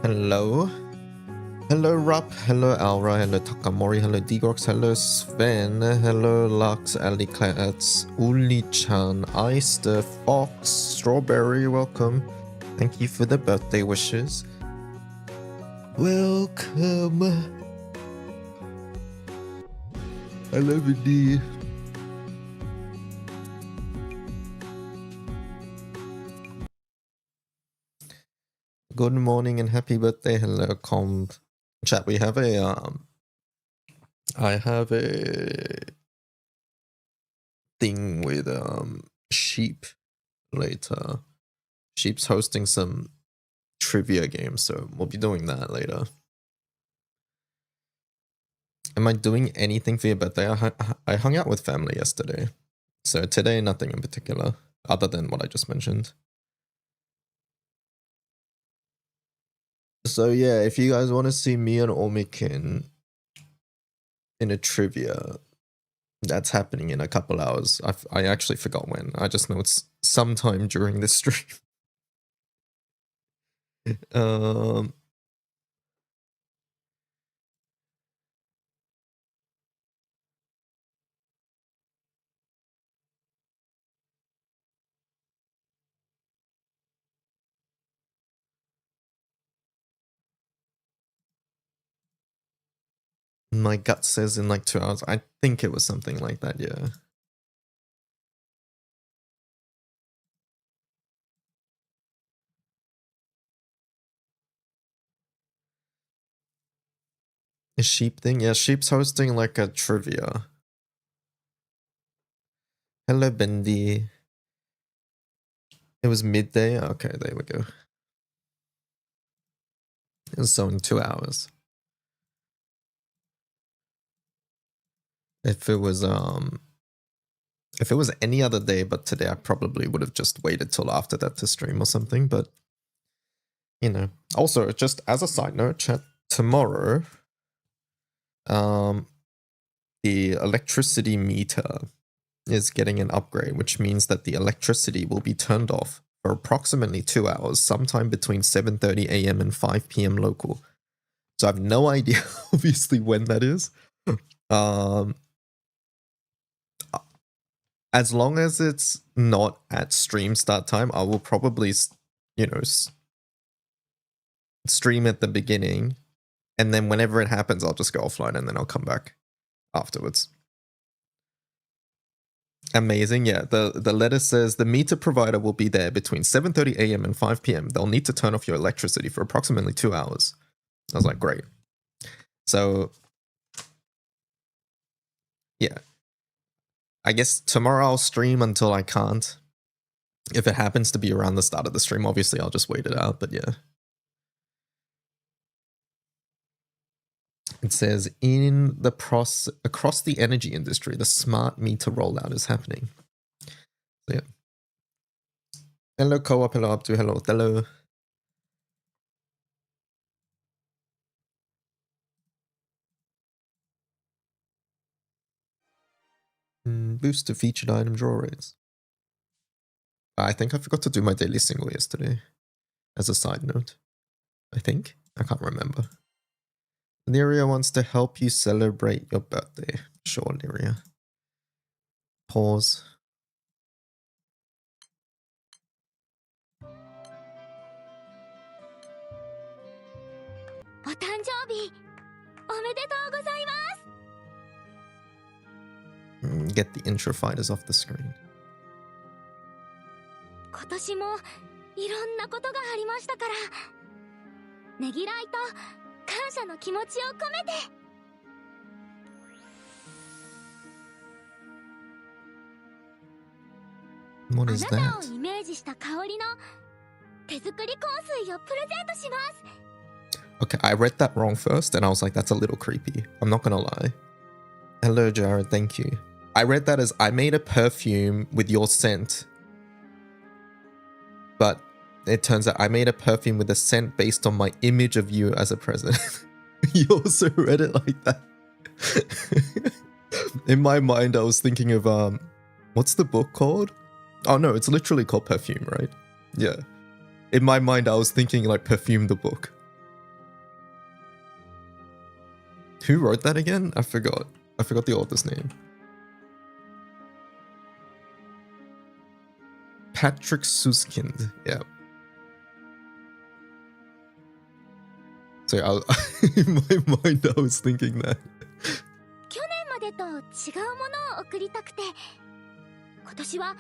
Hello. Hello Rob, hello Alra, hello Takamori, hello Dgox, hello Sven, hello Lux, Aliclats, Uli-chan, Ice, the Fox, Strawberry, welcome. Thank you for the birthday wishes. Welcome. I love you, D. Good morning and happy birthday. Hello, comp. Chat, we have a I have a thing with Sheep later. Sheep's hosting some trivia games, so we'll be doing that later. Am I doing anything for your birthday? I hung out with family yesterday, so today nothing in particular other than what I just mentioned. So yeah, if you guys want to see me and Omikin in a trivia, that's happening in a couple hours. I actually forgot when. I just know it's sometime during this stream. My gut says in like 2 hours. I think it was something like that, yeah. A sheep thing? Yeah, sheep's hosting like a trivia. Hello, Bendy. It was midday? Okay, there we go. It was so in 2 hours. If it was any other day but today, I probably would have just waited till after that to stream or something, but you know. Also, just as a side note, chat, tomorrow the electricity meter is getting an upgrade, which means that the electricity will be turned off for approximately 2 hours, sometime between 7:30 a.m. and 5 p.m. local. So I have no idea, obviously, when that is. As long as it's not at stream start time, I will probably, stream at the beginning, and then whenever it happens, I'll just go offline and then I'll come back afterwards. Amazing. Yeah, the letter says the meter provider will be there between 7:30 a.m. and 5 p.m. They'll need to turn off your electricity for approximately 2 hours. I was like, great. So, yeah. I guess tomorrow I'll stream until I can't. If it happens to be around the start of the stream, obviously I'll just wait it out, but yeah. It says, across the energy industry, the smart meter rollout is happening. So, yeah. Hello, Co-op. Hello, Abdu. Hello, Othello. Boost to featured item draw rates. I think I forgot to do my daily single yesterday. As a side note. I think. I can't remember. Lyria wants to help you celebrate your birthday. Sure, Lyria. Pause. Get the intro fighters off the screen. 今年もいろんなことがありましたから、ねぎらいと感謝の気持ちを込めて。What is that? あなたをイメージした香りの手作り香水をプレゼントします。 Okay, I read that wrong first and I was like, that's a little creepy. I'm not gonna lie. Hello, Jared, thank you. I read that as I made a perfume with your scent. But it turns out I made a perfume with a scent based on my image of you as a present. You also read it like that. In my mind, I was thinking of, what's the book called? Oh no, it's literally called Perfume, right? Yeah. In my mind, I was thinking like Perfume the book. Who wrote that again? I forgot. I forgot the author's name. Patrick Suskind. Yeah. So in my mind, I was thinking that. 去年までと違うものを贈りたくて、今年は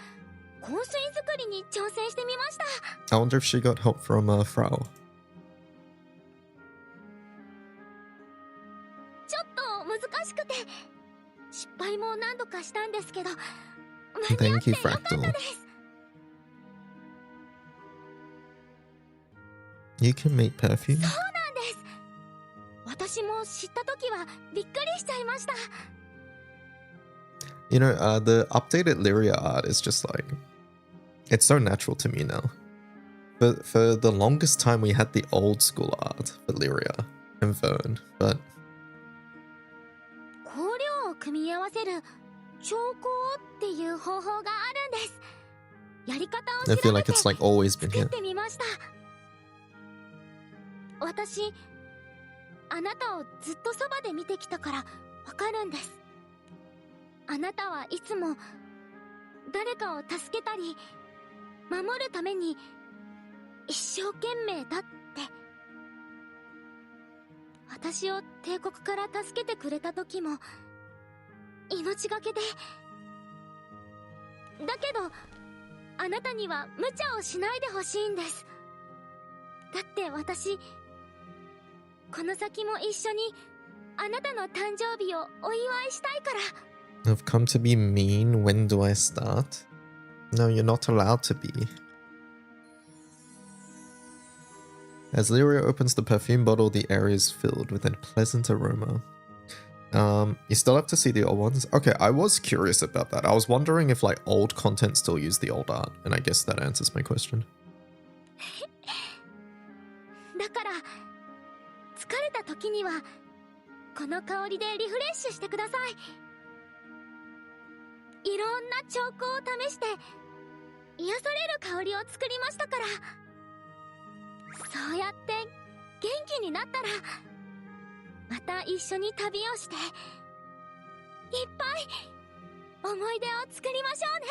香水作りに挑戦してみました。 I wonder if she got help from Frau. ちょっと難しくて失敗も何度かしたんですけど、間に合ってよかったです。 You can make perfume? そうなんです。私も知った時はびっくりしちゃいました。 You know, the updated Lyria art is just like, it's so natural to me now. But for the longest time, we had the old school art for Lyria and Vern, but 香料を組み合わせる調香っていう方法があるんです。やり方を I 調 feel べ like て it's like always been 作っ here. てみました。私、あなたをずっとそばで見てきたからわかるんです。あなたはいつも誰かを助けたり守るために一生懸命だって。私を帝国から助けてくれた時も命がけで。だけどあなたには無茶をしないでほしいんです。だって私この先も一緒にあなたの誕生日をお祝いしたいから。 I've come to be mean. When do I start? No, you're not allowed to be. As Lyria opens the perfume bottle, the area is filled with a pleasant aroma. You still have to see the old ones. Okay, I was curious about that. I was wondering if like old content still used the old art, and I guess that answers my question. だから疲れた時にはこの香りでリフレッシュしてください。いろんな調香を試して癒される香りを作りましたから。そうやって元気になったらまた一緒に旅をしていっぱい思い出を作りましょうね。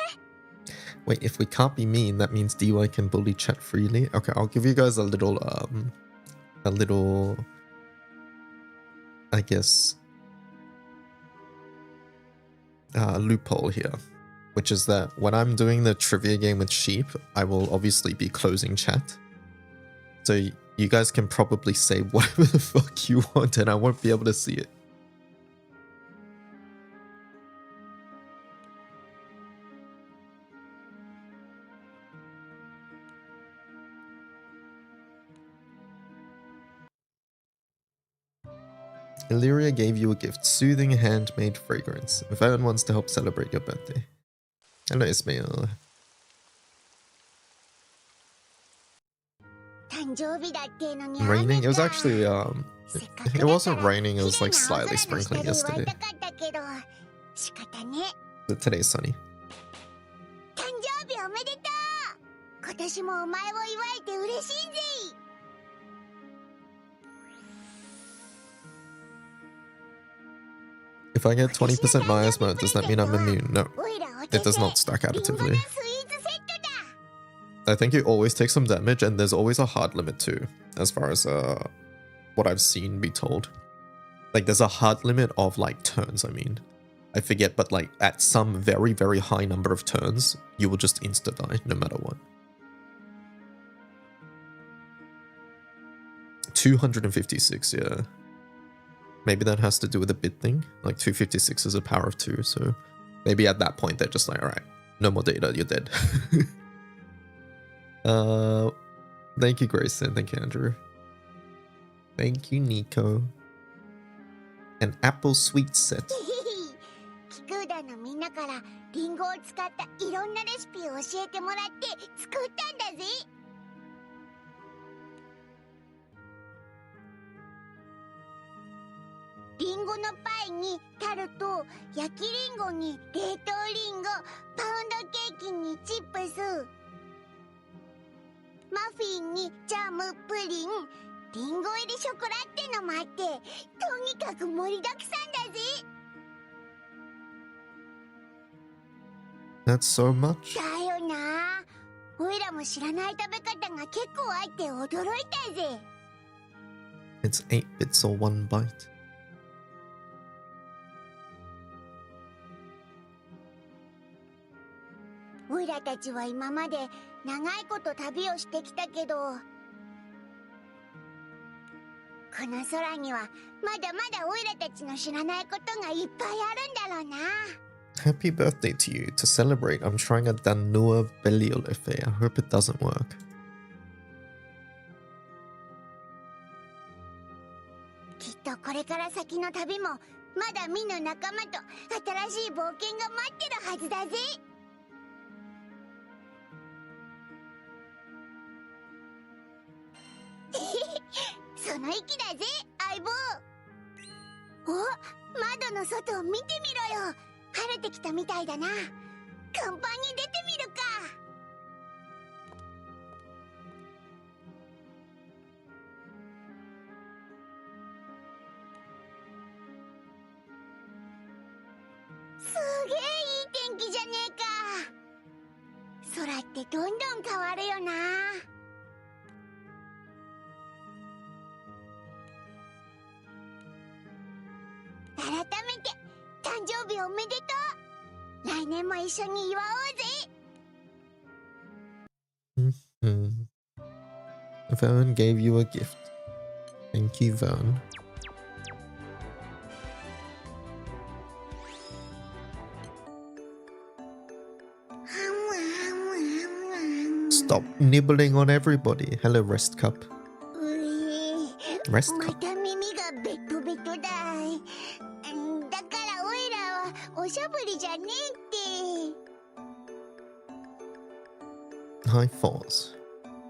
Wait, if we can't be mean, that means DY can bully chat freely? Okay, I'll give you guys a little, I guess, loophole here. Which is that when I'm doing the trivia game with Sheep, I will obviously be closing chat. So you guys can probably say whatever the fuck you want and I won't be able to see it. Illyria gave you a gift, soothing handmade fragrance. Vern wants to help celebrate your birthday. Hello, Ismail. Raining? It was actually, it wasn't raining, it was like slightly sprinkling yesterday. But today's sunny. If I get 20% miasma, does that mean I'm immune? No, it does not stack additively. I think you always take some damage, and there's always a hard limit too, as far as what I've seen be told. Like, there's a hard limit of, like, turns, I mean. I forget, but, like, at some very, very high number of turns, you will just insta-die, no matter what. 256, yeah. Maybe that has to do with the bit thing. Like, 256 is a power of 2, so maybe at that point they're just like, alright, no more data, you're dead. Thank you, Grayson. Thank you, Andrew. Thank you, Nico. An apple sweet set. キクーダのみんなからリンゴを使ったいろんなレシピを教えてもらって作ったんだぜ。リンゴのパイにタルト、焼きリンゴに冷凍リンゴ、パウンドケーキにチップス、マフィンにジャム、プリン、リンゴ入りショコラってのもあって、とにかく盛りだくさんだぜ。That's so much. だよな。おいらも知らない食べ方が結構あって驚いたぜ。It's 8 bits or 1 byte. おいらたちは今まで長いこと旅をしてきたけど、この空にはまだまだおいらたちの知らないことがいっぱいあるんだろうな。Happy birthday to you. To celebrate, I'm trying a Danua Belialefe. I hope it doesn't work. きっとこれから先の旅もまだ見ぬ仲間と新しい冒険が待ってるはずだぜ。その意気だぜ、相棒。お、窓の外を見てみろよ。晴れてきたみたいだな。甲板に出てみるか。すげえいい天気じゃねえか。空ってどんどん変わるよな。改めて誕生日おめでとう。来年も一緒に祝おうぜ。Vern gave you a gift. Thank you, Vern. Stop nibbling on everybody. Hello, Rest Cup. また耳がベトベトだ。だからオイラはおしゃぶりじゃねえって。Hi, Foz.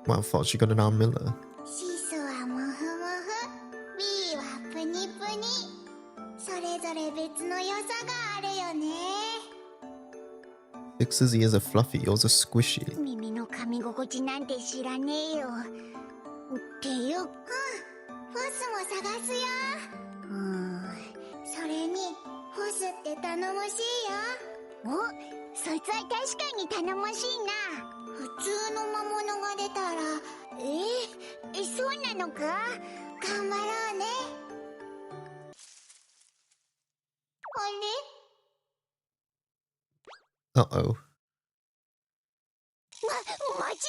Wow, Foz, you got an arm Miller. シソはモフモフ、B はプニプニ。それぞれ別の良さがあるよね。Fix's ears are fluffy, yours are squishy. 耳の噛み心地なんて知らねえよ。っていうか、フォスも探すよ。それにフォスって頼もしいよ。お、そいつは確かに頼もしいな。普通の魔物が出たら、そうなのか？頑張ろうね。あれ？ Uh-oh. 待ち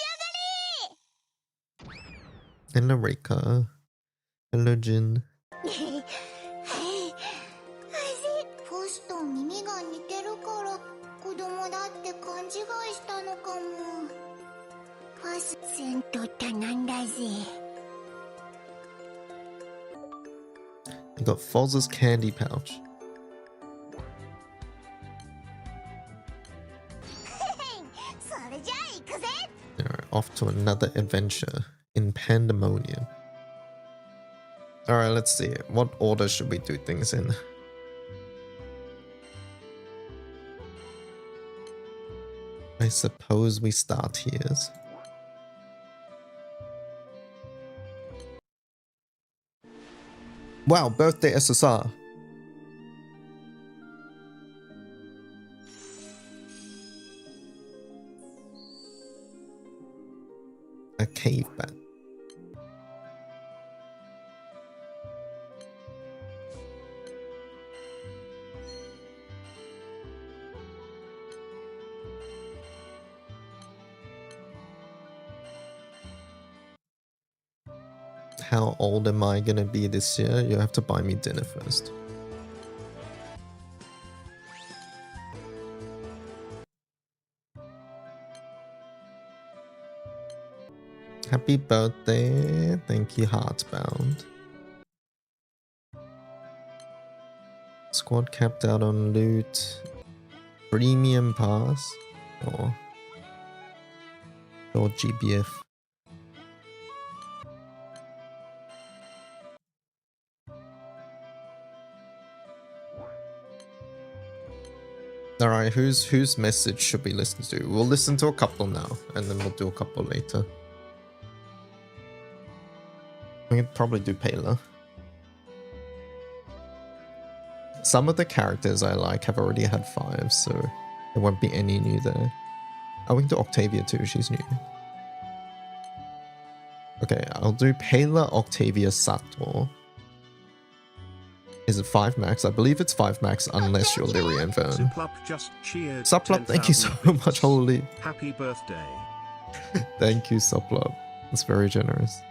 Hello, Reika. Hello, Jin. 上がれ！フォスと耳が似てるから子供だって勘違いしたのかも。フォスせんと頼んだぜ。You got Foz's candy pouch. それじゃあ行くぜ。 Alright, off to another adventure in Pandemonium. Alright, let's see. What order should we do things in? I suppose we start here. Wow, birthday SSR. A cave bat. How old am I gonna be this year? You have to buy me dinner first. Happy birthday. Thank you, Heartbound. Squad capped out on loot. Premium pass. Or GBF. Alright, whose message should we listen to? We'll listen to a couple now, and then we'll do a couple later. We could probably do Pela. Some of the characters I like have already had 5, so there won't be any new there. Oh, we can do Octavia too, she's new. Okay, I'll do Pela, Octavia, Sator. Is it 5 max? I believe it's 5 max unless you're Lyria and Vern. Suplup just cheered. Suplup, thank you so 10,000 much, holy. Happy birthday. Thank you, Suplup. That's very generous.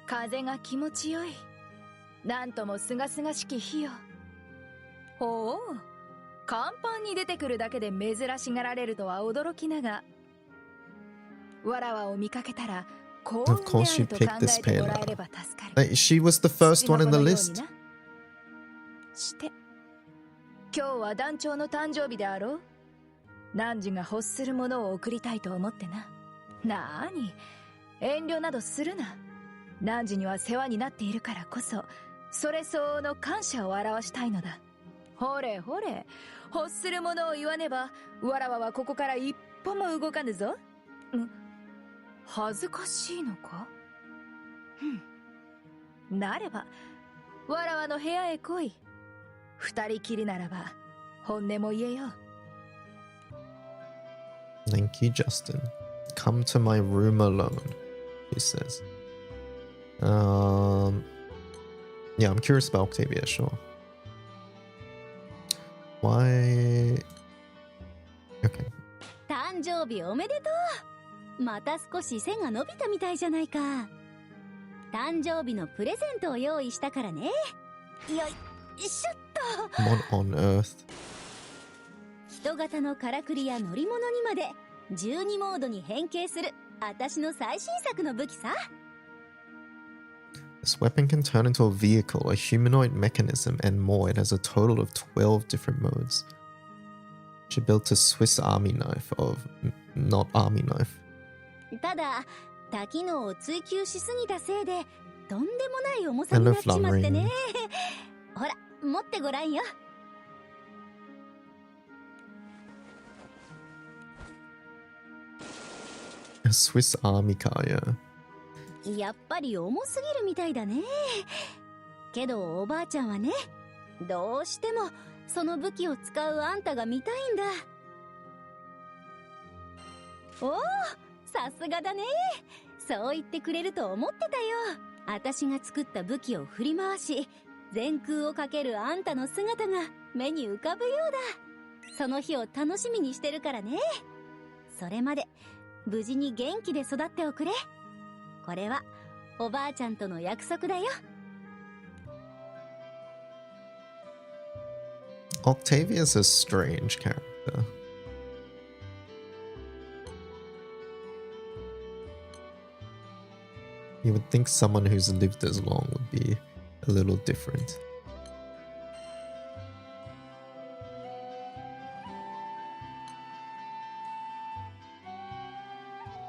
Of course you picked this Pela. She was the first one in the list. 今日は団長の誕生日であろう。汝が欲するものを贈りたいと思ってな。なーに、遠慮などするな。汝には世話になっているからこそ、それ相応の感謝を表したいのだ。ほれほれ、欲するものを言わねば、わらわはここから一歩も動かぬぞ。恥ずかしいのか？なれば、わらわの部屋へ来い。二人きりならば、本音も言えよう。Thank you, Justin. Come to my room alone, he says. Yeah, I'm curious about Octavia, sure. Why? Okay. 誕生日おめでとう。また少し背が伸びたみたいじゃないか。誕生日のプレゼントを用意したからね。よいしょっと。 What on earth? 人型のからくりや乗り物にまで12モードに変形する私の最新作の武器さ。 This weapon can turn into a vehicle, a humanoid mechanism, and more. It has a total of 12 different modes. She built a Swiss army knife of... not army knife. ただ多機能を追求しすぎたせいでとんでもない重さになっちまってね。ほら持ってごらんよ。 A Swiss army car, yeah. やっぱり重すぎるみたいだね。けどおばあちゃんはね、どうしてもその武器を使うあんたが見たいんだ。おお、さすがだね。そう言ってくれると思ってたよ。私が作った武器を振り回し全空をかけるあんたの姿が目に浮かぶようだ。その日を楽しみにしてるからね。それまで無事に元気で育っておくれ。これはおばあちゃんとの約束だよ。 Octavia's a strange character. You would think someone who's lived as long would be a little different.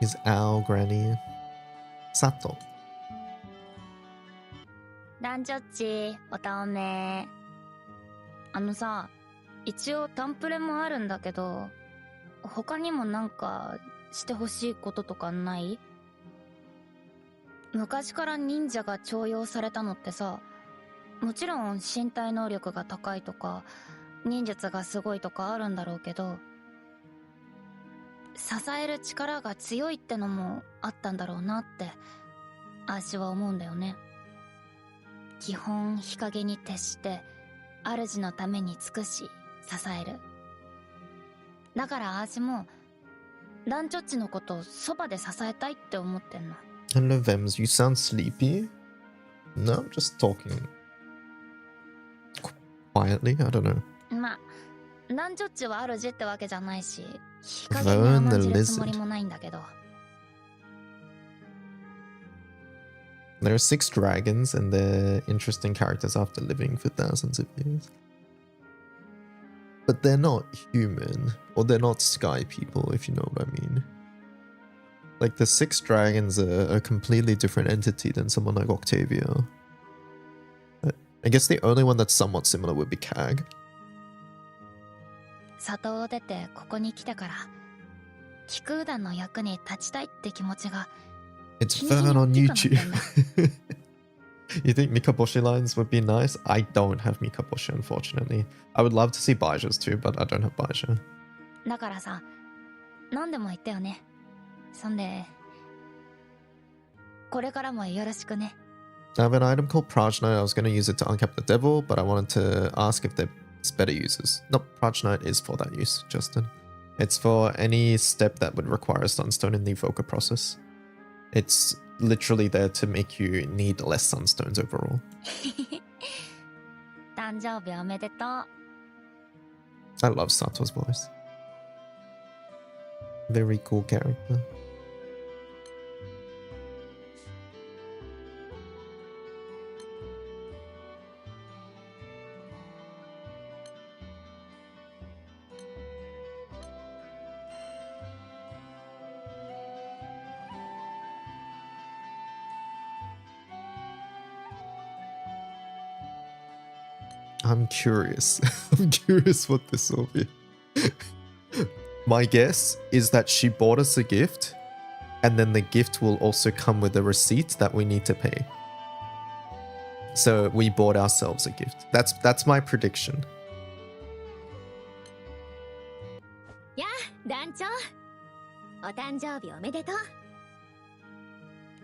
Is Al Granny Sato? ランジョッチ、おたおめ。さ、一応タンプレもあるんだけど、他にもなんかしてほしいこととかない？昔から忍者が重用されたのってさ、もちろん身体能力が高いとか忍術がすごいとかあるんだろうけど、支える力が強いってのもあったんだろうなって私は思うんだよね。基本日陰に徹して主のために尽くし支える。だから私もランチョッチのことをそばで支えたいって思ってんの。Hello, Vems. You sound sleepy? No, I'm just talking quietly. I don't know. まあ、ランチョッチは主ってわけじゃないし、日陰に甘んじるつもりもないんだけど。There are 6 dragons, and they're interesting characters after living for thousands of years. But they're not human, or they're not sky people, if you know what I mean. Like, the 6 dragons are a completely different entity than someone like Octavia. I guess the only one that's somewhat similar would be Kag. 里を出てここに来てから、気空団の役に立ちたいって気持ちが It's Vern on YouTube. You think Mikaboshi lines would be nice? I don't have Mikaboshi, unfortunately. I would love to see Baja's too, but I don't have Baja. だからさ、何でも言ったよね。そんで、これからもよろしくね。I have an item called Prajnite. I was going to use it to uncap the devil, but I wanted to ask if there's better uses. No, Prajnite is for that use, Justin. It's for any step that would require a sunstone in the evoker process. It's literally there to make you need less sunstones overall. 誕生日おめでとう。I love Sato's voice. Very cool character. I'm curious. I'm curious what this will be. My guess is that she bought us a gift, and then the gift will also come with a receipt that we need to pay. So we bought ourselves a gift. That's my prediction. やあ、団長。お誕生日おめでとう。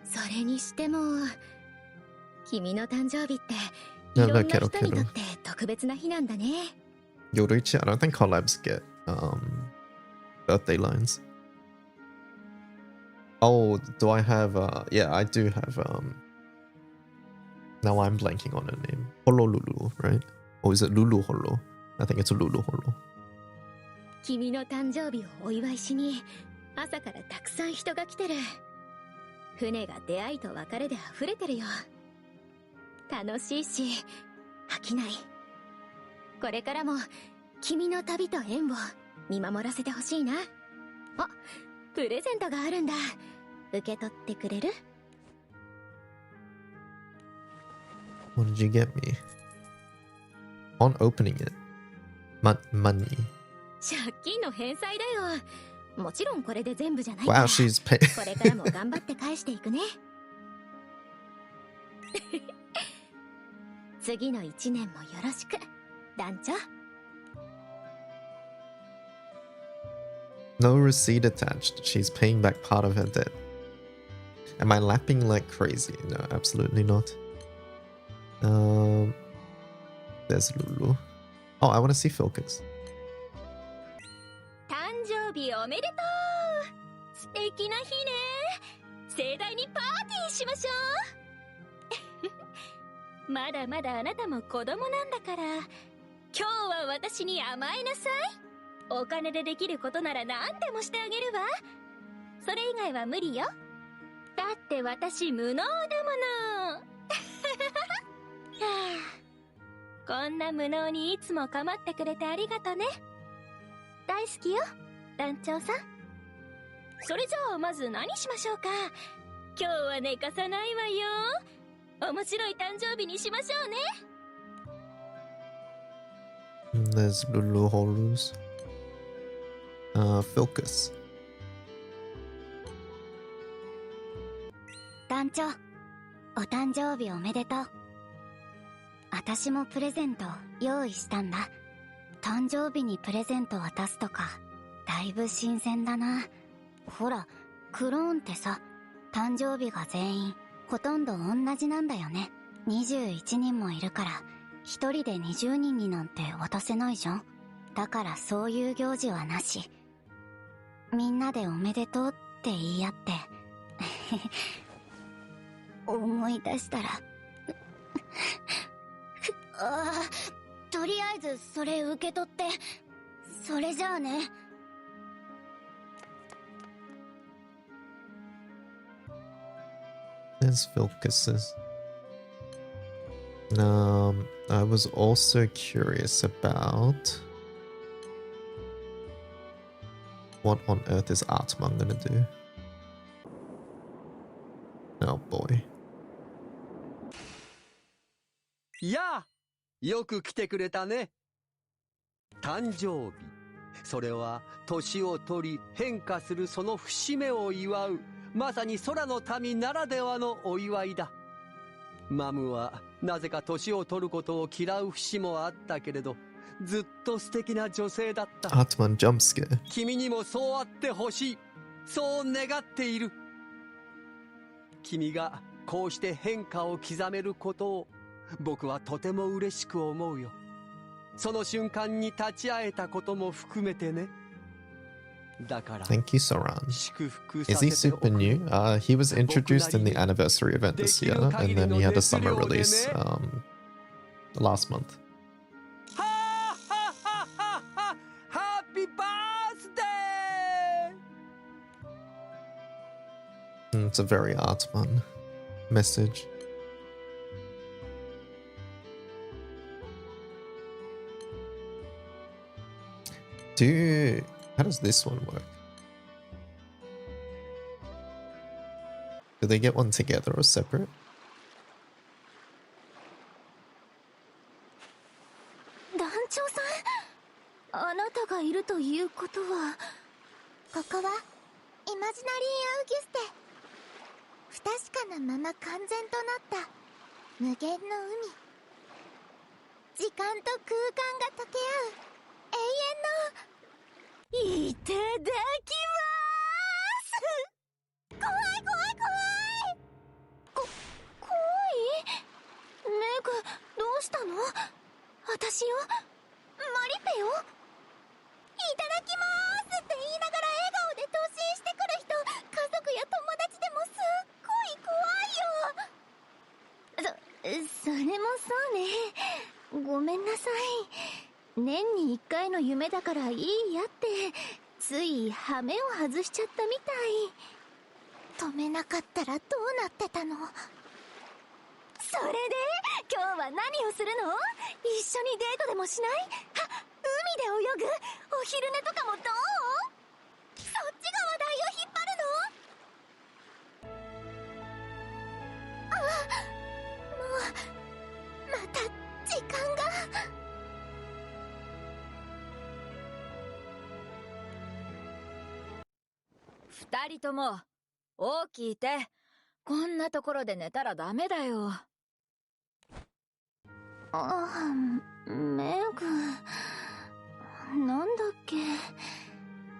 それにしても、君の誕生日っていろんな人にとって特別な日なんだね。Yoruichi, I don't think collabs get birthday lines. Oh, do I have yeah, I do have Now I'm blanking on her name. Honolulu, right? Or is it Lulu Holo? I think it's Lulu Holo. 君の誕生日をお祝いしに朝からたくさん人が来てる。船が出会いと別れで溢れてるよ。楽しいし飽きない。これからも君の旅と縁を見守らせてほしいな。あ、プレゼントがあるんだ。受け取ってくれる？ What did you get me? On opening it. Money. 借金の返済だよ。もちろんこれで全部じゃないか Wow, ら。 she's pay. これからも頑張って返していくね。次の1年もよろしく、団長。 No receipt attached. She's paying back part of her debt. Am I lapping like crazy? No, absolutely not. There's Lulu. Oh, I want to see Filkins. 誕生日おめでとう。素敵な日ね。盛大にパーティーしましょう。まだまだあなたも子供なんだから、今日は私に甘えなさい。お金でできることなら何でもしてあげるわ。それ以外は無理よ。だって私無能だもの。はあ、こんな無能にいつも構ってくれてありがとね。大好きよ、団長さん。それじゃあまず何しましょうか。今日は寝かさないわよ。面白い誕生日にしましょうね。There's Lulu Holus. Filkus. 団長、お誕生日おめでとう。私もプレゼント用意したんだ。誕生日にプレゼント渡すとか、だいぶ新鮮だな。ほら、クローンってさ、誕生日が全員、ほとんど同じなんだよね。21人もいるから、一人で20人になんて渡せないじゃん。だからそういう行事はなし。みんなでおめでとうって言い合って。思い出したら。ああ、とりあえずそれ受け取って。それじゃあね。There's Filkus's. I was also curious about what on earth is Artman gonna do? Oh boy. やあ、よく来てくれたね。誕生日、それは年を取り変化するその節目を祝う、まさに空の民ならではのお祝いだ。マムはなぜか年を取ることを嫌う節もあったけれど、ずっと素敵な女性だった。 Artman jump scare. 君にもそうあってほしい、そう願っている。君がこうして変化を刻めることを僕はとても嬉しく思うよ。その瞬間に立ち会えたことも含めてね。だから Thank you, Soran. 祝福 Is さ he せておく super new? He was introduced in the anniversary event this year, and then he had a summer release last month. はあはあはあはあ、ハッピーバースデー。 It's a very Artman message. How does this one work? Do they get one together or separate? 団長さん、あなたがいるということは、ここはイマジナリー・アウギュステ。不確かなまま完全となった無限の海。時間と空間が溶け合う永遠の。いただきます。怖い怖い怖い。怖い？メイク、どうしたの？私よ？マリペよ？いただきますって言いながら笑顔で突進してくる人、家族や友達でもすっごい怖いよ。それもそうね。ごめんなさい。年に一回の夢だからいいやって、つい羽目を外しちゃったみたい。止めなかったらどうなってたの？それで今日は何をするの？一緒にデートでもしない？海で泳ぐ？お昼寝とかもどう？そっちが話題を引っ張るの？もうまた時間が。二人とも、起きて。こんなところで寝たらダメだよ。メグ、なんだっけ。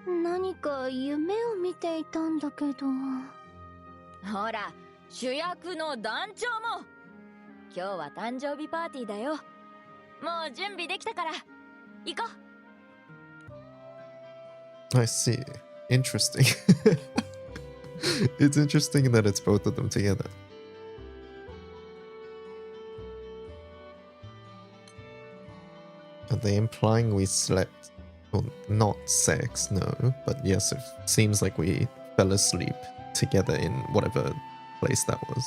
何か夢を見ていたんだけど。ほら、主役の団長も。今日は誕生日パーティーだよ。もう準備できたから、行こう。I see. Interesting. It's interesting that it's both of them together. Are they implying we slept? Well, not sex, no. But yes, it seems like we fell asleep together in whatever place that was.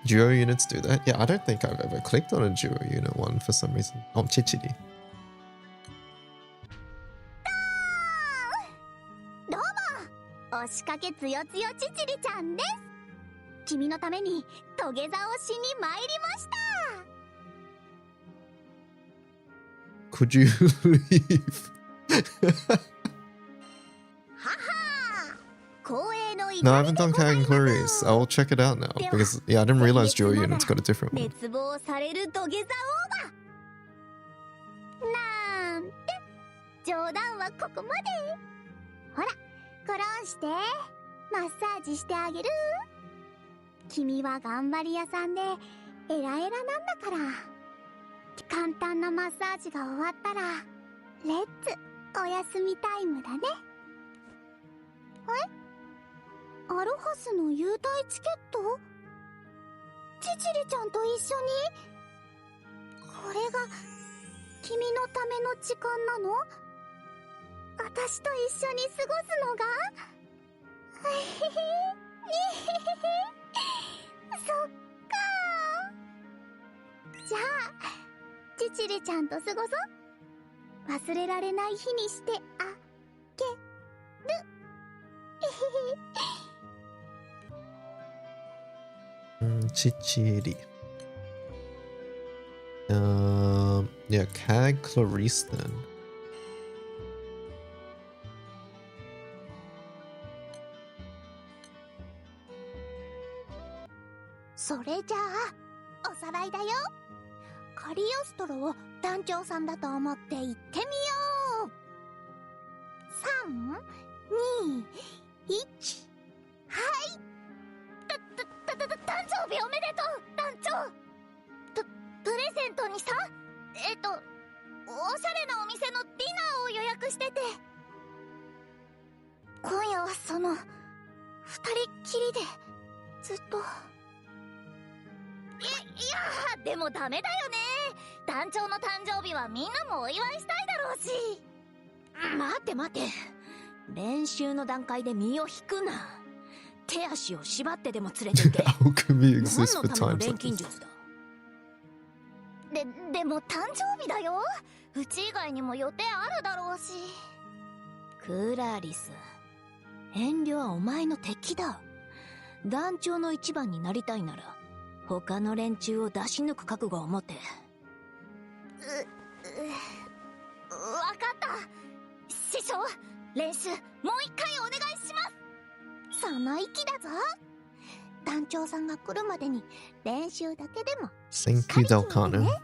Duo units do that? Yeah, I don't think I've ever clicked on a duo unit one for some reason. Oh, Chichiri. 押しかけつよつよちちりちゃんです。君のために土下座をしに参りました。Could you leave? はは光栄の No, I haven't done Cat and Clarice. I'll check it out now because yeah, I didn't realize duo units got a different one. 熱望される土下座オーバーなんて冗談はここまで。ほらコロンしてマッサージしてあげる。君は頑張り屋さんでエラエラなんだから。簡単なマッサージが終わったらレッツお休みタイムだね。アロハスの優待チケット？チチリちゃんと一緒に？これが君のための時間なの？私と一緒に過ごすのが？そっか。じゃあチチリちゃんと過ごそう。忘れられない日にしてあげる。Chichiri. Yeah, Cag Clarice then. それじゃあおさらいだよ。カリオストロを団長さんだと思って言ってみよう。3、2、1。はい。誕生日おめでとう団長。プレゼントにさ、おしゃれなお店のディナーを予約してて、今夜はその2人っきりでずっと。いやでもダメだよね。団長の誕生日はみんなもお祝いしたいだろうし。待て待て、練習の段階で身を引くな。手足を縛ってでも連れて行け。 Alchemy exists 何 for のための times 錬 like 金 this. 術だ。でも誕生日だよ。うち以外にも予定あるだろうし。クラリス、遠慮はお前の敵だ。団長の一番になりたいなら他の連中を出し抜く覚悟を持って。わかった。師匠、練習もう一回お願いします。その意気だぞ。団長さんが来るまでに練習だけでもしっ Thank か you, り決めて Delcano. ね。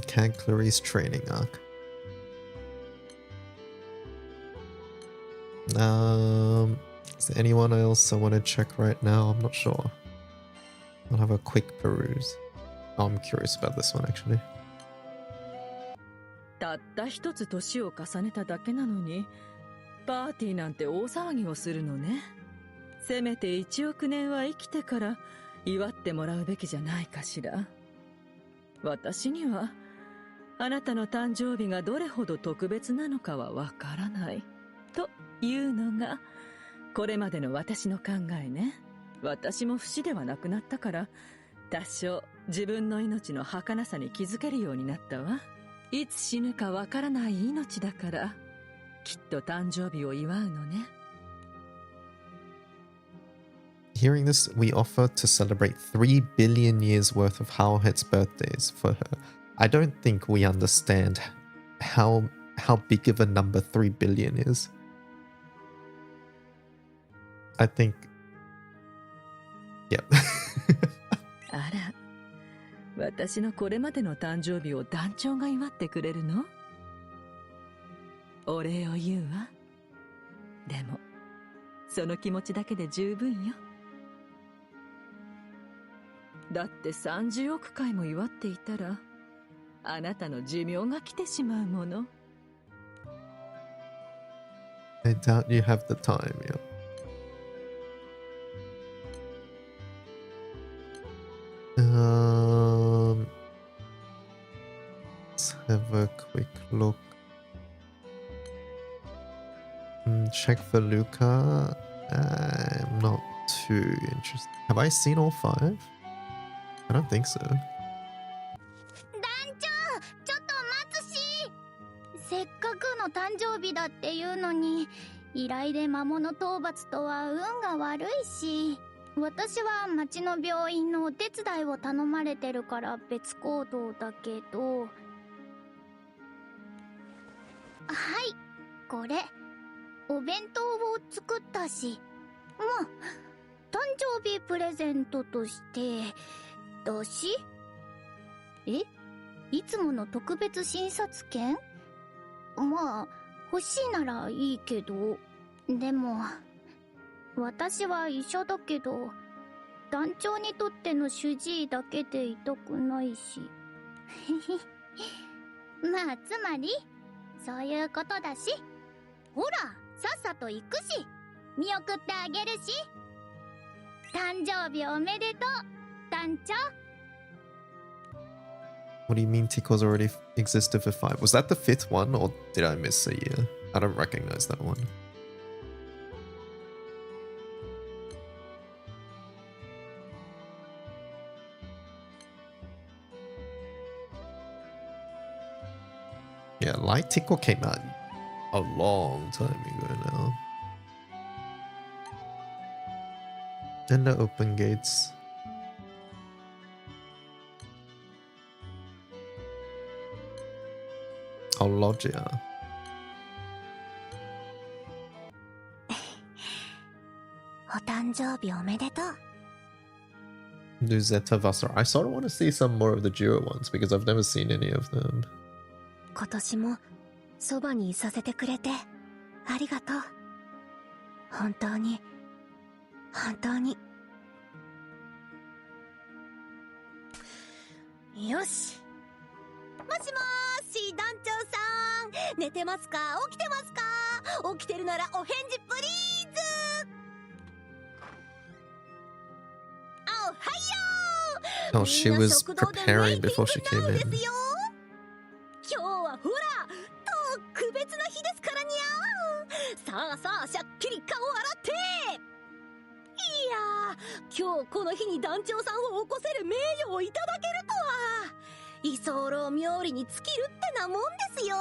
Cag Clarice training arc. Is there anyone else I want to check right now? I'm not sure. I'll have a quick peruse. Oh, I'm curious about this one actually. たった一つ年を重ねただけなのにパーティーなんて大騒ぎをするのね。せめて1億年は生きてから祝ってもらうべきじゃないかしら。私にはあなたの誕生日がどれほど特別なのかはわからないというのがこれまでの私の考えね。私も不死ではなくなったから多少自分の命の儚さに気づけるようになったわ。いつ死ぬかわからない命だからきっと誕生日を祝うのね。Hearing this, we offer to celebrate 3 billion years worth of Howlhead's birthdays for her. I don't think we understand how big of a number 3 billion is. I think... Yep. あら、私のこれまでの誕生日を団長が祝ってくれるの？お礼を言うわ。でも、その気持ちだけで十分よ。だって30億回も祝っていたら、あなたの寿命が来てしまうもの。I doubt you have the time, yeah. Let's have a quick look. Check for Luca. I'm not too interested. Have I seen all 5? I don't think so. 団長、ちょっと待つし。せっかくの誕生日だっていうのに、依頼で魔物討伐とは運が悪いし、私は町の病院のお手伝いを頼まれてるから別行動だけど。はい、これお弁当を作ったし、まあ誕生日プレゼントとしてだし。いつもの特別診察券？まあ欲しいならいいけど、でも私は医者だけど団長にとっての主治医だけでいたくないし。まあつまりそういうことだし、ほらさっさと行くし見送ってあげるし。誕生日おめでとう団長。 What do you mean Tico's already existed for 5? Was that the 5th one or did I miss a year? I don't recognize that one. Yeah, Light Tico came out a long time ago now. And the open gates. Oh, Loggia. お誕生日おめでとう。 Luzetta Vassar. I sort of want to see some more of the duo ones because I've never seen any of them. 今年もそばにいさせてくれてありがとう。本当に本当に。よし。もしもーし、団長さん、寝てますか？起きてますか？起きてるならお返事プリーズ。おはよう。 Oh, she was preparing before she came in. 今日はほら特別な日ですからにゃ。さあさあ、しゃっきり顔を洗って。いやー、今日この日に団長さんを起こせる名誉をいただけるとは。居候冥利に尽きるってなもんですよ。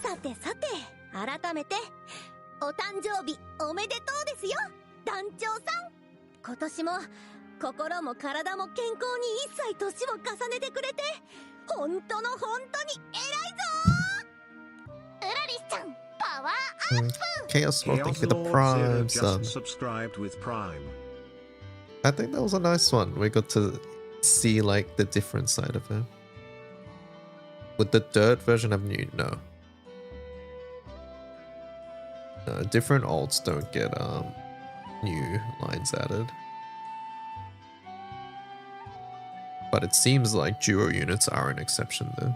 さてさて、改めてお誕生日おめでとうですよ団長さん。今年も心も体も健康に一切年を重ねてくれて本当の本当に偉いぞ。ウラリスちゃん、パワーアップ。 Chaos Lord, thank Chaos you for the Lord Prime just sub. subscribed with Prime. I think that was a nice one. We got to see like the different side of her. Would the dirt version have new? No. Different alts don't get new lines added. But it seems like duo units are an exception though.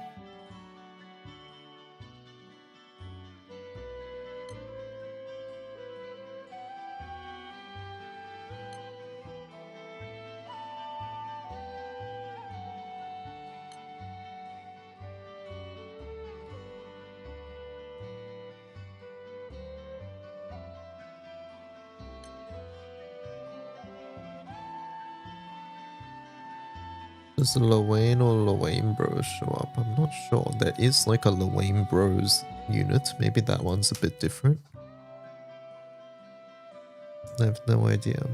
Does Lowain or Lowain Bros show up? I'm not sure. There is like a Lowain Bros unit. Maybe that one's a bit different. I have no idea.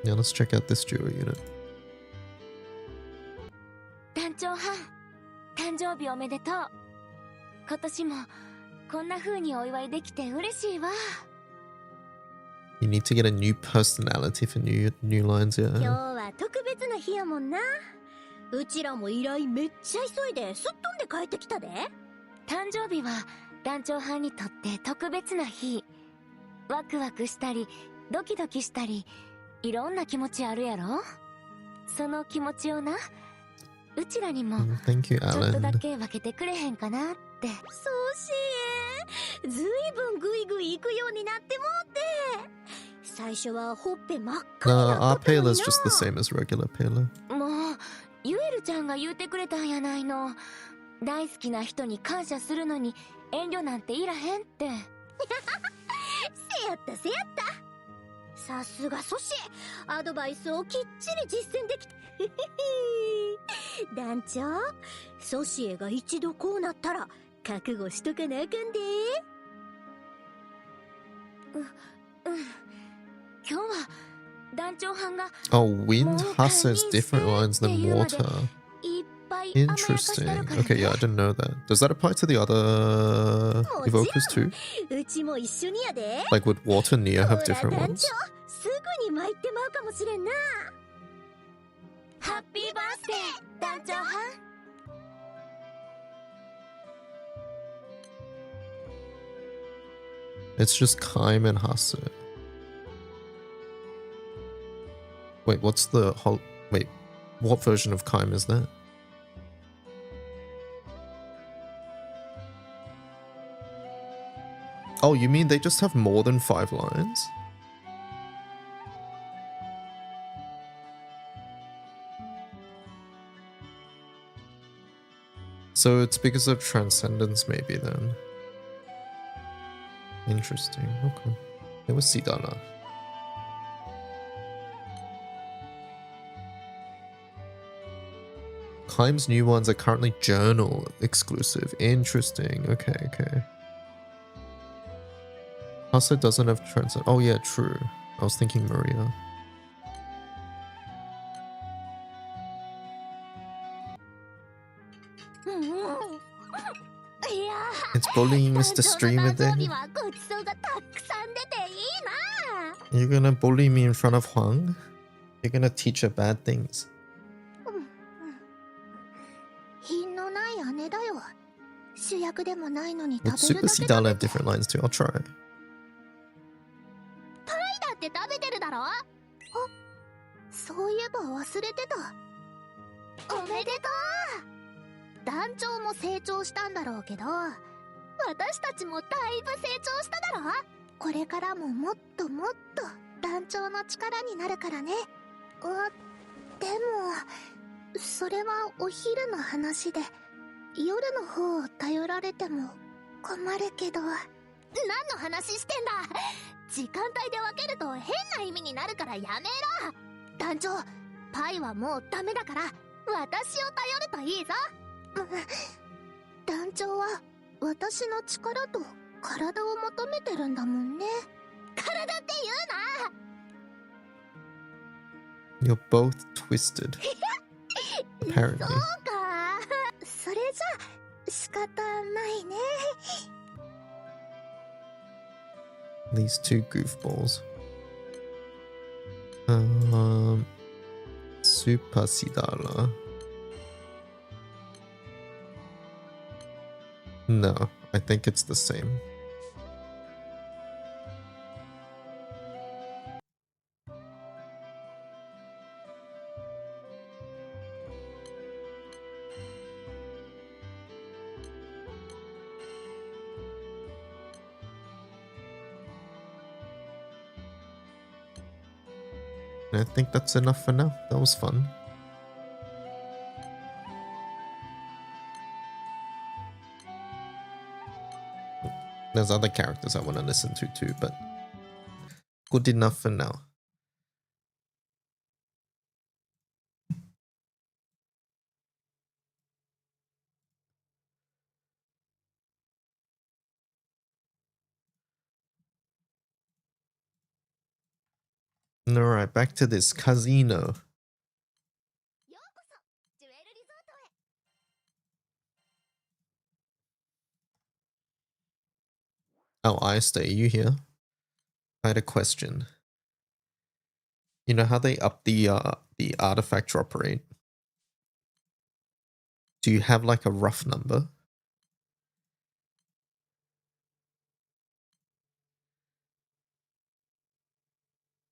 Yeah, let's check out this duo unit. 団長はん、誕生日おめでとう。今年もこんな風にお祝いできて嬉しいわ。You need to get a new personality for new lines, 今日 yeah. は特別な日やもんな。うちらも依頼めっちゃ急いですっ飛んで帰ってきたで。誕生日は団長はんにとって特別な日。ワクワクしたりドキドキしたりいろんな気持ちあるやろ。その気持ちをな、うちらにも Thank you, ちょっとだ Alan. け分けてくれへんかなって。そうしえ、ずいぶんグイグイ行くようになってもうて。最初はほっぺ真っ赤に No, な our っとったのに Paler's just the same as regular Paler. もうユエルちゃんが言うてくれたんやないの。大好きな人に感謝するのに遠慮なんていらへんって。せやったせやった。さすがソシエ、アドバイスをきっちり実践できた。団長、ソシエが一度こうなったら覚悟しとかなあかんで。今日は団長はんが Oh, wind has different lines than water. いっぱい甘やかした Interesting. るから Okay, yeah, I didn't know that. Does that apply to the other evokers too? うちも一緒にやで。 Like, would water Nia ほ have ら different 団 ones? 長、すぐに参ってまうかもしれんな。ハッピーバースデー団長はん。It's just Kaim and Hasse. Wait, what's the whole... Wait, what version of Kaim is that? Oh, you mean they just have more than 5 lines? So it's because of Transcendence maybe then. Interesting, okay. It was Sidana. Kaim's new ones are currently journal exclusive. Interesting, okay. Also doesn't have Transcend. Oh yeah, true. I was thinking Maria. It's bullying Mr. Streamer then? You're gonna bully me in front of Huang? You're gonna teach her bad things. 品のない姉だよ。主役でもないのに Would 食べる Super だけ Sidala 食べ have different lines too? I'll try. パイだって食べてるだろ。あ、そういえば忘れてた。おめでとう。団長も成長したんだろうけど、私たちもだいぶ成長しただろ。これからももっともっと団長の力になるからね。でもそれはお昼の話で、夜の方を頼られても困るけど。何の話してんだ。時間帯で分けると変な意味になるからやめろ。団長、パイはもうダメだから私を頼るといいぞ。団長は私の力と体を求めてるんだもんね。体って言うな。 You're both twisted. Apparently. そうか。それじゃ仕方ないね。 These two goofballs. Super Sidala. No, I think it's the same. I think that's enough for now. That was fun. There's other characters I want to listen to too, but good enough for now. Alright, back to this casino. ようこそジュエルリゾートへ。 Oh, Ista, are you here? I had a question. You know how they up the artifact drop rate? Do you have like a rough number?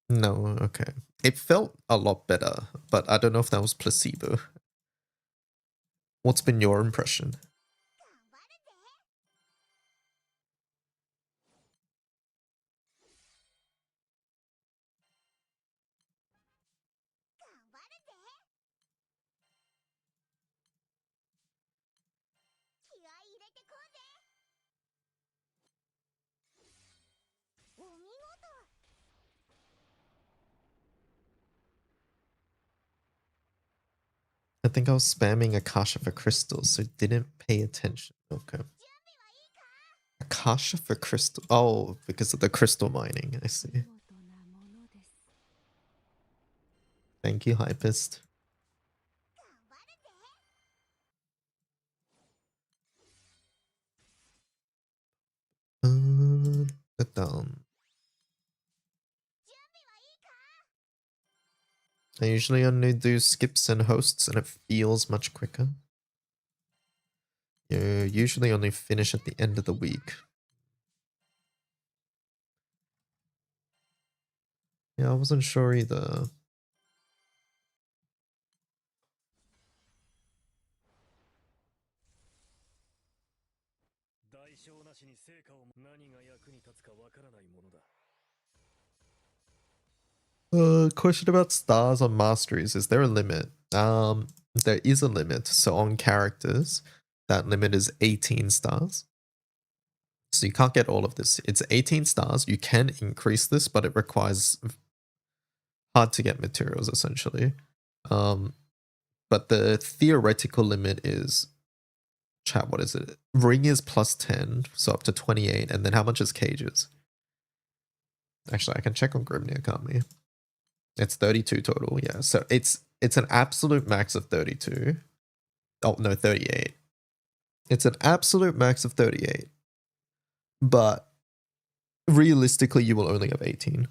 No, okay. It felt a lot better, but I don't know if that was placebo. What's been your impression? I think I was spamming Akasha for crystals, so didn't pay attention. Okay. Akasha for crystal. Oh, because of the crystal mining. I see. Thank you, Hypist. Down. I usually only do skips and hosts, and it feels much quicker. You usually only finish at the end of the week. Yeah, I wasn't sure either. Question about stars on masteries. Is there a limit? There is a limit. So on characters, that limit is 18 stars. So you can't get all of this. It's 18 stars. You can increase this, but it requires hard to get materials essentially. But the theoretical limit is, chat, what is it? Ring is plus 10, so up to 28. And then how much is cages? Actually, I can check on Grimnir, can't we? It's 32 total, yeah. So it's an absolute max of 32. Oh, no, 38. It's an absolute max of 38. But realistically, you will only have 18.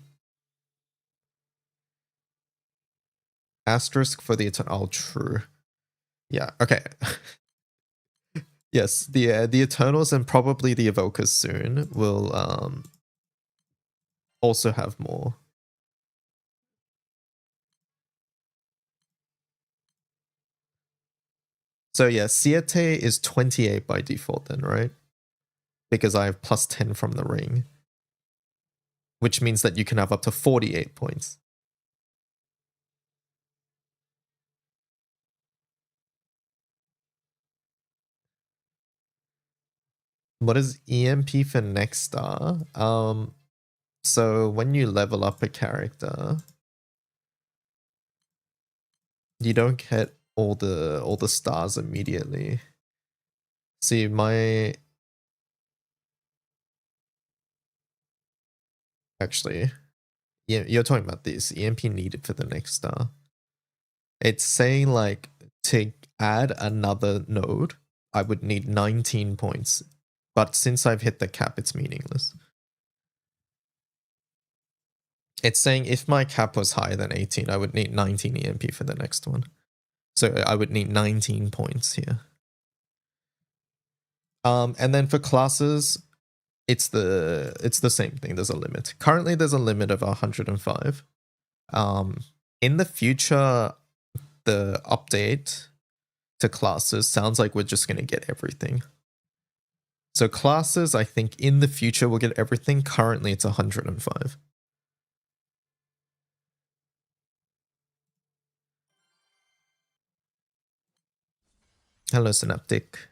Asterisk for the Eternal. Oh, true. Yeah, okay. Yes, the Eternals and probably the Evokers soon will also have more. So yeah, Siete is 28 by default then, right? Because I have plus 10 from the ring. Which means that you can have up to 48 points. What is EMP for next star? So when you level up a character, you don't get all the stars immediately. See, actually, yeah, you're talking about this EMP needed for the next star. It's saying like to add another node, I would need 19 points. But since I've hit the cap, it's meaningless. It's saying if my cap was higher than 18, I would need 19 EMP for the next one. So I would need 19 points here. And then for classes, it's the same thing. There's a limit. Currently, there's a limit of 105. In the future, the update to classes sounds like we're just going to get everything. So classes, I think in the future we'll get everything. Currently, it's 105. Hello, Synaptic.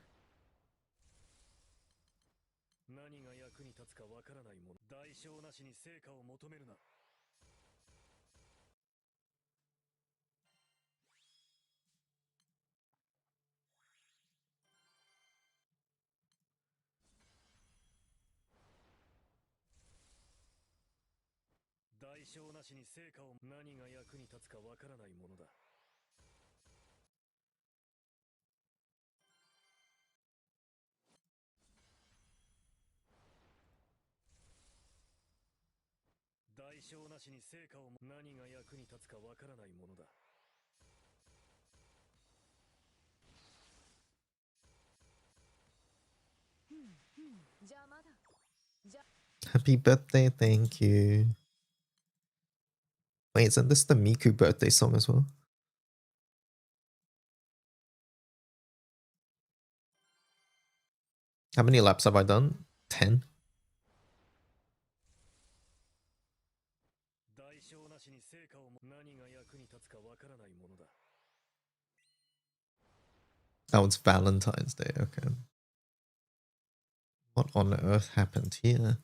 Happy birthday, thank you. Wait, isn't this the Miku birthday song as well? How many laps have I done? 10? Oh, it's Valentine's Day, okay. What on earth happened here?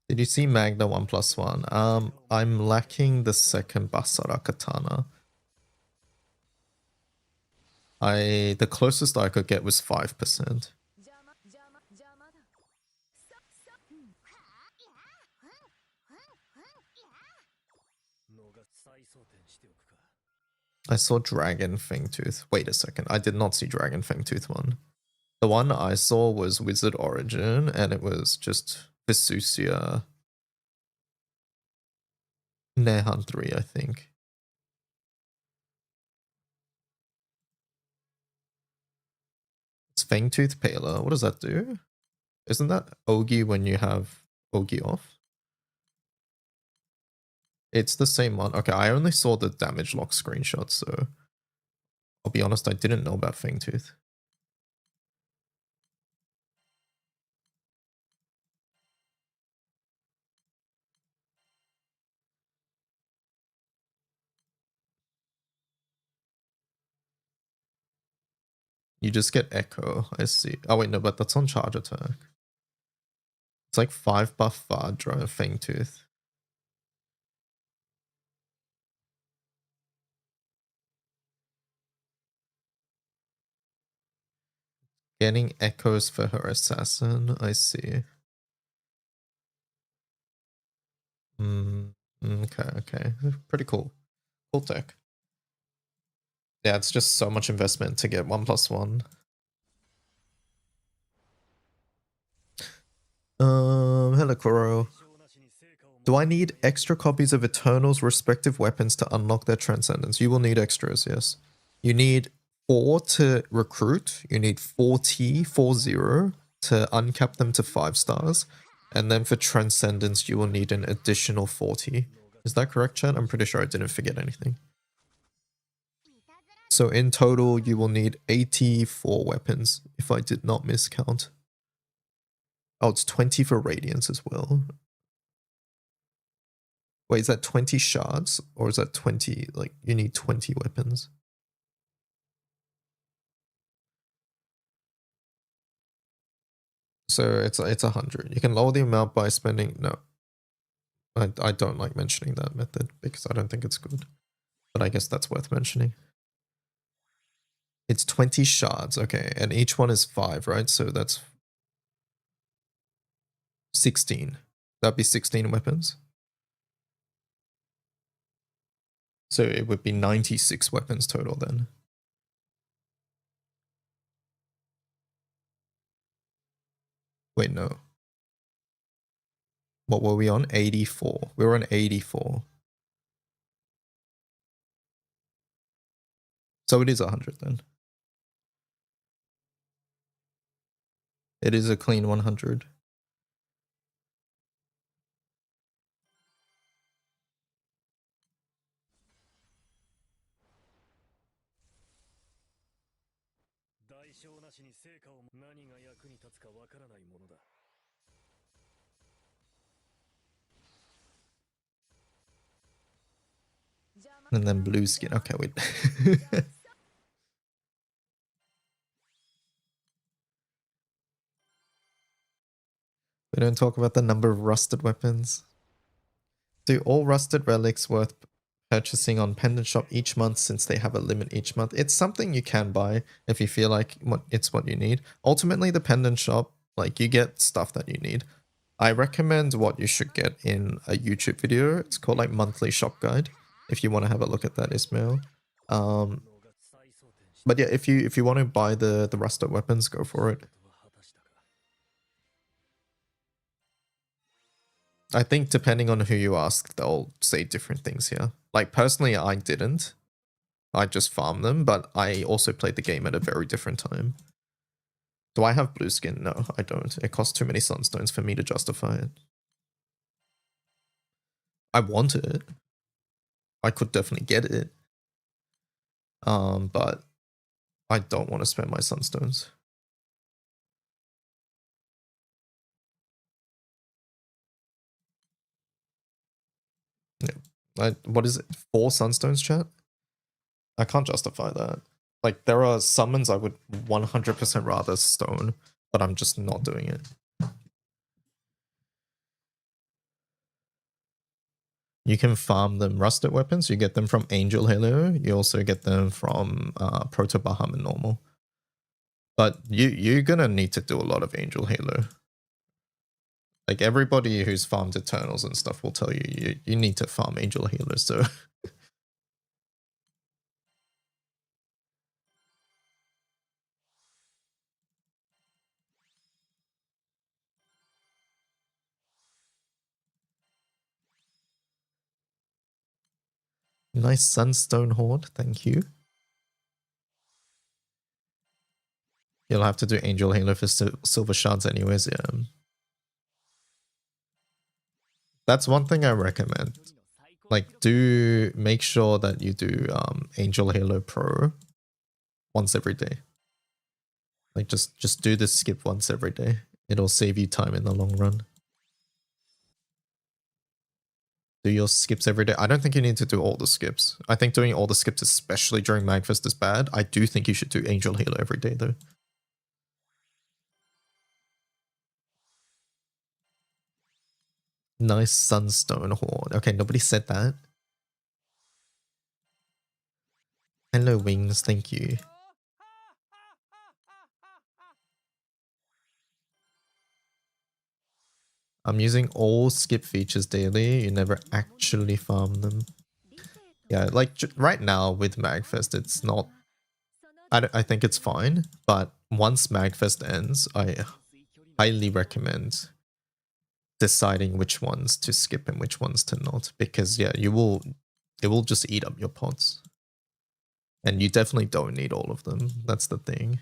Did you see Magna 1+1? I'm lacking the second Basara Katana. The closest I could get was 5%. I saw Dragon Fangtooth. Wait a second, I did not see Dragon Fangtooth one. The one I saw was Wizard Origin, and it was just Visusia Nehan 3, I think. It's Fangtooth Paler. What does that do? Isn't that Ogi when you have Ogi off? It's the same one. Okay, I only saw the damage lock screenshot, so I'll be honest, I didn't know about Fangtooth. You just get Echo, I see. Oh wait, no, but that's on charge attack. It's like 5 buff Vajra Fangtooth. Getting echoes for her assassin, I see. Okay. Pretty cool. Cool tech. Yeah, it's just so much investment to get 1+1. Hello Koro. Do I need extra copies of Eternal's respective weapons to unlock their transcendence? You will need extras, yes. You need 4 to recruit. You need 40 to uncap them to 5 stars. And then for transcendence, you will need an additional 40. Is that correct, chat? I'm pretty sure I didn't forget anything. So in total, you will need 84 weapons, if I did not miscount. Oh, it's 20 for Radiance as well. Wait, is that 20 shards? Or is that 20, like, you need 20 weapons? So it's 100. You can lower the amount by spending... No. I don't like mentioning that method because I don't think it's good. But I guess that's worth mentioning. It's 20 shards, okay. And each one is 5, right? So that's 16. That'd be 16 weapons. So it would be 96 weapons total then. Wait, no. What were we on? 84. We were on 84. So it is 100 then. It is a clean 100. And then blue skin. Okay, wait. We don't talk about the number of rusted weapons. Do all rusted relics worth purchasing on Pendant Shop each month since they have a limit each month? It's something you can buy if you feel like it's what you need. Ultimately, the Pendant Shop, like, you get stuff that you need. I recommend what you should get in a YouTube video. It's called like Monthly Shop Guide. If you want to have a look at that, Ismail. But yeah, if you want to buy the rusted weapons, go for it. I think depending on who you ask, they'll say different things here. Like personally, I didn't. I just farmed them, but I also played the game at a very different time. Do I have blue skin? No, I don't. It costs too many sunstones for me to justify it. I want it. I could definitely get it. But I don't want to spend my sunstones. Yeah. What is it? 4 sunstones, chat? I can't justify that. Like, there are summons I would 100% rather stone, but I'm just not doing it. You can farm them rusted weapons. You get them from Angel Halo. You also get them from Proto Bahamut normal. But you're gonna need to do a lot of Angel Halo. Like, everybody who's farmed Eternals and stuff will tell you you need to farm Angel Halo, so... Nice Sunstone Horde, thank you. You'll have to do Angel Halo for Silver Shards anyways, yeah. That's one thing I recommend. Like, do make sure that you do Angel Halo Pro once every day. Like, just do this skip once every day. It'll save you time in the long run. Do your skips every day. I don't think you need to do all the skips. I think doing all the skips, especially during Magfest, is bad. I do think you should do Angel Halo every day, though. Nice Sunstone Horde. Okay, nobody said that. Hello, Wings. Thank you. I'm using all skip features daily. You never actually farm them. Yeah, like right now with Magfest, it's not... I think it's fine, but once Magfest ends, I highly recommend deciding which ones to skip and which ones to not, because yeah, it will just eat up your pots. And you definitely don't need all of them. That's the thing.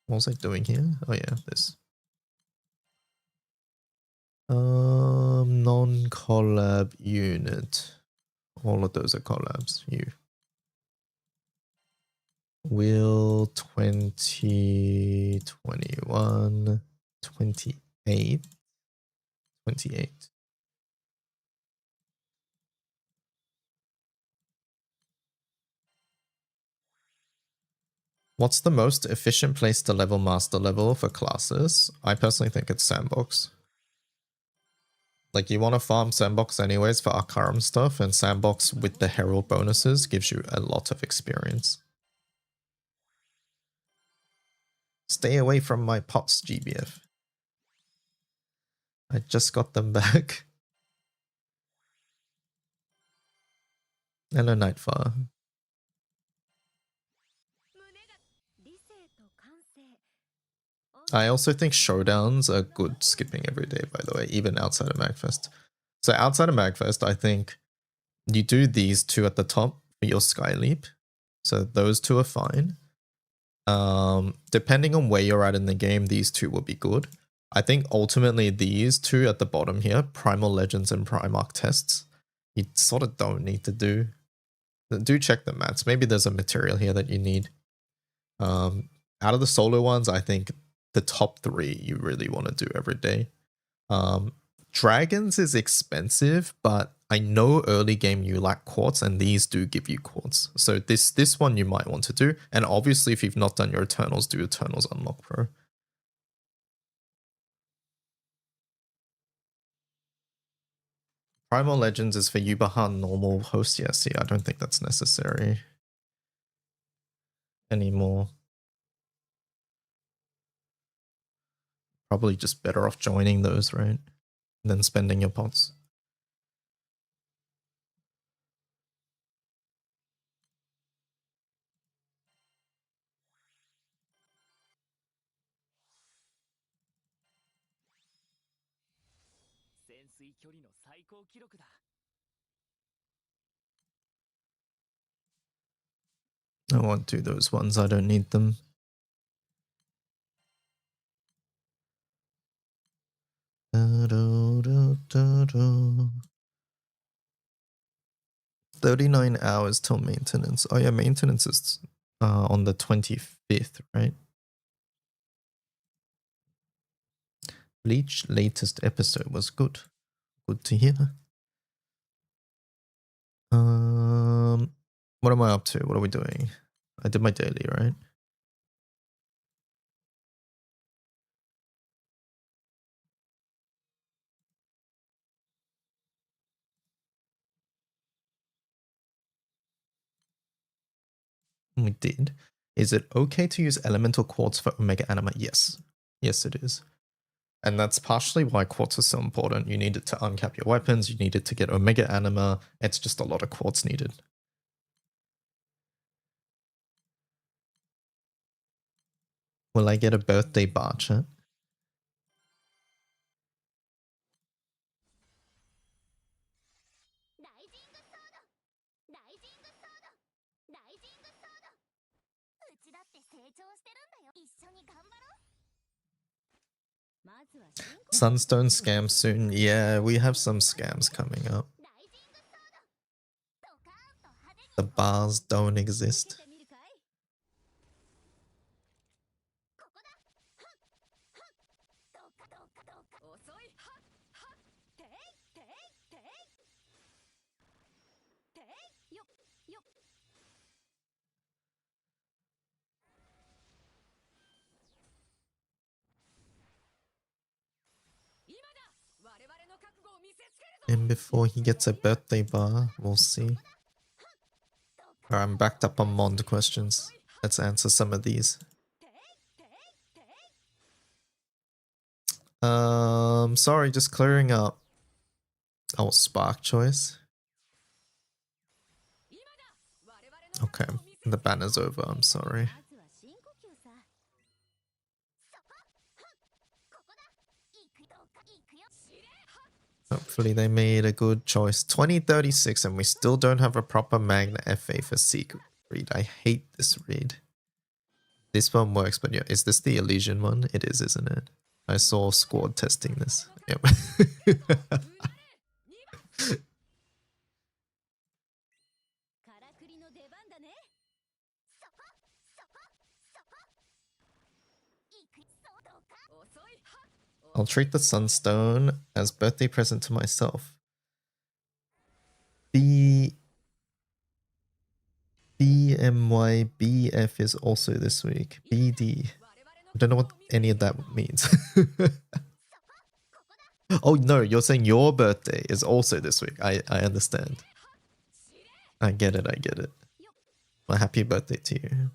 What was I doing here? Oh yeah, this. Non-collab unit. All of those are collabs. You. Will 2021 28. What's the most efficient place to level master level for classes? I personally think it's Sandbox. Like, you want to farm Sandbox anyways for Akaram stuff, and Sandbox with the Herald bonuses gives you a lot of experience. Stay away from my pots, GBF. I just got them back. Hello, Nightfire. I also think showdowns are good skipping every day, by the way, even outside of Magfest. So outside of Magfest, I think you do these two at the top for your Sky Leap. So those two are fine. Depending on where you're at in the game, these two will be good. I think ultimately these two at the bottom here, Primal Legends and Primarch tests, you sort of don't need to do. Do check the mats. Maybe there's a material here that you need. Out of the solo ones, I think the top 3 you really want to do every day. Dragons is expensive, but I know early game you lack quartz, and these do give you quartz. So this one you might want to do. And obviously, if you've not done your Eternals, do Eternals Unlock Pro. Primal Legends is for Yubahan normal host. Yeah, see, I don't think that's necessary anymore. Probably just better off joining those, right? Than spending your pots. I won't do those ones, I don't need them. Da, da, da, da, da. 39 hours till maintenance. Oh yeah, maintenance is on the 25th, right? Bleach latest episode was good. Good to hear. What am I up to? What are we doing? I did my daily, right? We did. Is it okay to use elemental quartz for Omega Anima? Yes. Yes, it is. And that's partially why quartz is so important. You need it to uncap your weapons. You need it to get Omega Anima. It's just a lot of quartz needed. Will I get a birthday bar, chat? Sunstone scam soon. Yeah, we have some scams coming up. The bars don't exist. And before he gets a birthday bar, we'll see. Alright, I'm backed up on Mond questions. Let's answer some of these. Sorry, just clearing up. Oh, Spark choice. Okay, the banner's over, I'm sorry. Hopefully they made a good choice. 2036 and we still don't have a proper Magna FA for Secret read. I hate this read. This one works, but yeah, is this the Elysian one? It is, isn't it? I saw Squad testing this. Yep. I'll treat the Sunstone as birthday present to myself. BMYBF is also this week. BD. I don't know what any of that means. Oh no, you're saying your birthday is also this week. I understand. I get it, I get it. Well, happy birthday to you.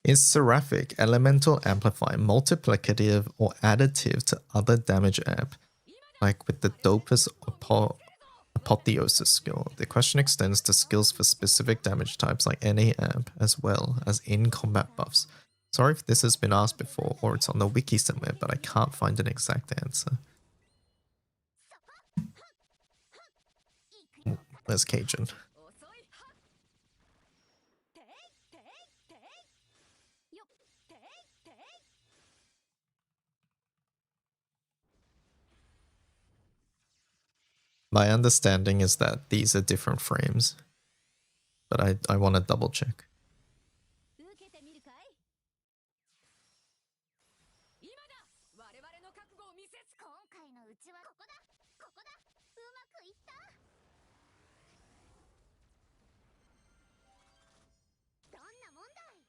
Is Seraphic Elemental Amplify multiplicative or additive to other damage amp, like with the Dopus Apotheosis skill? The question extends to skills for specific damage types like NA amp, as well as in-combat buffs. Sorry if this has been asked before or it's on the wiki somewhere, but I can't find an exact answer. There's Cajun. My understanding is that these are different frames, but I want to double check. 受けてみるかい？今だ！我々の覚悟を見せつ今回のうちはここだ！ここだ！うまくいった！どんなもんだい！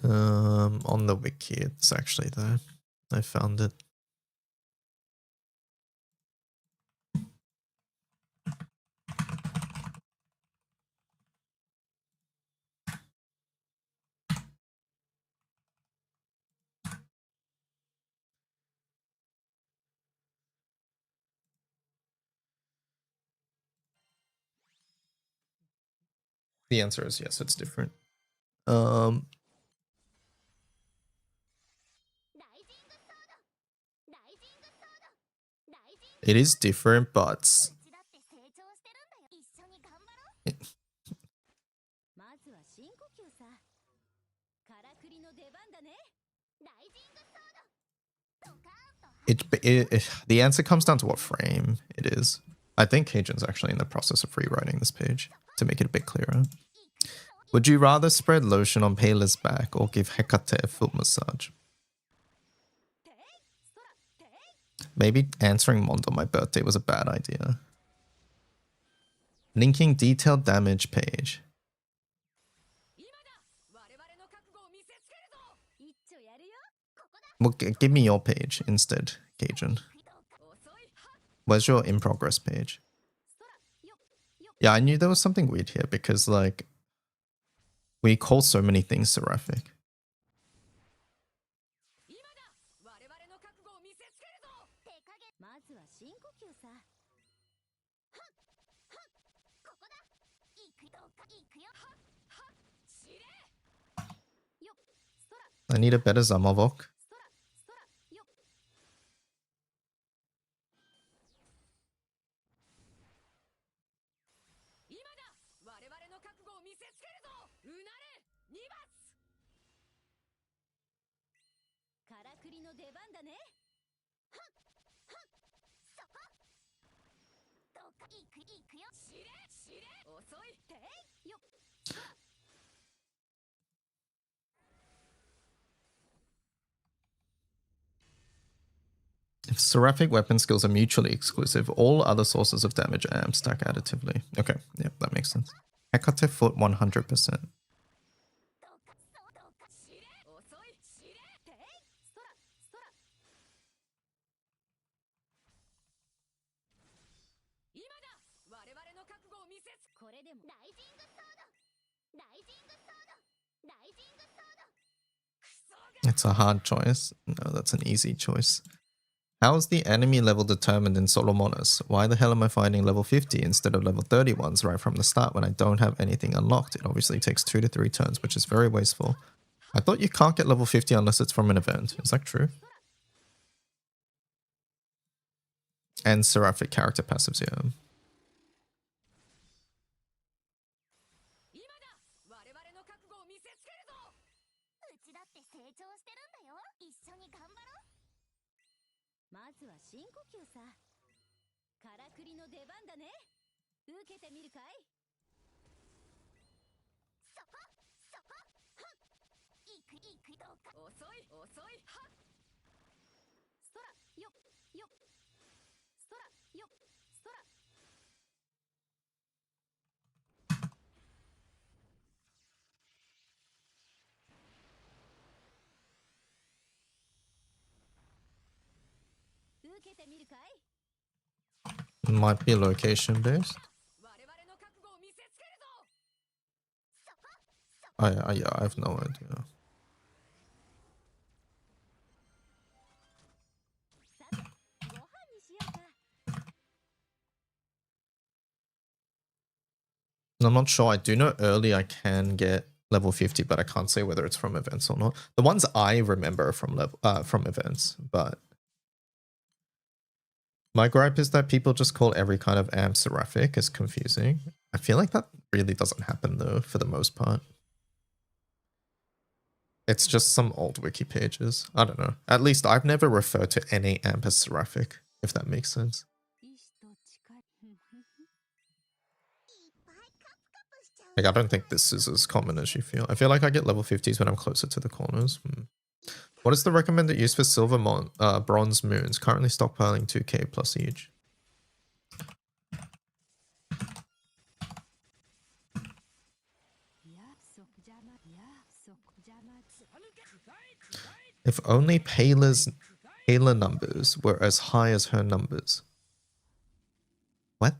On the wiki, it's actually there. I found it. The answer is yes, it's different. It is different, but まずは深呼吸さ。からくりの出番だね。ライジングソード。ドカーンと。 the answer comes down to what frame it is. I think Cajun's actually in the process of rewriting this page to make it a bit clearer. Would you rather spread lotion on Payla's back or give Hecate a foot massage? Maybe answering Mond on my birthday was a bad idea. Linking detailed damage page. Well, give me your page instead, Cajun. Where's your in progress page? Yeah, I knew there was something weird here because, like, we call so many things seraphic. I need a better Zamovok. If seraphic weapon skills are mutually exclusive, all other sources of damage amp stack additively. Okay, yeah, that makes sense. Hecate foot 100%. It's a hard choice. No, that's an easy choice. How is the enemy level determined in Solomonas? Why the hell am I finding level 50 instead of level 31s right from the start when I don't have anything unlocked? It obviously takes 2 to 3 turns, which is very wasteful. I thought you can't get level 50 unless it's from an event. Is that true? And seraphic character passives, yeah. Might be location based. Yeah, I have no idea. I'm not sure. I do know early I can get level 50, but I can't say whether it's from events or not. The ones I remember are from events, but my gripe is that people just call every kind of amp seraphic. It's confusing. I feel like that really doesn't happen though, for the most part. It's just some old wiki pages. I don't know. At least I've never referred to any amp as seraphic, if that makes sense. Like, I don't think this is as common as you feel. I feel like I get level 50s when I'm closer to the corners. What is the recommended use for silver bronze moons? Currently stockpiling 2k plus each. If only Paylor's numbers were as high as her numbers. What?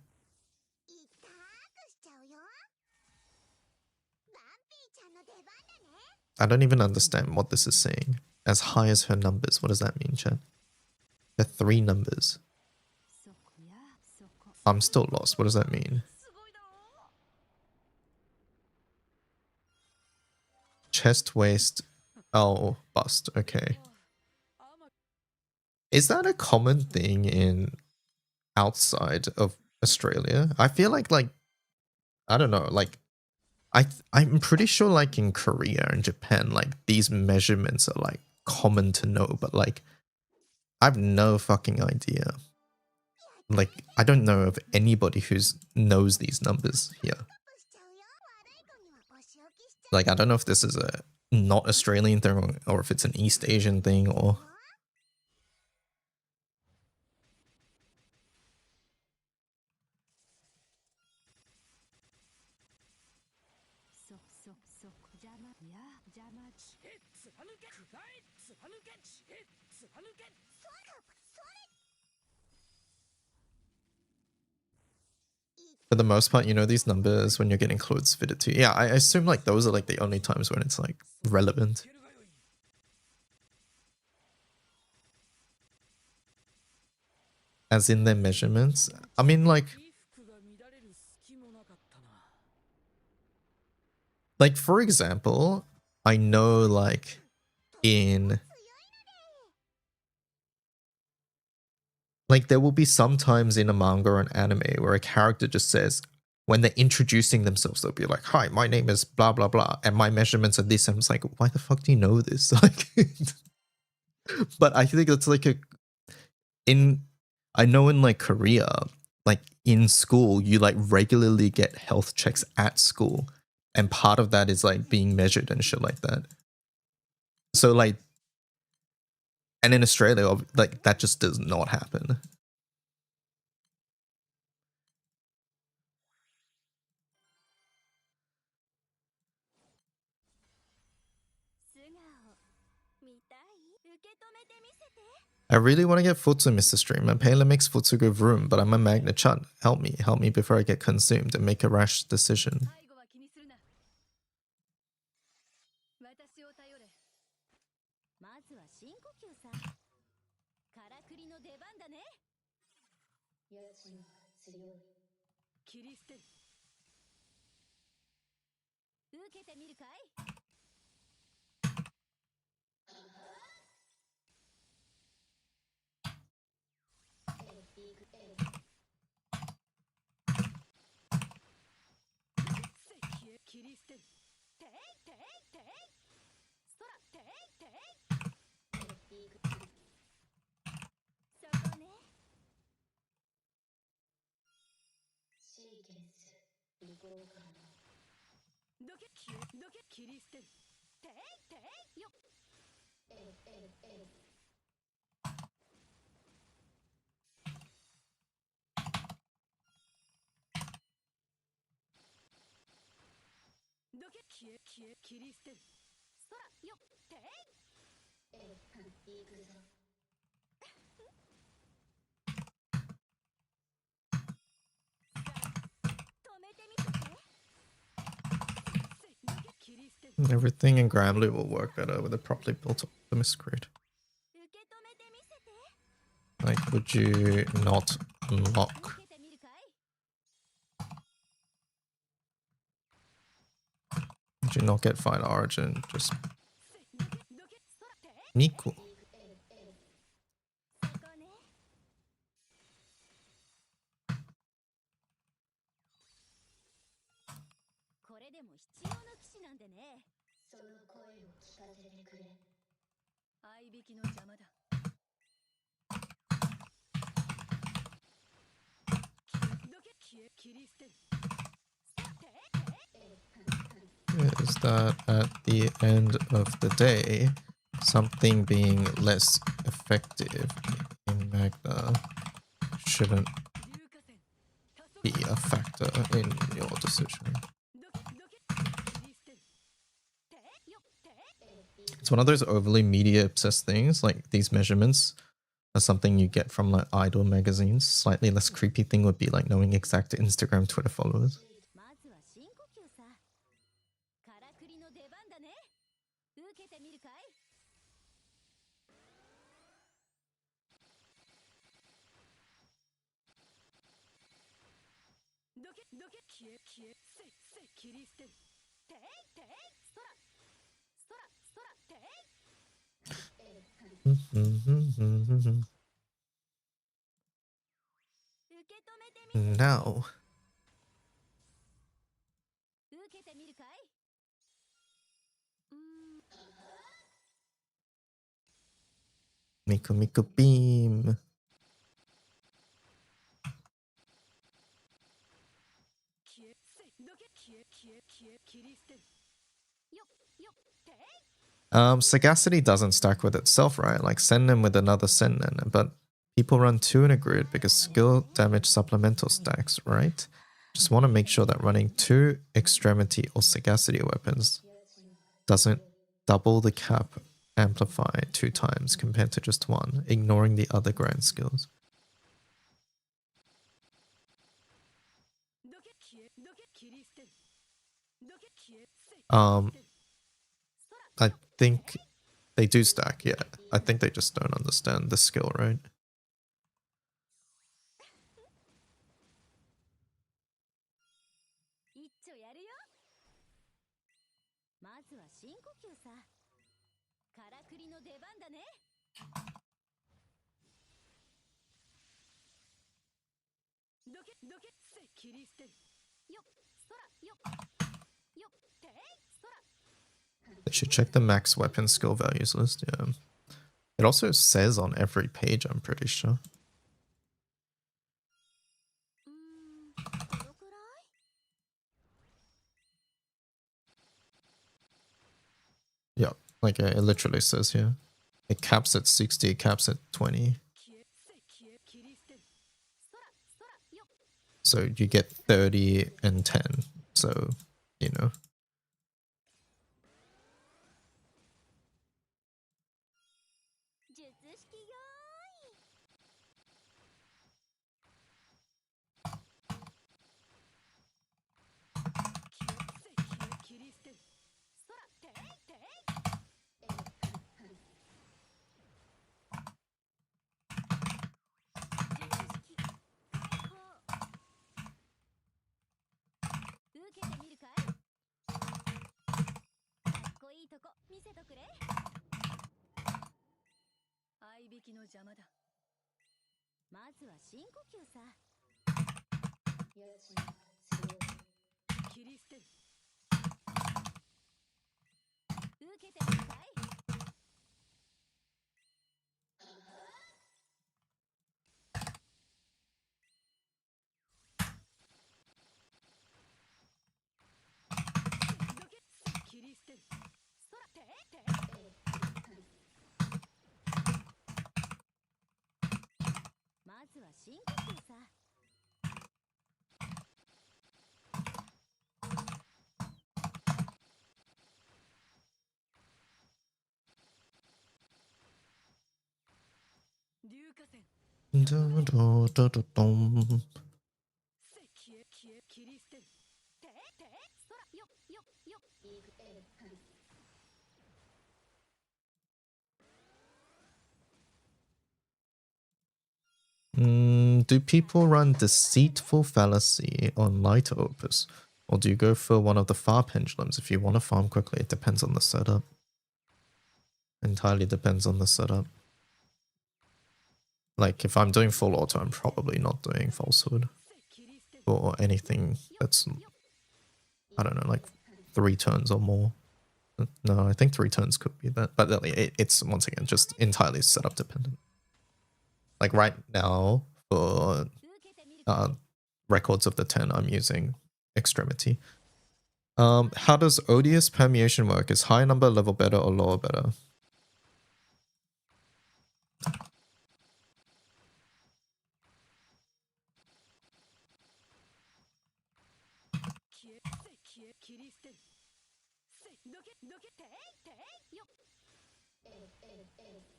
I don't even understand what this is saying. As high as her numbers. What does that mean, Chan? They're 3 numbers. I'm still lost. What does that mean? Chest, waist, oh, bust. Okay. Is that a common thing in outside of Australia? I feel like I don't know, like I'm pretty sure like in Korea and Japan, like these measurements are like common to know, but like I've no fucking idea. Like I don't know of anybody who knows these numbers here. Like I don't know if this is a not Australian thing or if it's an East Asian thing or... For the most part, you know these numbers when you're getting clothes fitted to. Yeah, I assume like those are like the only times when it's like relevant. As in their measurements. I mean like for example, I know like in... Like there will be some times in a manga or an anime where a character just says, when they're introducing themselves, they'll be like, hi, my name is blah, blah, blah, and my measurements are this. And it's like, why the fuck do you know this? Like, but I think it's like I know in like Korea, like in school, you like regularly get health checks at school. And part of that is like being measured and shit like that. So like, and in Australia, like that just does not happen. I really want to get Futsu, Mr. Streamer. Paylor makes Futsu go vroom, but I'm a Magna Chut. Help me before I get consumed and make a rash decision. Everything in Grammarly will work better with a properly built Optimus grid. Like, would you not unlock? Did you not get Final Origin? Just Miku. これでも必要な騎士なんでね。その声を聞かせてくれ。合いびきの邪魔だ。切り捨てる。 Is that at the end of the day, something being less effective in Magna shouldn't be a factor in your decision? It's one of those overly media obsessed things, like these measurements are something you get from like idol magazines. Slightly less creepy thing would be like knowing exact Instagram, Twitter followers. まずは深呼吸さ。からくりの出番だね。受けてみるかい？どけどけ消え消えせ切り捨てる。ていてい空空空てい。受け止めてみる。 Now, 受けてみるかい？ Miku Miku Beam. 消えせどけ消え切り捨てる。よよてい。 Sagacity doesn't stack with itself, right? Like Sennen with another Sennen, but people run two in a grid because skill damage supplemental stacks, right? Just want to make sure that running two extremity or sagacity weapons doesn't double the cap amplify 2 times compared to just one, ignoring the other grand skills. I think they do stack, yeah. I think they just don't understand the skill, right? 一丁やるよ。まずは深呼吸さ。からくりの出番だね。どけせ切り捨てる。よ空よよてい空。 They should check the max weapon skill values list, yeah. It also says on every page, I'm pretty sure. どのくらい？ Yeah, like it literally says here. It caps at 60, it caps at 20. 消え切り捨てる。 空よ。 So you get 30 and 10. So, you know. 術式よーい。 切り捨てる。 空ていてい。 受けてみるかい？かっこいいとこ見せとくれ。合いびきの邪魔だ。まずは深呼吸さ。切り捨てる。受けてみるかい？ どけ切り捨てる。空ていてい。 まずは深呼吸さ。 硫化線。 Dum. 切り捨てる。 ていてい。空よよよ。 Do people run Deceitful Fallacy on Light Opus Or do you go for one of the far pendulums if you want to farm quickly? It depends on the setup. Entirely depends on the setup. Like, if I'm doing full auto, I'm probably not doing falsehood. Or anything that's, I don't know, like 3 turns or more. No, I think 3 turns could be that. But it's, once again, just entirely setup dependent. Like right now, for records of the 10, I'm using Extremity. How does odious permeation work? Is high number level better or lower better?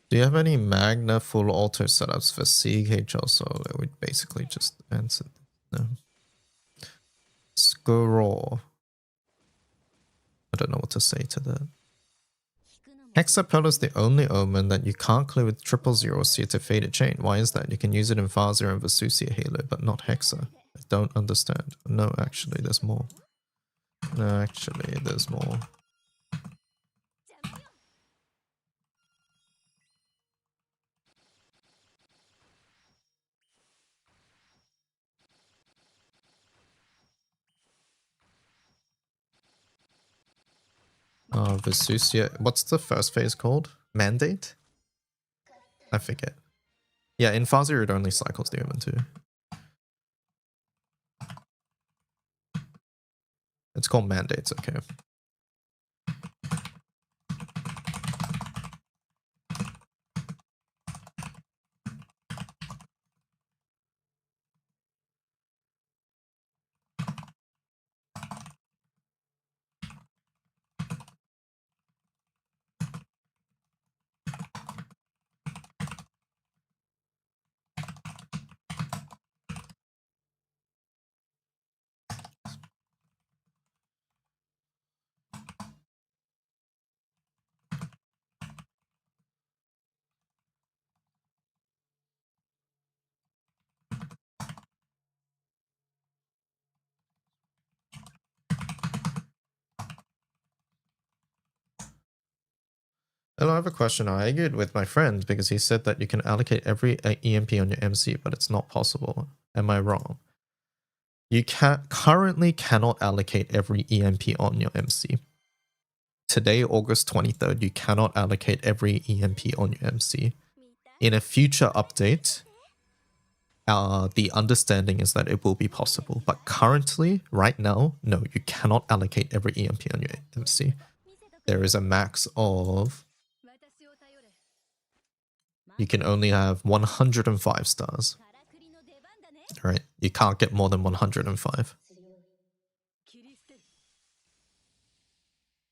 Do you have any Magna full auto setups for CH also? That would basically just answer. No. Skurraw. I don't know what to say to that. Hexapel is the only omen that you can't clear with 000 or see to Faded Chain. Why is that? You can use it in Fazia and Vesusia Halo, but not Hexa. I don't understand. No, actually, there's more. No, actually, there's more. Vesusia. What's the first phase called? Mandate? I forget. Yeah, in Fazia it only cycles the Omen too. It's called Mandates, okay. Hello, I have a question. I argued with my friend because he said that you can allocate every EMP on your MC, but it's not possible. Am I wrong? You currently cannot allocate every EMP on your MC. Today, August 23rd, you cannot allocate every EMP on your MC. In a future update, the understanding is that it will be possible. But currently, right now, no, you cannot allocate every EMP on your MC. There is a max of... You can only have 105 stars. Alright, you can't get more than 105.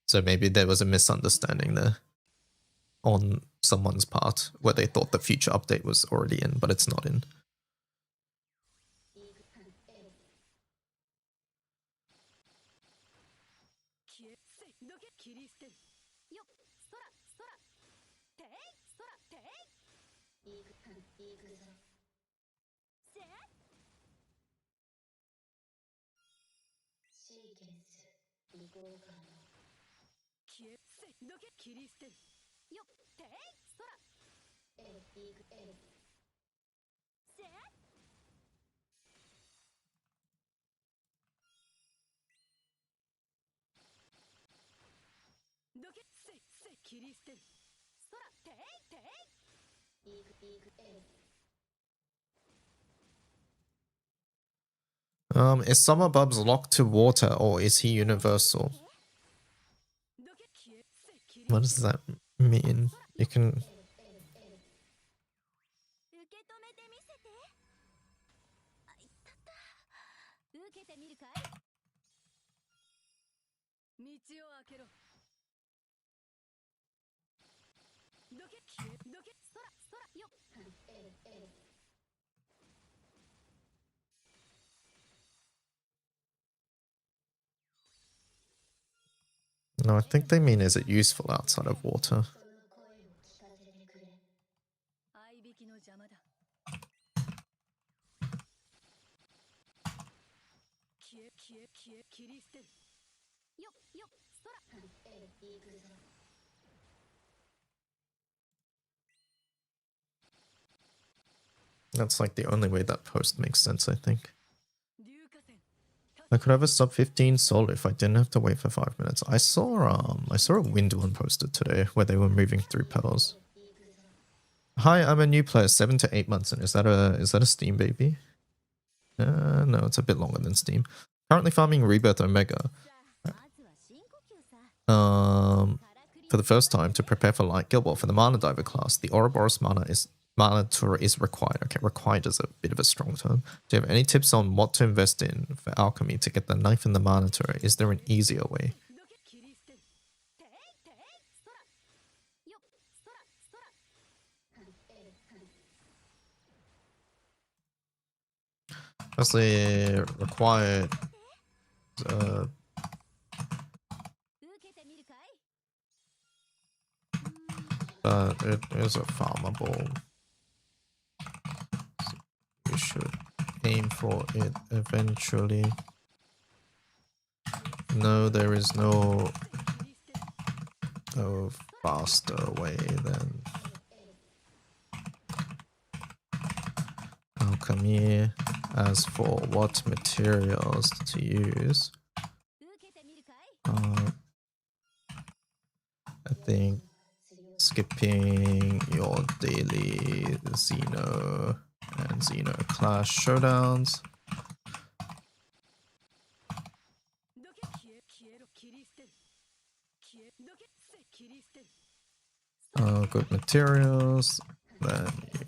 So maybe there was a misunderstanding there on someone's part where they thought the future update was already in, but it's not in. Is Summer Bubs locked to water or is he universal? What does that mean? You can... No, I think they mean is it useful outside of water? That's like the only way that post makes sense, I think. I could have a sub 15 solo if I didn't have to wait for 5 minutes. I saw a wind one posted today where they were moving through petals. Hi, I'm a new player, 7 to 8 months in. Is that a Steam baby? No, it's a bit longer than Steam. Currently farming Rebirth Omega. For the first time to prepare for Light Guild War for the Mana Diver class, the Ouroboros Mana Tour is required. Okay, required is a bit of a strong term. Do you have any tips on what to invest in for alchemy to get the knife in the Mana Tour? Is there an easier way? Firstly, required. But it is a farmable. So you should aim for it eventually. No, there is no faster way than alchemy. As for what materials to use, I think skipping your daily Xeno and Xeno class showdowns. Good materials, then you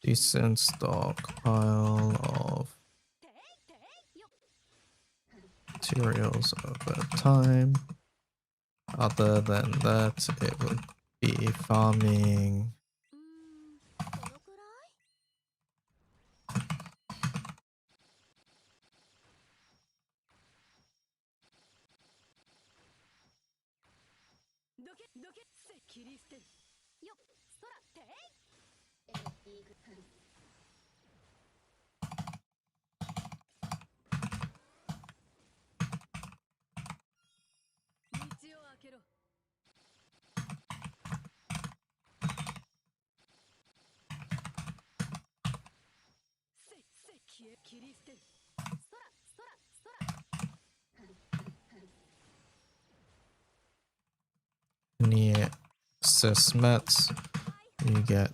decent stockpile of materials over time. Other than that, it would be farming. Any excess mats you get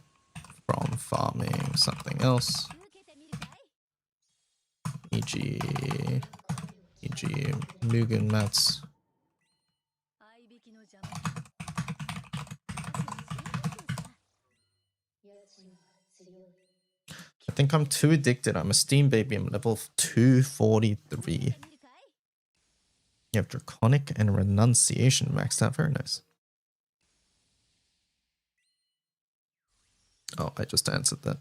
from farming something else, e.g. Mugen mats. I think I'm too addicted. I'm a Steam baby. I'm level 243. You have Draconic and Renunciation maxed out. Very nice. Oh, I just answered that.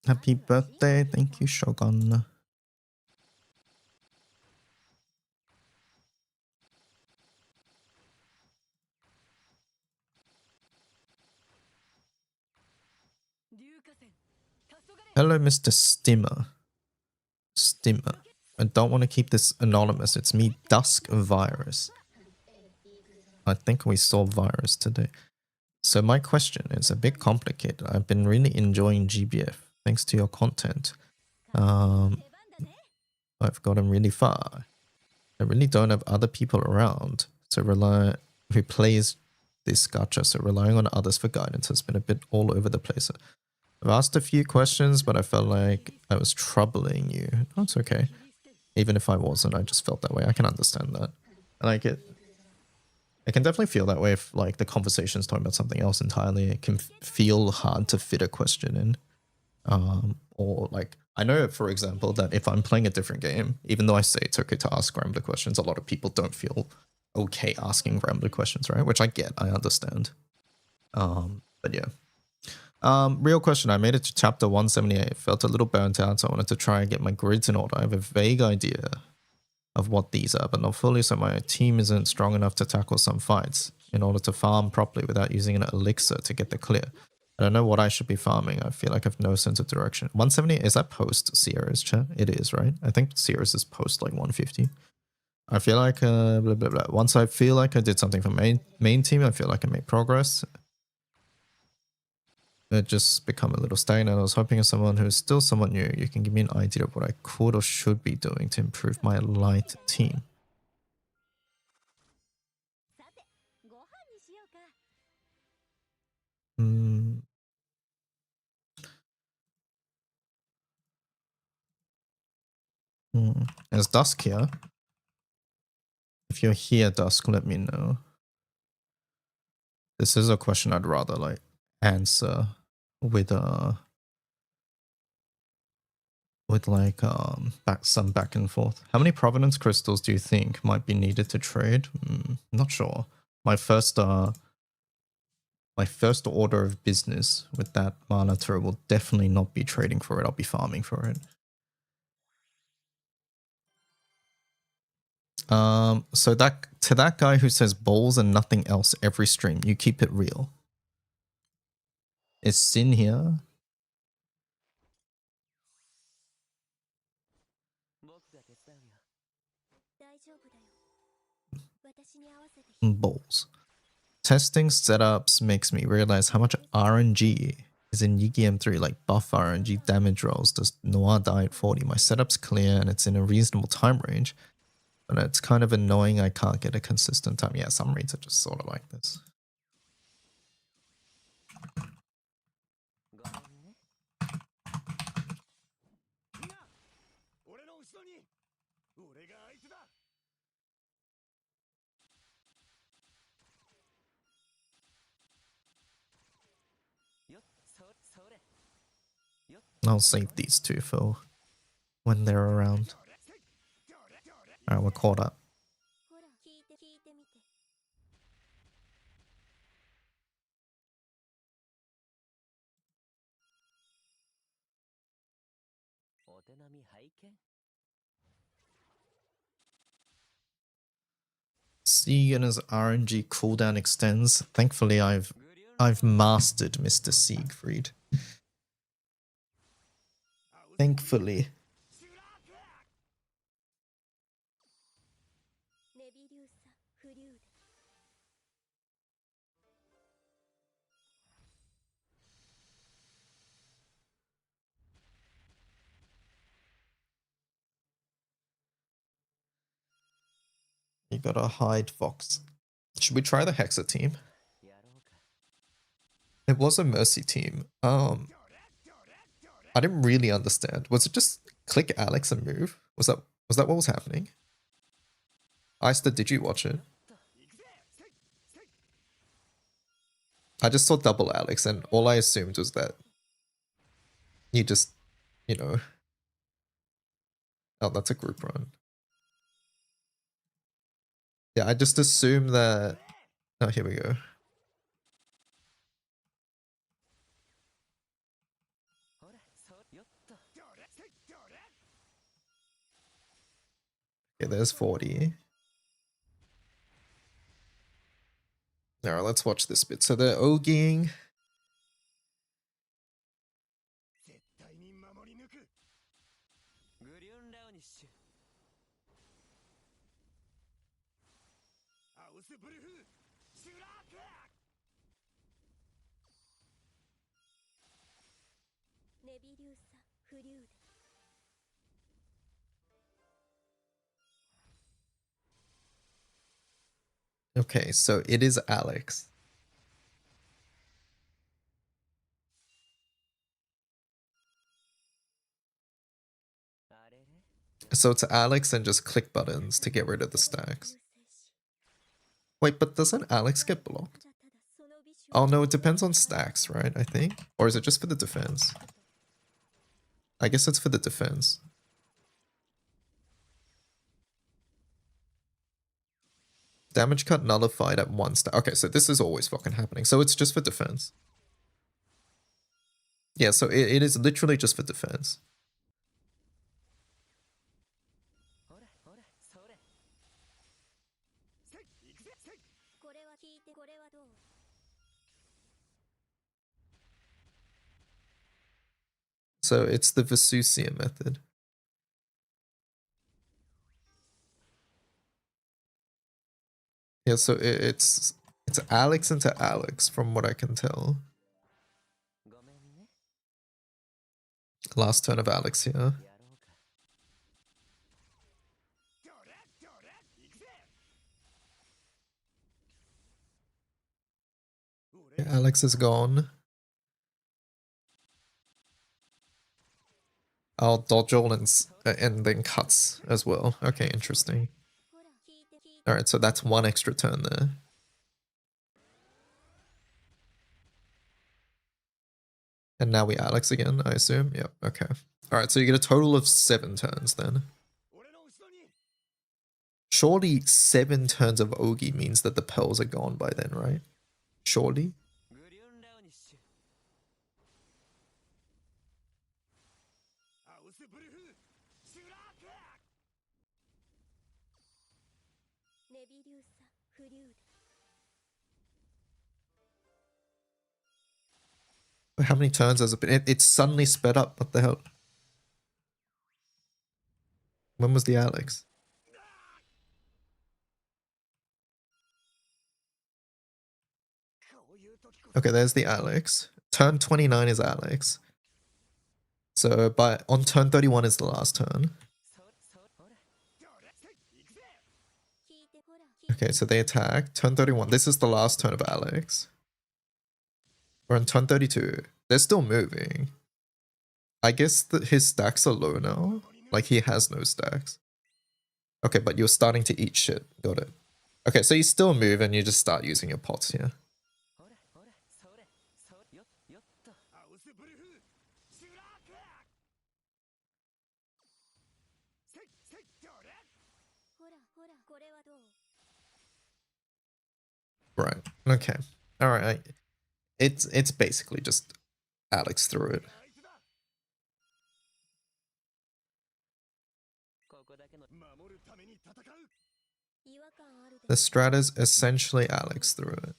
Happy birthday. Thank you, Shogun. Hello, Mr. Stimmer. I don't want to keep this anonymous. It's me, Dusk Virus. I think we saw Virus today. So my question is a bit complicated. I've been really enjoying GBF thanks to your content. I've gotten really far. I really don't have other people around who plays this gacha, so relying on others for guidance has been a bit all over the place. I've asked a few questions, but I felt like I was troubling you. Oh, it's okay. Even if I wasn't, I just felt that way. I can understand that. I like it. I can definitely feel that way if like the conversation's talking about something else entirely. It can feel hard to fit a question in. Or like I know, for example, that if I'm playing a different game, even though I say it's okay to ask Rambler questions, a lot of people don't feel okay asking Rambler questions, right? Which I get, I understand. But yeah. Real question, I made it to chapter 178, felt a little burnt out, so I wanted to try and get my grids in order. I have a vague idea of what these are, but not fully, so my team isn't strong enough to tackle some fights in order to farm properly without using an elixir to get the clear. I don't know what I should be farming. I feel like I have no sense of direction. 170, is that post Sierra's chat? It is, right? I think Sierra's is post like 150. I feel like blah blah blah. Once I feel like I did something for main team, I feel like I made progress. It just become a little stagnant. I was hoping as someone who's still somewhat new, you can give me an idea of what I could or should be doing to improve my light team. Is Dusk here? If you're here, Dusk, let me know. This is a question I'd rather like answer with like some back and forth. How many provenance crystals do you think might be needed to trade? Not sure. My first order of business with that mana turret will definitely not be trading for it. I'll be farming for it. So that to that guy who says balls and nothing else every stream, you keep it real. Is Sin here? Balls. Testing setups makes me realize how much RNG is in Yugi M3, like buff RNG damage rolls. Does Noir die at 40? My setup's clear and it's in a reasonable time range, but it's kind of annoying I can't get a consistent time. Yeah, some reads are just sort of like this. I'll save these two for when they're around. Alright, we're caught up. Sieg and his RNG cooldown extends. Thankfully, I've mastered Mr. Siegfried. Thankfully. You gotta hide Vox. Should we try the Hexa team? It was a Mercy team. I didn't really understand. Was it just click Alex and move? Was that what was happening? Eista, did you watch it? I just saw double Alex and all I assumed was that you just, you know. Oh, that's a group run. Yeah, I just assumed that. Oh, here we go. Okay, there's 40. Alright, let's watch this bit. So they're ogieing. Okay, so it is Alex. So it's Alex and just click buttons to get rid of the stacks. Wait, but doesn't Alex get blocked? Oh no, it depends on stacks, right? I think? Or is it just for the defense? I guess it's for the defense. Damage cut nullified at 1 stack. Okay, so this is always fucking happening. So it's just for defense. Yeah, so it is literally just for defense. So it's the Vesusia method. Yeah, so it's Alex into Alex from what I can tell. Last turn of Alex here. Yeah, Alex is gone. I'll dodge all and then cuts as well. Okay, interesting. Alright, so that's 1 extra turn there. And now we Alex again, I assume? Yep, okay. Alright, so you get a total of 7 turns then. Surely 7 turns of Ogi means that the pearls are gone by then, right? Surely? How many turns has it been? It's suddenly sped up. What the hell? When was the Alex? Okay, there's the Alex. Turn 29 is Alex. So on turn 31 is the last turn. Okay, so they attack. Turn 31. This is the last turn of Alex. We're on turn 32. They're still moving. I guess that his stacks are low now. Like, he has no stacks. Okay, but you're starting to eat shit. Got it. Okay, so you still move and you just start using your pots here. Right. Okay. All right. It's basically just Alex through it. The strat is essentially Alex through it.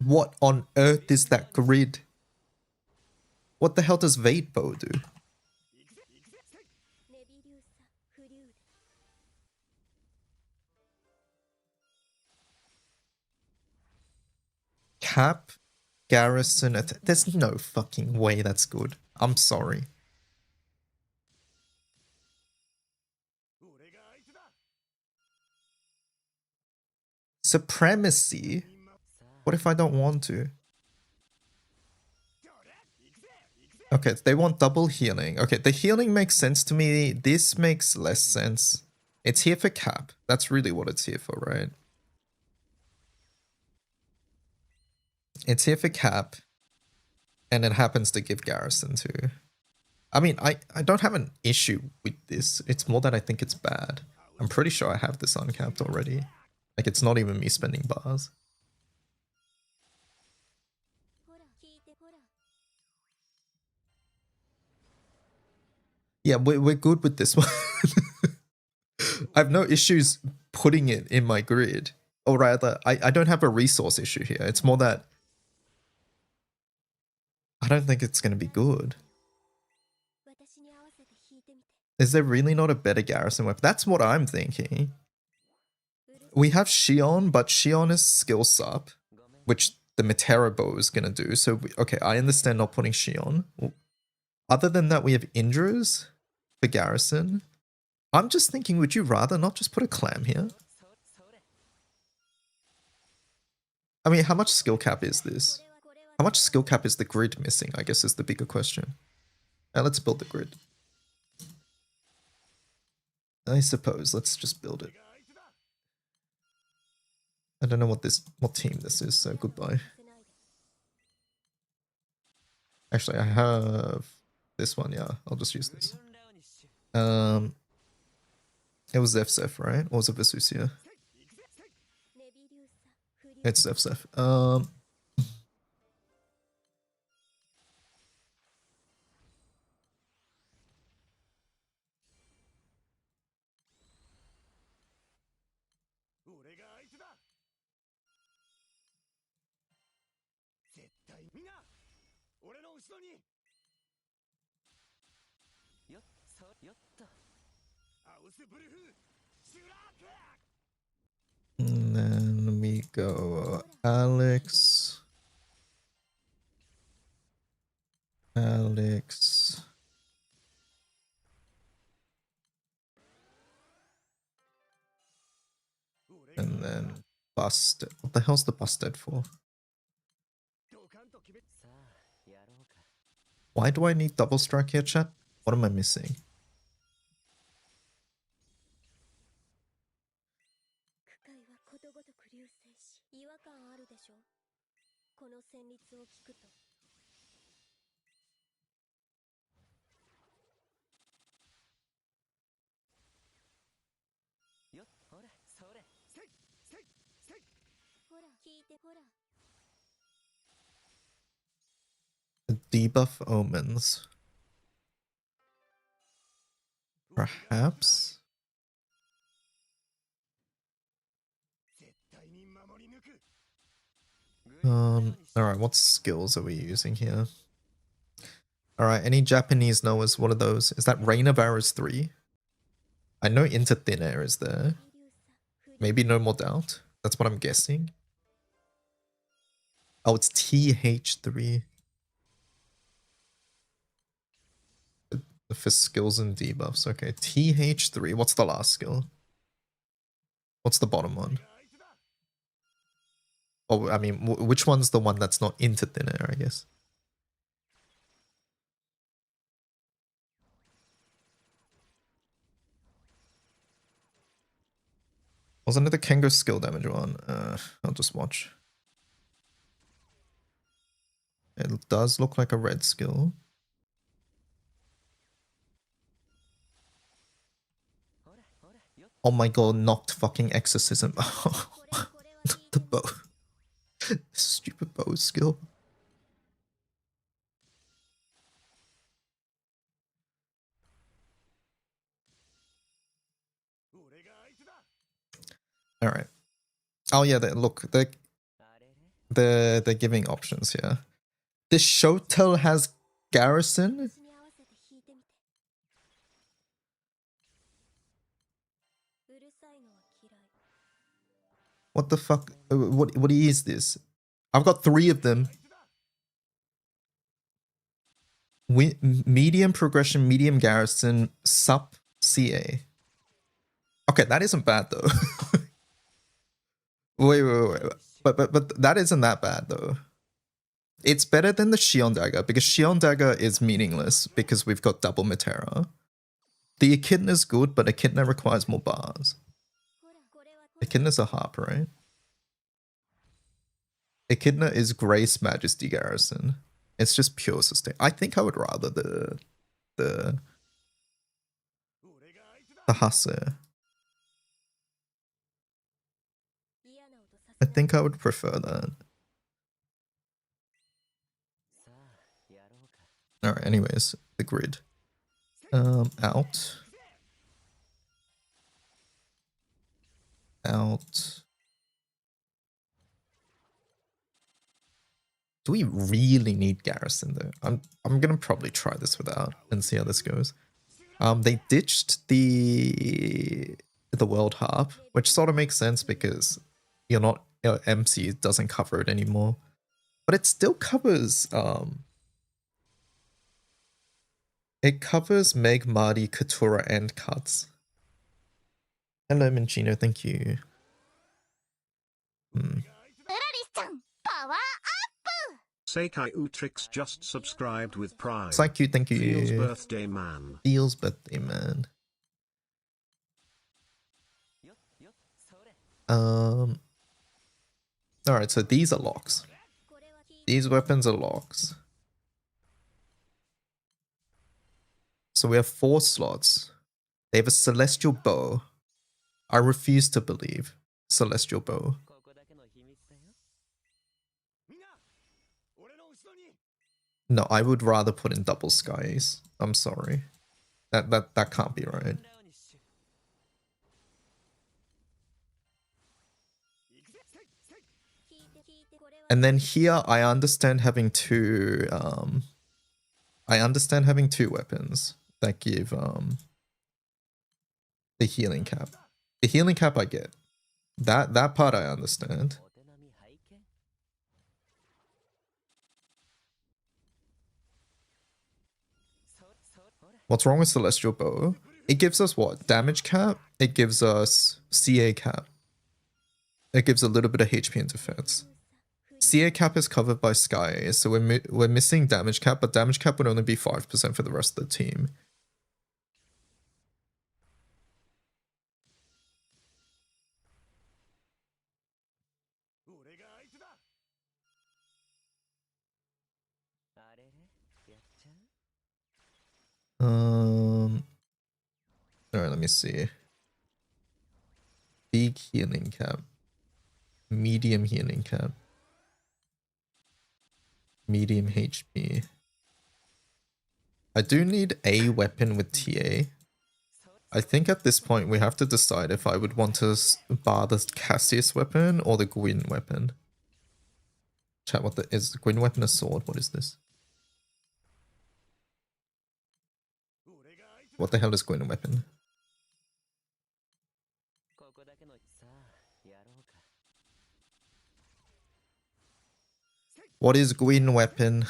What on earth is that grid? What the hell does Vade Bow do? Cap, Garrison, there's no fucking way that's good. I'm sorry. Supremacy? What if I don't want to? Okay, they want double healing. Okay, the healing makes sense to me. This makes less sense. It's here for Cap. That's really what it's here for, right? It's here for Cap. And it happens to give Garrison too. I mean, I don't have an issue with this. It's more that I think it's bad. I'm pretty sure I have this uncapped already. Like, it's not even me spending bars. Yeah, we're good with this one. I have no issues putting it in my grid. Or rather, I don't have a resource issue here. It's more that I don't think it's going to be good. Is there really not a better Garrison weapon? That's what I'm thinking. We have Shion, but Shion is skill sup, which the Metera bow is going to do. So, okay, I understand not putting Shion. Other than that, we have Indra's for Garrison. I'm just thinking, would you rather not just put a Clam here? I mean, how much skill cap is this? How much skill cap is the grid missing, I guess, is the bigger question. Now let's build the grid. I suppose, let's just build it. I don't know what team this is, so goodbye. Actually, I have this one, yeah. I'll just use this. It was Zef, right? Or was it Vesusia? It's Zef. And then we go Alex. And then Busted. What the hell's the Busted for? Why do I need double strike here, chat? What am I missing? The debuff omens. Perhaps? Alright, what skills are we using here? Alright, any Japanese knowers? What are those? Is that Reign of Arrows 3? I know Into Thin Air is there. Maybe No More Doubt. That's what I'm guessing. Oh, it's TH3. For skills and debuffs. Okay, TH3. What's the last skill? What's the bottom one? Oh, I mean, which one's the one that's not Into Thin Air, I guess? Wasn't it the Kengo skill damage one? I'll just watch. It does look like a red skill. Oh my god, knocked fucking exorcism. The bow. Stupid bow skill. Alright. Oh yeah, look, they're giving options here. This Shotel has Garrison? What the fuck? What is this? I've got 3 of them. Medium progression, medium garrison, sup CA. Okay, that isn't bad though. wait. But that isn't that bad though. It's better than the Shion Dagger because Shion Dagger is meaningless because we've got double Metera. The Echidna's good, but Echidna requires more bars. Echidna's a harp, right? Echidna is Grace Majesty Garrison. It's just pure sustain. I think I would rather the Hase. I think I would prefer that. Alright, anyways, the grid. Out. Do we really need Garrison though? I'm gonna probably try this without and see how this goes. They ditched the World Harp, which sort of makes sense because MC doesn't cover it anymore. But it still covers it covers Meg, Marty, Katura, and Cuts. Hello, Minchino, thank you. Seikai Utrix just subscribed with Prime. Psyche, thank you. Feels birthday man. Feels birthday man. Alright, so these are locks. These weapons are locks. So we have 4 slots. They have a celestial bow. I refuse to believe. Celestial bow. No, I would rather put in double skies. I'm sorry. That can't be right. And then here I understand having two weapons that give the healing cap. The healing cap I get. That part I understand. What's wrong with Celestial Bow? It gives us what? Damage cap? It gives us CA cap. It gives a little bit of HP and defense. CA cap is covered by Sky, so we're missing damage cap, but damage cap would only be 5% for the rest of the team. Alright, let me see. Big healing cap. Medium healing cap. Medium HP. I do need a weapon with TA. I think at this point we have to decide if I would want to bar the Cassius weapon or the Gwyn weapon. Chat, is the Gwyn weapon a sword? What is this? What the hell is Gwyn weapon? What is Gwyn weapon?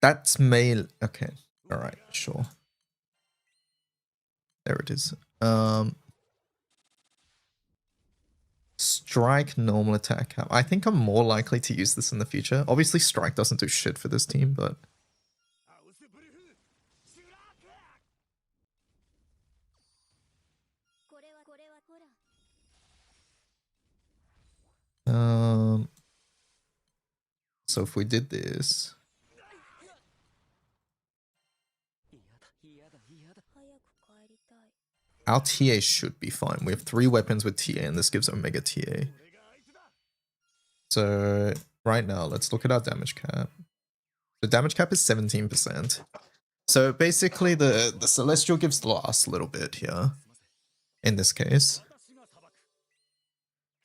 That's male. Okay. Alright, sure. There it is. Strike, normal attack cap. I think I'm more likely to use this in the future. Obviously, strike doesn't do shit for this team, but... So if we did this... Our TA should be fine. We have 3 weapons with TA, and this gives Omega TA. So right now, let's look at our damage cap. The damage cap is 17%. So basically, the Celestial gives the last little bit here. In this case,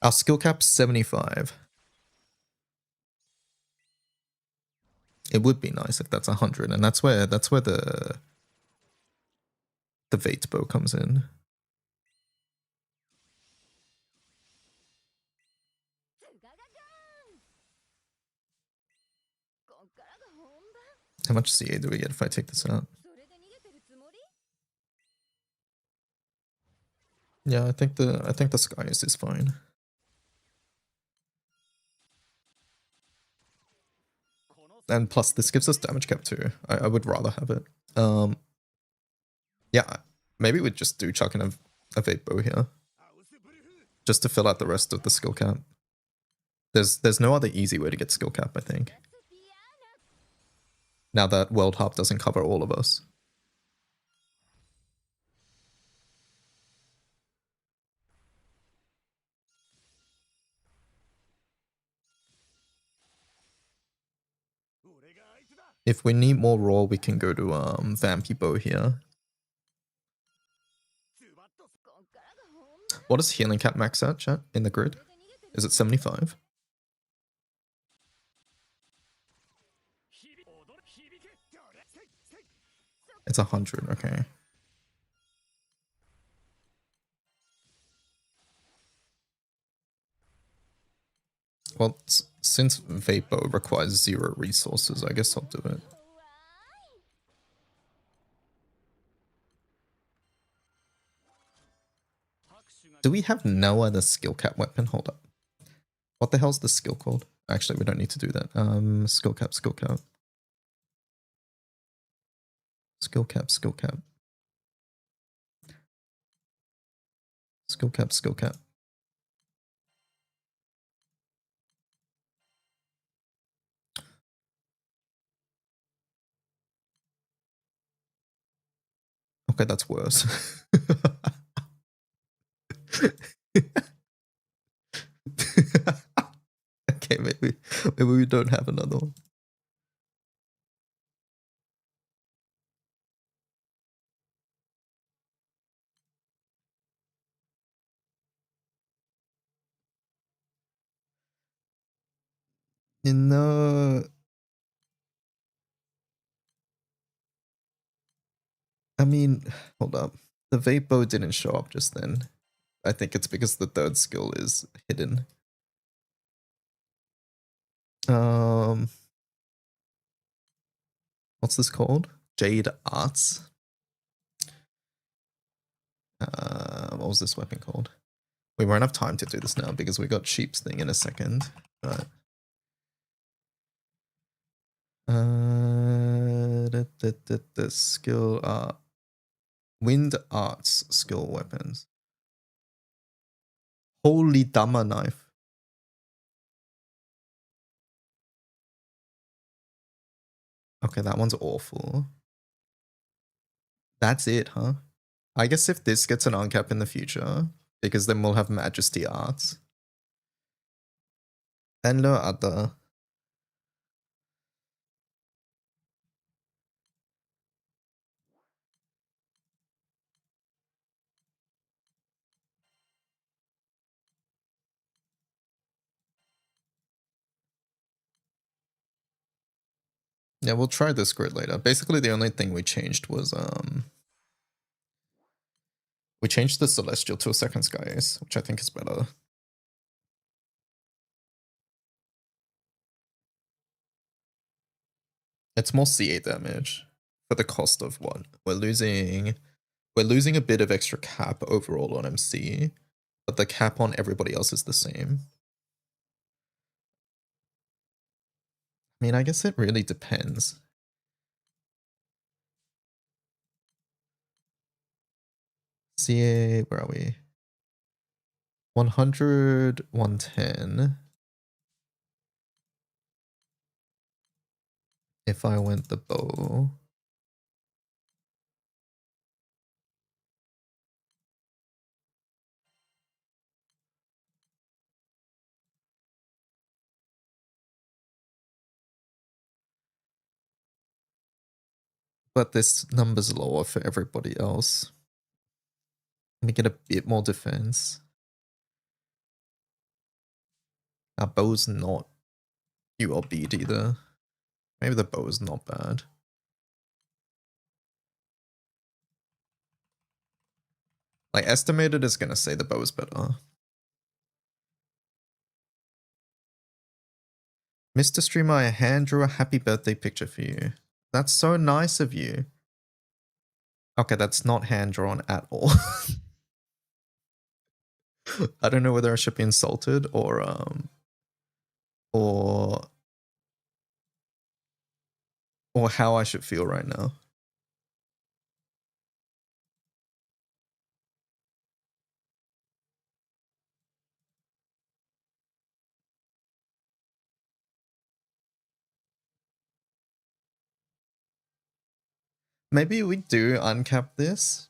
our skill cap's 75. It would be nice if that's 100, and that's where the Vate Bow comes in. How much CA do we get if I take this out? Yeah, I think the Sky's is fine. And plus this gives us damage cap too. I would rather have it. Yeah, maybe we'd just do chuck in a Vate Bow here. Just to fill out the rest of the skill cap. There's no other easy way to get skill cap, I think. Now that World Harp doesn't cover all of us. If we need more raw, we can go to Vampy Bow here. What does healing cap max out, chat, in the grid? Is it 75? It's 100, okay. Well, since Vate Bow requires 0 resources, I guess I'll do it. Do we have no other skill cap weapon? Hold up. What the hell's the skill called? Actually, we don't need to do that. Skill cap. Skill cap, skill cap. Skill cap, skill cap. Okay, that's worse. Okay, maybe we don't have another one. No, I mean, hold up. The vape bow didn't show up just then. I think it's because the third skill is hidden. What's this called? Jade Arts. What was this weapon called? We won't have time to do this now because we got Sheep's thing in a second. But the skill Wind Arts skill weapons. Holy Dhamma knife. Okay, that one's awful. That's it, huh? I guess if this gets an uncap in the future, because then we'll have Majesty Arts. And no other. Yeah, we'll try this grid later. Basically, the only thing we changed was we changed the Celestial to a second Sky Ace, which I think is better. It's more CA damage for the cost of what? We're losing a bit of extra cap overall on MC, but the cap on everybody else is the same. I mean, I guess it really depends. CA, where are we? 100, 110. If I went the bow. But this number's lower for everybody else. Let me get a bit more defense. Our bow's not ULB'd either. Maybe the bow is not bad. Like, estimated is gonna say the bow is better. Mr. Streamer, I hand drew a happy birthday picture for you. That's so nice of you. Okay, that's not hand drawn at all. I don't know whether I should be insulted or how I should feel right now. Maybe we do uncap this.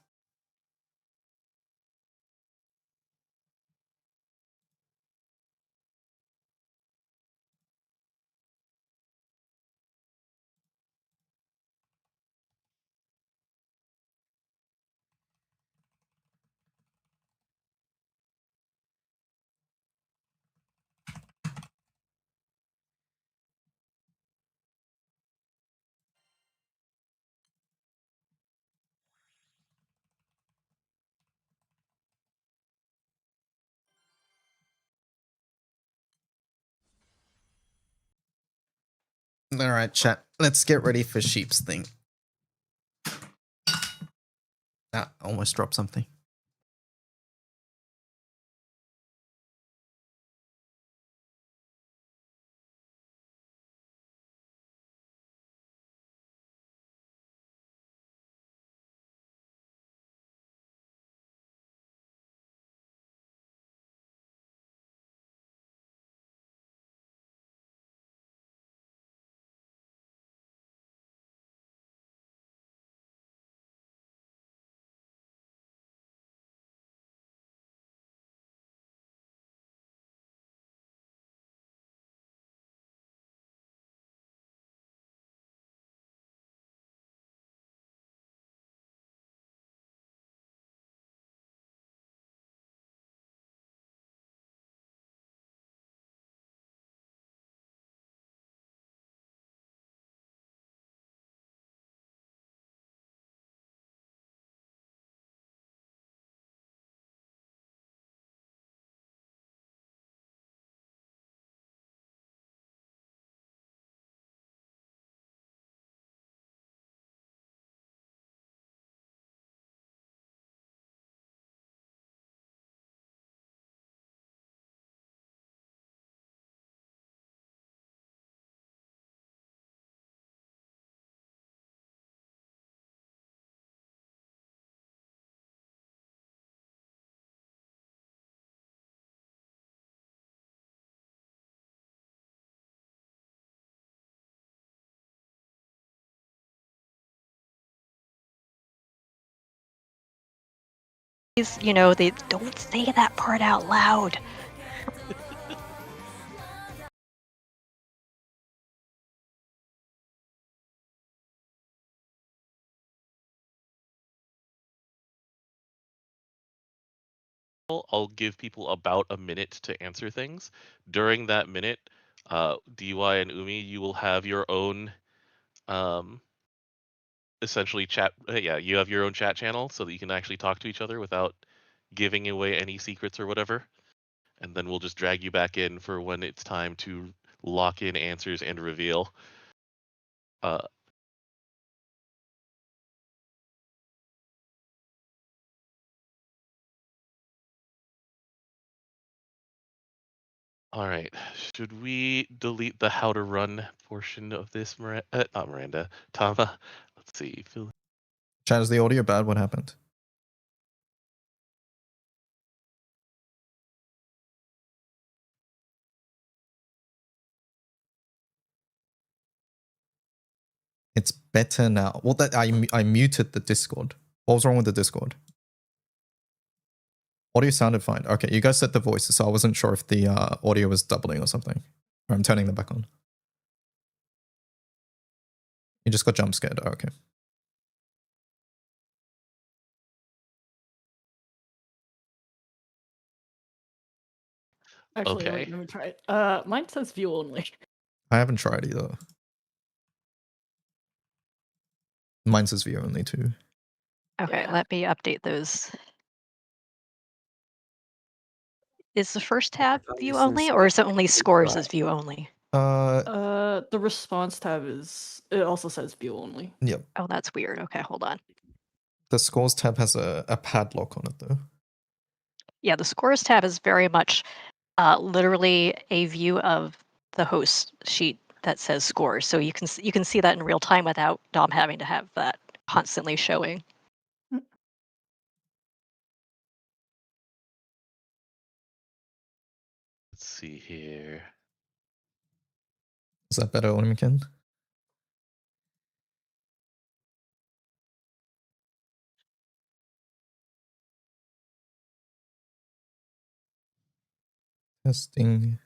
All right, chat. Let's get ready for Sheep's thing. Ah, almost dropped something. You know, they don't say that part out loud. I'll give people about a minute to answer things. During that minute, DY and Umi, you will have your own, essentially chat. Yeah, you have your own chat channel so that you can actually talk to each other without giving away any secrets or whatever. And then we'll just drag you back in for when it's time to lock in answers and reveal. All right. Should we delete the how to run portion of this, not Miranda, Tama? Let's see. Chad, is the audio bad? What happened? It's better now. Well, that I muted the Discord. What was wrong with the Discord? Audio sounded fine. Okay, you guys set the voices, so I wasn't sure if the audio was doubling or something. Or I'm turning them back on. You just got jump scared. Oh, okay. Actually, Okay. wait, let me try it. Mine says view only. I haven't tried either. Mine says view only too. Okay, Yeah. let me update those. Is the first tab view only, or is it only scores as view only? The response tab it also says view only. Yep. Oh, that's weird. Okay, hold on. The scores tab has a padlock on it though. Yeah, the scores tab is very much literally a view of the host sheet that says scores. So you can see that in real time without Dom having to have that constantly showing. Let's see here. Is that better, Onimukin? Testing.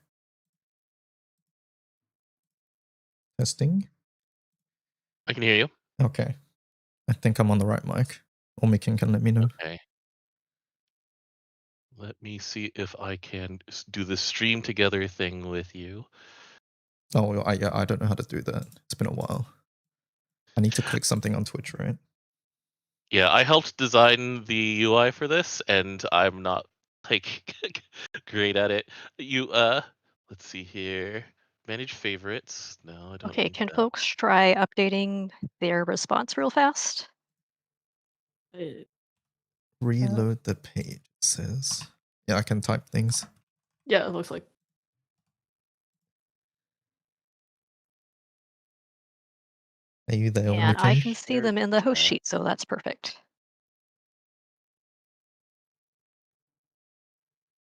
Testing. I can hear you. Okay. I think I'm on the right mic. Onimukin can let me know. Okay. Let me see if I can do the stream together thing with you. Oh, I don't know how to do that. It's been a while. I need to click something on Twitch, right? Yeah, I helped design the UI for this, and I'm not like great at it. Let's see here. Manage favorites. No, I don't. Okay, need can that. folks try updating their response real fast? Reload the page, it says. Yeah, I can type things. Yeah, it looks like. Are you there, And I Onimukin? can see them in the host sheet, so that's perfect.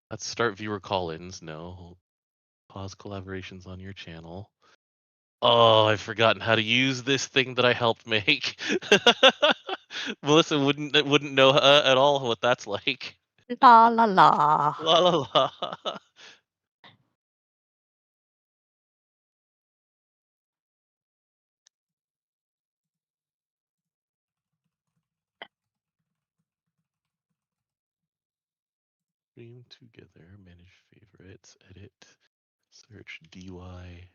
Let's start viewer call-ins. No. Pause collaborations on your channel. Oh, I've forgotten how to use this thing that I helped make. Melissa wouldn't know at all what that's like. La la la. La la la. Stream together, manage favorites, edit, search DY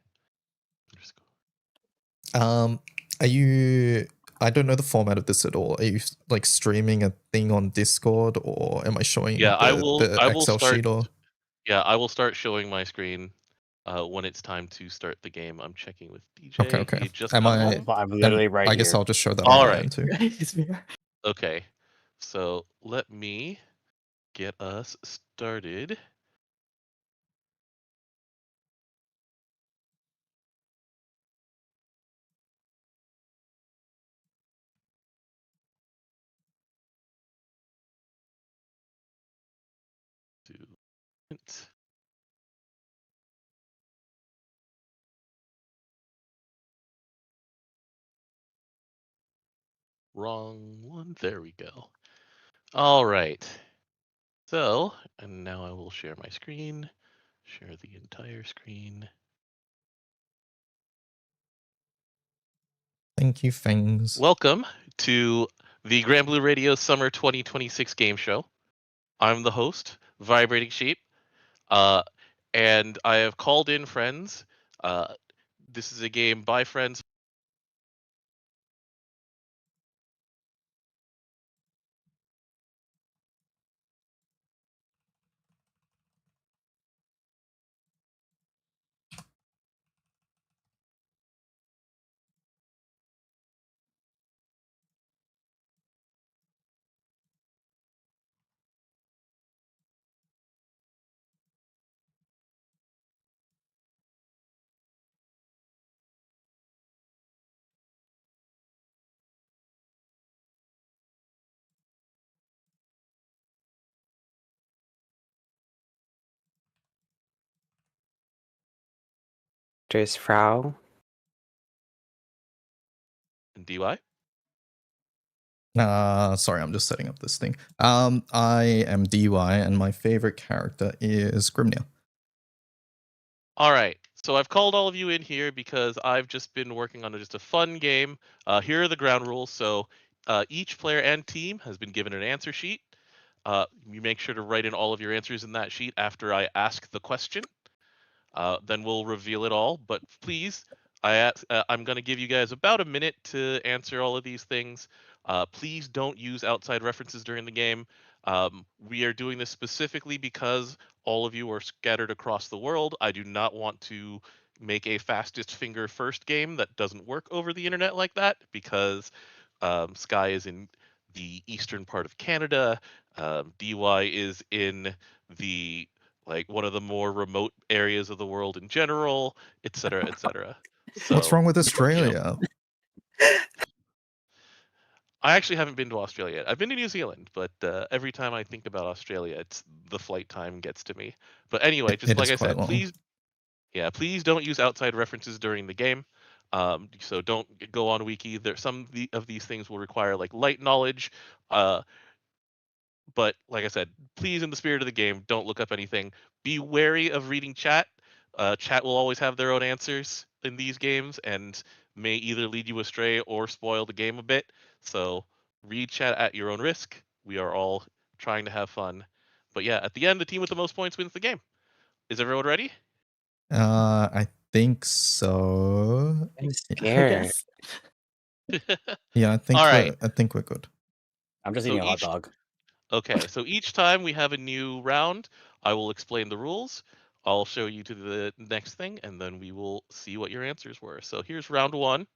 underscore. Are you? I don't know the format of this at all. Are you like streaming a thing on Discord, or am I showing Yeah, I will Excel start. sheet? Or Yeah, I will start showing my screen when it's time to start the game. I'm checking with DJ. okay. He just Am got I? home. I'm literally right I guess here. I'll just show that All on my right. end too. Okay, so let me get us started. Do it. Wrong one. There we go. All right. So, and now I will share my screen, share the entire screen. Thank you, Fangs. Welcome to the Grand Blue Radio Summer 2026 game show. I'm the host, Vibrating Sheep, and I have called in friends. This is a game by friends. There's Frau. And DY? Sorry, I'm just setting up this thing. I am DY, and my favorite character is Grimnir. All right. So I've called all of you in here because I've just been working on just a fun game. Here are the ground rules. So each player and team has been given an answer sheet. You make sure to write in all of your answers in that sheet after I ask the question. Then we'll reveal it all. But please, I'm going to give you guys about a minute to answer all of these things. Please don't use outside references during the game. We are doing this specifically because all of you are scattered across the world. I do not want to make a fastest finger first game that doesn't work over the internet like that, because Sky is in the eastern part of Canada. DY is in the one of the more remote areas of the world in general, et cetera, et cetera. So, what's wrong with Australia? I actually haven't been to Australia yet. I've been to New Zealand, but every time I think about Australia, it's the flight time gets to me. But anyway, just like I said, please don't use outside references during the game. So don't go on wiki. Some of these things will require light knowledge. But like I said, please, in the spirit of the game, don't look up anything. Be wary of reading chat. Chat will always have their own answers in these games and may either lead you astray or spoil the game a bit. So read chat at your own risk. We are all trying to have fun. But yeah, at the end, the team with the most points wins the game. Is everyone ready? I think so. I'm scared. Yeah, I think All right. I think we're good. I'm just eating a hot dog. Okay, so each time we have a new round, I will explain the rules. I'll show you to the next thing, and then we will see what your answers were. So here's round one.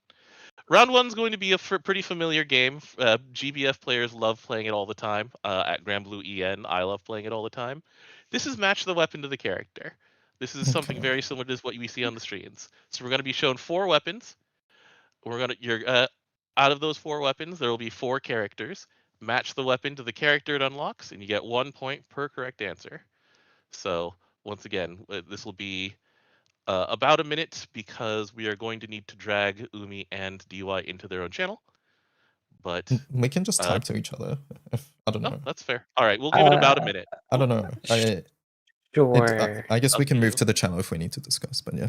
Round one's going to be a pretty familiar game. GBF players love playing it all the time. At Grand Blue EN, I love playing it all the time. This is match the weapon to the character. This is something very similar to what we see on the streams. So we're going to be shown 4 weapons. Out of those 4 weapons, there will be 4 characters. Match the weapon to the character it unlocks, and you get 1 point per correct answer. So once again, this will be about a minute because we are going to need to drag Umi and DY into their own channel. But we can just type to each other. I don't know. That's fair. All right, we'll give it about a minute. I don't know. Sure. I guess we can move to the channel if we need to discuss, but yeah.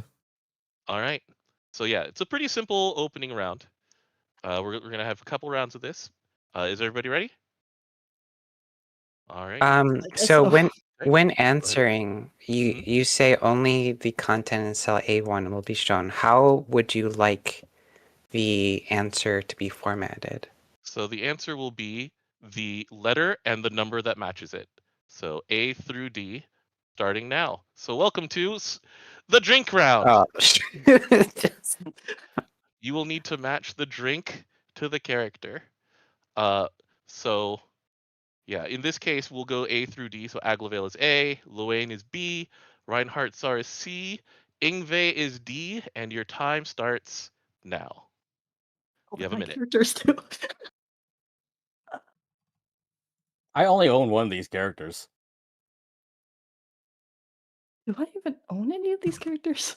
All right. So yeah, it's a pretty simple opening round. We're gonna have a couple rounds of this. Is everybody ready? All right. So when answering, you say only the content in cell A1 will be shown. How would you like the answer to be formatted? So the answer will be the letter and the number that matches it. So A through D, starting now. So welcome to the drink round. Oh. You will need to match the drink to the character. So yeah, in this case, we'll go A through D. So Aglavale is A, Luane is B, Reinhardt Tsar is C, Ingve is D, and your time starts now. You have a minute. Characters too. I only own one of these characters. Do I even own any of these characters?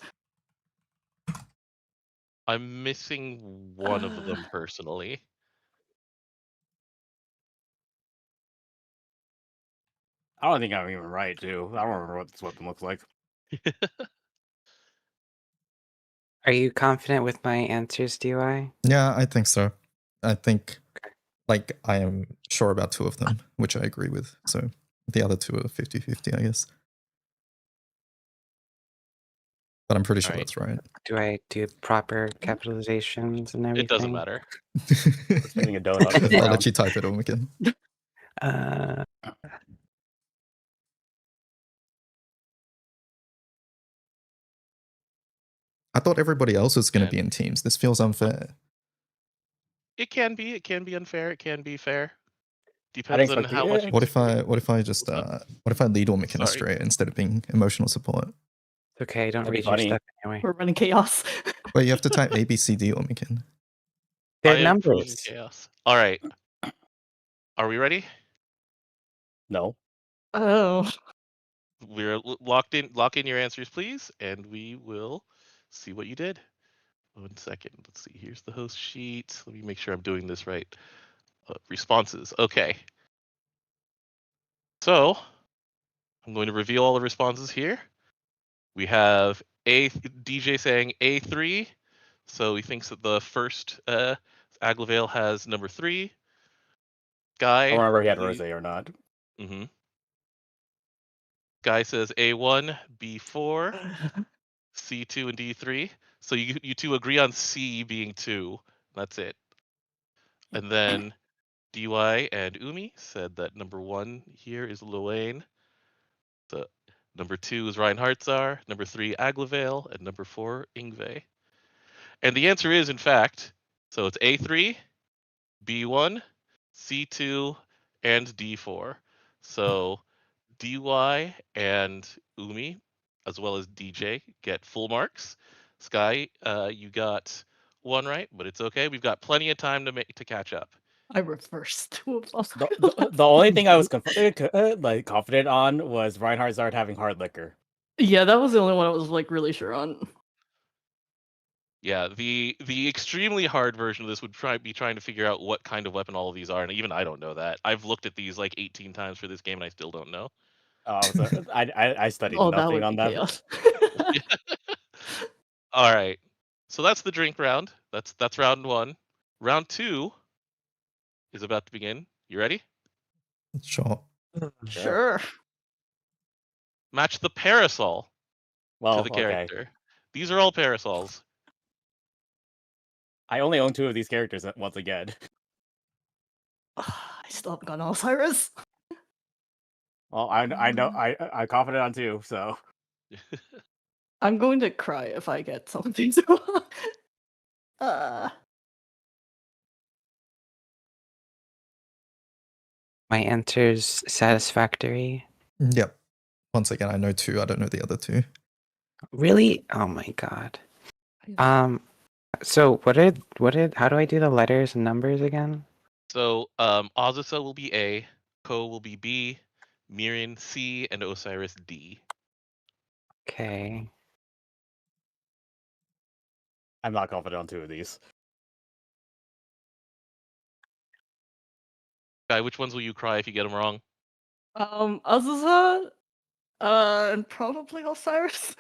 I'm missing one of them personally. I don't think I'm even right, too. I don't remember what this weapon looks like. Are you confident with my answers, DY? Yeah, I think so. I think, like, I am sure about 2 of them, which I agree with. So the other 2 are 50-50, I guess. But I'm pretty sure that's right. Do I do proper capitalizations and everything? It doesn't matter. Spinning a donut. I'll let you type it on again. I thought everybody else was going to be in teams. This feels unfair. It can be unfair. It can be fair. Depends on how much. What if I just what if I lead Ormikin astray instead of being emotional support? It's okay, don't That'd be read your funny. stuff anyway. We're running chaos. Wait, you have to type A, B, C, D, Ormikin. They're I am proving numbers. chaos. All right. Are we ready? No. Oh. We're locked in. Lock in your answers, please, and we will see what you did. 1 second. Let's see. Here's the host sheet. Let me make sure I'm doing this right. Responses. Okay. So I'm going to reveal all the responses here. We have DJ saying A3. So he thinks that the first Aglavale has number 3. Guy. I don't remember if he had Rose or not. Mm-hmm. Guy says A1, B4, C2, and D3. So you two agree on C being 2. That's it. And then DY and Umi said that number 1 here is Luane. The number 2 is Reinhardtzar. Number 3, Aglavale. And number 4, Ingve. And the answer is, in fact, so it's A3, B1, C2, and D4. So DY and Umi, as well as DJ, get full marks. Sky, you got 1 right, but it's okay. We've got plenty of time to catch up. I reversed 2 of them. The only thing I was confident on was Reinhardt Zard having hard liquor. Yeah, that was the only one I was like really sure on. Yeah, the extremely hard version of this would be trying to figure out what kind of weapon all of these are, and even I don't know that. I've looked at these like 18 times for this game, and I still don't know. So I studied Oh, that nothing would on be that. chaos. All right, so that's the drink round. That's round 1. Round 2 is about to begin. You ready? Sure. Sure. Match the parasol Well, to the character. These are all parasols. I only own 2 of these characters once again. I still haven't gotten Osiris. Well, I know I'm confident on 2, so I'm going to cry if I get some of these wrong. My answer's satisfactory. Yep. Once again, I know 2. I don't know the other 2. Really? Oh my god. So how do I do the letters and numbers again? So Azusa will be A, Ko will be B, Mirian C, and Osiris D. Okay. I'm not confident on 2 of these. Guy, which ones will you cry if you get them wrong? Azusa, and probably Osiris.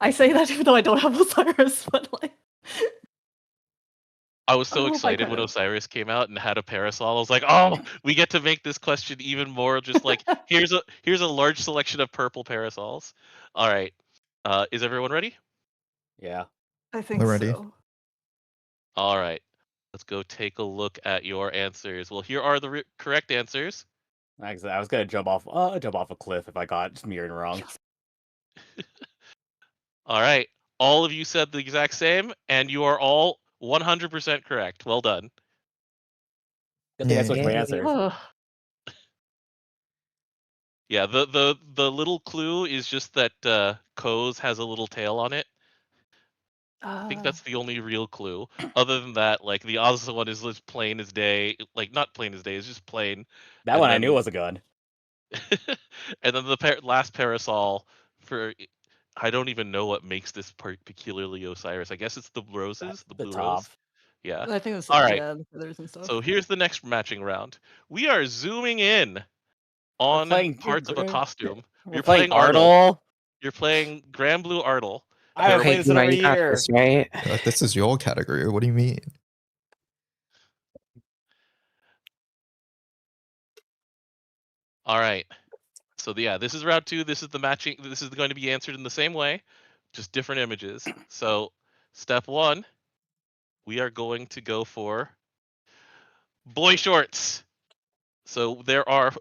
I say that even though I don't have Osiris, but like. I was so hope I excited when can. Osiris came out and had a parasol. I was like, oh, we get to make this question even more just like here's a large selection of purple parasols. All right. Is everyone ready? Yeah. I think We're ready. so. All right. Let's go take a look at your answers. Well, here are the correct answers. I was gonna jump off a cliff if I got Mirren wrong. All right. All of you said the exact same, and you are all 100% correct. Well done. Good thing I switched my answer. Yeah, the little clue is just that Ko's has a little tail on it. I think that's the only real clue. Other than that, like the Azusa one is just plain as day. Like not plain as day, it's just plain. That And one I then- knew was a gun. And then the last parasol for I don't even know what makes this peculiarly Osiris. I guess it's the roses, the blue top. rose. Yeah. I think it's All like, right. yeah, the feathers and stuff. So here's the next matching round. We are zooming in on playing parts of a costume. We're You're playing playing Arnold. Artle. You're playing Grand Blue Artle. I haven't Okay, played this in Dima, over a you got year. this, right? This is your category. What do you mean? All right. So yeah, this is round 2. This is the matching. This is going to be answered in the same way, just different images. So step 1, we are going to go for boy shorts. So there are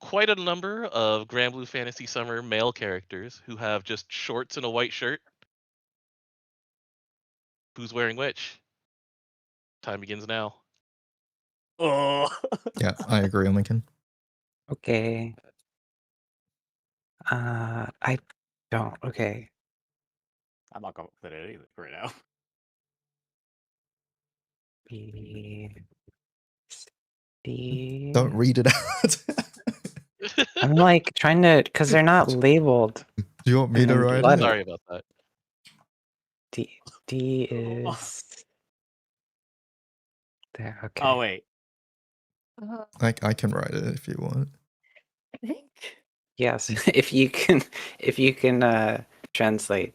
quite a number of Grand Blue Fantasy Summer male characters who have just shorts and a white shirt. Who's wearing which? Time begins now. Oh. Yeah, I agree, Lincoln. Okay. I don't. Okay. I'm not confident in anything right now. B. C. Don't read it out. I'm like trying to, because they're not labeled. Do you want me And to then write blood- it? Sorry about that. D is there. Okay. Oh wait. I can write it if you want. Yes, if you can translate.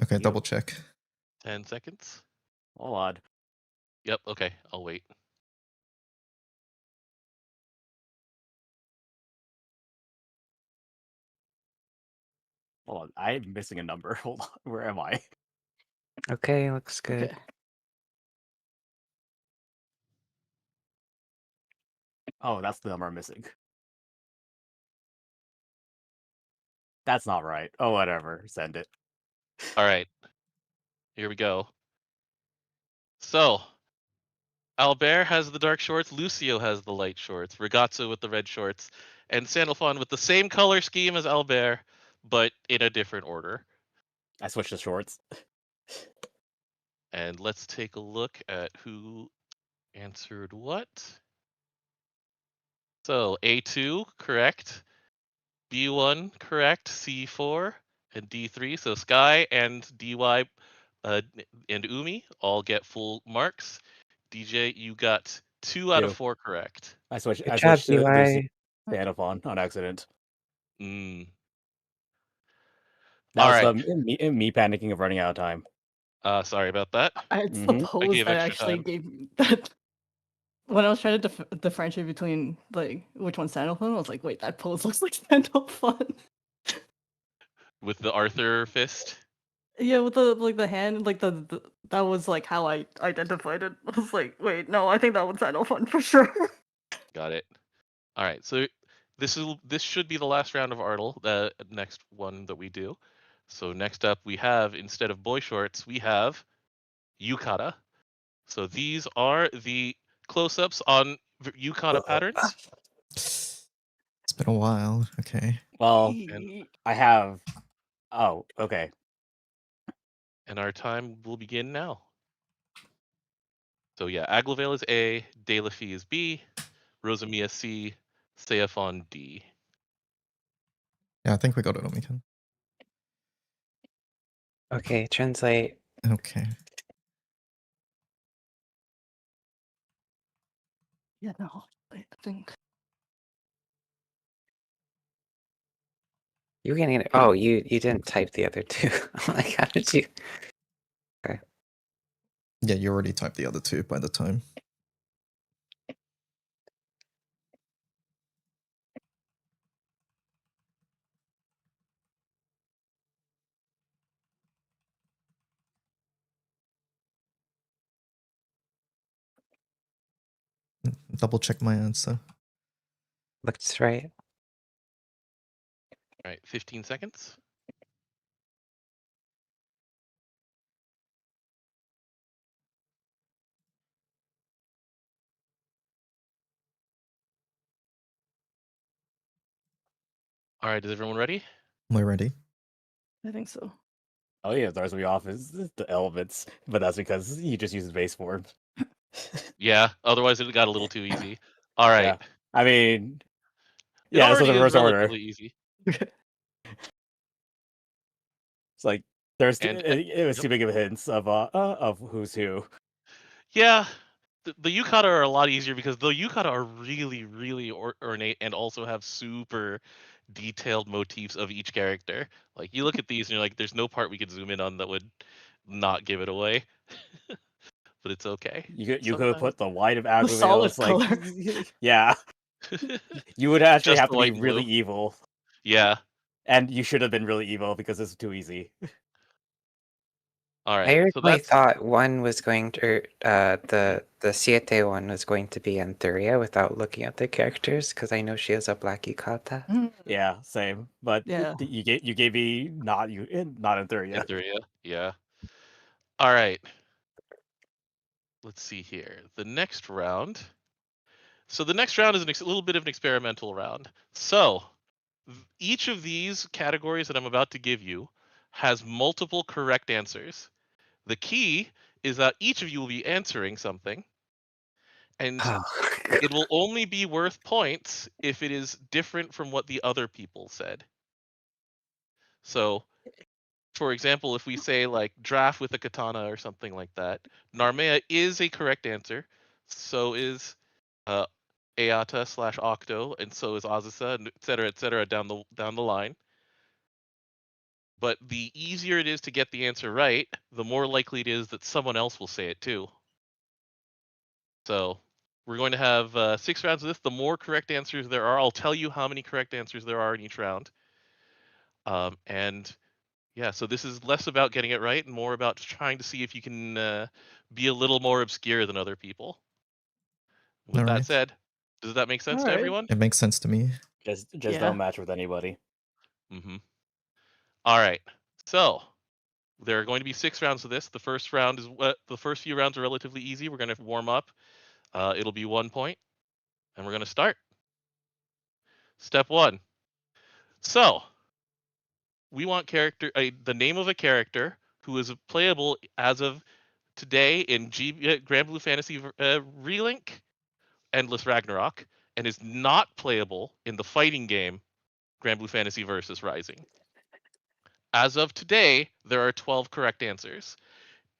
Okay, double check. 10 seconds. Hold on. Yep. Okay. I'll wait. Hold on. I'm missing a number. Hold on. Where am I? Okay, looks good. Okay. Oh, that's the number I'm missing. That's not right. Oh, whatever. Send it. All right. Here we go. So, Albert has the dark shorts, Lucio has the light shorts, Ragazzo with the red shorts, and Sandalphon with the same color scheme as Albert, but in a different order. I switched to shorts. And let's take a look at who answered what. So So correct. B1 correct. C4 and D3. So Sky and DY and Umi all get full marks. DJ, you got 2 out of 4 correct. I switched. Good I job, switched to DY. Sandalphon on accident. Mm. That All was right. me panicking of running out of time. Sorry about that. I suppose gave I extra actually time. gave that. When I was trying to differentiate between like which one's Sandalphon, I was like, wait, that pose looks like Sandalphon. With the Arthur fist. Yeah, with the hand, like the that was like how I identified it. I was like, wait, no, I think that one's Sandalphon for sure. Got it. All right, so this should be the last round of Artle, the next one that we do. So next up we have, instead of boy shorts, we have yukata. So these are the close-ups on yukata patterns. It's been a while. Okay. Well, I have. Oh, okay. And our time will begin now. So yeah, Aglavale is A, De La Fee is B, Rosamia C, Seaphon D. Yeah, I think we got it on weekend. Okay, translate. Okay. Yeah, no, I think. You were getting it. Oh, you didn't type the other two. I'm like, how did you? Okay. Yeah, you already typed the other 2 by the time. Double check my answer. Looks right. All right, 15 seconds. All right, is everyone ready? We're ready. I think so. Oh yeah, throws me off is the elements, but that's because he just uses base forms. Yeah, otherwise it got a little too easy. All right. Yeah. I mean, It yeah, this was already the is reverse order. relatively easy. It's like There's And it was yep. too big of a hint of who's who. Yeah, the yukata are a lot easier because the yukata are really, really ornate and also have super detailed motifs of each character. Like you look at these and you're like, there's no part we could zoom in on that would not give it away. But it's okay. You could have Sometimes put the white of The solid Aguilera, like color. yeah. You would actually just have the to be white and really blue. evil. Yeah. And you should have been really evil because it's too easy. All I right. So originally that's thought one was going to, the Siete one was going to be Antheria without looking at the characters, because I know she has a black yukata. Yeah, same. But Yeah. you gave me not Antheria. Antheria. Yeah. All right. Let's see here. The next round. So the next round is a little bit of an experimental round. So each of these categories that I'm about to give you has multiple correct answers. The key is that each of you will be answering something, and it will only be worth points if it is different from what the other people said. So, for example, if we say like draft with a katana or something like that, Narmea is a correct answer. So is Eata / Octo, and so is Azusa, and et cetera, down the line. But the easier it is to get the answer right, the more likely it is that someone else will say it too. So we're going to have 6 rounds of this. The more correct answers there are, I'll tell you how many correct answers there are in each round. And yeah, so this is less about getting it right and more about trying to see if you can be a little more obscure than other people. With All that right. said, does that make sense to everyone? It makes sense to me. Just Yeah. don't match with anybody. Mm-hmm. All right. So there are going to be 6 rounds of this. The first round is the first few rounds are relatively easy. We're going to warm up. It'll be 1 point, and we're going to start. Step 1. So we want the name of a character who is playable as of today in Grand Blue Fantasy Relink, Endless Ragnarok, and is not playable in the fighting game Grand Blue Fantasy Versus Rising. As of today, there are 12 correct answers.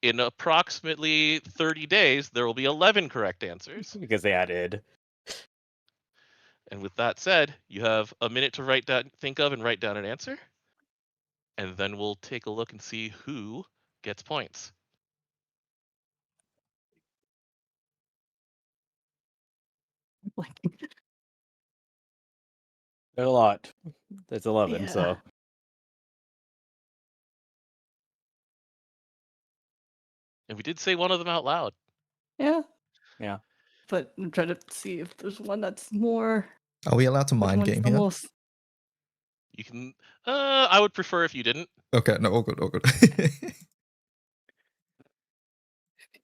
In approximately 30 days, there will be 11 correct answers. Because they added. And with that said, you have a minute to think of and write down an answer. And then we'll take a look and see who gets points. There's a lot. There's 11, Yeah. so. And we did say one of them out loud. Yeah. Yeah. But I'm trying to see if there's one that's more. Are we allowed to which mind one's game the here? most- You can. I would prefer if you didn't. Okay, no, all good, all good.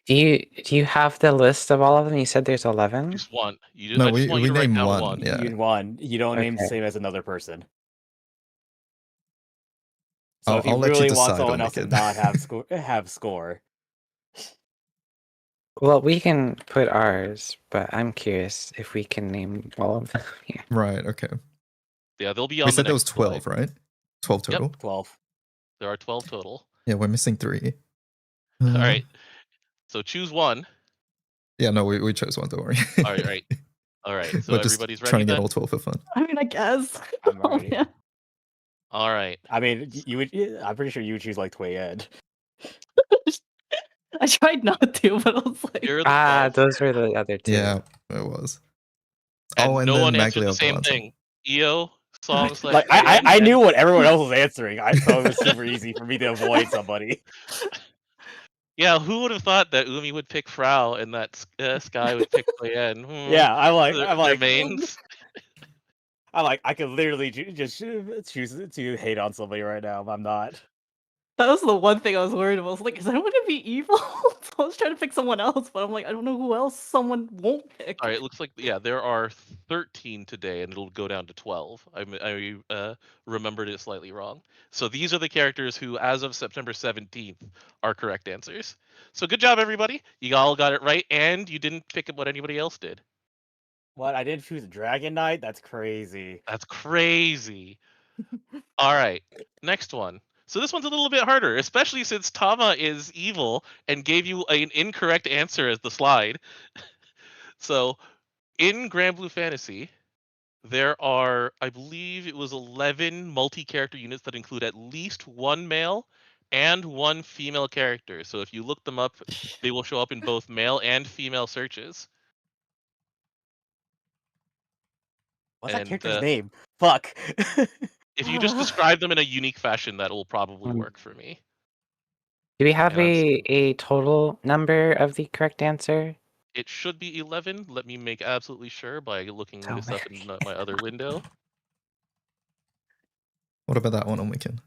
Do you have the list of all of them? You said there's 11? Just one. I No, just want we you to write name down one. one. Yeah. You won. You don't name the Okay. same as another person. So if you I'll let you really want decide someone on else to it. not have score. Well, we can put ours, but I'm curious if we can name all of them here. Right, okay. Yeah, they'll be on We the said there was next 12, slide. right? 12 Yep. total? 12. There are 12 total. Yeah, we're missing 3. All right. So choose one. Yeah, no, we chose one, don't worry. All right. All right. So we're just everybody's ready trying to get then? all 12 for fun. I mean, I guess. I'm Oh, ready. yeah. All right. I mean, I'm pretty sure you would choose like Tway Ed. I tried not to, but I was like, Here are the 12. Those were the other 2. Yeah, it was. And and no then one answered the Maglio same Galante. thing. EO, Song / Like Rayan, I knew and- what everyone else was answering. So it was super easy for me to avoid somebody. Yeah, who would have thought that Umi would pick Frau and that Sky would pick Leyen? Yeah, I'm like, their mains. I could literally just choose to hate on somebody right now. I'm not. that was the one thing I was worried about. I was like, is anyone gonna be evil? So I was trying to pick someone else, but I'm like, I don't know who else someone won't pick. All right, it looks like there are 13 today, and it'll go down to 12. I remembered it slightly wrong. So these are the characters who, as of September 17th, are correct answers. So good job, everybody. You all got it right, and you didn't pick up what anybody else did. What? I didn't choose Dragon Knight? That's crazy. That's crazy. All right, next one. So this one's a little bit harder, especially since Tama is evil and gave you an incorrect answer as the slide. So in Grand Blue Fantasy, there are, I believe it was 11 multi-character units that include at least one male and one female character. So if you look them up, they will show up in both male and female searches. What's that And character's name? Fuck. if you just describe them in a unique fashion, that will probably Hmm. work for me. Do we have And I'm a total number of the correct answer? It should be 11. Let me make absolutely sure by looking So this up in my other window. What about that one on weekend?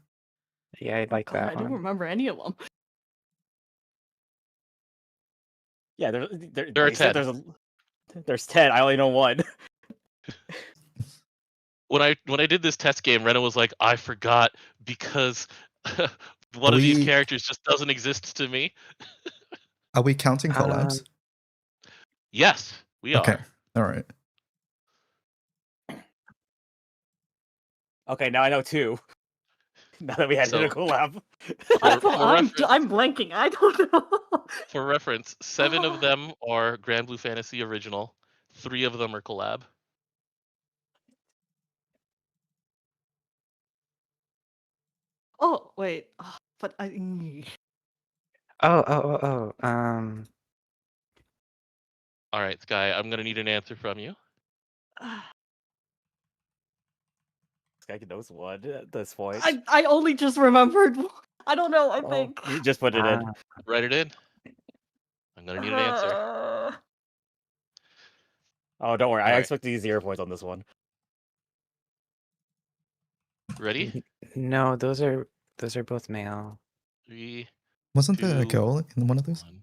Yeah, I like God, I that don't one. remember any of them. Yeah, There are they said 10. there's 10. I only know one. When I did this test game, Rena was like, I forgot because one Are of these we- characters just doesn't exist to me. Are we counting collabs? Yes, we Okay. are. All right. Okay, now I know 2. Now that we had So- a collab. I'm blanking. I don't know. For reference, 7 of them are Grand Blue Fantasy original. 3 of them are collab. Oh wait, but I. All right, Sky, I'm gonna need an answer from you. This guy knows one at this point. I only just remembered. I don't know. I think. You just put it in. Write it in. I'm gonna need an answer. Oh, don't worry. I Alright. expect these 0 points on this one. Ready? No, those are both male. 3. Wasn't there a 2, girl in one of those? 1.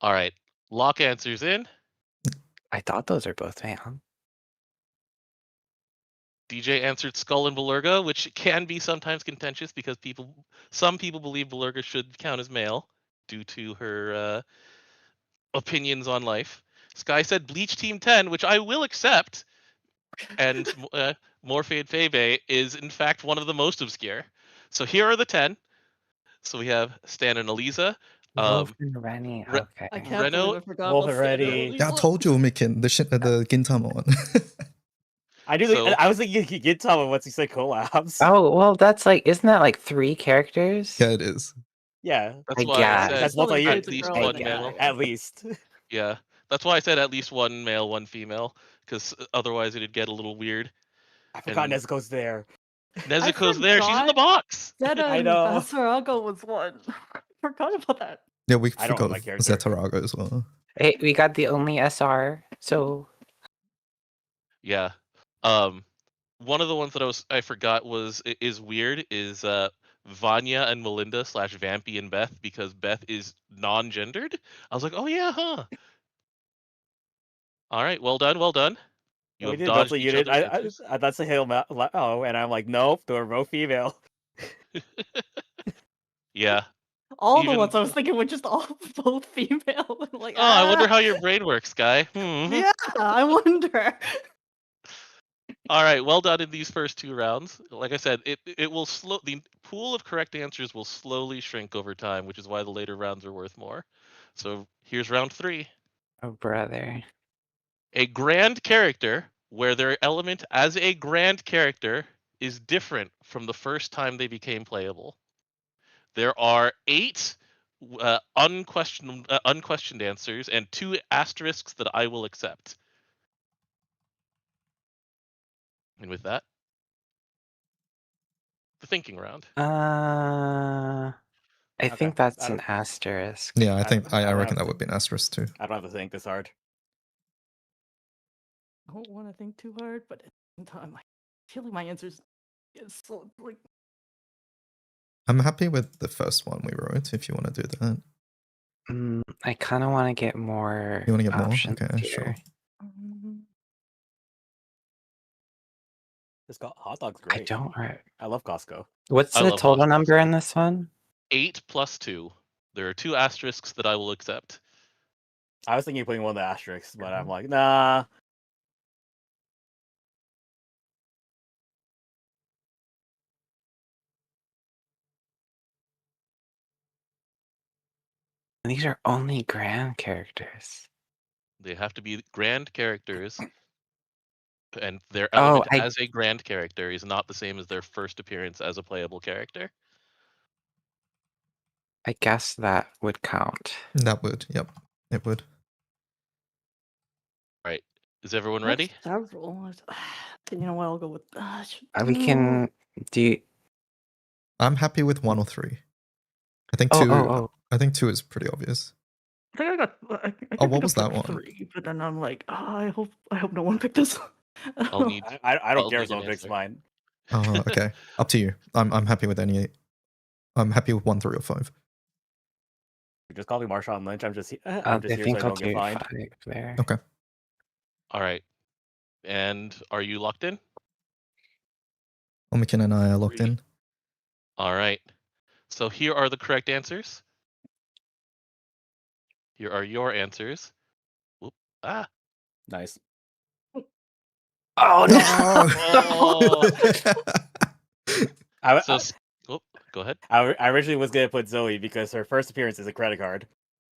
All right, lock answers in. I thought those are both male. DJ answered Skull and Belerga, which can be sometimes contentious because some people believe Belerga should count as male due to her opinions on life. Sky said Bleach Team 10, which I will accept, and Morphe and Febe is in fact one of the most obscure. So here are the 10. So we have Stan and Eliza. Wolf and Rennie. Okay. I can't Reno- believe I forgot Wolf about and Rennie. Santa. Yeah, I told you, Mikin, the Gintama one. I do. So- I was thinking you could get Tama once you say collabs. Oh well, that's like, isn't that like 3 characters? Yeah, it is. Yeah, That's I why guess. I said that's multi at least girl. one I male. guess. at least. Yeah, that's why I said at least one male, one female, because otherwise it'd get a little weird. I forgot And- Nezuko's there. Nezuko's there. She's in the forgot. box. Zeta I and know. Basarago was one. I forgot about that. Yeah, we I don't forgot know my character. Zetarago as well. Hey, we got the only SR. So Yeah. One of the ones that I forgot is weird is Vanya and Melinda / Vampy and Beth, because Beth is non-gendered. I was like, oh yeah, huh. All right, well done, well done. You We have did dodged multi each unit. other's I answers. that's a hail. Oh, and I'm like, nope, they're both female. Yeah. All Even- the ones I was thinking were just all both female. I'm like, Oh, I wonder ah. how your brain works, Guy. Yeah, I wonder. All right, well done in these first 2 rounds. Like I said, it will the pool of correct answers will slowly shrink over time, which is why the later rounds are worth more. So here's round 3. oh brother. A grand character where their element as a grand character is different from the first time they became playable. There are 8 unquestioned answers and 2 asterisks that I will accept. And with that, the thinking round. I Okay, think that's I an don't- asterisk. Yeah, I I think don't- I I don't reckon have that would be an asterisk too. I don't have to think this hard. I don't want to think too hard, but at the same time, I feel like my answers is so like. I'm happy with the first one we wrote, if you want to do that. I kind of want to get more. You wanna get more? options Okay, here. sure. This hot dog's I great. don't. I love Costco. What's I the love total Costco. number in this one? 8 plus 2. There are 2 asterisks that I will accept. I was thinking of putting one of the asterisks, but I'm like, nah. These are only grand characters. They have to be grand characters, and their Oh, element as a grand character is not the same as their first appearance as a playable character. I guess that would count. That would, yep, it would. All right, is everyone That's ready? several. You know what? I'll go with. We can do. I'm happy with 1 or 3. I think Oh, 2. oh. I think 2 is pretty obvious. I think I got. I Oh, what was that one? 3, but then I'm like, I hope no one picked this. I'll need. I don't I'll care need if someone an picks answer. mine. Oh, okay. Up to you. I'm happy with any. I'm happy with 1, 3, or 5. Just call me Marshawn Lynch. I'm just here I so think I I'll don't get do fined. 5 there. Okay. All right, and are you locked in? Omikin and I are locked in. All right. So here are the correct answers. Here are your answers. Whoop. Ah. Nice. Oh no! Oh, go ahead. I originally was gonna put Zoe because her first appearance is a credit card.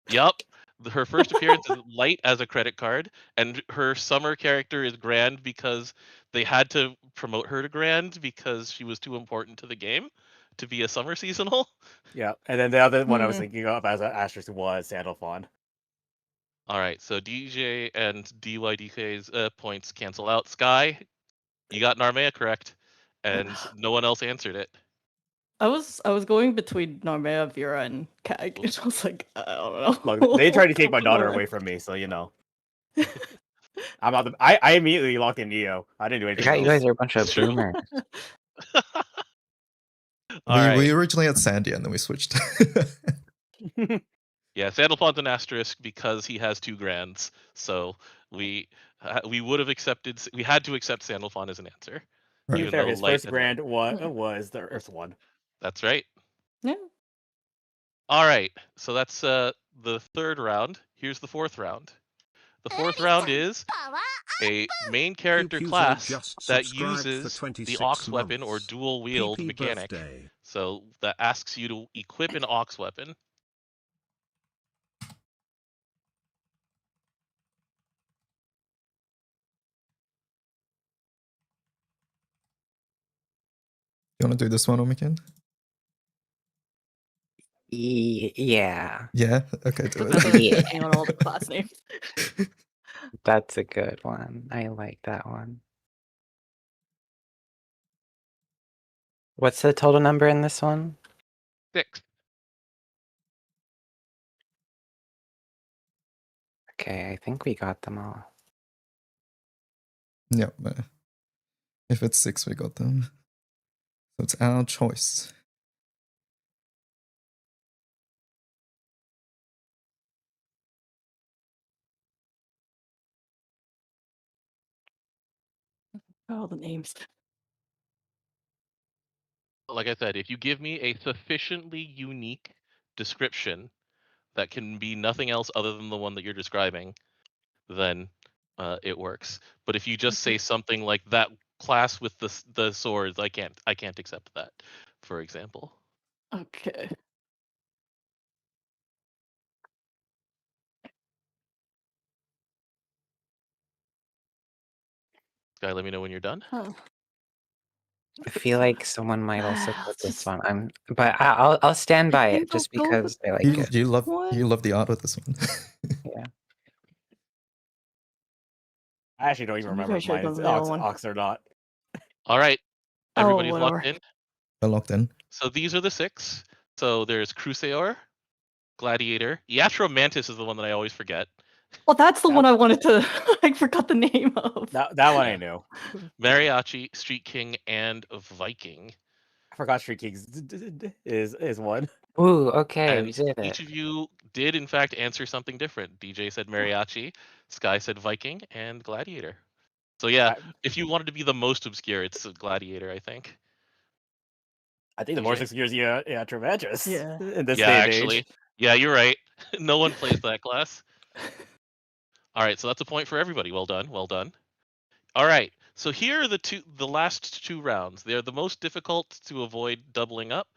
Yup. Her first appearance is light as a credit card, and her summer character is grand because they had to promote her to grand because she was too important to the game to be a summer seasonal. Yeah, and then the other one I was thinking of as an asterisk was Sandalphon. All right, so DJ and DYDK's points cancel out. Sky, you got Narmea correct, and no one else answered it. I was going between Narmea, Vera, and Kag. And I was like, I don't know. Look, they tried to take my daughter away from me, so you know. I'm out. I immediately locked in Neo. I didn't do anything. You guys are a bunch of boomers. We originally had Sandy and then we switched. Yeah, Sandalphon's an asterisk because he has 2 grands. So we would have accepted. We had to accept Sandalphon as an answer. To be even fair, though his Light first had brand was the Earth one. That's right. Yeah. All right. So that's the 3rd round. Here's the 4th round. The 4th round is a main character Puzo class just that subscribed for uses the 26 aux weapon or months. dual wield PP mechanic. birthday. So that asks you to equip an aux weapon. You want to do this one, Omikin? Yeah. Yeah? Okay, do it. Yeah. On all the class names. That's a good one. I like that one. What's the total number in this one? 6. Okay, I think we got them all. Yep. If it's 6, we got them. So it's our choice. All the names. Like I said, if you give me a sufficiently unique description that can be nothing else other than the one that you're describing, then it works. But if you just say something like that class with the swords, I can't accept that, for example. Okay. Sky, let me know when you're done. Oh. I feel like someone might also put this one. But I'll stand by it just because I like it. You love the art of this one. Yeah. I actually don't even remember if mine is Ox or not. All right, everybody's whatever. locked in. They're locked in. So these are the 6. So there's Crusaor, Gladiator, Yatro Mantis is the one that I always forget. Well, that's the one I wanted to. I forgot the name of. That one I knew. Mariachi, Street King, and Viking. I forgot Street King is one. Ooh, okay, And we did it. each of you did in fact answer something different. DJ said Mariachi, Sky said Viking, and Gladiator. So yeah, if you wanted to be the most obscure, it's Gladiator, I think. I think the more obscure is Treventus. Yeah. In this Yeah, day and actually. age. Yeah, you're right. No one plays that class. All right, so that's a point for everybody. Well done. Well done. All right. So here are the last 2 rounds. They're the most difficult to avoid doubling up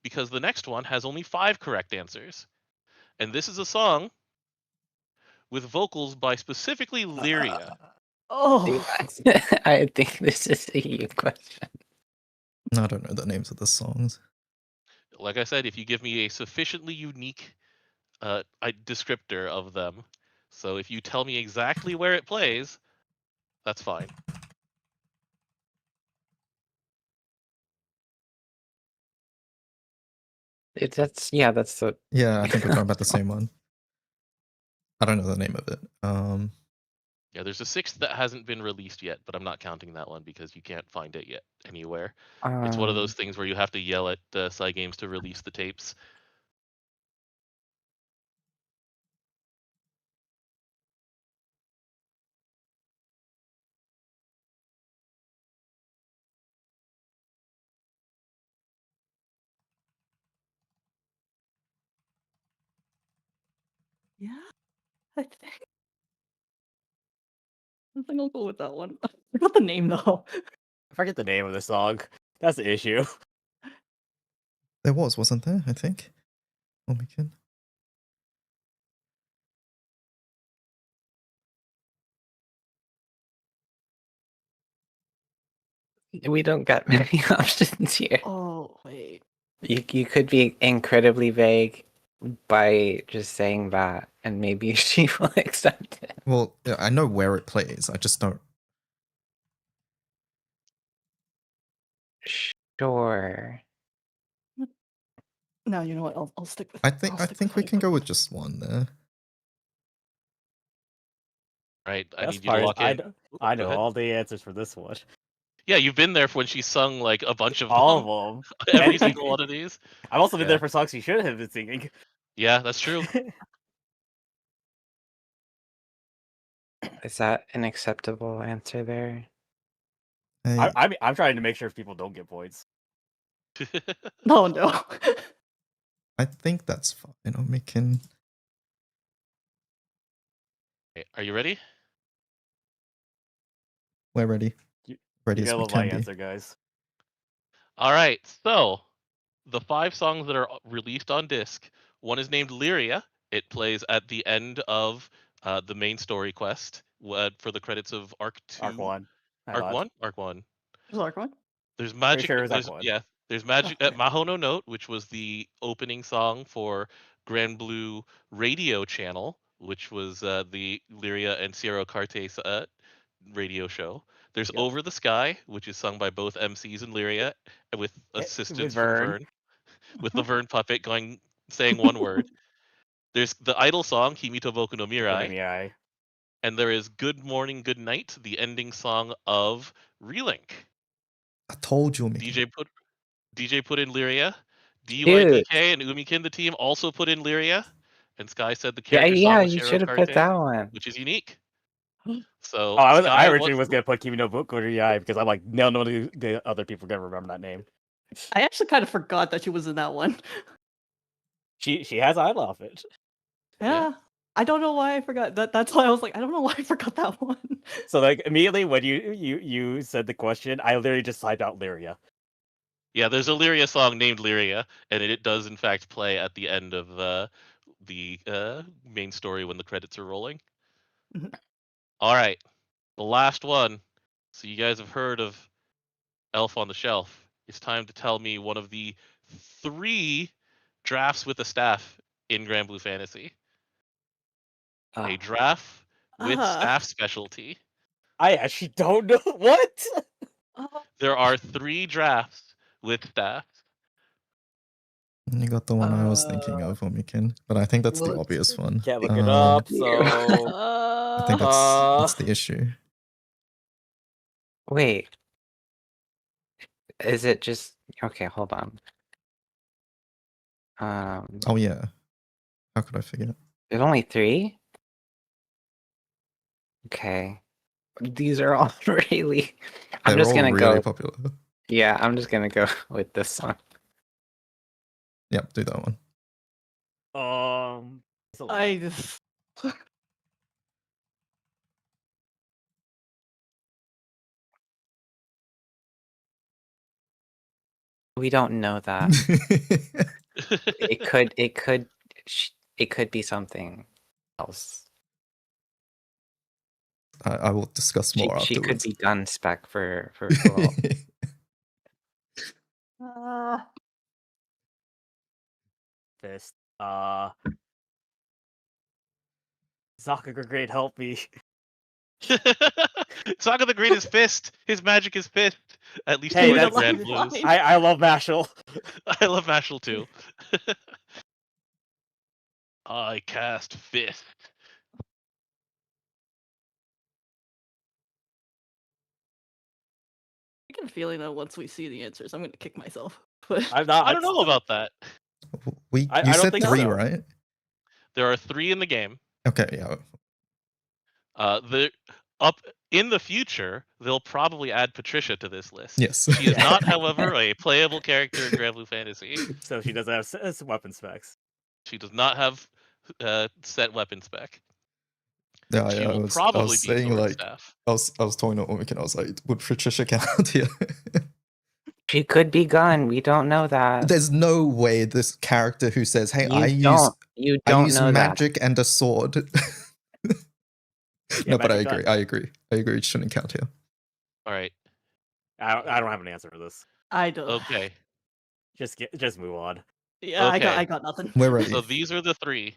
because the next one has only 5 correct answers. And this is a song with vocals by specifically Lyria. Oh, I think this is a you question. I don't know the names of the songs. Like I said, if you give me a sufficiently unique descriptor of them, so if you tell me exactly where it plays, that's fine. That's the Yeah, I think we're talking about the same one. I don't know the name of it. Yeah, there's a sixth that hasn't been released yet, but I'm not counting that one because you can't find it yet anywhere. It's one of those things where you have to yell at Cygames to release the tapes. yeah. I think I'll go with that one. I forgot the name though. I forget the name of the song. That's the issue. There wasn't there? I think. Omikin. we don't got many options here. Oh wait. You could be incredibly vague by just saying that, and maybe she will accept it. Well, yeah, I know where it plays. I just don't. Sure. No, you know what? I'll stick with. I think we can go with just one there. Right, I Best need you to part is lock in. I Go know ahead. all the answers for this one. Yeah, you've been there when she sung like a bunch of All them. of them. Every single one of these. I've also been Yeah. there for songs she should have been singing. Yeah, that's true. Is that an acceptable answer there? I'm trying to make sure people don't get points. No, no. I think that's fine. Omikin. Okay, are you ready? We're ready. Ready You as gotta we love my can be. answer, guys. All right, so the 5 songs that are released on disc, one is named Lyria. It plays at the end of the main story quest for the credits of Arc 2. Arc 1. Arc 1? Arc 1. Is Arc 1? There's magic. Sure it was Arc There's 1. yeah. There's magic at Mahono Note, which was the opening song for Grand Blue radio channel, which was the Lyria and Sierra Carte's radio show. There's Over the Sky, which is sung by both MCs and Lyria, with assistance from Vern, with the Vern puppet saying one word. There's the idol song Himito Boku no Mirai, and there is Good Morning, Good Night, the ending song of Relink. I told you, Omikin. DJ put in Lyria. DYDK and Umikin, the team, also put in Lyria. And Sky said the character song was you Shiro should have put Karte, that one. which is unique. So I originally was gonna put Kimi no Boku no Yai because I'm like, none of the other people are gonna remember that name. I actually kind of forgot that she was in that one. She has I love it. Yeah. I don't know why I forgot that. That's why I was like, I don't know why I forgot that one. So like immediately when you said the question, I literally just typed out Lyria. Yeah, there's a Lyria song named Lyria, and it does in fact play at the end of the main story when the credits are rolling. All right, the last one. So you guys have heard of Elf on the Shelf. It's time to tell me one of the 3 drafts with a staff in Grand Blue Fantasy. A draft with staff specialty. I actually don't know what. There are 3 drafts with staff. You got the one I was thinking of, Omikin, but I think that's the obvious one. Can't look it up, so I think that's the issue. Wait. Is it just okay? Hold on. Oh yeah. How could I forget? There's only 3. Okay. These are all really. I'm They're just all gonna really go. popular. Yeah, I'm just gonna go with this one. Yep, do that one. I just. We don't know that. it could. it could be something else. I will discuss more She could afterwards. be gun spec for Cool. Fist. Sokka Great, help me. Sokka the Great is fist. His magic is fist. At least Hey, he that's Grand Blues. I love Mashal. I love Mashal too. I cast fist. I get a feeling that once we see the answers, I'm gonna kick myself. But I'm not. I don't know about that. You I don't said think 3, so. right? There are 3 in the game. Okay, yeah. The up in the future, they'll probably add Patricia to this list. Yes. She is not, however, a playable character in Grand Blue Fantasy. So she doesn't have weapon specs. She does not have set weapon spec. Yeah, She I will was probably be saying sword like staff. I was talking to Omik and I was like, would Patricia count here? She could be gun. We don't know that. There's no way this character who says, "Hey, I You use don't know that. magic and a sword." Yeah, No, but I magic agree. gun. I agree. It shouldn't count here. All right. I don't have an answer for this. I don't. Okay. Just move on. Yeah, Okay. I got nothing. We're ready. So these are the 3.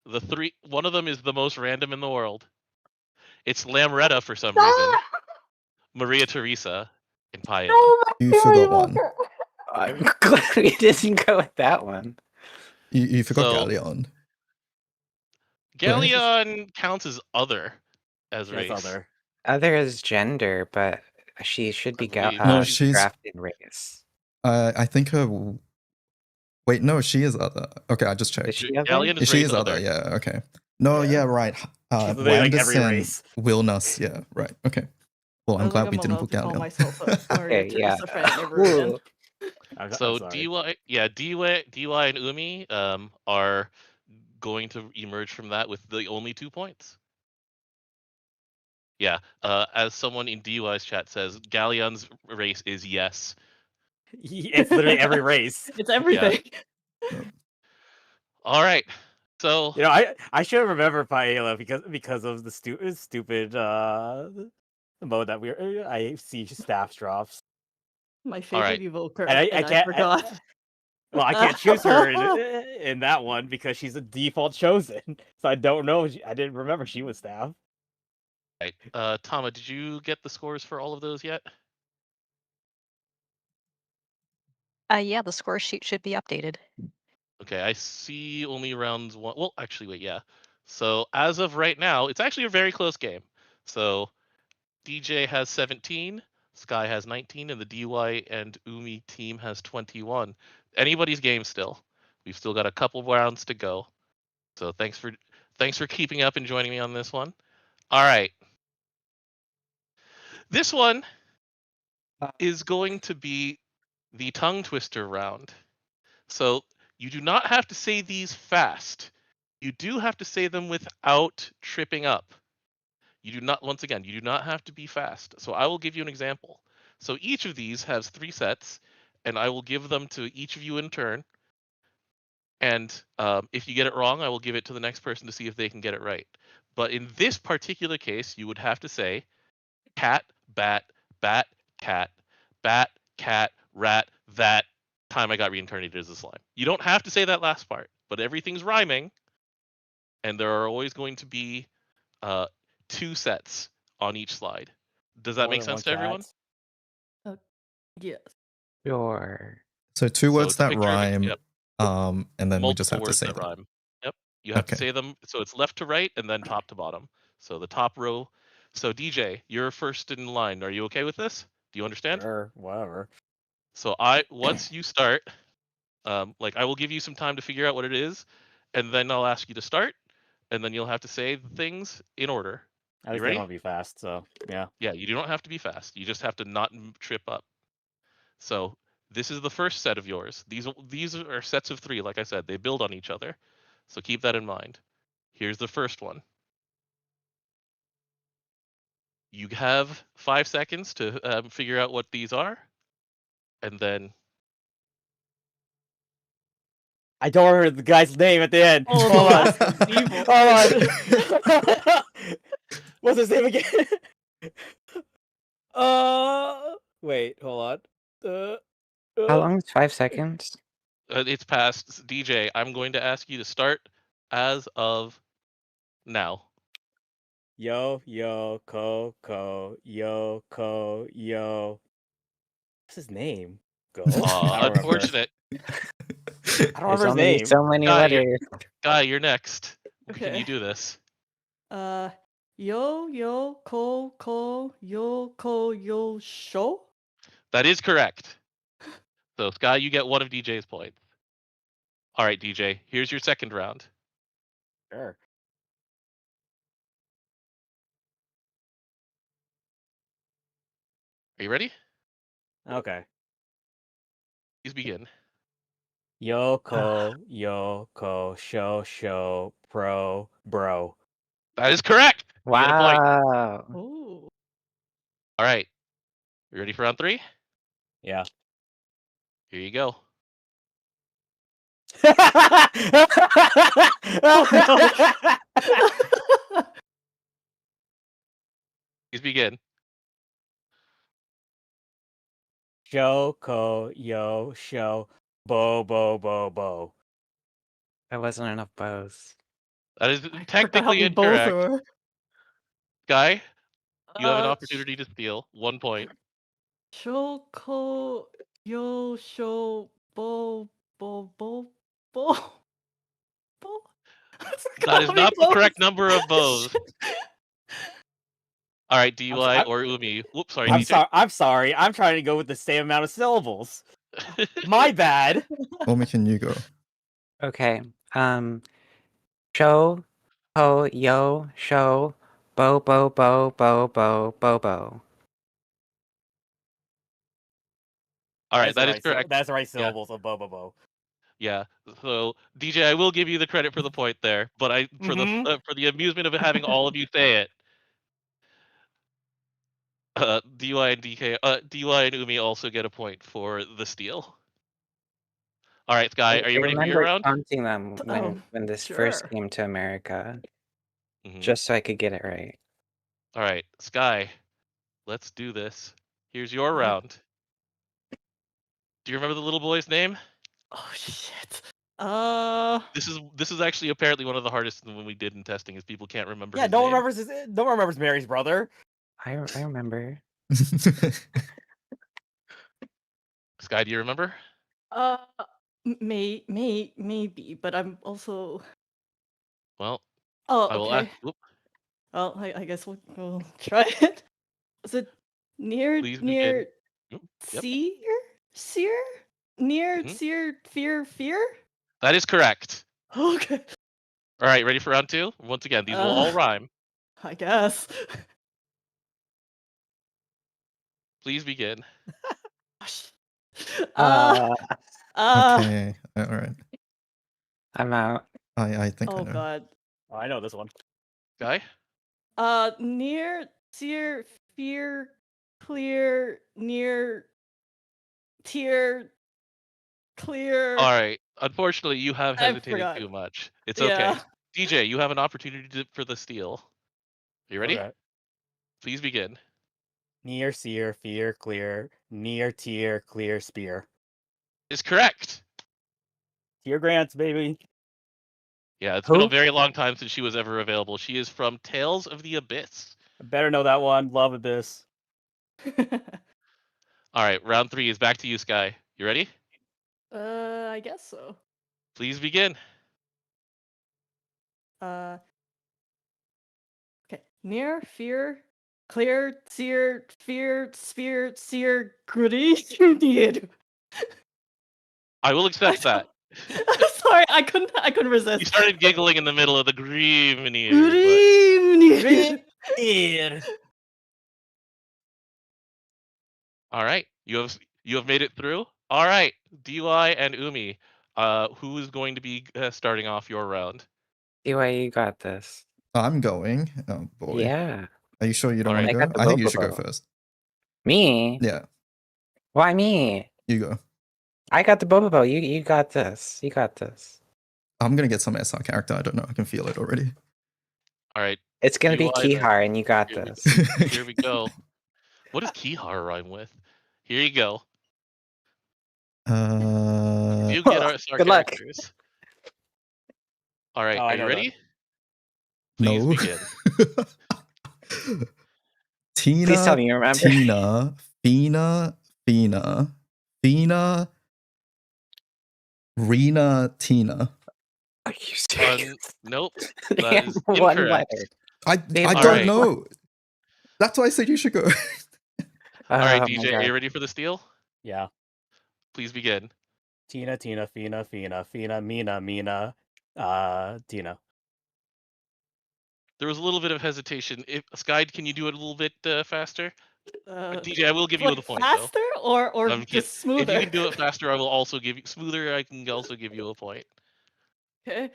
The 3. One of them is the most random in the world. It's Lamretta for some reason. Maria Teresa and Paella. You forgot one. I'm glad we didn't go with that one. You forgot So- Galleon. Galleon counts as other as race. That's other. Other is gender, but she should be believe- No, she's- drafted in race. I think her. Wait, no, she is other. Okay, I just Is checked. she other? Galleon is She race is other. Yeah. Okay. No, yeah, right. She's literally like every Wanderson, race. Wilness. Yeah, right. Okay. Well, I'm I glad think we I'm didn't allowed put to call Galleon. myself a Maria Okay, yeah. Teresa fan ever again. I'm So sorry. DY and Umi are going to emerge from that with the only 2 points. Yeah, as someone in DUI's chat says, Galleon's race is yes. It's literally every race. It's everything. All right, so You know, I should remember Paella because of the stupid mode that I see staff drops. My favorite right. evoker, And I and I can't- forgot. Well, I can't choose her in that one because she's a default chosen. So I don't know. I didn't remember she was staff. right. Tama, did you get the scores for all of those yet? Yeah, the score sheet should be updated. Okay, I see only rounds 1. Well, actually, wait, yeah. So as of right now, it's actually a very close game. So DJ has 17, Sky has 19, and the DY and Umi team has 21. Anybody's game still. We've still got a couple rounds to go. So thanks for keeping up and joining me on this one. All right. This one is going to be the tongue twister round. So you do not have to say these fast. You do have to say them without tripping up. You do not, once again, you do not have to be fast. So I will give you an example. So each of these has 3 sets, and I will give them to each of you in turn. And if you get it wrong, I will give it to the next person to see if they can get it right. But in this particular case, you would have to say cat, bat, bat, cat, rat, that. Time I got reincarnated as a slime. You don't have to say that last part, but everything's rhyming, and there are always going to be 2 sets on each slide. Does that More make than sense one to everyone? cat. Yes. Sure. So 2 words it's a that picture of it, rhyme. yep. And then we just Multiple have to words say that them. rhyme. Yep. You have to Okay. say them. So it's left to right and then top to bottom. So the top row. So DJ, you're first in line. Are you okay with this? Do you understand? Sure, whatever. So once you start, like I will give you some time to figure out what it is, and then I'll ask you to start, and then you'll have to say things in order. At You least I ready? don't want to be fast, so yeah. Yeah, you don't have to be fast. You just have to not trip up. So this is the first set of yours. These are sets of 3. Like I said, they build on each other. So keep that in mind. Here's the first one. You have 5 seconds to figure out what these are, and then I don't remember the guy's name at the end. Oh, the Hold on. last evil. Hold on. What's his name again? Wait, hold on. How long is 5 seconds? It's past. DJ, I'm going to ask you to start as of now. Yo, ko, yo, ko, yo. What's his name? Go. I don't remember. Unfortunate. I don't There's remember his only name. so many Guy, you're, letters. Guy, you're next. Can Okay. you do this? Yo, ko, yo, show? That is correct. So, Sky, you get one of DJ's points. All right, DJ, here's your second round. Sure. Are you ready? Okay. Please begin. Yo, ko, show, bro. That is correct. You get a point. Wow. Ooh. All right. You ready for round 3? Yeah. Here you go. Please begin. Show, ko, yo, show, bo. That wasn't enough bows. That is I forgot how technically we both incorrect. were. Guy, you have an Uh, opportunity to steal 1 point. Shoko, yo, show, bo. That is not the correct number of bows. All right, DUI or Umi. Whoops, sorry, DJ. I'm sorry. I'm trying to go with the same amount of syllables. My bad. Omi, can you go? Okay. Show, ho, yo, show, bo. All right, That's the that is right correct. That's the right Yeah. syllables of bo. Yeah. So DJ, I will give you the credit for the point there, but for the amusement of having all of you say it, DUI and DK, DUI and Umi also get a point for the steal. All right, Sky, are you I ready for your remember round? counting them when this first sure. came to America, Mhm. just so I could get it right. All right, Sky, let's do this. Here's your round. Do you remember the little boy's name? Oh shit. This is actually apparently one of the hardest when we did in testing is people can't remember. Yeah, his no name. one remembers Mary's brother. I remember. Sky, do you remember? Maybe, but I'm also. Well, Oh, I will okay. ask. Whoop, Well, I guess we'll try it. Is it near please begin. Yep. Seer? Near Mhm. fear? That is correct. Okay. All right, ready for round 2? Once again, these will all rhyme. I guess. Please begin. Okay, all right. I'm out. I think I Oh know. god. Oh, I know this one. Guy? Near seer fear clear near tier clear. All right. Unfortunately, you have I hesitated forgot. too much. It's Yeah. okay. DJ, you have an opportunity for the steal. You ready? Okay. Please begin. Near seer, fear, clear. Near tier, clear, spear. Is correct. Tier grants, baby. Yeah, it's been a very long time since she was ever available. She is from Tales of the Abyss. I better know that one. Love Abyss. All right, round 3 is back to you, Sky. You ready? I guess so. Please begin. Okay. Near fear clear seer fear spear seer goody. I will accept that. Sorry, I couldn't resist. You started giggling in the middle of the Greemnir. Goody. All right, you have made it through. All right, DUI and Umi, who is going to be starting off your round? DUI, you got this. I'm going. Oh boy. Yeah. Are you sure you don't All want to right. go? I got the I think you should go Bobobo. first. Me? Yeah, Why me? you go. I got the Bobobo. You got this. You got this. I'm gonna get some SR character. I don't know. I can feel it already. All right. It's gonna be DUI then. Kihar, and you got Here this. Here we go. What does Kihar rhyme with? Here you go. You get our Good luck. characters. All right, Oh, I are you know that. ready? Please No. begin. Tina, Please tell me you remember. Tina, Fina, Fina, Fina, Rena, Tina. Are you serious? Nope. They That have is one incorrect. letter. I All don't right. know. That's why I said you should go. All right, Oh my DJ, are God. you ready for the steal? Yeah. Please begin. Tina, Fina, Fina, Mina, Tina. There was a little bit of hesitation. If Sky, can you do it a little bit faster? Uh, DJ, I will give you like the point faster though. or I'm kidding. just smoother? If you can do it faster, I will also give you smoother. I can also give you a point. Okay.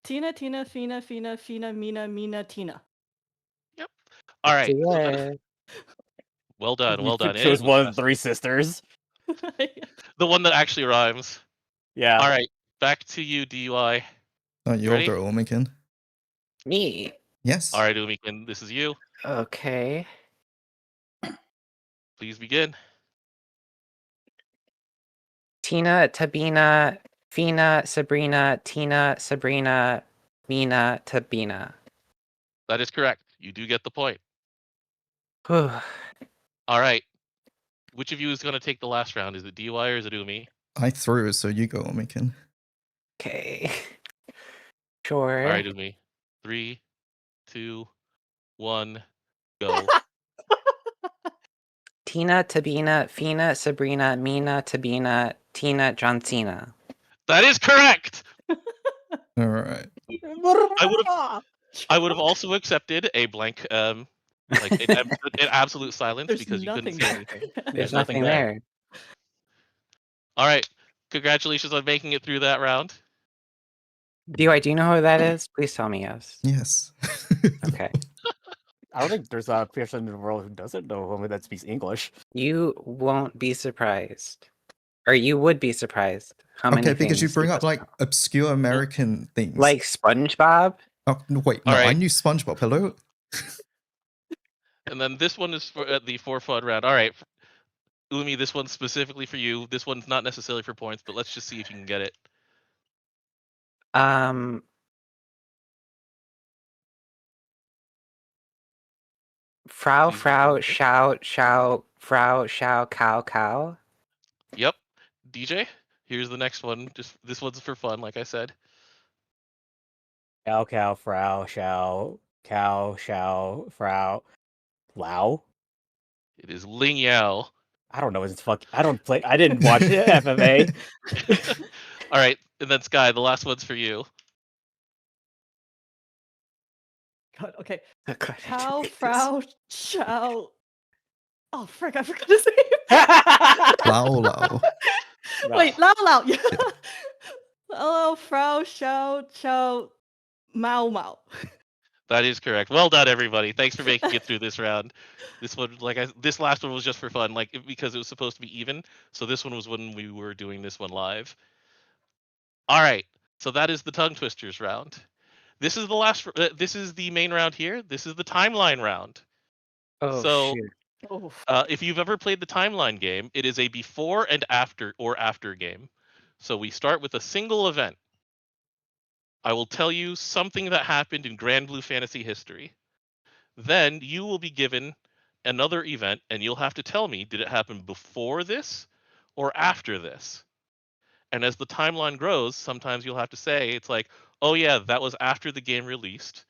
Tina, Fina, Mina, Tina. Yep. All right. Do So that, it. well done. You Well done. chose It was one of fast. the three sisters. The one that actually rhymes. Yeah. All right. Back to you, DUI. Oh, You you'll ready? go, Omikin. Me. Yes. All right, Umikin, this is you. Okay. Please begin. Tina, Tabina, Fina, Sabrina, Tina, Sabrina, Mina, Tabina. That is correct. You do get the point. Whew. All right. Which of you is going to take the last round? Is it DUI or is it Umi? I threw, so you go, Omikin. Okay. All Sure. right, Umi. 3, 2, 1, go. Tina, Tabina, Fina, Sabrina, Mina, Tabina, Tina, John Cena. That is correct. All right. I would have also accepted a blank like an absolute silence There's because you couldn't nothing see there. anything. There's nothing there. All right. Congratulations on making it through that round. Do you know who that is? Please tell me yes. Yes. Okay. I don't think there's a person in the world who doesn't know woman that speaks English. You won't be surprised. Or you would be surprised how many Okay, because you things bring he up doesn't like know. obscure American things. Like SpongeBob? Oh, no, wait, All no, I right. knew SpongeBob. Hello? And then this one is for the for fun round. All right. Umi, this one's specifically for you. This one's not necessarily for points, but let's just see if you can get it. Frau, Please Frau, begin. Shao, cow. Yep. DJ, here's the next one. Just this one's for fun, like I said. Cow, Frau, Frau, Lao. It is Ling Yao. I don't know. I don't play. I didn't watch FMA. All right, and then Sky, the last one's for you. God, okay. Oh, God, I Cow, hate this. Frau, Chow. Oh, frick, I forgot his name. Lao. Wait, Lao Lao. Yeah. Hello, Frau, Chow, Mao. That is correct. Well done, everybody. Thanks for making it through this round. This one, this last one was just for fun, because it was supposed to be even. So this one was when we were doing this one live. All right. So that is the tongue twisters round. This is the last. This is the main round here. This is the timeline round. Oh, so, shoot. if you've ever played the timeline game, it is a before and after game. So we start with a single event. I will tell you something that happened in Grand Blue Fantasy history. Then you will be given another event, and you'll have to tell me, did it happen before this or after this? And as the timeline grows, sometimes you'll have to say, it's like, oh yeah, that was after the game released,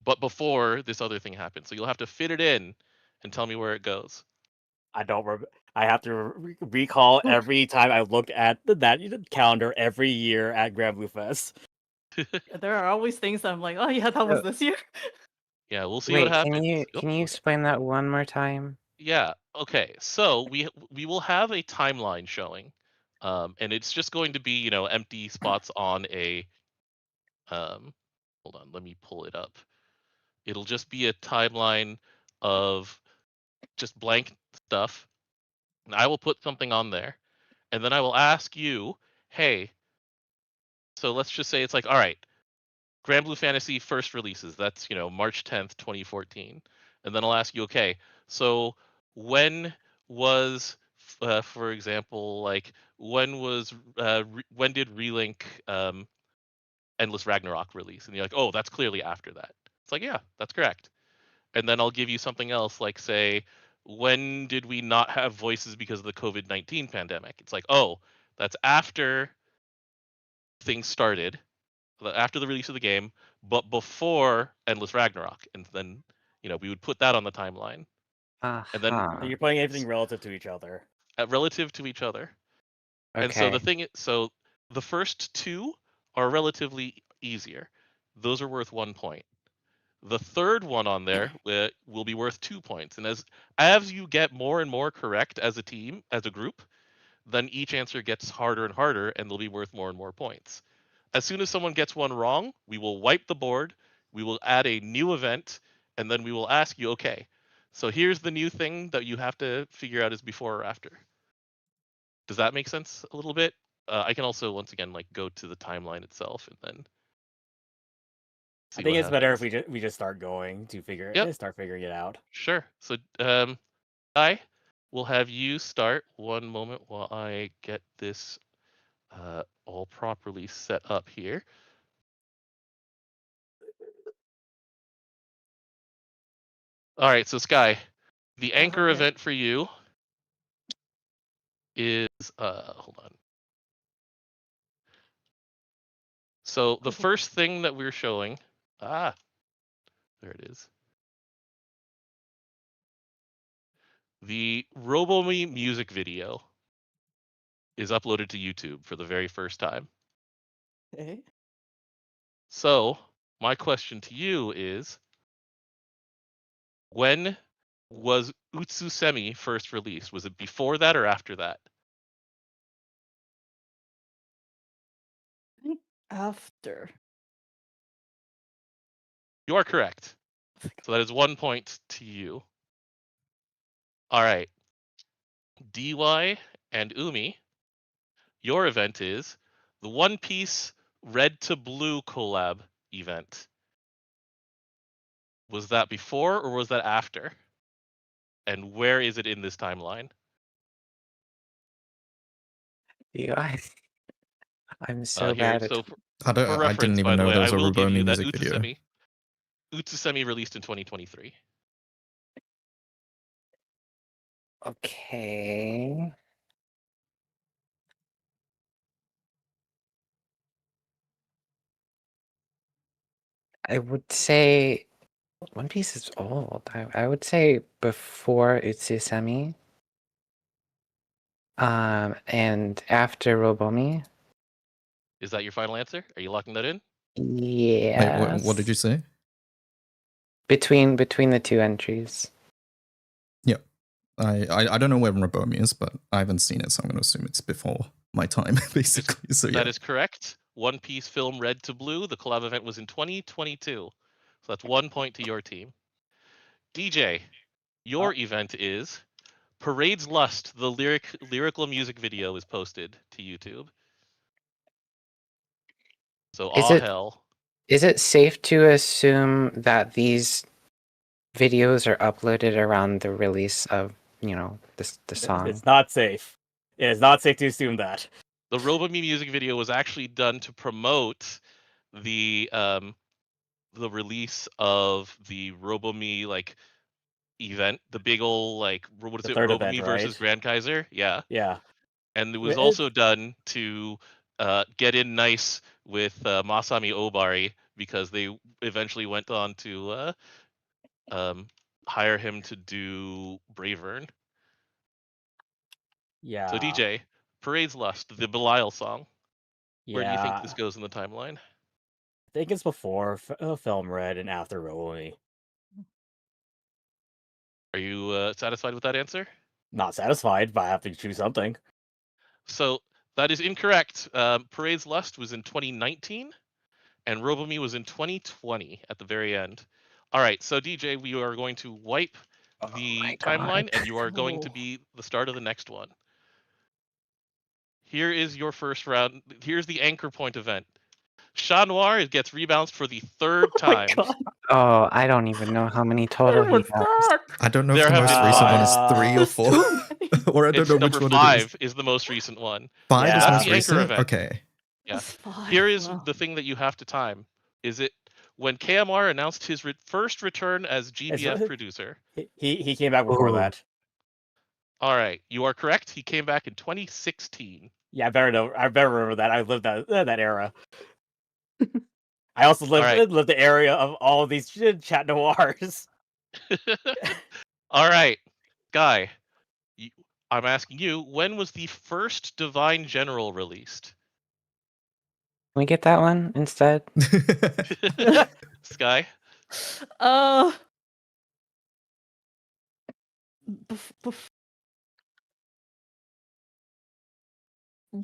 but before this other thing happened. So you'll have to fit it in and tell me where it goes. I don't remember. I have to recall every time I looked at that calendar every year at Grand Blue Fest. There are always things that I'm like, oh yeah, that was this year. Yeah, we'll see Wait, what happens. can you explain that one more time? Yeah. Okay. So we will have a timeline showing, and it's just going to be empty spots on a. Hold on, let me pull it up. It'll just be a timeline of just blank stuff, and I will put something on there, and then I will ask you, hey, so let's just say it's like, all right, Grand Blue Fantasy first releases. That's, March 10th, 2014. And then I'll ask you, okay, so when was, for example, like when did Relink Endless Ragnarok release? And you're like, oh, that's clearly after that. It's like, yeah, that's correct. And then I'll give you something else, like say, when did we not have voices because of the COVID-19 pandemic? It's like, oh, that's after things started, after the release of the game, but before Endless Ragnarok. And then, we would put that on the timeline. And then So you're putting everything relative to each other. relative to each other. And so the first two are relatively easier. Those are worth 1 point. The third one on there will be worth 2 points. And as you get more and more correct as a team, as a group, then each answer gets harder and harder, and they'll be worth more and more points. As soon as someone gets one wrong, we will wipe the board, we will add a new event, and then we will ask you, okay, so here's the new thing that you have to figure out is before or after. Does that make sense a little bit? I can also, once again, go to the timeline itself and then I think it's better if we just start going to start figuring it out. Sure. So I will have you start. One moment while I get this all properly set up here. All right, so Sky, the anchor event for you is hold on. So the first thing that we're showing, there it is. The RoboMe music video is uploaded to YouTube for the very first time. Okay. So my question to you is, when was Utsusemi first released? Was it before that or after that? I think after. You are correct. So that is 1 point to you. All right. DY and Umi, your event is the One Piece Red to Blue collab event. Was that before or was that after? And where is it in this timeline? Yeah, I'm so bad at. So I didn't even know there was a RoboMe music video. Utsusemi released in 2023. Okay. I would say One Piece is old. I would say before Utsusemi. And after RoboMe. Is that your final answer? Are you locking that in? Yeah. Wait, what did you say? Between the two entries. Yeah. I don't know where RoboMe is, but I haven't seen it, so I'm going to assume it's before my time, basically. So That is correct. One Piece film Red to Blue. The collab event was in 2022. So that's 1 point to your team. DJ, your event is Parade's Lust. The lyrical music video is posted to YouTube. So hell. Is it safe to assume that these videos are uploaded around the release of, the song? It's not safe. It is not safe to assume that. The RoboMe music video was actually done to promote the release of the RoboMe event, the big old what is it, RoboMe versus Grand Kaiser? Yeah. Yeah. And it was also done to get in nice with Masami Obari, because they eventually went on to hire him to do Bravern. Yeah. So DJ, Parade's Lust, the Belial song. Where do you think this goes in the timeline? I think it's before Film Red and after RoboMe. Are you satisfied with that answer? Not satisfied, but I have to choose something. So that is incorrect. Parade's Lust was in 2019, and RoboMe was in 2020 at the very end. All right, so DJ, we are going to wipe the timeline, and you are going to be the start of the next one. here is your first round. Here's the anchor point event. Chat Noir gets rebounced for the third time. Oh, I don't even know how many total he has. I don't know There if the have most been recent one is five. 3 or 4. Or I don't It's know which number one 5 is the most recent one. 5 is That's most the anchor recent? event. Okay. Yeah. Five, Here is wow. the thing that you have to time. Is it when KMR announced his first return as GBF producer? He came back before that. All right, you are correct. He came back in 2016. Yeah, I better know. I better remember that. I lived that era. I also lived the area of all of these chat noirs. All right, Guy. I'm asking you, when was the first Divine General released? Can we get that one instead? Sky?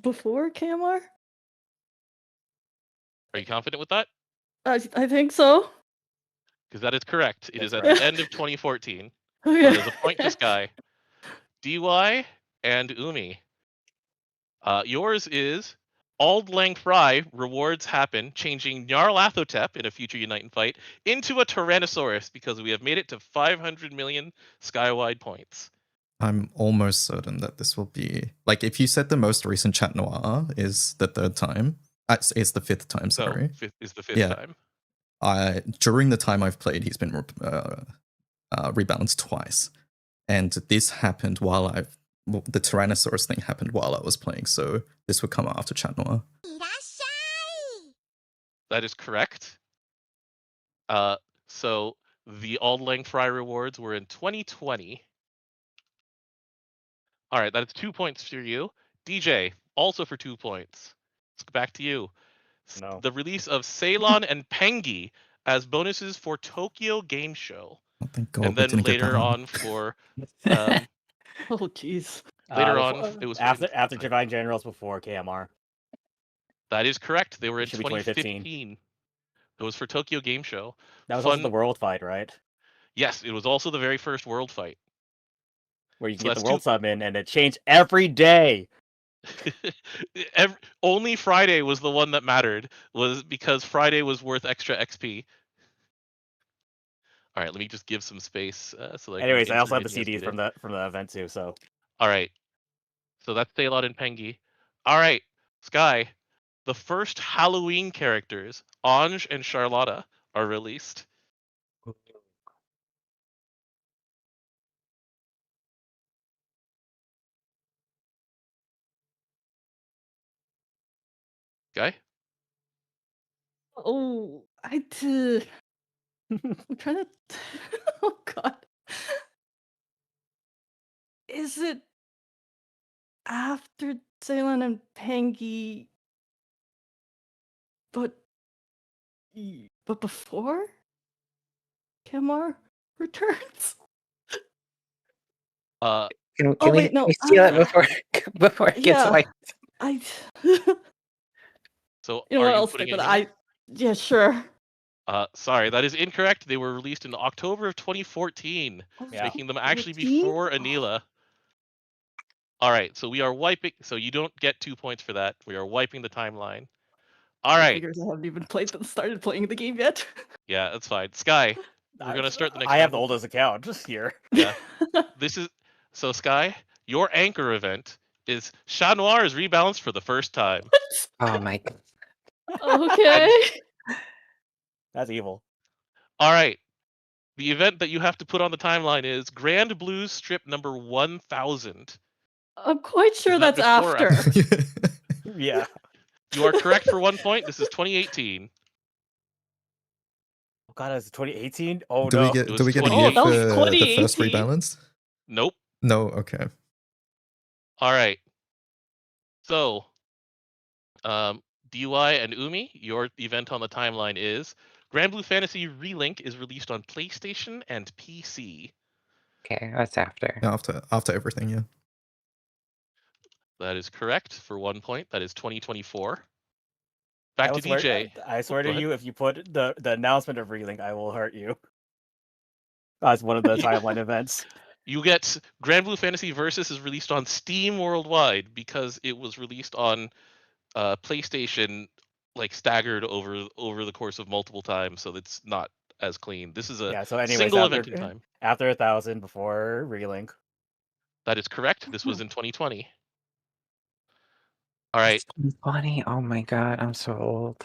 Before KMR? Are you confident with that? I think so. Because that is correct. It is at the end of 2014. Okay. So there's a point to Sky. DY and Umi. Yours is Auld Lang Fry rewards happen, changing Nyarlathotep in a future Unite and Fight into a Tyrannosaurus because we have made it to 500 million Skywide points. I'm almost certain that this will be like if you said the most recent Chat Noir is the 3rd time. It's the 5th time. Sorry, is the 5th time. During the time I've played, he's been rebalanced twice, and this happened while the Tyrannosaurus thing happened while I was playing. So this would come after Chat Noir. That is correct. So the Auld Lang Fry rewards were in 2020. All right, that is 2 points for you. DJ, also for 2 points. Let's go back to you. No. The release of Ceylon and Pengi as bonuses for Tokyo Game Show. Oh, thank God, and then later on for... oh, jeez. Later on, it was... After Divine Generals, before KMR. That is correct. They were in Should be 2015. It was for Tokyo Game Show. That was also the World Fight, right? Yes, it was also the very first World Fight. Where you can get the World Summon and it changed every day. Only Friday was the one that mattered, was because Friday was worth extra XP. All right, let me just give some space. Anyways, I also have the CDs from the event too. So. All right, so that's Ceylon and Pengi. All right, Sky, the first Halloween characters, Ange and Charlotta, are released. Guy? Oh, I did. I'm trying to. Oh God. Is it after Ceylon and Pengi, but before KMR returns? Can wait, we steal it before it gets like? So you know what? I'll stick with it. Yeah, sure. Sorry, that is incorrect. They were released in October of 2014, making them actually before Anila. All right, so we are wiping. So you don't get 2 points for that. We are wiping the timeline. All right. I haven't even started playing the game yet. Yeah, that's fine. Sky, we're gonna start the next. I have the oldest account just here. Yeah. This is so Sky. Your anchor event is Chat Noir is rebalanced for the first time. Oh my God. Okay. That's evil. All right. The event that you have to put on the timeline is Grand Blues Strip number 1000. I'm quite sure that's after. Yeah. You are correct for 1 point. This is 2018. Oh God, it's 2018. Oh do no. we get a year for the first rebalance? Nope. No. Okay. All right. So, DY and Umi, your event on the timeline is Grand Blue Fantasy Relink is released on PlayStation and PC. Okay, that's after. After everything, yeah. That is correct for 1 point. That is 2024. Back to DJ. I swear to you, if you put the announcement of Relink, I will hurt you. That's one of the timeline events. You get Grand Blue Fantasy Versus is released on Steam worldwide because it was released on PlayStation like staggered over the course of multiple times, so it's not as clean. This is a Yeah. So, anyways, single event in time. after 1,000 before Relink. That is correct. This was in 2020. All right, 2020. Oh my god, I'm so old.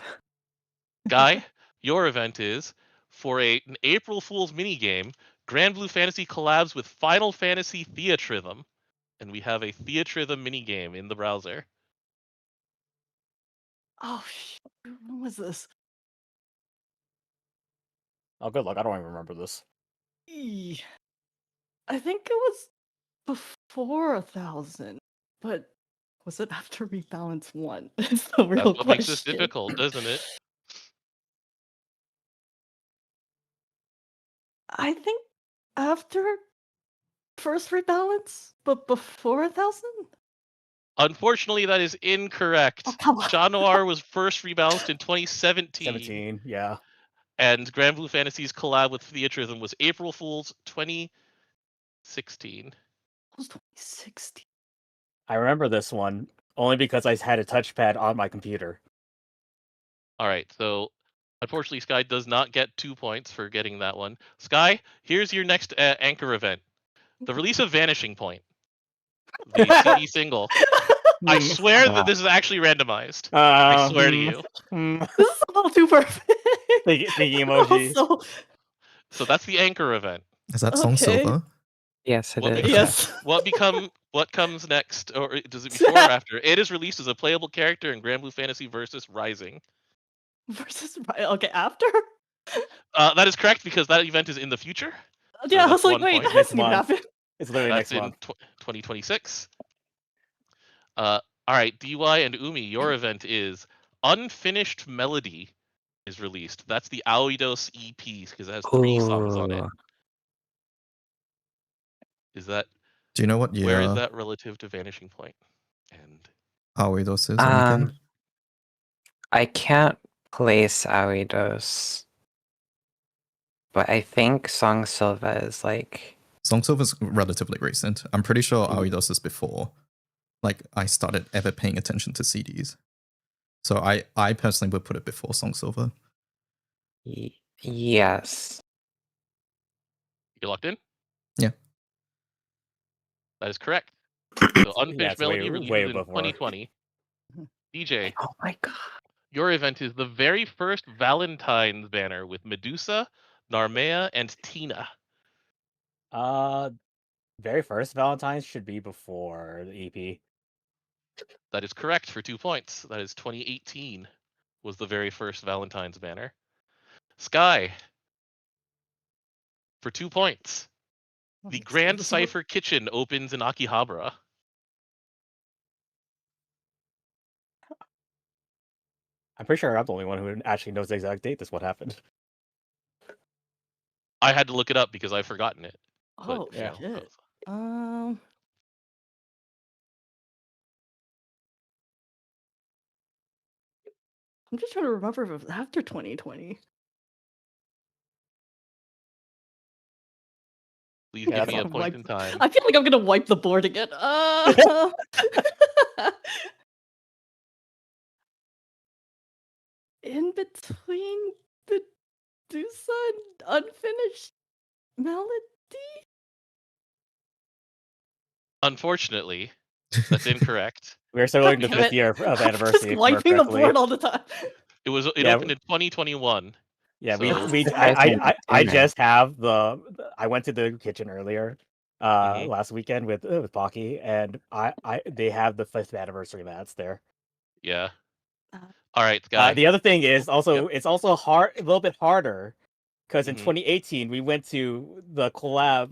Guy, your event is for an April Fool's minigame. Grand Blue Fantasy collabs with Final Fantasy Theatrhythm, and we have a Theatrhythm minigame in the browser. Oh, shoot. When was this? Oh, good luck. I don't even remember this. I think it was before 1,000, but was it after Rebalance 1? It's the real That's what question. makes this difficult, doesn't it? I think after first Rebalance, but before 1,000? Unfortunately, that is incorrect. Chat Noir was first rebalanced in 2017. 17, yeah. And Grand Blue Fantasy's collab with Theatrhythm was April Fool's 2016. It was 2016. I remember this one only because I had a touchpad on my computer. All right, so unfortunately, Sky does not get 2 points for getting that one. Sky, here's your next anchor event: the release of Vanishing Point, the CD single. I swear that this is actually randomized. I swear to you. This is a little too perfect. Thingy emoji. So that's the anchor event. Is that Song Silver? Yes, it What is. becomes, what comes next, or does it before or after? It is released as a playable character in Grand Blue Fantasy Versus Rising. Okay, after? That is correct because that event is in the future. Yeah, I that's was like, 1 wait, point. that hasn't even happened. It's literally That's next in month. 2026. All right, DY and Umi, your event is Unfinished Melody is released. That's the Aoidos EP because it has 3 songs on it. Ooh. Is that? Do you know what Where is year that relative to Vanishing Point? And Aoidos is on the game? I can't place Aoidos, but I think Song Silva is like. Song Silver's relatively recent. I'm pretty sure Aoidos is before. Like, I started ever paying attention to CDs. So I personally would put it before Song Silver. Yes. You locked in? Yeah. That is correct. So Unfinished Yeah, it's Melody way released in before. 2020. DJ. Oh my god. Your event is the very first Valentine's banner with Medusa, Narmea, and Tina. Very first Valentine's should be before the EP. That is correct for 2 points. That is 2018 was the very first Valentine's banner. Sky, for 2 points. The Grand Cipher Kitchen opens in Akihabara. I'm pretty sure I'm the only one who actually knows the exact date this what happened. I had to look it up because I've forgotten it. Oh, yeah. shit. I'm just trying to remember if it was after 2020. Please give me a point in time. I feel like I'm gonna wipe the board again. In between Medusa and Unfinished Melody? Unfortunately, that's incorrect. We're celebrating the 5th year of anniversary. Just wiping the board all the time. It opened in 2021. Yeah, so... I just have I went to the kitchen earlier last weekend with Pocky, and they have the 5th anniversary mats there. Yeah. All right, guys. The other thing is also it's also hard, a little bit harder, because in 2018 we went to the collab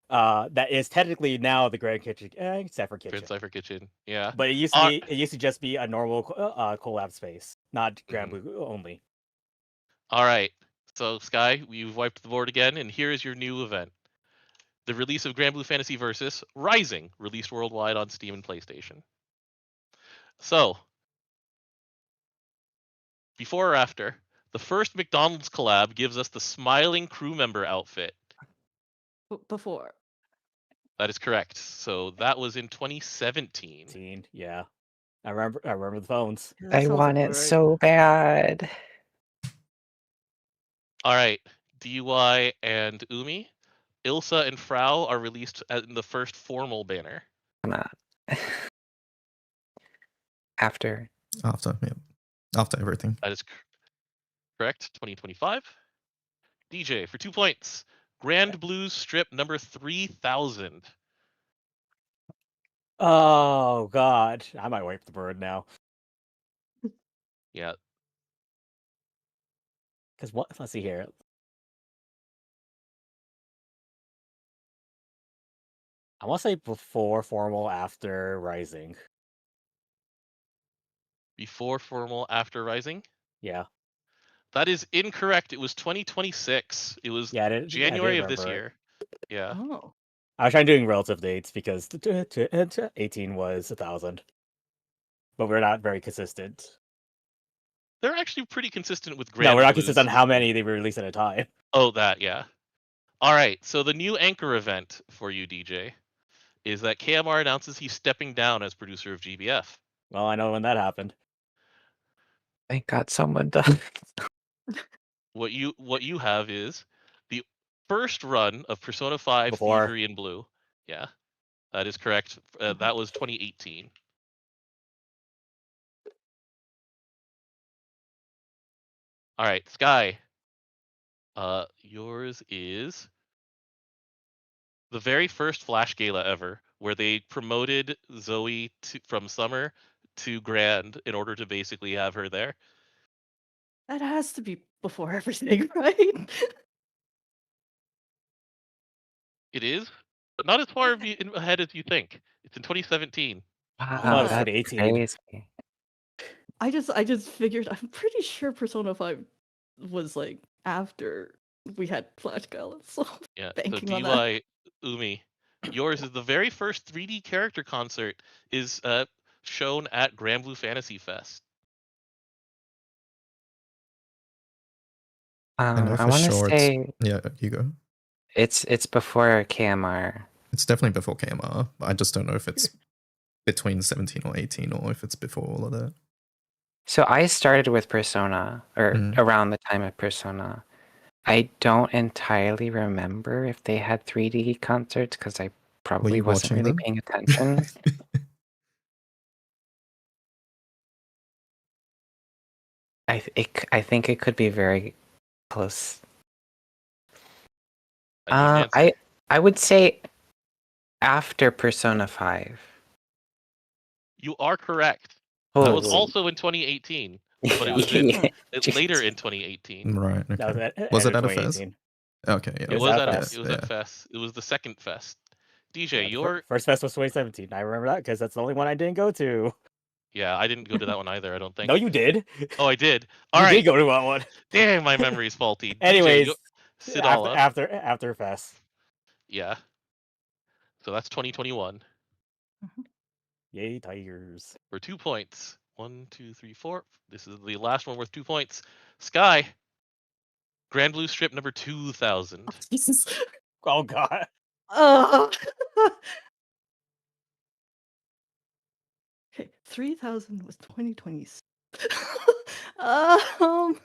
that is technically now the Grand Kitchen, Cipher Kitchen. Grand Cipher Kitchen, yeah. But it used to just be a normal collab space, not Grand Blue only. All right, so Sky, we've wiped the board again, and here is your new event: the release of Grand Blue Fantasy Versus Rising, released worldwide on Steam and PlayStation. So, before or after, the first McDonald's collab gives us the smiling crew member outfit. Before. That is correct. So that was in 2017. Yeah, I remember the phones. I want it so bad. All right, DY and Umi, Ilsa and Frau are released in the first formal banner. Come on. After. After, yeah. After everything. That is correct. 2025. DJ for 2 points. Grand Blues strip number 3000. Oh God, I might wipe the bird now. Yeah. Because what? Let's see here. I want to say before formal, after rising. Before formal, after rising? Yeah. That is incorrect. It was 2026. It was January of this year. Yeah. Oh. I was trying doing relative dates because 18 was 1,000, but we're not very consistent. They're actually pretty consistent with Grand No, we're not Blues. consistent on how many they release at a time. Oh, that, yeah. All right, so the new anchor event for you, DJ, is that KMR announces he's stepping down as producer of GBF. Well, I know when that happened. Thank God someone does. What you have is the first run of Persona 5 Before. Thievery in Blue. Yeah, that is correct. That was 2018. All right, Sky. Yours is the very first Flash Gala ever, where they promoted Zoe from Summer to Grand in order to basically have her there. That has to be before everything, right? It is, but not as far ahead as you think. It's in 2017. Wow, that's that's 18. crazy. I just figured. I'm pretty sure Persona 5 was like after we had Flash Gala. So Yeah. So banking on that. DY Umi, yours is the very first 3D character concert is shown at Grand Blue Fantasy Fest. I know I for want to sure say yeah, you go. it's before KMR. It's definitely before KMR, but I just don't know if it's between 17 or 18 or if it's before all of that. So I started with Persona, or around the time of Persona. I don't entirely remember if they had 3D concerts because I probably you wasn't watching really them? paying attention. I think it could be very close. I would say after Persona 5. You are correct. Oh. That was also in 2018, but it was later in 2018. Right. Okay. That was at- Was it end at of a fest? 2018. Okay. Yeah. It was at Yes, yeah. Fest. It was the second Fest. DJ, Yeah, the your first fest was 2017. I remember that because that's the only one I didn't go to. Yeah, I didn't go to that one either. I don't think. No, you did. Oh, I did. All You right. did go to that one. Damn, my memory's faulty. Anyways, DJ, Sidala. after fest. Yeah. So that's 2021. Yay, Tigers. For 2 points. 1, 2, 3, 4. This is the last one worth 2 points. Sky. Grand Blue Strip number 2000. Jesus. Oh God. Okay, 3000 was 2020. um.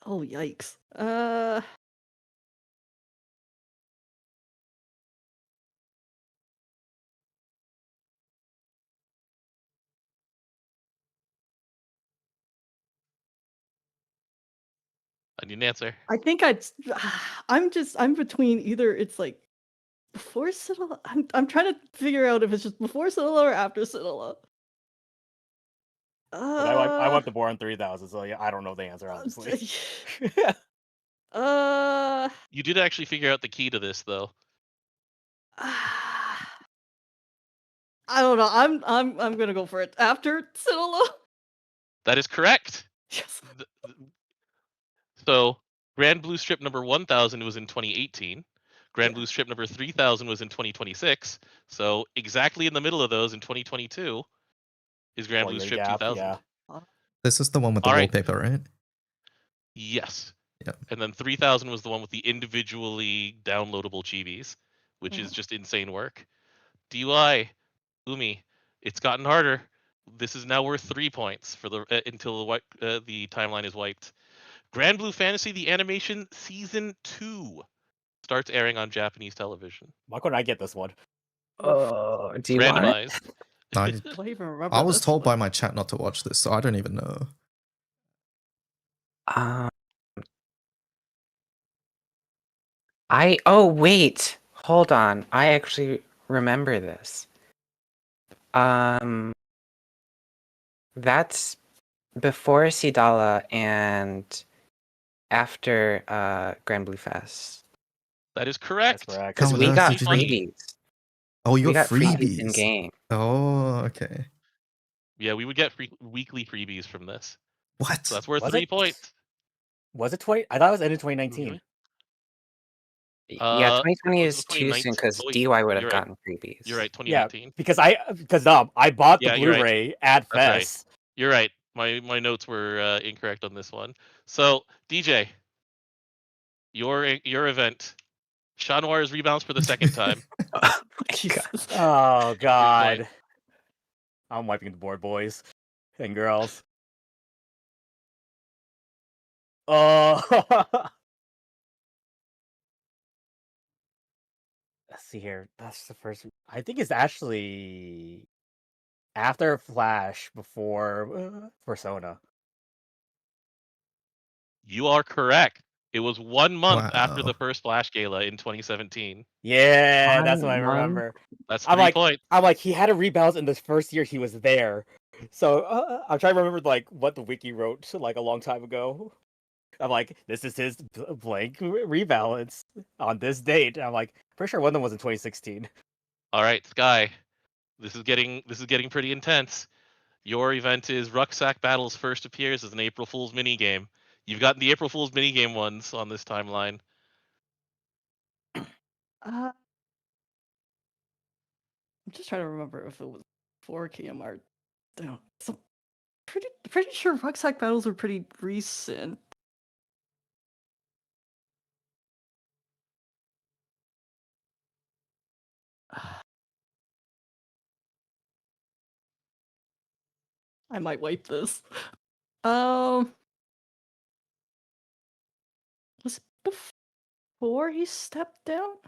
Oh yikes. I need an answer. I think I'm between either it's like before Citadel. I'm trying to figure out if it's just before Citadel or after Citadel. I want the Born 3000, so yeah, I don't know the answer honestly. You did actually figure out the key to this though. I don't know. I'm gonna go for it after Citadel. That is correct. Yes. So Grand Blue Strip number 1000 was in 2018. Grand Blue Strip number 3000 was in 2026. So exactly in the middle of those in 2022 is Grand Blue Strip 2000. Yeah. This is the one with the All right. wallpaper, right? Yes. Yep. And then 3000 was the one with the individually downloadable chibis, which is just insane work. DUI, Umi, it's gotten harder. This is now worth 3 points for the until the timeline is wiped. Grand Blue Fantasy: The Animation Season 2 starts airing on Japanese television. Why couldn't I get this one? Oh, do you want it? Randomized. I, Do I even remember I was this told one? by my chat not to watch this, so I don't even know. Oh wait, hold on. I actually remember this. That's before Sidala and after Grand Blue Fest. That is correct. Because How on we earth got did you- freebies. Oh, you We got got freebies freebies in game. Oh, okay. Yeah, we would get weekly freebies from this. What? So that's worth Was 3 it? points. Was it 20? I thought it was ended 2019. Yeah, 2020 it is was too soon 2019. because Oh, wait, DY would have you're right. gotten freebies. You're right, Yeah, 2019. because I bought the Yeah, you're right. Blu-ray at That's right. Fest. You're right. My notes were incorrect on this one. So DJ, your event, Chat Noir is rebounds for the second time. Oh God. I'm wiping the board, boys and girls. Oh. Let's see here. That's the first. I think it's actually after Flash, before Persona. You are correct. It was 1 month after Wow. the first Flash Gala in 2017. Yeah, that's what I 1 month? remember. That's I'm 3 like, points. I'm like, he had a rebalance in the first year he was there. So I'm trying to remember like what the wiki wrote like a long time ago. I'm like, this is his blank rebalance on this date. I'm like, pretty sure one of them was in 2016. All right, Sky. This is getting pretty intense. Your event is Rucksack Battles first appears as an April Fool's minigame. You've gotten the April Fool's minigame ones on this timeline. I'm just trying to remember if it was 4 KMR. So pretty sure Rucksack Battles are pretty recent. I might wipe this. Was it before he stepped down? Is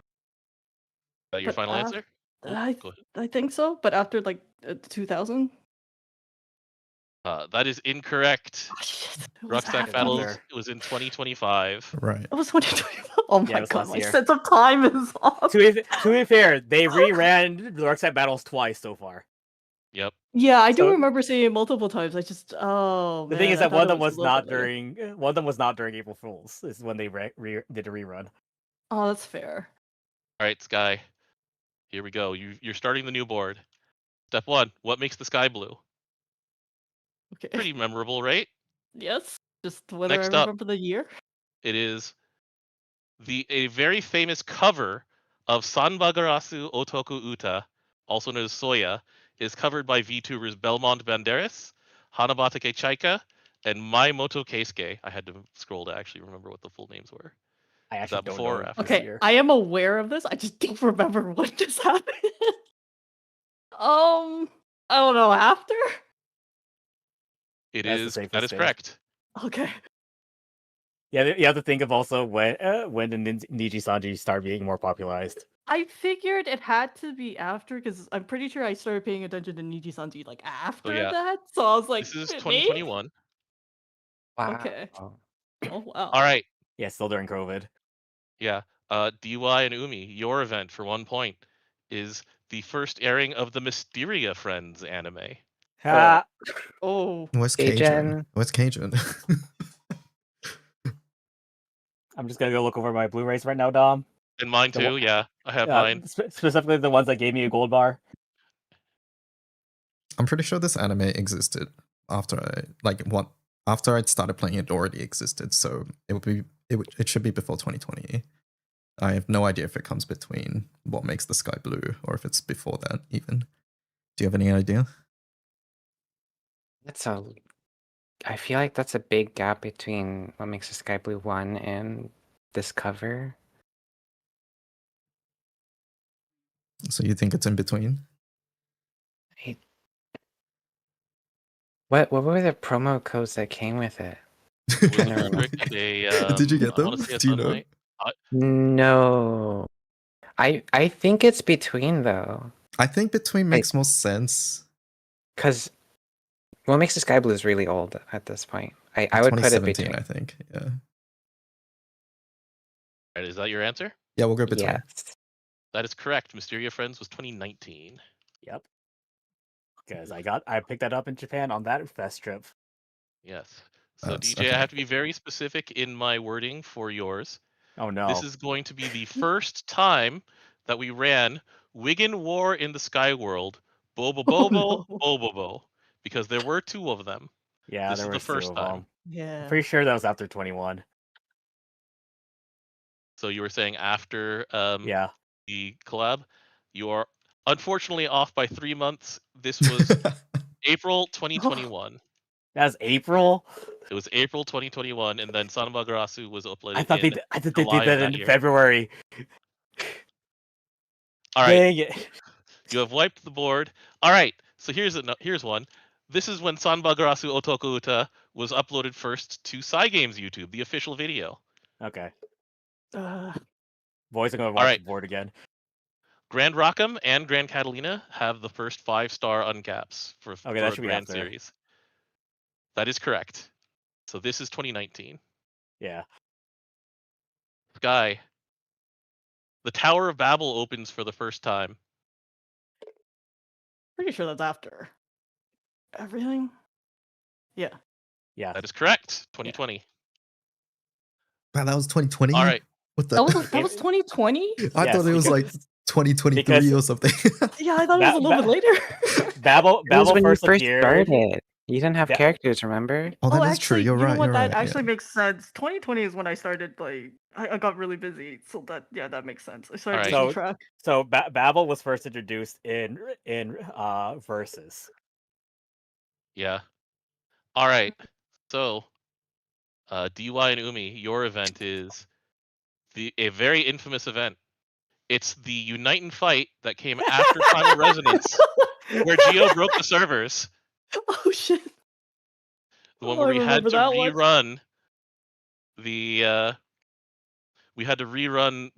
that your But final answer? I Go ahead. I think so, but after like 2000. That is incorrect. was Rucksack after. Battles it was in 2025. Right. It was 2020. Oh Yeah, my it was god, last my year. sense of time is off. To be fair, they reran the Rucksack Battles twice so far. Yep. Yeah, I do So- remember seeing it multiple times. I just The thing is that one of them was not during April Fools. This is when they did a rerun. Oh, that's fair. All right, Sky. Here we go. You're starting the new board. Step 1. What makes the sky blue? Okay. Pretty memorable, right? Yes. Just whether Next I up. remember the year. It is a very famous cover of Sanbagarasu Otoku Uta, also known as Soya, is covered by VTubers Belmont Banderas, Hanabatake Chaika, and Maimoto Keisuke. I had to scroll to actually remember what the full names were. I Is actually that don't before or know. after? Okay, I am aware of this. I just don't remember what just happened. I don't know. After. That is correct. Okay. Yeah, you have to think of also when the Niji Sanji started being more popularized. I figured it had to be after because I'm pretty sure I started paying attention to Niji Sanji like after yeah. that. So I was like, This is maybe? 2021. Wow. Okay. Oh wow. All right. Yeah, still during COVID. Yeah. DY and Umi, your event for 1 point is the first airing of the Mysteria Friends anime. Oh. Where's Cajun. Cajun? Where's Cajun? I'm just gonna go look over my Blu-rays right now, Dom. And mine The too, one- yeah. I have mine. Specifically the ones that gave me a gold bar. I'm pretty sure this anime existed after after I'd started playing it already existed, so it should be before 2020. I have no idea if it comes between What Makes the Sky Blue or if it's before that even. Do you have any idea? That's a I feel like that's a big gap between What Makes the Sky Blue 1 and this cover. So you think it's in between? What were the promo codes that came with it? Was Trying to the remember. restrict a Did you get I want them? to say a Do you know? sunlight. No. I think it's between though. I think between makes more sense. Because What Makes the Sky Blue is really old at this point. I would put it 2017, between. I think. Yeah. Alright, is that your answer? Yeah, we'll go between. Yes. That is correct. Mysteria Friends was 2019. Yep. Because I picked that up in Japan on that fest trip. Yes. So That's DJ, okay. I have to be very specific in my wording for yours. Oh no. This is going to be the first time that we ran Wigan War in the Sky World, Bobo Bobo, Bobobo, because there were 2 of them. Yeah, This there is were the first 2 of time. them. Yeah. I'm pretty sure that was after 21. So you were saying after Yeah. the collab, you are unfortunately off by 3 months. This was April 2021. That's April? It was April 2021, and then Sanbagarasu was uploaded I thought in they did July that of that in year. February. All right. Dang it. You have wiped the board. All right. So here's one. This is when Sanbagarasu Otoku Uta was uploaded first to Cygames YouTube, the official video. Okay. Boys are going to All watch right. the board again. Grand Rockham and Grand Catalina have the first 5-star uncaps for that a should be Grand after. Series. That is correct. So this is 2019. Yeah. Sky. The Tower of Babel opens for the first time. Pretty sure that's after everything. Yeah. Yeah. That is correct. 2020. Man, that was 2020. All right. What the? That was 2020. I thought it was like 2023 or something. Yeah, I thought it was a little bit later. Babel It was when you first first appeared. started. You didn't have characters, remember? Oh, that is actually, true. You're you right. know what? You're That right. actually makes sense. 2020 is when I started. Like, I got really busy, so that makes sense. I started losing track. So Babel was first introduced in Versus. Yeah. All right. So, DY and Umi, your event is a very infamous event. It's the Unite and Fight that came after Primal Resonance, where Geo broke the servers. Oh shit! The one where we had to rerun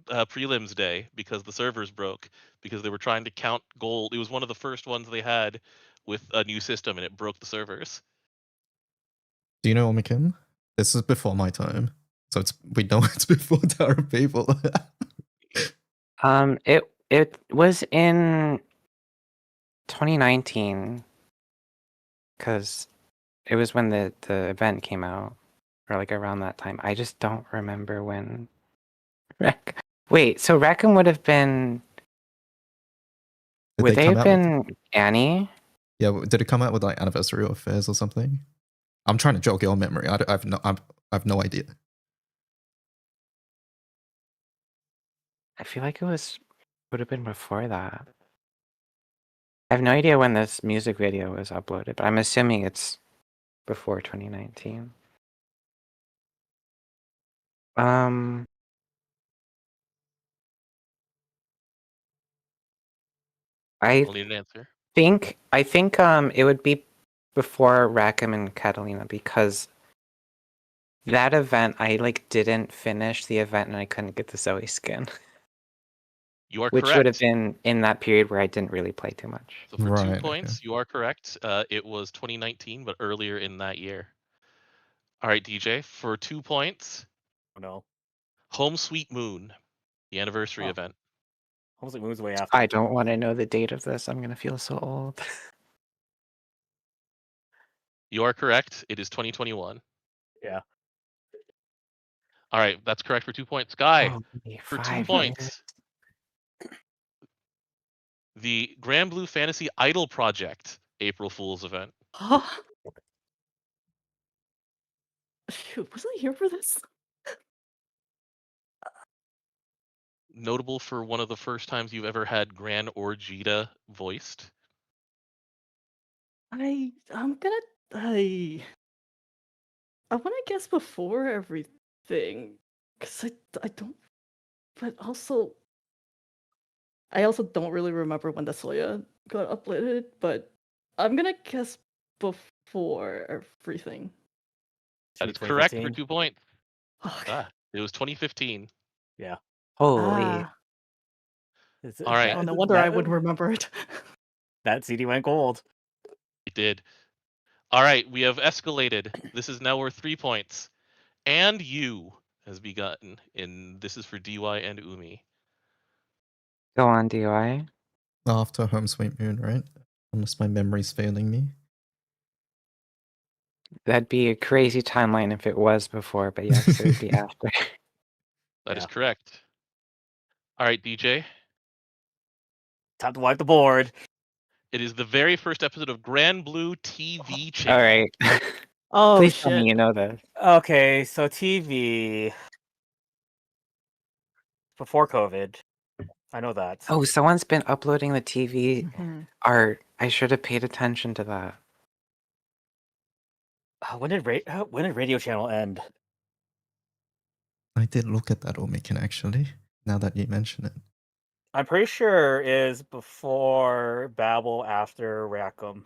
prelims day because the servers broke because they were trying to count gold. It was one of the first ones they had with a new system, and it broke the servers. Do you know Omikin? This is before my time, so we know it's before Tower of Babel. It was in 2019 because it was when the event came out, or like around that time. I just don't remember when. Wait, so Rackham would have been. Would they have been Annie? Yeah, did it come out with like Anniversary or Fairs or something? I'm trying to jog your memory. I've no idea. I feel like it would have been before that. I have no idea when this music video was uploaded, but I'm assuming it's before 2019. We'll need an answer. I think it would be before Rackham and Catalina because that event I like didn't finish the event and I couldn't get the Zoe skin. You are Which correct. would have been in that period where I didn't really play too much. So for 2 points, you are correct. It was 2019, but earlier in that year. All right, DJ, for 2 points. Oh no. Home Sweet Moon, the anniversary event. Home Sweet Moon's way after. I don't want to know the date of this. I'm gonna feel so old. You are correct. It is 2021. Yeah. All right, that's correct for 2 points. Sky, for 2 5 points. The Grand Blue Fantasy Idol Project April Fool's event. Shoot, was I here for this? Notable for one of the first times you've ever had Gran Orgita voiced. I'm gonna. I want to guess before everything, because I don't, but also I also don't really remember when the Soya got uploaded, but I'm gonna guess before everything. That is correct for 2 points. Okay. It was 2015. Yeah. Holy. All right. Oh, no wonder I would remember it. That CD went gold. It did. All right, we have escalated. This is now worth 3 points. And you has begun in this is for DY and Umi. Go on, DY. After Home Sweet Moon, right? Unless my memory's failing me. That'd be a crazy timeline if it was before, but yes, it would be after. That is correct. All right, DJ. Time to wipe the board. It is the very first episode of Grand Blue TV channel. All right. Oh, Please tell me you know this. Okay, so TV before COVID. I know that. Oh, someone's been uploading the TV Mm-hmm. art. I should have paid attention to that. When did Radio Channel end? I did look at that, Omikin, actually, now that you mention it. I'm pretty sure is before Babel, after Rackham.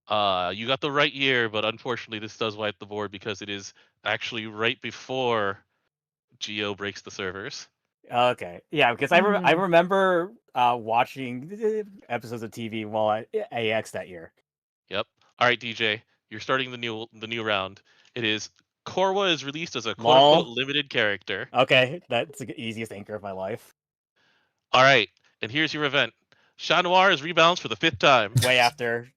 You got the right year, but unfortunately this does wipe the board because it is actually right before Geo breaks the servers. Okay, yeah, because I remember watching episodes of TV while at AX that year. Yep. All right, DJ, you're starting the new round. It is Korwa is released as a quote-unquote limited character. Okay, that's the easiest anchor of my life. All right, and here's your event. Chat Noir is rebalanced for the 5th time. Way after.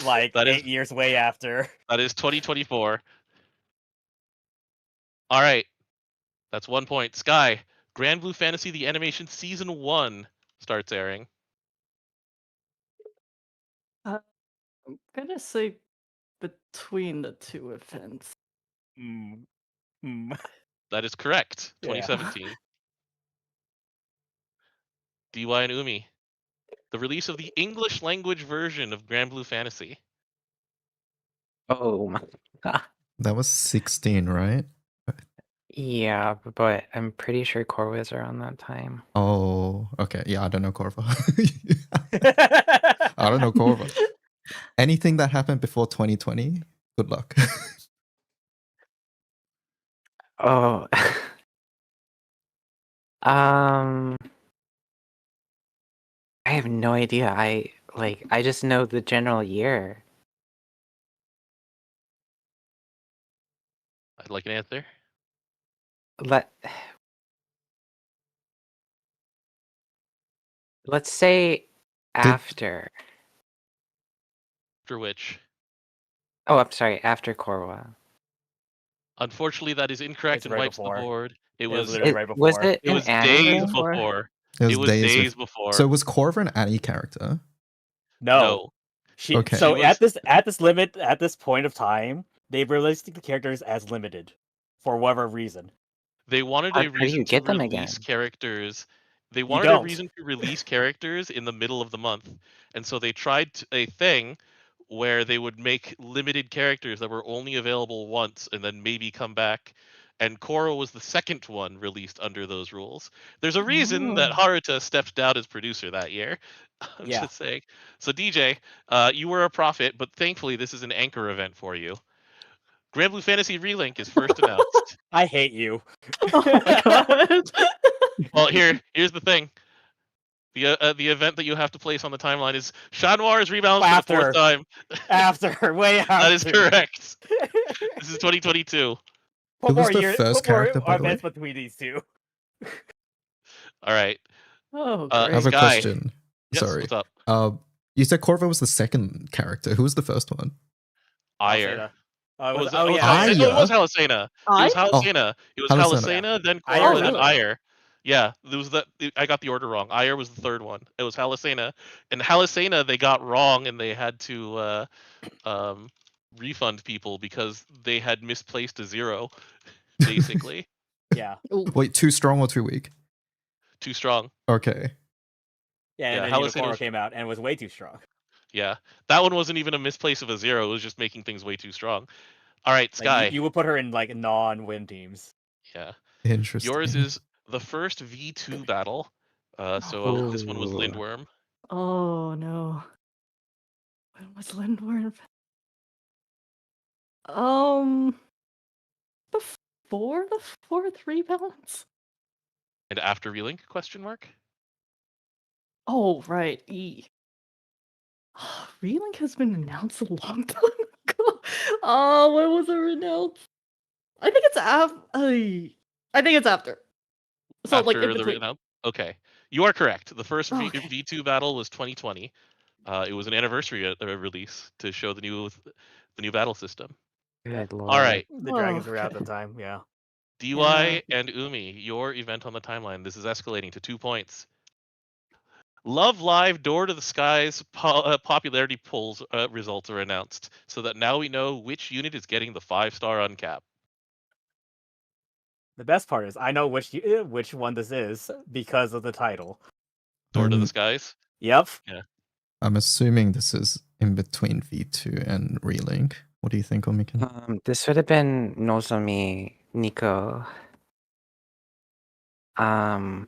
Like that 8 years way after. That is 2024. All right. That's 1 point. Sky, Grand Blue Fantasy the Animation Season 1 starts airing. I'm gonna say between the two events. That is correct. Yeah. 2017. DY and Umi. The release of the English language version of Grand Blue Fantasy. Oh my god. That was 16, right? Yeah, but I'm pretty sure Korwa is around that time. Oh, okay. Yeah, I don't know Korva. I don't know Korva. Anything that happened before 2020, good luck. Oh. I have no idea. I just know the general year. I'd like an answer. Let's say after. After which? Oh, I'm sorry, after Korwa. Unfortunately, that is incorrect and right wipes before. the board. It It was was literally right before. Was it It was an days anime? before. It was days before. So was Korva an Annie character? No. Okay. So She was- at this point of time, they released the characters as limited for whatever reason. They wanted How a do reason you get to them release again? characters. They wanted a don't. reason to release characters in the middle of the month, and so they tried a thing where they would make limited characters that were only available once and then maybe come back. And Korra was the second one released under those rules. There's a reason that Haruta stepped down as producer that year. I'm Yeah. just saying. So DJ, you were a prophet, but thankfully this is an anchor event for you. Grand Blue Fantasy Relink is first announced. I hate you. Oh my god. Well, here's the thing. The event that you have to place on the timeline is Chat Noir is rebalanced for the 4th time. Way after. That is correct. This is 2022. Who was the first character, by the way? Events between these two. All right. Oh, I have a Sky. question. Yes, Sorry. what's up? You said Korva was the second character. Who was the first one? Ire. Oh, It was yeah. Halasena. It was Halasena. I? It was Halasena. It was Halasena. Halasena, then Ire Korra, was then the- Ire. Yeah, there was I got the order wrong. Ire was the third one. It was Halasena. And Halasena they got wrong and they had to refund people because they had misplaced a 0, basically. Yeah. Wait, too strong or too weak? Too strong. Okay. Yeah, and Yeah, then Halasena Unicorn was- came out and was way too strong. Yeah, that one wasn't even a misplace of a 0. It was just making things way too strong. All right, Like, Sky. you would put her in like non-win teams. Yeah. Interesting. Yours is the first V2 battle. So this one was Ooh. Lindworm. Oh no. When was Lindworm? Before the 4-3 balance? And after Relink? Question mark. Oh right, E. Relink has been announced a long time ago. Oh, when was it announced? I think it's I think it's after. So like in After the between. Okay, you are correct. The first Okay. V2 battle was 2020. It was an anniversary release to show the new battle system. Good lord. All right, The dragons were out at the time. Yeah. DY and Umi, your event on the timeline. This is escalating to 2 points. Love Live Door to the Skies popularity polls results are announced, so that now we know which unit is getting the 5-star uncap. The best part is I know which one this is because of the title. Door to the Skies? Yep. Yeah. I'm assuming this is in between V2 and Relink. What do you think, Omikin? This would have been Nozomi Nico. I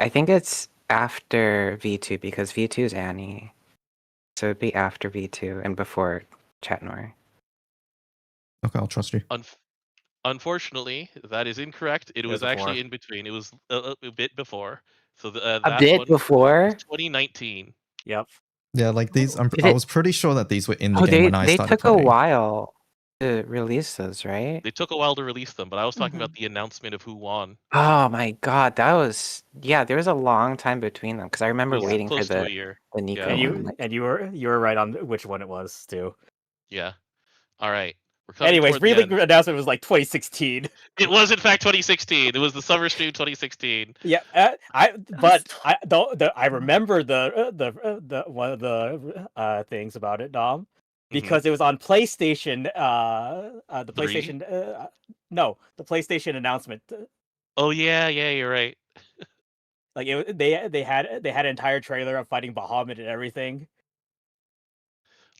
think it's after V2 because V2 is Annie. So it'd be after V2 and before Chatnor. Okay, I'll trust you. Unfortunately, that is incorrect. It was before. actually in between. It was a bit before. So that A bit one before? was 2019. Yep. Yeah, like these. I it- was pretty sure that these were in the Oh, game when I they started took a playing. while to release those, right? They took a while to release them, but I was talking about the announcement of who won. Oh my god, that was there was a long time between them because I remember It was waiting for close to the a year. Nico Yeah. one. And you were right on which one it was too. Yeah. All right. We're coming Anyways, toward the Relink end. announcement was like 2016. It was in fact 2016. It was the summer stream 2016. Yeah, I remember the one of the things about it, Dom, because it was on PlayStation. The PlayStation. No, the PlayStation announcement. Oh yeah, you're right. Like they had an entire trailer of fighting Bahamut and everything.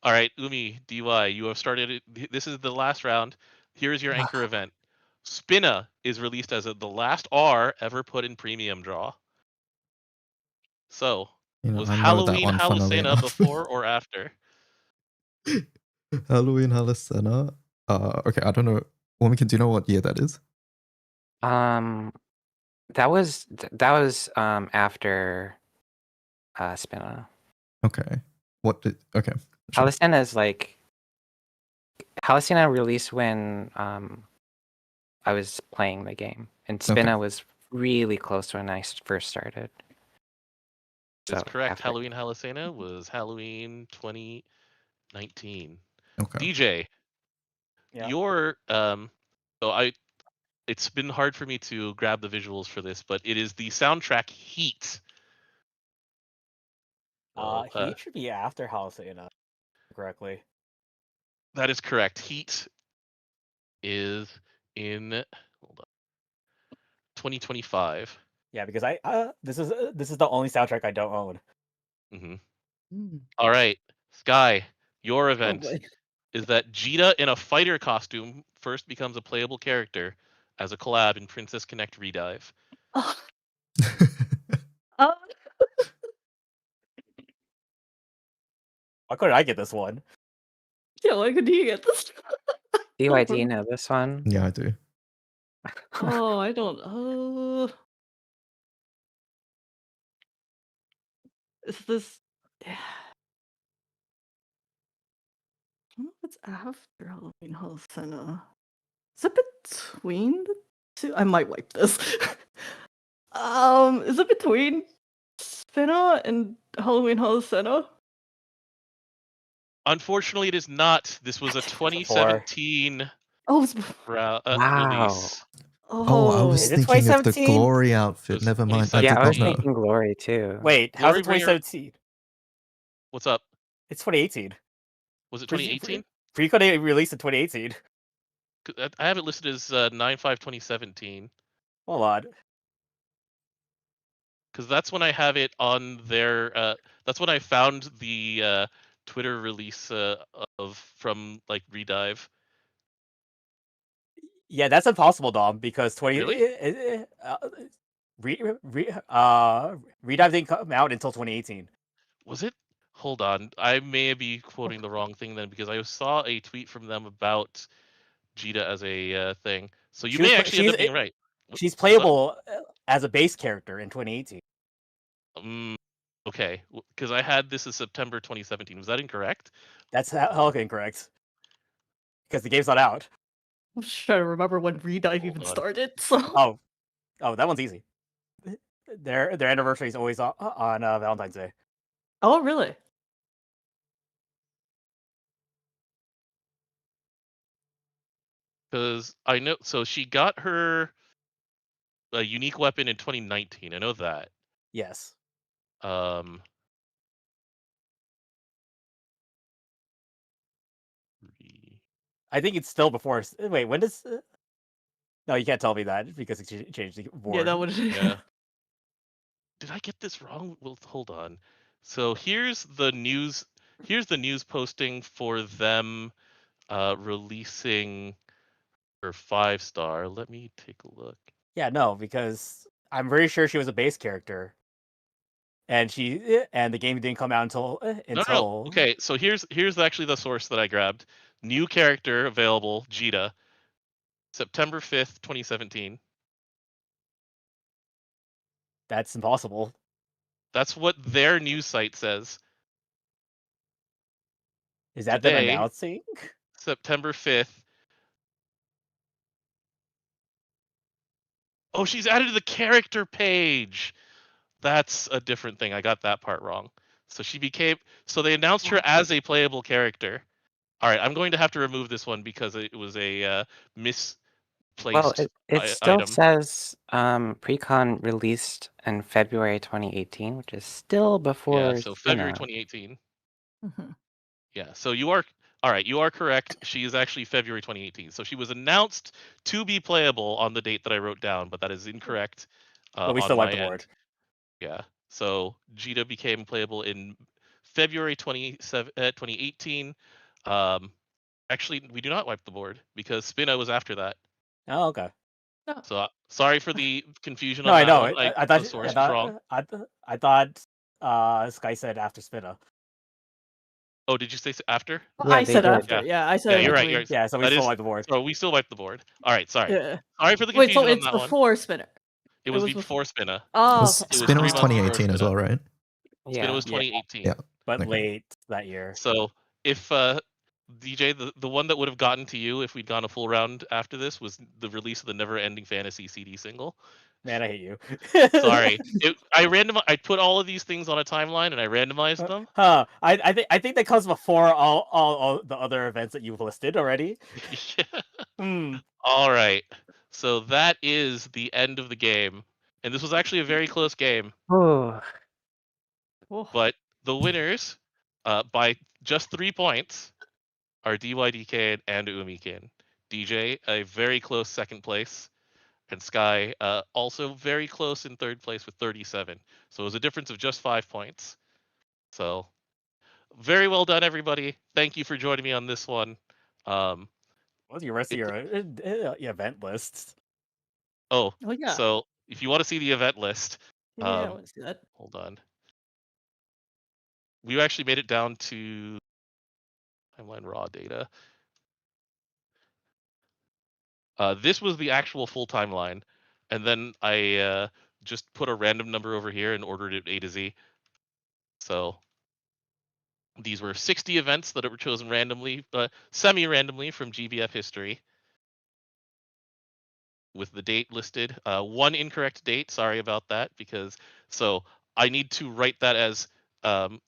All right, Umi, DY, you have started it. This is the last round. Here is your anchor event. Spinna is released as the last R ever put in premium draw. So, was I know that Halloween one, funnily Halusena enough. before or after? Halloween Halusena. Okay, I don't know. Woman, do you know what year that is? That was after Spinna. Okay. Okay. Sure. Halusena is like Halusena released when I was playing the game, and Spinna was really close to when I first started. That's correct. Halloween Halusena was Halloween 2019. Okay. DJ, Yeah. your it's been hard for me to grab the visuals for this, but it is the soundtrack Heat. Heat should be after Halusena, correctly. That is correct. Heat is in 2025. Yeah, because this is the only soundtrack I don't own. Mm-hmm. All right, Sky, your event is that Jita in a fighter costume first becomes a playable character as a collab in Princess Connect Redive. Why couldn't I get this one? Yeah, why could you get this? DY, do you know this one? Yeah, I do. Oh, I don't. Is this? I don't know if it's after Halloween Halusena. Is it between the two? I might wipe this. Is it between Spinna and Halloween Halusena? Unfortunately, it is not. This was a 2017 release. I was thinking of the Glory outfit. Never mind. I Yeah, did I was not know. thinking Glory too. Wait, how's it 2017? What's up? It's 2018. Was it 2018? Pre-code released in 2018. I have it listed as 9/5/2017. Hold on. because that's when I have it on their. That's when I found the Twitter release of from like Redive. Yeah, that's impossible, Dom, because Really? Redive didn't come out until 2018. Was it? Hold on, I may be quoting the wrong thing then because I saw a tweet from them about Jita as a thing. So you may actually end up being right. She's Was that? playable as a base character in 2018. Okay, because I had this as September 2017. Was that incorrect? That's hell incorrect. Because the game's not out. I'm just trying to remember when Redive even started. So Oh, that one's easy. Their anniversary is always on Valentine's Day. Oh, really? Because I know, so she got her unique weapon in 2019. I know that. Yes. I think it's still before. Wait, when does? No, you can't tell me that because it changed the board. Yeah, that would. Yeah. Did I get this wrong? Well, hold on. So here's the news. Here's the news posting for them releasing her 5-star. Let me take a look. Yeah, no, because I'm very sure she was a base character, and the game didn't come out until. No. Okay, so here's actually the source that I grabbed. New character available, Jita, September 5th, 2017. That's impossible. That's what their news site says. Is that Today, them announcing? September 5th. Oh, she's added to the character page. That's a different thing. I got that part wrong. So they announced her as a playable character. All right, I'm going to have to remove this one because it was a misplaced Well, it still item. says Precon released in February 2018, which is still before. Yeah, so February 2018. Yeah, so you are all right. You are correct. She is actually February 2018. So she was announced to be playable on the date that I wrote down, but that is incorrect. But we on still my wiped the end. board. Yeah. So Jita became playable in February 2018. Actually, we do not wipe the board because Spina was after that. Oh, okay. So sorry for the confusion No, on I that know. one. I thought the source was wrong. I thought Sky said after Spina. Oh, did you say after? Well, I said after. Yeah, I said. Yeah, you're right. Yeah, so we still wipe the board. So we still wipe the board. All right, sorry. Yeah. Sorry for the Wait, confusion so it's on that before Spinner. It was before Spina. Oh, Spinner was 2018 as well, right? Spinner was 2018. Yeah. But Okay. late that year. So if DJ, the one that would have gotten to you if we'd gone a full round after this was the release of the Never Ending Fantasy CD single. Man, I hate you. Sorry, I put all of these things on a timeline and I randomized them. I think that comes before all the other events that you've listed already. All right, so that is the end of the game, and this was actually a very close game. Oh. But the winners, by just 3 points, are DYDK and Umikin. DJ, a very close second place, and Sky, also very close in third place with 37. So it was a difference of just 5 points. So very well done, everybody. Thank you for joining me on this one. What's your rest of your event list? Oh, yeah. So if you want to see the event list, Yeah, I want to see that. Hold on. We actually made it down to timeline raw data. This was the actual full timeline, and then I just put a random number over here and ordered it A to Z. So these were 60 events that were chosen randomly, semi-randomly from GBF history, with the date listed. One incorrect date. Sorry about that, because so I need to write that as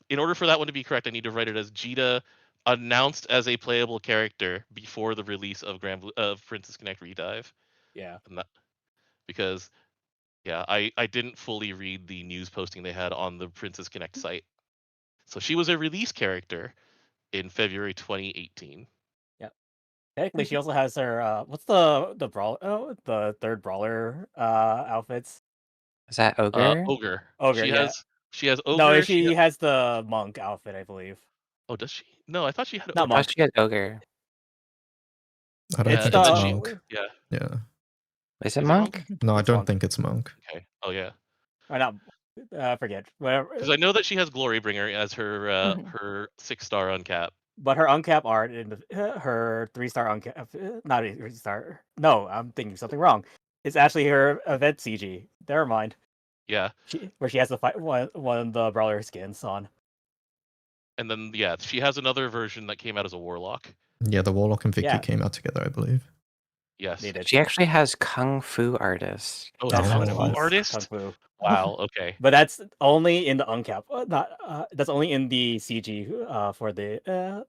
in order for that one to be correct, I need to write it as Jita announced as a playable character before the release of Princess Connect Redive. Yeah. And that, because yeah, I didn't fully read the news posting they had on the Princess Connect site. So she was a release character in February 2018. Yep. Technically, she also has her what's the brawl the third brawler outfits? Is that ogre? Ogre. Ogre, yeah. She has ogre. No, she has the monk outfit, I believe. Oh, does she? No, I thought she had Not ogre. monk. She had ogre. I don't Yeah, think and it's then she- monk. Yeah. Yeah. Is it monk? No, I It's don't monk. think it's monk. Okay. Oh yeah. Or not. Forget. Whatever. Because I know that she has Glorybringer as her her 6-star uncap. But her uncap art in her 3-star uncap, not a 3-star. No, I'm thinking something wrong. It's actually her event CG. Never mind. Yeah. Where she has to fight one of the brawler skins on. And then yeah, she has another version that came out as a warlock. Yeah, the Warlock and Vicky Yeah. came out together, I believe. Yes. She actually has Kung Fu artist. Oh, That's Kung what it Fu was. artist? Kung Fu. Wow. Okay. But that's only in the uncap. That's only in the CG for the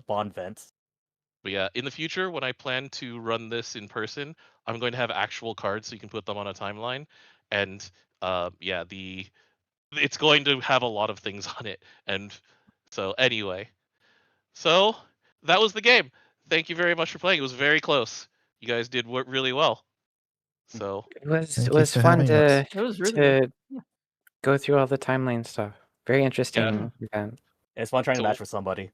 Bond vents. But yeah, in the future, when I plan to run this in person, I'm going to have actual cards so you can put them on a timeline, and yeah, it's going to have a lot of things on it. And so anyway, so that was the game. Thank you very much for playing. It was very close. You guys did really well. So It was Thank it you was for fun having to us. It was really to good. Yeah. go through all the timeline stuff. Very interesting event. It's fun trying to So- match with somebody.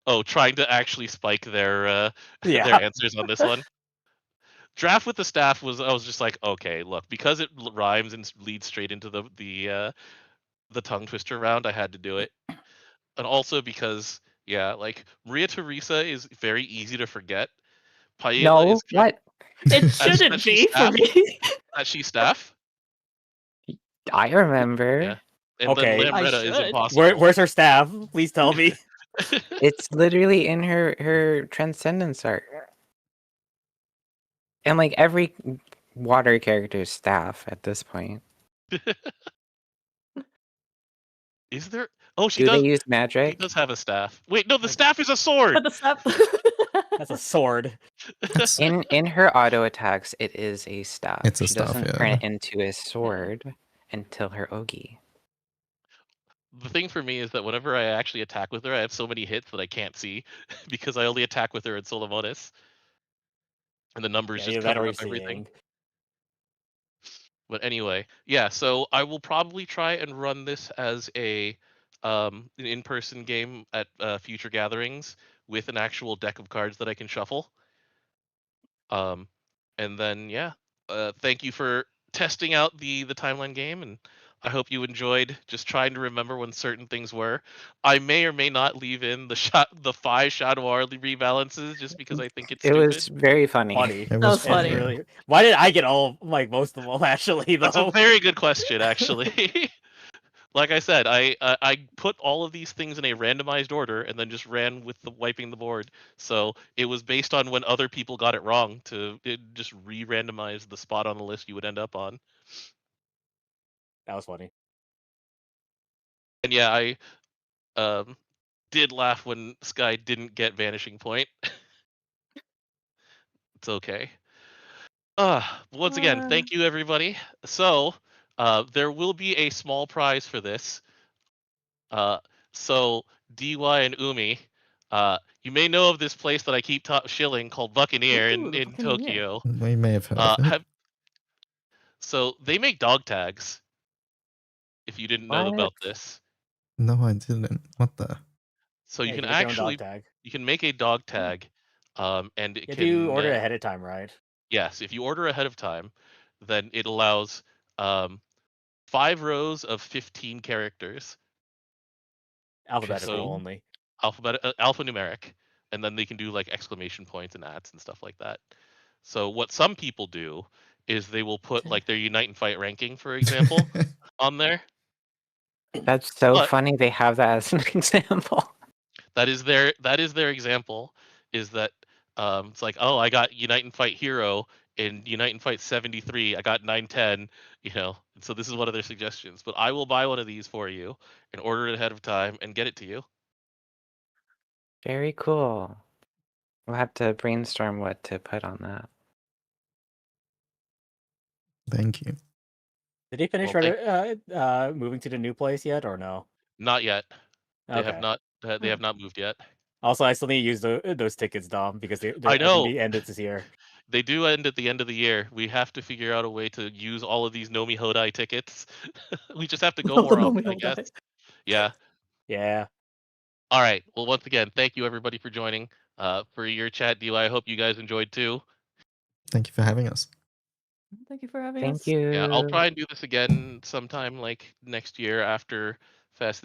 oh, trying to actually spike their Yeah. their answers on this one. Draft with the staff I was just like, okay, look, because it rhymes and leads straight into the tongue twister round, I had to do it. And also because yeah, like Maria Teresa is very easy to forget. Paella No, is what? It as- shouldn't as she's be for staff- me. That she's staff. I remember. Yeah. And Okay. then I Lamretta is should. impossible. Where's her staff? Please tell me. It's literally in her transcendence art. And like every water character's staff at this point. Is there? Oh, she Do does. they use She magic? does have a staff. Wait, no, the staff is a sword. But the staff. That's a sword. In her auto attacks, it is a staff. It's a she staff, doesn't yeah. turn it into a sword until her Ogi. The thing for me is that whenever I actually attack with her, I have so many hits that I can't see because I only attack with her in Solomonis. And the numbers Yeah, just either that cover or up you're everything. seeing. But anyway, yeah, so I will probably try and run this as an in-person game at future gatherings with an actual deck of cards that I can shuffle. And then yeah, thank you for testing out the timeline game, and I hope you enjoyed just trying to remember when certain things were. I may or may not leave in the 5 Shadow Hourly rebalances just because I think it's It stupid. was very funny. Funny. It That was was funny. yeah. Really. Why did I get all most of them actually though? That's a very good question, actually. Like I said, I put all of these things in a randomized order and then just ran with the wiping the board. So it was based on when other people got it wrong it just re-randomize the spot on the list you would end up on. That was funny. And yeah, I did laugh when Sky didn't get Vanishing Point. It's okay. Once again, thank you everybody. So there will be a small prize for this. So DY and Umi, you may know of this place that I keep shilling called Buccaneer Ooh, the in Buccaneer. Tokyo. We may have heard of it. So they make dog tags. If you didn't know about this, No, I didn't. What the? so you Yeah, can make your own dog actually tag. you can make a dog tag, and it If can you order ahead of time, right? yes, if you order ahead of time, then it allows 5 rows of 15 characters. Alphabetical So- only. Alphanumeric, and then they can do like exclamation points and ats and stuff like that. So what some people do is they will put like their Unite and Fight ranking, for example, on there. That's so But- funny they have that as an example. That is their example. Is that it's like, oh, I got Unite and Fight Hero in Unite and Fight 73. I got 910. And so this is one of their suggestions. But I will buy one of these for you and order it ahead of time and get it to you. Very cool. We'll have to brainstorm what to put on that. Thank you. Did he finish Well, moving to the new place yet, or no? Not yet. They Okay. have not. They have not moved yet. Also, I still need to use those tickets, Dom, because they're I know. going to be ended this year. They do end at the end of the year. We have to figure out a way to use all of these Nomi Hodai tickets. We just have to go Oh, the more often, Nomi I guess. Hodai. Yeah. Yeah. All right. Well, once again, thank you everybody for joining. For your chat, DY, I hope you guys enjoyed too. Thank you for having us. Thank you for having Thank us. Yeah, I'll you. try and do this again sometime like next year after Fest.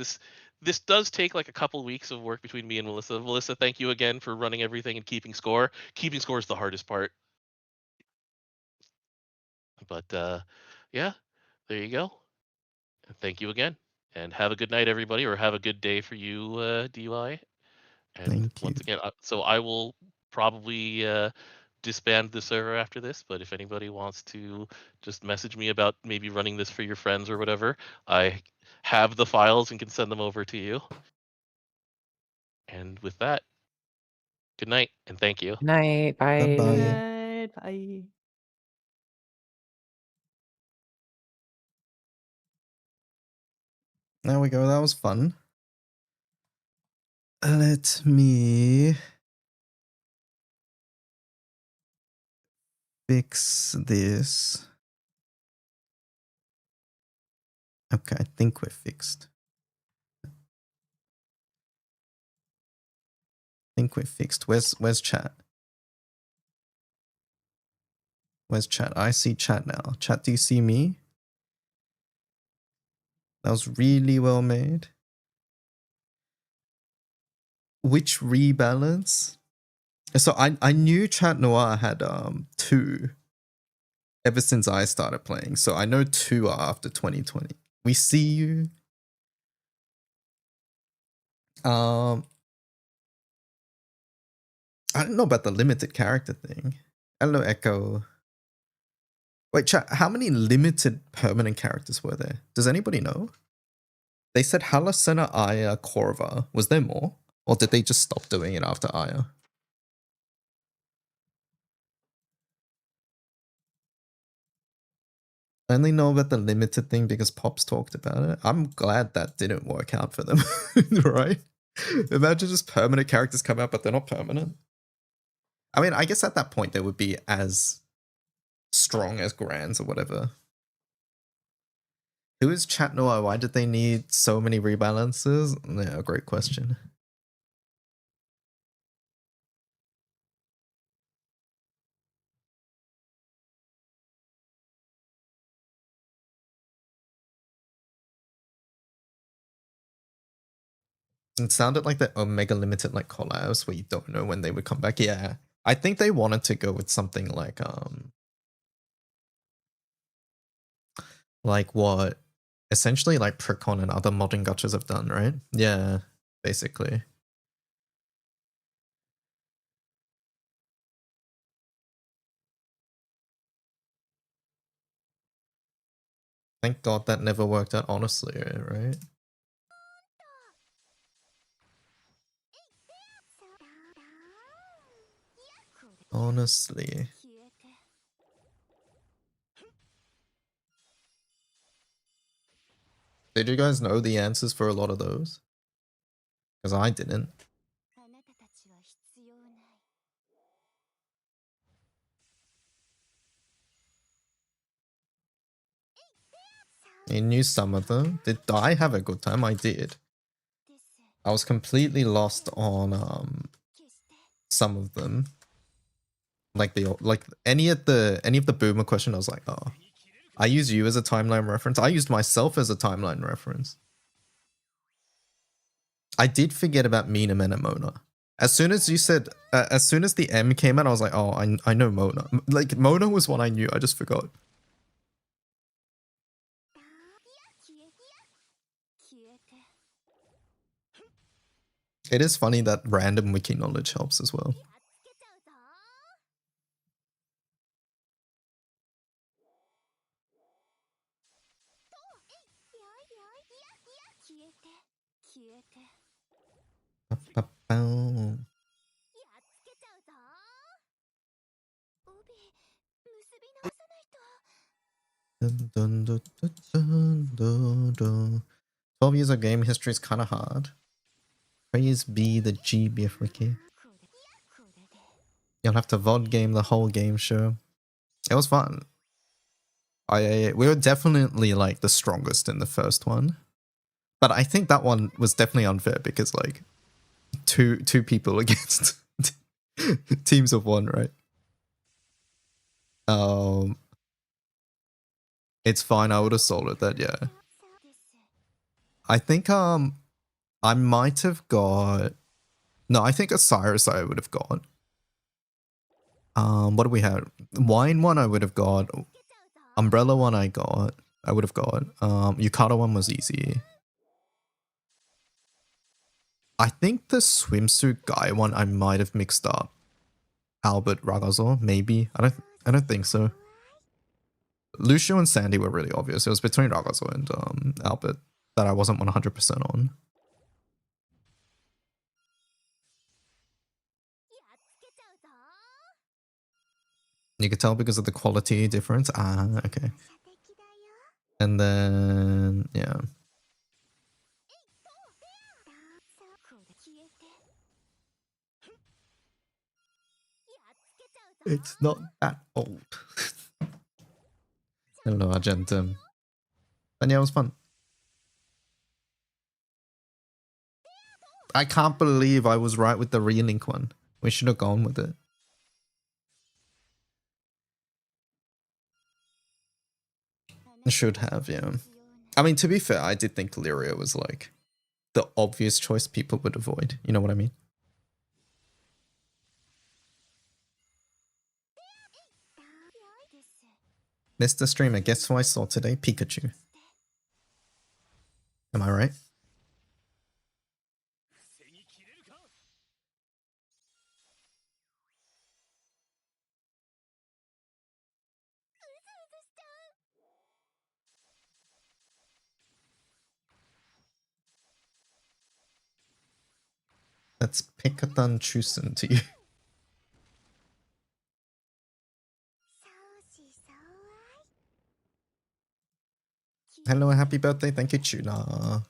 This does take like a couple weeks of work between me and Melissa. Melissa, thank you again for running everything and keeping score. Keeping score is the hardest part. But yeah, there you go. Thank you again. And have a good night, everybody, or have a good day for you, DY. And Thank you. once again, so I will probably disband the server after this, but if anybody wants to just message me about maybe running this for your friends or whatever, I have the files and can send them over to you. And with that, good night and thank you. Good night. Bye. Good Bye-bye. night. Bye. There we go. That was fun. Let me fix this. Okay, I think we're fixed. Where's chat? Where's chat? I see chat now. Chat, do you see me? That was really well made. Which rebalance? So I knew Chat Noir had 2 ever since I started playing. So I know 2 are after 2020. We see you. I don't know about the limited character thing. Hello, Echo. Wait, chat, how many limited permanent characters were there? Does anybody know? They said Halasena, Aya, Korva. Was there more? Or did they just stop doing it after Aya? I only know about the limited thing because Pops talked about it. I'm glad that didn't work out for them, right? Imagine just permanent characters come out, but they're not permanent. I mean, I guess at that point they would be as strong as Grands or whatever. Who is Chat Noir? Why did they need so many rebalances? Yeah, great question. It sounded like the Omega Limited like collabs where you don't know when they would come back. Yeah. I think they wanted to go with something like what essentially like Precon and other modern gachas have done, right? Yeah, basically. Thank God that never worked out, honestly, right? Honestly. Did you guys know the answers for a lot of those? Because I didn't. You knew some of them. Did I have a good time? I did. I was completely lost on some of them. Like any of the boomer question, I was like, oh. I use you as a timeline reference. I used myself as a timeline reference. I did forget about Mina and Mona. As soon as you said, as soon as the M came out, I was like, oh, I know Mona. Like, Mona was one I knew, I just forgot. It is funny that random wiki knowledge helps as well. Dun, dun, dun, dun, dun, dun, dun. 12 years of game history is kind of hard. Praise be the GBF Wiki. You'll have to VOD game the whole game show. It was fun. We were definitely like the strongest in the first one. But I think that one was definitely unfair because like two people against teams of one, right? It's fine. I would have soloed that, yeah. I think I might have got no, I think Osiris I would have got. What do we have? Wine one I would have got. Umbrella one I would have got. Yukata one was easy. I think the swimsuit guy one I might have mixed up. Albert Ragazzo, maybe. I don't think so. Lucio and Sandy were really obvious. It was between Ragazzo and Albert that I wasn't 100% on. You could tell because of the quality difference. Ah, okay. And then, yeah. It's not that old. Hello, Argentum. And yeah, it was fun. I can't believe I was right with the relink one. We should have gone with it. Should have, yeah. I mean, to be fair, I did think Lyria was like the obvious choice people would avoid. You know what I mean? Mr. Streamer, guess who I saw today? Pikachu. Am I right? That's Pikatan Chusen to you. Hello, happy birthday. Thank you, Tuna.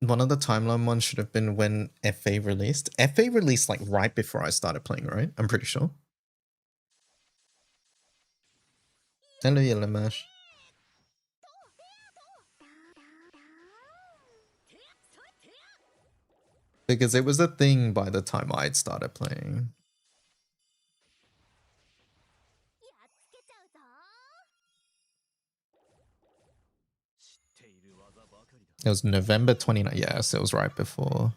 One of the timeline ones should have been when FA released. FA released like right before I started playing, right? I'm pretty sure. Hello, Yellow Mash. Because it was a thing by the time I'd started playing. It was November 29th. Yes, it was right before.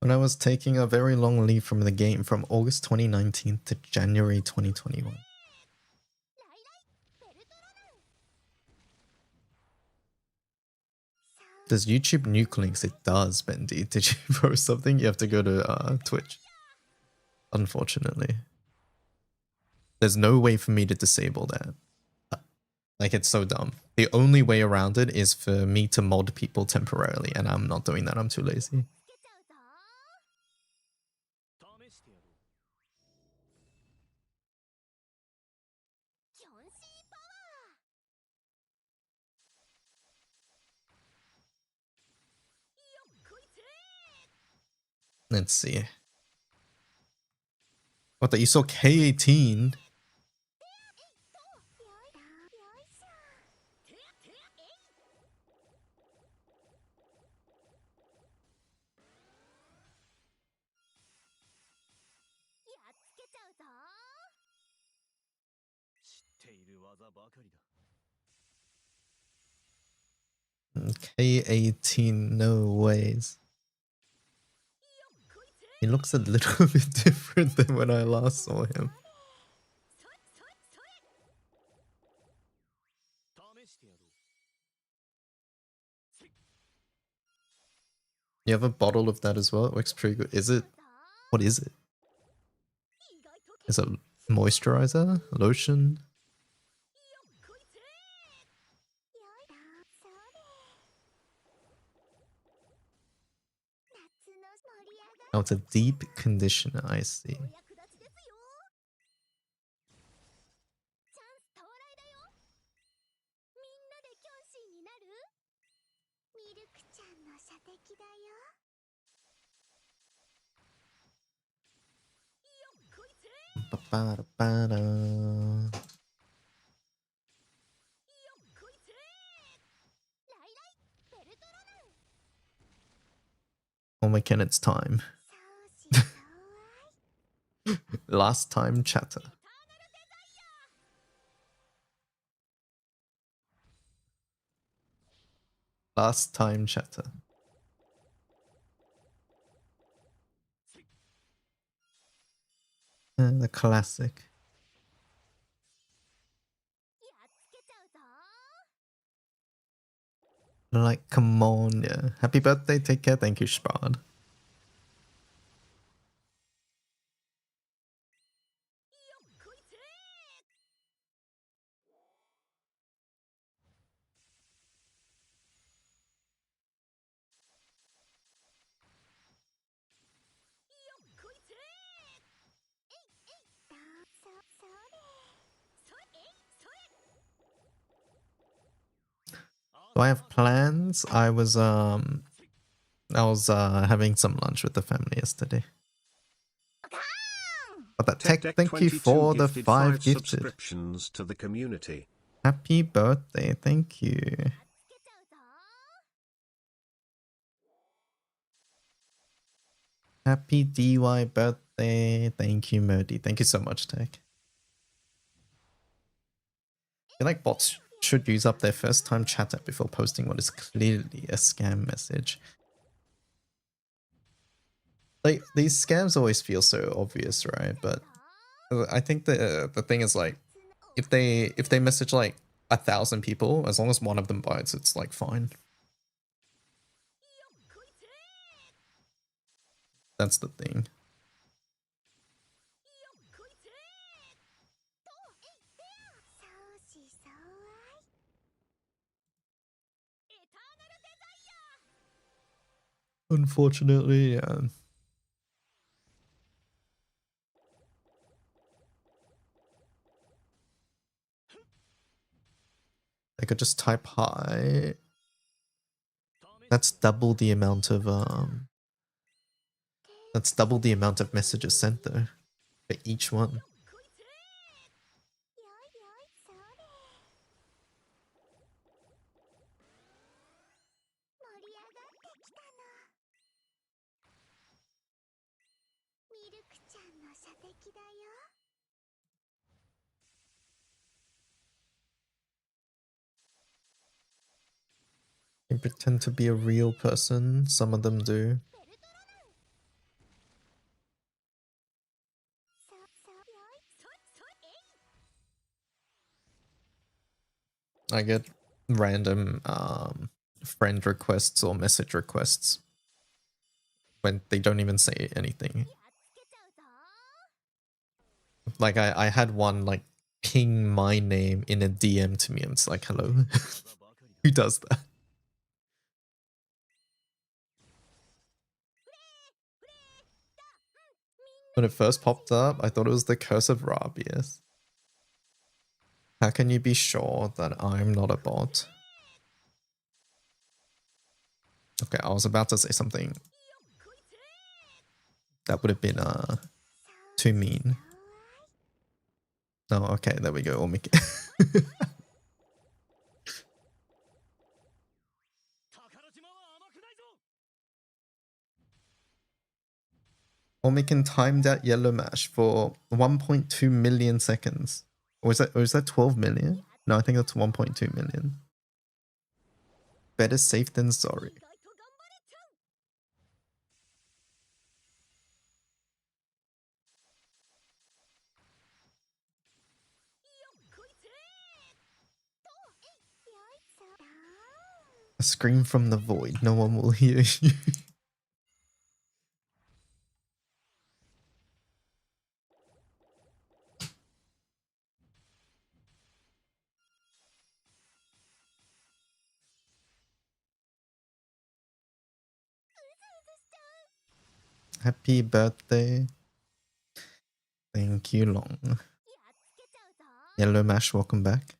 When I was taking a very long leave from the game from August 2019 to January 2021. Does YouTube nuke links? It does, Bendy. Did you post something? You have to go to Twitch. Unfortunately. There's no way for me to disable that. Like, it's so dumb. The only way around it is for me to mod people temporarily, and I'm not doing that. I'm too lazy. Let's see. What, that you saw K18? K18, no ways. He looks a little bit different than when I last saw him. You have a bottle of that as well? It works pretty good. Is it? What is it? Is it moisturizer? Lotion? Oh, it's a deep conditioner, I see. Ba-ba-da-ba-da. Oh my god, it's time. Last time chatter. Last time chatter. The classic. Like, come on, yeah. Happy birthday, take care, thank you, Spard. Do I have plans? I was having some lunch with the family yesterday. But that tech, thank you for the 5 gifted subscriptions to the community. Happy birthday, thank you. Happy DY birthday, thank you, Murdy. Thank you so much, Tech. I feel like bots should use up their first time chatter before posting what is clearly a scam message. Like, these scams always feel so obvious, right? But I think the thing is, like, if they message like 1,000 people, as long as one of them bites, it's like fine. That's the thing. Unfortunately, yeah. I could just type hi. That's double the amount of messages sent though for each one. They pretend to be a real person, some of them do. I get random friend requests or message requests when they don't even say anything. Like I had one like ping my name in a DM to me and it's like, hello. Who does that? When it first popped up, I thought it was the Curse of Rabius. How can you be sure that I'm not a bot? Okay, I was about to say something that would have been too mean. Oh, okay, there we go. Omiki. Omikin timed out Yellow Mash for 1.2 million seconds. Or is that 12 million? No, I think that's 1.2 million. Better safe than sorry. A scream from the void. No one will hear you. Happy birthday. Thank you, Long. Yellow Mash, welcome back.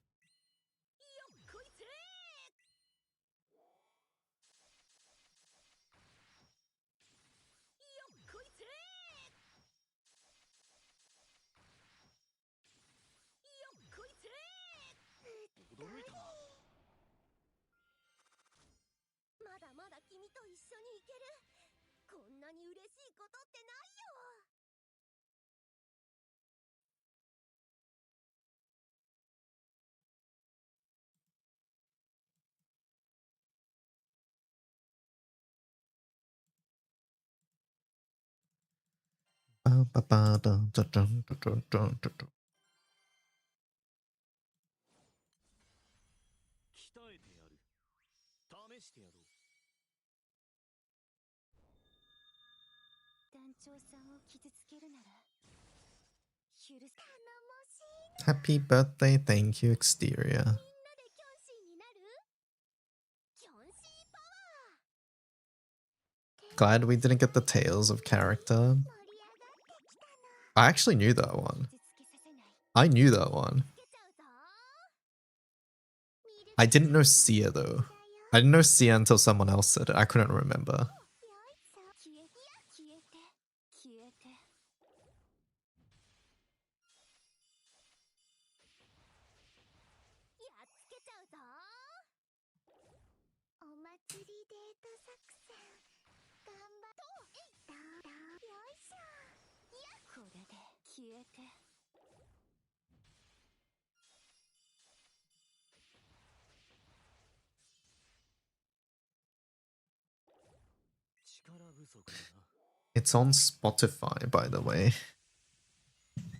Happy birthday, thank you, Exterior. Glad we didn't get the Tales of character. I actually knew that one. I knew that one. I didn't know Sia though. I didn't know Sia until someone else said it. I couldn't remember. It's on Spotify, by the way.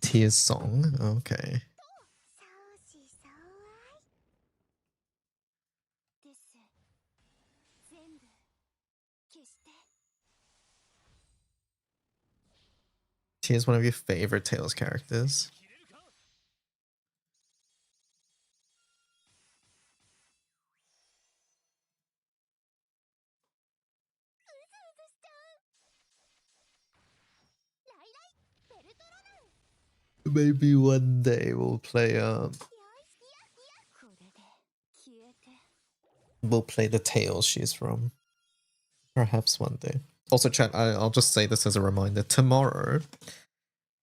Tears song. Okay. Tears, one of your favorite Tales characters. Maybe one day we'll play the Tales she's from. Perhaps one day. Also, chat, I'll just say this as a reminder. Tomorrow,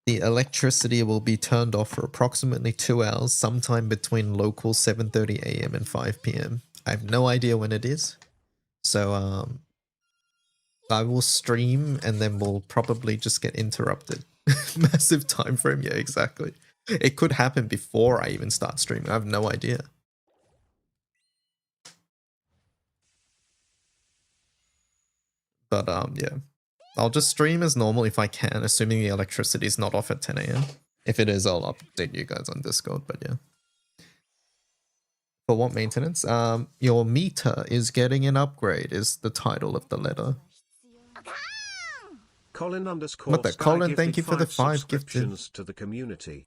the electricity will be turned off for approximately 2 hours, sometime between local 7:30 AM and 5 PM. I have no idea when it is. So, I will stream and then we'll probably just get interrupted. Massive time frame, yeah, exactly. It could happen before I even start streaming. I have no idea. But yeah. I'll just stream as normal if I can, assuming the electricity is not off at 10 AM. If it is, I'll update you guys on Discord, but yeah. For what maintenance? Your meter is getting an upgrade is the title of the letter. Colin _ What the? Colin, thank you for the 5 gifted. To the community.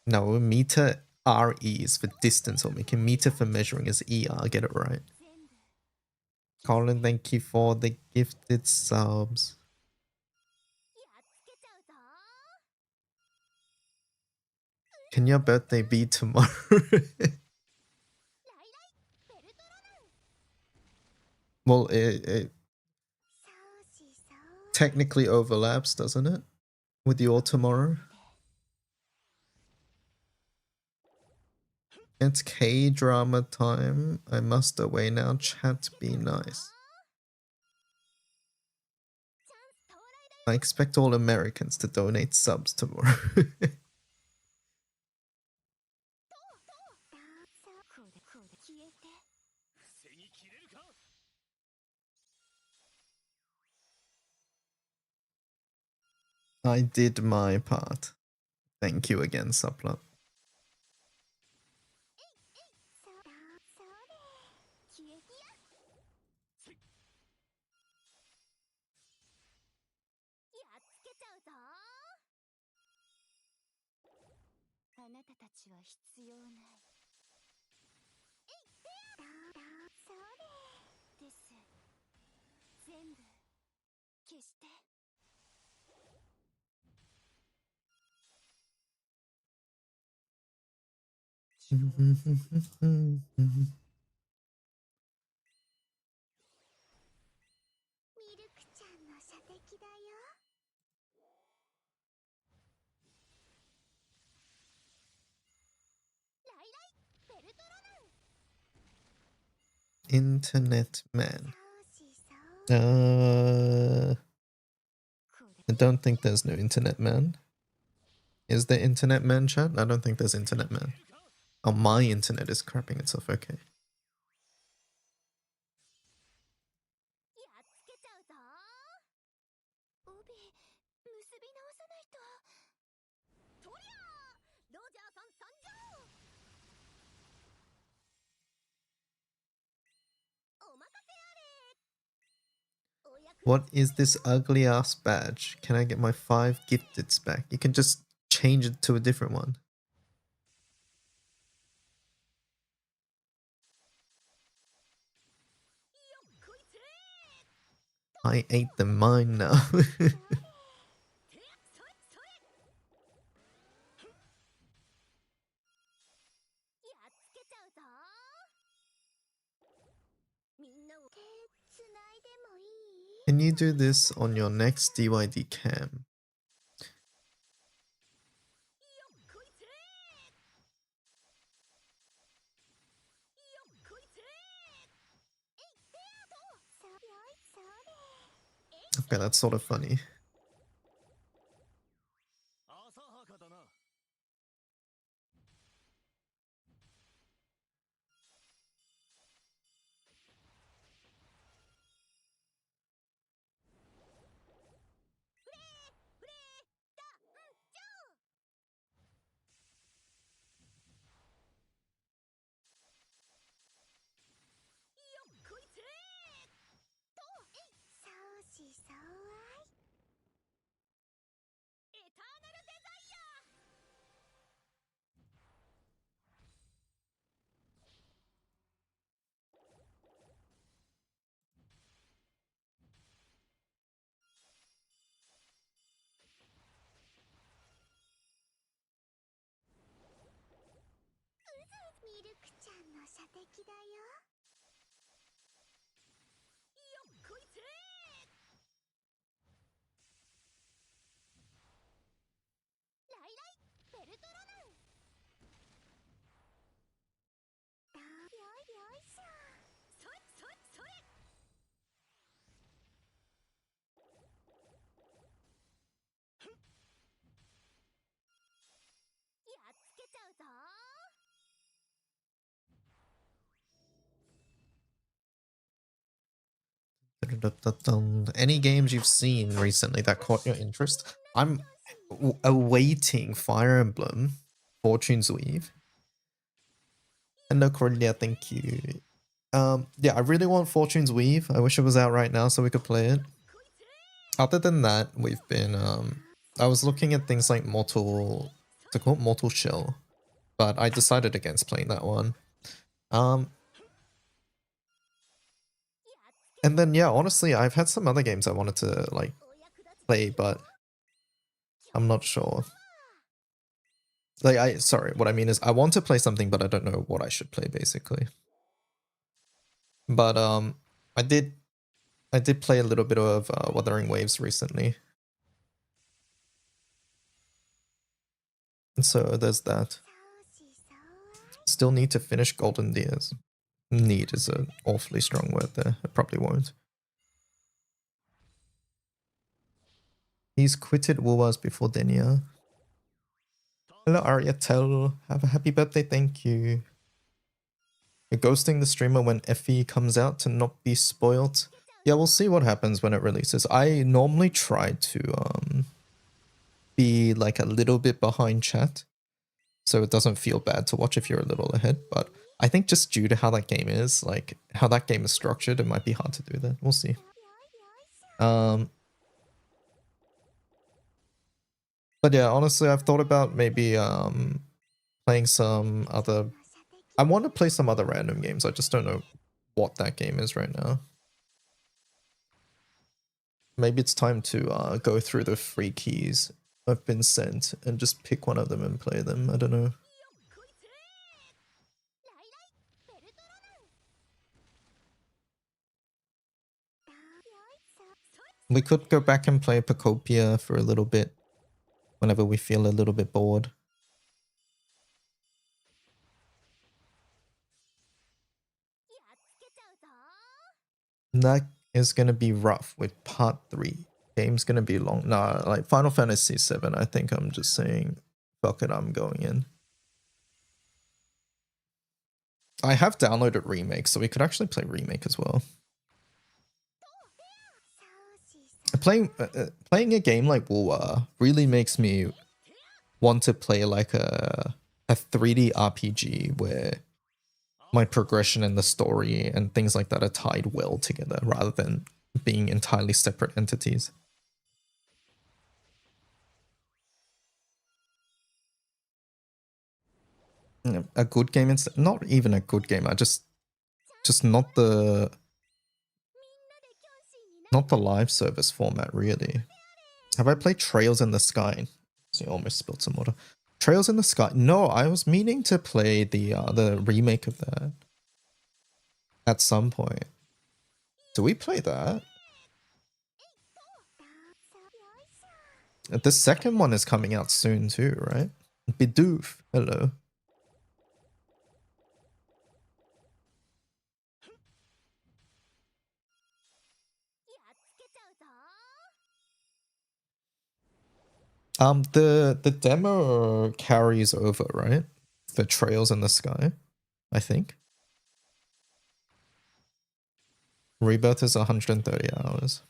No, meter RE is for distance, or making meter for measuring is ER. Get it right. Colin, thank you for the gifted subs. Can your birthday be tomorrow? Well, it technically overlaps, doesn't it? With your tomorrow? It's K-drama time. I must away now. Chat be nice. I expect all Americans to donate subs tomorrow. I did my part. Thank you again, Subplot. Internet man. I don't think there's no internet man. Is there internet man, chat? I don't think there's internet man. Oh, my internet is crapping itself. Okay. What is this ugly ass badge? Can I get my 5 gifteds back? You can just change it to a different one. I ate the mine now. Can you do this on your next DYD cam? Okay, that's sort of funny. Any games you've seen recently that caught your interest? I'm awaiting Fire Emblem Fortune's Weave. Hello Cordelia, thank you. Yeah, I really want Fortune's Weave. I wish it was out right now so we could play it. Other than that, we've been I was looking at things like Mortal Shell, but I decided against playing that one. And then yeah, honestly, I've had some other games I wanted to like play, but I'm not sure. Like sorry, what I mean is I want to play something, but I don't know what I should play basically. But I did play a little bit of Wuthering Waves recently. And so there's that. still need to finish Golden Deers. Need is an awfully strong word there. I probably won't. He's quitted Woolworths before Denia. Hello Ariatel. Have a happy birthday, thank you. You're ghosting the streamer when FE comes out to not be spoiled. Yeah, we'll see what happens when it releases. I normally try to be like a little bit behind chat, so it doesn't feel bad to watch if you're a little ahead, but I think just due to how that game is, like how that game is structured, it might be hard to do that. We'll see. But yeah, honestly, I've thought about maybe playing some other... I want to play some other random games. I just don't know what that game is right now. Maybe it's time to go through the free keys I've been sent and just pick one of them and play them. I don't know. We could go back and play Pacopia for a little bit whenever we feel a little bit bored. That is gonna be rough with part 3. Game's gonna be long. Nah, like Final Fantasy VII, I think I'm just saying, fuck it, I'm going in. I have downloaded Remake, so we could actually play Remake as well. Playing a game like Wuwa really makes me want to play like a 3D RPG where my progression and the story and things like that are tied well together rather than being entirely separate entities. A good game, not even a good game. I just not the live service format really. Have I played Trails in the Sky? So you almost spilled some water. Trails in the Sky. No, I was meaning to play the remake of that at some point. Do we play that? The second one is coming out soon too, right? Bidoof. Hello. The demo carries over, right? The Trails in the Sky, I think. Rebirth is 130 hours.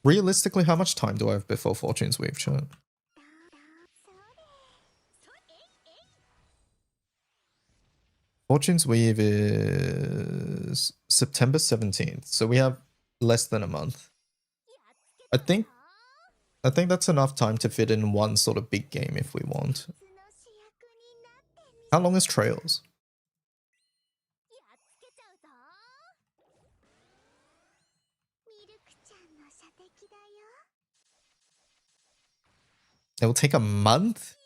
Realistically, how much time do I have before Fortune's Weave, chat? Fortune's Weave is September 17th, so we have less than a month. I think that's enough time to fit in one sort of big game if we want. How long is Trails? It will take a month?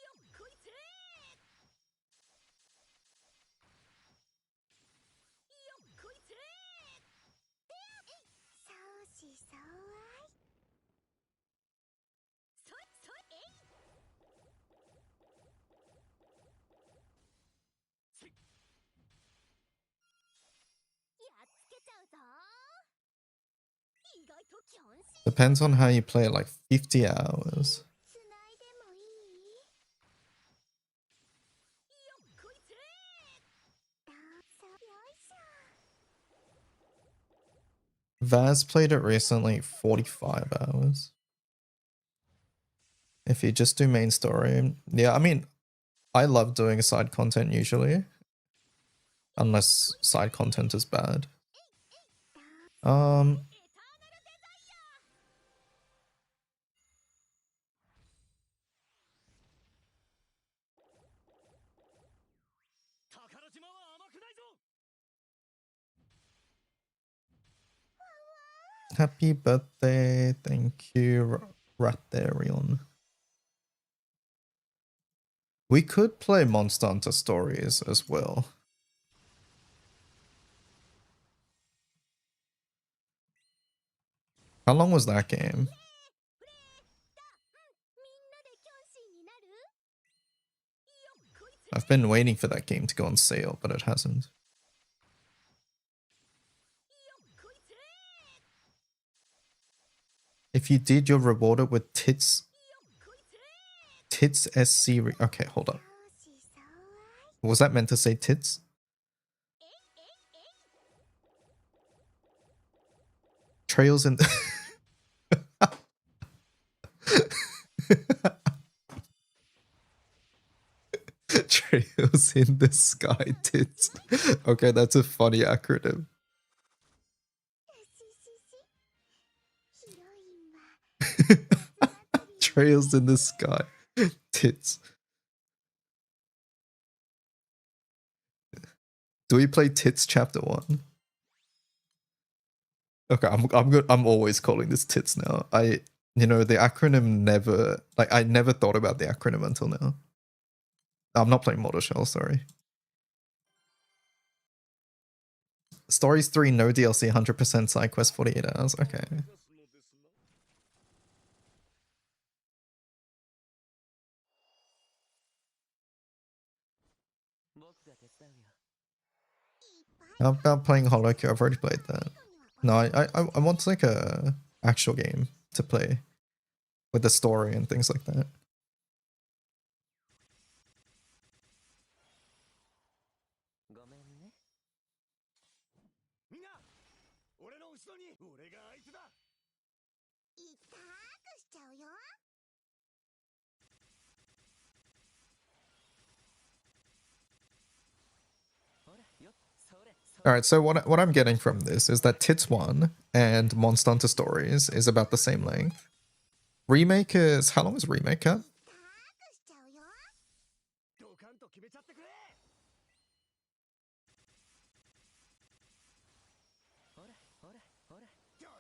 Depends on how you play it, like 50 hours. Vaz played it recently, 45 hours. If you just do main story. Yeah, I mean, I love doing side content usually. Unless side content is bad. Happy birthday, thank you, Ratherion. We could play Monster Hunter Stories as well. How long was that game? I've been waiting for that game to go on sale, but it hasn't. If you did, you're rewarded with Tits SC. Okay, hold up. Was that meant to say tits? Trails in Trails in the sky tits. Okay, that's a funny acronym. Trails in the sky tits. Do we play Tits Chapter 1? Okay, I'm good. I'm always calling this Tits now. The acronym never, like, I never thought about the acronym until now. I'm not playing Mortal Shell, sorry. Stories 3, no DLC, 100% side quest, 48 hours. Okay. How about playing Holocure? I've already played that. No, I want like a actual game to play with the story and things like that. Alright, so what I'm getting from this is that Tits 1 and Monster Hunter Stories is about the same length. Remake is... How long is Remake at?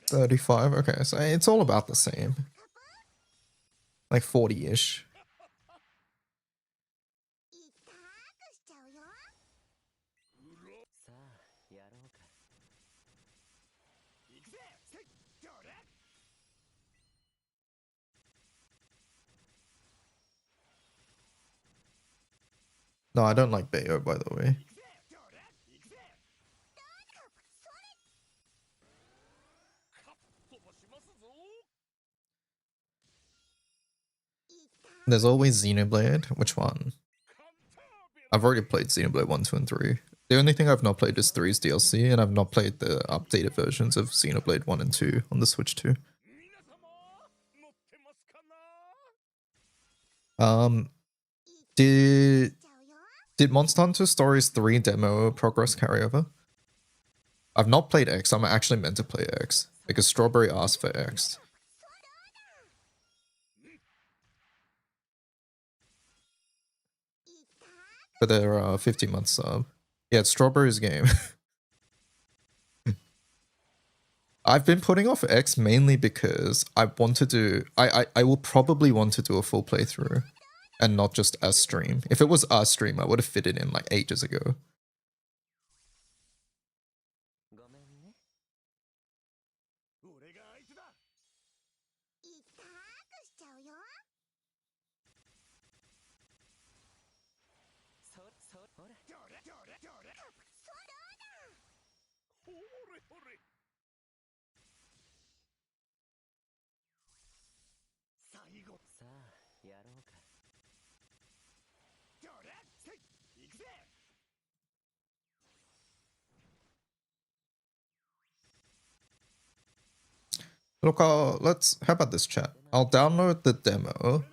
$35, okay, so it's all about the same. Like 40-ish. No, I don't like Bayo, by the way. There's always Xenoblade. Which one? I've already played Xenoblade 1, 2, and 3. The only thing I've not played is 3's DLC, and I've not played the updated versions of Xenoblade 1 and 2 on the Switch 2. Did Monster Hunter Stories 3 demo progress carryover? I've not played X. I'm actually meant to play X because Strawberry asked for X. For their 50-month sub. Yeah, it's Strawberry's game. I've been putting off X mainly because I want to do... I will probably want to do a full playthrough and not just a stream. If it was a stream, I would have fit it in like ages ago. Look, how about this, chat? I'll download the demo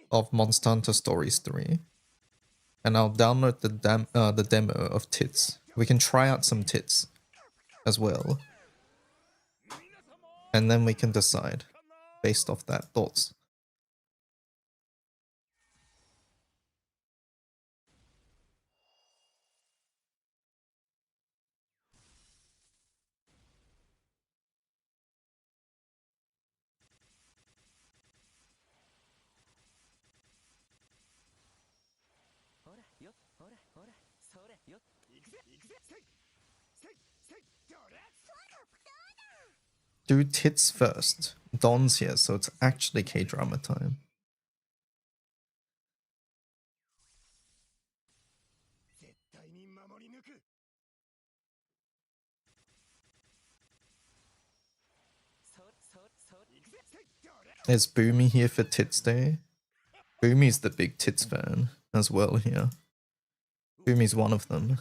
of Monster Hunter Stories 3. And I'll download the demo of Tits. We can try out some Tits as well. And then we can decide based off that. Thoughts? Do Tits first. Don's here, so it's actually K-drama time. Is Boomy here for Tits Day? Boomy's the big tits fan as well here. Boomy's one of them.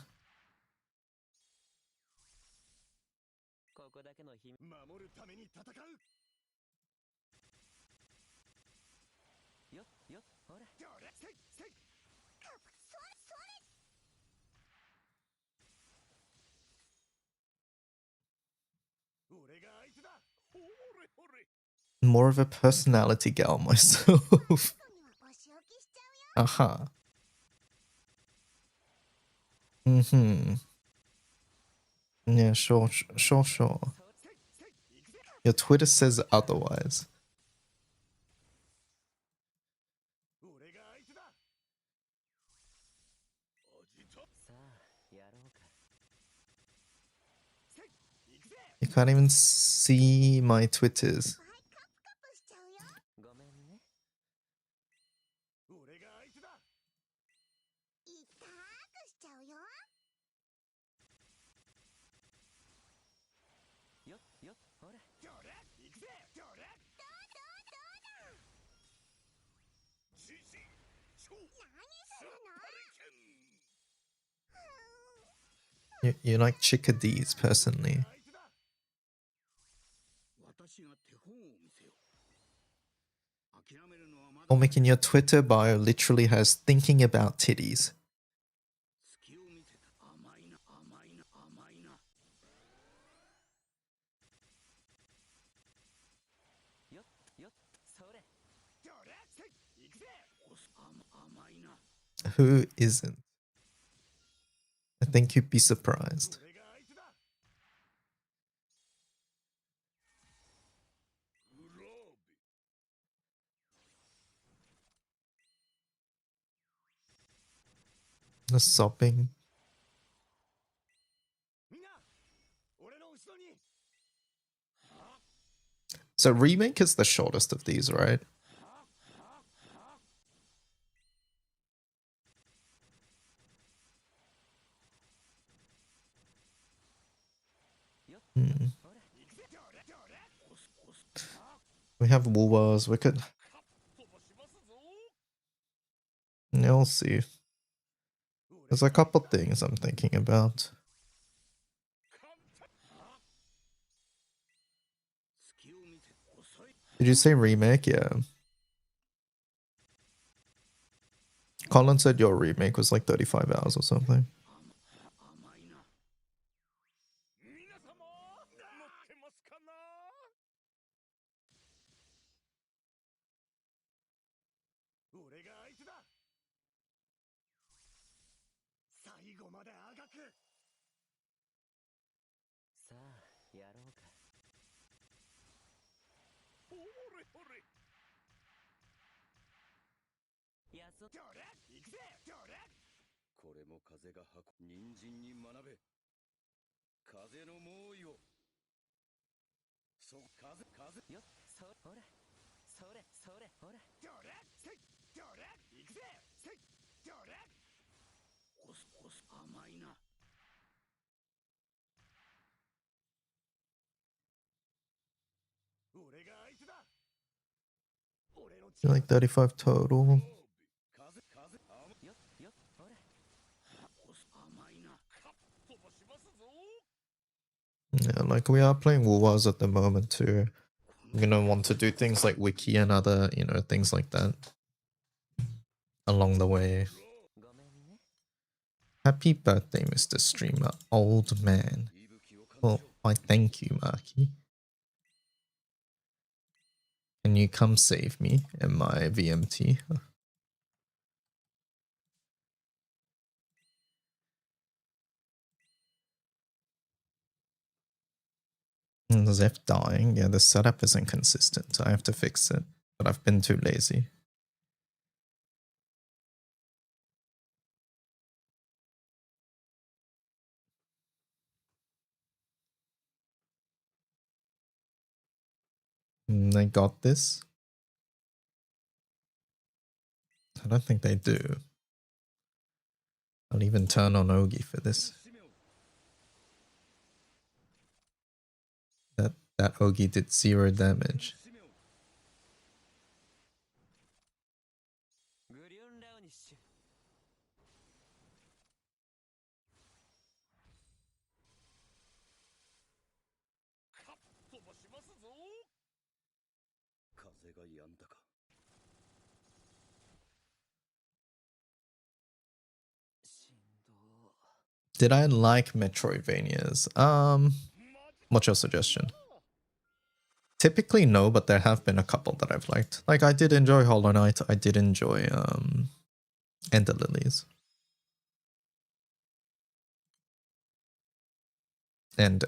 More of a personality gal myself. Aha. Yeah, sure. Your Twitter says otherwise. You can't even see my Twitters. You like chickadees, personally. Or making your Twitter bio literally has thinking about titties. Who isn't? I think you'd be surprised. The sobbing. So remake is the shortest of these, right? We have Wool Wars, we could... Yeah, we'll see. There's a couple things I'm thinking about. Did you say remake? Yeah. Colin said your remake was like 35 hours or something. Like 35 total. Yeah, like we are playing Wool Wars at the moment too. I'm gonna want to do things like Wiki and other, things like that along the way. Happy birthday, Mr. Streamer, old man. Well, I thank you, Marky. Can you come save me in my VMT? Zeph dying. Yeah, the setup isn't consistent. I have to fix it, but I've been too lazy. They got this? I don't think they do. I'll even turn on Ogi for this. That Ogi did 0 damage. Did I like Metroidvanias? What's your suggestion? Typically no, but there have been a couple that I've liked. Like I did enjoy Hollow Knight. I did enjoy Ender Lilies. And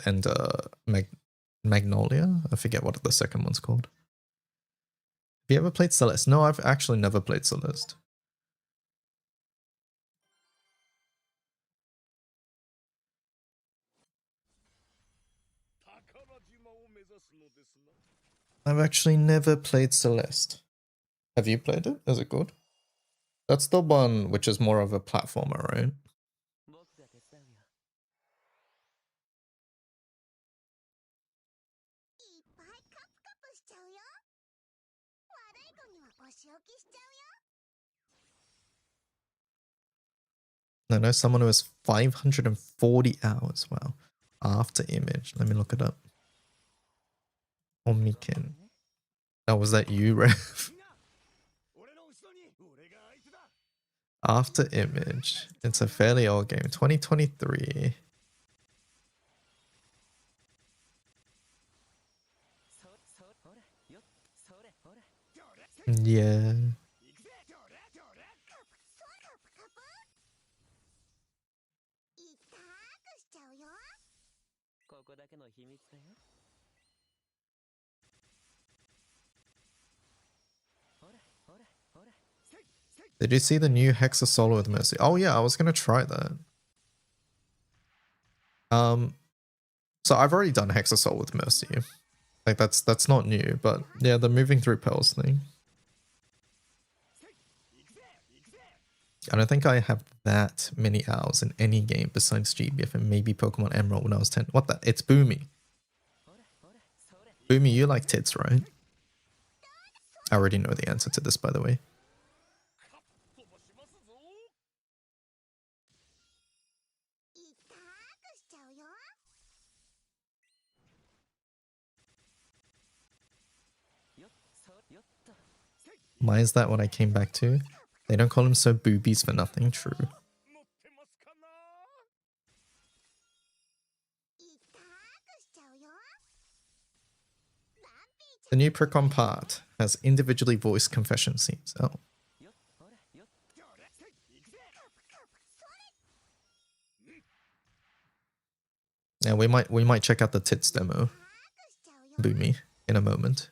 Magnolia? I forget what the second one's called. Have you ever played Celeste? No, I've actually never played Celeste. I've actually never played Celeste. Have you played it? Is it good? That's the one which is more of a platformer, right? I know someone who has 540 hours. Wow. After Image. Let me look it up. Omnikin. Oh, was that you, Rev? After Image. It's a fairly old game. 2023. Yeah. Did you see the new Hexa Solo with Mercy? Oh yeah, I was gonna try that. So I've already done Hexa Solo with Mercy. Like that's not new, but yeah, the moving through pearls thing. I don't think I have that many hours in any game besides GBF and maybe Pokemon Emerald when I was 10. What the? It's Boomy. Boomy, you like tits, right? I already know the answer to this, by the way. Why is that what I came back to? They don't call him so boobies for nothing, true. The new Precon part has individually voiced confession scenes. Oh. Yeah, we might check out the tits demo. Boomy in a moment.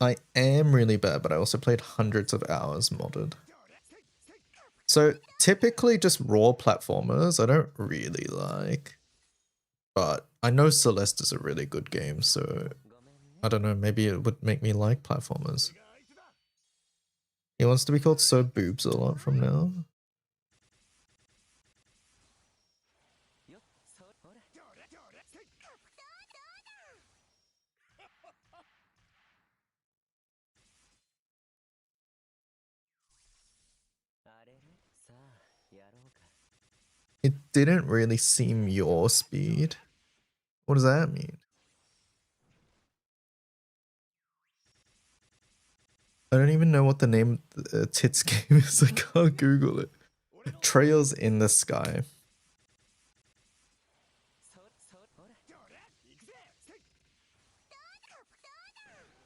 I am really bad, but I also played hundreds of hours modded. So typically just raw platformers I don't really like. But I know Celeste is a really good game, so I don't know, maybe it would make me like platformers. He wants to be called So Boobs a lot from now. It didn't really seem your speed. What does that mean? I don't even know what the name of the tits game is. I can't Google it. Trails in the Sky.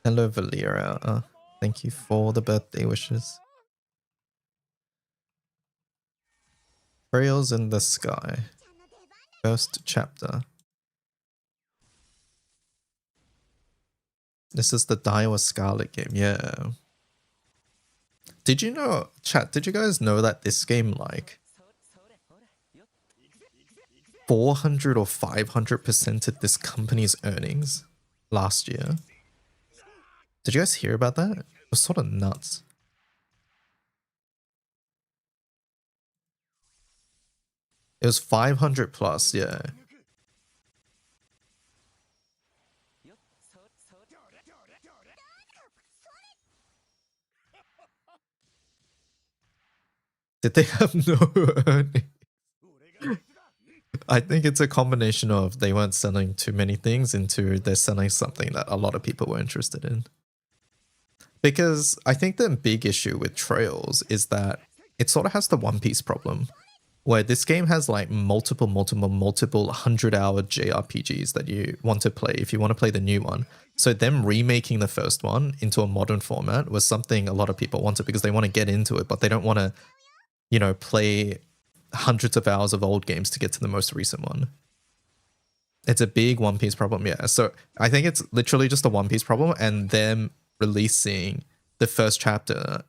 Hello, Valera. Thank you for the birthday wishes. Trails in the Sky. First chapter. This is the Daiwa Scarlet game, yeah. Did you know, chat, did you guys know that this game, like, 400 or 500%ed this company's earnings last year? Did you guys hear about that? It was sort of nuts. It was 500 plus, yeah. Did they have no earnings? I think it's a combination of they weren't selling too many things into they're selling something that a lot of people were interested in. Because I think the big issue with Trails is that it sort of has the One Piece problem, where this game has like multiple 100-hour JRPGs that you want to play if you want to play the new one. So them remaking the first one into a modern format was something a lot of people wanted because they want to get into it, but they don't want to, you know, play hundreds of hours of old games to get to the most recent one. It's a big One Piece problem, yeah. So I think it's literally just a One Piece problem, and them releasing the first chapter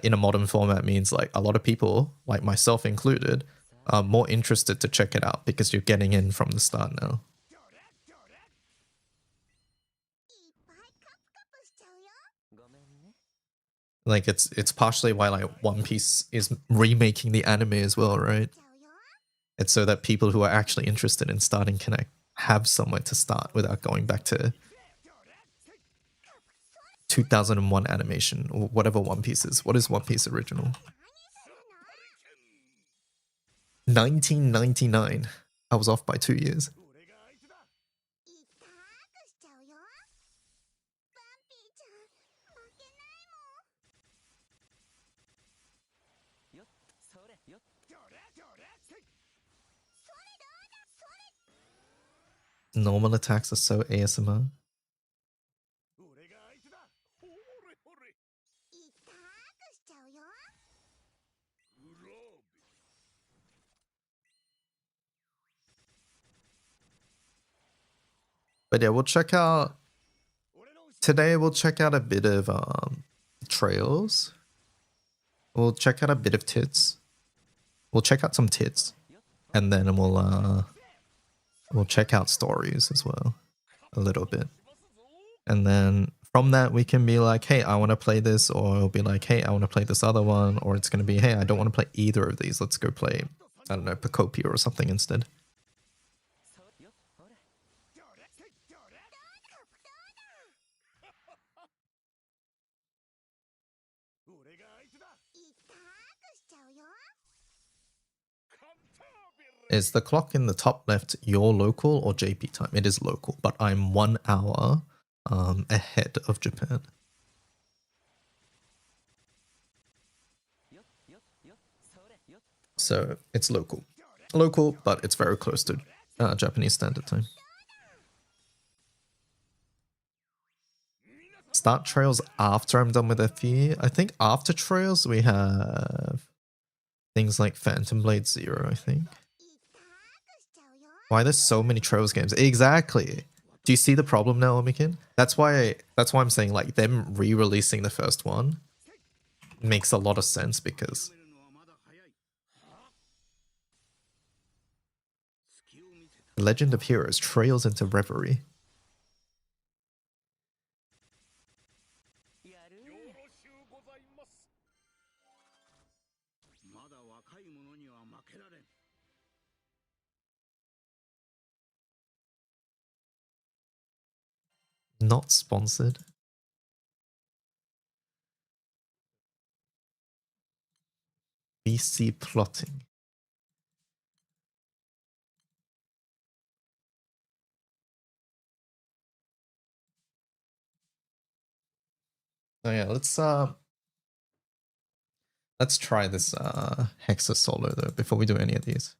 in a modern format means like a lot of people, like myself included, are more interested to check it out because you're getting in from the start now. Like it's partially why like One Piece is remaking the anime as well, right? It's so that people who are actually interested in starting Connect have somewhere to start without going back to 2001 animation or whatever One Piece is. What is One Piece original? 1999. I was off by 2 years. Normal attacks are so ASMR. But yeah, we'll check out today. We'll check out a bit of Trails. We'll check out a bit of Tits. We'll check out some Tits, and then we'll check out Stories as well, a little bit, and then from that we can be like, hey, I want to play this, or it'll be like, hey, I want to play this other one, or it's gonna be, hey, I don't want to play either of these. Let's go play, I don't know, Pacopia or something instead. Is the clock in the top left your local or JP time? It is local, but I'm 1 hour ahead of Japan. So it's local. Local, but it's very close to Japanese Standard Time. Start Trails after I'm done with FE. I think after Trails we have things like Phantom Blade Zero, I think. Why there's so many Trails games? Exactly. Do you see the problem now, Omikin? That's why I'm saying like them re-releasing the first one makes a lot of sense, because Legend of Heroes Trails into Reverie. Not sponsored. BC plotting. Oh yeah, let's try this Hexa solo though before we do any of these.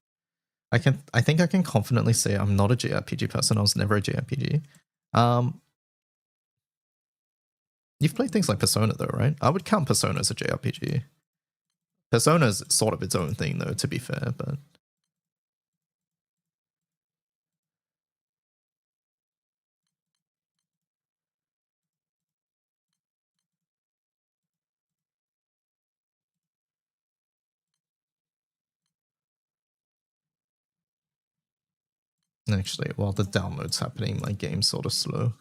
I think I can confidently say I'm not a JRPG person. I was never a JRPG. You've played things like Persona though, right? I would count Persona as a JRPG. Persona's sort of its own thing though, to be fair, but actually, while the download's happening, my game's sort of slow.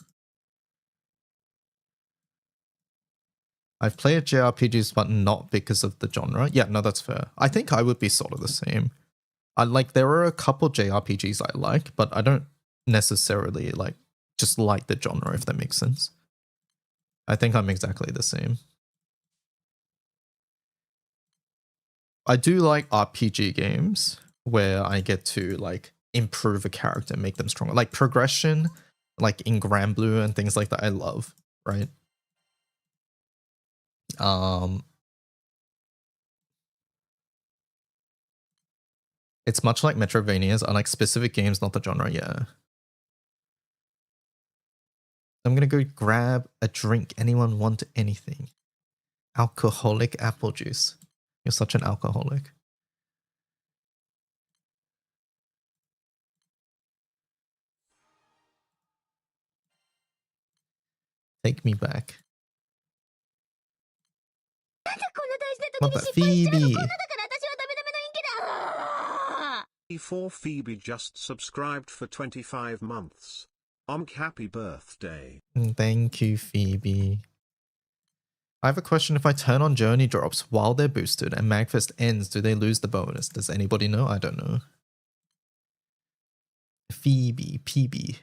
I've played JRPGs, but not because of the genre. Yeah, no, that's fair. I think I would be sort of the same. I like there are a couple JRPGs I like, but I don't necessarily like just like the genre, if that makes sense. I think I'm exactly the same. I do like RPG games where I get to like improve a character, make them stronger. Like progression, like in Granblue and things like that, I love, right? It's much like Metroidvanias. I like specific games, not the genre, yeah. I'm gonna go grab a drink. Anyone want anything? Alcoholic apple juice. You're such an alcoholic. Take me back. What about Phoebe? Before Phoebe just subscribed for 25 months. Happy birthday. Thank you, Phoebe. I have a question. If I turn on Journey drops while they're boosted and Magfest ends, do they lose the bonus? Does anybody know? I don't know. Phoebe, PB.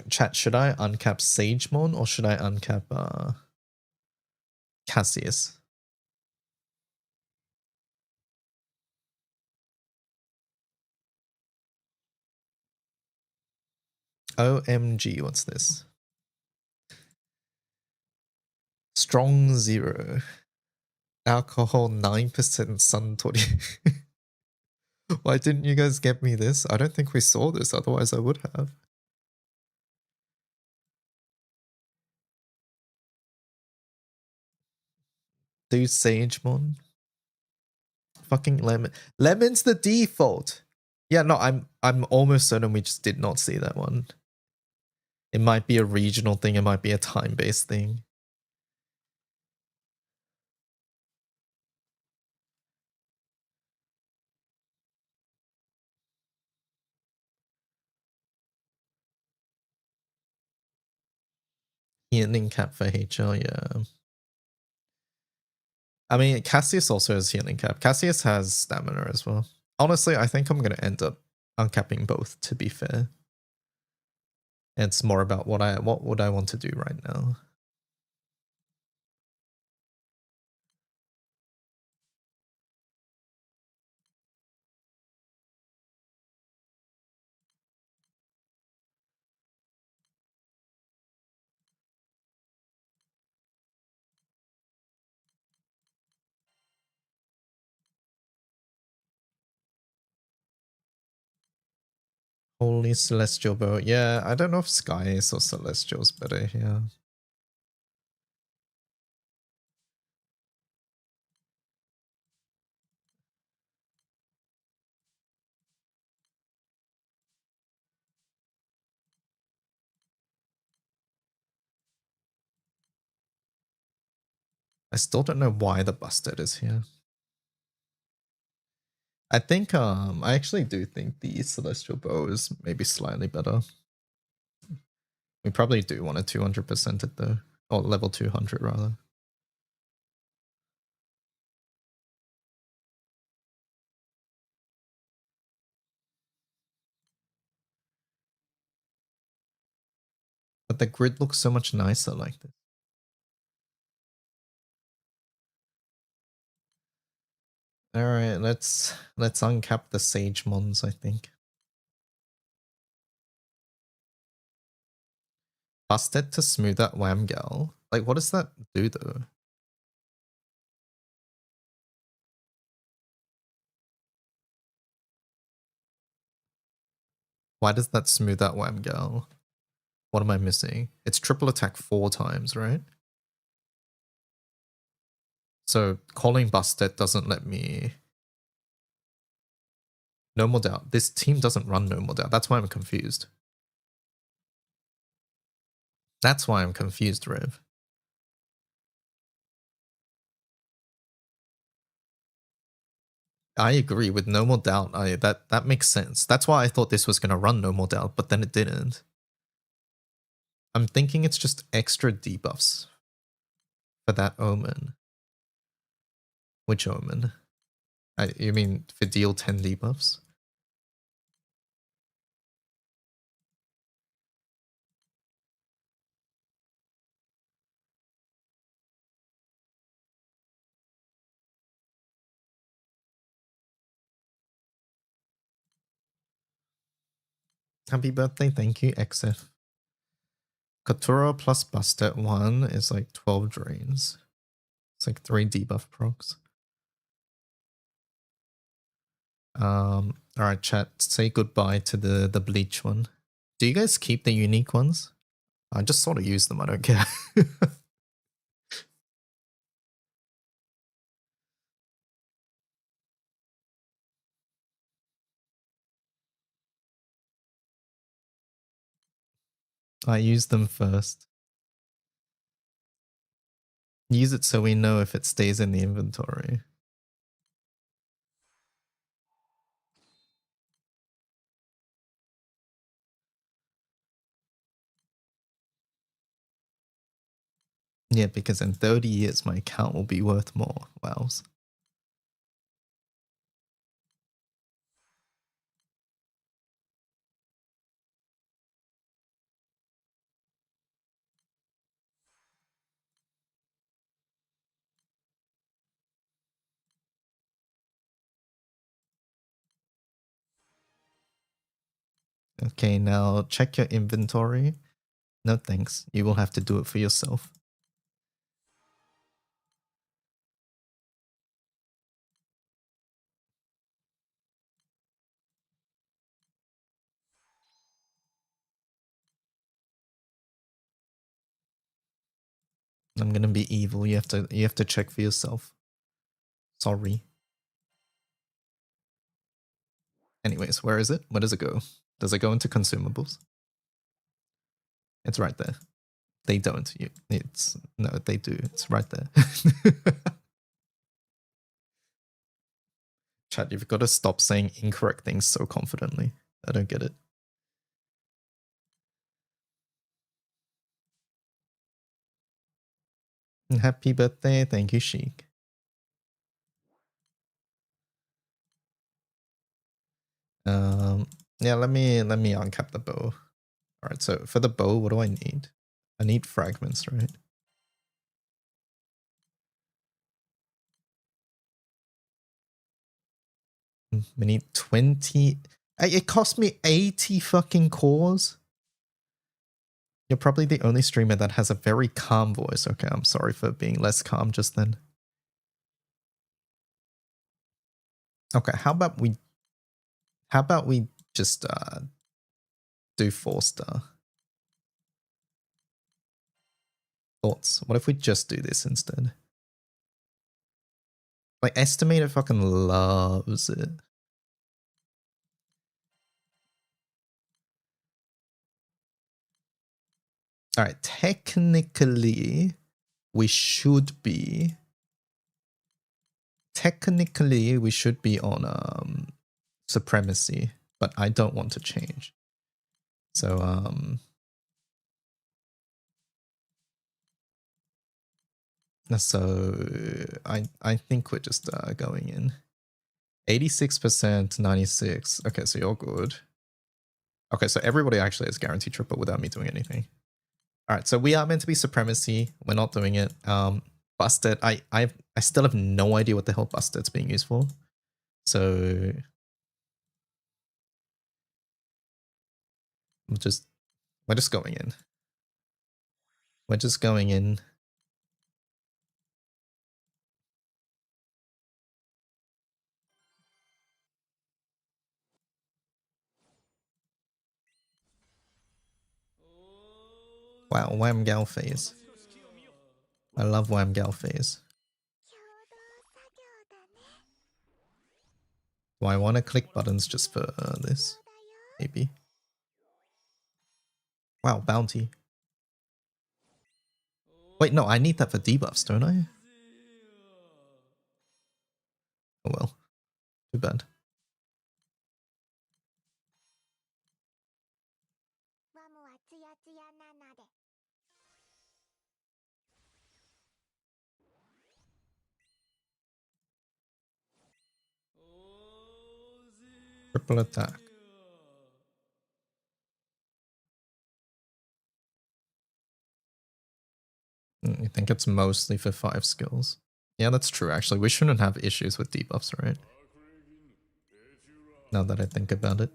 Chat, should I uncap Sagemon or should I uncap Cassius? OMG, what's this? Strong 0. Alcohol 9% Suntory. Why didn't you guys get me this? I don't think we saw this, otherwise I would have. Do Sagemon? Fucking Lemon. Lemon's the default. Yeah, no, I'm almost certain we just did not see that one. It might be a regional thing, it might be a time-based thing. Healing cap for HL, yeah. I mean, Cassius also has healing cap. Cassius has stamina as well. Honestly, I think I'm going to end up uncapping both, to be fair. It's more about what would I want to do right now. Holy Celestial Bow. Yeah, I don't know if Sky is or Celestial's better here. I still don't know why the Busted is here. I think I actually do think the Celestial Bow is maybe slightly better. We probably do want to 200% it though. Or level 200 rather. But the grid looks so much nicer like this. Alright, let's uncap the Sagemons, I think. Busted to smooth out Whamgal. Like, what does that do though? Why does that smooth out Whamgal? What am I missing? It's triple attack 4 times, right? So calling Busted doesn't let me... No More Doubt. This team doesn't run No More Doubt. That's why I'm confused. That's why I'm confused, Rev. I agree with No More Doubt. That makes sense. That's why I thought this was going to run No More Doubt, but then it didn't. I'm thinking it's just extra debuffs for that Omen. Which Omen? You mean for deal 10 debuffs? Happy birthday, thank you, XF. Katura plus Buster 1 is like 12 drains. It's like 3 debuff procs. Alright, chat, say goodbye to the bleach one. Do you guys keep the unique ones? I just sort of use them, I don't care. I use them first. Use it so we know if it stays in the inventory. Yeah, because in 30 years my account will be worth more. Wows. Okay, now check your inventory. No thanks. You will have to do it for yourself. I'm gonna be evil. You have to check for yourself. Sorry. Anyways, where is it? Where does it go? Does it go into consumables? It's right there. They don't. No, they do. It's right there. Chat, you've got to stop saying incorrect things so confidently. I don't get it. Happy birthday. Thank you, Sheik. Yeah, let me uncap the bow. Alright, so for the bow, what do I need? I need fragments, right? We need 20. It cost me 80 fucking cores. You're probably the only streamer that has a very calm voice. Okay, I'm sorry for being less calm just then. Okay, how about we just do 4-star? Thoughts? What if we just do this instead? Like, Estimator fucking loves it. Alright, technically, we should be... Technically, we should be on Supremacy, but I don't want to change. So, I think we're just going in. 86%, 96. Okay, so you're good. Okay, so everybody actually has guaranteed triple without me doing anything. All right, so we are meant to be Supremacy. We're not doing it. Busted. I still have no idea what the hell Busted's being used for. So we're just going in. We're just going in. Wow, Wham Gal phase. I love Wham Gal phase. Do I want to click buttons just for this? Maybe. Wow, bounty. Wait, no, I need that for debuffs, don't I? Oh well. Too bad. Triple attack. You think it's mostly for 5 skills? Yeah, that's true actually. We shouldn't have issues with debuffs, right? Now that I think about it.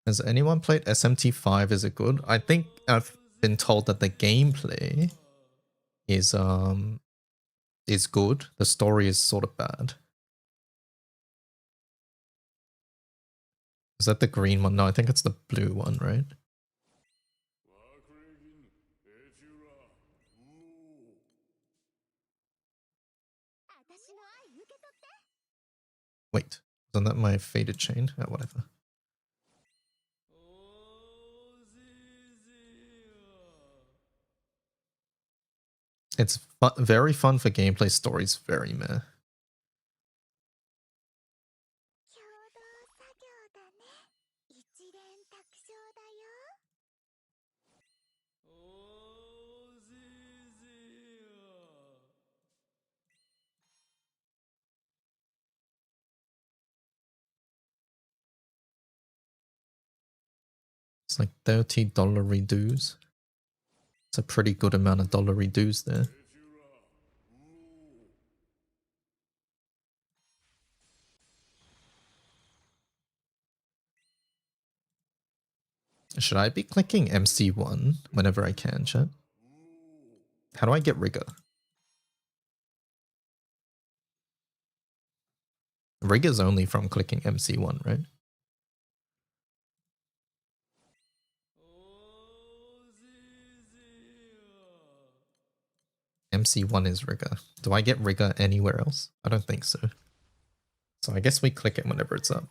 Has anyone played SMT5? Is it good? I think I've been told that the gameplay is good. The story is sort of bad. Is that the green one? No, I think it's the blue one, right? Wait, isn't that my faded chain? Oh, whatever. It's very fun for gameplay. Stories very meh. It's like $30 redos. It's a pretty good amount of dollar redos there. Should I be clicking MC1 whenever I can, chat? How do I get rigor? Rigor's only from clicking MC1, right? MC1 is rigor. Do I get rigor anywhere else? I don't think so. So I guess we click it whenever it's up.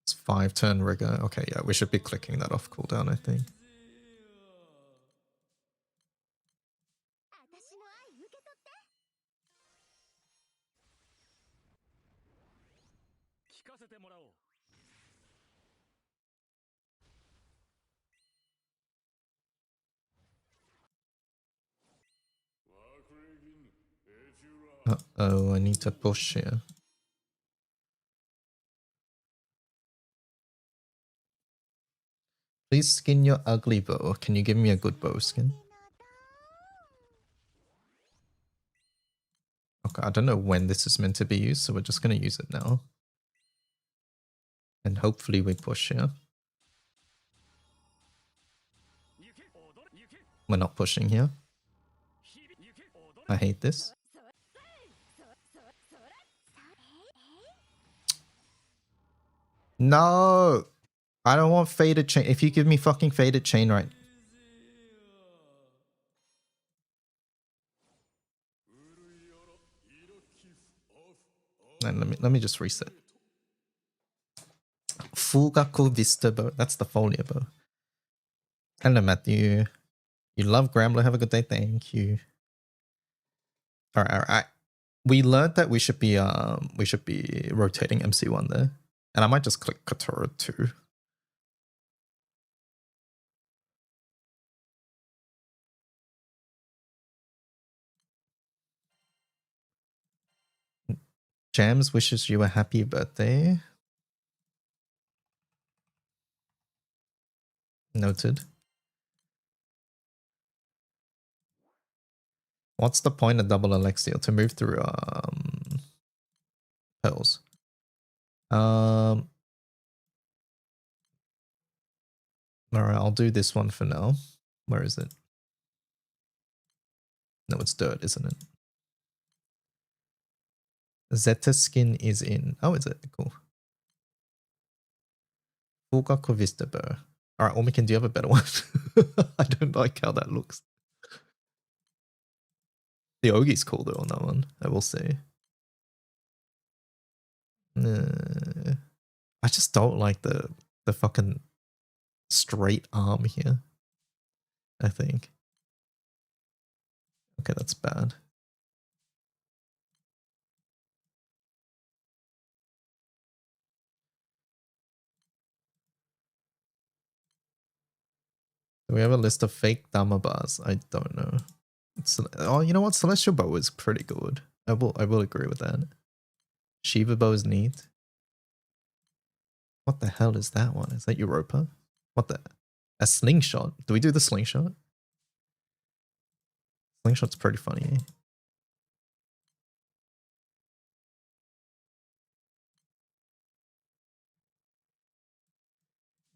It's 5-turn rigor. Okay, yeah, we should be clicking that off cooldown, I think. Uh-oh, I need to push here. Please skin your ugly bow. Can you give me a good bow skin? Okay, I don't know when this is meant to be used, so we're just going to use it now. And hopefully we push here. We're not pushing here. I hate this. No! I don't want faded chain. If you give me fucking faded chain right. And let me just reset. Fugaku Vista bow. That's the Folia bow. Hello, Matthew. You love Grambler. Have a good day. Thank you. Alright. We learned that we should be rotating MC1 there. And I might just click Katora too. Jams wishes you a happy birthday. Noted. What's the point of double Alexiel? To move through pearls. Alright, I'll do this one for now. Where is it? No, it's dirt, isn't it? Zeta skin is in. Oh, is it? Cool. Fugaku Vista bow. Alright, Omikin, do you have a better one? I don't like how that looks. The Ogie's cool though on that one, I will say. I just don't like the fucking straight arm here, I think. Okay, that's bad. Do we have a list of fake Dama bars? I don't know. Oh, you know what? Celestial Bow is pretty good. I will agree with that. Shiva Bow is neat. What the hell is that one? Is that Europa? What the? A slingshot? Do we do the slingshot? Slingshot's pretty funny.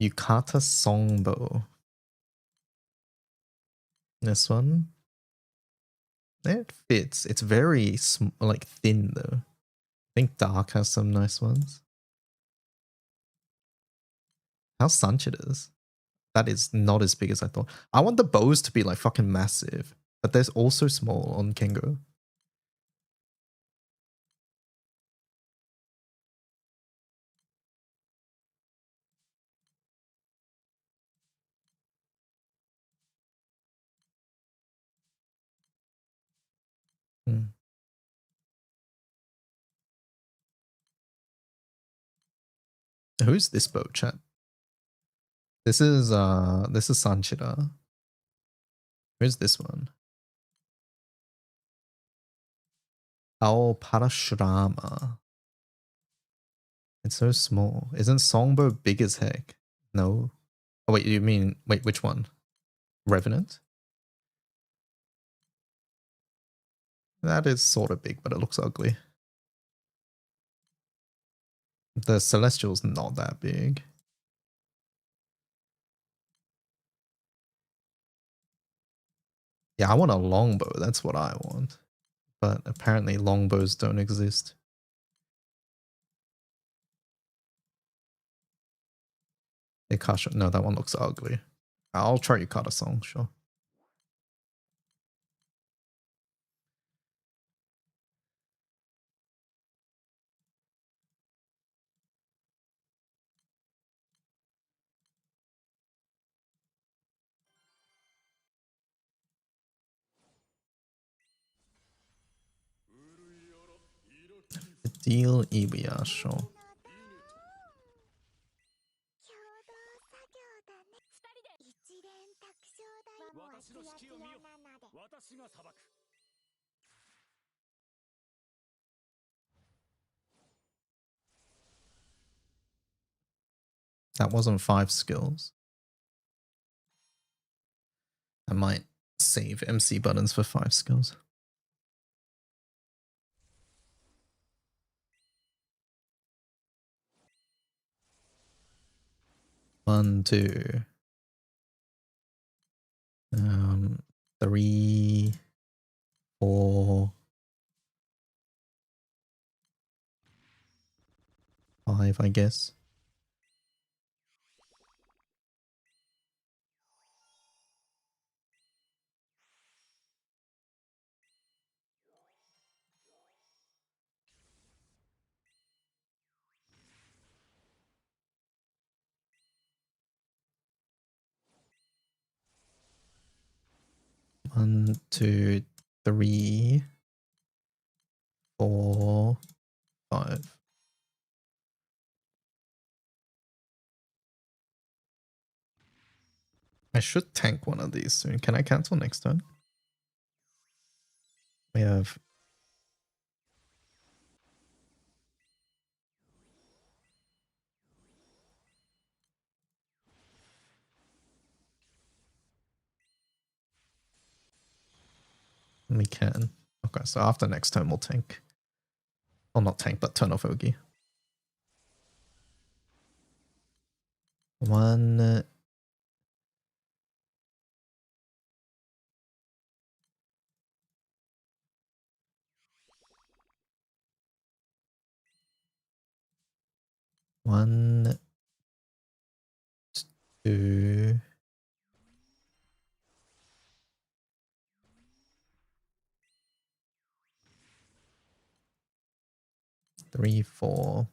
Yukata Songbow. This one. It fits. It's very like thin though. I think Dark has some nice ones. How Sunch it is. That is not as big as I thought. I want the bows to be like fucking massive, but there's also small on Kengo. Who's this boat, chat? This is Sanchira. Where's this one? Ao Parashurama. It's so small. Isn't Songbow big as heck? No. Oh wait, you mean which one? Revenant? That is sort of big, but it looks ugly. The Celestial's not that big. Yeah, I want a longbow. That's what I want. But apparently longbows don't exist. Ikasha, no, that one looks ugly. I'll try Yukata Song, sure. Deal Ibuyasho. That wasn't 5 skills. I might save MC buttons for 5 skills. One, 2. 3, 4, 5, I guess. One, 2, 3, 4, 5. I should tank one of these soon. Can I cancel next turn? We have... We can. Okay, so after next turn we'll tank. Well, not tank, but turn off Ogi. 1... 1, 2... 3, 4.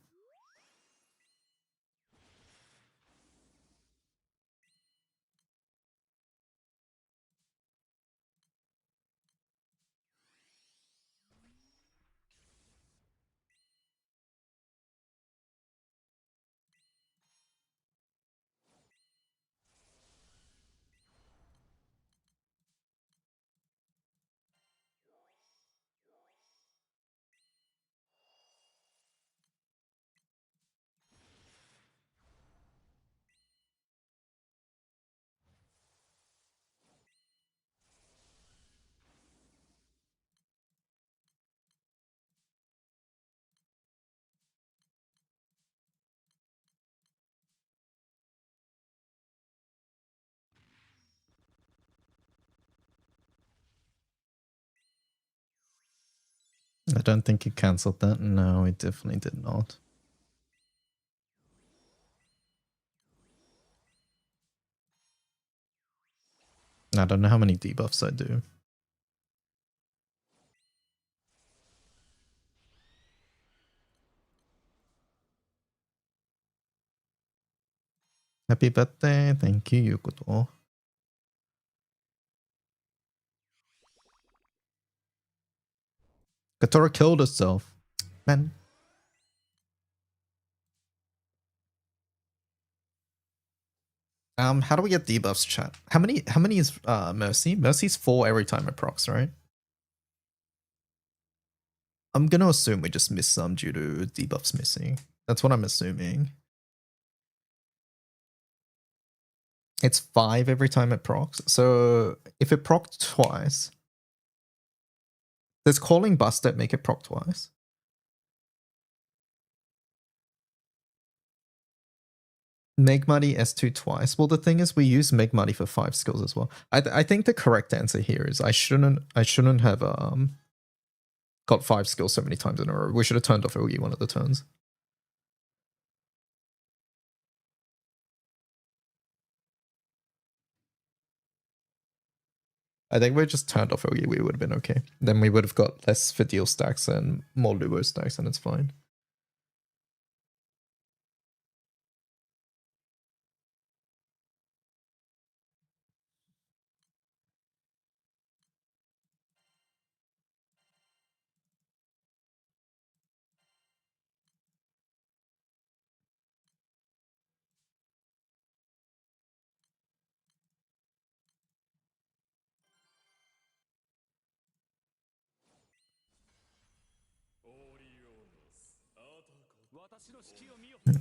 I don't think he cancelled that. No, he definitely did not. I don't know how many debuffs I do. Happy birthday. Thank you, Yukoto. Katora killed herself. Man. How do we get debuffs, chat? How many is Mercy? Mercy's 4 every time it procs, right? I'm gonna assume we just missed some due to debuffs missing. That's what I'm assuming. It's 5 every time it procs. So if it procs twice, does calling Busted make it proc twice? Megmuddy S2 twice. Well, the thing is, we use Megmuddy for 5 skills as well. I think the correct answer here is I shouldn't have got 5 skills so many times in a row. We should have turned off Oogie one of the turns. I think we just turned off Oogie, we would have been okay. Then we would have got less Fidel stacks and more Luo stacks, and it's fine.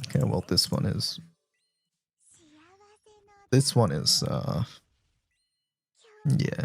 Okay, well, this one is yeah.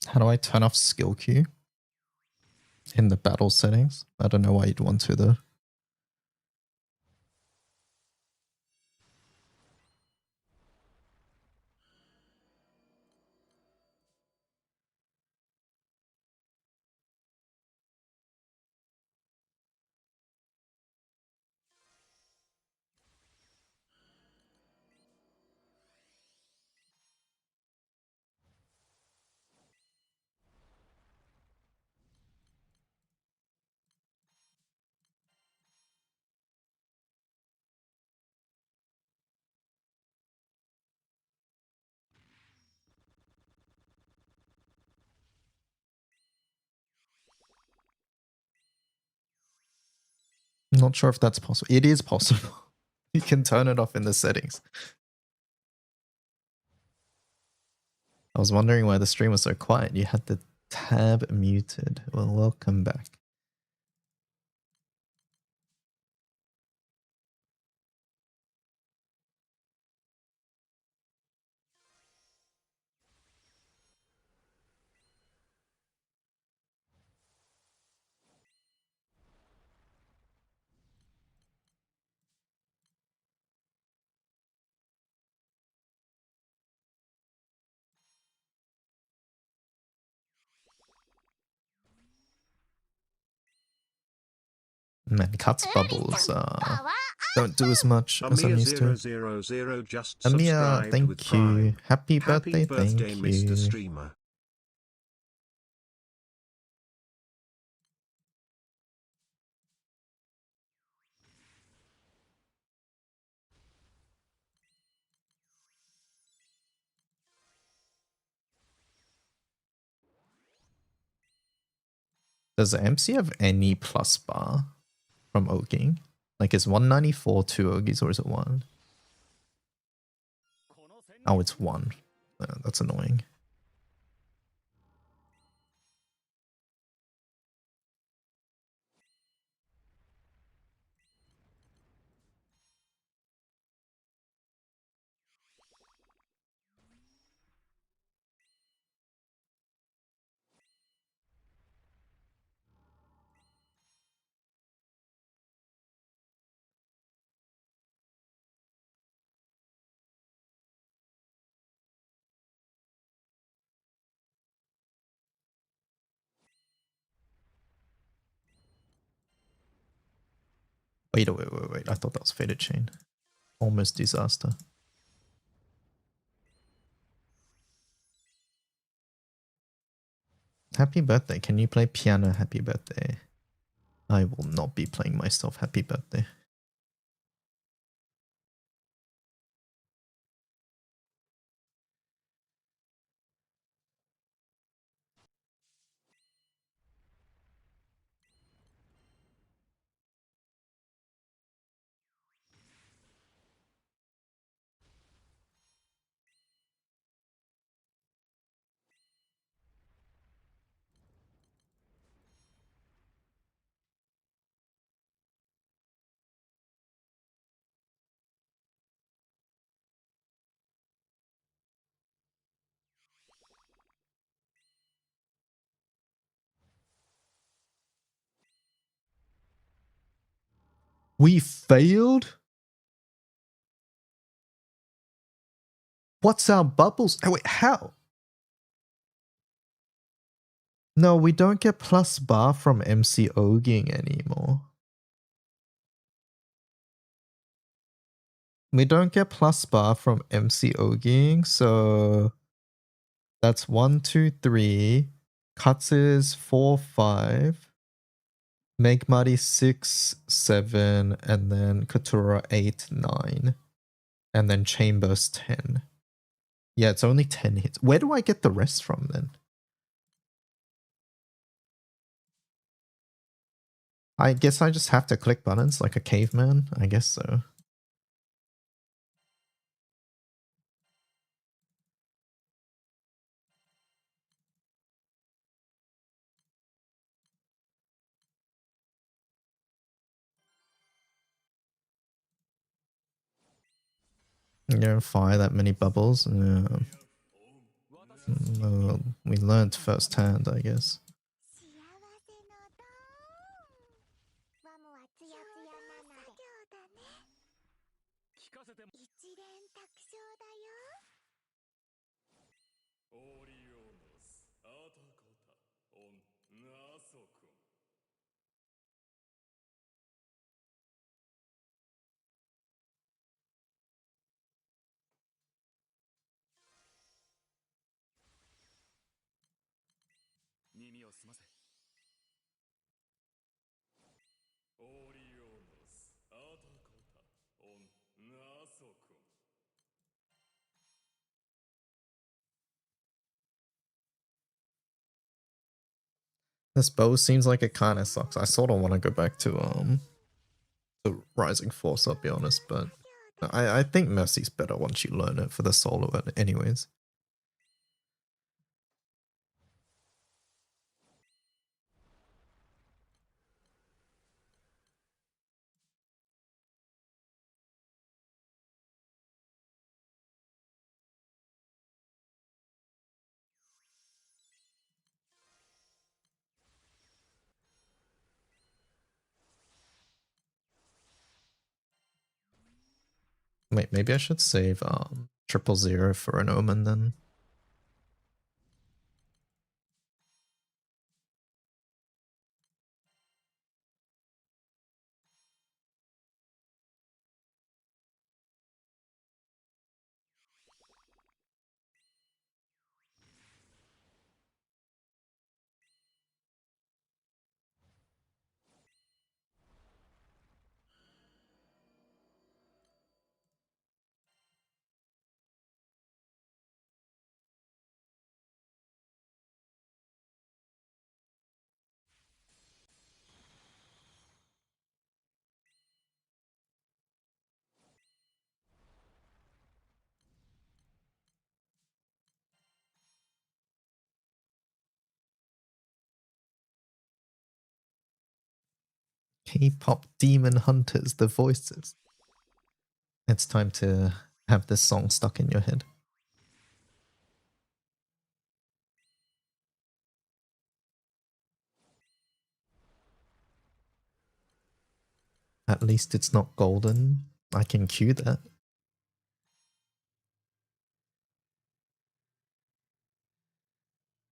How do I turn off skill queue in the battle settings? I don't know why you'd want to though. Not sure if that's possible. It is possible. You can turn it off in the settings. I was wondering why the stream was so quiet. You had the tab muted. Well, welcome back. Man, cuts bubbles don't do as much as I'm used to. Amir000 just Amir, subscribed thank with you. Prime. Happy Happy birthday, thank Mr. you. Streamer. Does MC have any plus bar from Oging? Like, is 194 two Ogies or is it one? Oh, it's one. That's annoying. Wait. I thought that was Faded Chain. Almost disaster. Happy birthday. Can you play piano happy birthday? I will not be playing myself happy birthday. We failed? What's our bubbles? Oh, wait, how? No, we don't get plus bar from MC Oging anymore. We don't get plus bar from MC Oging, so that's 1, 2, 3. Cuts is 4, 5. Megmari 6, 7, and then Katura 8, 9. And then Chambers 10. Yeah, it's only 10 hits. Where do I get the rest from then? I guess I just have to click buttons like a caveman. I guess so. You don't fire that many bubbles. Yeah. Well, we learned firsthand, I guess. This bow seems like it kind of sucks. I sort of want to go back to the Rising Force, I'll be honest, but I think Mercy's better once you learn it for the soul of it anyways. Wait, maybe I should save 000 for an Omen then. K-pop demon hunters, the voices. It's time to have this song stuck in your head. At least it's not golden. I can cue that.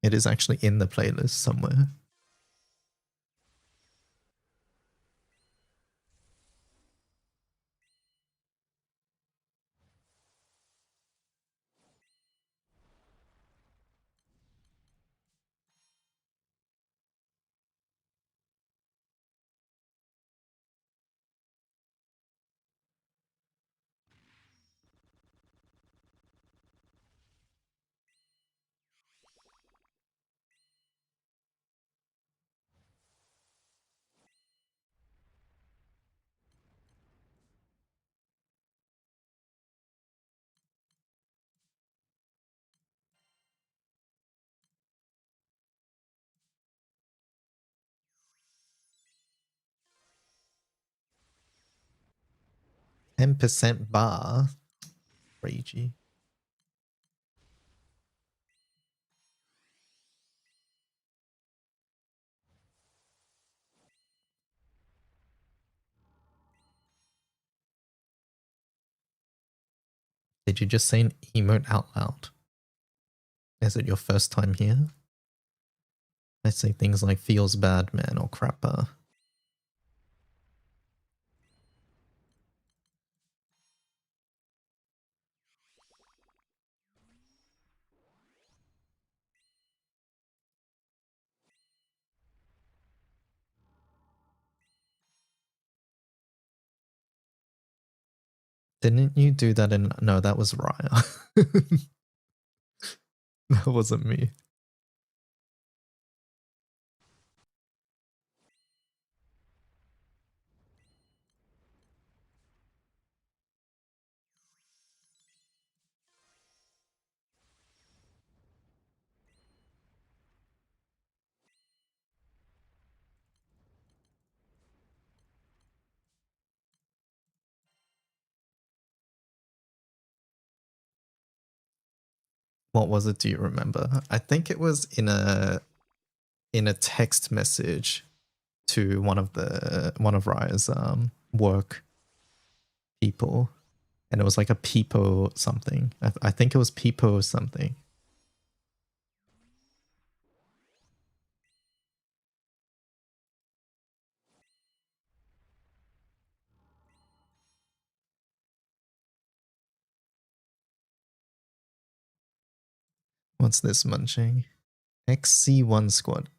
It is actually in the playlist somewhere. %, bar. Ragey. Did you just say an emote out loud? Is it your first time here? I say things like feels bad, man, or crapper. Didn't you do that in... No, that was Raya. That wasn't me. What was it? Do you remember? I think it was in a text message to one of Raya's work people, and it was like a Peepo something. I think it was Peepo something. What's this munching? XC1 squad.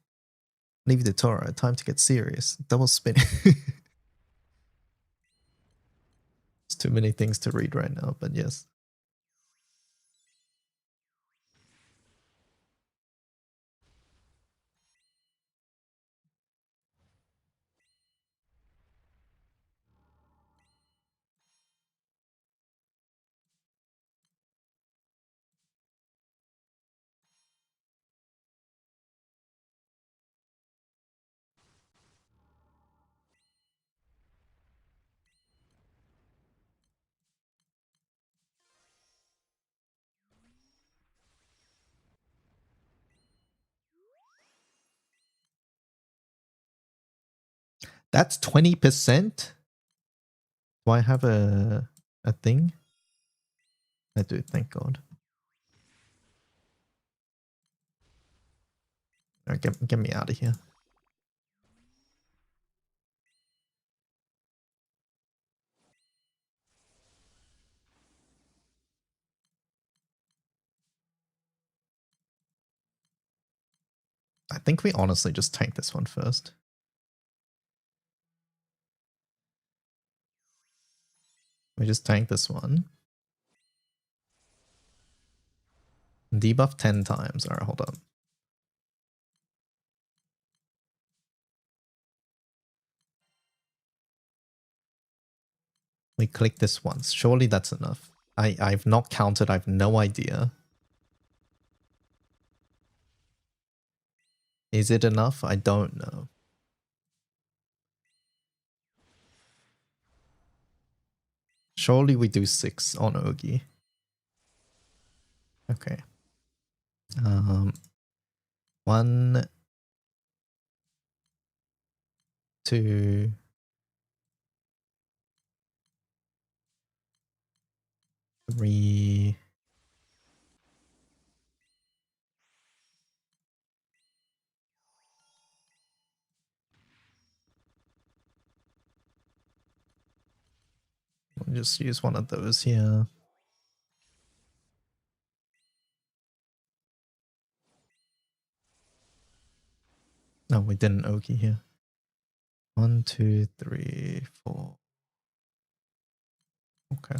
Leave the Torah. Time to get serious. Double spin. It's too many things to read right now, but yes. That's 20%? Do I have a thing? I do, thank God. Right, get me out of here. I think we honestly just tank this one first. We just tank this one. Debuff 10 times. Alright, hold up. We click this once. Surely that's enough. I've not counted. I've no idea. Is it enough? I don't know. Surely we do 6 on Ogi. Okay. 1, 2, 3. We'll just use one of those here. No, we didn't Ogi here. 1, 2, 3, 4. Okay.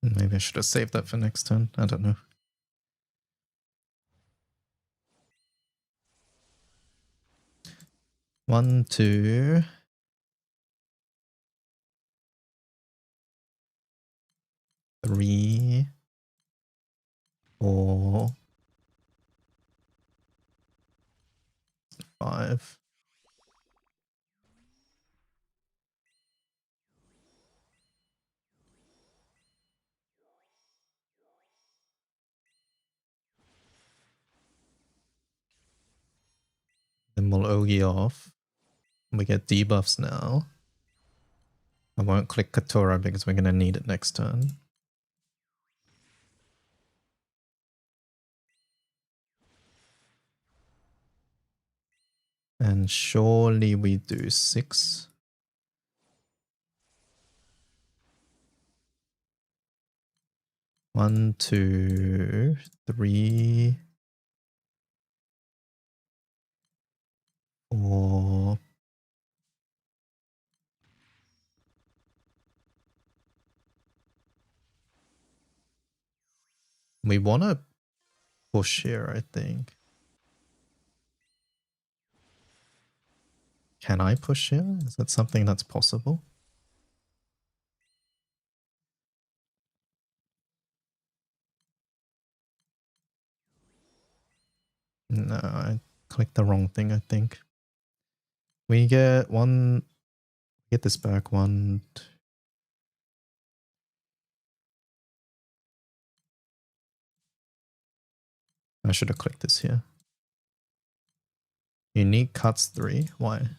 Maybe I should have saved that for next turn. I don't know. One, 2, 3, 4, 5. Then we'll Ogi off. We get debuffs now. I won't click Katura because we're going to need it next turn. And surely we do 6. One, 2, 3, 4. We want to push here, I think. Can I push here? Is that something that's possible? No, I clicked the wrong thing, I think. We get one... Get this back. 1... I should have clicked this here. Unique cuts 3. Why?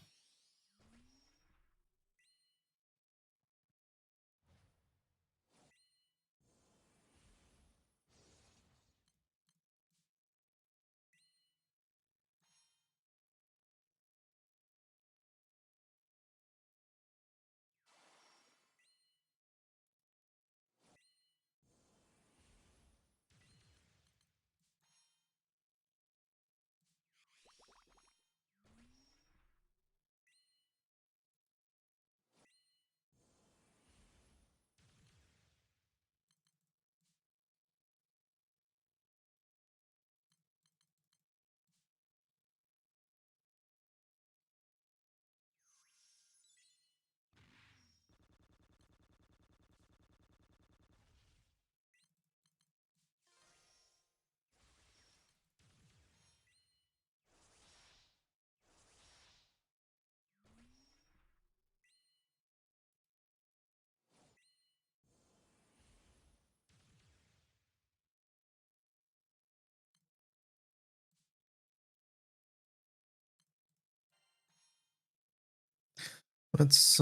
Let's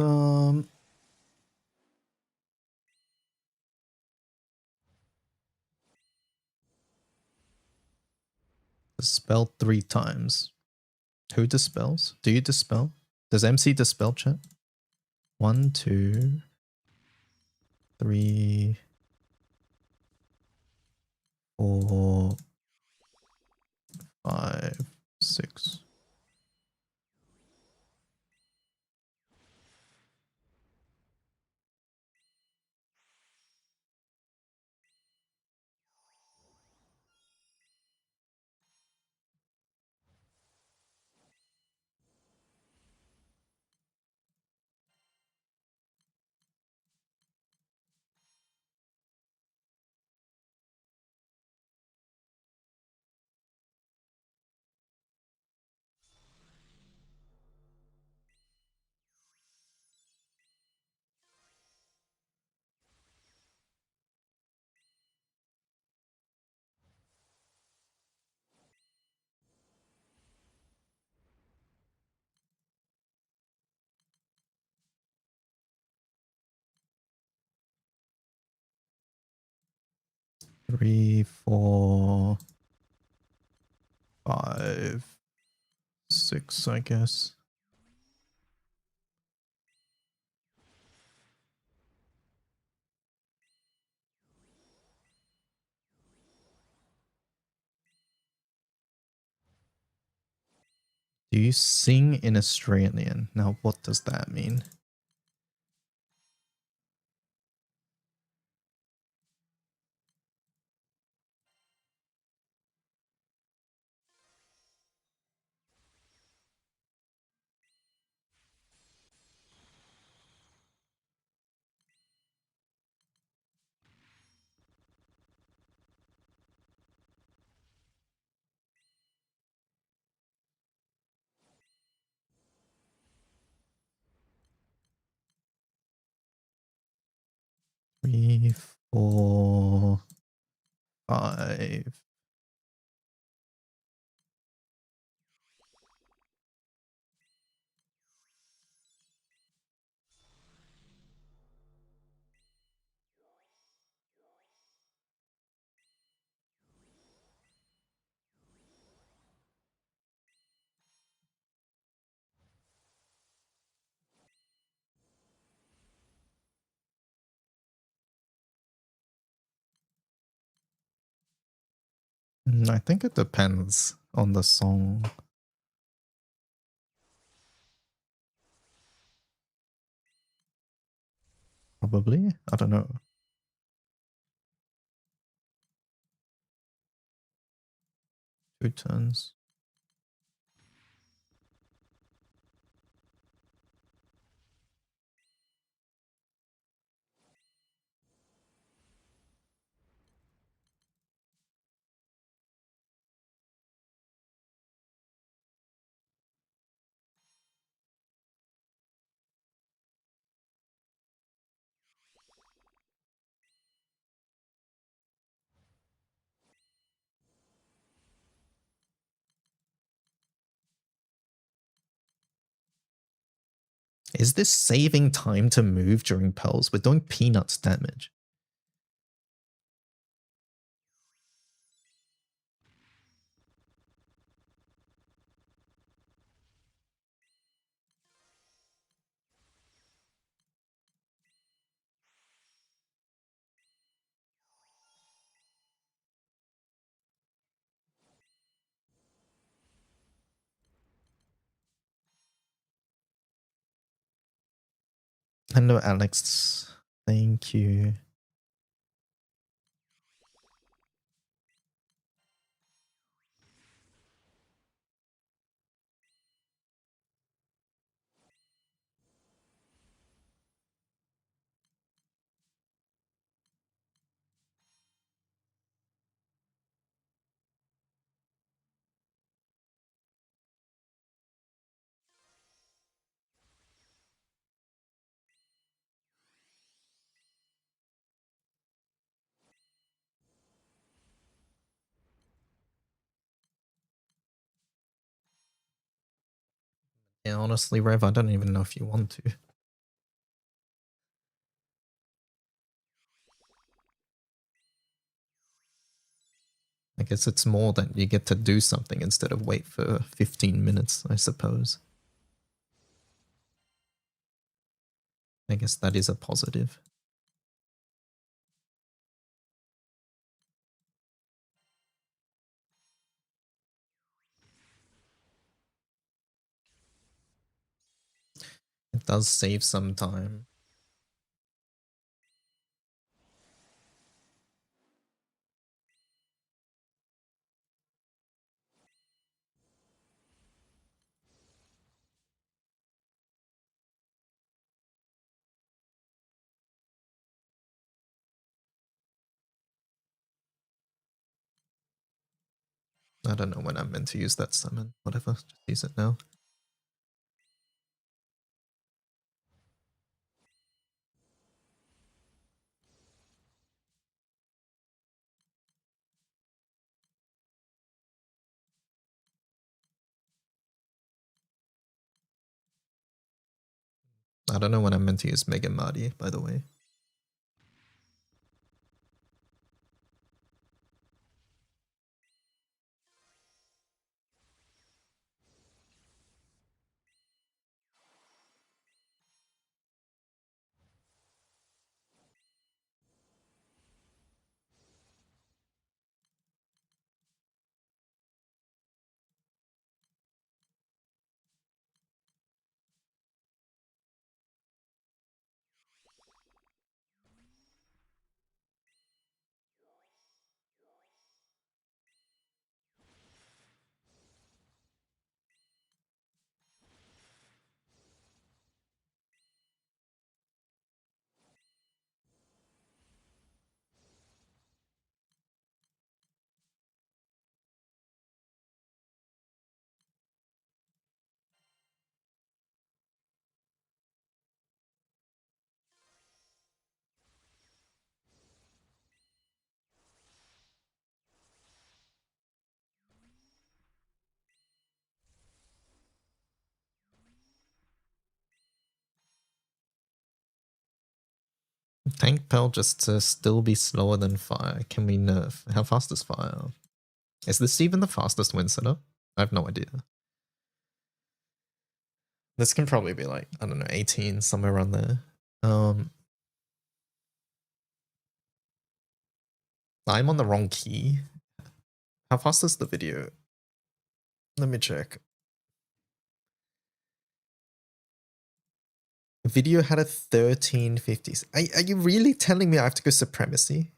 dispel 3 times. Who dispels? Do you dispel? Does MC dispel, chat? 1, 2, 3, 4, 5, 6. Three, 4, 5, 6, I guess. Do you sing in Australian? Now, what does that mean? Three, 4, 5. I think it depends on the song. Probably. I don't know. 2 turns. Is this saving time to move during Pels? We're doing peanuts damage. Hello, Alex. Thank you. Yeah, honestly, Rev, I don't even know if you want to. I guess it's more that you get to do something instead of wait for 15 minutes, I suppose. I guess that is a positive. It does save some time. I don't know when I'm meant to use that summon. Whatever, just use it now. I don't know when I'm meant to use Mega Marty, by the way. Tank Pell just to still be slower than Fire. Can we nerf? How fast is Fire? Is this even the fastest win setup? I have no idea. This can probably be like, I don't know, 18, somewhere around there. I'm on the wrong key. How fast is the video? Let me check. The video had a 1350. Are you really telling me I have to go Supremacy?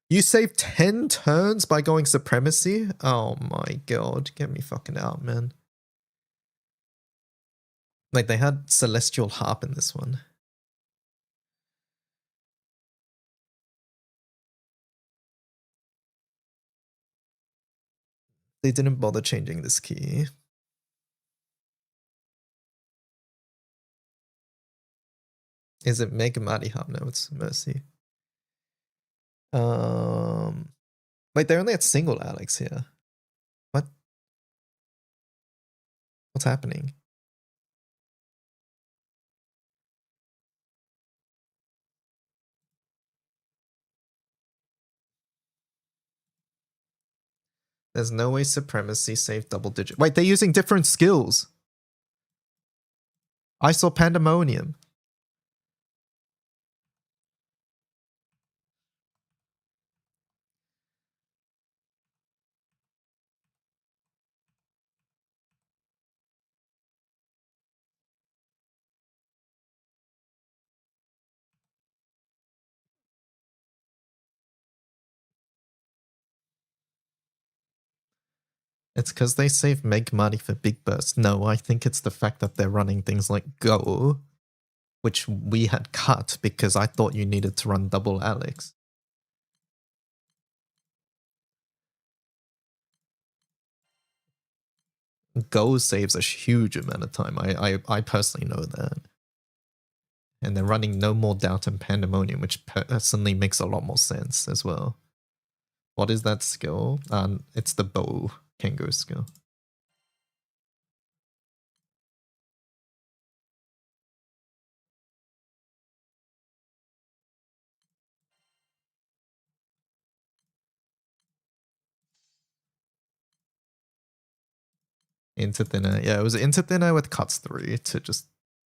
You saved 10 turns by going Supremacy? Oh my god, get me fucking out, man. Like, they had Celestial Harp in this one. They didn't bother changing this key. Is it Mega Mighty Harp? No, it's Mercy. Wait, they only had single Alex here. What? What's happening? There's no way Supremacy saved double digit. Wait, they're using different skills. I saw Pandemonium. It's because they save Meg Mighty for Big Burst. No, I think it's the fact that they're running things like Go, which we had cut because I thought you needed to run double Alex. Go saves a huge amount of time. I personally know that. And they're running No More Doubt and Pandemonium, which personally makes a lot more sense as well. What is that skill? It's the bow Kengo skill. Into thinner. Yeah, it was into thinner with cuts 3 to just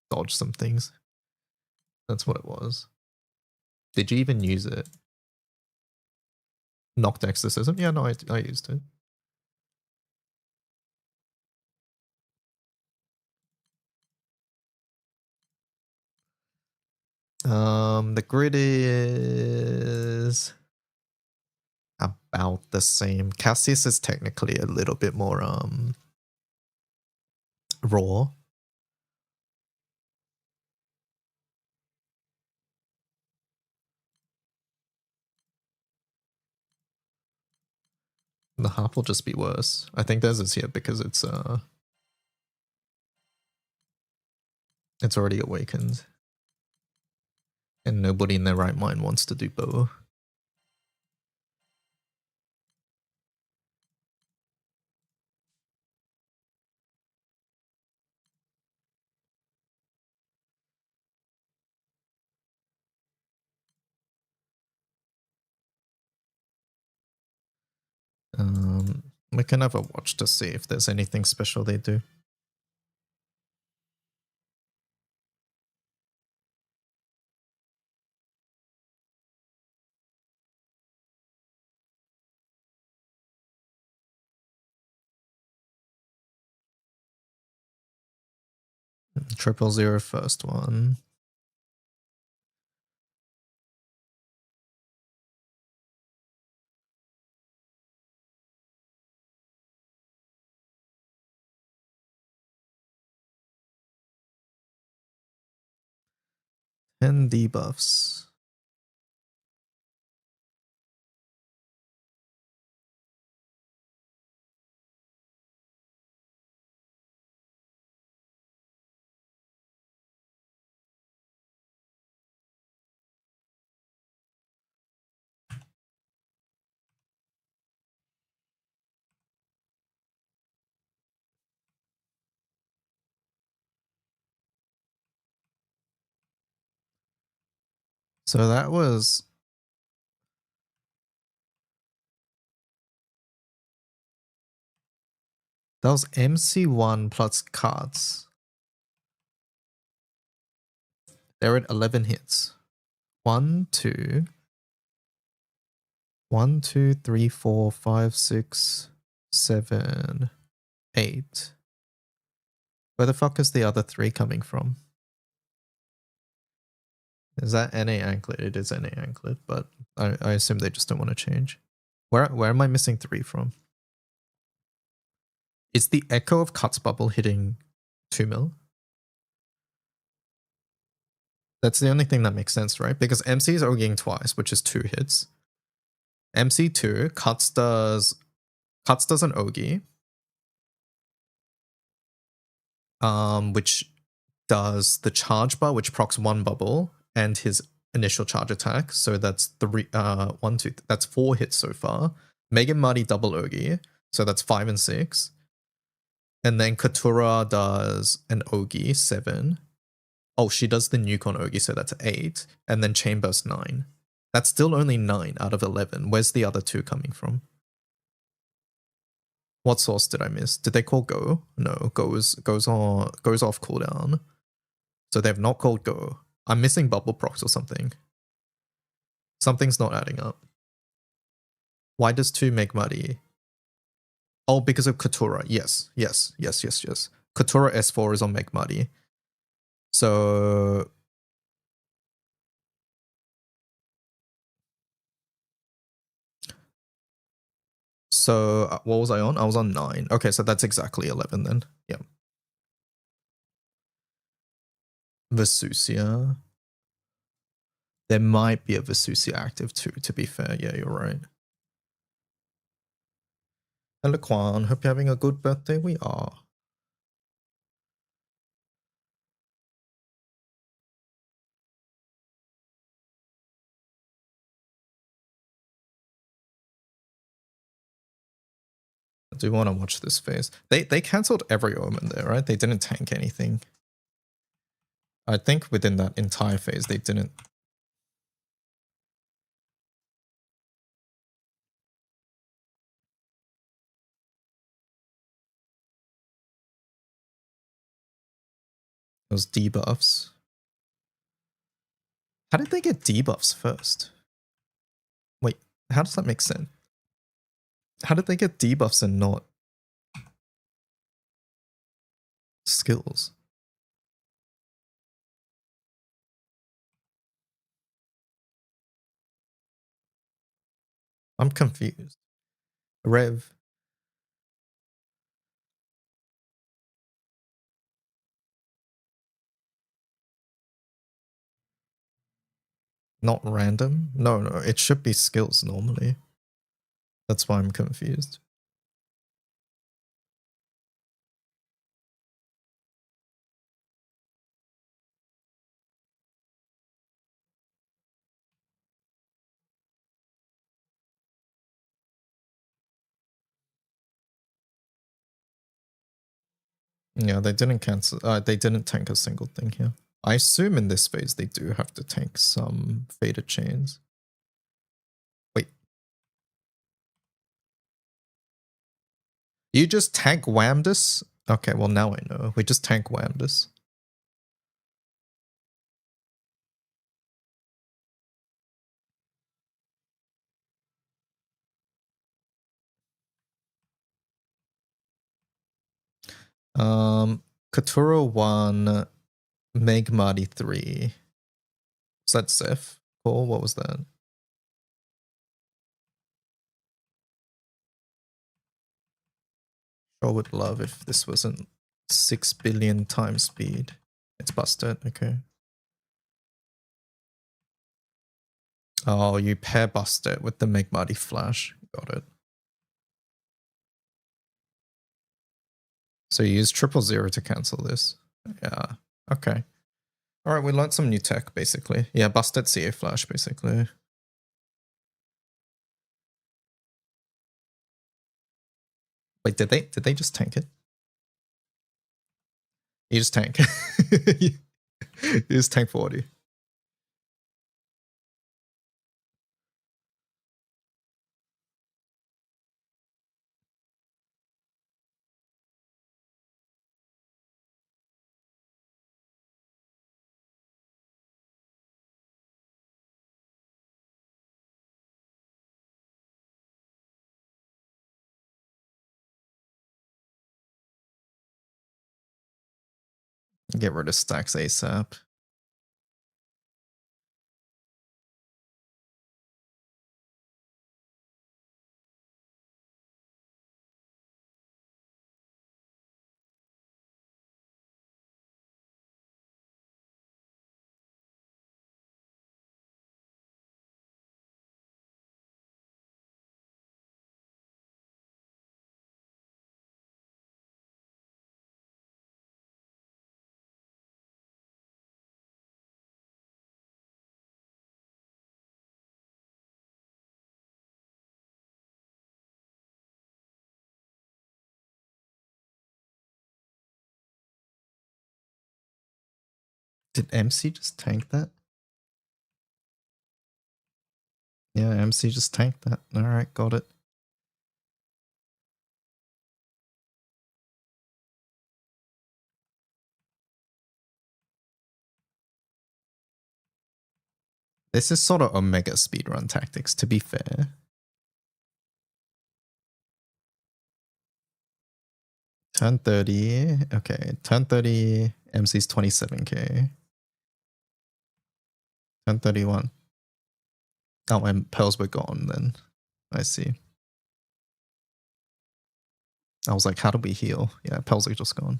dodge some things. That's what it was. Did you even use it? Knocked exorcism? Yeah, no, I used it. The grid is about the same. Cassius is technically a little bit more raw. The harp will just be worse. I think theirs is here because it's already awakened. And nobody in their right mind wants to do bow. We can have a watch to see if there's anything special they do. Triple zero first one. And debuffs. So that was MC1 plus cards. They're at 11 hits. 1, 2, 1, 2, 3, 4, 5, 6, 7, 8. Where the fuck is the other 3 coming from? Is that NA anklet? It is NA anklet, but I assume they just don't want to change. Where am I missing 3 from? Is the echo of Cuts Bubble hitting 2 mil? That's the only thing that makes sense, right? Because MC is oging twice, which is 2 hits. MC2, Cuts does an Ogi. Which does the charge bar, which procs 1 bubble, and his initial charge attack. So that's 1, 2, that's 4 hits so far. Megan Marty double Ogi, so that's 5 and 6. And then Katura does an Ogi, 7. Oh, she does the nuke on Ogi, so that's 8. And then Chainburst, 9. That's still only 9 out of 11. Where's the other 2 coming from? What source did I miss? Did they call Go? No, goes off cooldown. So they've not called Go. I'm missing bubble procs or something. Something's not adding up. Why does 2 make muddy? Oh, because of Katura. Yes. Katura S4 is on Make Muddy. So what was I on? I was on 9. Okay, so that's exactly 11 then. Yeah. Vesusia. There might be a Vesusia active too, to be fair. Yeah, you're right. Hello, Kwan. Hope you're having a good birthday. We are. I do want to watch this phase. They cancelled every omen there, right? They didn't tank anything. I think within that entire phase they didn't. Those debuffs. How did they get debuffs first? Wait, how does that make sense? How did they get debuffs and not skills? I'm confused. Rev. Not random? No, no, it should be skills normally. That's why I'm confused. Yeah, they didn't cancel. They didn't tank a single thing here. I assume in this phase they do have to tank some faded chains. Wait. You just tank Whamdus? Okay, well now I know. We just tank Whamdus. Katuro 1, Megmati 3. Was that Zeph? Or what was that? I would love if this wasn't 6 billion times speed. It's busted, okay. Oh, you pair bust it with the Megmati flash. Got it. So you use 000 to cancel this. Yeah, okay. Alright, we learned some new tech, basically. Yeah, busted CA flash, basically. Wait, did they just tank it? You just tank. You just tank 40. Get rid of stacks ASAP. Did MC just tank that? Yeah, MC just tanked that. Alright, got it. This is sort of Omega speedrun tactics, to be fair. Turn 30. Okay, turn 30. MC's 27k. Turn 31. Oh, and pearls were gone then. I see. I was like, how do we heal? Yeah, pearls are just gone.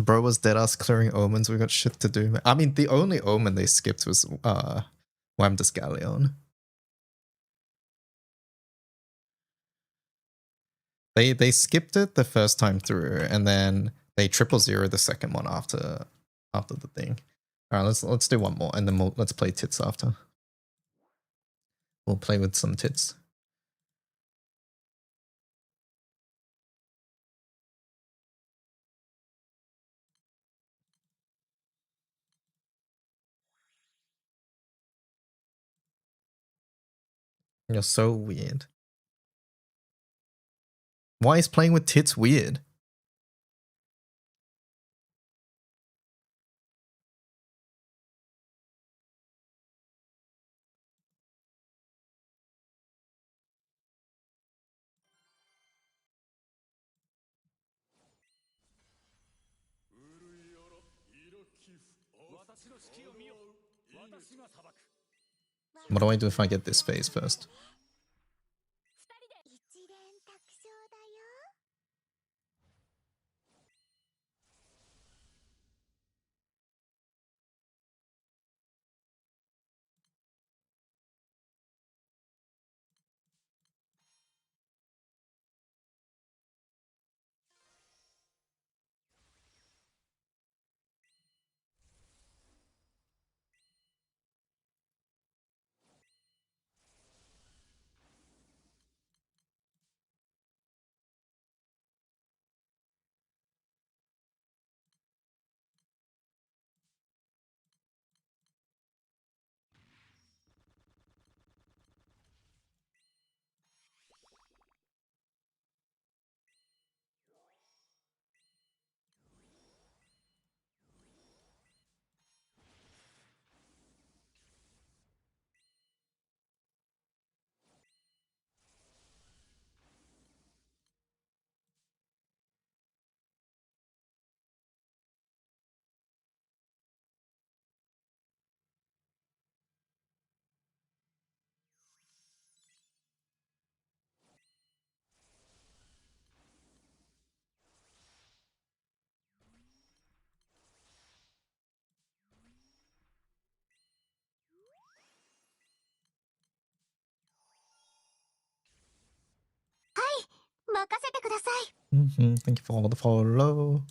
Bro was dead ass clearing omens. We got shit to do. I mean, the only omen they skipped was Wamdas Galleon. They skipped it the first time through, and then they 000 the second one after the thing. All right, let's do one more, and then let's play tits after. We'll play with some tits. You're so weird. Why is playing with tits weird? What do I do if I get this phase first? Thank you for all the follow.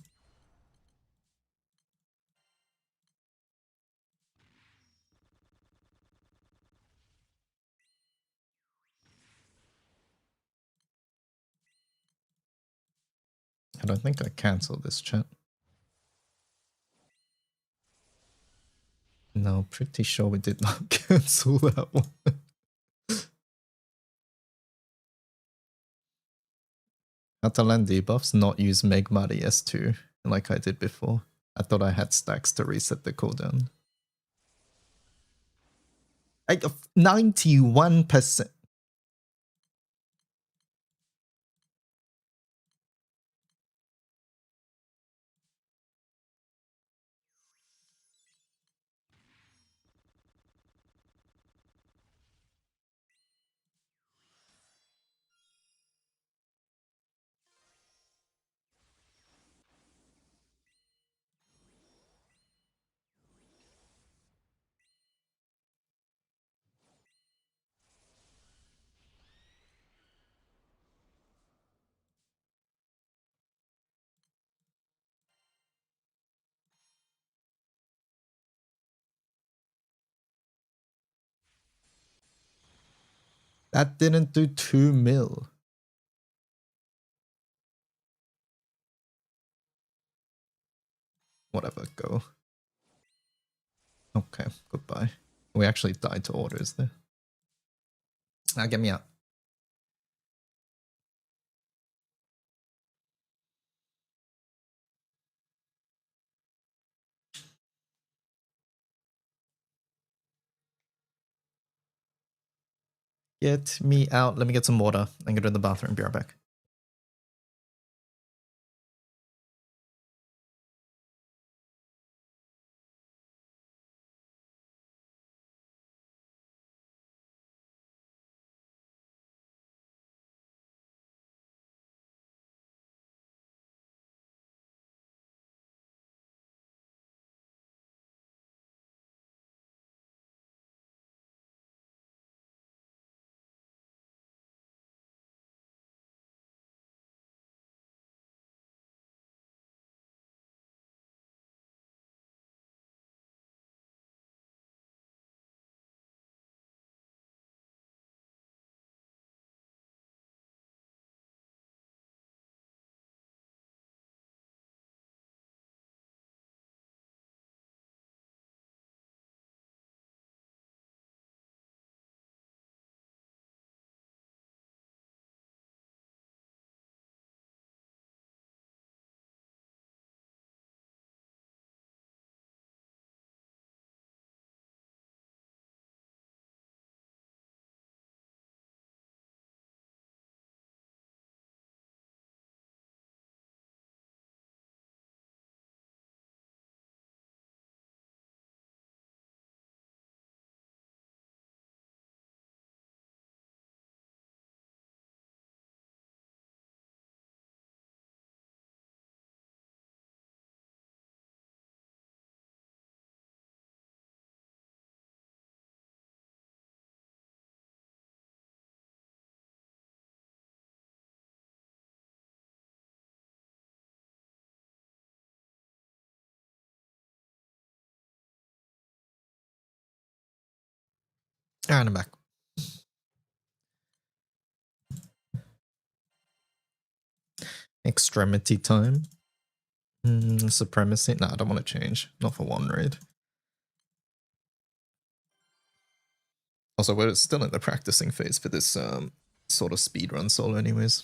I don't think I cancelled this chat. No, pretty sure we did not cancel that one. Catalan debuffs, not use Megmari S2 like I did before. I thought I had stacks to reset the cooldown. 91%. That didn't do 2 mil. Whatever, go. Okay, goodbye. We actually died to orders there. Now get me out. Get me out. Let me get some water. I'm gonna go to the bathroom. Be right back. And I'm back. Extremity time. Supremacy. Nah, I don't want to change. Not for one raid. Also, we're still in the practicing phase for this sort of speedrun solo anyways.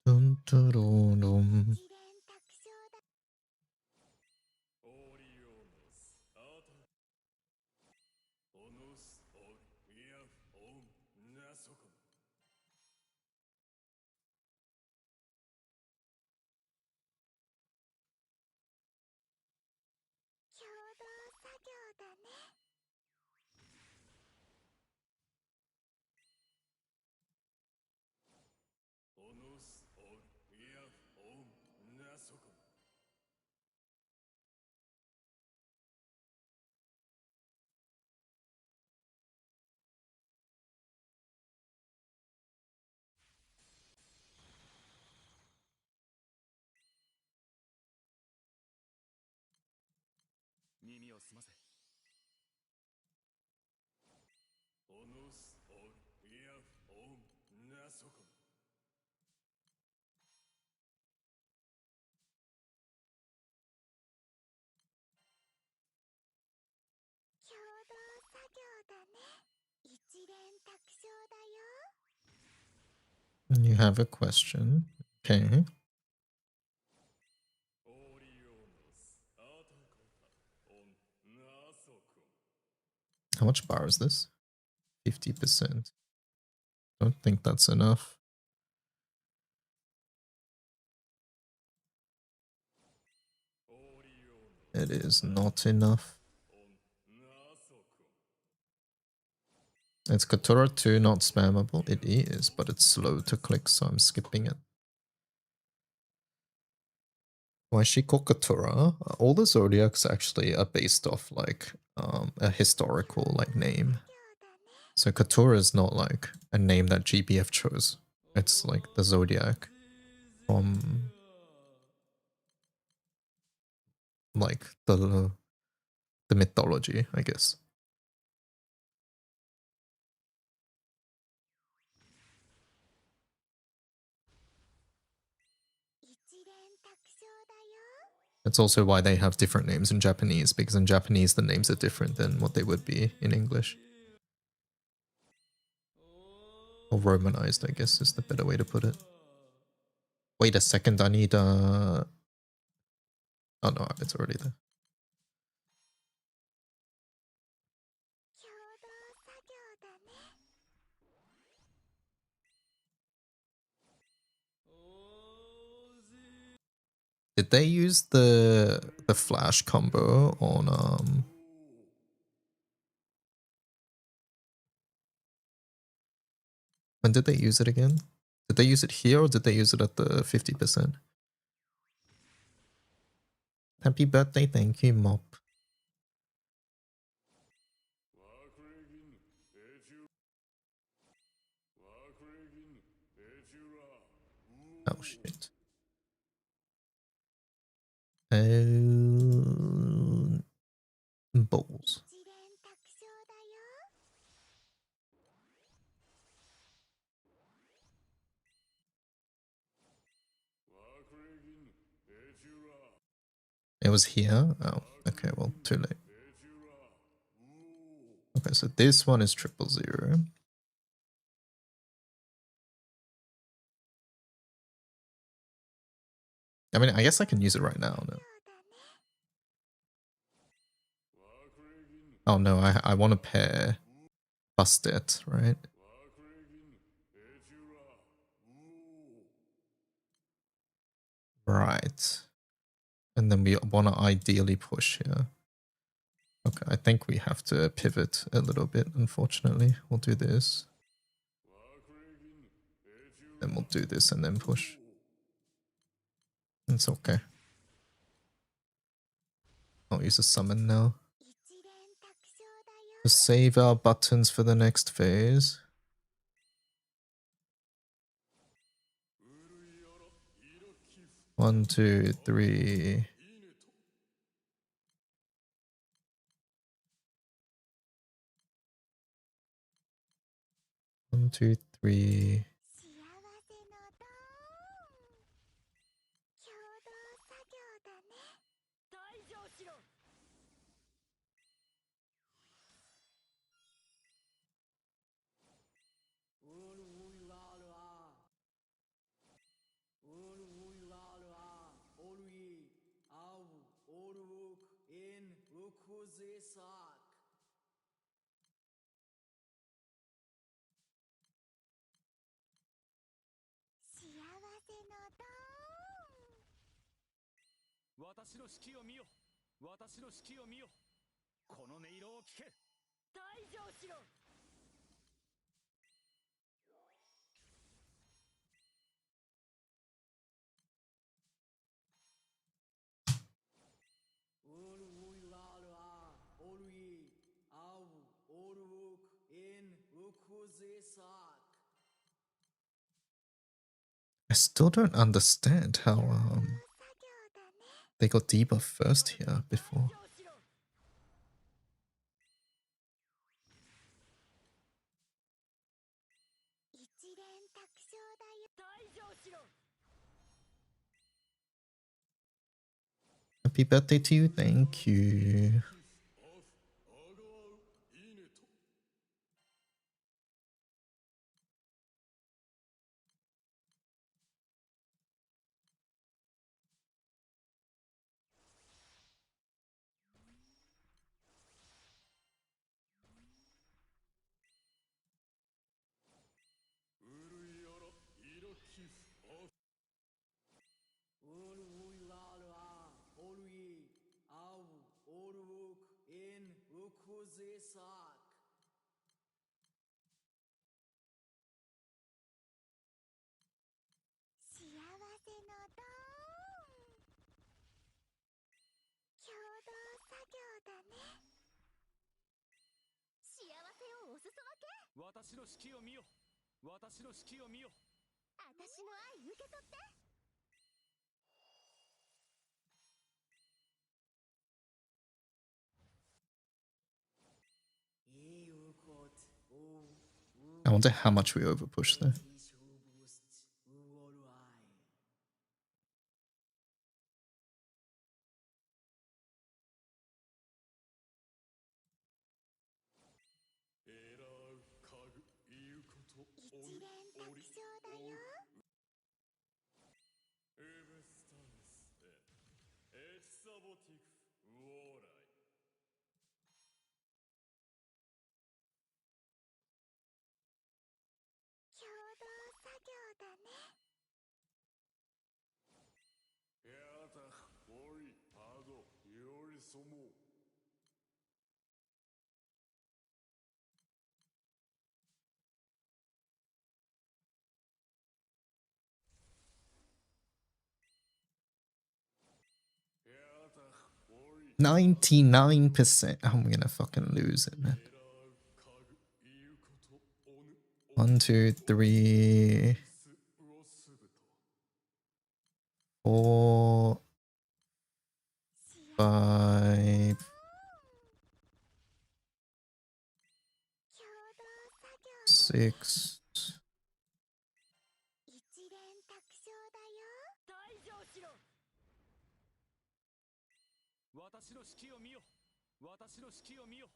Dun, dun, dun, dun. You have a question. Okay. How much bar is this? 50%. Don't think that's enough. It is not enough. It's Katura 2 not spammable. It is, but it's slow to click, so I'm skipping it. Why is she called Katura? All the zodiacs actually are based off like a historical like name. So Katura is not like a name that GBF chose. It's like the zodiac from like the mythology, I guess. That's also why they have different names in Japanese, because in Japanese the names are different than what they would be in English. Or Romanized, I guess, is the better way to put it. Wait a second, I need oh no, it's already there. Did they use the flash combo on when did they use it again? Did they use it here or did they use it at the 50%? Happy birthday, thank you, Mop. Oh shit. Balls. was here? Oh, okay, well, too late. Okay, so this one is 000. I mean, I guess I can use it right now. No. Oh no, I want to pair Bastet, right? Right. And then we want to ideally push here. Okay, I think we have to pivot a little bit, unfortunately. We'll do this. Then we'll do this and then push. It's okay. I'll use a summon now. To save our buttons for the next phase. One, two, three. One, two, three. I still don't understand how they got debuff first here before. Happy birthday to you, thank you. I wonder how much we overpush there. $99%. I'm gonna fucking lose it, man. 1, 2, 3, 4, 5. 6. 私の指揮を見よ。私の指揮を見よ。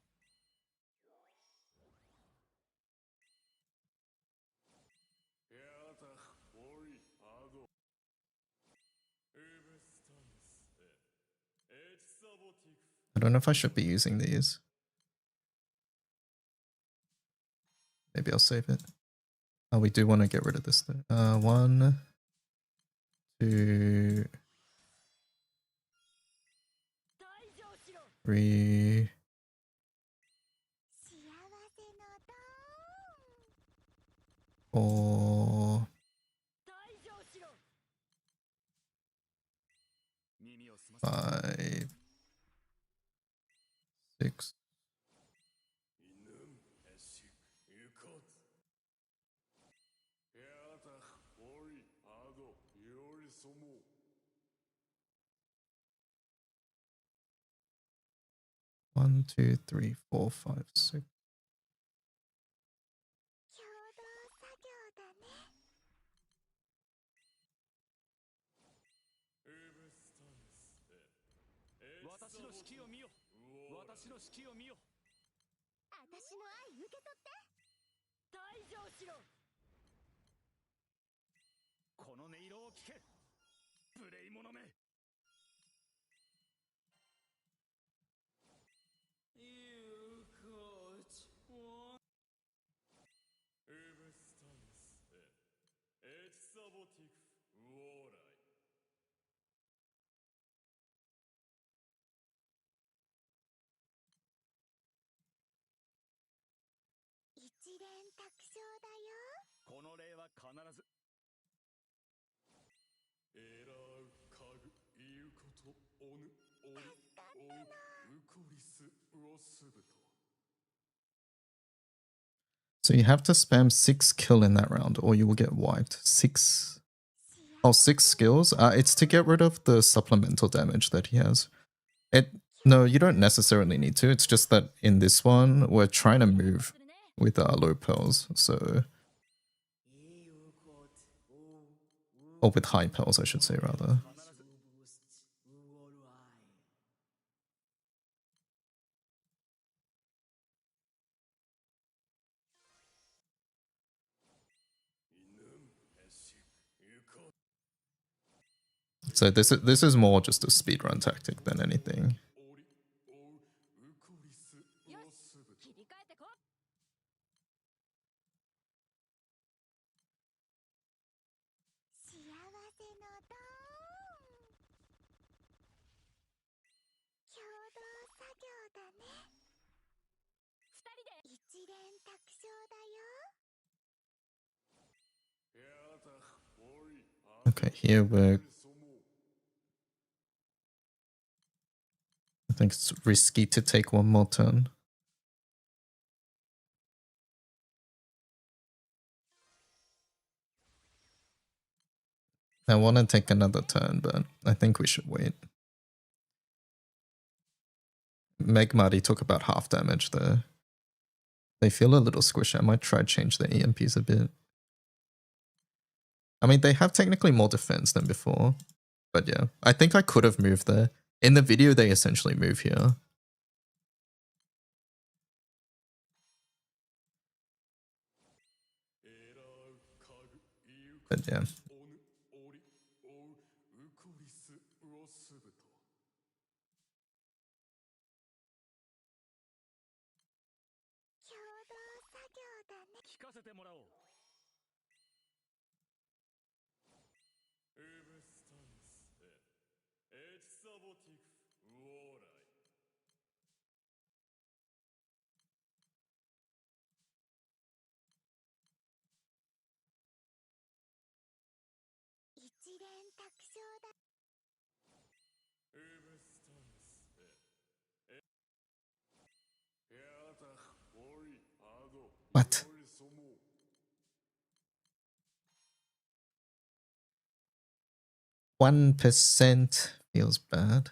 I don't know if I should be using these. Maybe I'll save it. Oh, we do want to get rid of this though. 1, 2, 3, 4, 5, 6. One, 2, 3, 4, 5, 6. So you have to spam 6 kill in that round or you will get wiped. 6 skills? It's to get rid of the supplemental damage that he has. No, you don't necessarily need to. It's just that in this one, we're trying to move with our low pearls, so... Or with high pearls, I should say, rather. So this is more just a speedrun tactic than anything. Okay, here we're... I think it's risky to take one more turn. I want to take another turn, but I think we should wait. Megmati took about half damage there. They feel a little squishy. I might try to change the EMPs a bit. I mean, they have technically more defense than before. But yeah, I think I could have moved there. In the video, they essentially move here. But yeah. What? %1 feels bad.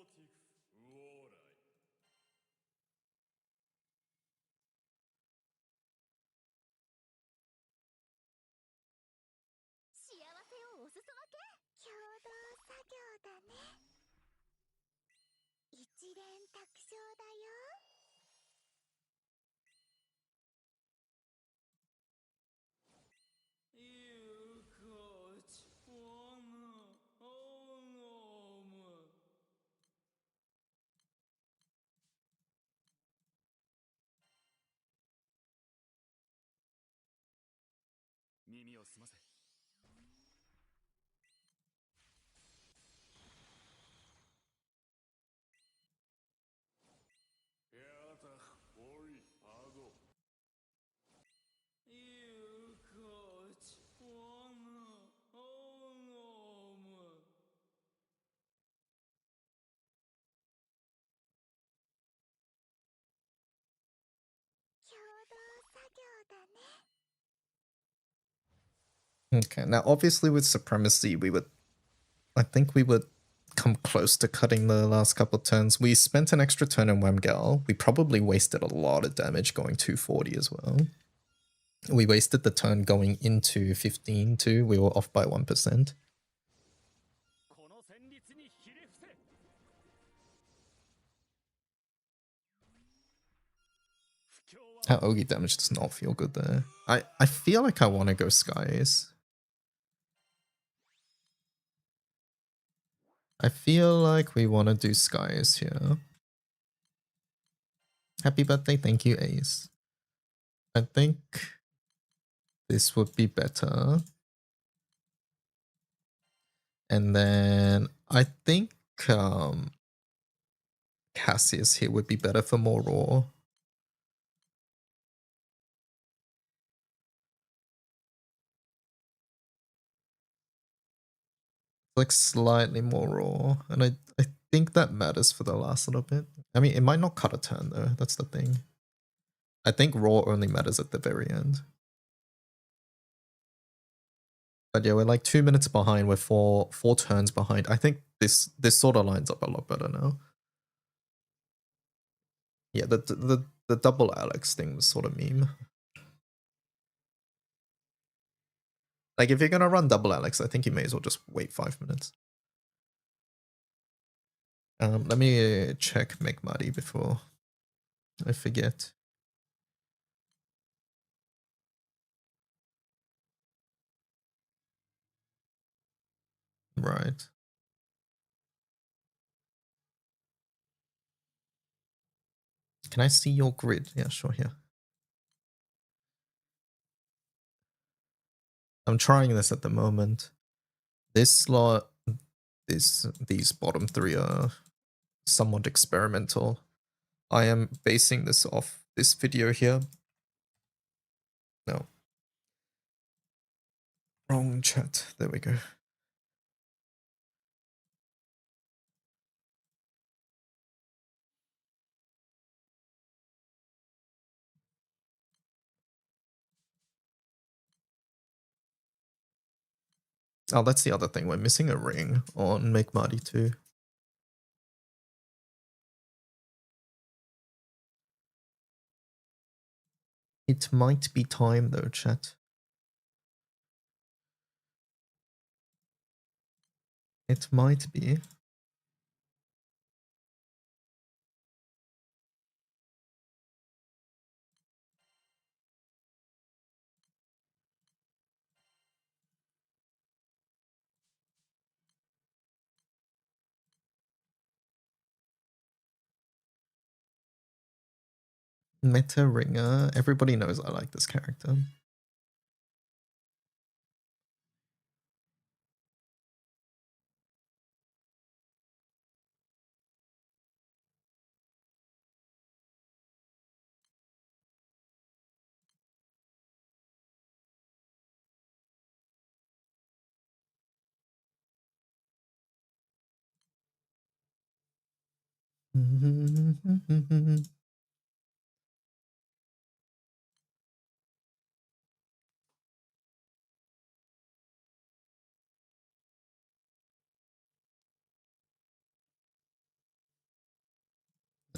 幸せをお裾分け。共同作業だね。一連卓章だよ。耳を澄ませ。共同作業だね。 Okay, now obviously with Supremacy, I think we would come close to cutting the last couple of turns. We spent an extra turn in Wemgal. We probably wasted a lot of damage going 240 as well. We wasted the turn going into 15 too. We were off by 1%. Our Ogi damage does not feel good there. I feel like I want to go Skies. I feel like we want to do Skies here. Happy birthday, thank you, Ace. I think this would be better. And then I think Cassius here would be better for more raw. Like slightly more raw, and I think that matters for the last little bit. I mean, it might not cut a turn though, that's the thing. I think raw only matters at the very end. But yeah, we're like 2 minutes behind, we're four turns behind. I think this sort of lines up a lot better now. Yeah, the double Alex thing was sort of meme. Like if you're gonna run double Alex, I think you may as well just wait 5 minutes. Let me check Megmati before I forget. Right. Can I see your grid? Yeah, sure, here. I'm trying this at the moment. This slot, these bottom three are somewhat experimental. I am basing this off this video here. No. Wrong chat. There we go. Oh, that's the other thing. We're missing a ring on Megmati too. It might be time though, chat. It might be. Meta Ringer. Everybody knows I like this character.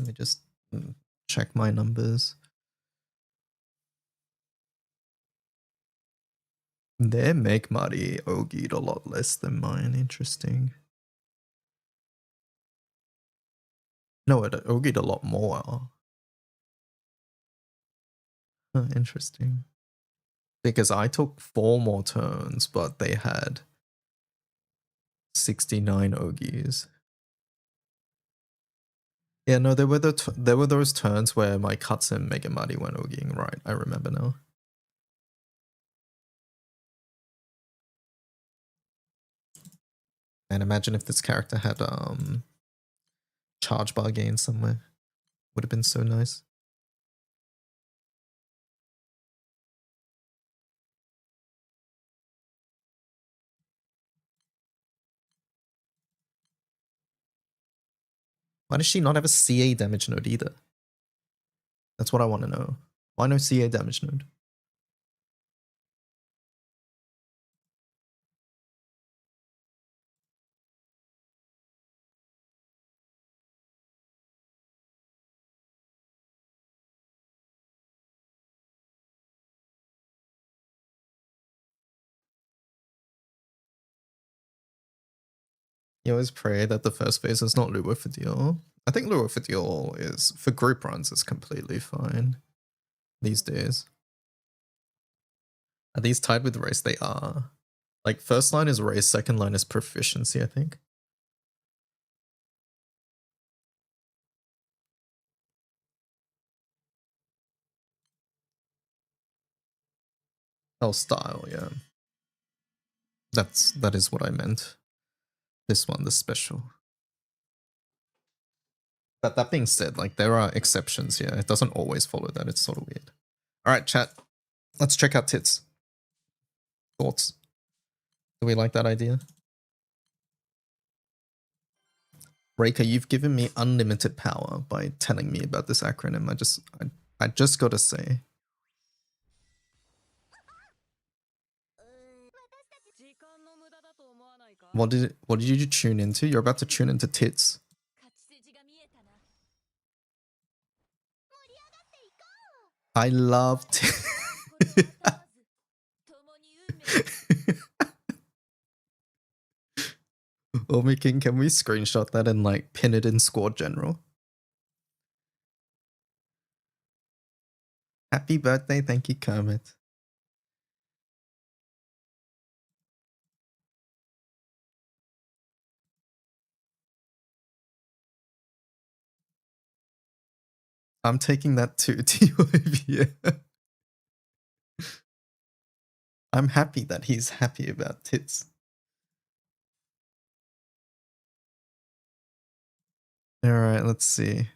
Let me just check my numbers. Their Make Mighty Ogied a lot less than mine. Interesting. No, it Ogied a lot more. Interesting. Because I took 4 more turns, but they had 69 Ogies. Yeah, no, there were those turns where my cuts and Mega Mighty went Ogieing, right? I remember now. And imagine if this character had charge bar gain somewhere. Would have been so nice. Why does she not have a CA damage node either? That's what I want to know. Why no CA damage node? You always pray that the first phase is not Luofadiol. I think Luofadiol is, for group runs, is completely fine these days. Are these tied with race? They are. Like, first line is race, second line is proficiency, I think. Oh, style, yeah. That is what I meant. This one, the special. But that being said, like, there are exceptions here. It doesn't always follow that. It's sort of weird. Alright, chat. Let's check out tits. Thoughts? Do we like that idea? Reika, you've given me unlimited power by telling me about this acronym. I just gotta say. What did you tune into? You're about to tune into tits. I love Omiking, can we screenshot that and like pin it in Squad General? Happy birthday, thank you, Kermit. I'm taking that to TYV. I'm happy that he's happy about tits. Alright, let's see.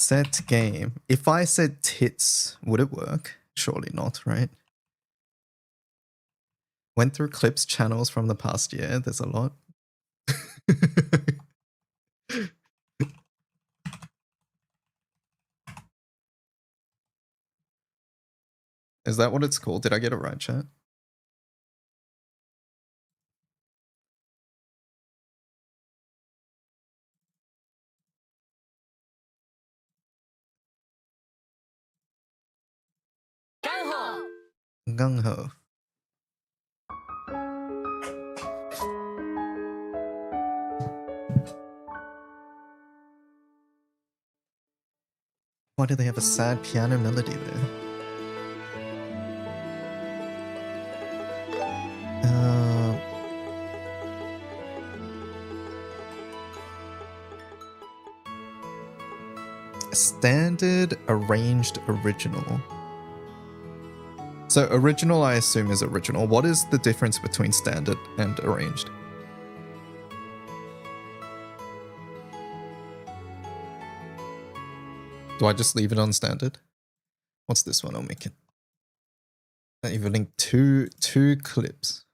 Set game. If I said tits, would it work? Surely not, right? Went through clips, channels from the past year. There's a lot. Is that what it's called? Did I get it right, chat? Gung Ho. Why do they have a sad piano melody there? Standard, arranged, original. So original, I assume, is original. What is the difference between standard and arranged? Do I just leave it on standard? What's this one? I'll make it. You've linked two clips.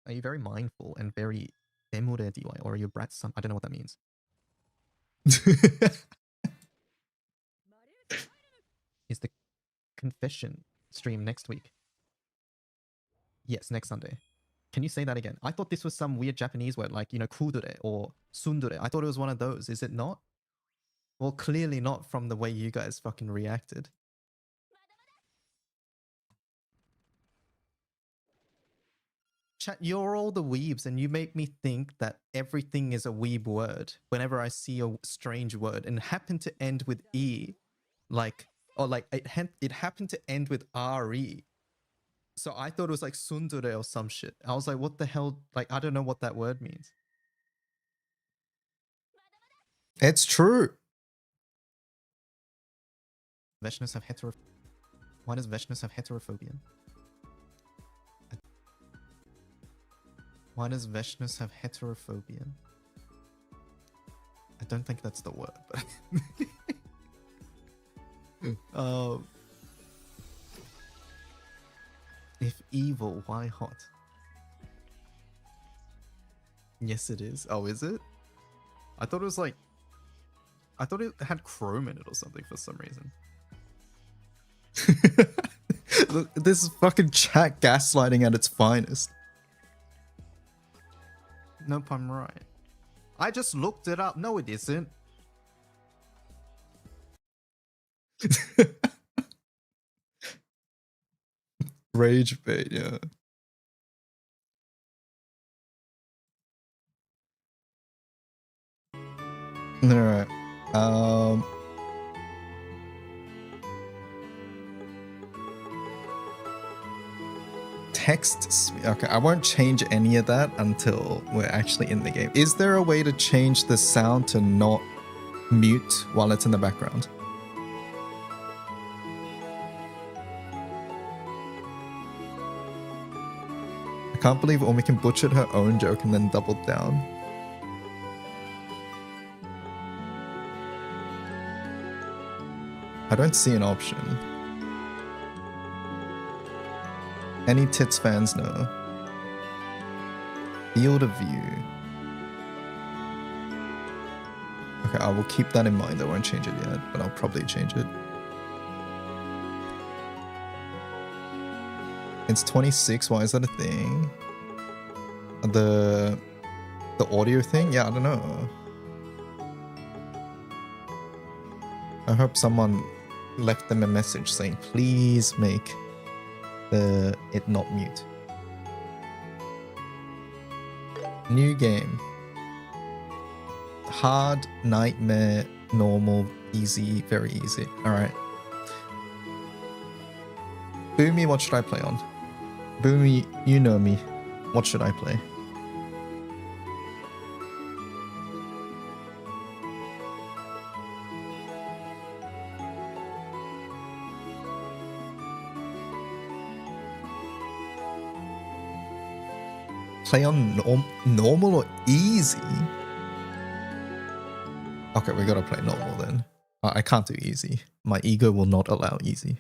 Are you very mindful and very emurediwa, or are you brat some? I don't know what that means. is the confession stream next week. Yes, next Sunday. Can you say that again? I thought this was some weird Japanese word like, you know, kudure or sundure. I thought it was one of those. Is it not? Well, clearly not from the way you guys fucking reacted. Chat, you're all the weebs and you make me think that everything is a weeb word whenever I see a strange word and happen to end with E. Like, or like it happened to end with RE. So I thought it was like sundure or some shit. I was like, what the hell? Like, I don't know what that word means. It's true. Vaishnavis have Why does Vaishnavis have heterophobia? Why does Vaishnavis have heterophobia? I don't think that's the word, but if evil, why hot? Yes, it is. Oh, is it? I thought it was like... I thought it had chrome in it or something for some reason. This is fucking chat gaslighting at its finest. Nope, I'm right. I just looked it up. No, it isn't. Rage bait, yeah. Alright. Text. Okay, I won't change any of that until we're actually in the game. Is there a way to change the sound to not mute while it's in the background? I can't believe Omikin butchered her own joke and then doubled down. I don't see an option. Any tits fans know? Field of view. Okay, I will keep that in mind. I won't change it yet, but I'll probably change it. It's 26. Why is that a thing? The audio thing? Yeah, I don't know. I hope someone left them a message saying, please make it not mute. New game. Hard, nightmare, normal, easy, very easy. Alright. Boomy, what should I play on? Boomy, you know me. What should I play? Play on normal or easy? Okay, we gotta play normal then. I can't do easy. My ego will not allow easy.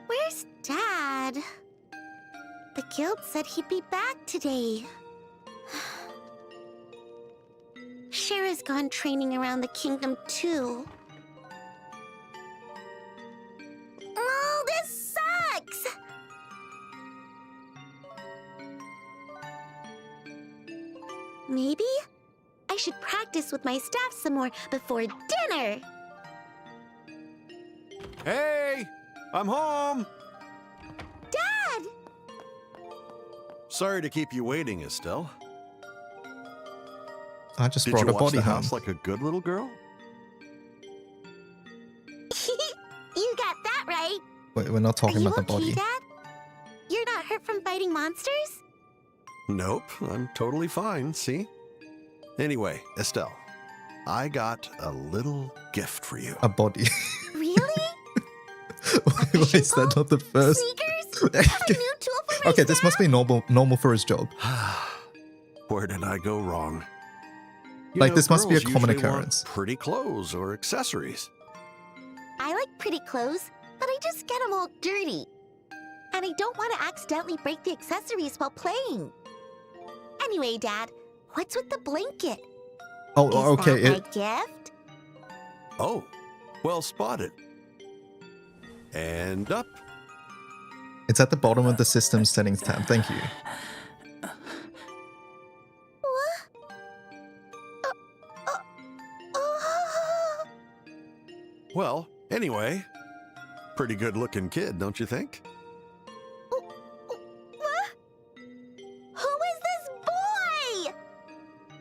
Where's Dad? The guild said he'd be back today. Shara's gone training around the kingdom too. Oh, this sucks! Maybe I should practice with my staff some more before dinner. Hey, I'm home. Dad! Sorry to keep you waiting, Estelle. I just Did brought you a watch body the home. house like a good little girl? You got that right. Wait, we're not talking Are you about the okay, body. Dad? You're not hurt from fighting monsters? Nope, I'm totally fine, see? Anyway, Estelle, I got a little gift for you. A body. Really? Why is that not the first? Okay, this must be normal for his job. Where did I go wrong? Like, this must be a girls common usually want occurrence. Pretty clothes or accessories. I like pretty clothes, but I just get them all dirty. And I don't want to accidentally break the accessories while playing. Anyway, Dad, what's with the blanket? Oh, Is okay. that my gift? Oh, well spotted. And up. It's at the bottom of the system settings tab. Thank you. Well, anyway, pretty good looking kid, don't you think? Who is this boy?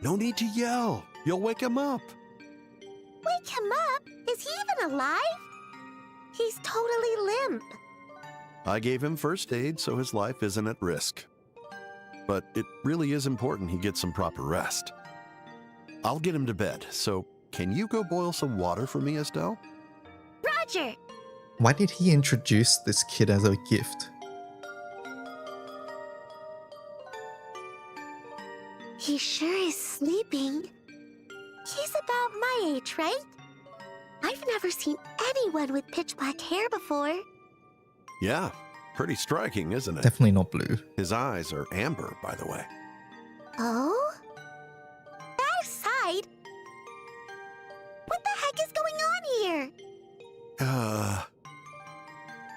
No need to yell. You'll wake him up. Wake him up? Is he even alive? He's totally limp. I gave him first aid so his life isn't at risk. But it really is important he gets some proper rest. I'll get him to bed, so can you go boil some water for me, Estelle? Roger! Why did he introduce this kid as a gift? He sure is sleeping. He's about my age, right? I've never seen anyone with pitch black hair before. Yeah, pretty striking, isn't it? Definitely not blue. His eyes are amber, by the way. Oh? That aside, what the heck is going on here?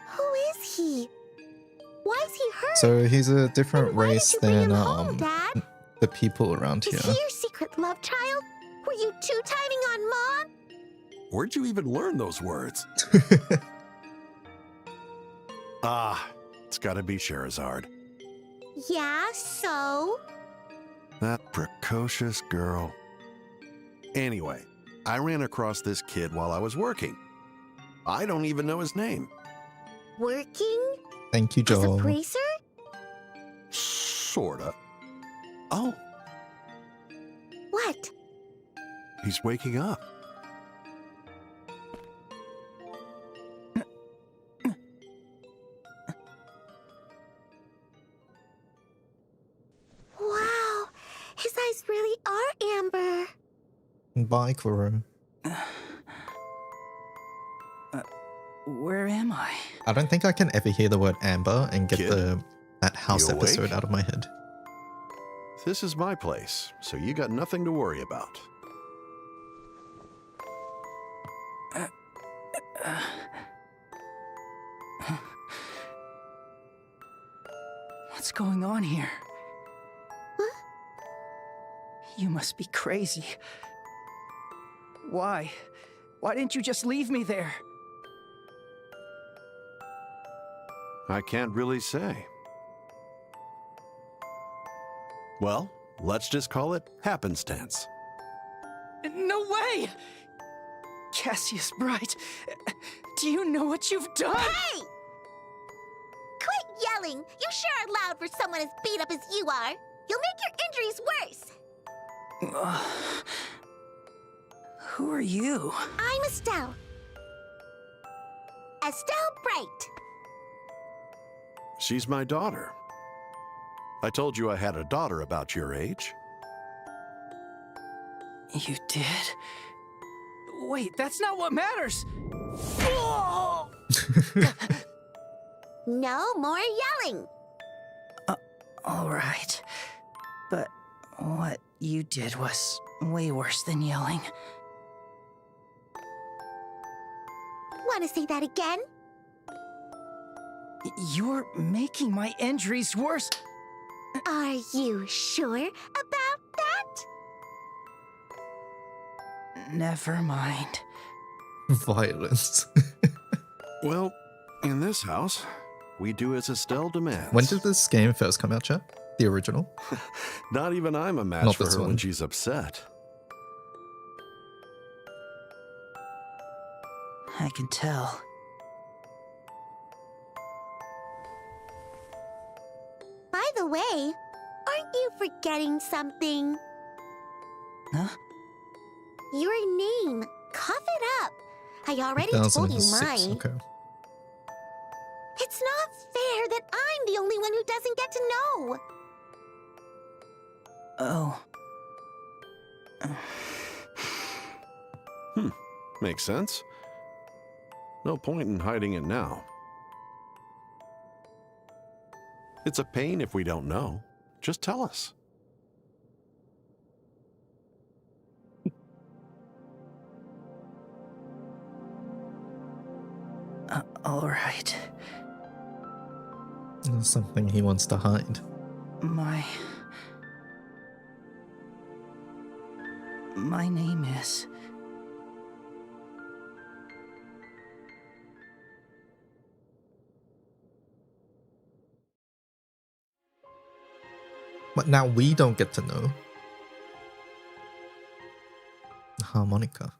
Who is he? Why is he hurt? So he's a different race than Dad? the people around Is here. he your secret love child? Were you two-timing on Mom? Where'd you even learn those words? It's gotta be Scheherazade. Yeah, so? That precocious girl. Anyway, I ran across this kid while I was working. I don't even know his name. Working? Thank you, As a Joel. bracer? Sorta. Oh, What? he's waking up. Wow, his eyes really are amber. Bye, Kuro. Where am I? I don't think I can ever hear the word amber and get that house you episode awake? out of my head. This is my place, so you got nothing to worry about. What's going on here? You must be crazy. Why? Why didn't you just leave me there? I can't really say. Well, let's just call it happenstance. No way! Cassius Bright, do you know what you've done? Hey! Quit yelling! You sure are loud for someone as beat up as you are. You'll make your injuries worse. Who are you? I'm Estelle. Estelle Bright. She's my daughter. I told you I had a daughter about your age. You did? Wait, that's not what matters! No more yelling. All right. But what you did was way worse than yelling. Want to say that again? You're making my injuries worse. Are you sure about that? Never mind. Violence. Well, in this house, we do as Estelle demands. When did this game first come out, chat? The original? Not even I'm a match Not for this her when one. she's upset. I can tell. By the way, aren't you forgetting something? Huh? Your name. Cough it up. I already told you 2006, mine. okay. It's not fair that I'm the only one who doesn't get to know. Oh. Makes sense. No point in hiding it now. It's a pain if we don't know. Just tell us. Alright. There's something he wants to hide. My name is... But now we don't get to know. Harmonica.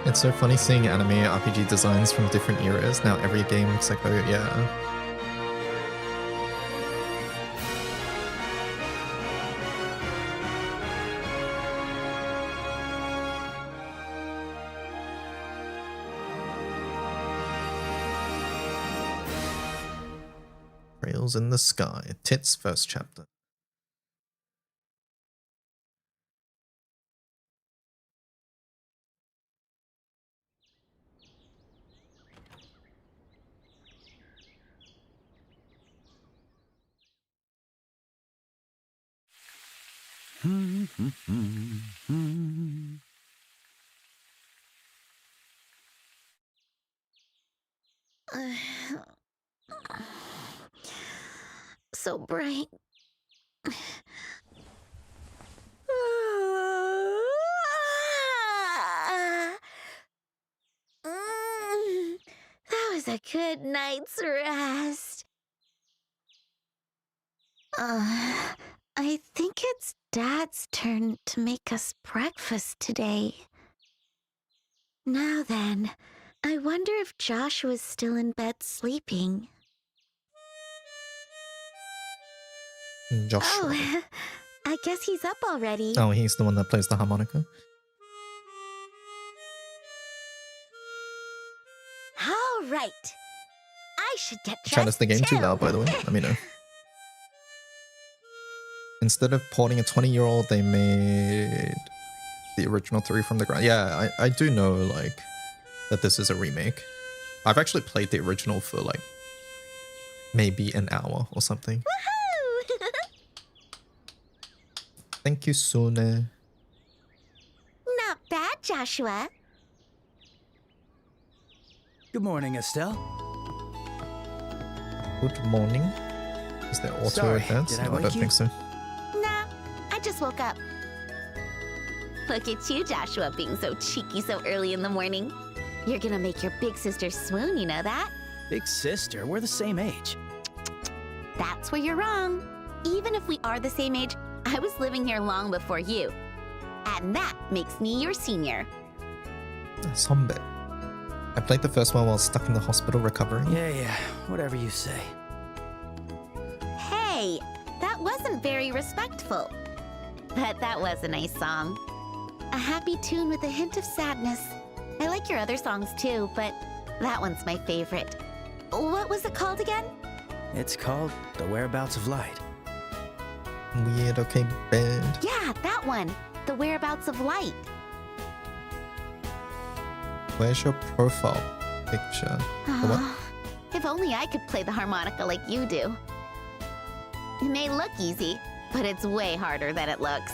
It's so funny seeing anime RPG designs from different eras. Now every game looks like, oh yeah. Rails in the Sky. Tits first chapter. So bright. That was a good night's rest. I think it's Dad's turn to make us breakfast today. Now then, I wonder if Joshua's still in bed sleeping. Joshua. Oh, I guess he's up already. Oh, he's the one that plays the harmonica. All right. I should get dressed Chat, is the game too too. loud, by the way? Let me know. Instead of porting a 20-year-old, they made the original 3 from the ground. Yeah, I do know, like, that this is a remake. I've actually played the original for, like, maybe an hour or something. Thank you, Sune. Not bad, Joshua. Good morning, Estelle. Good morning. Is there auto Sorry, advance? did I No, I wake don't you? think so. Nah, I just woke up. Look at you, Joshua, being so cheeky so early in the morning. You're gonna make your big sister swoon, you know that? Big sister, we're the same age. That's where you're wrong. Even if we are the same age, I was living here long before you. And that makes me your senior. Sombe. I played the first one while stuck in the hospital recovering. Yeah, whatever you say. Hey, that wasn't very respectful. But that was a nice song. A happy tune with a hint of sadness. I like your other songs too, but that one's my favorite. What was it called again? It's called The Whereabouts of Light. Weird, okay, band. Yeah, that one. The Whereabouts of Light. Where's your profile picture? The what? If only I could play the harmonica like you do. It may look easy, but it's way harder than it looks.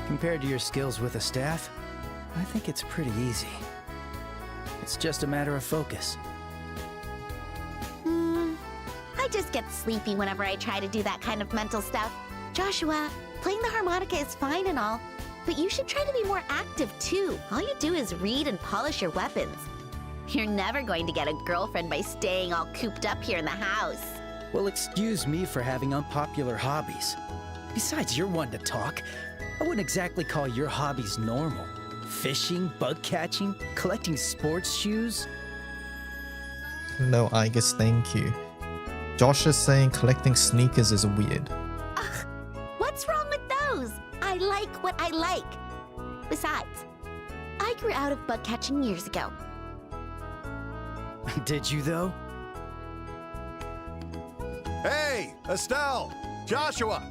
Compared to your skills with a staff, I think it's pretty easy. It's just a matter of focus. I just get sleepy whenever I try to do that kind of mental stuff. Joshua, playing the harmonica is fine and all, but you should try to be more active too. All you do is read and polish your weapons. You're never going to get a girlfriend by staying all cooped up here in the house. Well, excuse me for having unpopular hobbies. Besides, you're one to talk. I wouldn't exactly call your hobbies normal. Fishing, bug catching, collecting sports shoes. No, I guess thank you. Josh is saying collecting sneakers is weird. Ugh, what's wrong with those? I like what I like. Besides, I grew out of bug catching years ago. Did you, though? Hey, Estelle! Joshua!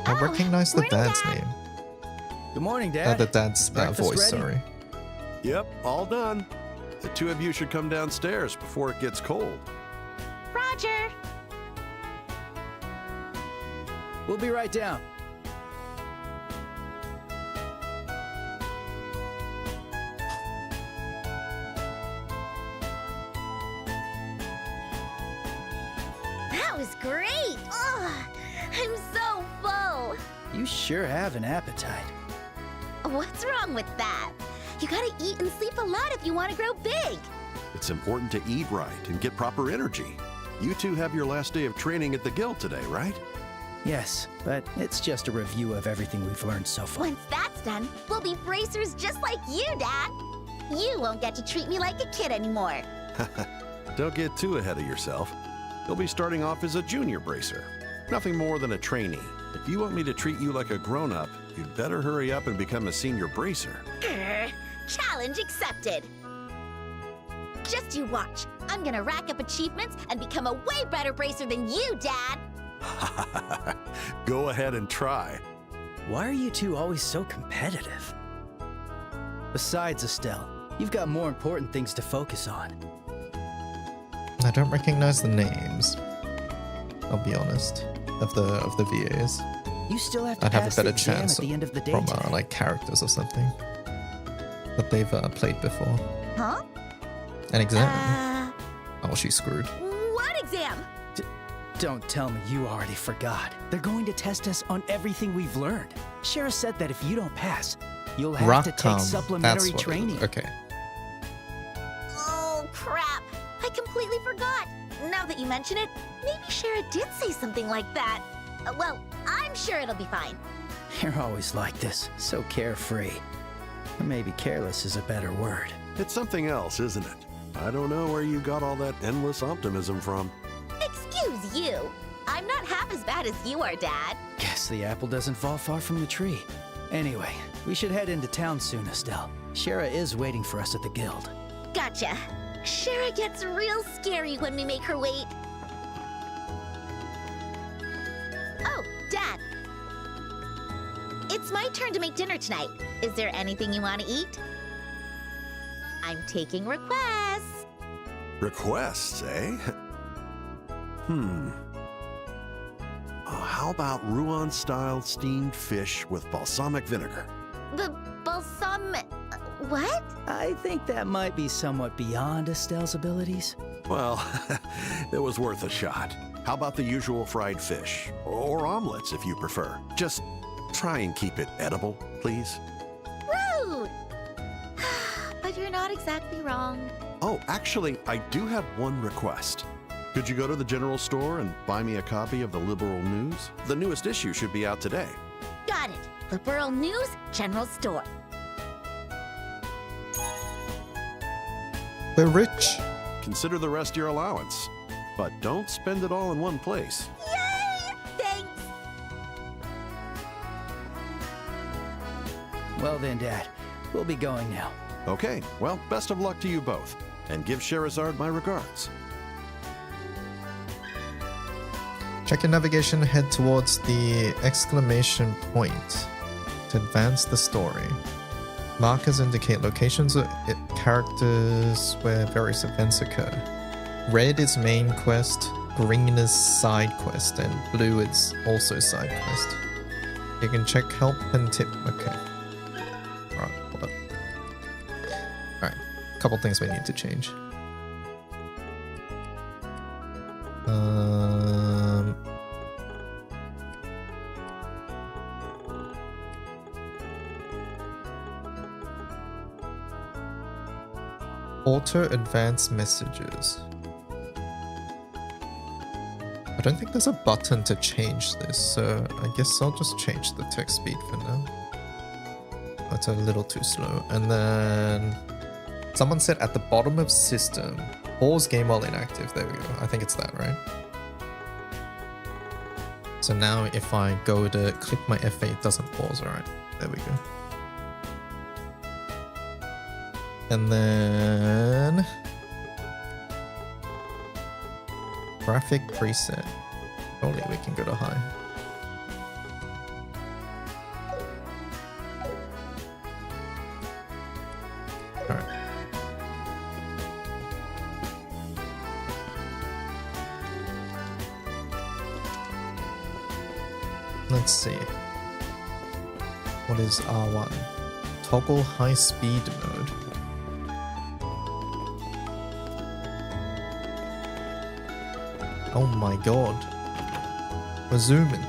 I recognize the dad's name. Good morning, Dad. The dad's Breakfast voice, ready? sorry. Yep, all done. The two of you should come downstairs before it gets cold. Roger! We'll be right down. That was great! Ugh, I'm so full! You sure have an appetite. What's wrong with that? You gotta eat and sleep a lot if you want to grow big. It's important to eat right and get proper energy. You two have your last day of training at the guild today, right? Yes, but it's just a review of everything we've learned so far. Once that's done, we'll be bracers just like you, Dad. You won't get to treat me like a kid anymore. Don't get too ahead of yourself. You'll be starting off as a junior bracer. Nothing more than a trainee. If you want me to treat you like a grown-up, you'd better hurry up and become a senior bracer. Challenge accepted. Just you watch. I'm gonna rack up achievements and become a way better bracer than you, Dad. Go ahead and try. Why are you two always so competitive? Besides, Estelle, you've got more important things to focus on. I don't recognize the names. I'll be honest. Of the VAs. You still have to I'd have pass a better the exam chance at the end of the day from today. like characters or something that they've played before. Huh? An exam. Oh, she's screwed. What exam? Don't tell me you already forgot. They're going to test us on everything we've learned. Shara said that if you don't pass, you'll have to take supplementary That's what it is. training. Okay. Oh, crap. I completely forgot. Now that you mention it, maybe Shara did say something like that. Well, I'm sure it'll be fine. You're always like this, so carefree. Or maybe careless is a better word. It's something else, isn't it? I don't know where you got all that endless optimism from. Excuse you. I'm not half as bad as you are, Dad. Guess the apple doesn't fall far from the tree. Anyway, we should head into town soon, Estelle. Shara is waiting for us at the guild. Gotcha. Shara gets real scary when we make her wait. Oh, Dad. It's my turn to make dinner tonight. Is there anything you want to eat? I'm taking requests. Requests, eh? How about Rouen-style steamed fish with balsamic vinegar? The balsam... what? I think that might be somewhat beyond Estelle's abilities. Well, it was worth a shot. How about the usual fried fish? Or omelets, if you prefer. Just try and keep it edible, please. Rude! But you're not exactly wrong. Oh, actually, I do have one request. Could you go to the general store and buy me a copy of the Liberal News? The newest issue should be out today. Got it. Liberal News, General Store. We're rich. Consider the rest your allowance, but don't spend it all in one place. Yay! Thanks! Well then, Dad, we'll be going now. Okay, well, best of luck to you both, and give Sherazard my regards. Check your navigation, head towards the exclamation point to advance the story. Markers indicate locations or characters where various events occur. Red is main quest, green is side quest, and blue is also side quest. You can check help and tip. Okay. couple things we need to change. Auto advanced messages. I don't think there's a button to change this, so I guess I'll just change the text speed for now. That's a little too slow. And then someone said at the bottom of system, pause game while inactive. There we go. I think it's that, right? So now if I go to click my F8, it doesn't pause. All right, there we go. And then graphic preset. Only we can go to high. Alright. Let's see. What is R1? Toggle high speed mode. Oh my god. We're zooming.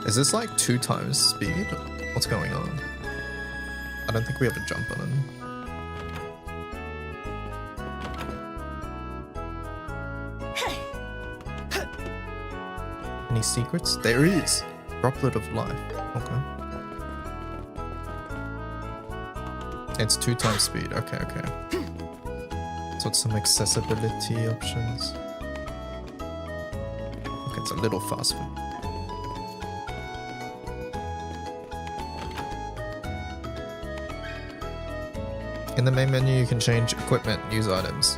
Is this like 2 times speed? What's going on? I don't think we have a jump button. Any secrets? There is! Droplet of life. Okay. It's 2 times speed. Okay, okay. So it's some accessibility options. Okay, it's a little faster. In the main menu, you can change equipment, use items.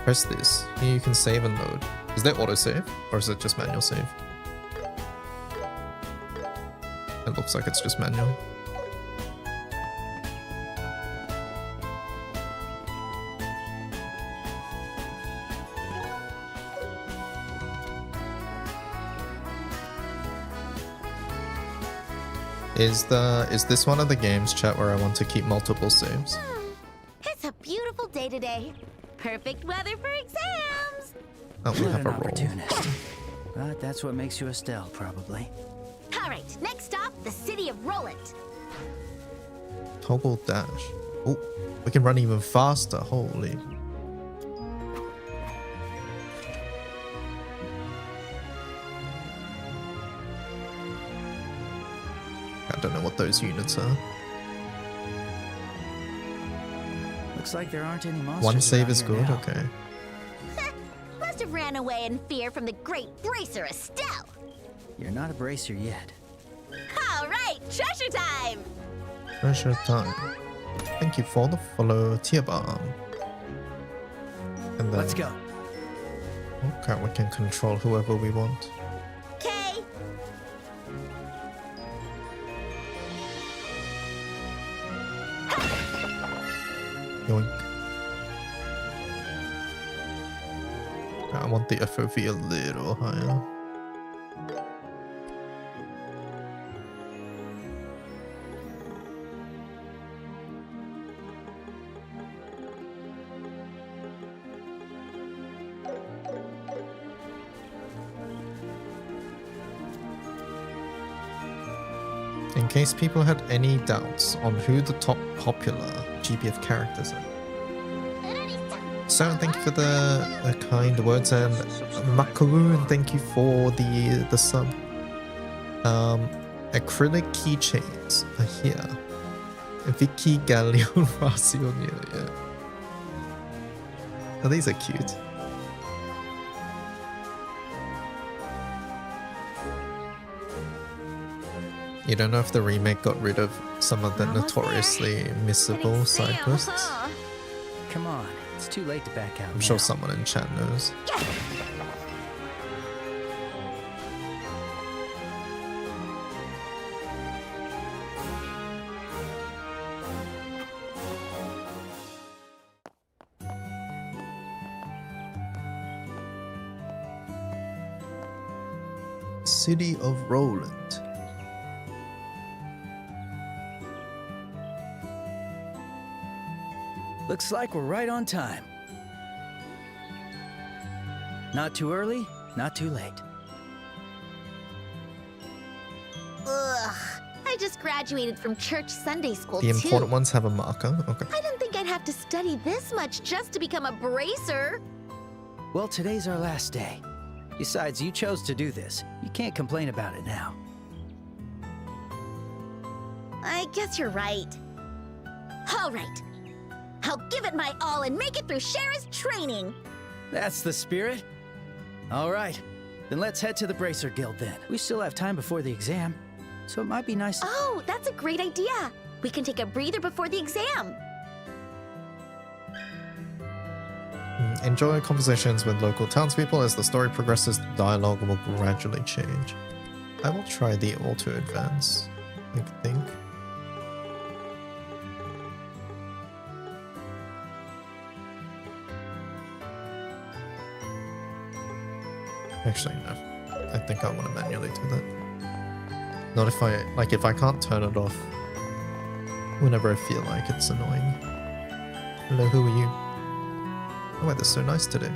Press this. Here you can save and load. Is there autosave? Or is it just manual save? It looks like it's just manual. Is this one of the games, chat, where I want to keep multiple saves? It's a beautiful day today. Perfect weather for exams. Oh, we What have an a roll. opportunist. But that's what makes you Estelle, probably. All right, next stop, the city of Roland. Toggle dash. Oh, we can run even faster. Holy. I don't know what those units are. Looks like there aren't any monsters. One save around is here good, now. okay. Must have ran away in fear from the great bracer Estelle. You're not a bracer yet. All right, treasure time. Treasure time. Thank you for the follow, tier bomb. And then, Let's go. okay, we can control whoever we want. Okay. Yoink. I want the FOV a little higher. In case people had any doubts on who the top popular GBF characters are. So thank you for the kind words, and Makaroon, thank you for the sub. Acrylic keychains are here. Vicky Galleon Racionil, yeah. Oh, these are cute. You don't know if the remake got rid of some of the notoriously missable side quests? Come on, it's too late to back out. I'm sure someone in chat knows. City of Roland. Looks like we're right on time. Not too early, not too late. Ugh. I just graduated from church Sunday school, The too. important ones have a marker. Okay. I didn't think I'd have to study this much just to become a bracer. Well, today's our last day. Besides, you chose to do this. You can't complain about it now. I guess you're right. All right. I'll give it my all and make it through Shara's training. That's the spirit. All right. Then let's head to the Bracer Guild then. We still have time before the exam, so it might be nice to... Oh, that's a great idea. We can take a breather before the exam. Enjoy conversations with local townspeople. As the story progresses, the dialogue will gradually change. I will try the auto advance, I think. Actually, no. I think I want to manually do that. Not if I, like, if I can't turn it off whenever I feel like it's annoying. Hello, who are you? Oh, weather's so nice today.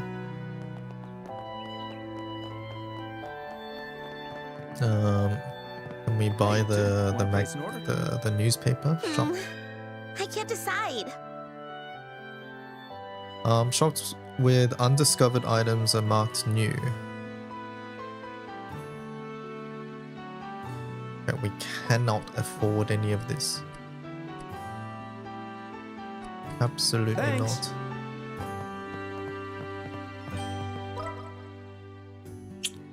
Can we buy the newspaper shop? I can't decide. Shops with undiscovered items are marked new. Okay, we cannot afford any of this. Absolutely Thanks. not.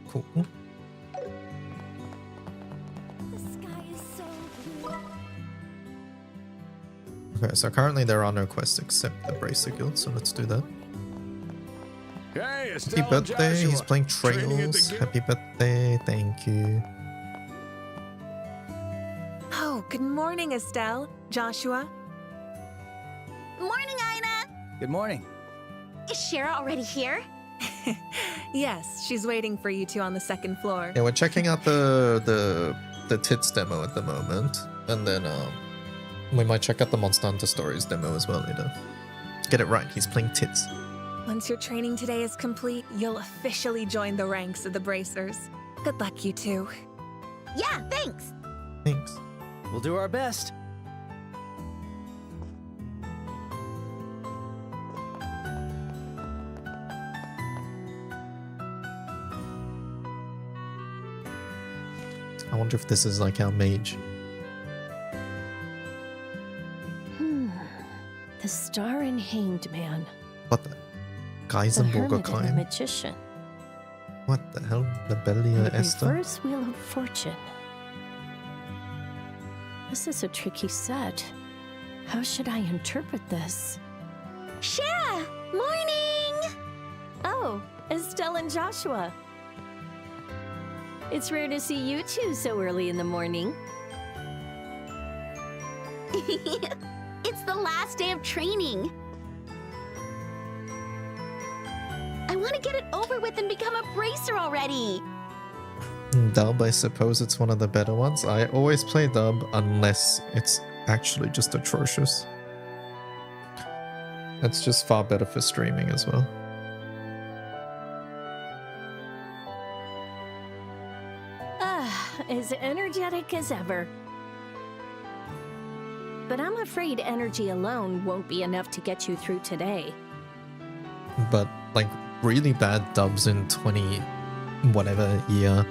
Cool. Okay, so currently there are no quests except the Bracer Guild, so let's do that. Hey, Happy birthday, he's playing Trails. Happy birthday, thank you. Oh, good morning, Estelle. Joshua. Morning, Ina. Good morning. Is Shara already here? Yes, she's waiting for you two on the second floor. Yeah, we're checking out the tits demo at the moment, and then we might check out the Monster Hunter Stories demo as well later. Get it right, he's playing tits. Once your training today is complete, you'll officially join the ranks of the Bracers. Good luck, you two. Yeah, thanks. Thanks. We'll do our best. I wonder if this is like our mage. The Star and Hanged Man. What the? The Geisenburger Hermit and the Kind? Magician. What the hell? Lebelia The Esther? Reverse Wheel of Fortune. This is a tricky set. How should I interpret this? Shara! Morning! Oh, Estelle and Joshua. It's rare to see you two so early in the morning. It's the last day of training. I want to get it over with and become a bracer already. Dub, I suppose it's one of the better ones. I always play dub unless it's actually just atrocious. It's just far better for streaming as well. As energetic as ever. But I'm afraid energy alone won't be enough to get you through today. But like really bad dubs in 20 whatever year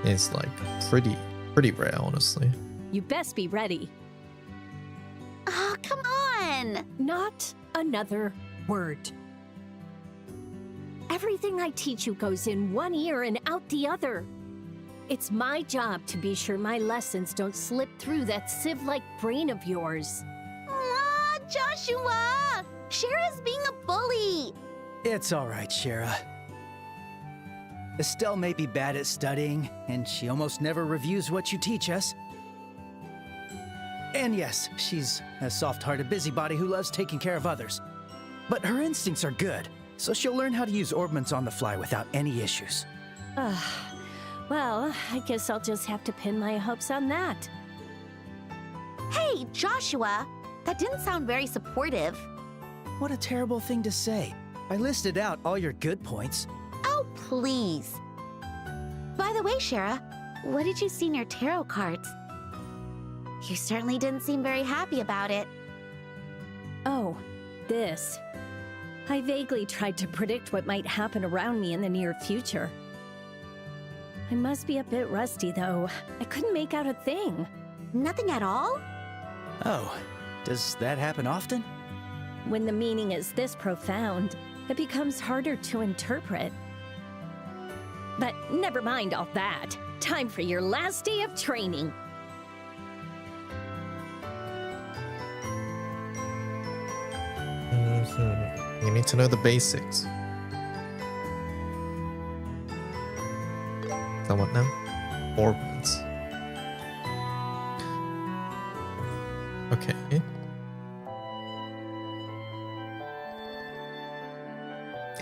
is like pretty rare, honestly. You best be ready. Oh, come on! Not another word. Everything I teach you goes in one ear and out the other. It's my job to be sure my lessons don't slip through that sieve-like brain of yours. Aw, Joshua! Shara's being a bully! It's all right, Shara. Estelle may be bad at studying, and she almost never reviews what you teach us. And yes, she's a soft-hearted busybody who loves taking care of others. But her instincts are good, so she'll learn how to use orbments on the fly without any issues. Well, I guess I'll just have to pin my hopes on that. Hey, Joshua! That didn't sound very supportive. What a terrible thing to say. I listed out all your good points. Oh, please. By the way, Shara, what did you see in your tarot cards? You certainly didn't seem very happy about it. Oh, this. I vaguely tried to predict what might happen around me in the near future. I must be a bit rusty, though. I couldn't make out a thing. Nothing at all? Oh, does that happen often? When the meaning is this profound, it becomes harder to interpret. But never mind all that. Time for your last day of training. You need to know the basics. So what now? Orbits. Okay.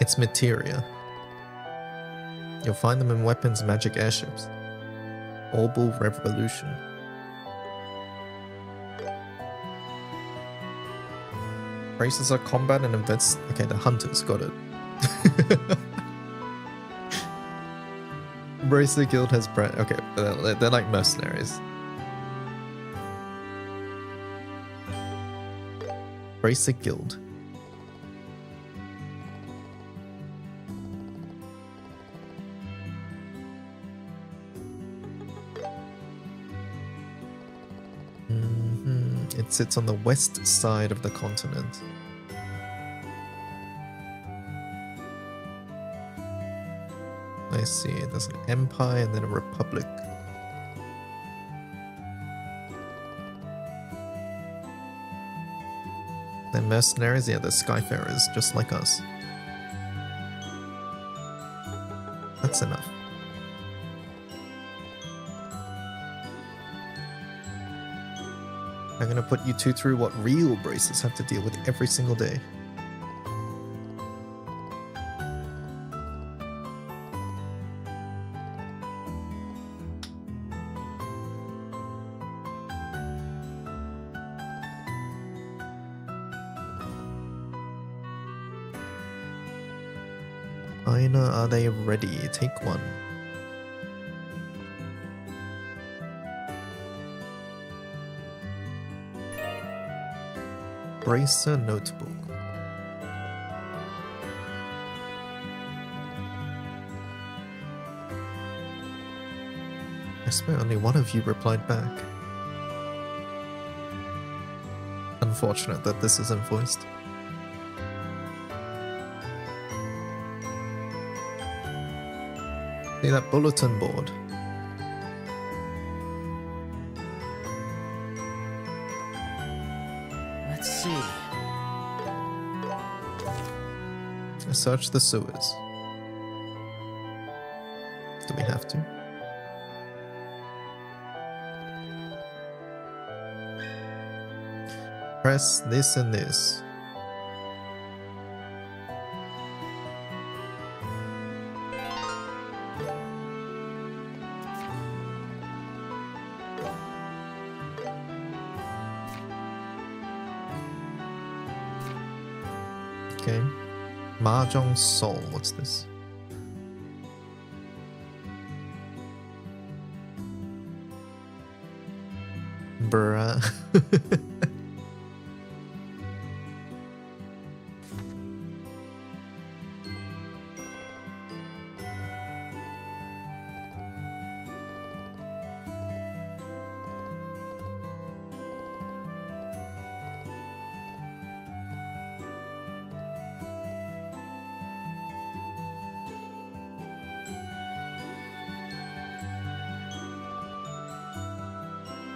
It's materia. You'll find them in weapons, magic, airships. Orbal Revolution. Races are combat and events. Okay, the hunters got it. Bracer Guild has brand. Okay, they're like mercenaries. Bracer Guild. It sits on the west side of the continent. I see, there's an empire and then a republic. They're mercenaries, yeah, they're skyfarers, just like us. That's enough. I'm gonna put you two through what real bracers have to deal with every single day. Aina, are they ready? Take one. Bracer Notebook. I swear only one of you replied back. Unfortunate that this isn't voiced. See that bulletin board? Let's see. Search the sewers. Do we have to? Press this and this. Okay. Mahjong Soul. What's this? Bruh.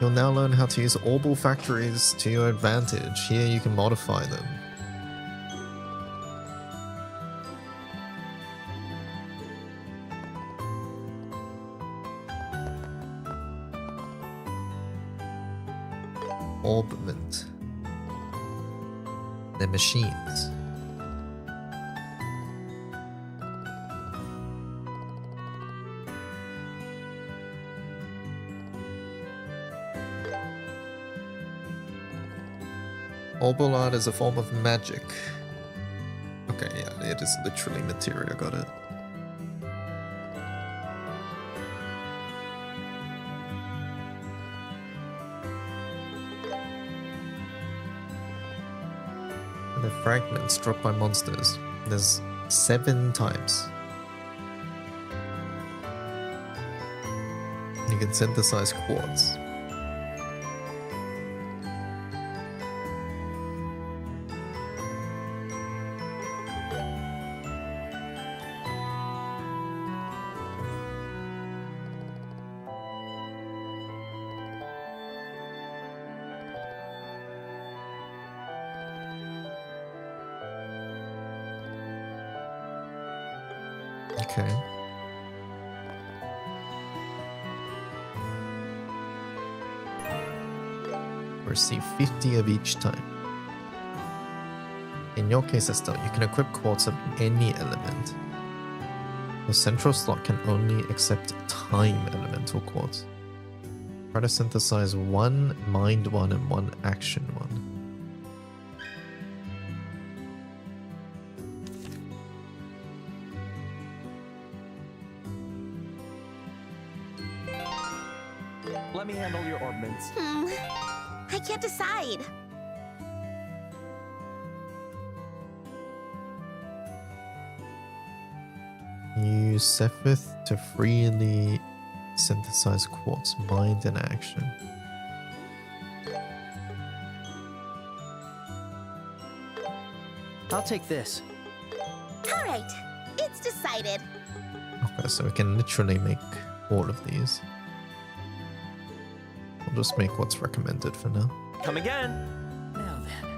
You'll now learn how to use Orbal factories to your advantage. Here you can modify them. Orbment. They're machines. Orbal art is a form of magic. Okay, yeah, it is literally materia, got it. The fragments dropped by monsters. There's 7 types. You can synthesize quartz. Okay. Receive 50 of each type. In your case, Estelle, you can equip quartz of any element. The central slot can only accept time elemental quartz. Try to synthesize 1 mind 1 and 1 action 1. Let me handle your orbments. I can't decide. Use Sepith to freely synthesize quartz, mind and action. I'll take this. All right, it's decided. Okay, so we can literally make all of these. We'll just make what's recommended for now. Come again. Now then.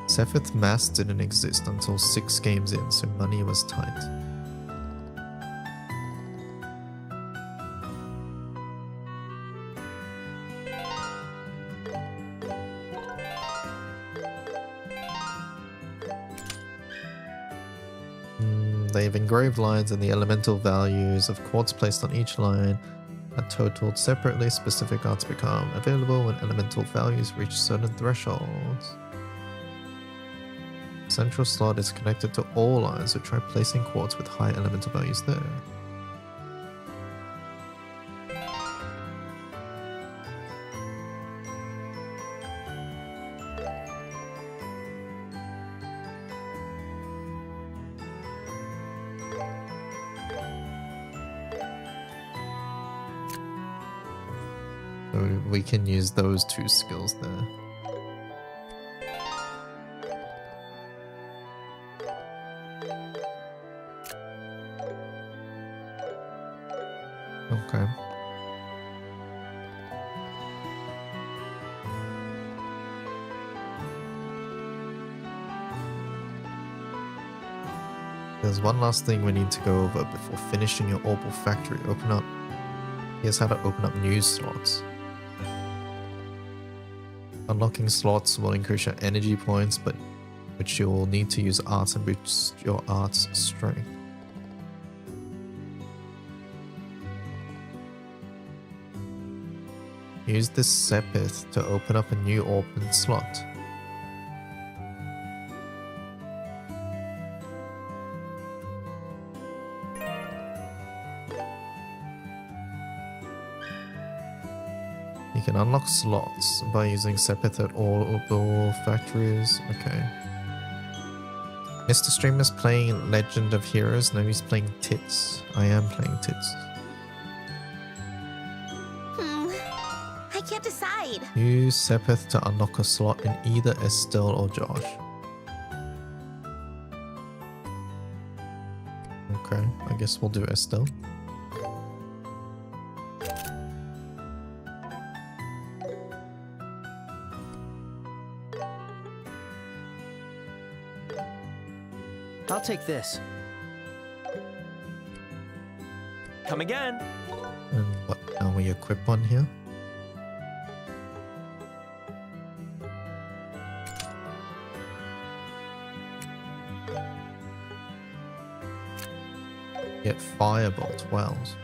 Sepith Mass didn't exist until 6 games in, so money was tight. They have engraved lines, and the elemental values of quartz placed on each line are totaled separately. Specific arts become available when elemental values reach certain thresholds. Central slot is connected to all lines, so try placing quartz with high elemental values there. So we can use those 2 skills there. Okay. There's one last thing we need to go over before finishing your Opal factory. Here's how to open up new slots. Unlocking slots will increase your energy points, but which you will need to use arts and boost your arts strength. Use this Sepith to open up a new open slot. You can unlock slots by using Sepith at all Opal factories. Okay. Mr. Streamer's playing Legend of Heroes. No, he's playing Tits. I am playing Tits. I can't decide. Use Sepith to unlock a slot in either Estelle or Josh. Okay, I guess we'll do Estelle. I'll take this. Come again. And what now we equip one here? Get Firebolt Wells.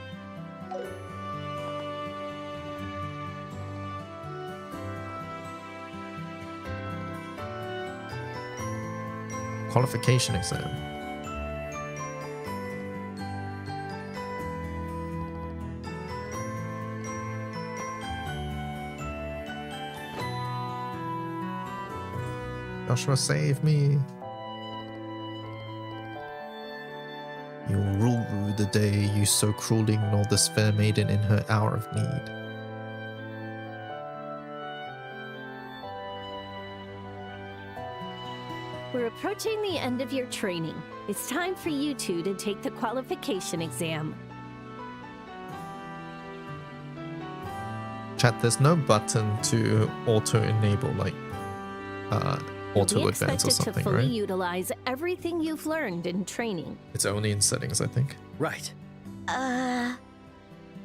qualification exam. Joshua, save me. You will rule the day you so cruelly ignore this fair maiden in her hour of need. We're approaching the end of your training. It's time for you two to take the qualification exam. Chat, there's no button to auto-enable, like, auto Be advance or expected something, to fully right? utilize everything you've learned in training. It's only in settings, I think. Right.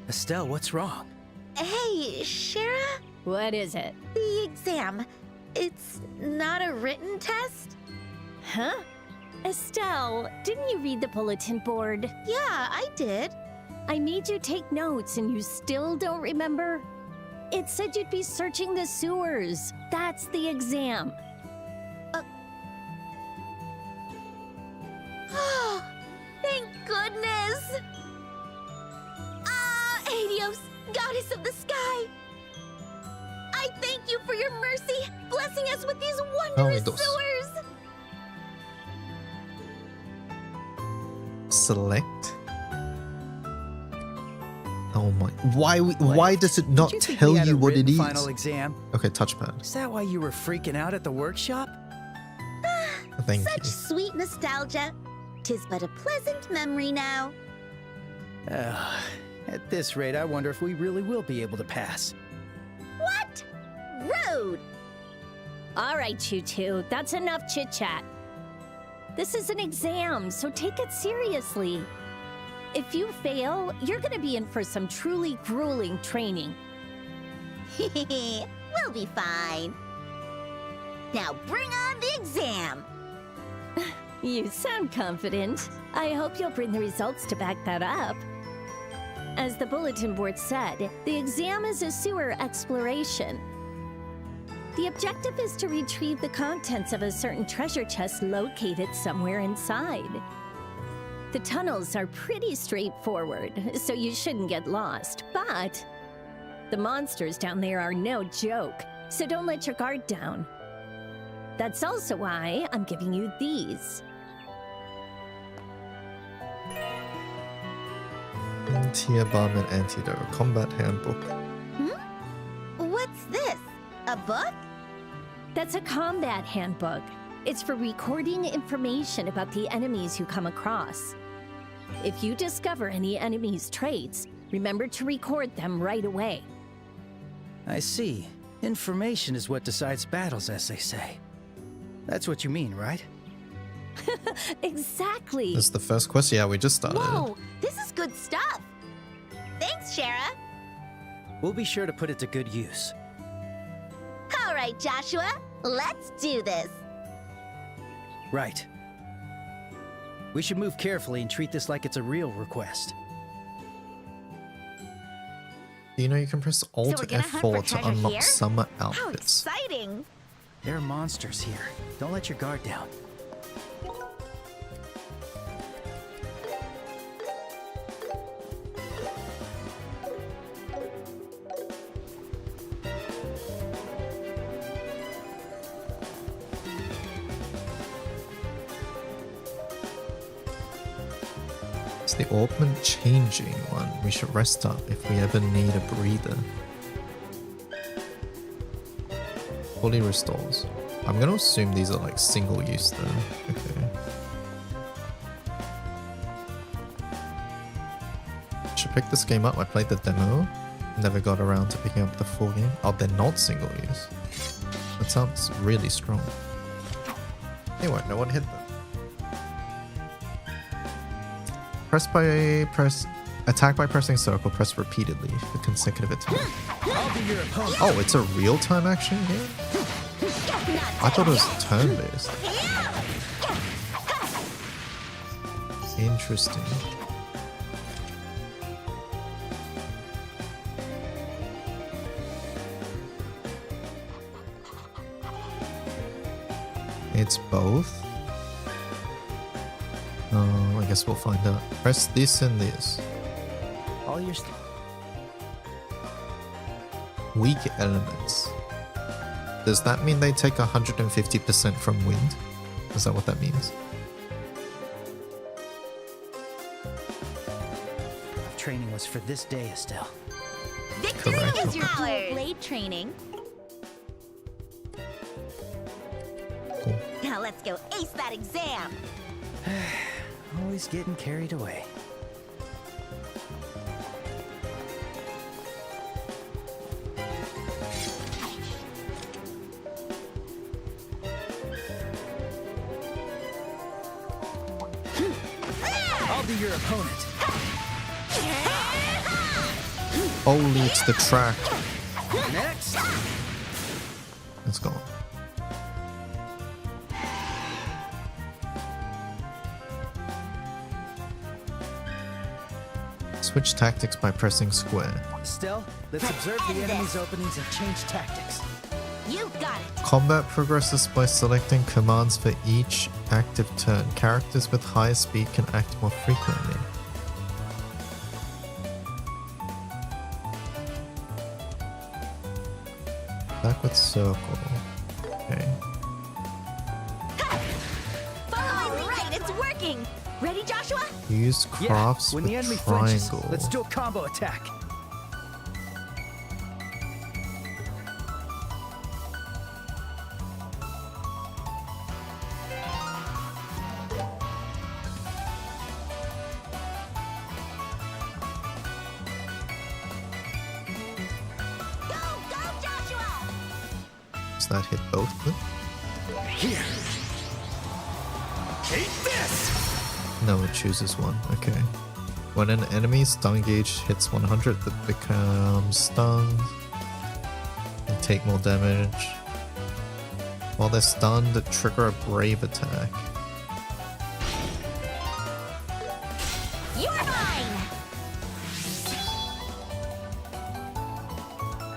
Estelle, what's wrong? Hey, Shara? What is it? The exam. It's not a written test? Huh? Estelle, didn't you read the bulletin board? Yeah, I did. I made you take notes and you still don't remember? It said you'd be searching the sewers. That's the exam. Oh, thank goodness! Helios, goddess of the sky! I thank you for your mercy, blessing us with these wondrous Helios. sewers! Select. Oh my! Why does it not Did you think tell we had you a what it written is? Final exam. Okay, touchpad. Is that why you were freaking out at the workshop? Thank Such you. sweet nostalgia. 'Tis but a pleasant memory now. At this rate, I wonder if we really will be able to pass. What? Rude! All right, you two, that's enough chit-chat. This is an exam, so take it seriously. If you fail, you're gonna be in for some truly grueling training. We'll be fine. Now bring on the exam. You sound confident. I hope you'll bring the results to back that up. As the bulletin board said, the exam is a sewer exploration. The objective is to retrieve the contents of a certain treasure chest located somewhere inside. The tunnels are pretty straightforward, so you shouldn't get lost, but the monsters down there are no joke, so don't let your guard down. That's also why I'm giving you these. Anti-Barman Antidote Combat Handbook. What's this? A book? That's a combat handbook. It's for recording information about the enemies you come across. If you discover any enemy's traits, remember to record them right away. I see. Information is what decides battles, as they say. That's what you mean, right? Exactly. This is the first quest. Yeah, we just started. Whoa, this is good stuff. Thanks, Shara. We'll be sure to put it to good use. All right, Joshua, let's do this. Right. We should move carefully and treat this like it's a real request. Do you know you can press Alt we're gonna hunt for F4 to treasure unlock here? summer How outfits? exciting! There are monsters here. Don't let your guard down. It's the Augment changing one. We should rest up if we ever need a breather. Fully restores. I'm gonna assume these are like single use though. Okay. Should pick this game up. I played the demo. Never got around to picking up the full game. Oh, they're not single use. That sounds really strong. Anyway, no one hit them. Attack by pressing circle, press repeatedly for consecutive attacks. I'll be your opponent. Oh, it's a real-time action game? I thought it was turn-based. Interesting. It's both? guess we'll find out. Press this and this. All your Weak elements. Does that mean they take 150% from wind? Is that what that means? training was for this day, Estelle. Victory is your dual blade training. Now let's go ace that exam. Always getting carried away. I'll be your opponent. Holy, it's the track. Next. Let's go. Switch tactics by pressing square. Estelle, let's observe the enemy's openings and change tactics. You got it. Combat progresses by selecting commands for each active turn. Characters with higher speed can act more frequently. Backward circle. Okay. All right, it's working. Ready, Joshua? Use crafts when with the enemy flinches, triangle. let's do a combo attack. Does that hit both of them? Here. Take this. No, it chooses one. Okay. When an enemy's stun gauge hits 100, they become stunned and take more damage. While they're stunned, trigger a brave attack. You're mine.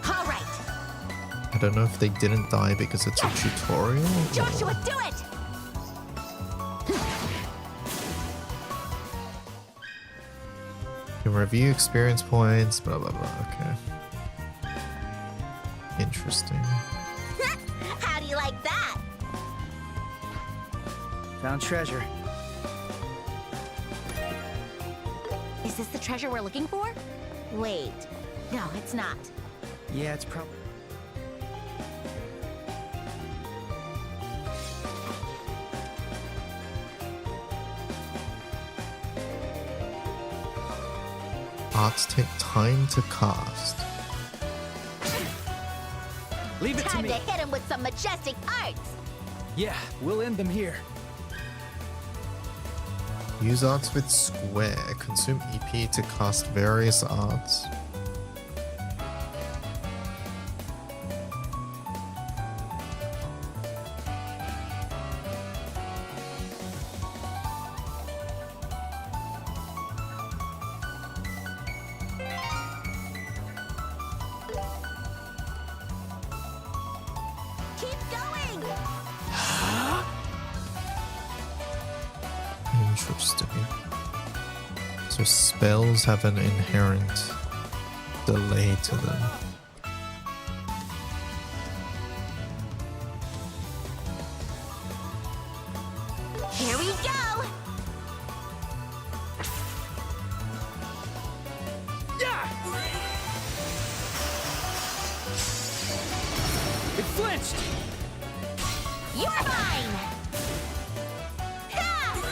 All right, I don't know if they didn't die because it's a tutorial. Joshua, do it. You can review experience points, blah blah blah. Okay. Interesting. How do you like that? Found treasure. Is this the treasure we're looking for? Wait, no, it's not. Yeah, it's probably. Arts take time to cast. Leave it to Time me. to hit him with some majestic arts. Yeah, we'll end them here. Use arts with square. Consume EP to cast various arts. Keep going. Interesting. So spells have an inherent delay to them. Here we go. It flinched. You're mine. Ha!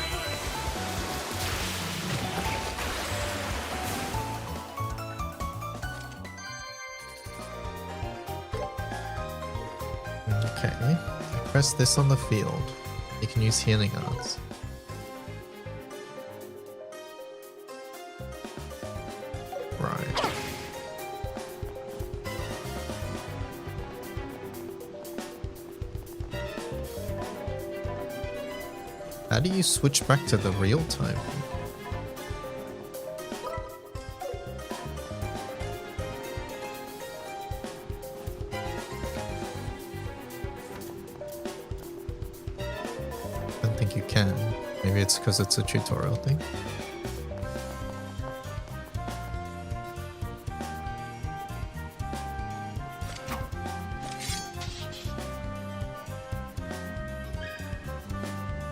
Okay. Press this on the field. You can use healing arts. Right. How do you switch back to the real time? I don't think you can. Maybe it's because it's a tutorial thing.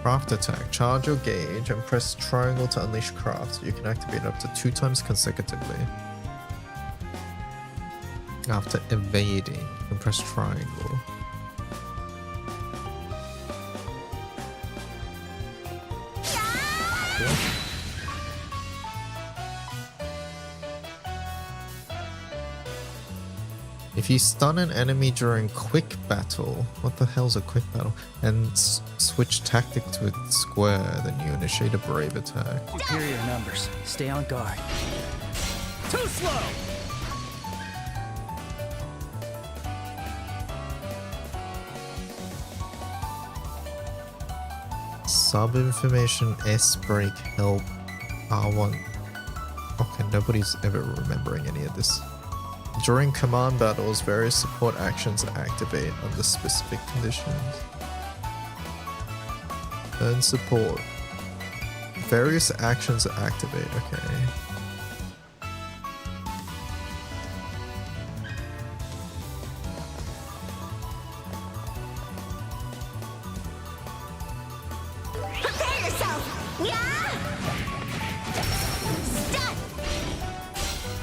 Craft attack. Charge your gauge and press triangle to unleash craft. You can activate it up to 2 times consecutively. After evading, you can press triangle. If you stun an enemy during quick battle, what the hell's a quick battle? And switch tactic to a square, then you initiate a brave attack. Superior numbers. Stay on guard. Too slow! Sub information, S break, help, R1. Okay, nobody's ever remembering any of this. During command battles, various support actions activate under specific conditions. Earn support. Various actions activate, okay. Prepare yourself! Yeah! Stun!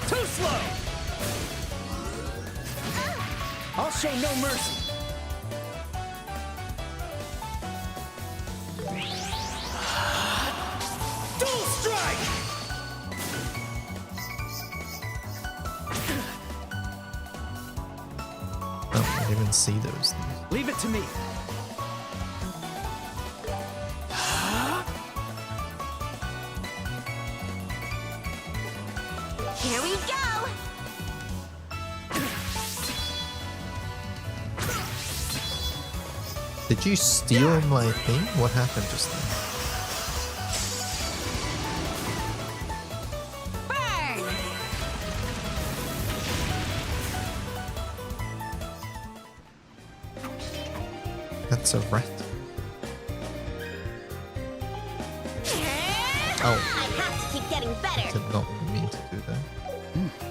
Too slow! I'll show no mercy. Dual strike! Oh, I didn't even see those things. Leave it to me. Here we go! Did you steal my thing? What happened just then? That's a rat. Oh. I have to keep getting better. Did not mean to do that.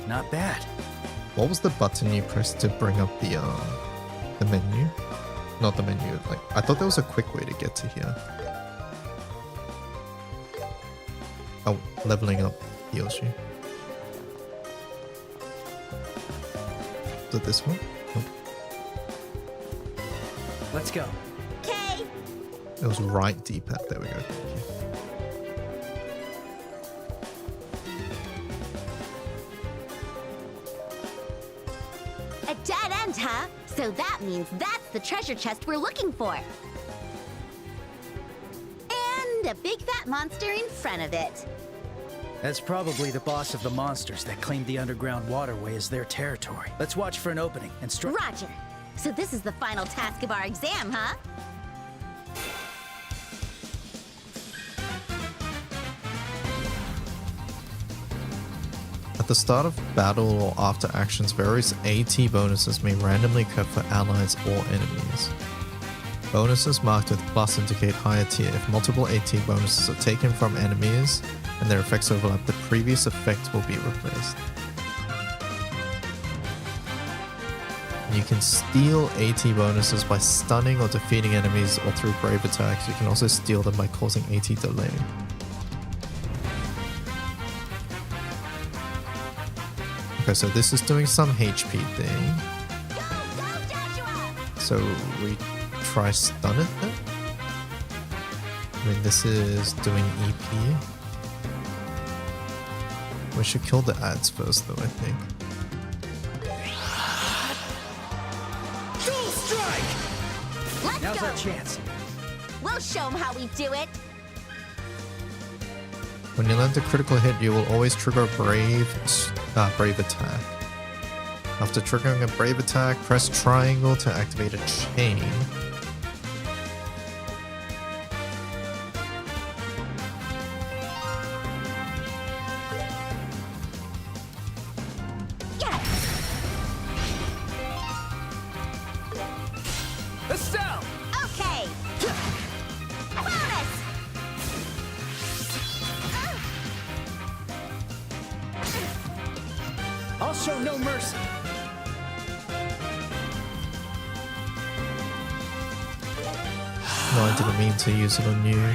Not bad. What was the button you pressed to bring up the menu? Not the menu, like, I thought there was a quick way to get to here. Oh, leveling up heals you. Is it this one? Oh, Let's go. Okay. it was right D-pad, there we go. Thank you. A dead end, huh? So that means that's the treasure chest we're looking for. And a big fat monster in front of it. That's probably the boss of the monsters that claimed the underground waterway as their territory. Let's watch for an opening and strike. Roger. So this is the final task of our exam, huh? At the start of battle or after actions, various AT bonuses may randomly occur for allies or enemies. Bonuses marked with plus indicate higher tier. If multiple AT bonuses are taken from enemies and their effects overlap, the previous effect will be replaced. You can steal AT bonuses by stunning or defeating enemies or through brave attacks. You can also steal them by causing AT delay. Okay, so this is doing some HP thing. So we try stun it then? I mean, this is doing EP. We should kill the ads first though, I think. Dual strike! Now's our chance. We'll show them how we do it. When you land a critical hit, you will always trigger a brave attack. After triggering a brave attack, press triangle to activate a chain. Estelle! Okay. Bonus! no mercy. No, I didn't mean to use it on you.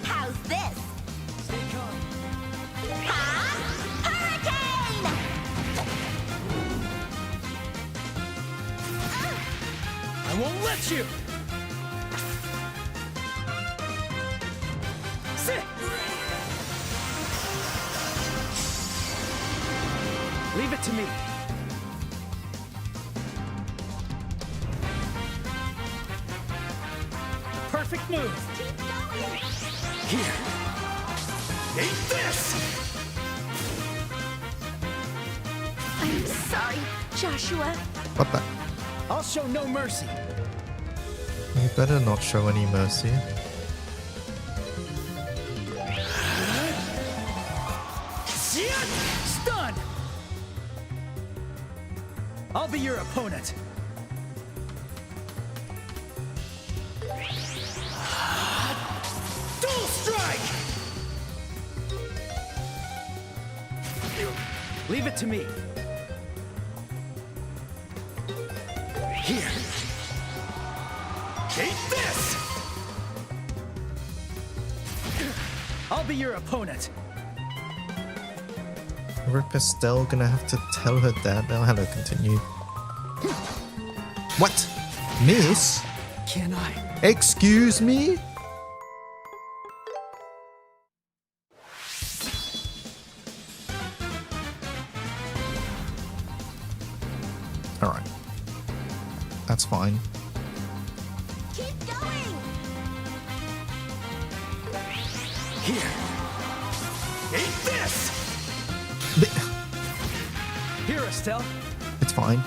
How's this? Stay calm. Hurricane! I won't let you. Sit. Leave it to me. Perfect move. Here. Eat this! I'm sorry, Joshua. What the? I'll show no mercy. You better not show any mercy. Stun! I'll be your opponent. Dual strike! Leave it to me. Here. Eat this! I'll be your opponent. Rip Estelle gonna have to tell her dad now. Hello, continue. What? Miss? Can I? Excuse me? Alright. That's fine. Keep going! Here. Eat this! Here, Estelle. It's fine.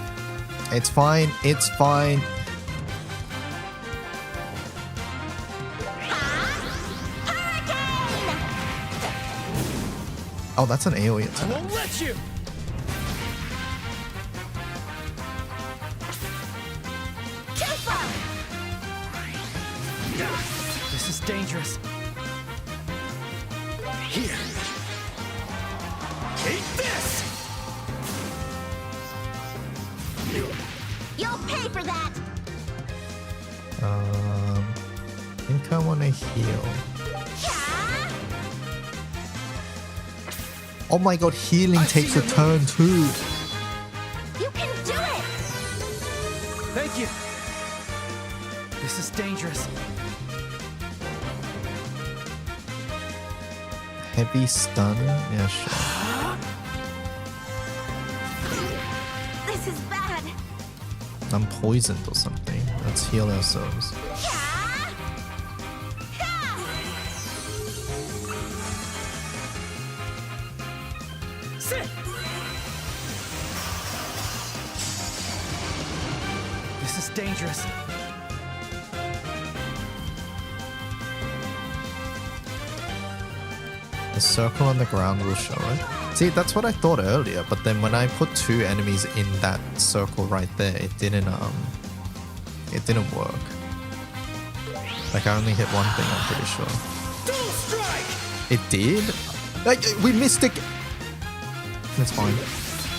It's fine. It's fine. Oh, that's an AoE I attack. won't let you. This is dangerous. Here. Eat this! You'll pay for that! I think I want to heal. Oh my god, healing takes a turn too. You can do it! Thank you. This is dangerous. Heavy stun? Yeah, sure. This is bad! I'm poisoned or something. Let's heal ourselves. Sit! This is dangerous. The circle on the ground will show it. See, that's what I thought earlier, but then when I put two enemies in that circle right there, it didn't work. Like, I only hit one thing, I'm pretty sure. Dual strike! It did? Like, we missed it! That's fine.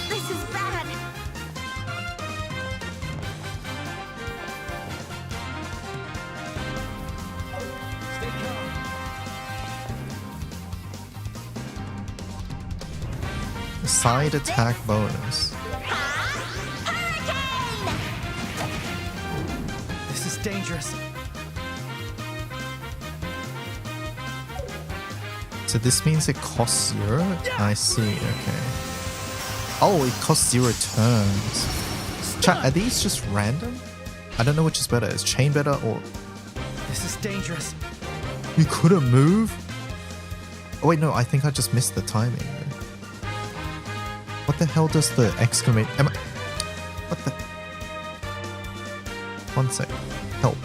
This is bad! Stay calm. Side attack bonus. This is dangerous. So this means it costs 0? I see, okay. Oh, it costs 0 turns. Chat, are these just random? I don't know which is better. Is chain better or... This is dangerous. You couldn't move? Oh wait, no, I think I just missed the timing. What the hell does the exclamation... What the... One sec. Help.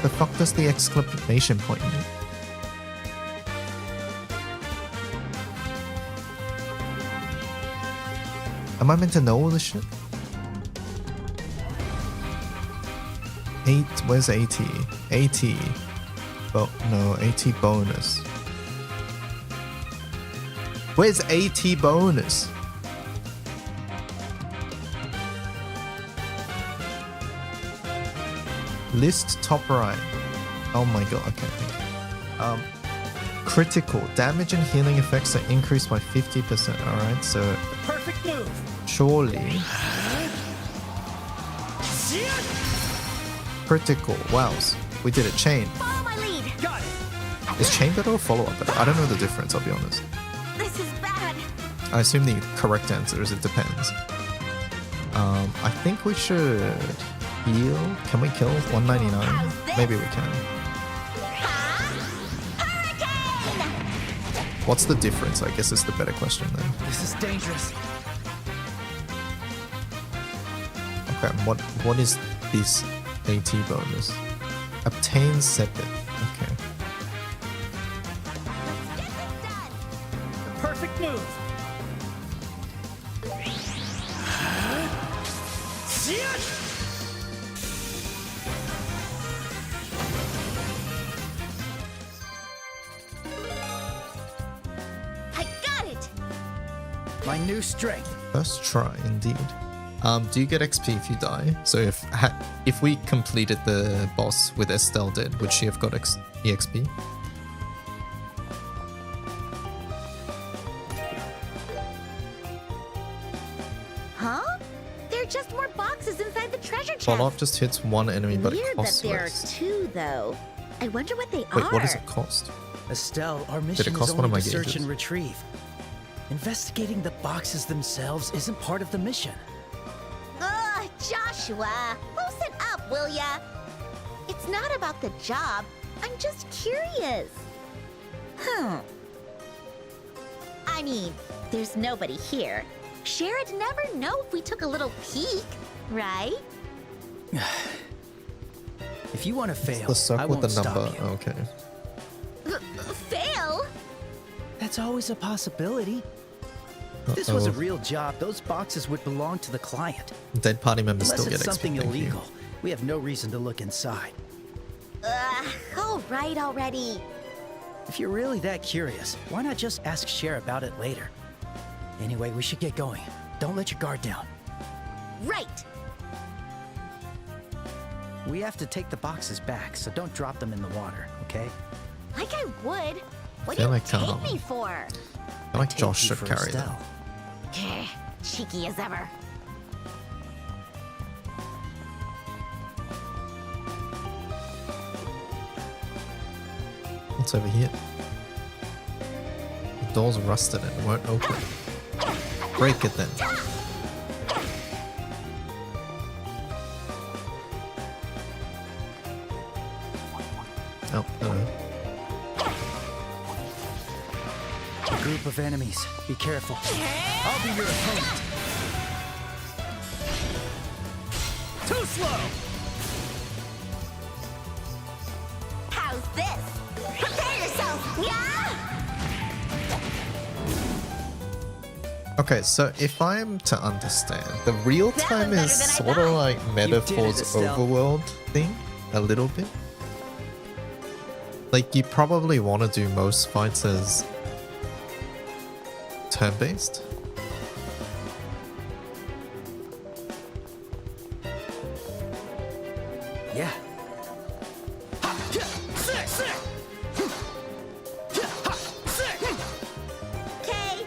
The fuck does the exclamation point mean? Am I meant to know all this shit? 8, where's AT? AT. No, AT bonus. Where's AT bonus? List top right. Oh my god, okay. Critical. Damage and healing effects are increased by 50%. Alright, so Perfect move. surely. Critical. Wows. We did it. Chain. Follow my lead. Got it. Is chain better or follow up better? I don't know the difference, I'll be honest. This is bad. I assume the correct answer is it depends. I think we should heal. Can we kill 199? Maybe we can. What's the difference? I guess is the better question then. This is dangerous. Okay, what is this AT bonus? Obtain Sepith. Okay. Perfect move. I got it. My new strength. First try, indeed. Do you get XP if you die? So if we completed the boss with Estelle dead, would she have got EXP? Huh? There are just more boxes inside the treasure chest. Follow-up just hits one enemy, but it Weird costs that there are less. two, though. I wonder what they Wait, are. what does it cost? Estelle, our Did mission it cost is one of only my to search gauges? and retrieve. Investigating the boxes themselves isn't part of the mission. Ugh, Joshua, loosen up, will ya? It's not about the job. I'm just curious. I mean, there's nobody here. Shera'd never know if we took a little peek, right? If you want to fail, The I circle won't with the stop number. you. Okay. Fail? That's always a possibility. If this was a Uh-oh. real job, those boxes would belong to the client. Dead party members Unless still it's get XP. something Thank you. illegal, we have no reason to look inside. All right already. If you're really that curious, why not just ask Cher about it later? Anyway, we should get going. Don't let your guard down. Right. We have to take the boxes back, so don't drop them in the water, okay? Like I would. What Feel do you like, take um, me for? I feel like Josh you should for carry them. Estelle. Cheeky as ever. What's over here? The door's rusted and won't open. Break it then. Oh, no. A group of enemies. Be careful. I'll be your opponent. Too slow! How's this? Prepare yourself, yeah? Okay, so if I'm to understand, the real time is sort of like Metaphor's Estelle. overworld thing, a little bit. Like, you probably want to do most fights as turn-based. Yeah. Okay.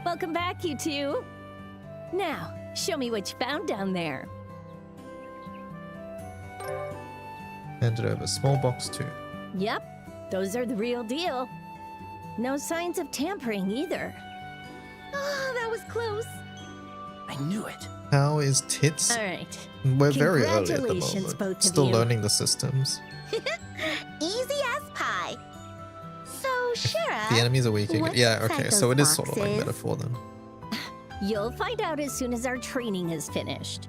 Welcome back, you two. Now, show me what you found down there. Hand it over. Small box 2. Yep, those are the real deal. No signs of tampering either. Oh, that was close. I knew it. How is Tits? All right. We're very early at the Congratulations, both moment. of Still you. learning the systems. Easy as pie. So, Shara, The enemies are weak. what's Yeah, inside okay, so those it is sort of like boxes? Metaphor then. You'll find out as soon as our training is finished.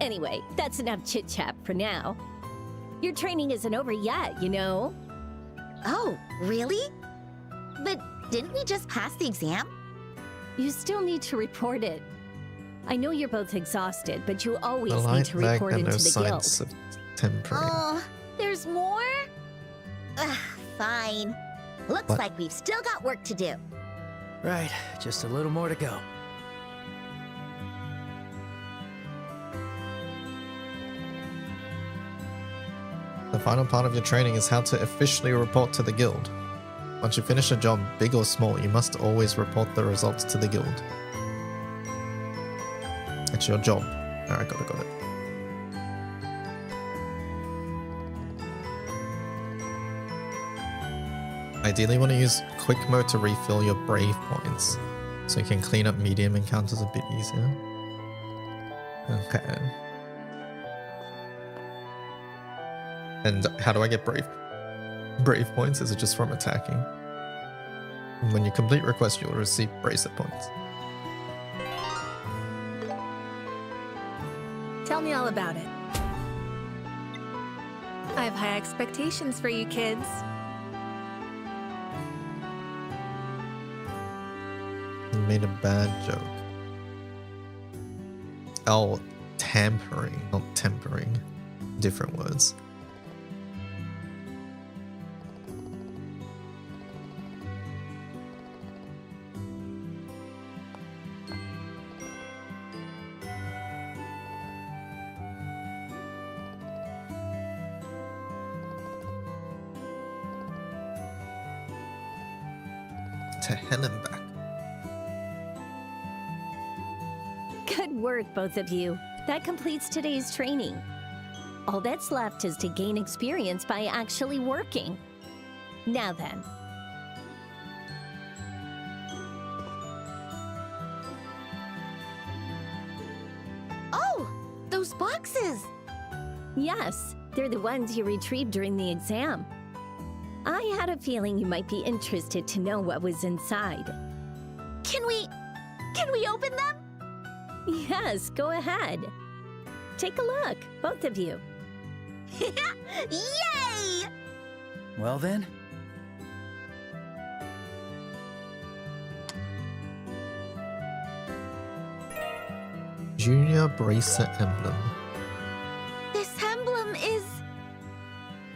Anyway, that's enough chit-chat for now. Your training isn't over yet, you know? Oh, really? But didn't we just pass the exam? You still need to report it. I know you're both exhausted, but you always The need light to bag report and into no the guild. signs of tempering. Oh, There's more? Ugh, fine. Looks What? like we've still got work to do. Right, just a little more to go. The final part of your training is how to officially report to the guild. Once you finish a job, big or small, you must always report the results to the guild. It's your job. Alright, got it. Ideally, you want to use quick mode to refill your brave points, so you can clean up medium encounters a bit easier. Okay. And how do I get brave points? Is it just from attacking? When you complete requests, you'll receive bracelet points. Tell me all about it. I have high expectations for you kids. You made a bad joke. Oh, tampering, not tempering. Different words. To hell and back. Good work, both of you. That completes today's training. All that's left is to gain experience by actually working. Now then. Oh, those boxes! Yes, they're the ones you retrieved during the exam. I had a feeling you might be interested to know what was inside. Can we open them? Yes, go ahead. Take a look, both of you. Yay! Well then, Junior Bracer Emblem. This emblem is...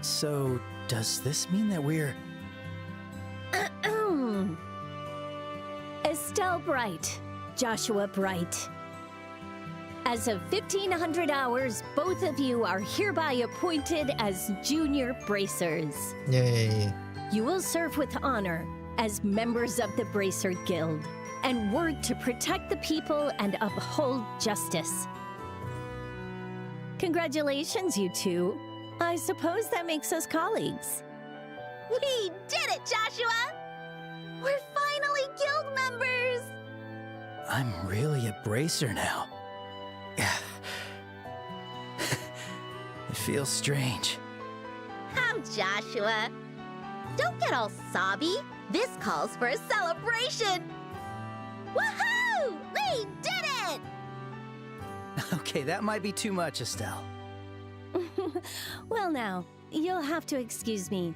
so does this mean that we're... Estelle Bright, Joshua Bright. As of 1500 hours, both of you are hereby appointed as Junior Bracers. Yay. You will serve with honor as members of the Bracer Guild and work to protect the people and uphold justice. Congratulations, you two. I suppose that makes us colleagues. We did it, Joshua! We're finally guild members! I'm really a bracer now. It feels strange. Come, Joshua. Don't get all sobby. This calls for a celebration. Woohoo! We did it! Okay, that might be too much, Estelle. Well now, you'll have to excuse me.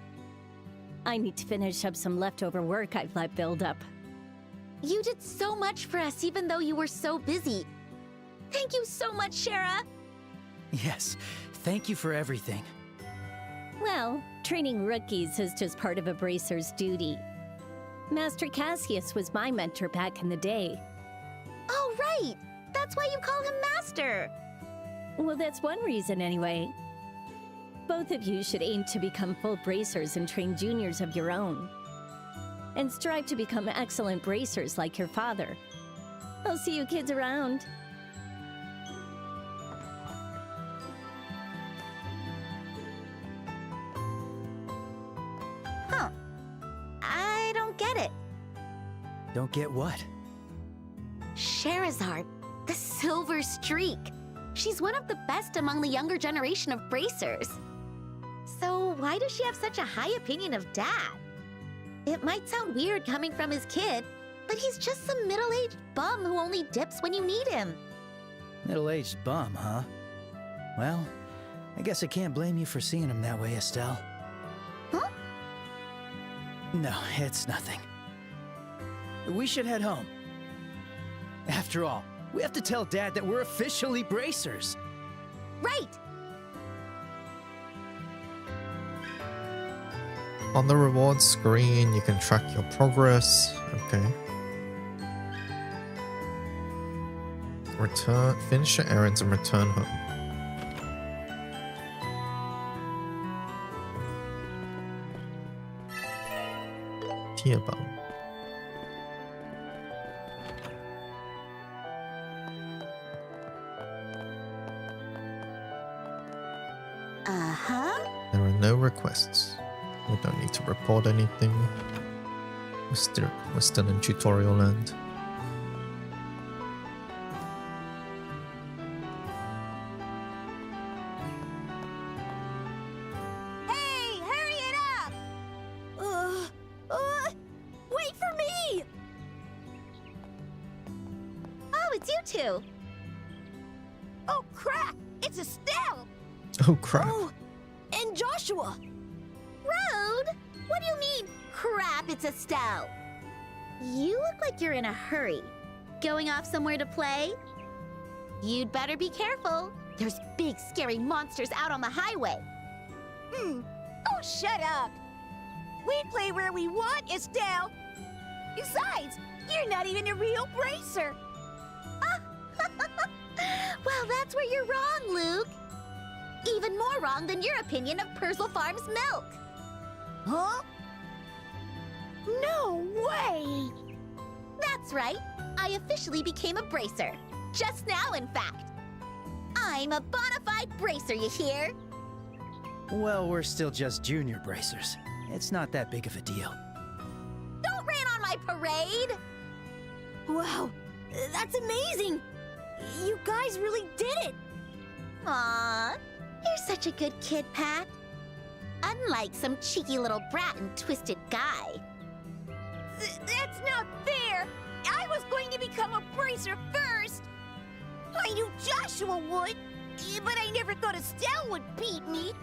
I need to finish up some leftover work I've let build up. You did so much for us even though you were so busy. Thank you so much, Shara. Yes, thank you for everything. Well, training rookies is just part of a bracer's duty. Master Cassius was my mentor back in the day. Oh, right! That's why you call him Master! Well, that's one reason anyway. Both of you should aim to become full bracers and train juniors of your own. And strive to become excellent bracers like your father. I'll see you kids around. Huh. I don't get it. Don't get what? Sherazard, the Silver Streak. She's one of the best among the younger generation of bracers. So why does she have such a high opinion of Dad? It might sound weird coming from his kid, but he's just some middle-aged bum who only dips when you need him. Middle-aged bum, huh? Well, I guess I can't blame you for seeing him that way, Estelle. Huh? No, it's nothing. We should head home. After all, we have to tell Dad that we're officially bracers. Right! On the rewards screen, you can track your progress. Okay. Finish your errands and return home. Tierbau. There are no requests. We don't need to report anything. We're still in tutorial land. Hey, hurry it up! Wait for me! Oh, it's you two. Oh, crap! It's Estelle! Oh crap. Oh, and Joshua! Road? What do you mean, crap, it's Estelle? You look like you're in a hurry. Going off somewhere to play? You'd better be careful. There's big, scary monsters out on the highway. Oh, shut up! We play where we want, Estelle! Besides, you're not even a real bracer! Well, that's where you're wrong, Luke. Even more wrong than your opinion of Purcell Farms milk. Huh? No way! That's right. I officially became a bracer. Just now, in fact. I'm a bona fide bracer, you hear? Well, we're still just junior bracers. It's not that big of a deal. Don't rain on my parade! Wow, that's amazing! You guys really did it! Aw, you're such a good kid, Pat. Unlike some cheeky little brat and twisted guy. That's not fair! I was going to become a bracer first! I knew Joshua would, but I never thought Estelle would beat me.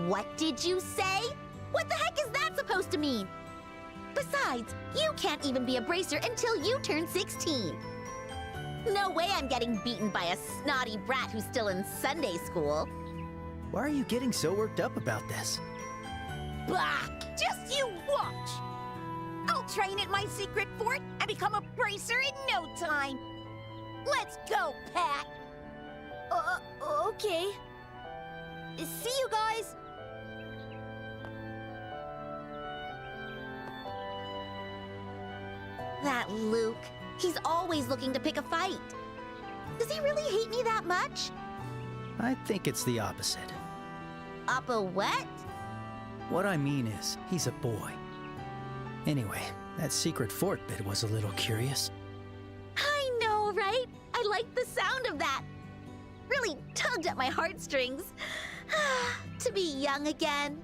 What did you say? What the heck is that supposed to mean? Besides, you can't even be a bracer until you turn 16. No way I'm getting beaten by a snotty brat who's still in Sunday school. Why are you getting so worked up about this? Bah! Just you watch! I'll train at my secret fort and become a bracer in no time. Let's go, Pat! Okay. See you guys! That Luke. He's always looking to pick a fight. Does he really hate me that much? I think it's the opposite. Up a what? What I mean is, he's a boy. Anyway, that secret fort bit was a little curious. I know, right? I like the sound of that. Really tugged at my heartstrings. To be young again.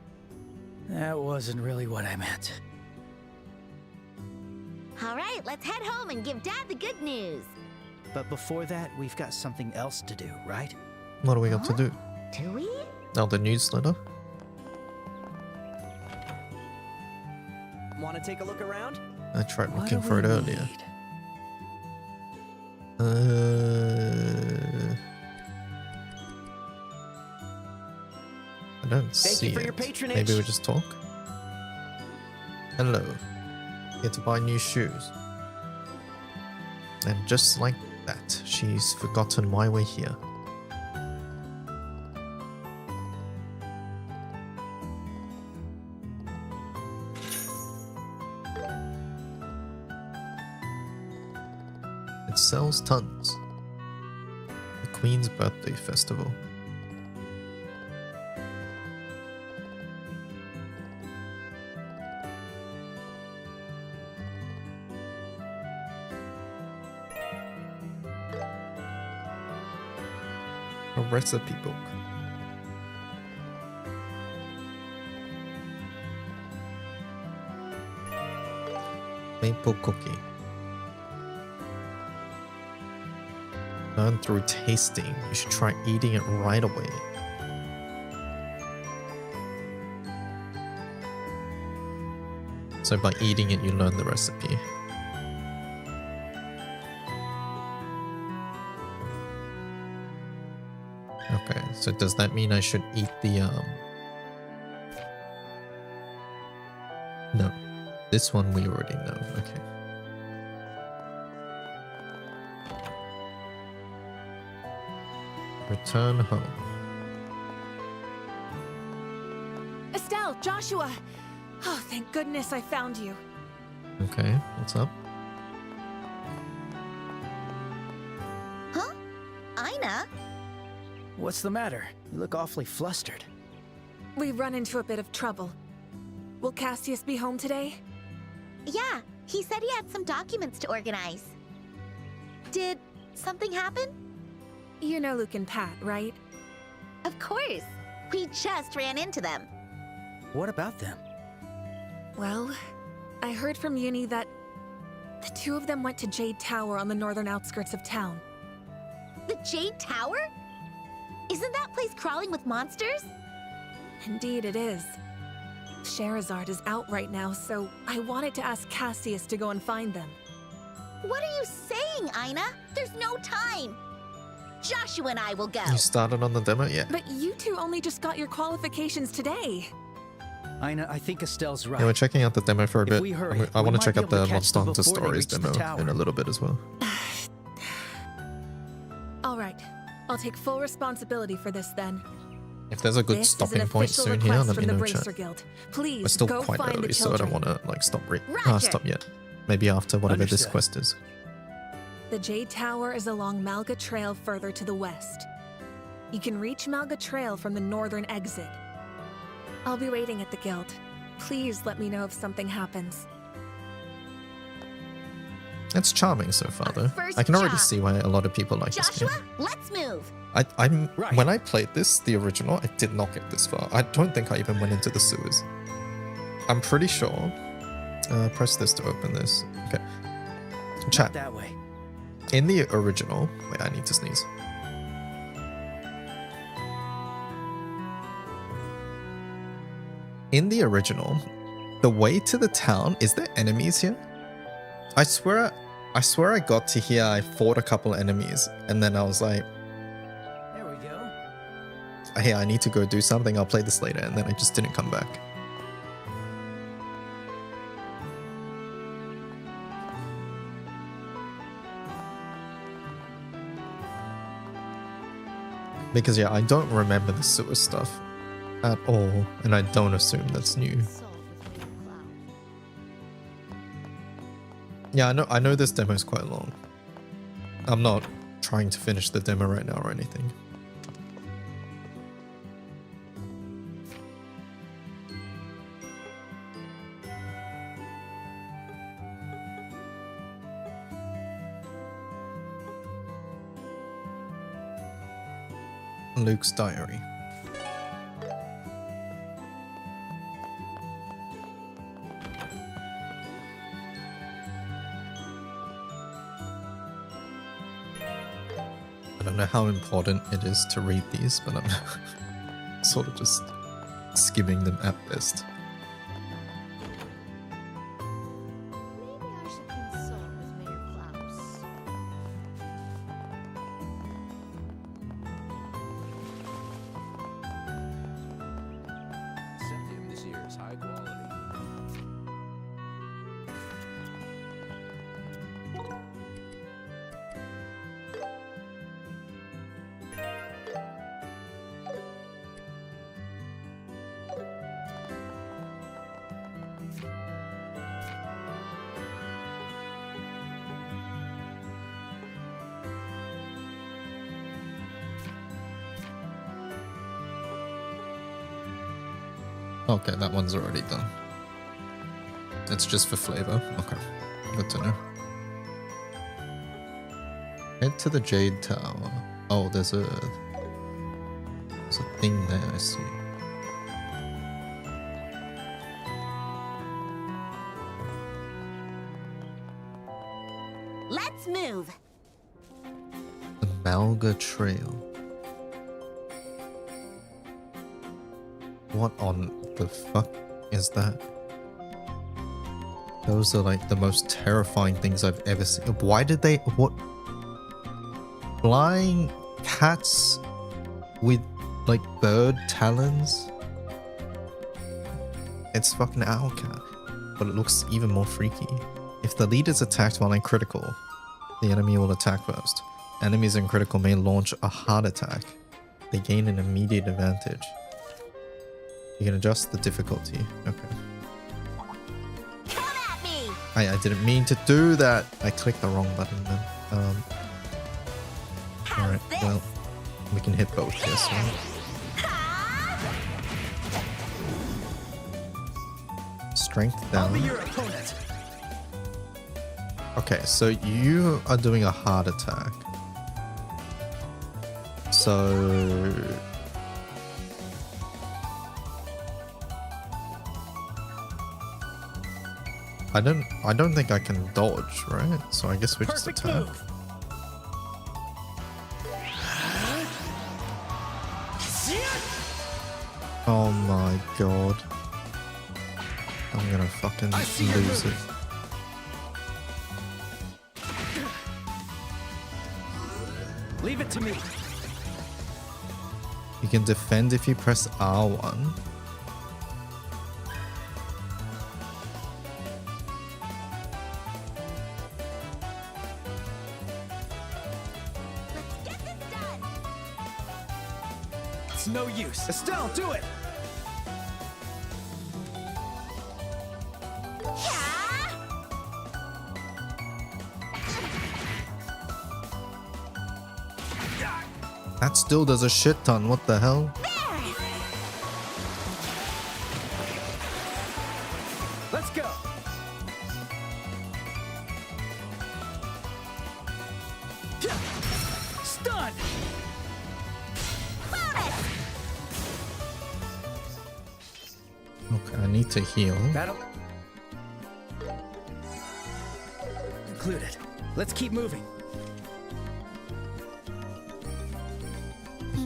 That wasn't really what I meant. All right, let's head home and give Dad the good news. But before that, we've got something else to do, right? What do we got to do? Do we? Oh, the newsletter. Want to take a look around? I tried What looking do for it we earlier. I don't see you for it. your patronage. Maybe we just talk. Hello. Here to buy new shoes. And just like that, she's forgotten why we're here. It sells tons. The Queen's Birthday Festival. A recipe book. Maple cookie. Learn through tasting. You should try eating it right away. So by eating it, you learn the recipe. Okay, so does that mean I should eat the No. This one we already know. Okay. Return home. Estelle, Joshua! Oh, thank goodness I found you. Okay, what's up? Huh? Aina? What's the matter? You look awfully flustered. We've run into a bit of trouble. Will Cassius be home today? Yeah, he said he had some documents to organize. Did something happen? You know Luke and Pat, right? Of course. We just ran into them. What about them? Well, I heard from Uni that the two of them went to Jade Tower on the northern outskirts of town. The Jade Tower? Isn't that place crawling with monsters? Indeed it is. Sherazard is out right now, so I wanted to ask Cassius to go and find them. What are you saying, Aina? There's no time. Joshua and I will go. You started on the demo? Yeah. But you two only just got your qualifications today. Aina, I think Estelle's right. Yeah, we're checking out the demo for a If bit. we hurry, I we want to might check be out able the to catch Monster them Hunter before they Stories reach the demo tower. in a little bit as well. All right, I'll take full responsibility for this then. If there's a good This is an stopping point official soon here, request let from me the know, Bracer chat. Guild. Please We're still go quite find early, the so I don't children. want to like stop Roger. stop yet. Maybe after whatever this Understood. quest is. The Jade Tower is along Malga Trail further to the west. You can reach Malga Trail from the northern exit. I'll be waiting at the guild. Please let me know if something happens. It's charming so far, though. First I can already job. see why a lot of people like this game. Joshua, let's move. I'm Right. when I played this, the original, I did not get this far. I don't think I even went into the sewers. I'm pretty sure. Press this to open this. Okay. Not Chat. that way. In the original, wait, I need to sneeze. In the original, the way to the town, is there enemies here? I swear I got to here, I fought a couple enemies, and then I was like, There we go. hey, I need to go do something, I'll play this later, and then I just didn't come back. Because yeah, I don't remember the sewer stuff at all, and I don't assume that's new. Yeah, I know this demo is quite long. I'm not trying to finish the demo right now or anything. Luke's diary. I don't know how important it is to read these, but I'm sort of just skimming them at best. Maybe I should consult with Mayor Klaus. Septium this year is high quality. Okay, that one's already done. It's just for flavor. Okay, good to know. Head to the Jade Tower. Oh, there's a thing there, I see. Let's move. The Malga Trail. What on the fuck is that? Those are like the most terrifying things I've ever seen. Why did they... What? Flying cats with like bird talons? It's fucking Owlcat. but it looks even more freaky. If the lead is attacked while in critical, the enemy will attack first. Enemies in critical may launch a hard attack. They gain an immediate advantage. You can adjust the difficulty. Okay. I didn't mean to do that. I clicked the wrong button then. Alright, well, we can hit both, yes, right? Strength down. Okay, so you are doing a hard attack. So... I don't think I can dodge, right? So I guess we just attack. Oh my god. I'm gonna fucking lose it. Leave it to me. You can defend if you press R1. It's no use. Estelle, do it! That still does a shit ton, what the hell? Let's go! Stunned! Okay, I need to heal. Battle concluded. Let's keep moving.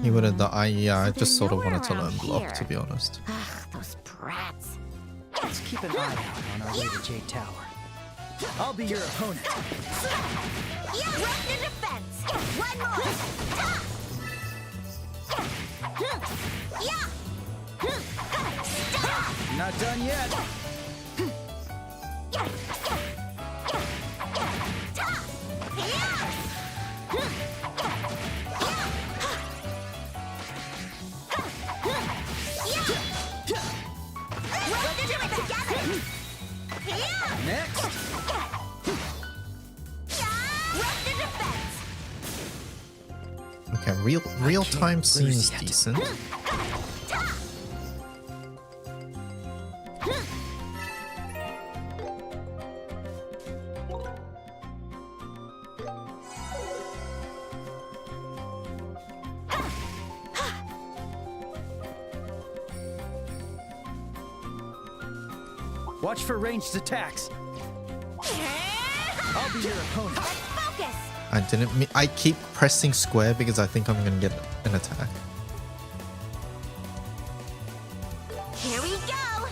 He would have died. Yeah, I just sort of wanted to learn block, to be honest. Those brats. Let's keep an eye out on our way to Jade Tower. I'll be your opponent. Yeah, run the defense. One more. Yeah. Not done yet. Next. Okay, real time seems decent. Watch for ranged attacks. I'll be your opponent. Focus. I didn't mean. I keep pressing square because I think I'm gonna get an attack. Here we go.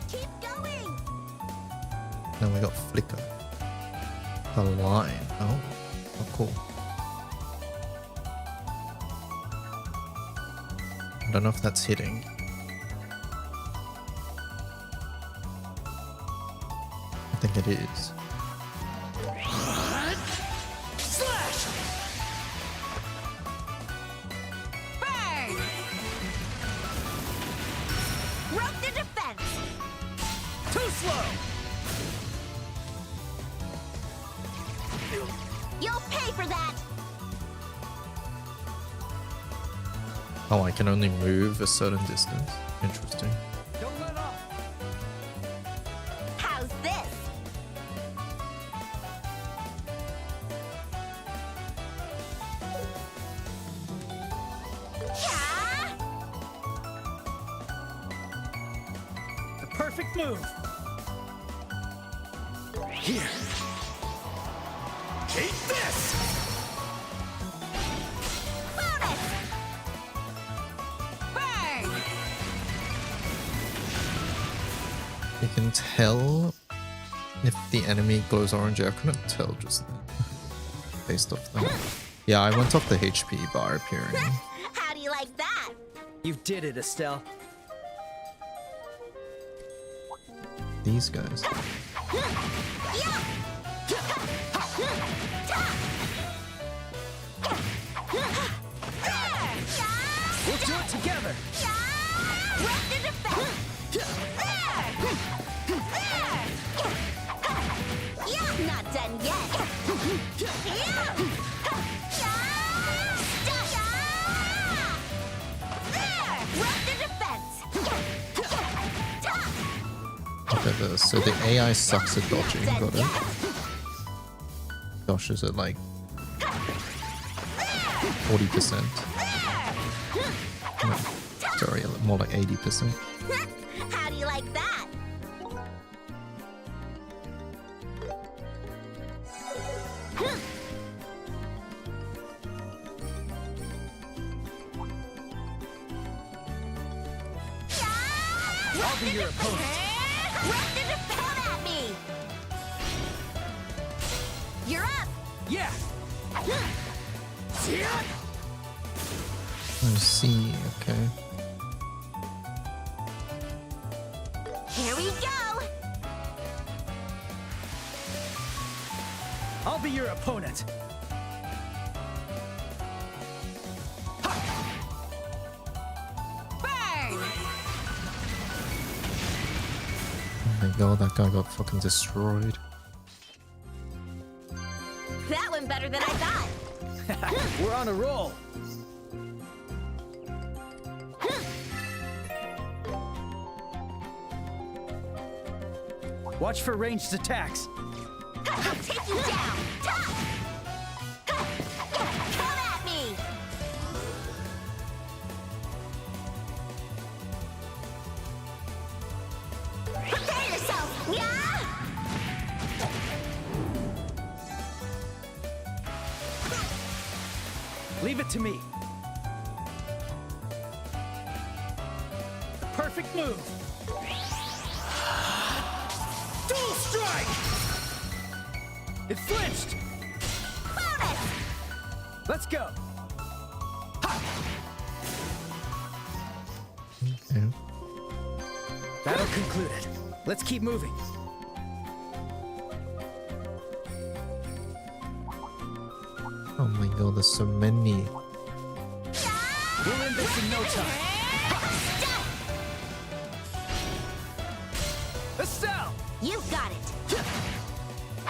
Keep going. Then we got flicker. The line. Oh cool. I don't know if that's hitting. I think it is. Slash. Burn. Rope the defense. Too slow. You'll pay for that. Oh, I can only move a certain distance. Interesting. Don't let up. How's this? The perfect move. Here. Take this. You can tell if the enemy glows orange. I couldn't tell just then, based off that. Yeah, I went off the HP bar appearing. How do you like that? You did it, Estelle. These guys. We'll do it together. Not done yet. Look at this. So the AI sucks at dodging. Got it. Gosh, is it like 40%? No, sorry, more like 80%. How do you like that? I'll be your opponent. Come at me! You're up! Yeah! I see, okay. Here we go! I'll be your opponent. Burn! Oh my god, that guy got fucking destroyed. That went better than I thought. We're on a roll. Watch for ranged attacks. I'll take you down! Come at me! Prepare yourself! Yeah! Leave it to me. The perfect move. Dual strike! It flinched! Bonus! Let's go! Okay. That'll conclude it. Let's keep moving. Oh my god, there's so many. We'll end this in no time. Estelle! You got it!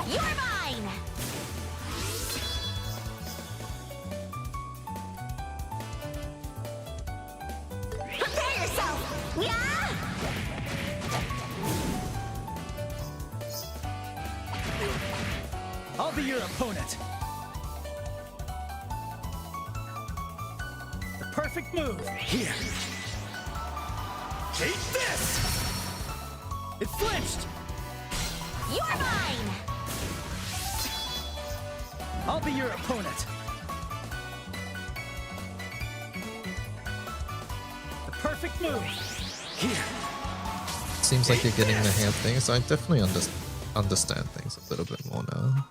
You're mine! Prepare yourself! Yeah! I'll be your opponent. The perfect move. Here. Take this! It flinched! You're mine! I'll be your opponent. The perfect move. Here. Seems like you're getting the hang of things. I definitely understand things a little bit more now.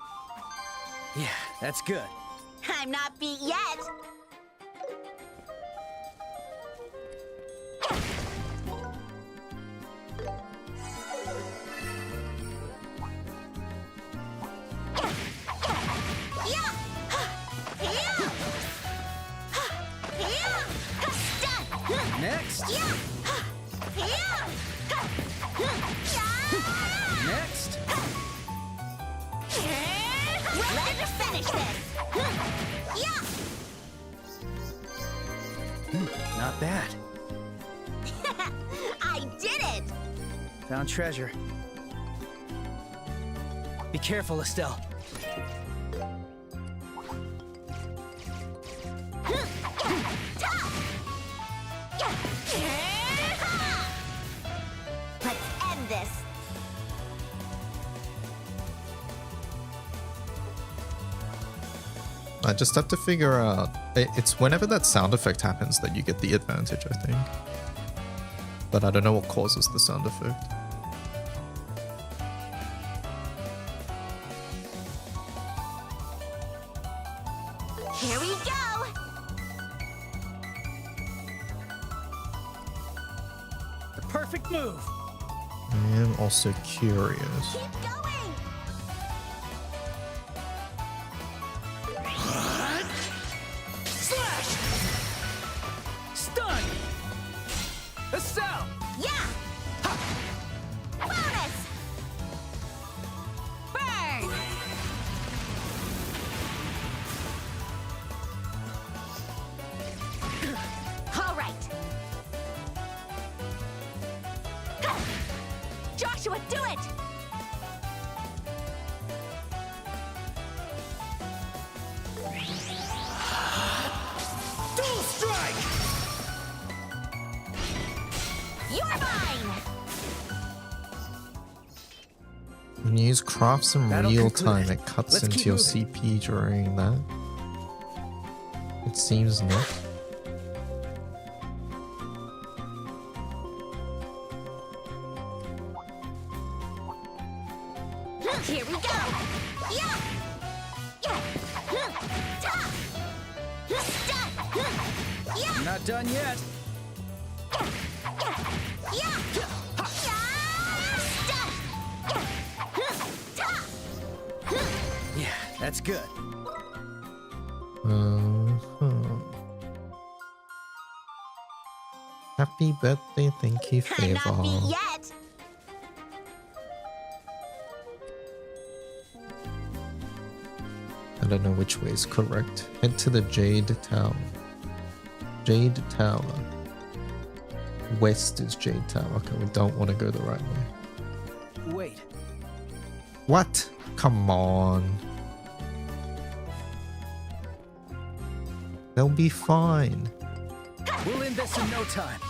Yeah, that's good. I'm not beat yet! Next. Next. Let's finish this! Not bad. I did it! Found treasure. Be careful, Estelle. Let's end this! I just have to figure out. It's whenever that sound effect happens that you get the advantage, I think. But I don't know what causes the sound effect. Here we go! The perfect move! I am also curious. Keep going! Slash! Stun! Estelle! Yeah! Bonus! Burn! All right. Joshua, do it! Dual strike! You're mine! When you use crafts in That'll real conclude time, it. it cuts Let's into keep your moving. CP during that. It seems not. Here we go! Yeah! Yeah! Ta! Stun! Yeah! I'm not done yet. Yeah! Yeah, that's good. Happy birthday, thank you, I'm not beat Favor. yet! I don't know which way is correct. Head to the Jade Tower. Jade Tower. West is Jade Tower. Okay, we don't want to go the right way. Wait. What? Come on. They'll be fine. We'll end this in no time.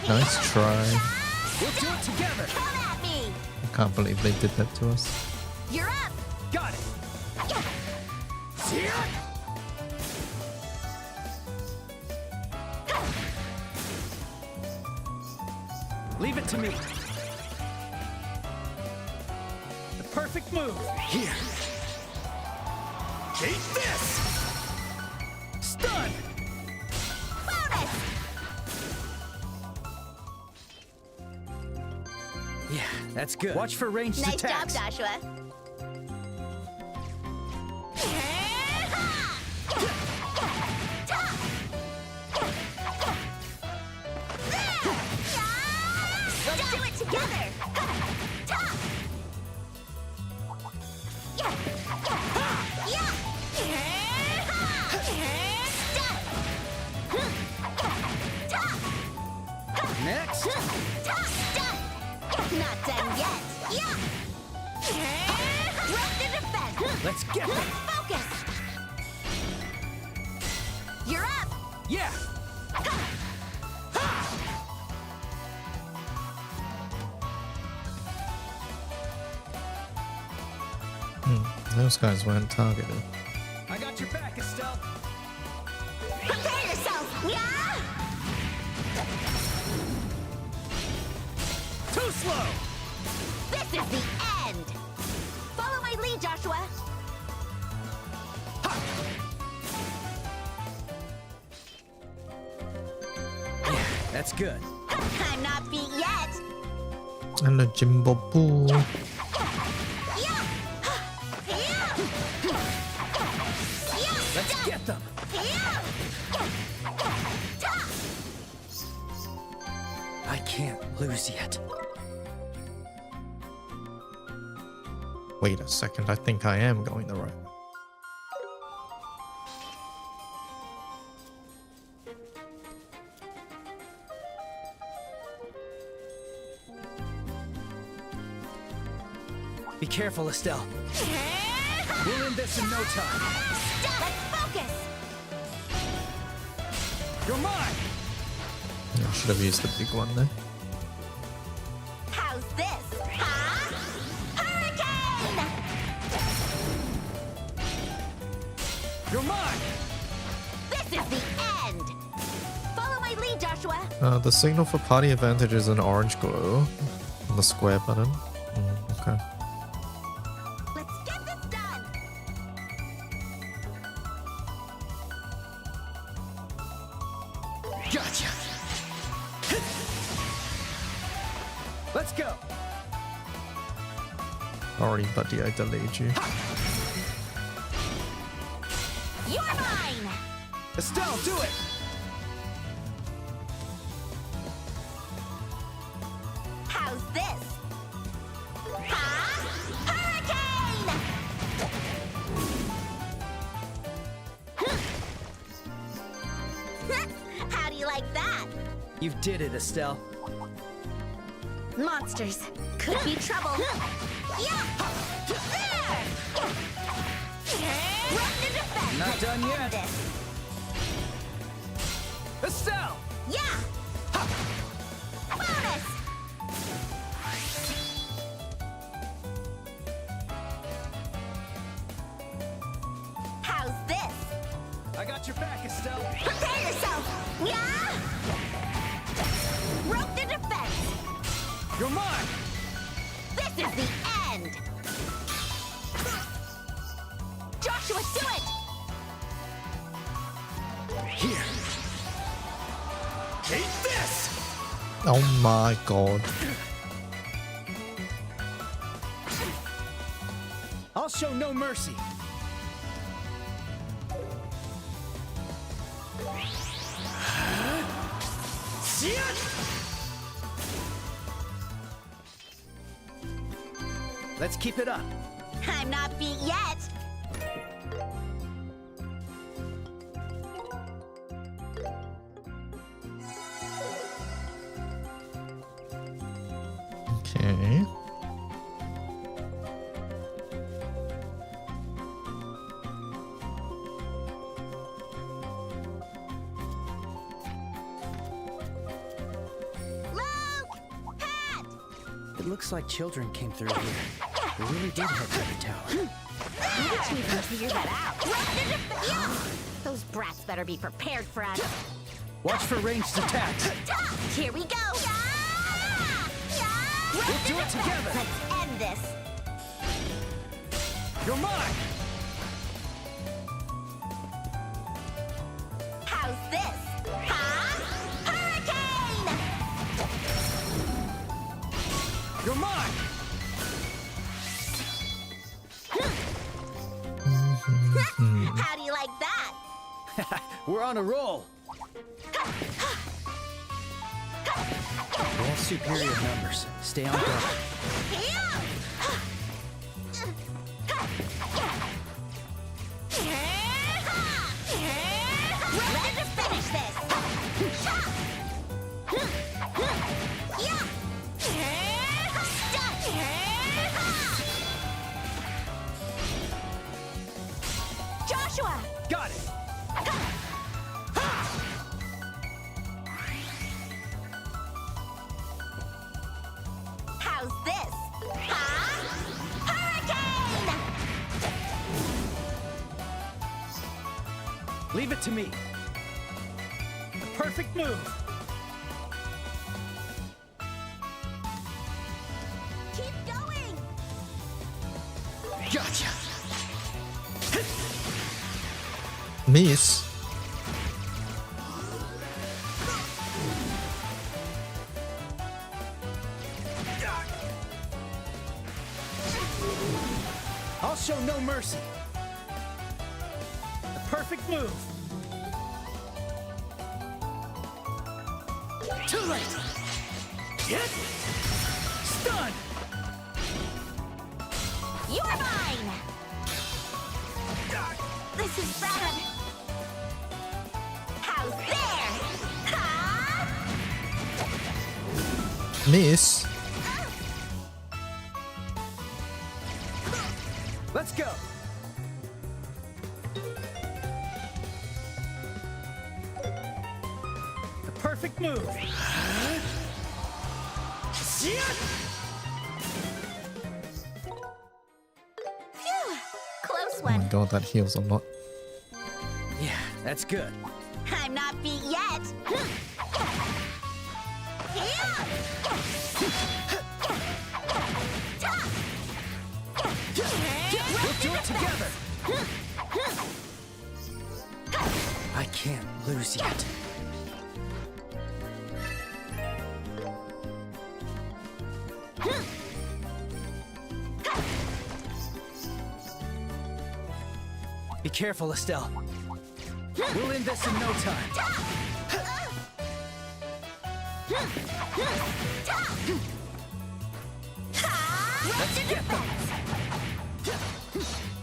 Nice try. We'll do it together. Come at me! I can't believe they did that to us. You're up! Got it. See ya? Leave it to me. The perfect move. Here. Take this. Stun. Bonus! Yeah, that's good. Watch for ranged Nice attacks. job, Joshua. Let's do it together! Next. Not done yet! Run to defense! Let's get them. Focus! You're up! Yeah. Those guys weren't targeted. I got your back, Estelle. Prepare yourself! Yeah! Too slow. This is the end! Follow my lead, Joshua! Yeah, that's good. I'm not beat yet! Hello, Jimbo Boo. Let's get them. I can't lose yet. Wait a second, I think I am going the right way. Be careful, Estelle. We'll end this in no time. Let's focus! You're mine. I should have used the big one there. How's this? Huh? Hurricane! You're mine. This is the end! Follow my lead, Joshua! The signal for party advantage is an orange glow on the square button. Okay. Let's get this done! Gotcha. Let's go. Sorry, buddy, I delayed you. You're mine! Estelle, do it! How's this? Ha! Hurricane! How do you like that? You did it, Estelle. Monsters. Could be trouble. Yeah! There! Run to defense. Not done yet. This. Estelle! Yeah! Bonus! How's this? I got your back, Estelle. Prepare yourself! Yeah! Rope to defense! You're mine! This is the end! Joshua, do it! Here. Take this! Oh my god. I'll show no mercy. See it? Let's keep it up. I'm not beat yet! Okay. It looks like children came through here. We really did head to the tower. How did you even figure that out? Yeah! Those brats better be prepared for us. Watch for ranged attacks. Here we go! We'll do it together. Let's end this. You're mine. How's this? Ha! Hurricane! You're mine. How do you like that? We're on a roll. We're all superior numbers. Stay on guard. Ready to finish this! Joshua! Got it. How's this? Ha! Hurricane! Leave it to me. The perfect move. Keep going! Gotcha. Miss. I'll show no mercy. The perfect move. Too late. Hit. Stun. You're mine! This is bad. How's there? Ha! Miss. Let's go. The perfect move. See it? Phew! Close Oh my one. god, that heals a lot. Yeah, that's good. I'm not beat yet. We'll do it together. I can't lose yet. Be careful, Estelle. We'll end this in no time. Let's get them.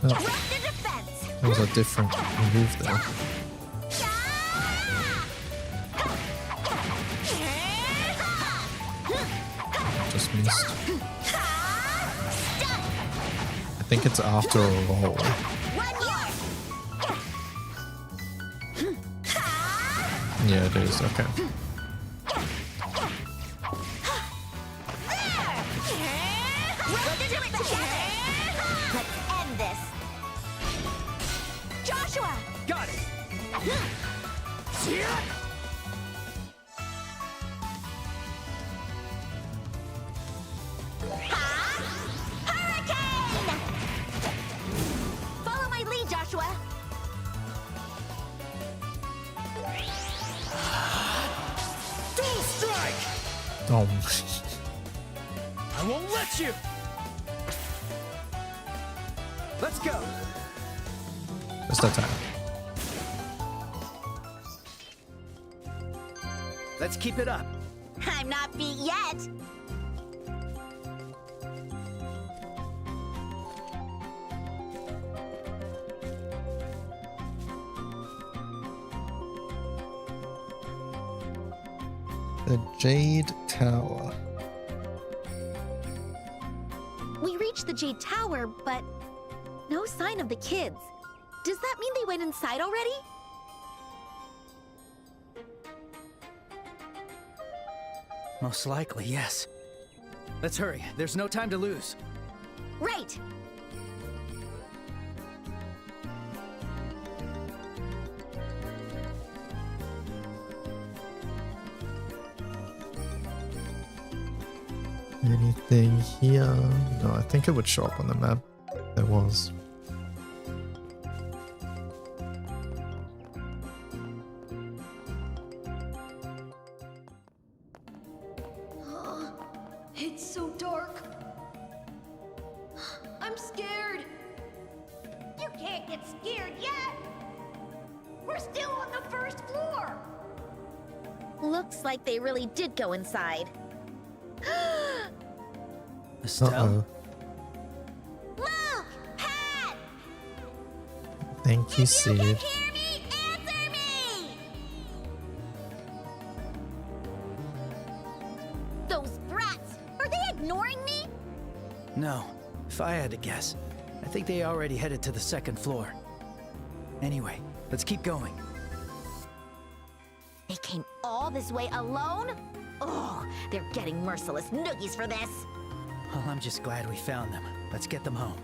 That was a different move there. Just missed. I think it's after a roll. Yeah, it is. Okay. Let's end this. Joshua! Got it! Hurricane! Follow my lead, Joshua. Dual strike! Oh. I won't let you! Let's go! Just attack. Let's keep it up. I'm not beat yet. The Jade Tower. We reached the Jade Tower, but no sign of the kids. Does that mean they went inside already? Most likely, yes. Let's hurry. There's no time to lose. Right! Anything here? No, I think it would show up on the map. There was. It's so dark. I'm scared. You can't get scared yet. We're still on the first floor. Looks like they really did go inside. Estelle? Luke! Pat! Thank you, Sid. Hear me? Answer me! Those brats! Are they ignoring me? No. If I had to guess, I think they already headed to the second floor. Anyway, let's keep going. They came all this way alone? Oh, they're getting merciless noogies for this. Well, I'm just glad we found them. Let's get them home.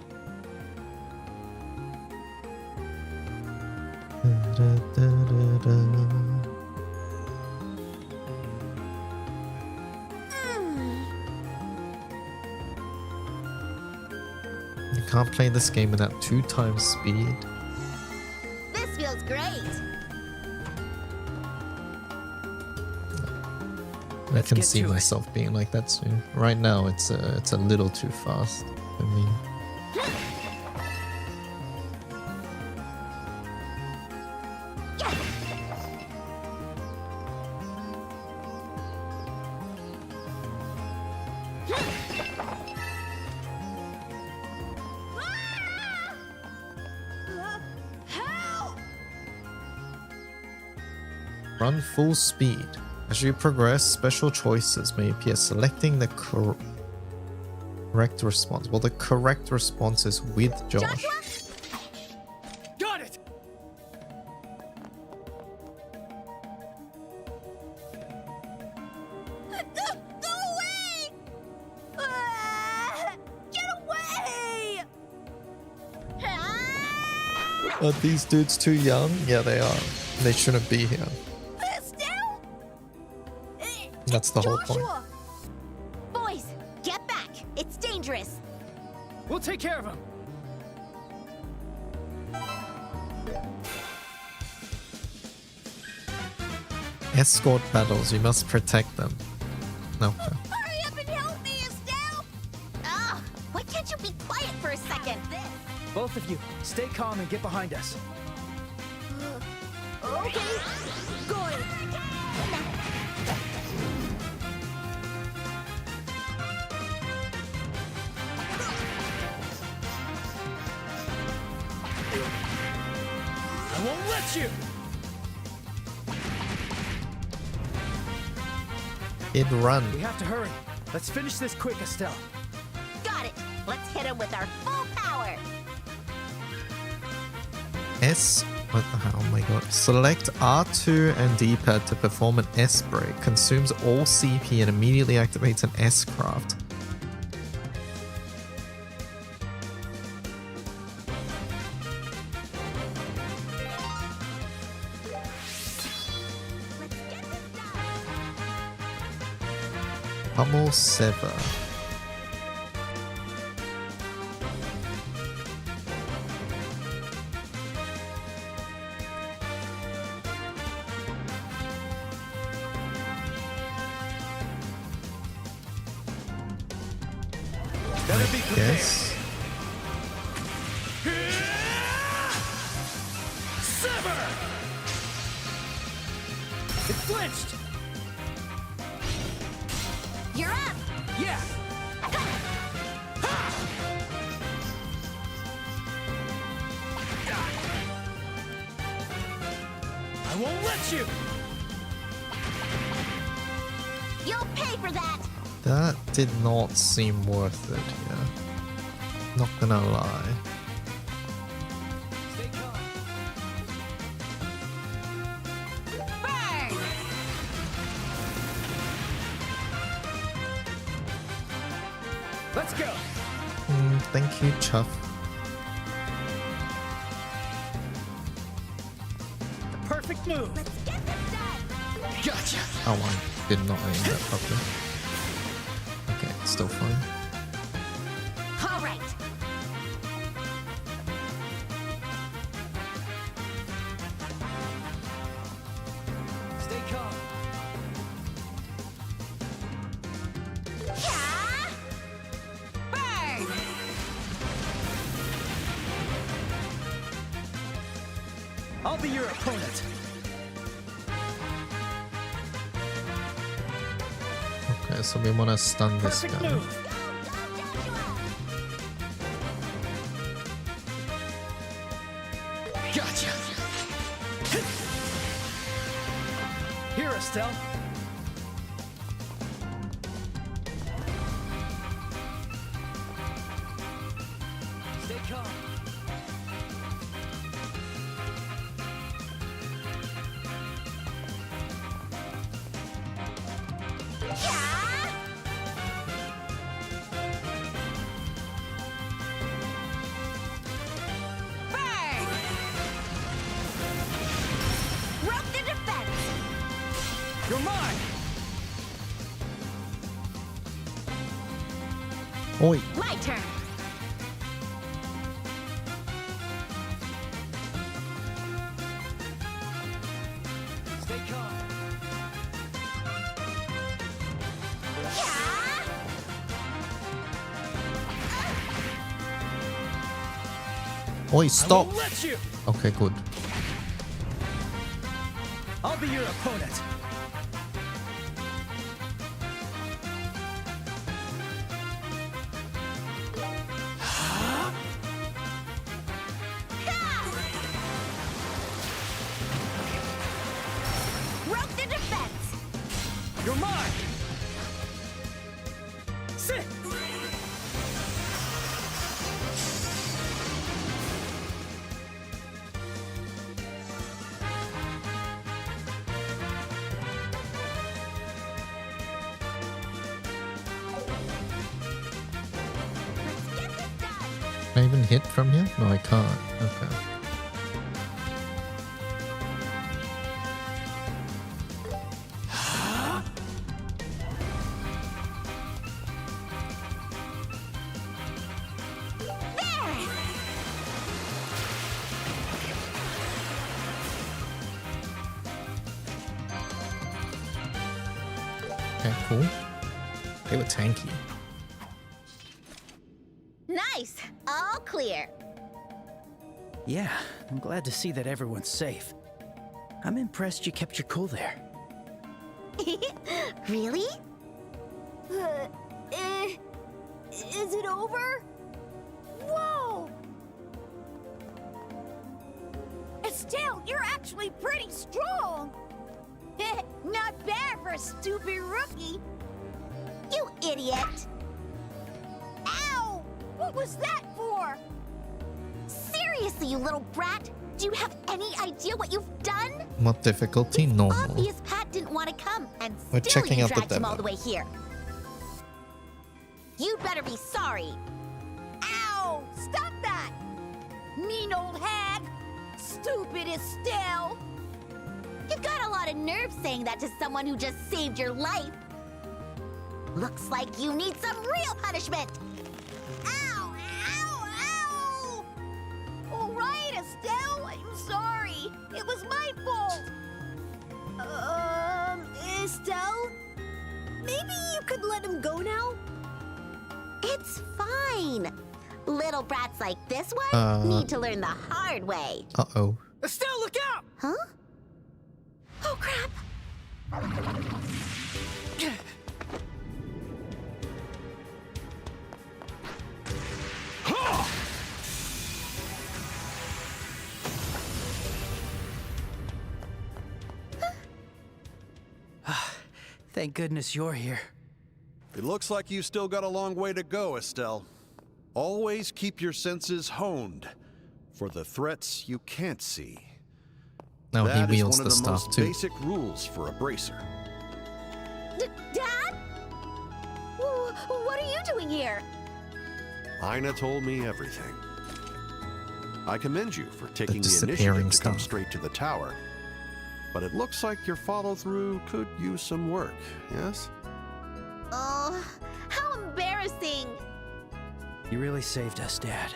You can't play this game without 2 times speed. This feels great. I can see myself being like that soon. Right now, it's a little too fast for me. Run full speed. As you progress, special choices may appear. Selecting the correct response. Well, the correct response is with Josh. Got it! Go away! Get away! Are these dudes too young? Yeah, they are. They shouldn't be here. That's the whole point. Joshua! Boys, get back. It's dangerous. We'll take care of them. Escort battles. You must protect them. No. Hurry up and help me, Estelle! Ah, why can't you be quiet for a second? against this. Both of you, stay calm and get behind us. Okay, going. I won't let you! Kid, run. We have to hurry. Let's finish this quick, Estelle. Got it. Let's hit him with our full power. S. What the hell? Oh my god. Select R2 and D-pad to perform an S break. Consumes all CP and immediately activates an S craft. Pummel Sever. Yes. Sever! It flinched! You're up. Yeah! I won't let you! You'll pay for that. That did not seem worth it here. Not gonna lie. Burn. Let's go! Thank you, Chuff. Perfect move! Let's get this done. Gotcha! Oh, I did not aim that properly. Okay, still fine. All right. Stay calm. Yeah. Burn. I'll be your opponent. Okay, so we wanna stun this Perfect guy. move! Gotcha! Here, Estelle. Stay calm. Yeah. Burn. Rope the defense. You're mine! Oi! My turn. Stay calm. Yeah. Oi, I stop! won't let you! Okay, good. I'll be your opponent. Rope the defense. You're mine! Sit! Can I even hit from here? No, I can't. Okay. Okay, cool. They were tanky. Nice. all clear. Yeah, I'm glad to see that everyone's safe. I'm impressed you kept your cool there. Really? Is it over? Whoa! Estelle, you're actually pretty strong! Not bad for a stupid rookie! You idiot! Ow! What was that for? Seriously, you little brat! Do you have any idea what you've done? What difficulty? Normal. Obvious Pat didn't want to come, and We're still checking you out the dragged him demo. all the way here. You'd better be sorry. Ow! Stop that! Mean old hag! Stupid Estelle! You've got a lot of nerve saying that to someone who just saved your life. Looks like you need some real punishment. Ow! Ow! Ow! All right, Estelle, I'm sorry. It was my fault. Estelle? Maybe you could let him go now? It's fine. Little brats like this one need to learn the hard way. Uh-oh. Estelle, look out! Huh? Oh, crap. Thank goodness you're here. It looks like you still got a long way to go, Estelle. Always keep your senses honed for the threats you can't see. Now he That is wields one the of the staff most too. basic rules for a bracer. Dad? What are you doing here? Ina told me everything. I commend you for taking the disappearing initiative to come stuff. straight to the tower. But it looks like your follow-through could use some work, yes? Oh, how embarrassing. You really saved us, Dad.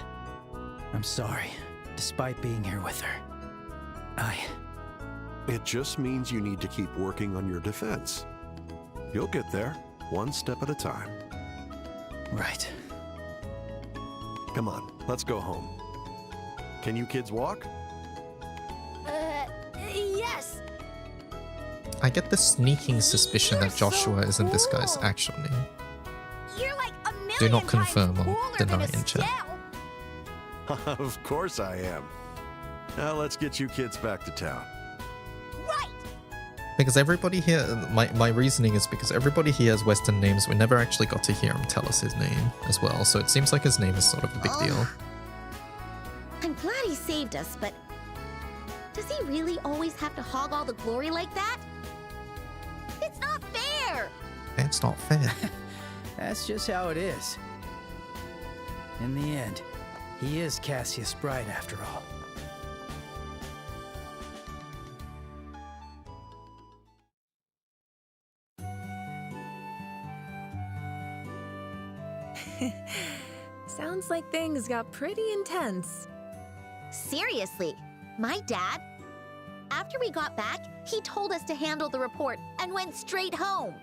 I'm sorry, despite being here with her. It just means you need to keep working on your defense. You'll get there, one step at a time. Right. Come on, let's go home. Can you kids walk? Yes. I get the sneaking suspicion that Joshua isn't this guy's actual name. You're like a million Do not times confirm or cooler than deny in chat. Estelle. Of course I am. Now let's get you kids back to town. Because everybody here, my reasoning is because everybody here has Western names. We never actually got to hear him tell us his name as well. So it seems like his name is sort of a big deal. I'm glad he saved us, but does he really always have to hog all the glory like that? It's not fair! It's not fair. That's just how it is. In the end, he is Cassius Bright after all. Sounds like things got pretty intense. Seriously, my dad, after we got back, he told us to handle the report and went straight home.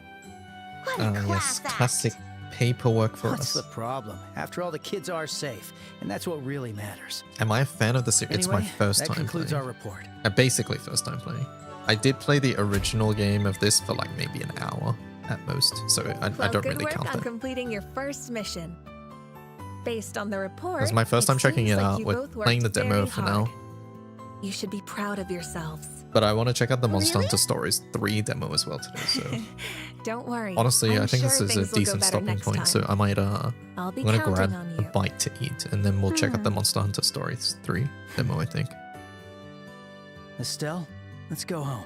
What a Yes, class act. classic paperwork for What's us. the problem? After all, the kids are safe, and that's what really matters. Am I a fan of the series? It's my Anyway, first that time concludes playing. our report. Basically first time playing. I did play the original game of this for like maybe an hour at most, so I Well, don't good really work count on that. completing your first mission. Based on the report, It's my first time checking seems it like out. you We're both playing the worked demo very for hard. now. You should be proud of yourselves. But I want to check out the Monster Really? Hunter Stories 3 demo as well today, so Don't worry. honestly, I'm I think sure this is a things will go decent better stopping next point, time. so I might I'll I'm be gonna counting grab on a you. bite to eat, and then we'll check out the Monster Hunter Stories 3 demo, I think. Estelle, let's go home.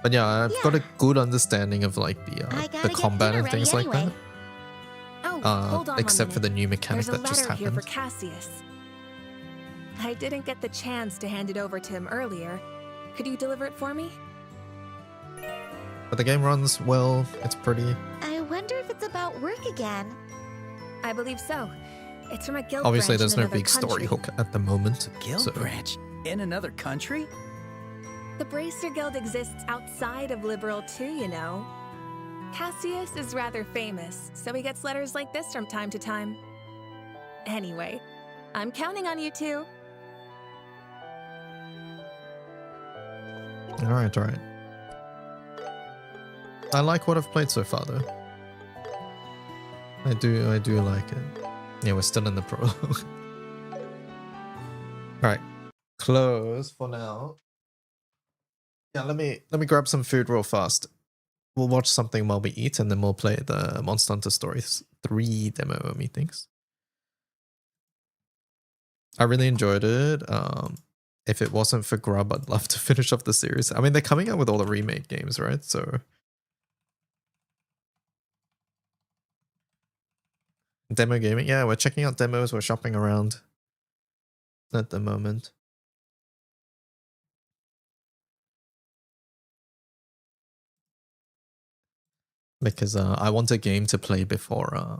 But yeah, I've got a good understanding of like I the gotta get combat dinner and things ready like anyway. Oh, that. hold on Except one for the minute. new mechanic There's a that just letter here for happened. Cassius. I didn't get the chance to hand it over to him earlier. Could you deliver it for me? But the game runs well. It's pretty. I wonder if it's about work again. I believe so. It's from a guild Obviously, branch there's in no another big story country. hook at the moment. Guild so branch? In another country? The Bracer Guild exists outside of Liberal too, you know. Cassius is rather famous, so he gets letters like this from time to time. Anyway, I'm counting on you two. Alright, alright. I like what I've played so far though. I do like it. Yeah, we're still in the prologue. Alright. Close for now. Yeah, let me grab some food real fast. We'll watch something while we eat and then we'll play the Monster Hunter Stories 3 demo meetings. I really enjoyed it. If it wasn't for Grub, I'd love to finish off the series. I mean, they're coming out with all the remake games, right? So demo gaming. Yeah, we're checking out demos. We're shopping around at the moment. Because I want a game to play before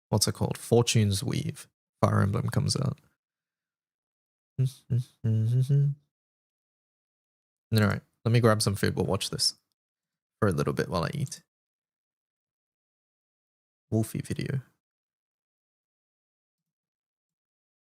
what's it called? Fortune's Weave. Fire Emblem comes out. Alright, let me grab some food. We'll watch this for a little bit while I eat. Wolfie video.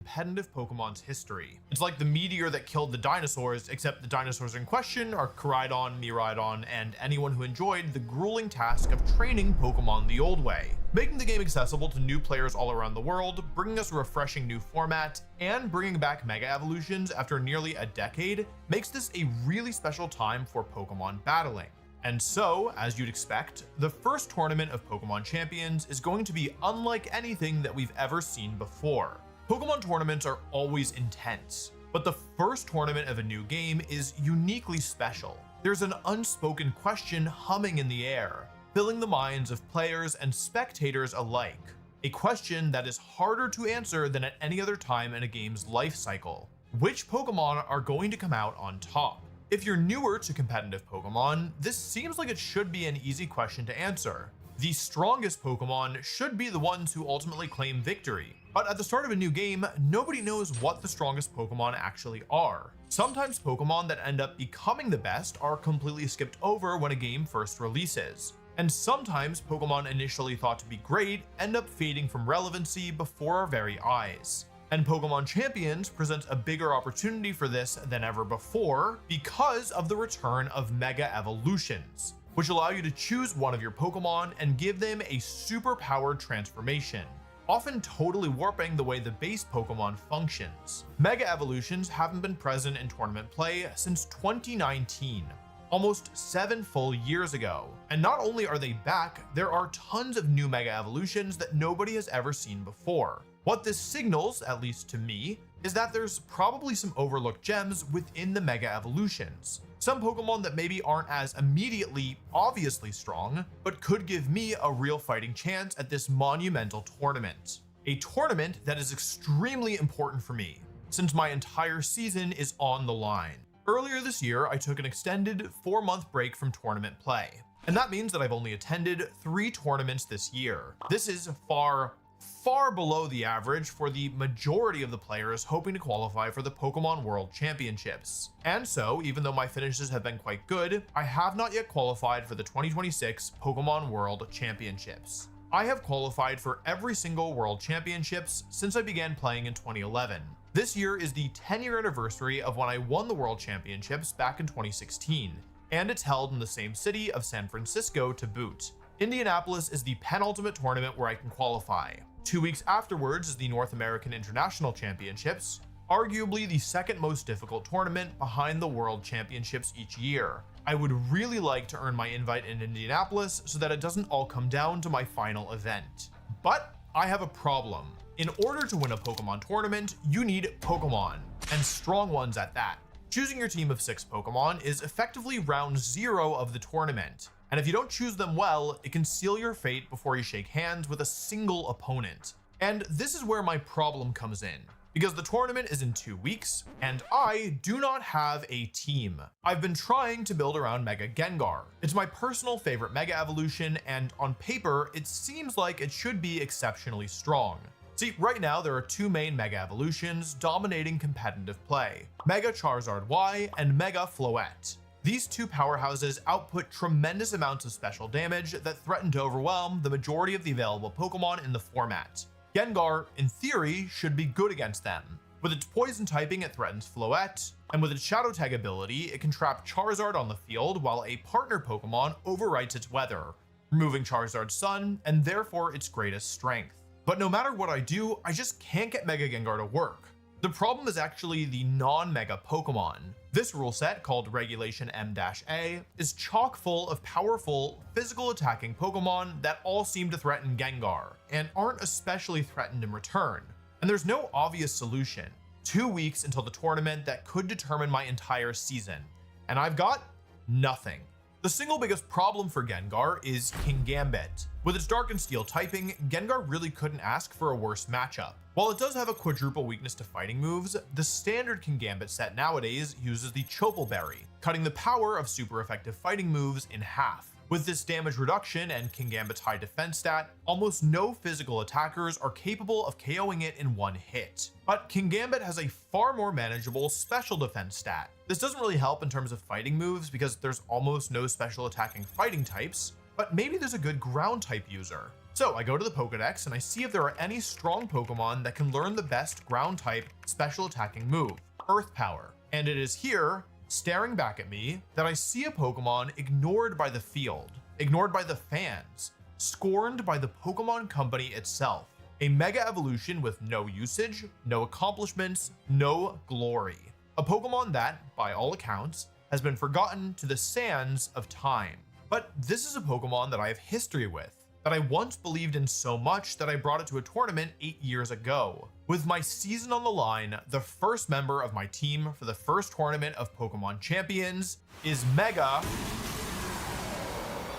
Competitive Pokemon's history. It's like the meteor that killed the dinosaurs, except the dinosaurs in question are Koraidon, Miraidon, and anyone who enjoyed the grueling task of training Pokemon the old way, making the game accessible to new players all around the world, bringing us a refreshing new format, and bringing back Mega Evolutions after nearly a decade makes this a really special time for Pokemon battling. And so, as you'd expect, the first tournament of Pokemon Champions is going to be unlike anything that we've ever seen before. Pokemon tournaments are always intense, but the first tournament of a new game is uniquely special. There's an unspoken question humming in the air, filling the minds of players and spectators alike. A question that is harder to answer than at any other time in a game's life cycle. Which Pokemon are going to come out on top? If you're newer to competitive Pokemon, this seems like it should be an easy question to answer. The strongest Pokemon should be the ones who ultimately claim victory. But at the start of a new game, nobody knows what the strongest Pokemon actually are. Sometimes Pokemon that end up becoming the best are completely skipped over when a game first releases. And sometimes Pokemon initially thought to be great end up fading from relevancy before our very eyes. And Pokemon Champions presents a bigger opportunity for this than ever before because of the return of Mega Evolutions, which allow you to choose one of your Pokemon and give them a super powered transformation, often totally warping the way the base Pokemon functions. Mega Evolutions haven't been present in tournament play since 2019, almost 7 full years ago. And not only are they back, there are tons of new Mega Evolutions that nobody has ever seen before. What this signals, at least to me, is that there's probably some overlooked gems within the Mega Evolutions. Some Pokemon that maybe aren't as immediately obviously strong, but could give me a real fighting chance at this monumental tournament. A tournament that is extremely important for me, since my entire season is on the line. Earlier this year, I took an extended 4-month break from tournament play, and that means that I've only attended 3 tournaments this year. This is far below the average for the majority of the players hoping to qualify for the Pokemon World Championships. And so, even though my finishes have been quite good, I have not yet qualified for the 2026 Pokemon World Championships. I have qualified for every single World Championships since I began playing in 2011. This year is the 10-year anniversary of when I won the World Championships back in 2016, and it's held in the same city of San Francisco to boot. Indianapolis is the penultimate tournament where I can qualify. 2 weeks afterwards is the North American International Championships, arguably the second most difficult tournament behind the World Championships each year. I would really like to earn my invite in Indianapolis so that it doesn't all come down to my final event. But I have a problem. In order to win a Pokemon tournament, you need Pokemon, and strong ones at that. Choosing your team of 6 Pokemon is effectively round 0 of the tournament. And if you don't choose them well, it can seal your fate before you shake hands with a single opponent. And this is where my problem comes in, because the tournament is in 2 weeks, and I do not have a team. I've been trying to build around Mega Gengar. It's my personal favorite Mega Evolution, and on paper, it seems like it should be exceptionally strong. See, right now there are 2 main Mega Evolutions dominating competitive play, Mega Charizard Y and Mega Floette. These two powerhouses output tremendous amounts of special damage that threaten to overwhelm the majority of the available Pokemon in the format. Gengar, in theory, should be good against them. With its poison typing, it threatens Floette, and with its Shadow Tag ability, it can trap Charizard on the field while a partner Pokemon overwrites its weather, removing Charizard's sun and therefore its greatest strength. But no matter what I do, I just can't get Mega Gengar to work. The problem is actually the non-Mega Pokemon. This rule set, called Regulation M-A, is chock full of powerful, physical attacking Pokemon that all seem to threaten Gengar, and aren't especially threatened in return. And there's no obvious solution. 2 weeks until the tournament that could determine my entire season, and I've got nothing. The single biggest problem for Gengar is Kingambit. With its Dark and Steel typing, Gengar really couldn't ask for a worse matchup. While it does have a quadruple weakness to fighting moves, the standard Kingambit set nowadays uses the Chople Berry, cutting the power of super effective fighting moves in half. With this damage reduction and Kingambit's high defense stat, almost no physical attackers are capable of KOing it in one hit. But Kingambit has a far more manageable special defense stat. This doesn't really help in terms of fighting moves because there's almost no special attacking fighting types, but maybe there's a good ground type user. So I go to the Pokedex and I see if there are any strong Pokemon that can learn the best ground type special attacking move, Earth Power. And it is here, staring back at me, that I see a Pokemon ignored by the field, ignored by the fans, scorned by the Pokemon Company itself. A Mega Evolution with no usage, no accomplishments, no glory. A Pokemon that, by all accounts, has been forgotten to the sands of time. But this is a Pokemon that I have history with, that I once believed in so much that I brought it to a tournament 8 years ago. With my season on the line, the first member of my team for the first tournament of Pokemon Champions is Mega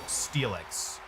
Steelix.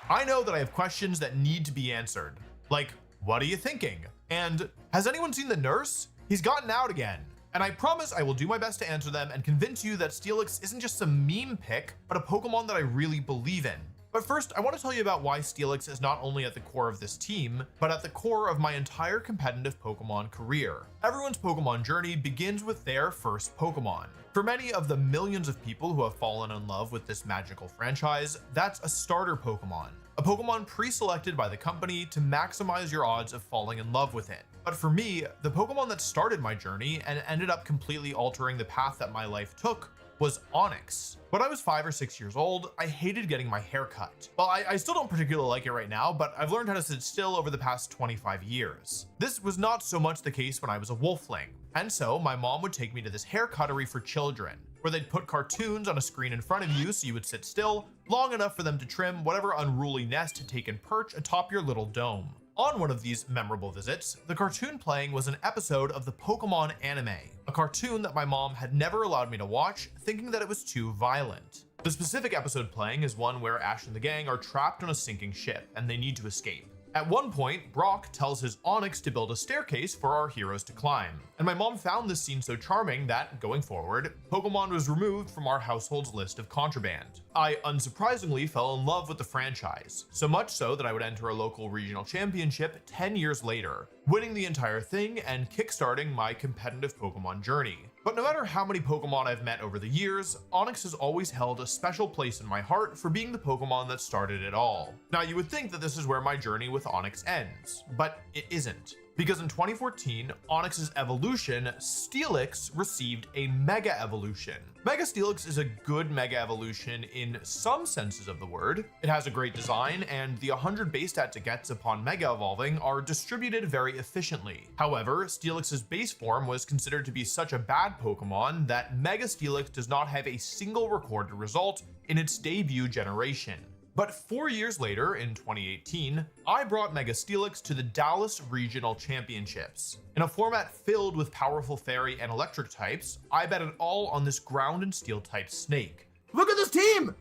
I know that I have questions that need to be answered, like, what are you thinking? And has anyone seen the nurse? He's gotten out again. And I promise I will do my best to answer them and convince you that Steelix isn't just some meme pick, but a Pokemon that I really believe in. But first, I want to tell you about why Steelix is not only at the core of this team, but at the core of my entire competitive Pokemon career. Everyone's Pokemon journey begins with their first Pokemon. For many of the millions of people who have fallen in love with this magical franchise, that's a starter Pokemon. A Pokemon pre-selected by the company to maximize your odds of falling in love with it. But for me, the Pokemon that started my journey and ended up completely altering the path that my life took was Onix. When I was 5 or 6 years old, I hated getting my hair cut. Well, I still don't particularly like it right now, but I've learned how to sit still over the past 25 years. This was not so much the case when I was a wolfling. And so my mom would take me to this hair cuttery for children, where they'd put cartoons on a screen in front of you so you would sit still long enough for them to trim whatever unruly nest had taken perch atop your little dome. On one of these memorable visits, the cartoon playing was an episode of the Pokemon anime, a cartoon that my mom had never allowed me to watch, thinking that it was too violent. The specific episode playing is one where Ash and the gang are trapped on a sinking ship, and they need to escape. At one point, Brock tells his Onix to build a staircase for our heroes to climb, and my mom found this scene so charming that, going forward, Pokemon was removed from our household's list of contraband. I unsurprisingly fell in love with the franchise, so much so that I would enter a local regional championship 10 years later, winning the entire thing and kickstarting my competitive Pokemon journey. But no matter how many Pokemon I've met over the years, Onix has always held a special place in my heart for being the Pokemon that started it all. Now, you would think that this is where my journey with Onix ends, but it isn't. Because in 2014, Onix's evolution, Steelix, received a Mega Evolution. Mega Steelix is a good Mega Evolution in some senses of the word. It has a great design, and the 100 base stats it gets upon Mega Evolving are distributed very efficiently. However, Steelix's base form was considered to be such a bad Pokemon that Mega Steelix does not have a single recorded result in its debut generation. But 4 years later, in 2018, I brought Mega Steelix to the Dallas Regional Championships. In a format filled with powerful fairy and electric types, I bet it all on this ground and steel type snake. Look at this team!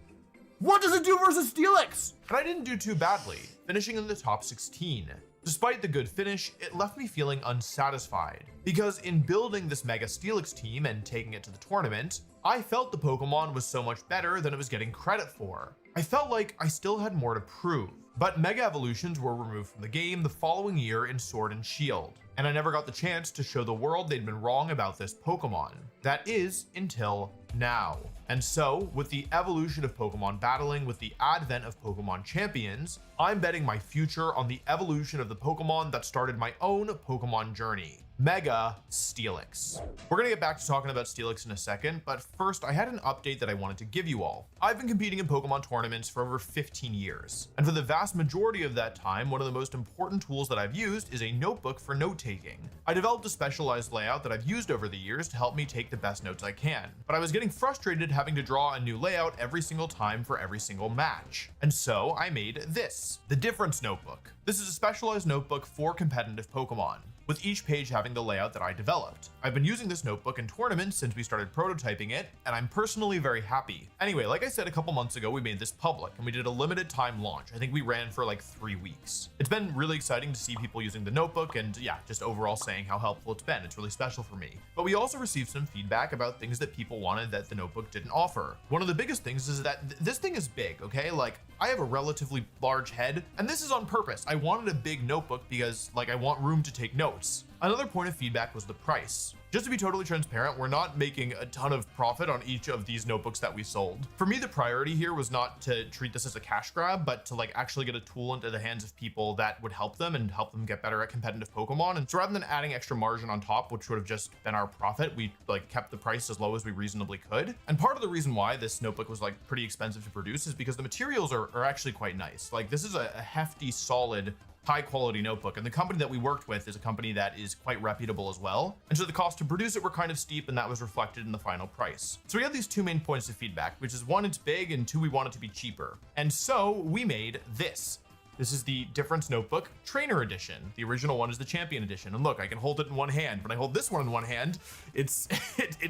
What does it do versus Steelix? And I didn't do too badly, finishing in the top 16. Despite the good finish, it left me feeling unsatisfied, because in building this Mega Steelix team and taking it to the tournament, I felt the Pokemon was so much better than it was getting credit for. I felt like I still had more to prove. But Mega Evolutions were removed from the game the following year in Sword and Shield, and I never got the chance to show the world they'd been wrong about this Pokemon. That is, until now. And so, with the evolution of Pokemon battling with the advent of Pokemon champions, I'm betting my future on the evolution of the Pokemon that started my own Pokemon journey. Mega Steelix. We're gonna get back to talking about Steelix in a second, but first I had an update that I wanted to give you all. I've been competing in Pokemon tournaments for over 15 years, and for the vast majority of that time, one of the most important tools that I've used is a notebook for note-taking. I developed a specialized layout that I've used over the years to help me take the best notes I can, but I was getting frustrated having to draw a new layout every single time for every single match. And so I made this, the Difference Notebook. This is a specialized notebook for competitive Pokemon, with each page having the layout that I developed. I've been using this notebook in tournaments since we started prototyping it, and I'm personally very happy. Anyway, like I said a couple months ago, we made this public, and we did a limited time launch. I think we ran for like 3 weeks. It's been really exciting to see people using the notebook, and yeah, just overall saying how helpful it's been. It's really special for me. But we also received some feedback about things that people wanted that the notebook didn't offer. One of the biggest things is that this thing is big, okay? Like, I have a relatively large head, and this is on purpose. I wanted a big notebook because, like, I want room to take notes. Another point of feedback was the price. Just to be totally transparent, we're not making a ton of profit on each of these notebooks that we sold. For me, the priority here was not to treat this as a cash grab, but to like actually get a tool into the hands of people that would help them and help them get better at competitive Pokemon. And so rather than adding extra margin on top, which would have just been our profit, we like kept the price as low as we reasonably could. And part of the reason why this notebook was like pretty expensive to produce is because the materials are actually quite nice. Like this is a hefty, solid, high quality notebook, and the company that we worked with is a company that is quite reputable as well, and so the cost to produce it were kind of steep, and that was reflected in the final price. So we have these two main points of feedback, which is one, it's big, and two, we want it to be cheaper. And so we made this. This is the Difference Notebook Trainer Edition. The original one is the Champion Edition. And look, I can hold it in one hand. When I hold this one in one hand, it's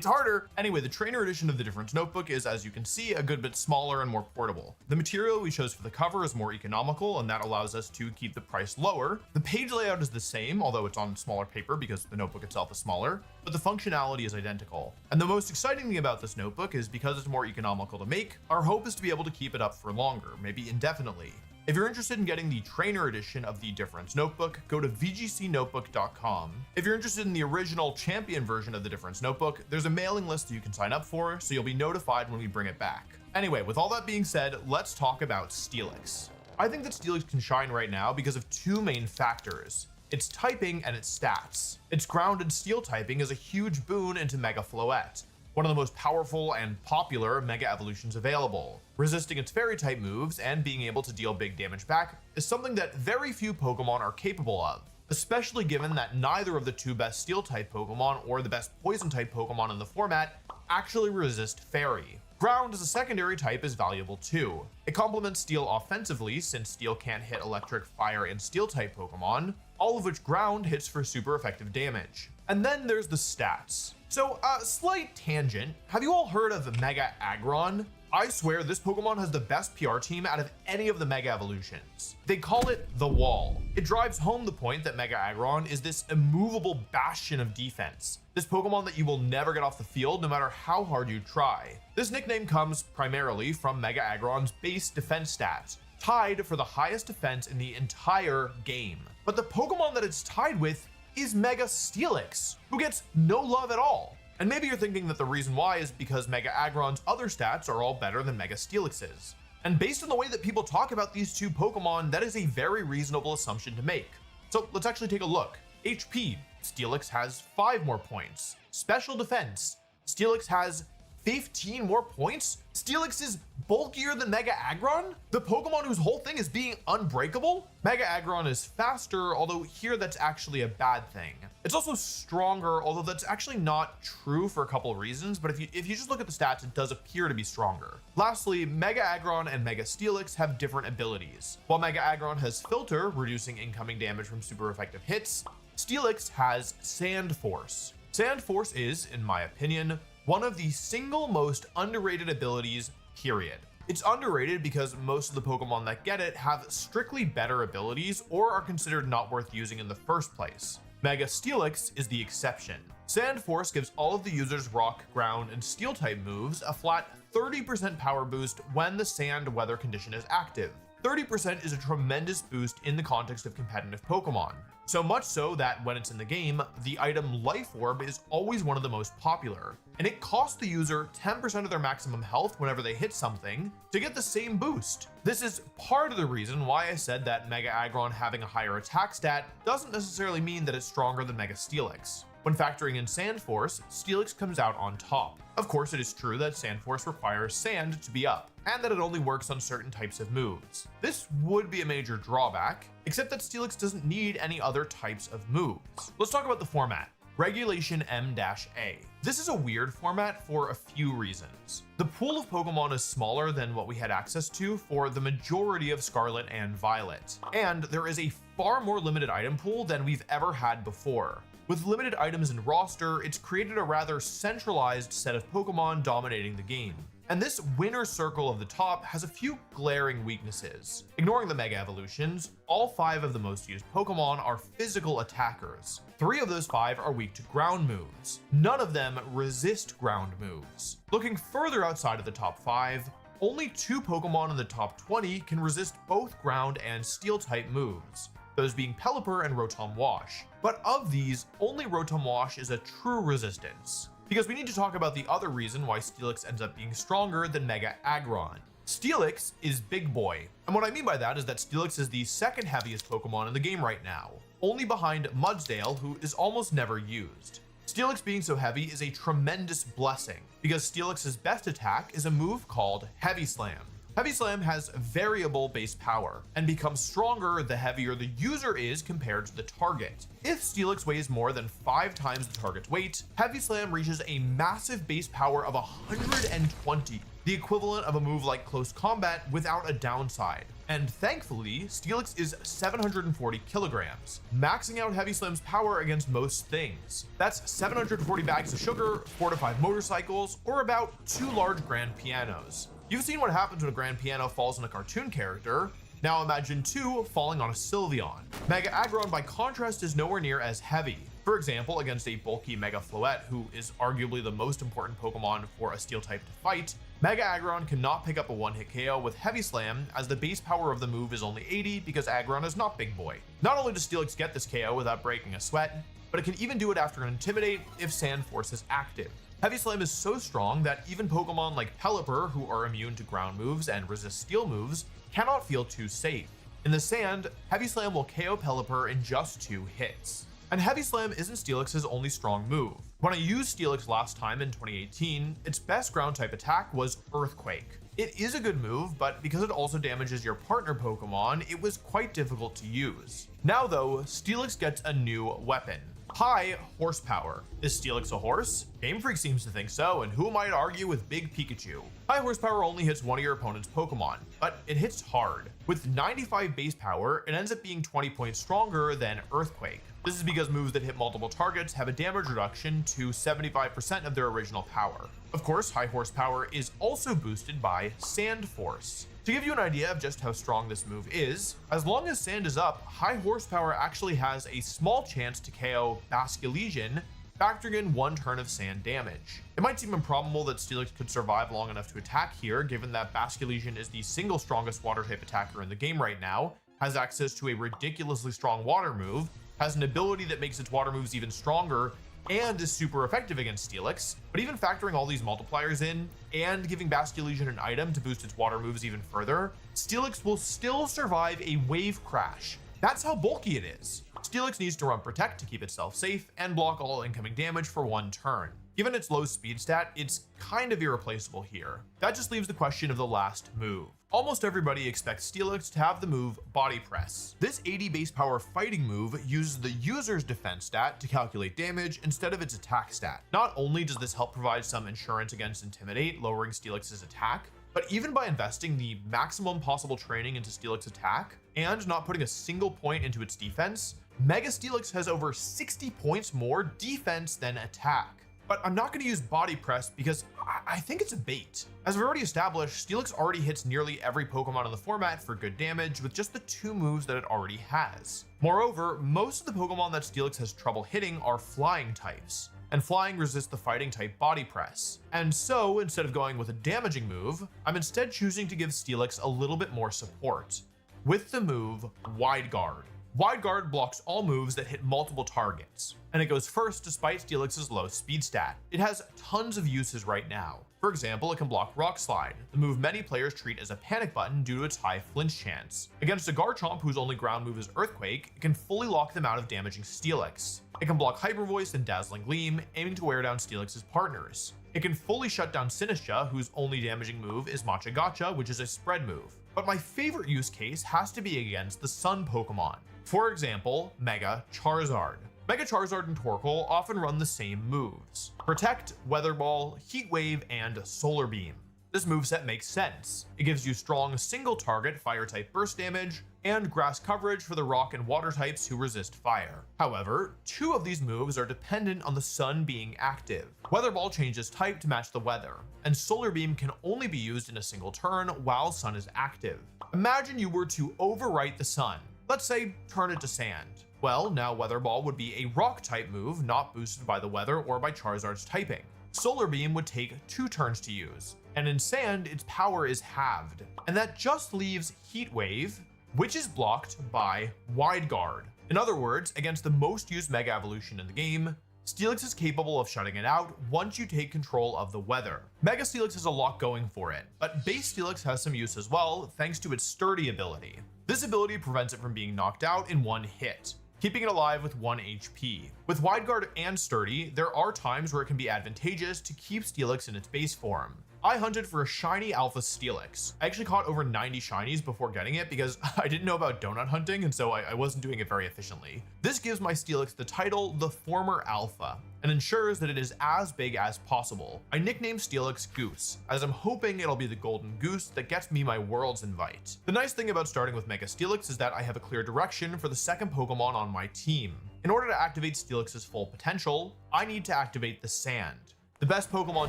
harder. Anyway, the Trainer Edition of the Difference Notebook is, as you can see, a good bit smaller and more portable. The material we chose for the cover is more economical, and that allows us to keep the price lower. The page layout is the same, although it's on smaller paper because the notebook itself is smaller, but the functionality is identical. And the most exciting thing about this notebook is because it's more economical to make, our hope is to be able to keep it up for longer, maybe indefinitely. If you're interested in getting the Trainer Edition of the Difference Notebook, go to vgcnotebook.com. If you're interested in the original Champion version of the Difference Notebook, there's a mailing list that you can sign up for, so you'll be notified when we bring it back. Anyway, with all that being said, let's talk about Steelix. I think that Steelix can shine right now because of two main factors: its typing and its stats. Its grounded steel typing is a huge boon into Mega Floette, one of the most powerful and popular Mega Evolutions available. Resisting its Fairy-type moves and being able to deal big damage back is something that very few Pokemon are capable of, especially given that neither of the two best Steel-type Pokemon or the best Poison-type Pokemon in the format actually resist Fairy. Ground as a secondary type is valuable too. It complements Steel offensively since Steel can't hit Electric, Fire, and Steel-type Pokemon, all of which Ground hits for super effective damage. And then there's the stats. So, slight tangent, have you all heard of Mega Aggron? I swear this Pokemon has the best PR team out of any of the Mega Evolutions. They call it The Wall. It drives home the point that Mega Aggron is this immovable bastion of defense. This Pokemon that you will never get off the field no matter how hard you try. This nickname comes primarily from Mega Aggron's base defense stats, tied for the highest defense in the entire game. But the Pokemon that it's tied with is Mega Steelix, who gets no love at all. And maybe you're thinking that the reason why is because Mega Aggron's other stats are all better than Mega Steelix's. And based on the way that people talk about these two Pokemon, that is a very reasonable assumption to make. So let's actually take a look. HP, Steelix has 5 more points. Special defense, Steelix has 15 more points? Steelix is bulkier than Mega Aggron? The Pokemon whose whole thing is being unbreakable? Mega Aggron is faster, although here that's actually a bad thing. It's also stronger, although that's actually not true for a couple of reasons, but if you just look at the stats, it does appear to be stronger. Lastly, Mega Aggron and Mega Steelix have different abilities. While Mega Aggron has Filter, reducing incoming damage from super effective hits, Steelix has Sand Force. Sand Force is, in my opinion, one of the single most underrated abilities, period. It's underrated because most of the Pokemon that get it have strictly better abilities or are considered not worth using in the first place. Mega Steelix is the exception. Sand Force gives all of the user's Rock, Ground, and Steel-type moves a flat 30% power boost when the Sand weather condition is active. 30% is a tremendous boost in the context of competitive Pokemon. So much so that when it's in the game, the item Life Orb is always one of the most popular, and it costs the user 10% of their maximum health whenever they hit something to get the same boost. This is part of the reason why I said that Mega Aggron having a higher attack stat doesn't necessarily mean that it's stronger than Mega Steelix. When factoring in Sand Force, Steelix comes out on top. Of course, it is true that Sand Force requires sand to be up, and that it only works on certain types of moves. This would be a major drawback, except that Steelix doesn't need any other types of moves. Let's talk about the format. Regulation M-A. This is a weird format for a few reasons. The pool of Pokemon is smaller than what we had access to for the majority of Scarlet and Violet, and there is a far more limited item pool than we've ever had before. With limited items in roster, it's created a rather centralized set of Pokemon dominating the game. And this winner circle of the top has a few glaring weaknesses. Ignoring the Mega Evolutions, all 5 of the most used Pokemon are physical attackers. 3 of those 5 are weak to ground moves. None of them resist ground moves. Looking further outside of the top 5, only 2 Pokemon in the top 20 can resist both ground and steel type moves, those being Pelipper and Rotom Wash. But of these, only Rotom Wash is a true resistance. Because we need to talk about the other reason why Steelix ends up being stronger than Mega Aggron. Steelix is Big Boy, and what I mean by that is that Steelix is the second heaviest Pokemon in the game right now, only behind Mudsdale, who is almost never used. Steelix being so heavy is a tremendous blessing, because Steelix's best attack is a move called Heavy Slam. Heavy Slam has variable base power, and becomes stronger the heavier the user is compared to the target. If Steelix weighs more than 5 times the target's weight, Heavy Slam reaches a massive base power of 120, the equivalent of a move like Close Combat without a downside. And thankfully, Steelix is 740 kilograms, maxing out Heavy Slam's power against most things. That's 740 bags of sugar, 4 to 5 motorcycles, or about 2 large grand pianos. You've seen what happens when a grand piano falls on a cartoon character. Now imagine 2 falling on a Sylveon. Mega Aggron, by contrast, is nowhere near as heavy. For example, against a bulky Mega Floette, who is arguably the most important Pokemon for a steel type to fight, Mega Aggron cannot pick up a one-hit KO with Heavy Slam, as the base power of the move is only 80 because Aggron is not Big Boy. Not only does Steelix get this KO without breaking a sweat, but it can even do it after an Intimidate if Sand Force is active. Heavy Slam is so strong that even Pokemon like Pelipper, who are immune to ground moves and resist steel moves, cannot feel too safe. In the sand, Heavy Slam will KO Pelipper in just 2 hits. And Heavy Slam isn't Steelix's only strong move. When I used Steelix last time in 2018, its best ground type attack was Earthquake. It is a good move, but because it also damages your partner Pokemon, it was quite difficult to use. Now though, Steelix gets a new weapon. High Horsepower. Is Steelix a horse? Game Freak seems to think so, and who might argue with Big Pikachu? High Horsepower only hits one of your opponent's Pokemon, but it hits hard. With 95 base power, it ends up being 20 points stronger than Earthquake. This is because moves that hit multiple targets have a damage reduction to 75% of their original power. Of course, High Horsepower is also boosted by Sand Force. To give you an idea of just how strong this move is, as long as sand is up, High Horsepower actually has a small chance to KO Basculegion, factoring in 1 turn of sand damage. It might seem improbable that Steelix could survive long enough to attack here, given that Basculegion is the single strongest water type attacker in the game right now, has access to a ridiculously strong water move, has an ability that makes its water moves even stronger, and is super effective against Steelix. But even factoring all these multipliers in, and giving Basculegion an item to boost its water moves even further, Steelix will still survive a wave crash. That's how bulky it is. Steelix needs to run Protect to keep itself safe, and block all incoming damage for 1 turn. Given its low speed stat, it's kind of irreplaceable here. That just leaves the question of the last move. Almost everybody expects Steelix to have the move Body Press. This 80 base power fighting move uses the user's defense stat to calculate damage instead of its attack stat. Not only does this help provide some insurance against Intimidate, lowering Steelix's attack, but even by investing the maximum possible training into Steelix attack, and not putting a single point into its defense, Mega Steelix has over 60 points more defense than attack. But I'm not going to use Body Press because I think it's a bait. As we've already established, Steelix already hits nearly every Pokemon in the format for good damage with just the 2 moves that it already has. Moreover, most of the Pokemon that Steelix has trouble hitting are flying types, and flying resists the fighting type Body Press. And so, instead of going with a damaging move, I'm instead choosing to give Steelix a little bit more support with the move Wide Guard. Wide Guard blocks all moves that hit multiple targets, and it goes first despite Steelix's low speed stat. It has tons of uses right now. For example, it can block Rock Slide, the move many players treat as a panic button due to its high flinch chance. Against a Garchomp whose only ground move is Earthquake, it can fully lock them out of damaging Steelix. It can block Hyper Voice and Dazzling Gleam, aiming to wear down Steelix's partners. It can fully shut down Sinistcha, whose only damaging move is Matcha Gotcha, which is a spread move. But my favorite use case has to be against the Sun Pokemon. For example, Mega Charizard. Mega Charizard and Torkoal often run the same moves: Protect, Weather Ball, Heat Wave, and Solar Beam. This moveset makes sense. It gives you strong single-target Fire-type burst damage, and grass coverage for the rock and water types who resist fire. However, two of these moves are dependent on the sun being active. Weather Ball changes type to match the weather, and Solar Beam can only be used in a single turn while sun is active. Imagine you were to overwrite the sun. Let's say turn it to sand. Well, now Weather Ball would be a rock type move not boosted by the weather or by Charizard's typing. Solar Beam would take 2 turns to use, and in sand its power is halved. And that just leaves Heat Wave, which is blocked by Wide Guard. In other words, against the most used Mega Evolution in the game, Steelix is capable of shutting it out once you take control of the weather. Mega Steelix has a lot going for it, but Base Steelix has some use as well thanks to its Sturdy ability. This ability prevents it from being knocked out in one hit, keeping it alive with 1 HP. With Wide Guard and Sturdy, there are times where it can be advantageous to keep Steelix in its base form. I hunted for a shiny Alpha Steelix. I actually caught over 90 shinies before getting it because I didn't know about donut hunting, and so I wasn't doing it very efficiently. This gives my Steelix the title the Former Alpha and ensures that it is as big as possible. I nicknamed Steelix Goose, as I'm hoping it'll be the golden goose that gets me my Worlds invite. The nice thing about starting with Mega Steelix is that I have a clear direction for the second Pokemon on my team. In order to activate Steelix's full potential, I need to activate the Sand. The best Pokemon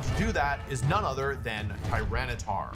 to do that is none other than Tyranitar.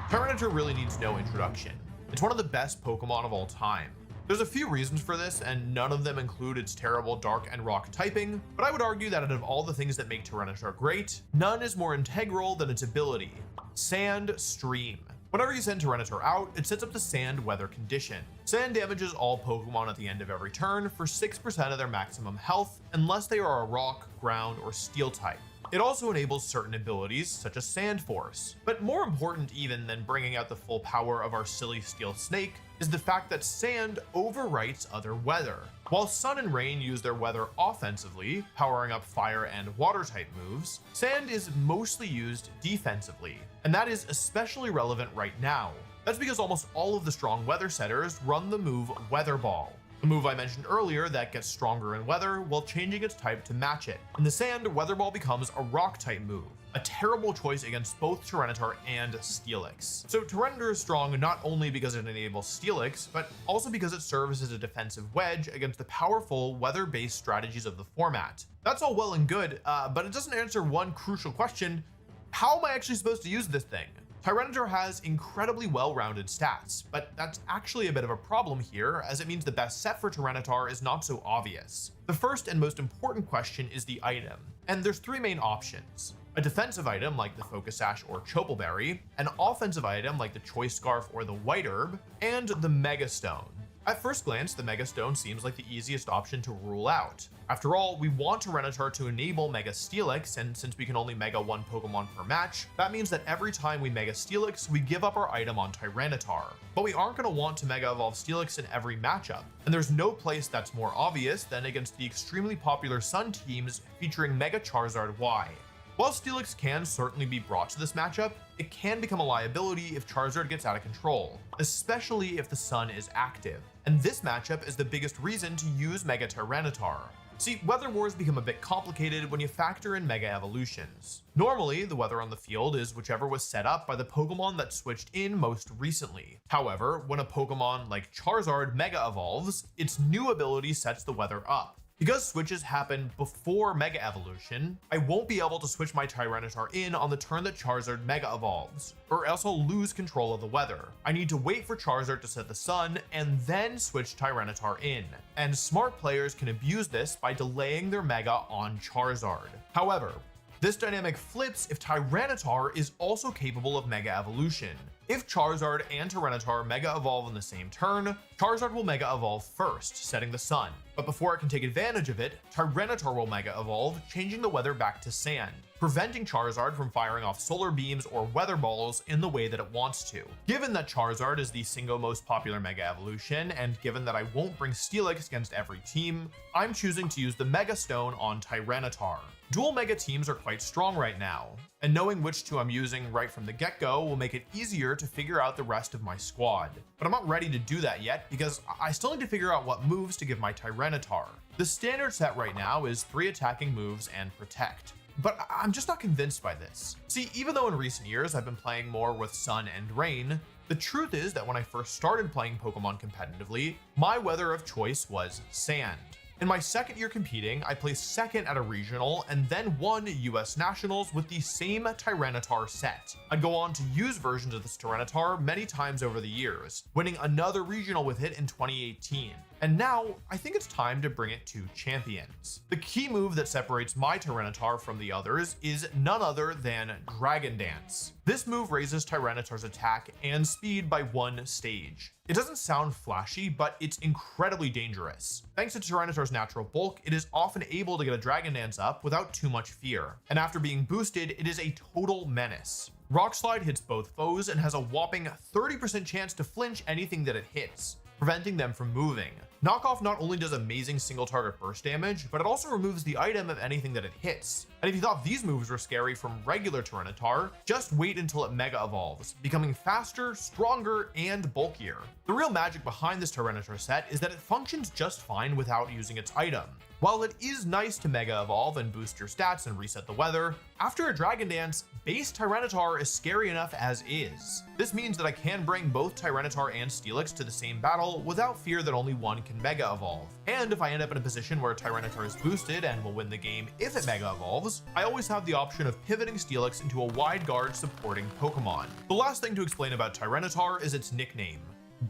Tyranitar really needs no introduction. It's one of the best Pokemon of all time. There's a few reasons for this, and none of them include its terrible Dark and Rock typing, but I would argue that out of all the things that make Tyranitar great, none is more integral than its ability: Sand Stream. Whenever you send Tyranitar out, it sets up the Sand weather condition. Sand damages all Pokemon at the end of every turn for 6% of their maximum health, unless they are a Rock, Ground, or Steel type. It also enables certain abilities, such as Sand Force. But more important even than bringing out the full power of our silly Steel Snake is the fact that Sand overwrites other weather. While Sun and Rain use their weather offensively, powering up Fire and Water type moves, Sand is mostly used defensively, and that is especially relevant right now. That's because almost all of the strong weather setters run the move Weather Ball, the move I mentioned earlier that gets stronger in weather while changing its type to match it. In the sand, Weather Ball becomes a rock type move, a terrible choice against both Tyranitar and Steelix. So Tyranitar is strong not only because it enables Steelix, but also because it serves as a defensive wedge against the powerful weather-based strategies of the format. That's all well and good, but it doesn't answer one crucial question: how am I actually supposed to use this thing? Tyranitar has incredibly well-rounded stats, but that's actually a bit of a problem here, as it means the best set for Tyranitar is not so obvious. The first and most important question is the item, and there's 3 main options: a defensive item like the Focus Sash or Chople Berry, an offensive item like the Choice Scarf or the White Herb, and the Mega Stone. At first glance, the Mega Stone seems like the easiest option to rule out. After all, we want Tyranitar to enable Mega Steelix, and since we can only Mega 1 Pokemon per match, that means that every time we Mega Steelix, we give up our item on Tyranitar. But we aren't going to want to Mega Evolve Steelix in every matchup, and there's no place that's more obvious than against the extremely popular Sun teams featuring Mega Charizard Y. While Steelix can certainly be brought to this matchup, it can become a liability if Charizard gets out of control, especially if the Sun is active. And this matchup is the biggest reason to use Mega Tyranitar. See, weather wars become a bit complicated when you factor in Mega Evolutions. Normally, the weather on the field is whichever was set up by the Pokemon that switched in most recently. However, when a Pokemon like Charizard Mega Evolves, its new ability sets the weather up. Because switches happen before Mega Evolution, I won't be able to switch my Tyranitar in on the turn that Charizard Mega Evolves, or else I'll lose control of the weather. I need to wait for Charizard to set the sun and then switch Tyranitar in, and smart players can abuse this by delaying their Mega on Charizard. However, this dynamic flips if Tyranitar is also capable of Mega Evolution. If Charizard and Tyranitar Mega Evolve in the same turn, Charizard will Mega Evolve first, setting the sun. But before it can take advantage of it, Tyranitar will Mega Evolve, changing the weather back to sand, preventing Charizard from firing off solar beams or weather balls in the way that it wants to. Given that Charizard is the single most popular Mega Evolution, and given that I won't bring Steelix against every team, I'm choosing to use the Mega Stone on Tyranitar. Dual Mega teams are quite strong right now, and knowing which two I'm using right from the get-go will make it easier to figure out the rest of my squad. But I'm not ready to do that yet because I still need to figure out what moves to give my Tyranitar. The standard set right now is 3 attacking moves and Protect. But I'm just not convinced by this. See, even though in recent years I've been playing more with Sun and Rain, the truth is that when I first started playing Pokemon competitively, my weather of choice was sand. In my second year competing, I placed second at a regional and then won US Nationals with the same Tyranitar set. I'd go on to use versions of this Tyranitar many times over the years, winning another regional with it in 2018. And now, I think it's time to bring it to Champions. The key move that separates my Tyranitar from the others is none other than Dragon Dance. This move raises Tyranitar's attack and speed by 1 stage. It doesn't sound flashy, but it's incredibly dangerous. Thanks to Tyranitar's natural bulk, it is often able to get a Dragon Dance up without too much fear. And after being boosted, it is a total menace. Rock Slide hits both foes and has a whopping 30% chance to flinch anything that it hits, preventing them from moving. Knockoff not only does amazing single target burst damage, but it also removes the item of anything that it hits. And if you thought these moves were scary from regular Tyranitar, just wait until it Mega Evolves, becoming faster, stronger, and bulkier. The real magic behind this Tyranitar set is that it functions just fine without using its item. While it is nice to Mega Evolve and boost your stats and reset the weather, after a Dragon Dance, base Tyranitar is scary enough as is. This means that I can bring both Tyranitar and Steelix to the same battle without fear that only one can Mega Evolve. And if I end up in a position where Tyranitar is boosted and will win the game if it Mega Evolves, I always have the option of pivoting Steelix into a wide guard supporting Pokemon. The last thing to explain about Tyranitar is its nickname,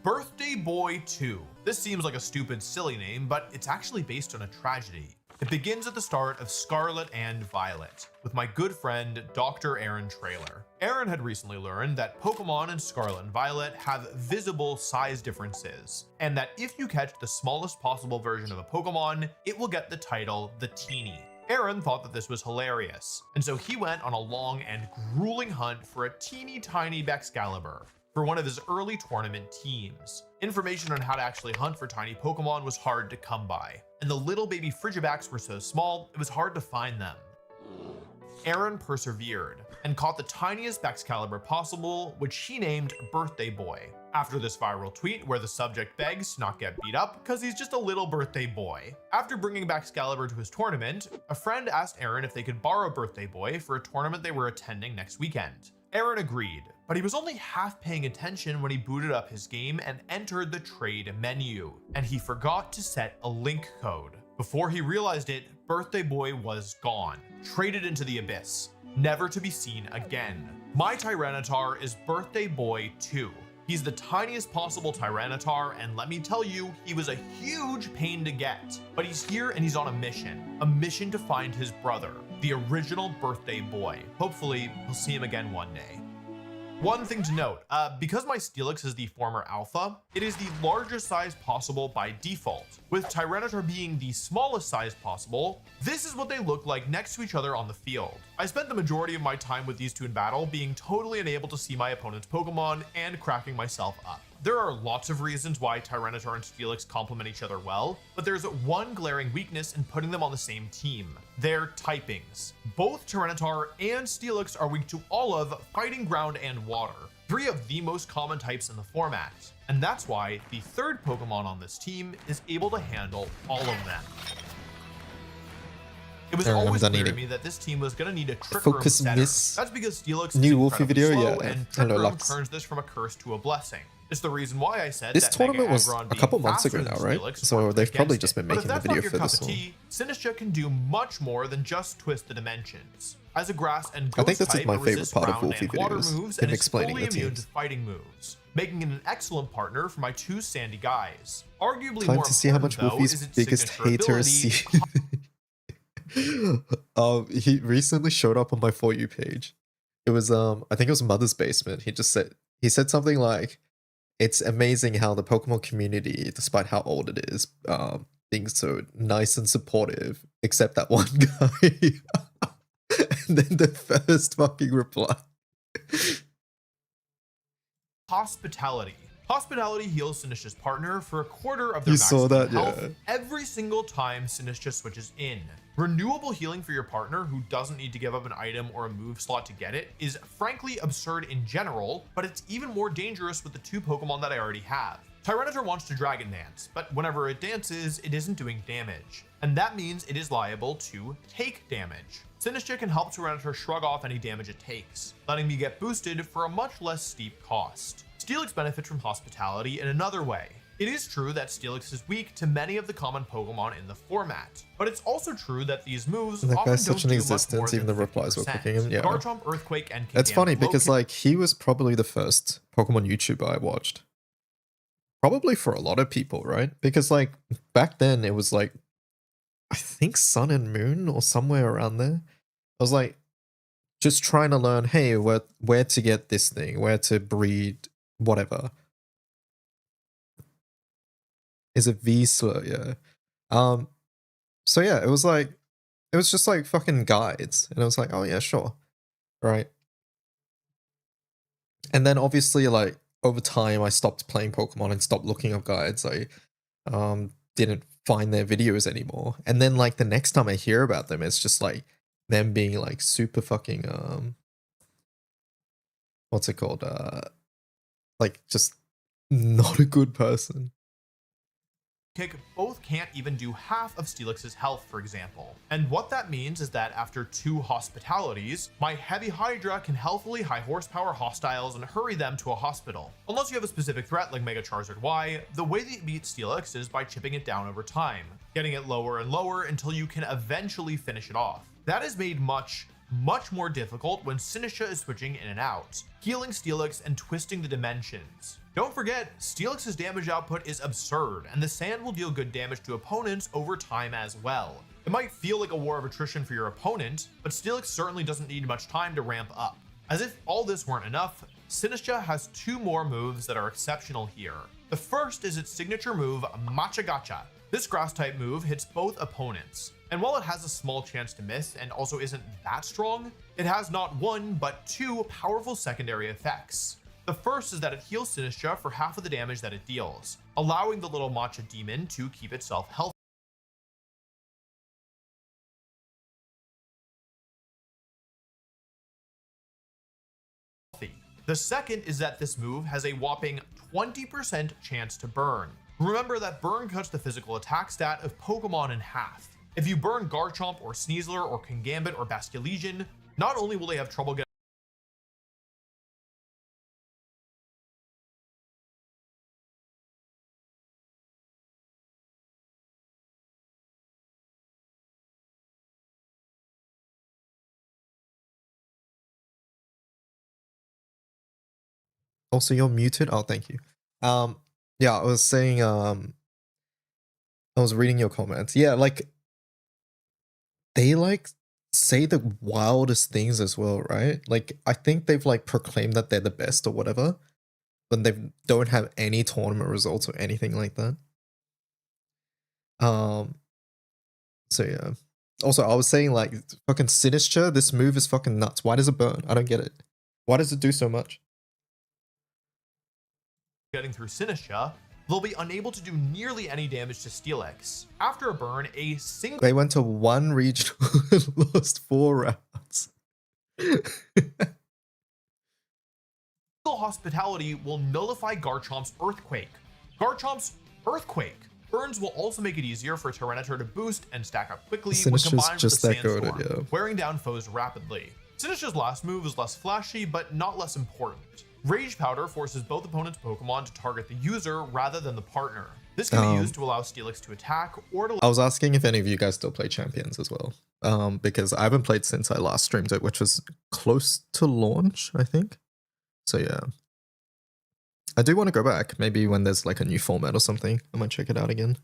Birthday Boy 2. This seems like a stupid, silly name, but it's actually based on a tragedy. It begins at the start of Scarlet and Violet, with my good friend, Dr. Aaron Traylor. Aaron had recently learned that Pokemon in Scarlet and Violet have visible size differences, and that if you catch the smallest possible version of a Pokemon, it will get the title the Teeny. Aaron thought that this was hilarious, and so he went on a long and grueling hunt for a teeny tiny Baxcalibur for one of his early tournament teams. Information on how to actually hunt for tiny Pokemon was hard to come by, and the little baby Frigibax were so small, it was hard to find them. Aaron persevered and caught the tiniest Baxcalibur possible, which he named Birthday Boy, after this viral tweet where the subject begs to not get beat up because he's just a little birthday boy. After bringing Baxcalibur to his tournament, a friend asked Aaron if they could borrow Birthday Boy for a tournament they were attending next weekend. Aaron agreed, but he was only half paying attention when he booted up his game and entered the trade menu, and he forgot to set a link code. Before he realized it, Birthday Boy was gone, traded into the abyss, never to be seen again. My Tyranitar is Birthday Boy 2. He's the tiniest possible Tyranitar, and let me tell you, he was a huge pain to get. But he's here and he's on a mission to find his brother, the original Birthday Boy. Hopefully, we'll see him again one day. One thing to note, because my Steelix is the former Alpha, it is the largest size possible by default. With Tyranitar being the smallest size possible, this is what they look like next to each other on the field. I spent the majority of my time with these two in battle being totally unable to see my opponent's Pokemon and cracking myself up. There are lots of reasons why Tyranitar and Steelix complement each other well, but there's one glaring weakness in putting them on the same team: their typings. Both Tyranitar and Steelix are weak to all of Fighting Ground and Water, 3 of the most common types in the format, and that's why the third Pokemon on this team is able to handle all of them. It was always clear to me that this team was going to need a Trick Room setter. That's because Steelix is new Wolfie incredibly video, slow, yeah. and Trick Hello, Room Lux. turns this from a curse to a blessing. It's the reason why I said This that tournament Mega was Aggron a being couple months faster ago than now, right? Steelix So worked they've probably against just been it. But making if the that's not video your for cup this of one. tea, Sinistcha can do much more than just twist the dimensions. As a grass and I think ghost this is type, my it favorite resists part of ground Wolfie and water videos, moves him and is explaining fully the immune teams. to fighting moves, making it an excellent partner for my 2 sandy guys. Arguably Time more to see how much important, though, Wolfie's is its biggest signature hater ability, see. He recently showed up on my For You page. It was I think it was Mother's Basement. He just said he said something like, "It's amazing how the Pokemon community, despite how old it is, being so nice and supportive, except that one guy." And then the first fucking reply. Hospitality. Hospitality heals Sinistcha's partner for a quarter of their You saw maximum that, health yeah. every single time Sinistcha switches in. Renewable healing for your partner who doesn't need to give up an item or a move slot to get it is frankly absurd in general, but it's even more dangerous with the 2 Pokemon that I already have. Tyranitar wants to Dragon Dance, but whenever it dances, it isn't doing damage, and that means it is liable to take damage. Sinistcha can help Tyranitar shrug off any damage it takes, letting me get boosted for a much less steep cost. Steelix benefits from Hospitality in another way. It is true that Steelix is weak to many of the common Pokemon in the format, but it's also true that these moves That often guy's don't such an do much existence, more even the than replies were 50%. cooking him. Yeah. Garchomp, Earthquake, and It's Kingambit funny Low because like he was probably the first Pokemon YouTuber I watched. Probably for a lot of people, right? Because like back then it was like I think Sun and Moon or somewhere around there. I was like just trying to learn, hey, where to get this thing, where to breed, whatever. Is it V-Slur? Yeah. So yeah, it was just like fucking guides. And I was like, oh yeah, sure. Right. And then obviously like over time I stopped playing Pokemon and stopped looking up guides. I didn't find their videos anymore. And then like the next time I hear about them, it's just like them being like super fucking what's it called? Like just not a good person. Kick both can't even do half of Steelix's health, for example. And what that means is that after 2 hospitalities, my Heavy Hydra can healthily high horsepower hostiles and hurry them to a hospital. Unless you have a specific threat like Mega Charizard Y, the way that you beat Steelix is by chipping it down over time, getting it lower and lower until you can eventually finish it off. That is made much more difficult when Sinistcha is switching in and out, healing Steelix and twisting the dimensions. Don't forget, Steelix's damage output is absurd, and the sand will deal good damage to opponents over time as well. It might feel like a war of attrition for your opponent, but Steelix certainly doesn't need much time to ramp up. As if all this weren't enough, Sinistcha has 2 more moves that are exceptional here. The first is its signature move, Machagacha. This grass-type move hits both opponents, and while it has a small chance to miss and also isn't that strong, it has not 1 but 2 powerful secondary effects. The first is that it heals Sinistcha for half of the damage that it deals, allowing the little Matcha demon to keep itself healthy. The second is that this move has a whopping 20% chance to burn. Remember that burn cuts the physical attack stat of Pokemon in half. If you burn Garchomp or Sneasler or Kingambit or Basculegion, not only will they have trouble getting Also, you're muted. Oh, thank you. Yeah, I was saying, I was reading your comments. Yeah, like they like say the wildest things as well, right? Like I think they've like proclaimed that they're the best or whatever, but they don't have any tournament results or anything like that. So yeah. Also, I was saying like fucking Sinistcha, this move is fucking nuts. Why does it burn? I don't get it. Why does it do so much? getting through Sinistcha, they'll be unable to do nearly any damage to Steelix. After a burn, a single They went to 1 regional and lost 4 rounds. hospitality will nullify Garchomp's Earthquake. Garchomp's Earthquake burns will also make it easier for Tyranitar to boost and stack up quickly when Sinistcha's combined just with the that good, Sandstorm, yeah. wearing down foes rapidly. Sinistcha's last move is less flashy, but not less important. Rage Powder forces both opponents' Pokemon to target the user rather than the partner. This can be used to allow Steelix to attack or to I was asking if any of you guys still play Champions as well. Because I haven't played since I last streamed it, which was close to launch, I think. So yeah. I do want to go back. Maybe when there's like a new format or something, I might check it out again.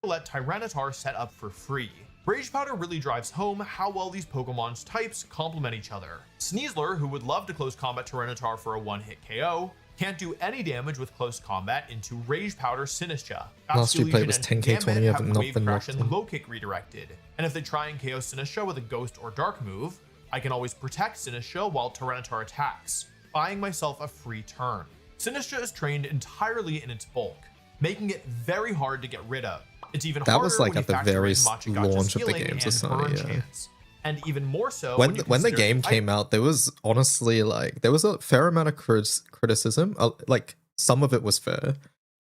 let Tyranitar set up for free. Rage Powder really drives home how well these Pokemon's types complement each other. Sneasler, who would love to close combat Tyranitar for a one-hit KO, can't do any damage with close combat into Rage Powder Sinistcha. Last we played was 10k20, I have not Wave been Crash locked and in. Low Kick redirected, and if they try and KO Sinistcha with a Ghost or Dark move, I can always protect Sinistcha while Tyranitar attacks, buying myself a free turn. Sinistcha is trained entirely in its bulk, making it very hard to get rid of. It's even That harder was like when at the you factor very in Machigotcha's launch of the healing games or and something, burn yeah. chance. And even more so When you the consider game type. came out, there was honestly like there was a fair amount of criticism. Like some of it was fair,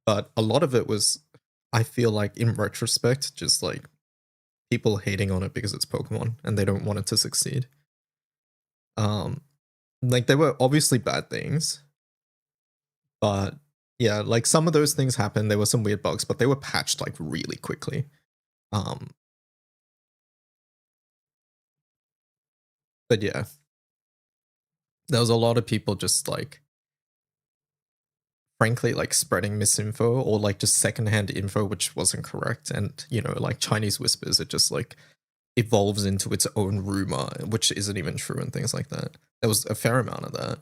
but a lot of it was, I feel like in retrospect, just like people hating on it because it's Pokemon and they don't want it to succeed. Like there were obviously bad things, but yeah, like some of those things happened. There were some weird bugs, but they were patched like really quickly. But yeah, there was a lot of people just like, frankly, like spreading misinfo or like just secondhand info which wasn't correct. And you know, like Chinese whispers, it just like evolves into its own rumor, which isn't even true and things like that. There was a fair amount of that.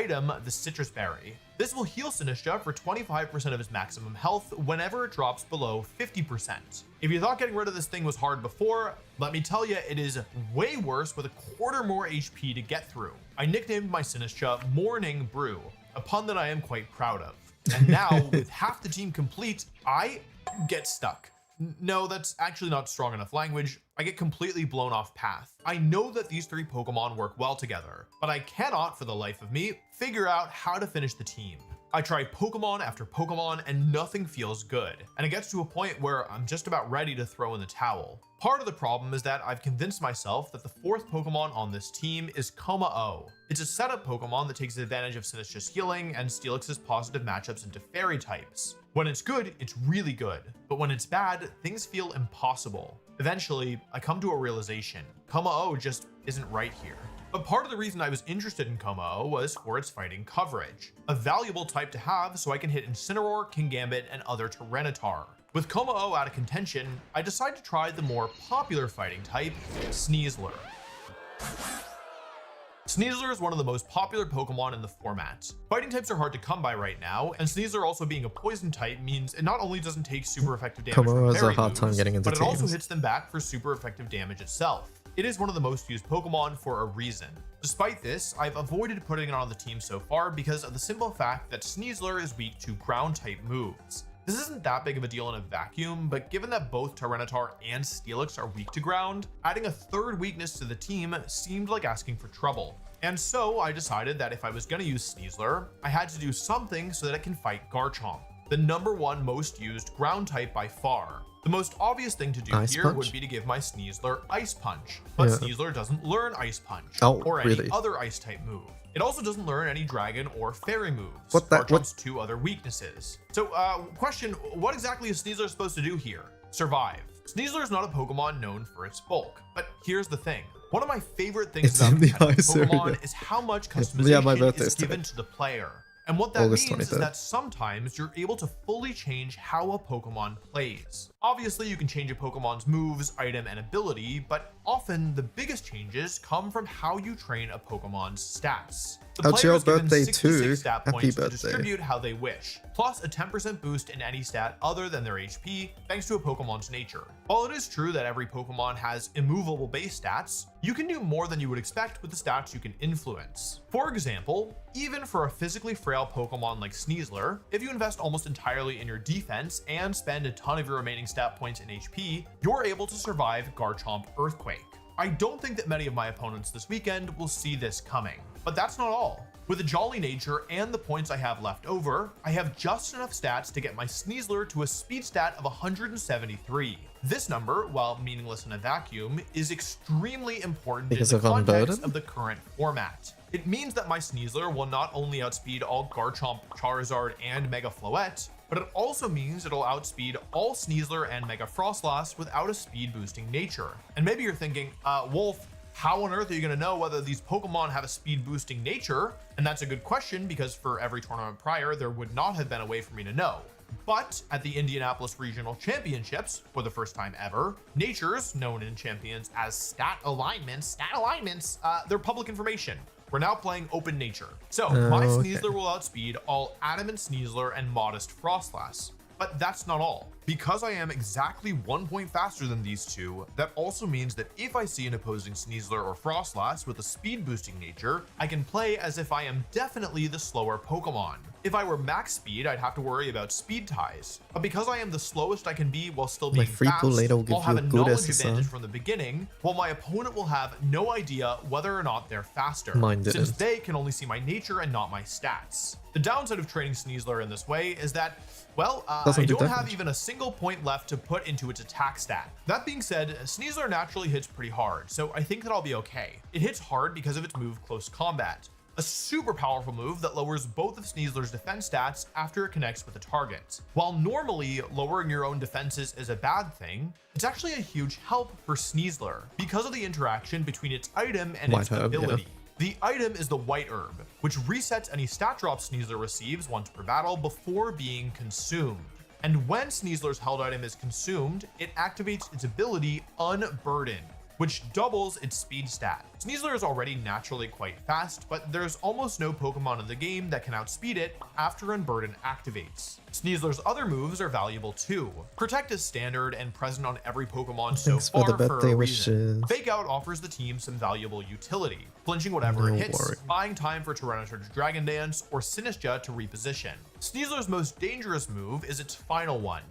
Item, the Citrus Berry. This will heal Sinistcha for 25% of his maximum health whenever it drops below 50%. If you thought getting rid of this thing was hard before, let me tell you, it is way worse with a quarter more HP to get through. I nicknamed my Sinistcha Morning Brew, a pun that I am quite proud of. And now, with half the team complete, I get stuck. No, that's actually not strong enough language. I get completely blown off path. I know that these three Pokemon work well together, but I cannot, for the life of me, figure out how to finish the team. I try Pokemon after Pokemon and nothing feels good, and it gets to a point where I'm just about ready to throw in the towel. Part of the problem is that I've convinced myself that the fourth Pokemon on this team is Kommo-o. It's a setup Pokemon that takes advantage of Sinistcha's healing and Steelix's positive matchups into fairy types. When it's good, it's really good, but when it's bad, things feel impossible. Eventually, I come to a realization. Kommo-o just isn't right here. But part of the reason I was interested in Kommo-o was for its fighting coverage, a valuable type to have so I can hit Incineroar, Kingambit, and other Tyranitar. With Kommo-o out of contention, I decided to try the more popular fighting type, Sneasler. Sneasler is one of the most popular Pokemon in the format. Fighting types are hard to come by right now, and Sneasler also being a poison type means it not only doesn't take super effective damage Kommo-o from has a fairy hard time moves, getting into but it also teams. hits them back for super effective damage itself. It is one of the most used Pokemon for a reason. Despite this, I've avoided putting it on the team so far because of the simple fact that Sneasler is weak to ground type moves. This isn't that big of a deal in a vacuum, but given that both Tyranitar and Steelix are weak to ground, adding a third weakness to the team seemed like asking for trouble. And so I decided that if I was going to use Sneasler, I had to do something so that it can fight Garchomp, the #1 most used ground type by far. The most obvious thing to do Ice here Punch? would be to give my Sneasler Ice Punch, but Yeah. Sneasler doesn't learn Ice Punch Oh, or any really? other ice type move. It also doesn't learn any dragon or fairy moves, What that- what- Garchomp's two other weaknesses. So, question, what exactly is Sneasler supposed to do here? Survive. Sneasler is not a Pokemon known for its bulk, but here's the thing. One of my favorite things It's about in the competitive ice area. Pokemon is how much Yeah, my customization birthday is is today. given to the player. And what that August means is 23rd. that sometimes you're able to fully change how a Pokemon plays. Obviously, you can change a Pokemon's moves, item, and ability, but often the biggest changes come from how you train a Pokemon's stats. The It's player your is given birthday 66 too. stat Happy points to birthday. distribute how they wish, plus a 10% boost in any stat other than their HP, thanks to a Pokemon's nature. While it is true that every Pokemon has immovable base stats, you can do more than you would expect with the stats you can influence. For example, even for a physically frail Pokemon like Sneasler, if you invest almost entirely in your defense and spend a ton of your remaining stat points in HP, you're able to survive Garchomp Earthquake. I don't think that many of my opponents this weekend will see this coming, but that's not all. With a jolly nature and the points I have left over, I have just enough stats to get my Sneasler to a speed stat of 173. This number, while meaningless in a vacuum, is extremely important Because in of the context Unburden? of the current format. It means that my Sneasler will not only outspeed all Garchomp, Charizard, and Mega Floette, but it also means it'll outspeed all Sneasler and Mega Frostlass without a speed boosting nature. And maybe you're thinking, Wolf, how on earth are you going to know whether these Pokemon have a speed boosting nature? And that's a good question because for every tournament prior, there would not have been a way for me to know. But at the Indianapolis Regional Championships, for the first time ever, natures, known in Champions as stat alignments, they're public information. We're now playing Open Nature. So my okay. Sneasler will outspeed all Adamant Sneasler and Modest Frostlass. But that's not all. Because I am exactly 1 point faster than these two, that also means that if I see an opposing Sneasler or Frostlass with a speed boosting nature, I can play as if I am definitely the slower Pokemon. If I were max speed, I'd have to worry about speed ties. But because I am the slowest I can be while still being Like, free fast, pull later will give I'll you have a a good knowledge SSR. advantage from the beginning, while my opponent will have no idea whether or not they're faster, Mine since didn't. they can only see my nature and not my stats. The downside of training Sneasler in this way is that, well, I Doesn't do don't have damage. even a single point left to put into its attack stat. That being said, Sneasler naturally hits pretty hard, so I think that I'll be okay. It hits hard because of its move Close Combat, a super powerful move that lowers both of Sneasler's defense stats after it connects with a target. While normally lowering your own defenses is a bad thing, it's actually a huge help for Sneasler because of the interaction between its item and its White herb, yeah. ability. The item is the White Herb, which resets any stat drop Sneasler receives once per battle before being consumed. And when Sneasler's held item is consumed, it activates its ability Unburden, which doubles its speed stat. Sneasler is already naturally quite fast, but there's almost no Pokemon in the game that can outspeed it after Unburden activates. Sneasler's other moves are valuable too. Protect is standard and present on every Pokemon so Thanks for far the for a birthday reason. wishes. Fake Out offers the team some valuable utility, flinching whatever No it hits, worry. buying time for Tyranitar to Dragon Dance or Sinistcha to reposition. Sneasler's most dangerous move is its final one,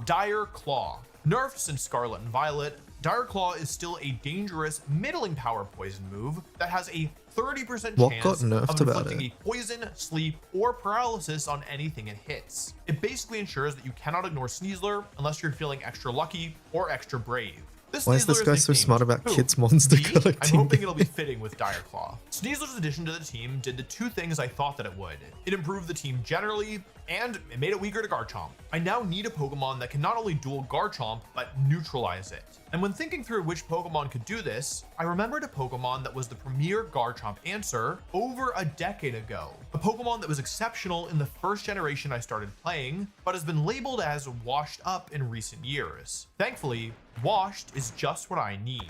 Dire Claw. Nerfed since Scarlet and Violet, Dire Claw is still a dangerous middling power poison move that has a 30% What chance got nerfed of about inflicting it? a poison, sleep, or paralysis on anything it hits. It basically ensures that you cannot ignore Sneasler unless you're feeling extra lucky or extra brave. This Why is this Sneasler guy so nicknamed smart about Poop. kids monster Me? I'm collecting? hoping it'll be fitting with Dire Claw. Sneasler's addition to the team did the two things I thought that it would. It improved the team generally, and it made it weaker to Garchomp. I now need a Pokemon that can not only duel Garchomp, but neutralize it. And when thinking through which Pokemon could do this, I remembered a Pokemon that was the premier Garchomp answer over a decade ago. A Pokemon that was exceptional in the first generation I started playing, but has been labeled as washed up in recent years. Thankfully, washed is just what I need.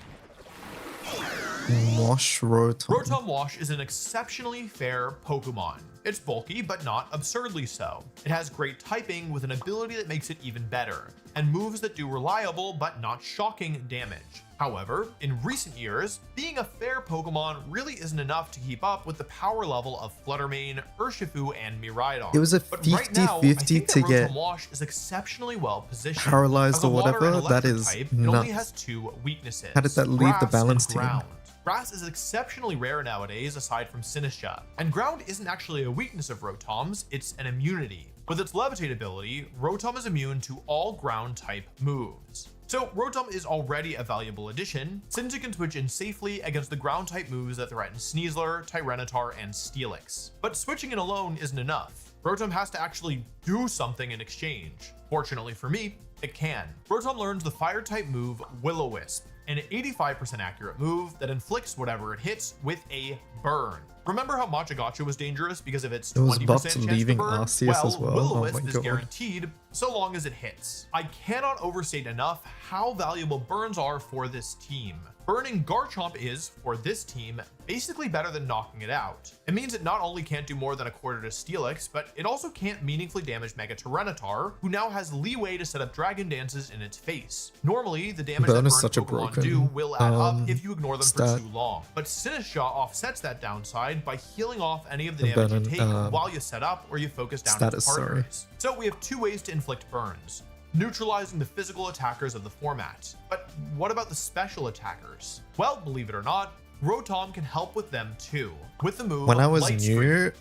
Wash Rotom. Rotom Wash is an exceptionally fair Pokemon. It's bulky, but not absurdly so. It has great typing with an ability that makes it even better, and moves that do reliable but not shocking damage. However, in recent years, being a fair Pokemon really isn't enough to keep up with the power level of Fluttermane, Urshifu, and Miraidon. It was a But right now, I 50-50 think to that get Rotom Wash is exceptionally well positioned. paralyzed As a or water whatever. and That electric is type, it only nuts. has two weaknesses. How did that leave the Grass balance and team? ground. Grass is exceptionally rare nowadays aside from Sinistcha, and ground isn't actually a weakness of Rotom's, it's an immunity. With its Levitate ability, Rotom is immune to all ground type moves. So Rotom is already a valuable addition, since it can switch in safely against the ground type moves that threaten Sneasler, Tyranitar, and Steelix. But switching in alone isn't enough. Rotom has to actually do something in exchange. Fortunately for me, it can. Rotom learns the fire type move Will-O-Wisp, an 85% accurate move that inflicts whatever it hits with a burn. Remember how Machagacha was dangerous because of its It was 20% buffed chance leaving to burn? Arceus as well. Oh Will-O-Wisp my is god. guaranteed so long as it hits. I cannot overstate enough how valuable burns are for this team. Burning Garchomp is, for this team, basically better than knocking it out. It means it not only can't do more than a quarter to Steelix, but it also can't meaningfully damage Mega Tyranitar, who now has leeway to set up Dragon Dances in its face. Normally, the damage Burn that is burned such a Pokemon broken, do will add up if you ignore them stat. for too long. But Sinistcha offsets that downside by healing off any of the The damage burn, you take while you set up or you focus down status, its sorry. partners. So we have two ways to inflict burns. Neutralizing the physical attackers of the format. But what about the special attackers? Well, believe it or not, Rotom can help with them too. With the move When I was Light Streak.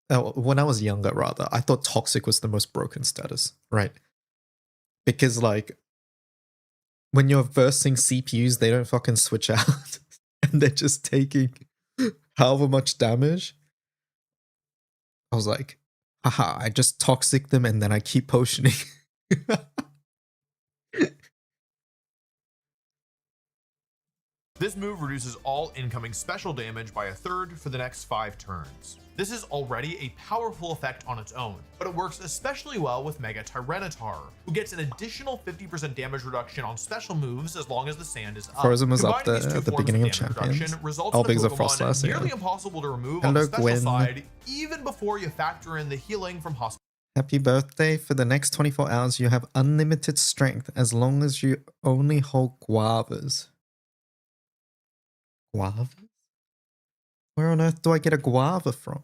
new, when I was younger rather, I thought Toxic was the most broken status, right? Because like, when you're versing CPUs, they don't fucking switch out. And they're just taking however much damage. I was like, haha, I just Toxic them and then I keep potioning. This move reduces all incoming special damage by a third for the next 5 turns. This is already a powerful effect on its own, but it works especially well with Mega Tyranitar, who gets an additional 50% damage reduction on special moves as long as the sand is up. Frozen was up Combining these there two at the forms beginning of damage Champions. reduction results All in a because of Pokemon Frostlass, nearly yeah. impossible to remove on Hello, the special Gwen. side, even before you factor in the healing from hospital. Happy birthday. For the next 24 hours, you have unlimited strength as long as you only hold guavas. Guavas? Where on earth do I get a guava from?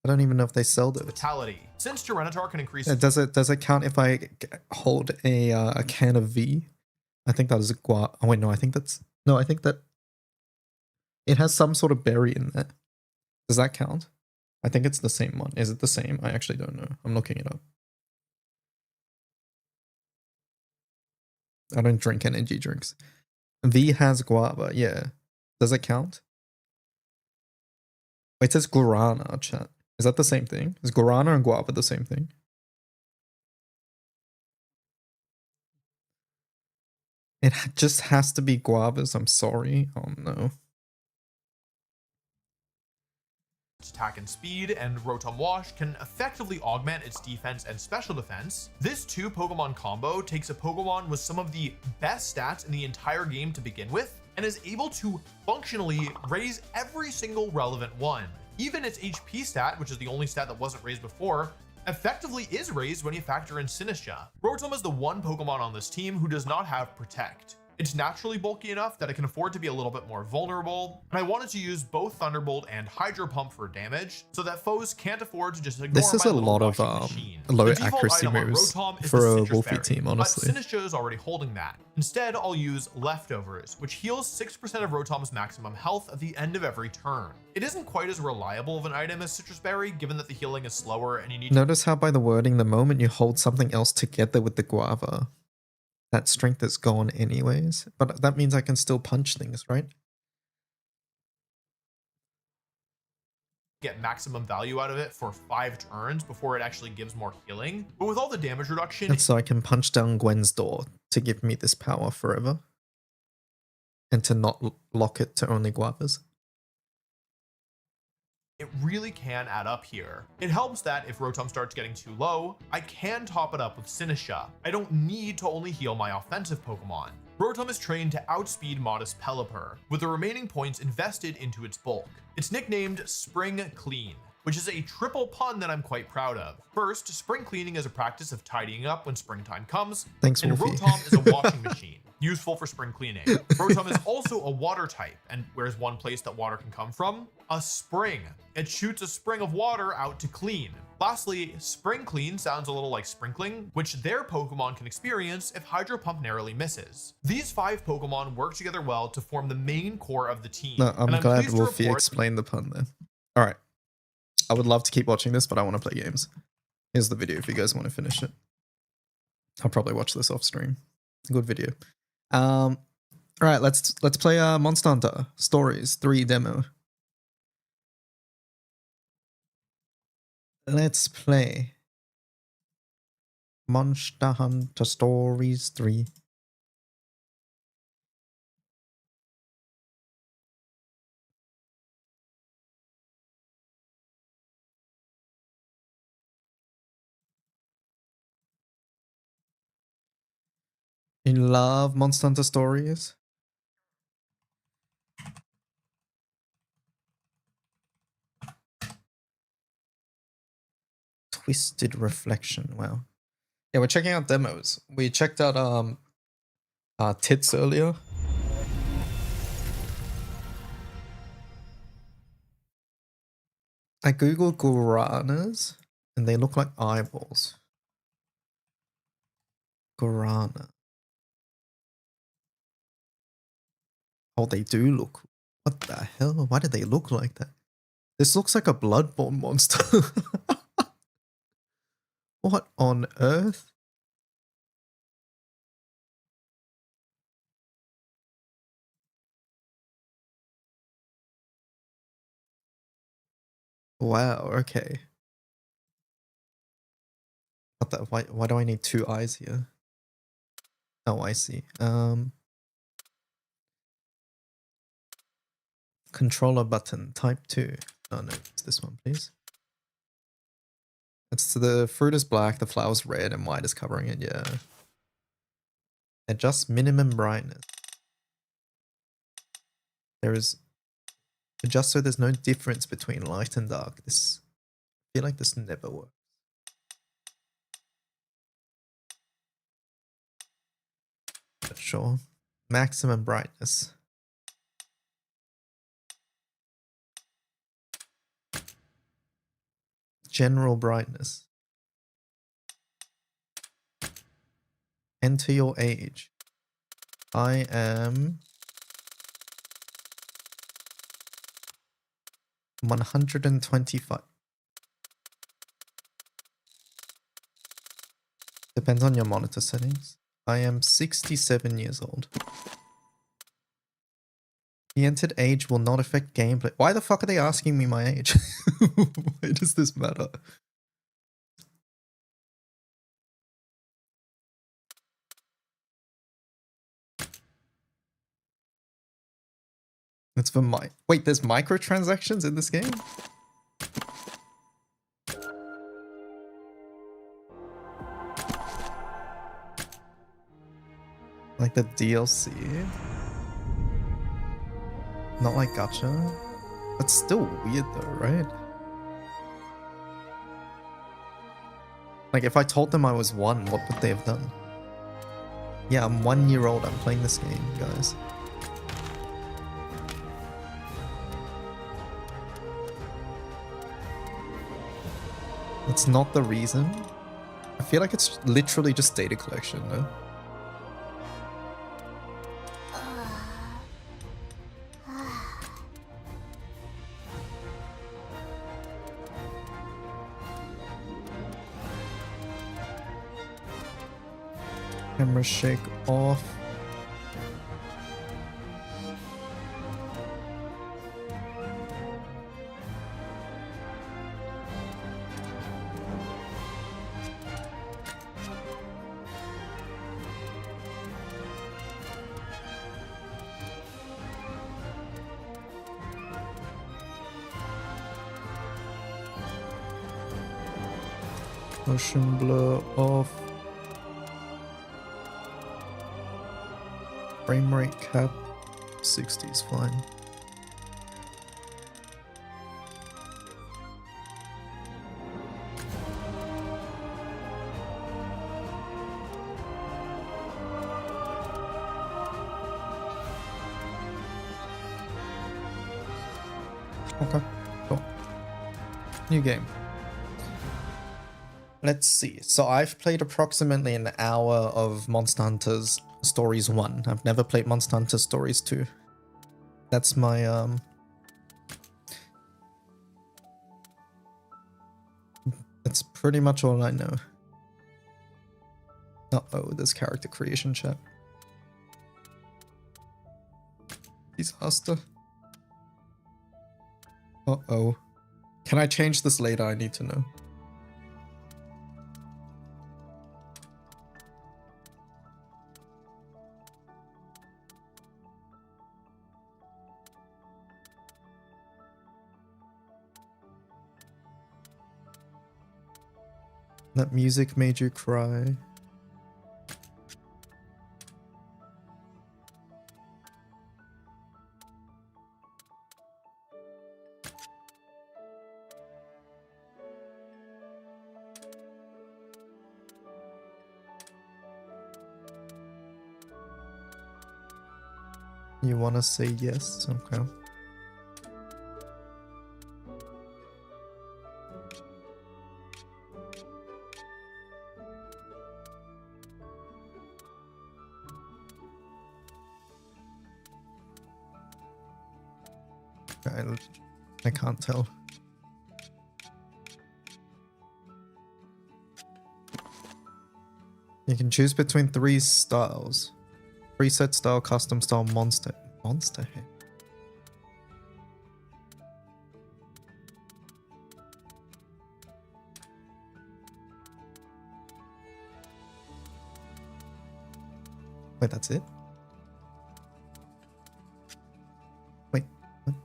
I don't even know if they sell those. Vitality. Since Tyranitar can increase Does it count if I hold a can of V? I think that is a guava. Oh wait, no, I think that it has some sort of berry in there. Does that count? I think it's the same one. Is it the same? I actually don't know. I'm looking it up. I don't drink energy drinks. V has guava, yeah. Does it count? Wait, it says guarana, chat. Is that the same thing? Is guarana and guava the same thing? It just has to be guavas, I'm sorry. Oh no. attack and speed, and Rotom Wash can effectively augment its defense and special defense. This 2 Pokemon combo takes a Pokemon with some of the best stats in the entire game to begin with, and is able to functionally raise every single relevant one. Even its HP stat, which is the only stat that wasn't raised before, effectively is raised when you factor in Sinistcha. Rotom is the one Pokemon on this team who does not have Protect. It's naturally bulky enough that it can afford to be a little bit more vulnerable, and I wanted to use both Thunderbolt and Hydro Pump for damage, so that foes can't afford to just ignore This is my a little lot of rushing machine. low The default accuracy item on moves Rotom is for the a Citrus Wolfie Berry, team, honestly. But Sinistcha is already holding that. Instead, I'll use Leftovers, which heals 6% of Rotom's maximum health at the end of every turn. It isn't quite as reliable of an item as Citrus Berry, given that the healing is slower and you need to Notice how by the wording, the moment you hold something else together with the guava, that strength is gone anyways. But that means I can still punch things, right? get maximum value out of it for 5 turns before it actually gives more healing. But with all the damage reduction, And so I can punch down Gwen's door to give me this power forever. And to not lock it to only guavas. it really can add up here. It helps that if Rotom starts getting too low, I can top it up with Sinistcha. I don't need to only heal my offensive Pokemon. Rotom is trained to outspeed Modest Pelipper, with the remaining points invested into its bulk. It's nicknamed Spring Clean, which is a triple pun that I'm quite proud of. First, spring cleaning is a practice of tidying up when springtime comes, Thanks, and Wolfie. Rotom is a washing machine, useful for spring cleaning. Rotom is also a water type, and where's one place that water can come from? A spring. It shoots a spring of water out to clean. Lastly, Spring Clean sounds a little like sprinkling, which their Pokemon can experience if Hydro Pump narrowly misses. These 5 Pokemon work together well to form the main core of the team. No, I'm and glad pleased to Wolfie report- explained the pun there. Alright. I would love to keep watching this, but I want to play games. Here's the video if you guys want to finish it. I'll probably watch this off stream. Good video. Alright, let's play Monster Hunter Stories 3 demo. Let's play Monster Hunter Stories 3. You love Monster Hunter Stories? Twisted Reflection. Wow. Yeah, we're checking out demos. We checked out Tits earlier. I googled guaranas and they look like eyeballs. Guarana. Oh, they do look. What the hell? Why do they look like that? This looks like a Bloodborne monster. What on earth? Wow, okay. What the, why do I need 2 eyes here? Oh, I see. Controller button, type 2. Oh no, it's this one, please. It's the fruit is black, the flower's red, and white is covering it, yeah. Adjust minimum brightness. Adjust so there's no difference between light and dark. I feel like this never works. But sure. Maximum brightness. General brightness. Enter your age. I am 125. Depends on your monitor settings. I am 67 years old. The entered age will not affect gameplay. Why the fuck are they asking me my age? Why does this matter? It's for wait, there's microtransactions in this game? Like the DLC? Not like gacha? That's still weird though, right? Like if I told them I was 1, what would they have done? Yeah, I'm 1 year old, I'm playing this game, guys. That's not the reason. I feel like it's literally just data collection, no? Camera shake off. Motion blur off. Frame rate cap 60 is fine. Okay, cool. New game. Let's see. So I've played approximately an hour of Monster Hunter's Stories 1. I've never played Monster Hunter Stories 2. That's my that's pretty much all I know. Uh-oh, there's character creation chat. Disaster. Uh-oh. Can I change this later? I need to know. That music made you cry. You wanna say yes? Okay. I can't tell. You can choose between 3 styles. Preset style, custom style, monster head. Wait, that's it? Wait. What?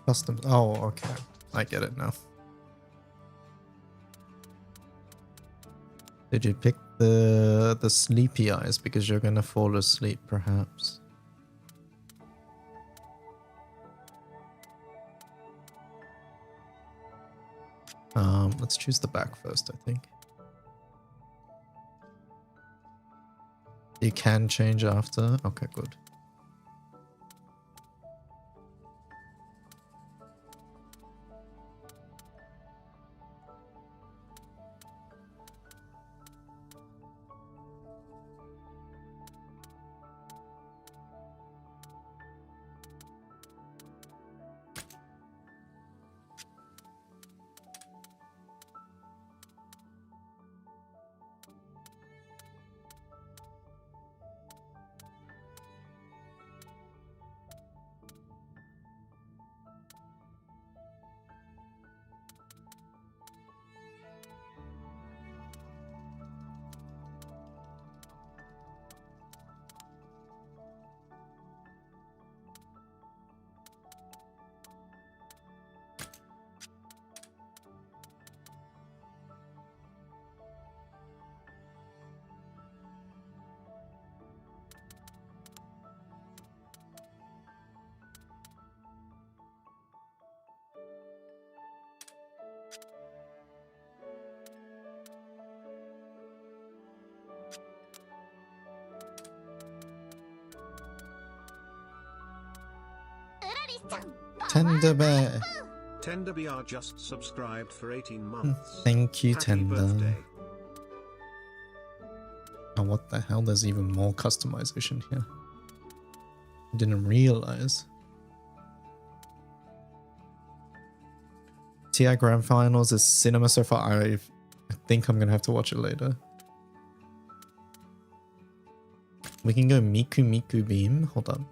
Custom. Oh, okay. I get it now. Did you pick the sleepy eyes because you're gonna fall asleep, perhaps? Let's choose the back first, I think. You can change after. Okay, good. Tender Bear. Tender BR just subscribed for 18 months. Thank you, Happy Tender. birthday. Oh, what the hell? There's even more customization here. I didn't realize. TI Grand Finals is cinema so far. I think I'm gonna have to watch it later. We can go Miku Miku Beam. Hold on.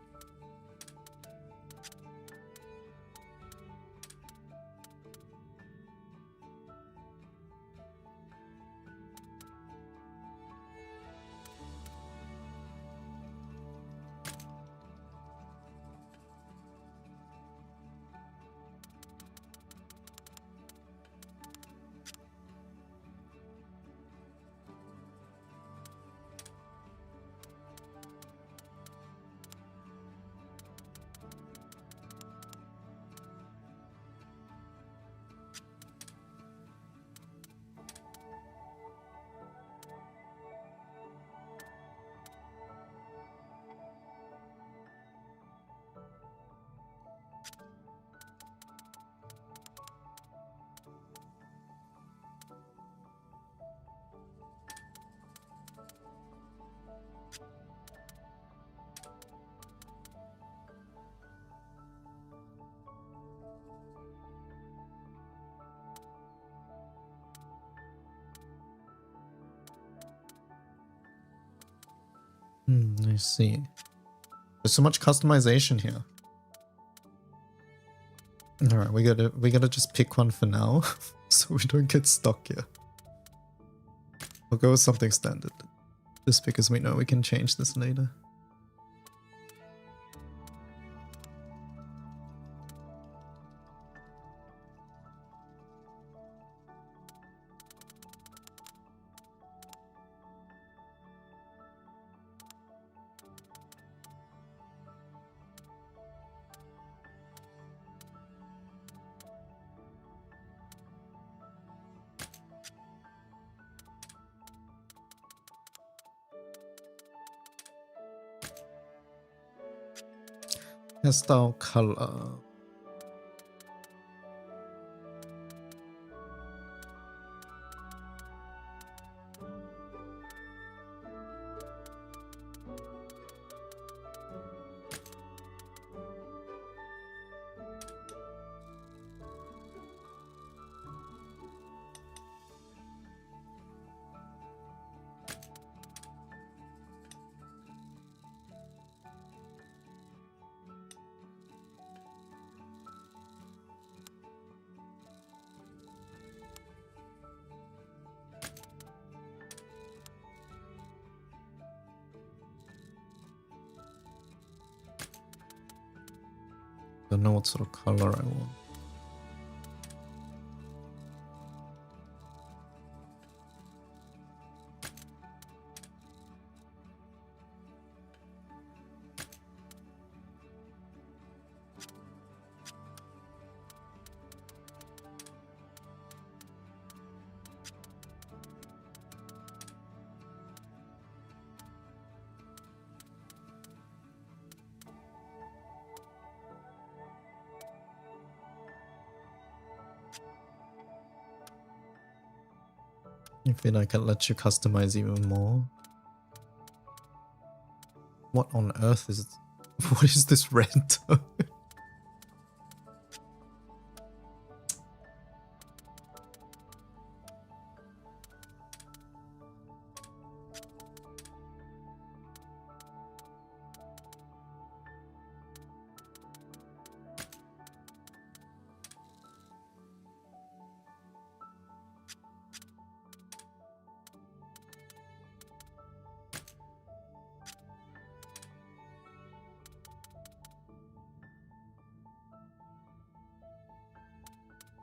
I see. There's so much customization here. All right, we gotta just pick one for now, so we don't get stuck here. We'll go with something standard, just because we know we can change this later. Hairstyle color. don't know what sort of color I want. I feel like it lets you customize even more. What on earth is... What is this red tone?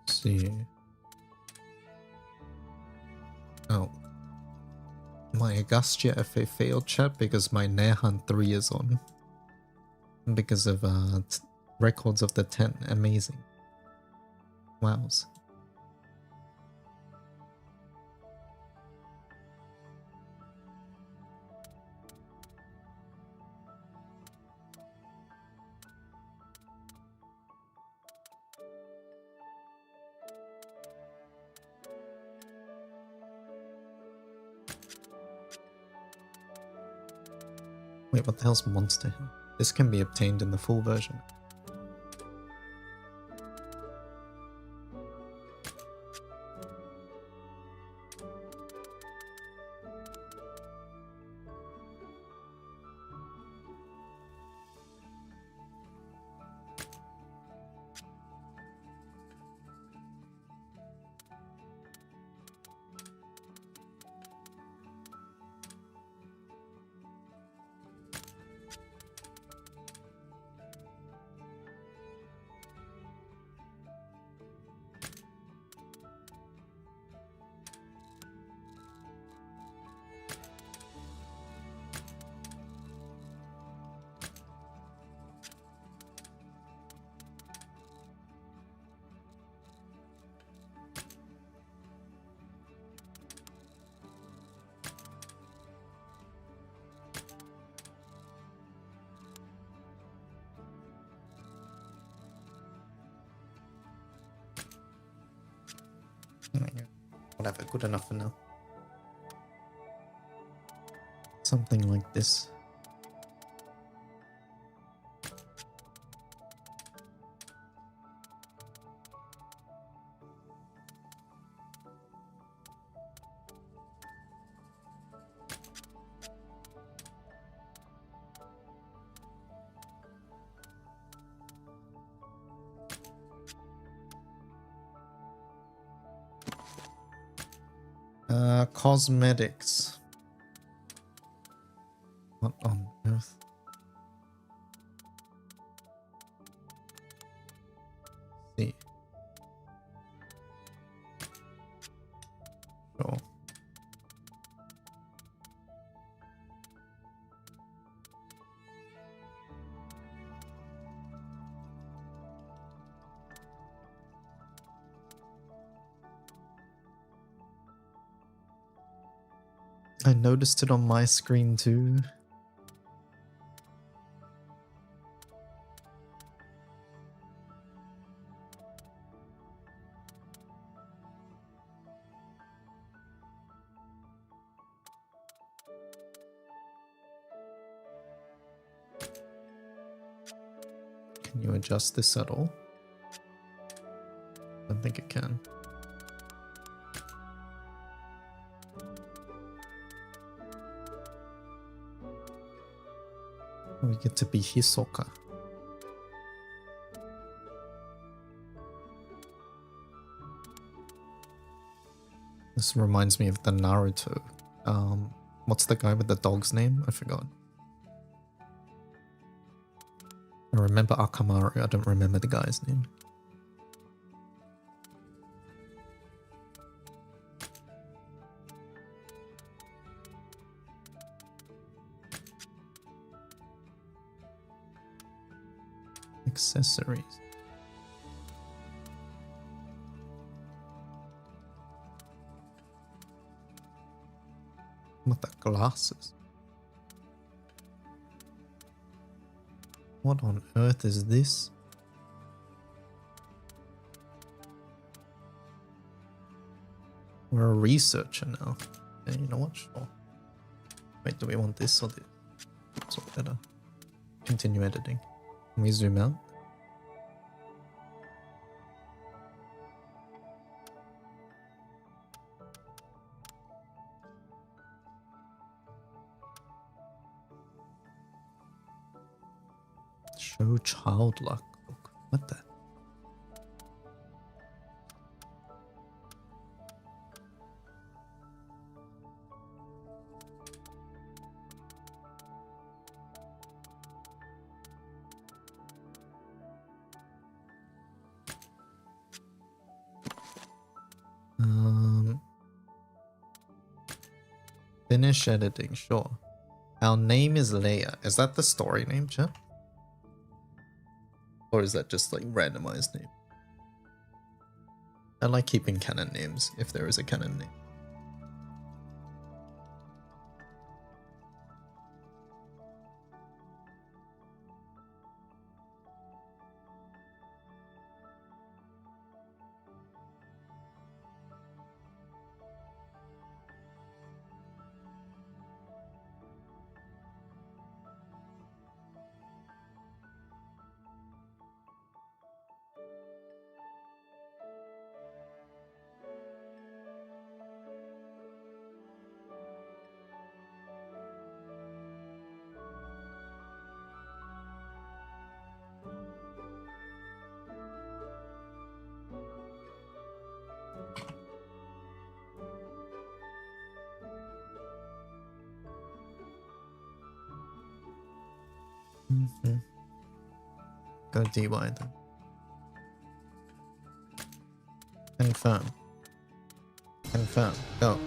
See. Oh. My Augustia FA failed chat because my Nehan 3 is on. Because of records of the 10. Amazing. Wows. Wait, what the hell's Monster Hill? This can be obtained in the full version. Whatever, good enough for now. Something like this. Cosmetics. What on earth? See. Sure. I noticed it on my screen too. Can you adjust this at all? I don't think it can. We get to be Hisoka. This reminds me of the Naruto. What's the guy with the dog's name? I forgot. I remember Akamaru, I don't remember the guy's name. Accessories. What the glasses? What on earth is this? We're a researcher now. Okay, you know what? Sure. Wait, do we want this or this? It's all better. Continue editing. Can we zoom out? Show child luck book. What the? Finish editing, sure. Our name is Leia. Is that the story name, chat? Or is that just like randomized name? I like keeping canon names if there is a canon name. Go DY then. Confirm. Confirm. Go.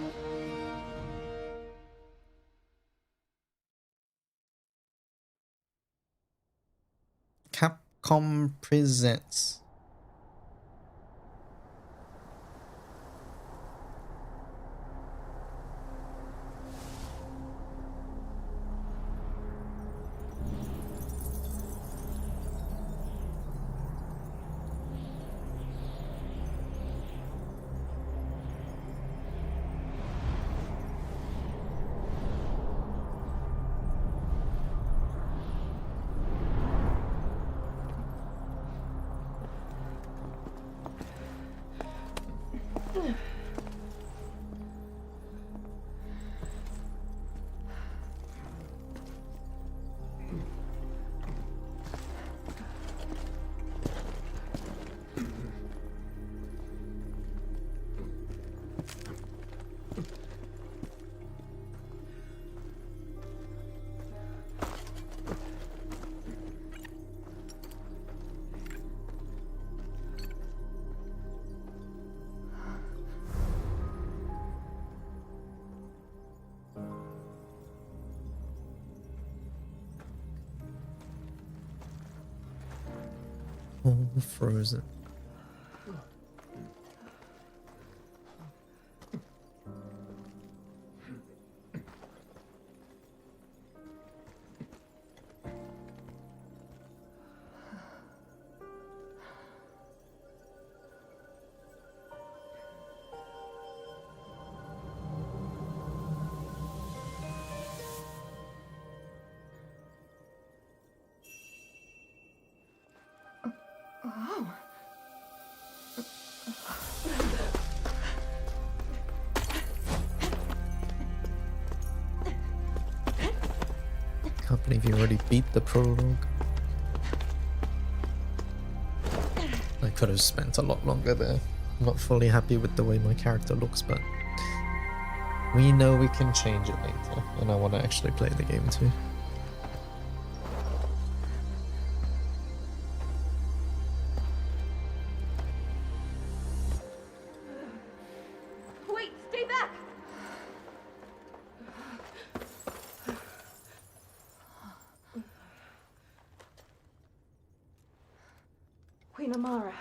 Capcom presents. All frozen. Oh. Can't believe you already beat the prologue. I could have spent a lot longer there. I'm not fully happy with the way my character looks, but we know we can change it later, and I want to actually play the game too. Mara.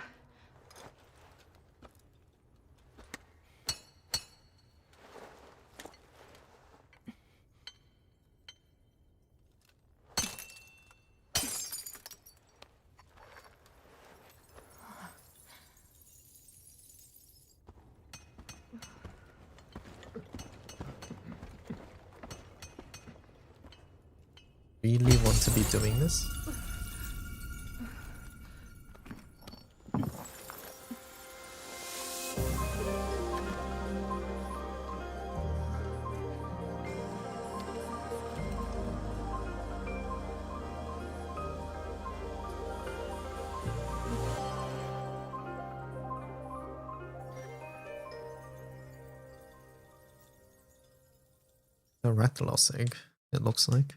Really want to be doing this? A Rathalos egg, it looks like.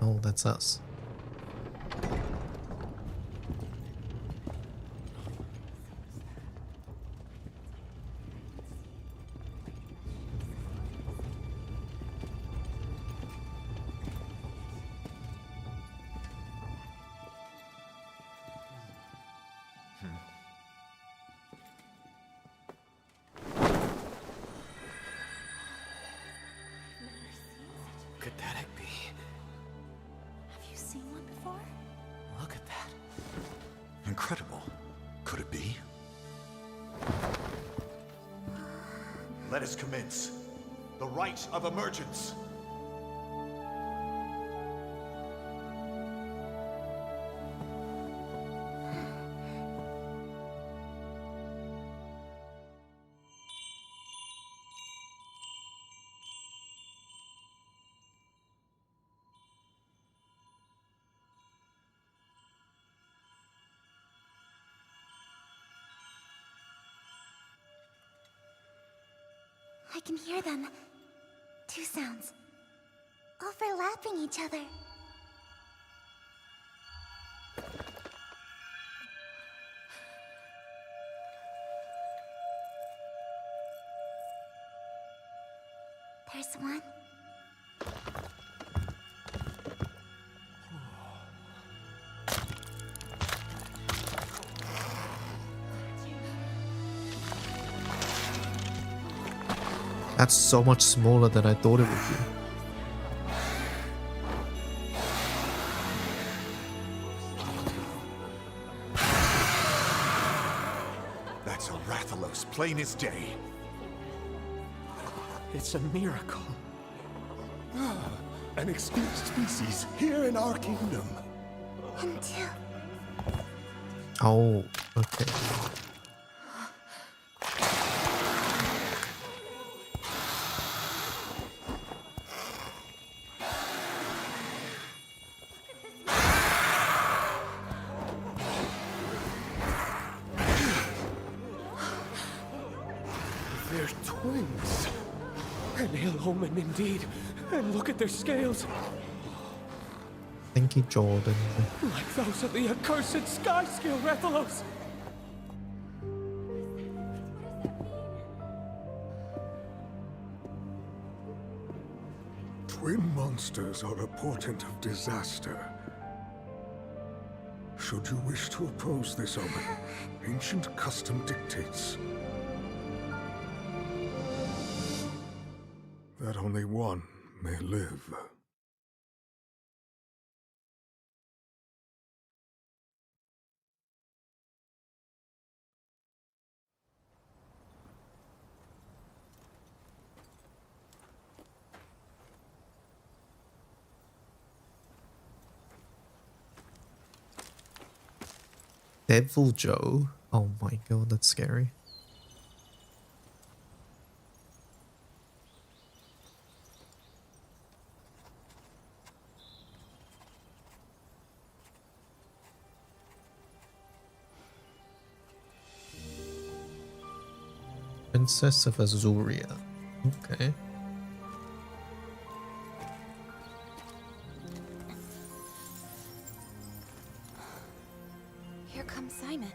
Oh, that's us. Could that egg be? Have you seen one before? Look at that. Incredible. Could it be? Let us commence. The rite of emergence. I can hear them. Two sounds. Overlapping each other. There's one. That's so much smaller than I thought it would be. That's a Rathalos, plain as day. It's a miracle. An extinct species here in our kingdom. And two. Oh, okay. They're twins. An ill omen indeed. And look at their scales. Thank you, Jordan. Like those of the accursed sky scale Rathalos. Twin monsters are a portent of disaster. Should you wish to oppose this omen, ancient custom dictates that only one may live. Devil Joe? Oh my god, that's scary. Princess of Azuria. Okay. Here comes Simon.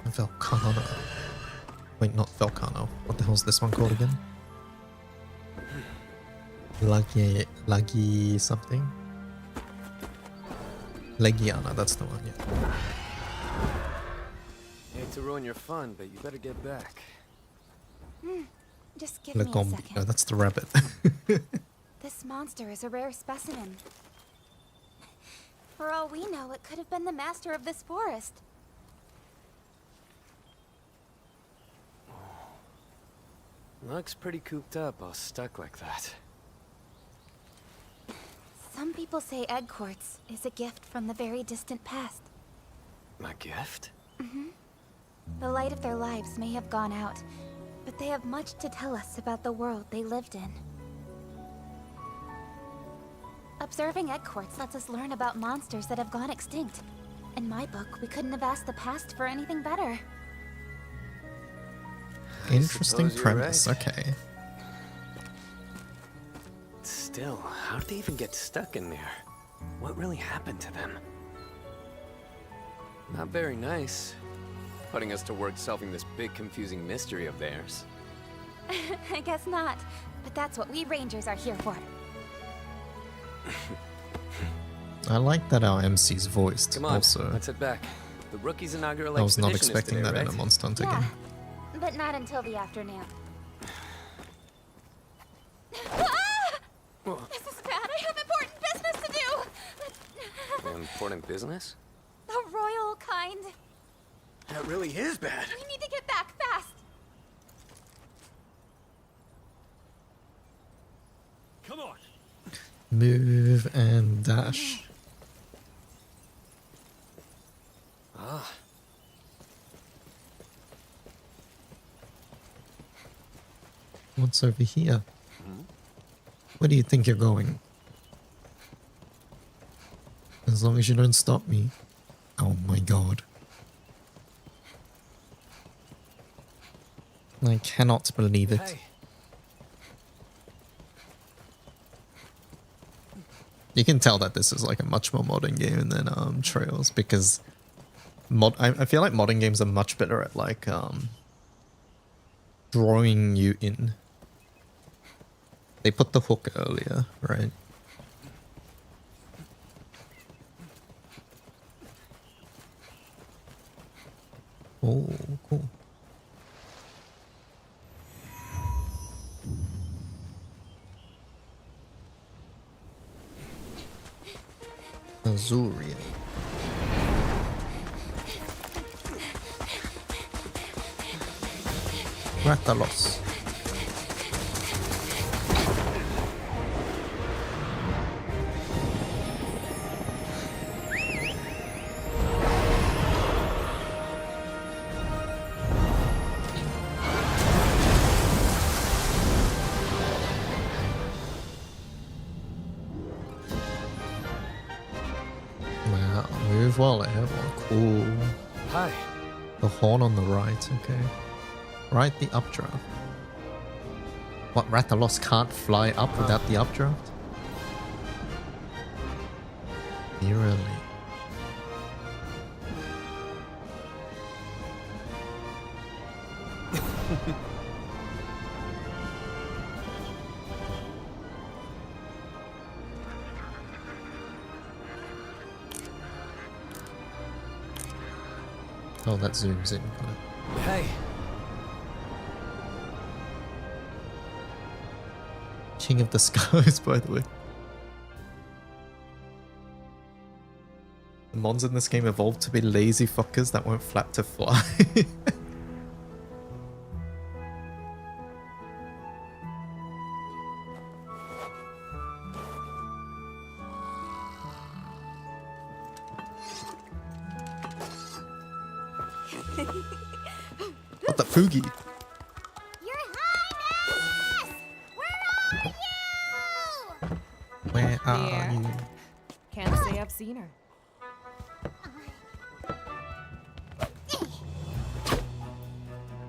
Velcano. Wait, not Velcano. What the hell's this one called again? Lagi something? Legiana, that's the one, yeah. Hate to ruin your fun, but you better get back. Just give me a second. No, that's the rabbit. This monster is a rare specimen. For all we know, it could have been the master of this forest. Looks pretty cooped up, all stuck like that. Some people say egg quartz is a gift from the very distant past. A gift? The light of their lives may have gone out, but they have much to tell us about the world they lived in. Observing egg quartz lets us learn about monsters that have gone extinct. In my book, we couldn't have asked the past for anything better. Interesting suppose you're premise, right. okay. Still, how did they even get stuck in there? What really happened to them? Not very nice. Putting us to work solving this big confusing mystery of theirs. I guess not, but that's what we rangers are here for. I like that our MC's voiced Come on, also. let's head back. The rookie's inaugural I was not expedition is expecting today, that right? in a Monster Hunter Yeah, game. but not until the afternoon. This is bad. I have important business to do. Important business? The royal kind. That really is bad. We need to get back fast. Come on. Move and dash. Ah. What's over here? Where do you think you're going? As long as you don't stop me. Oh my god. I cannot believe it. Hey. You can tell that this is like a much more modern game than Trails because I feel like modern games are much better at like drawing you in. They put the hook earlier, right? Oh, cool. Azuria. Rathalos. Wow, move while airborne. Cool. Hi. The horn on the right, okay. Right, the updraft. What, Rathalos can't fly up without the updraft? Eerily. Oh, that zooms in. Got it. Hey. King of the Skies, by the way. The mons in this game evolved to be lazy fuckers that won't flap to fly. What the Fugi? Your Highness! Where are you? Where are you? Can't say I've seen her.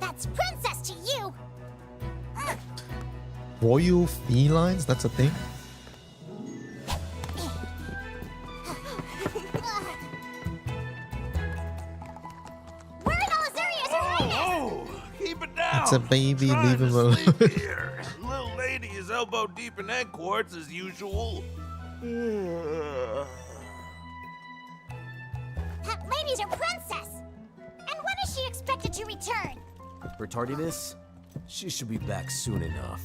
That's princess to you! Royal felines? That's a thing? It's a baby, leave him alone. Little lady is elbow deep in egg quartz as usual. That lady's a princess! And when is she expected to return? For tardiness, she should be back soon enough.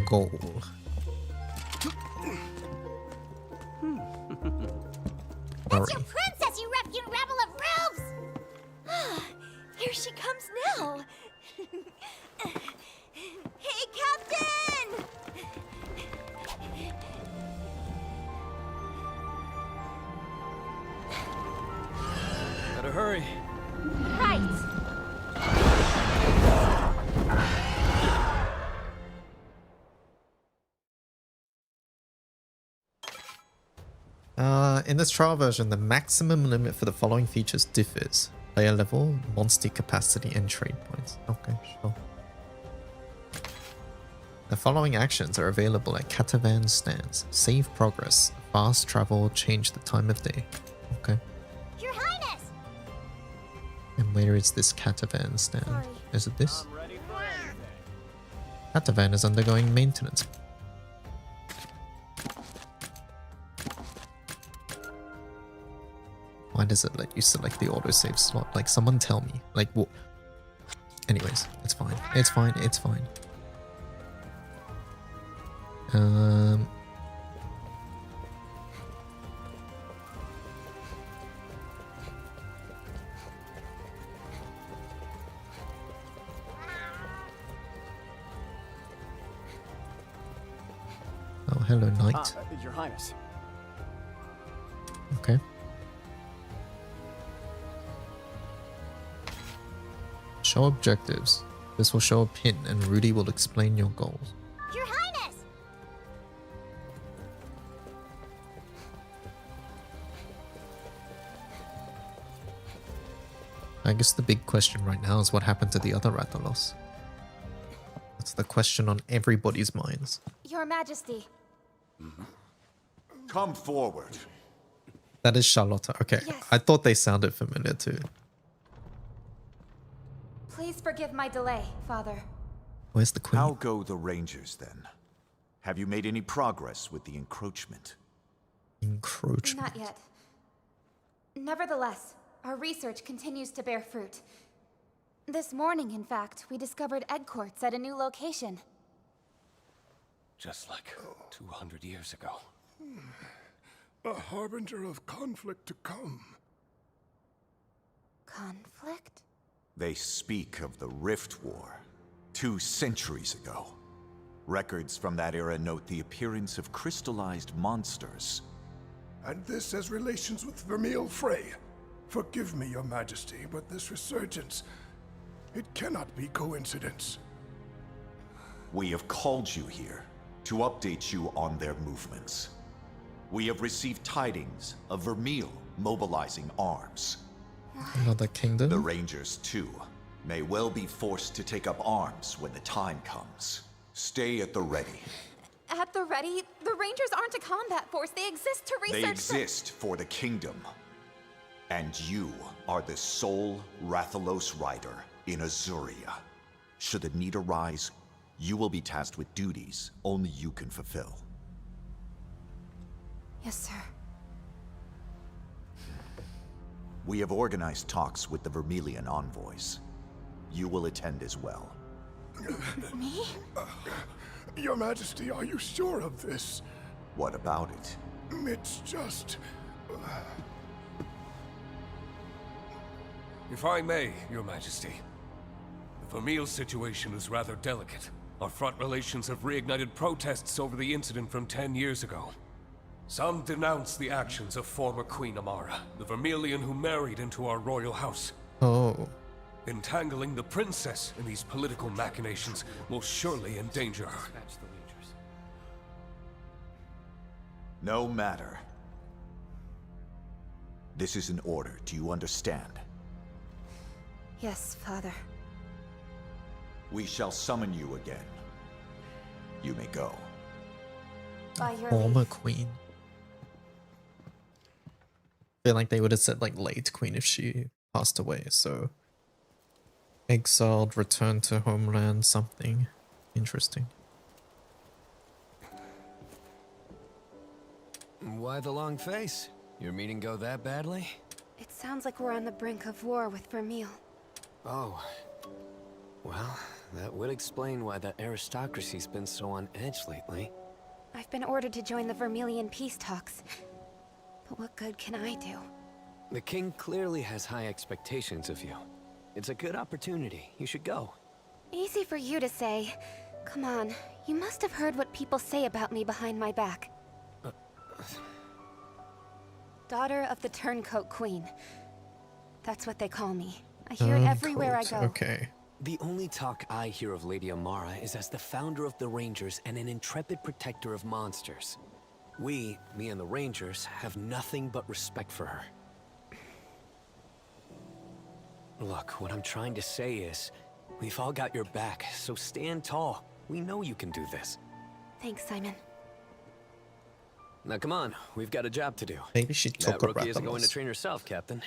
Goal. That's your princess, you ruffian rebel of roofs! Here she comes now. Hey, Captain! Better hurry. Right. In this trial version, the maximum limit for the following features differs. Player level, monster capacity, and trade points. Okay, sure. The following actions are available at Catavan stands. Save progress, fast travel, change the time of day. Okay. Your Highness! And where is this Catavan stand? Is it this? Catavan is undergoing maintenance. Why does it let you select the autosave slot? Like, someone tell me. Like, what? Anyways, it's fine. It's fine. It's fine. Oh, hello, knight. Your Highness. Okay. Show objectives. This will show a pin and Rudy will explain your goals. Your Highness! I guess the big question right now is what happened to the other Rathalos. That's the question on everybody's minds. Your Majesty. Come forward. That is Charlotta. Okay, Yes. I thought they sounded familiar too. Please forgive my delay, Father. Where's the queen? How go the Rangers then? Have you made any progress with the encroachment? Encroachment? Not yet. Nevertheless, our research continues to bear fruit. This morning, in fact, we discovered egg quartz at a new location. Just like 200 years ago. A harbinger of conflict to come. Conflict? They speak of the Rift War, 2 centuries ago. Records from that era note the appearance of crystallized monsters. And this has relations with Vermeil Frey. Forgive me, Your Majesty, but this resurgence, it cannot be coincidence. We have called you here to update you on their movements. We have received tidings of Vermeil mobilizing arms. Another kingdom? The Rangers, too, may well be forced to take up arms when the time comes. Stay at the ready. At the ready, the Rangers aren't a combat force. They exist to research. They exist for the kingdom. And you are the sole Rathalos rider in Azuria. Should the need arise, you will be tasked with duties only you can fulfill. Yes, sir. We have organized talks with the Vermilion envoys. You will attend as well. Me? Your Majesty, are you sure of this? What about it? It's just... If I may, Your Majesty. The Vermeil situation is rather delicate. Our front relations have reignited protests over the incident from 10 years ago. Some denounce the actions of former Queen Amara, the Vermilion who married into our royal house. Oh. Entangling the princess in these political machinations will surely endanger her. No matter. This is an order, do you understand? Yes, Father. We shall summon you again. You may go. By your Former leave. queen. I feel like they would have said like late queen if she passed away, so Exiled, return to homeland, something interesting. Why the long face? Your meeting go that badly? It sounds like we're on the brink of war with Vermeil. Oh. Well, that would explain why the aristocracy's been so on edge lately. I've been ordered to join the Vermilion peace talks. But what good can I do? The king clearly has high expectations of you. It's a good opportunity. You should go. Easy for you to say. Come on, you must have heard what people say about me behind my back. Daughter of the Turncoat Queen. That's what they call me. I hear it everywhere I go. Okay. The only talk I hear of Lady Amara is as the founder of the Rangers and an intrepid protector of monsters. We, me and the Rangers, have nothing but respect for her. Look, what I'm trying to say is, we've all got your back, so stand tall. We know you can do this. Thanks, Simon. Now come on, we've got a job to do. Maybe she took that a rookie isn't going to Rathalos. train herself, Captain.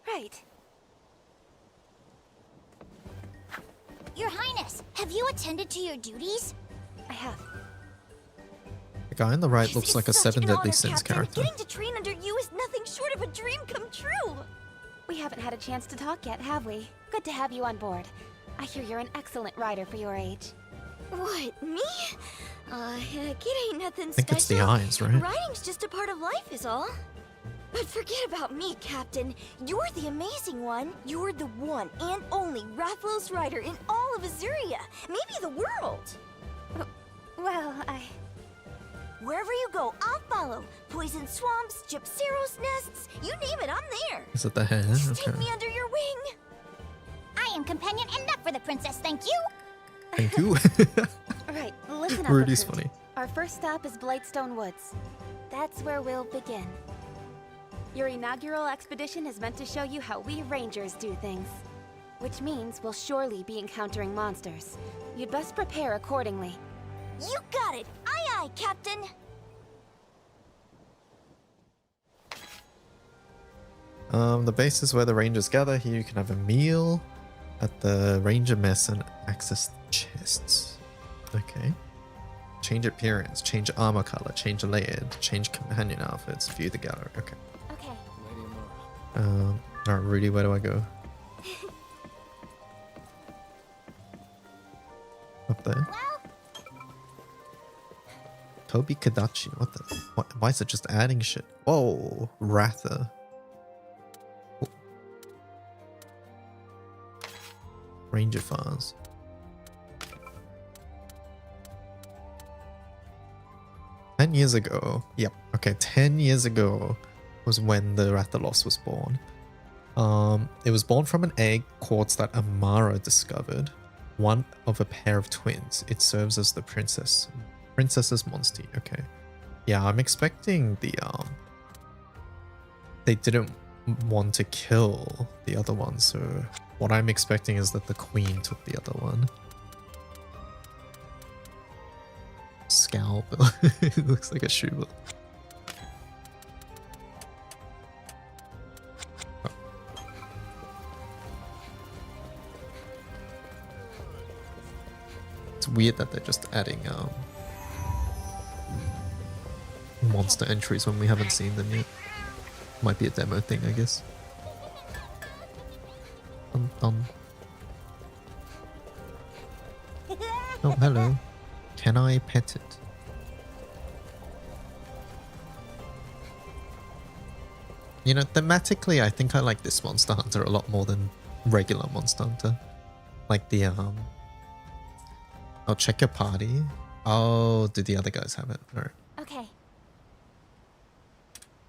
Right. Your Highness, have you attended to your duties? I have. The guy on the right looks like a Such Seven an Deadly honor, Sins Captain. character. Getting to train under you is nothing short of a dream come true. We haven't had a chance to talk yet, have we? Good to have you on board. I hear you're an excellent rider for your age. What, me? It ain't nothing I think it's the special. eyes, right? Riding's just a part of life is all. But forget about me, Captain. You're the amazing one. You're the one and only Rathalos rider in all of Azuria. Maybe the world. Well, Wherever you go, I'll follow. Poison swamps, Gypceros nests, you name it, I'm there. Is it the hair? Take Okay. me under your wing. I am companion enough for the princess, thank you. Thank you. right, listen up. Rudy's recruit. funny. Our first stop is Blightstone Woods. That's where we'll begin. Your inaugural expedition is meant to show you how we Rangers do things. Which means we'll surely be encountering monsters. You'd best prepare accordingly. You got it. Aye, aye, Captain. The base is where the Rangers gather. Here you can have a meal at the Ranger Mess and access chests. Okay. Change appearance, change armor color, change layered, change companion outfits, view the gallery. Okay. Okay. Lady Amara. Alright, Rudy, where do I go? Up there. Toby Kadachi, what the? Why is it just adding shit? Whoa, Ratha. Oh. Ranger Farms. $10 years ago. Yep. Okay, 10 years ago was when the Rathalos was born. It was born from an egg quartz that Amara discovered. One of a pair of twins. It serves as the princess's monster. Okay. Yeah, I'm expecting the they didn't want to kill the other one, so what I'm expecting is that the queen took the other one. Scalp. It looks like a shoe. It's weird that they're just adding monster entries when we haven't seen them yet. Might be a demo thing, I guess. Dun, dun. Oh, hello. Can I pet it? You know, thematically, I think I like this Monster Hunter a lot more than regular Monster Hunter. Like the, oh, check your party. Oh, did the other guys have it? Alright. Okay.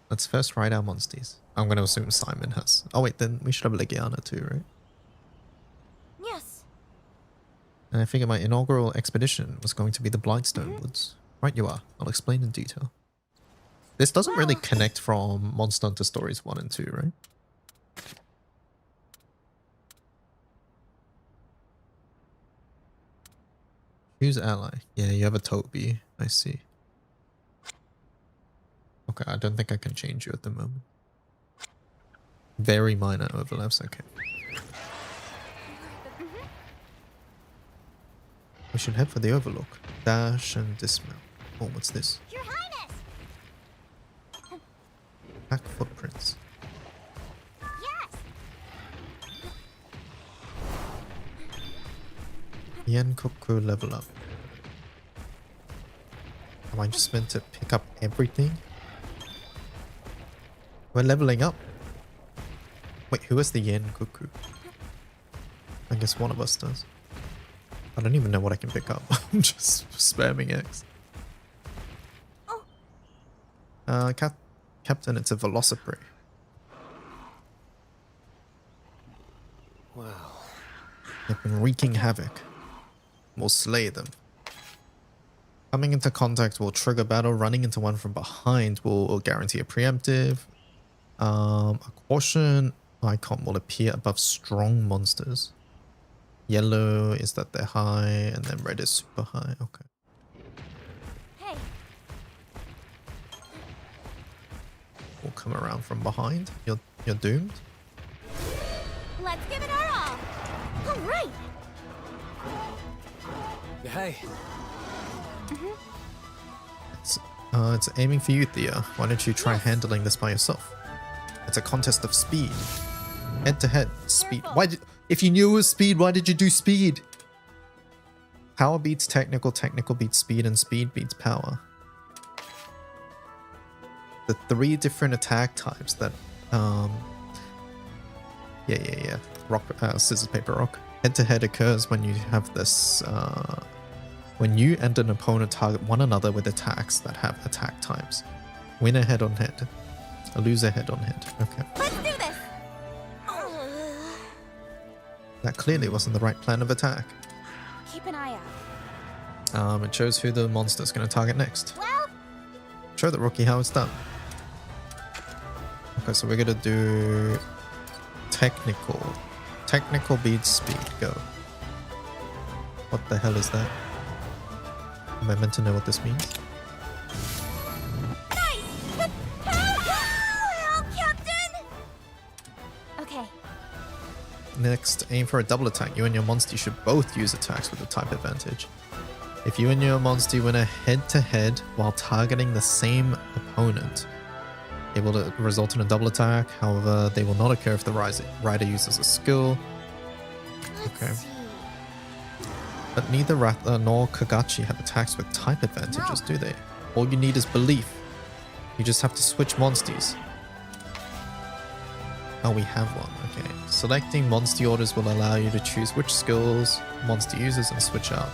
Let's first write our monsters. I'm gonna assume Simon has. Oh wait, then we should have Legiana too, right? Yes. And I figure my inaugural expedition was going to be the Blightstone Woods. Right you are. I'll explain in detail. This doesn't really connect from Monster Hunter Stories 1 and 2, right? Who's ally? Yeah, you have a Toby. I see. Okay, I don't think I can change you at the moment. Very minor overlaps, okay. We should head for the Overlook. Dash and dismount. Oh, what's this? Your Highness! Pack footprints. Yes! Yenkoku level up. Am I just meant to pick up everything? We're leveling up. Wait, who is the Yenkoku? I guess one of us does. I don't even know what I can pick up. I'm just spamming X. Captain, it's a Velocipede. Wow. They've been wreaking havoc. We'll slay them. Coming into contact will trigger battle. Running into one from behind will guarantee a preemptive. A caution icon will appear above strong monsters. Yellow is that they're high, and then red is super high. Okay. Hey. We'll come around from behind. You're doomed. Let's give it our all. All right. Hey. It's aiming for you, Thea. Why don't you try handling this by yourself? It's a contest of speed. Head to head, speed. If you knew it was speed, why did you do speed? Power beats technical, technical beats speed, and speed beats power. The 3 different attack types that rock, scissors, paper, rock. Head to head occurs when you have this when you and an opponent target one another with attacks that have attack types. Winner head on head, a loser head on head. Okay. Let's do this. That clearly wasn't the right plan of attack. Keep an eye out. It shows who the monster's going to target next. Well, Show the rookie how it's done. Okay, so we're going to do technical. Technical beats speed. Go. What the hell is that? Am I meant to know what this means? nice. Help, Captain. Okay. Next, aim for a double attack. You and your monster should both use attacks with a type advantage. If you and your monster win a head-to-head while targeting the same opponent, it will result in a double attack. However, they will not occur if the rider uses a skill. Okay. But neither Ratha nor Kagachi have attacks with type advantages, do they? All you need is belief. You just have to switch monsters. Oh, we have one. Okay. Selecting monster orders will allow you to choose which skills monster uses and switch out.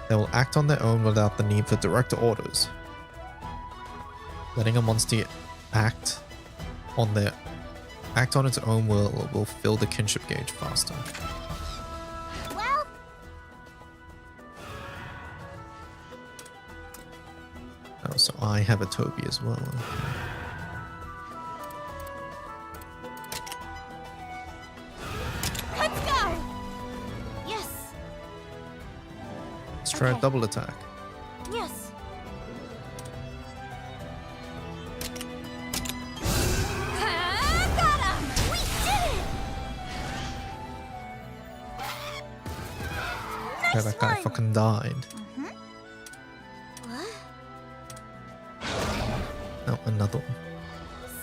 They will act on their own without the need for direct orders. Letting a monster act on its own will fill the kinship gauge faster. Well, Oh, so I have a Toby as well. let's go. Yes. Let's try a double attack. Yes. Got him. We did it. Okay, that guy fucking died. What? No, another one.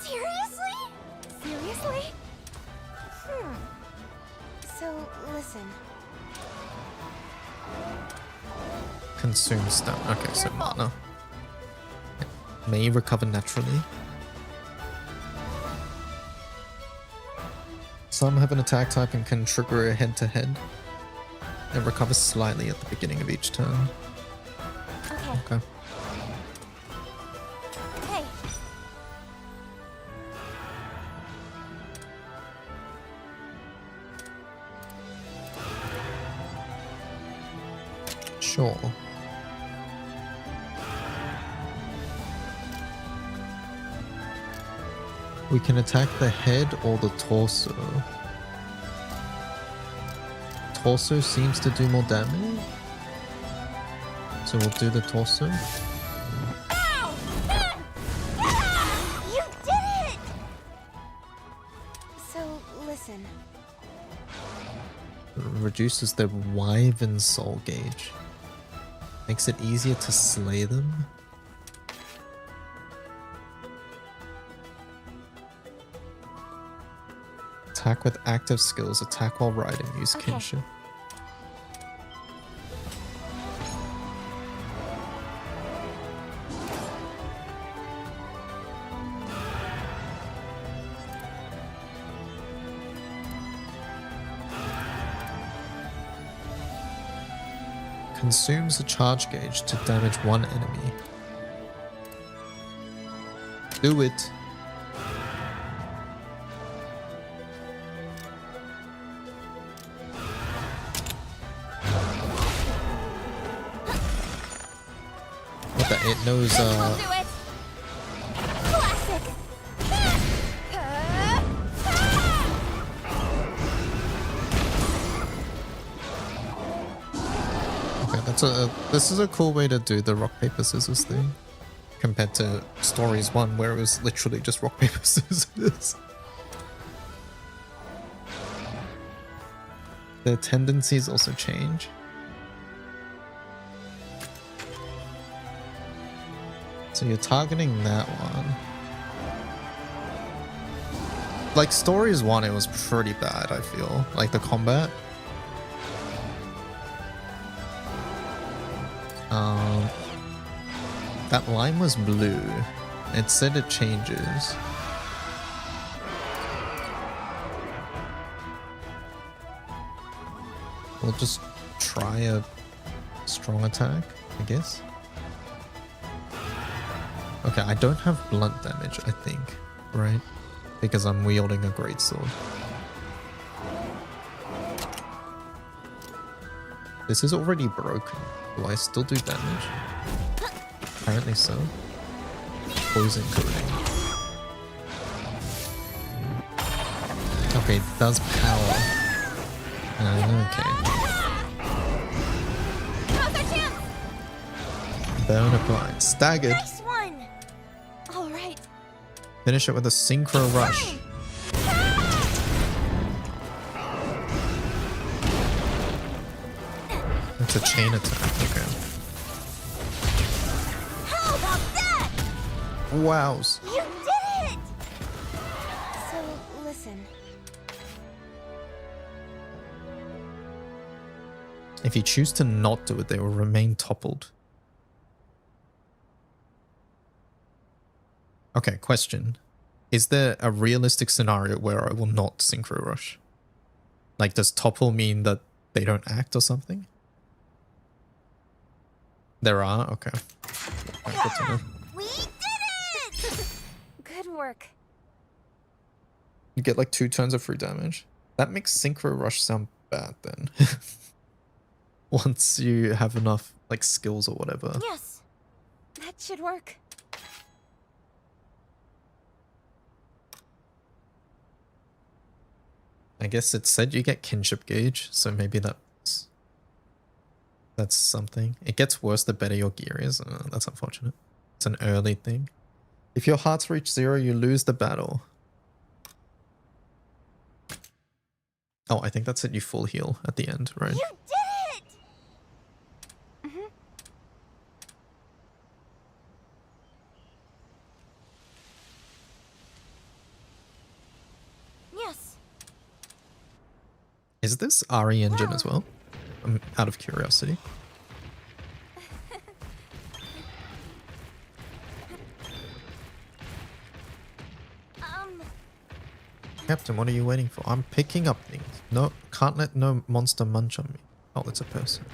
Seriously? Seriously? So, listen. Consume stone. Okay, so mana. May recover naturally. Some have an attack type and can trigger a head-to-head. It recovers slightly at the beginning of each turn. Okay. Okay. Hey. Sure. We can attack the head or the torso. Torso seems to do more damage. So we'll do the torso. Ow! You did it! So, listen. reduces their Wyvern soul gauge. Makes it easier to slay them. Attack with active skills. Attack while riding. Use kinship. Consumes a charge gauge to damage one enemy. Do it. What the? It knows. This is a cool way to do the rock paper scissors thing compared to Stories 1 where it was literally just rock paper scissors. Their tendencies also change. So you're targeting that one. Like Stories 1, it was pretty bad, I feel. Like the combat. That line was blue. It said it changes. We'll just try a strong attack, I guess. Okay, I don't have blunt damage, I think, right? Because I'm wielding a greatsword. This is already broken. Do I still do damage? Apparently so. Poison coating. Okay, it does power. Okay. Burn applied. Staggered. Nice one. All right. Finish it with a synchro rush. It's a chain attack. Okay. How about that? Wows. You did it. So, listen. If you choose to not do it, they will remain toppled. Okay, question. Is there a realistic scenario where I will not synchro rush? Like, does topple mean that they don't act or something? There are? Okay. Right, good to know. We did it! Good work. You get like 2 turns of free damage. That makes synchro rush sound bad then. Once you have enough like skills or whatever. Yes. That should work. I guess it said you get kinship gauge, so maybe that's something. It gets worse the better your gear is. That's unfortunate. It's an early thing. If your hearts reach 0, you lose the battle. Oh, I think that's it. You full heal at the end, right? You did it! Yes. Is this RE engine as well? I'm out of curiosity. Captain, what are you waiting for? I'm picking up things. No, can't let no monster munch on me. Oh, it's a person.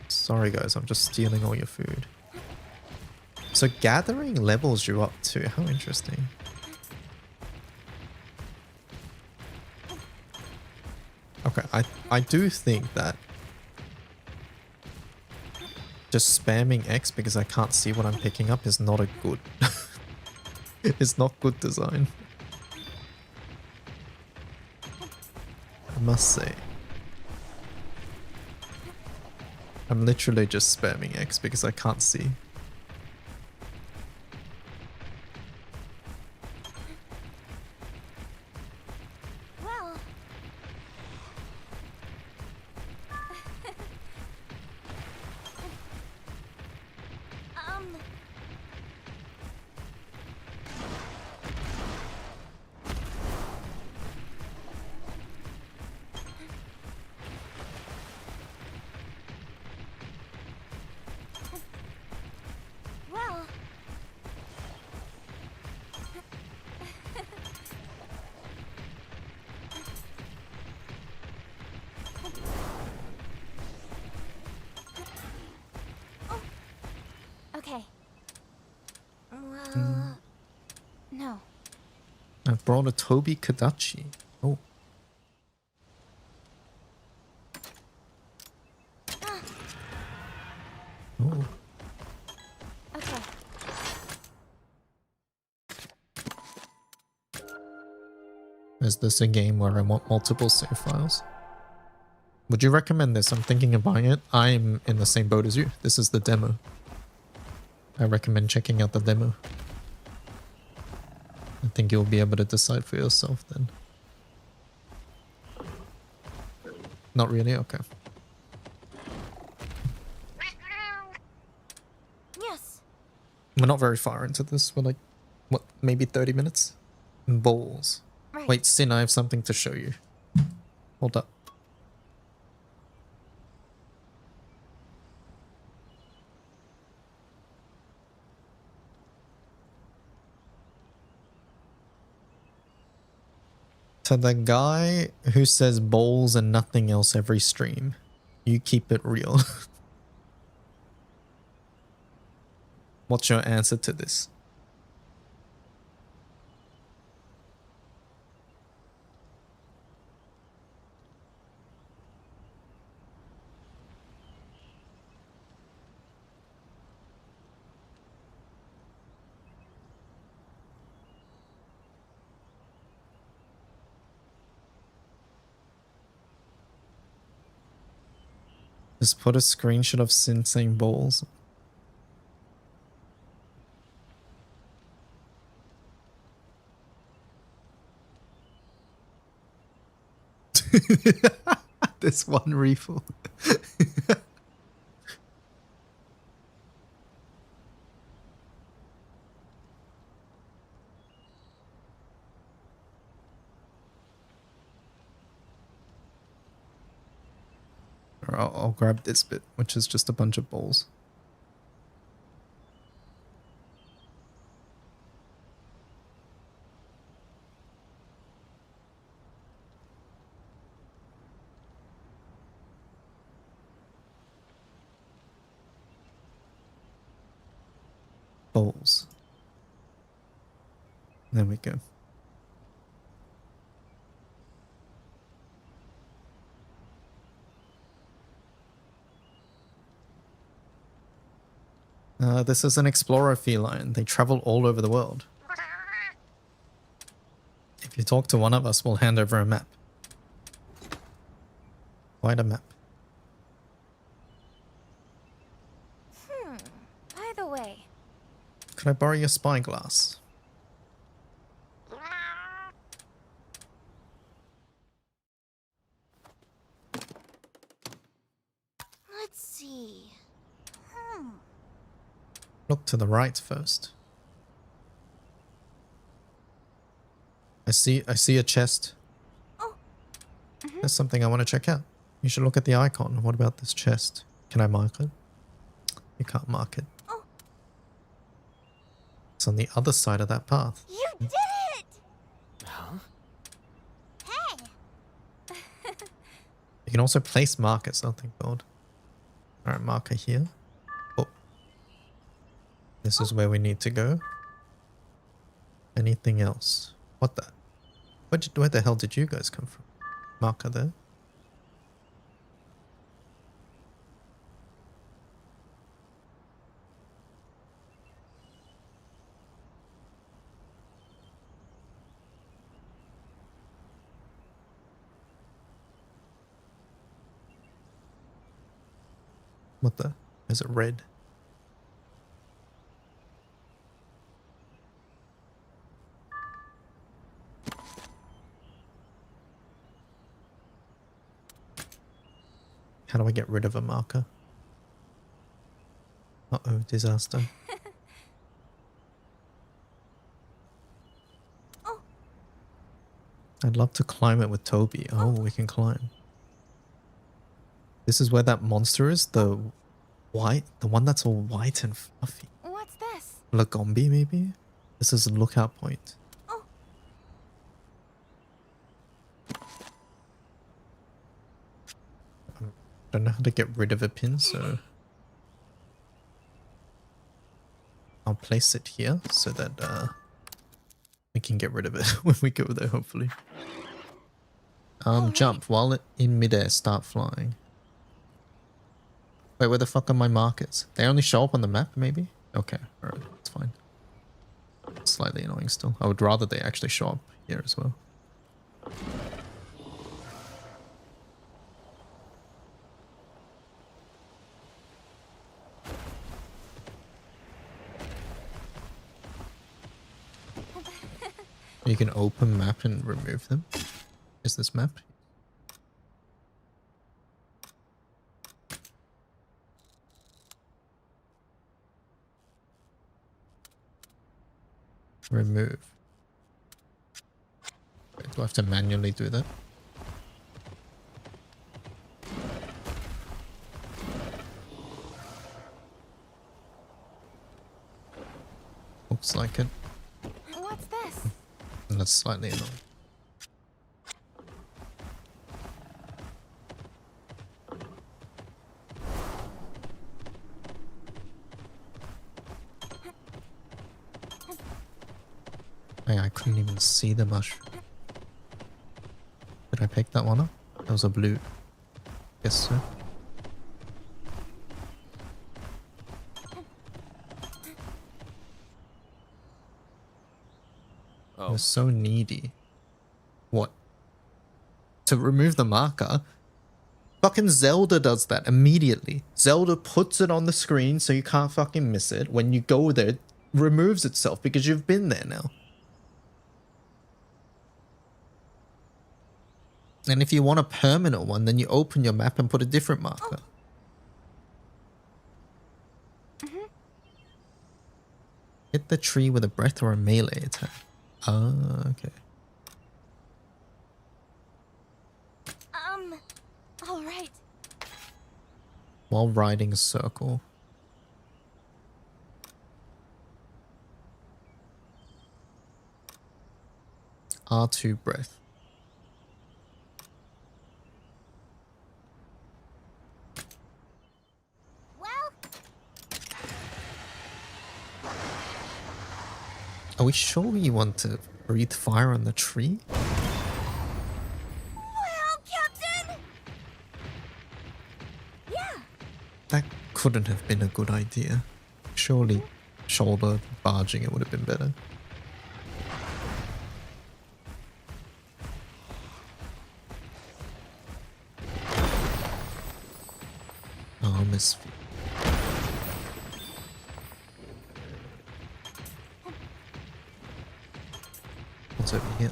Sorry guys, I'm just stealing all your food. So gathering levels you up too. How interesting. Okay, I do think that just spamming X because I can't see what I'm picking up is not a good... it's not good design. I must say. I'm literally just spamming X because I can't see. Well, no. I've brought a Toby Kadachi. Oh. Oh. Okay. Is this a game where I want multiple save files? Would you recommend this? I'm thinking of buying it. I'm in the same boat as you. This is the demo. I recommend checking out the demo. I think you'll be able to decide for yourself then. Not really? Okay. Yes. We're not very far into this. We're like, what, maybe 30 minutes? Bowls. Right. Wait, Sin, I have something to show you. Hold up. To the guy who says bowls and nothing else every stream, you keep it real. What's your answer to this? Just put a screenshot of Sin saying balls. This one refill. I'll grab this bit, which is just a bunch of balls. Balls. There we go. This is an explorer feline. They travel all over the world. If you talk to one of us, we'll hand over a map. Quite a map. By the way. Could I borrow your spyglass? Let's see. Look to the right first. I see a chest. There's something I want to check out. You should look at the icon. What about this chest? Can I mark it? You can't mark it. It's on the other side of that path. You did it! Huh? Hey! You can also place markers, I think, God. Alright, marker here. Oh. This is where we need to go. Anything else? What the? Where the hell did you guys come from? Marker there. What the? Is it red? How do I get rid of a marker? Uh-oh, disaster. I'd love to climb it with Toby. Oh, we can climb. This is where that monster is? The one that's all white and fluffy. What's this? Lagombi, maybe? This is a lookout point. I don't know how to get rid of a pin, so... I'll place it here so that we can get rid of it when we go there, hopefully. Jump while in midair, start flying. Wait, where the fuck are my markers? They only show up on the map, maybe? Okay, alright, that's fine. Slightly annoying still. I would rather they actually show up here as well. You can open map and remove them. Is this map? Remove. Wait, do I have to manually do that? Looks like it. What's this? That's slightly annoying. Hey, I couldn't even see the mushroom. Did I pick that one up? That was a blue. Yes, sir. Oh. You're so needy. What? To remove the marker? Fucking Zelda does that immediately. Zelda puts it on the screen so you can't fucking miss it. When you go there, it removes itself because you've been there now. And if you want a permanent one, then you open your map and put a different marker. Hit the tree with a breath or a melee attack. Ah, okay. All right. While riding a circle. R2 breath. Are we sure you want to breathe fire on the tree? Well, Captain! Yeah. That couldn't have been a good idea. Surely shoulder barging it would have been better. Oh, misfit. What's over here?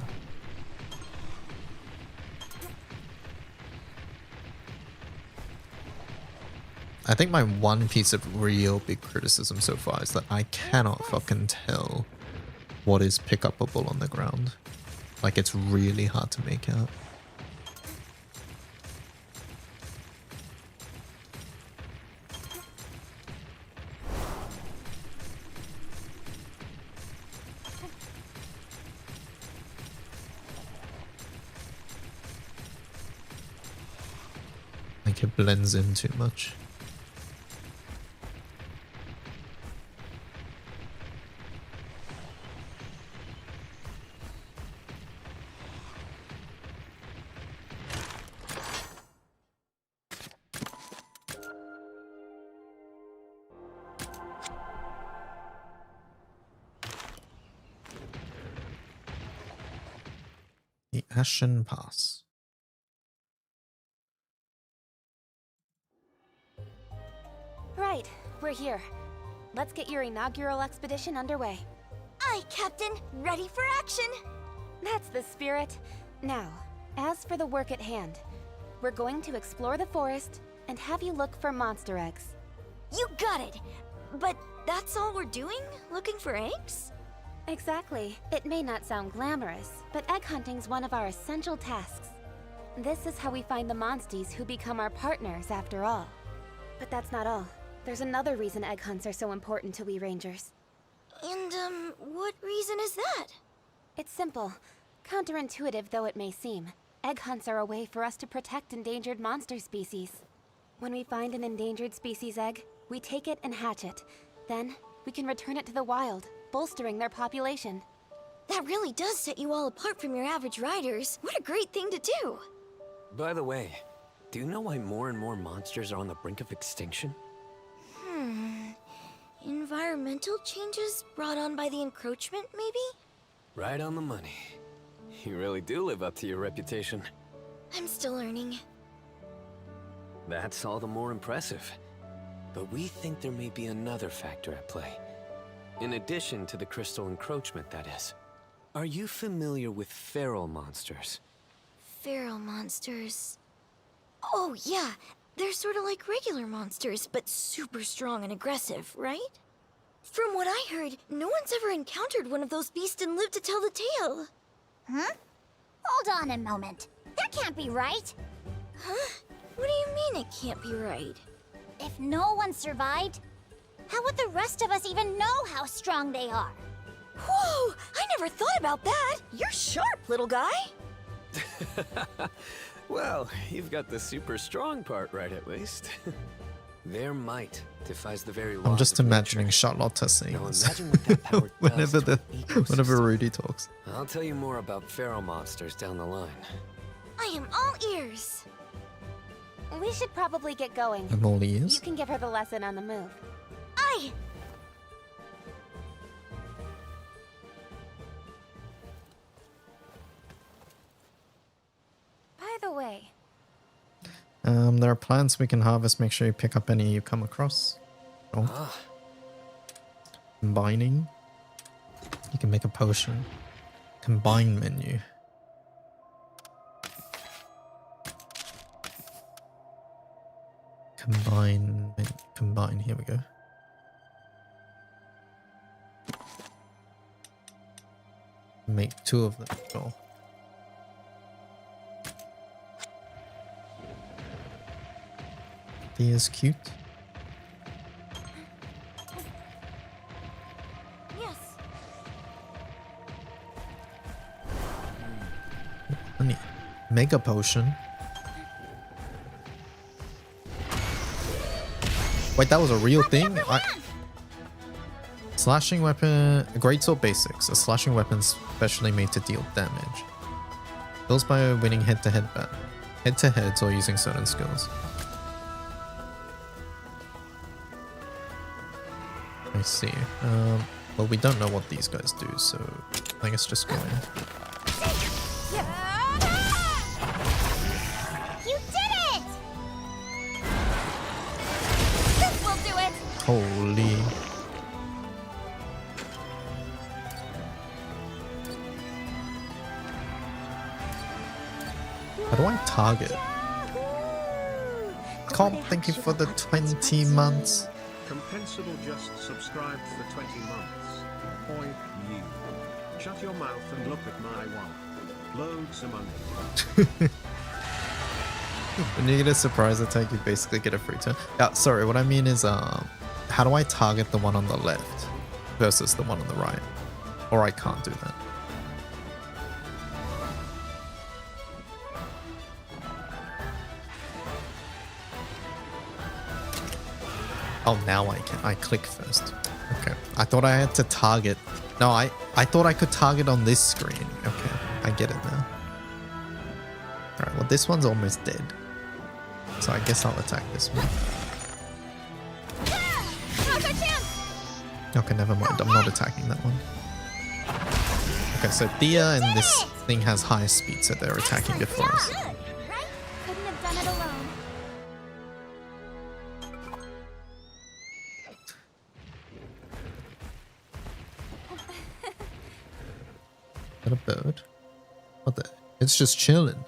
I think my one piece of real big criticism so far is that I cannot fucking tell what is pick-upable on the ground. Like, it's really hard to make out. Like, it blends in too much. The Ashen Pass. Right, we're here. Let's get your inaugural expedition underway. Aye, Captain. Ready for action. That's the spirit. Now, as for the work at hand, we're going to explore the forest and have you look for monster eggs. You got it. But that's all we're doing? Looking for eggs? Exactly. It may not sound glamorous, but egg hunting's one of our essential tasks. This is how we find the monsties who become our partners after all. But that's not all. There's another reason egg hunts are so important to we rangers. And, what reason is that? It's simple. Counterintuitive though it may seem, egg hunts are a way for us to protect endangered monster species. When we find an endangered species egg, we take it and hatch it. Then, we can return it to the wild, bolstering their population. That really does set you all apart from your average riders. What a great thing to do! By the way, do you know why more and more monsters are on the brink of extinction? Environmental changes brought on by the encroachment, maybe? Right on the money. You really do live up to your reputation. I'm still learning. That's all the more impressive. But we think there may be another factor at play. In addition to the crystal encroachment, that is. Are you familiar with feral monsters? Feral monsters... Oh, yeah. They're sort of like regular monsters, but super strong and aggressive, right? From what I heard, no one's ever encountered one of those beasts and lived to tell the tale. Huh? Hold on a moment. That can't be right. Huh? What do you mean it can't be right? If no one survived, how would the rest of us even know how strong they are? Whoa! I never thought about that! You're sharp, little guy! Well, you've got the super strong part right, at least. Their might defies the very laws. I'm just of imagining nature. Charlotte saying Now this imagine what that power whenever does to whenever Rudy talks. I'll tell you more about feral monsters down the line. I am all ears. We should probably get going. I'm all ears. You can give her the lesson on the move. Aye! By the way, There are plants we can harvest. Make sure you pick up any you come across. Oh. Combining. You can make a potion. Combine menu. Combine. Here we go. Make 2 of them. Cool. He is cute. Yes. Honey. Mega potion. Wait, that was a real thing? Slashing weapon. Greatsword basics. A slashing weapon specially made to deal damage. Builds by winning head-to-head bat. Head-to-heads or using certain skills. I see. Well, we don't know what these guys do, so I guess just go in. You did it! This will do it! Holy. How do I target? Comp, thank you for the 20 months. Compensable just subscribed for 20 months. Oi, you. Shut your mouth and look at my wallet. Loads of money. When you get a surprise attack, you basically get a free turn. Yeah, sorry, what I mean is, how do I target the one on the left versus the one on the right? Or I can't do that. Oh, now I can. I click first. Okay. I thought I had to target. No, I thought I could target on this screen. Okay. I get it now. Alright, well this one's almost dead. So I guess I'll attack this one. Okay, never mind. I'm not attacking that one. Okay, so Thea and this thing has higher speed, so they're attacking before us. Couldn't have done it alone. Is that a bird? What the? It's just chilling.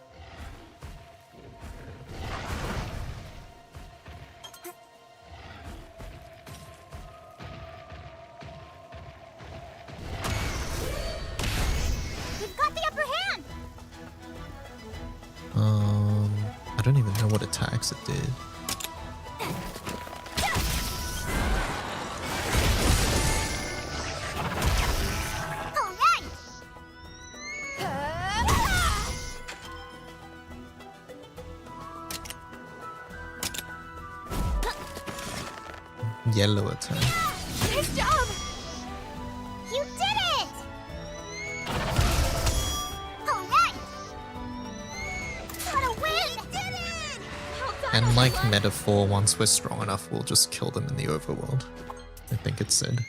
We've got the upper hand. I don't even know what attacks it did. Yellow attack. Nice job! You did it! Alright! Gotta win! We did it! And like metaphor, once we're strong enough, we'll just kill them in the overworld. I think it said.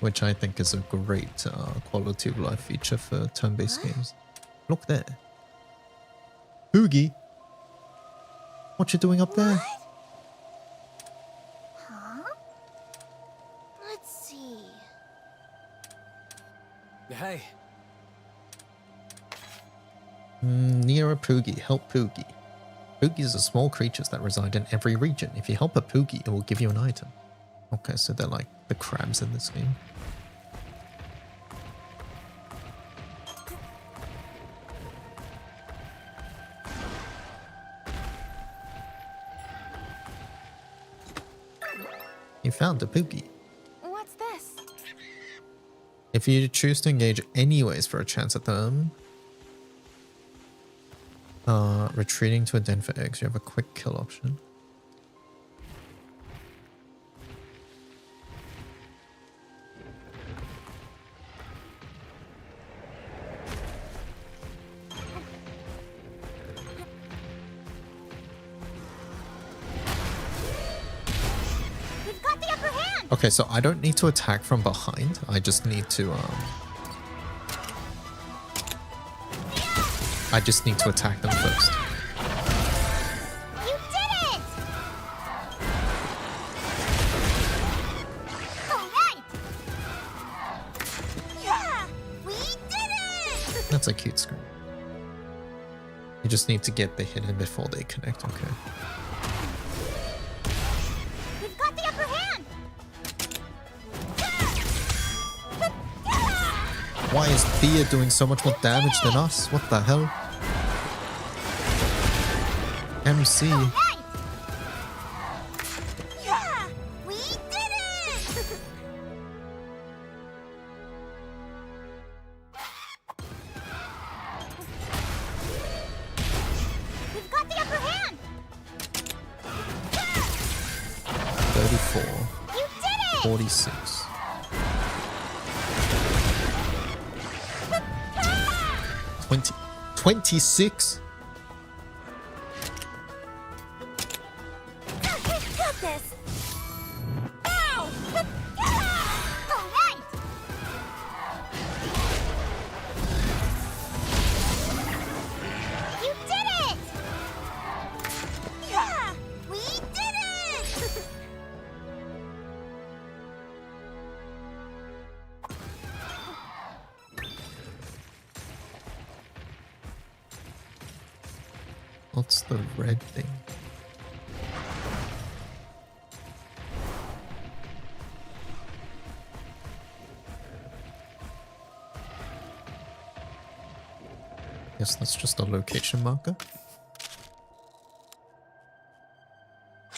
Which I think is a great quality of life feature for turn-based games. Look there. Poogie! What you doing up there? Huh? Let's see. Hey. Near a Poogie, help Poogie. Poogies are small creatures that reside in every region. If you help a Poogie, it will give you an item. Okay, so they're like the crabs in this game. You found a Poogie. What's this? If you choose to engage anyways for a chance at them, retreating to a den for eggs, you have a quick kill option. We've got the upper hand! Okay, so I don't need to attack from behind. I just need to attack them first. You did it! Alright! Yeah! We did it! That's a cute screen. You just need to get the hit in before they connect, okay. We've got the upper hand! Why is Thea doing so much more damage than us? What the hell? MC. Yeah! We did it! We've got the upper hand! 34. You did it! 46. 20. 26? Got this! Ow! Alright! You did it! Yeah! We did it! What's the red thing? Guess that's just a location marker.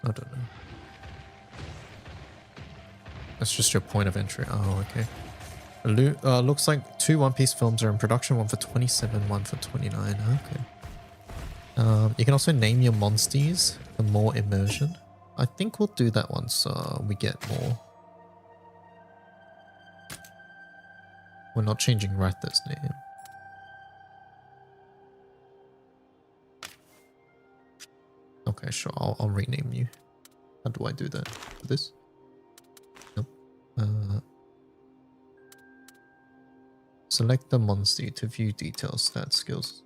I don't know. That's just your point of entry. Oh, okay. Looks like 2 One Piece films are in production, one for 27, one for 29. Okay. You can also name your monsties for more immersion. I think we'll do that once we get more. We're not changing Ratha's name. Okay, sure. I'll rename you. How do I do that? This? Nope. Select the monster to view details, stats, skills.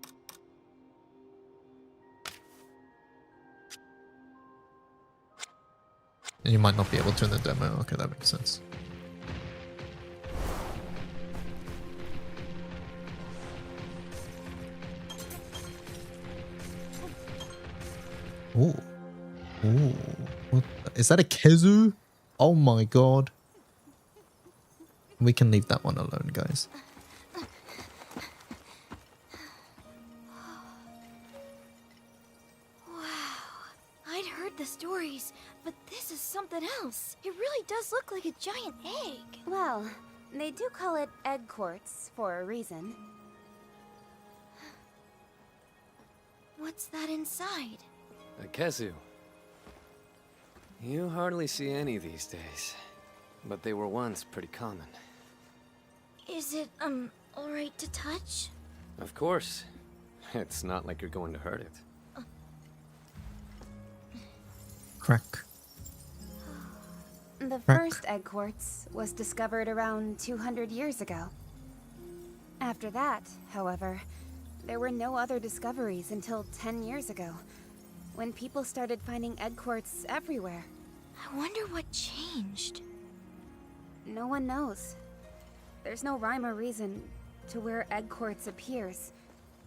And you might not be able to in the demo. Okay, that makes sense. Ooh. Ooh. What the, is that a Kezu? Oh my god. We can leave that one alone, guys. I'd heard the stories, but this is something else. It really does look like a giant egg. Well, they do call it egg quartz for a reason. What's that inside? Akezu. You hardly see any these days, but they were once pretty common. Is it, alright to touch? Of course. It's not like you're going to hurt it. Crack. The first egg quartz was discovered around 200 years ago. After that, however, there were no other discoveries until 10 years ago, when people started finding egg quartz everywhere. I wonder what changed. No one knows. There's no rhyme or reason to where egg quartz appears,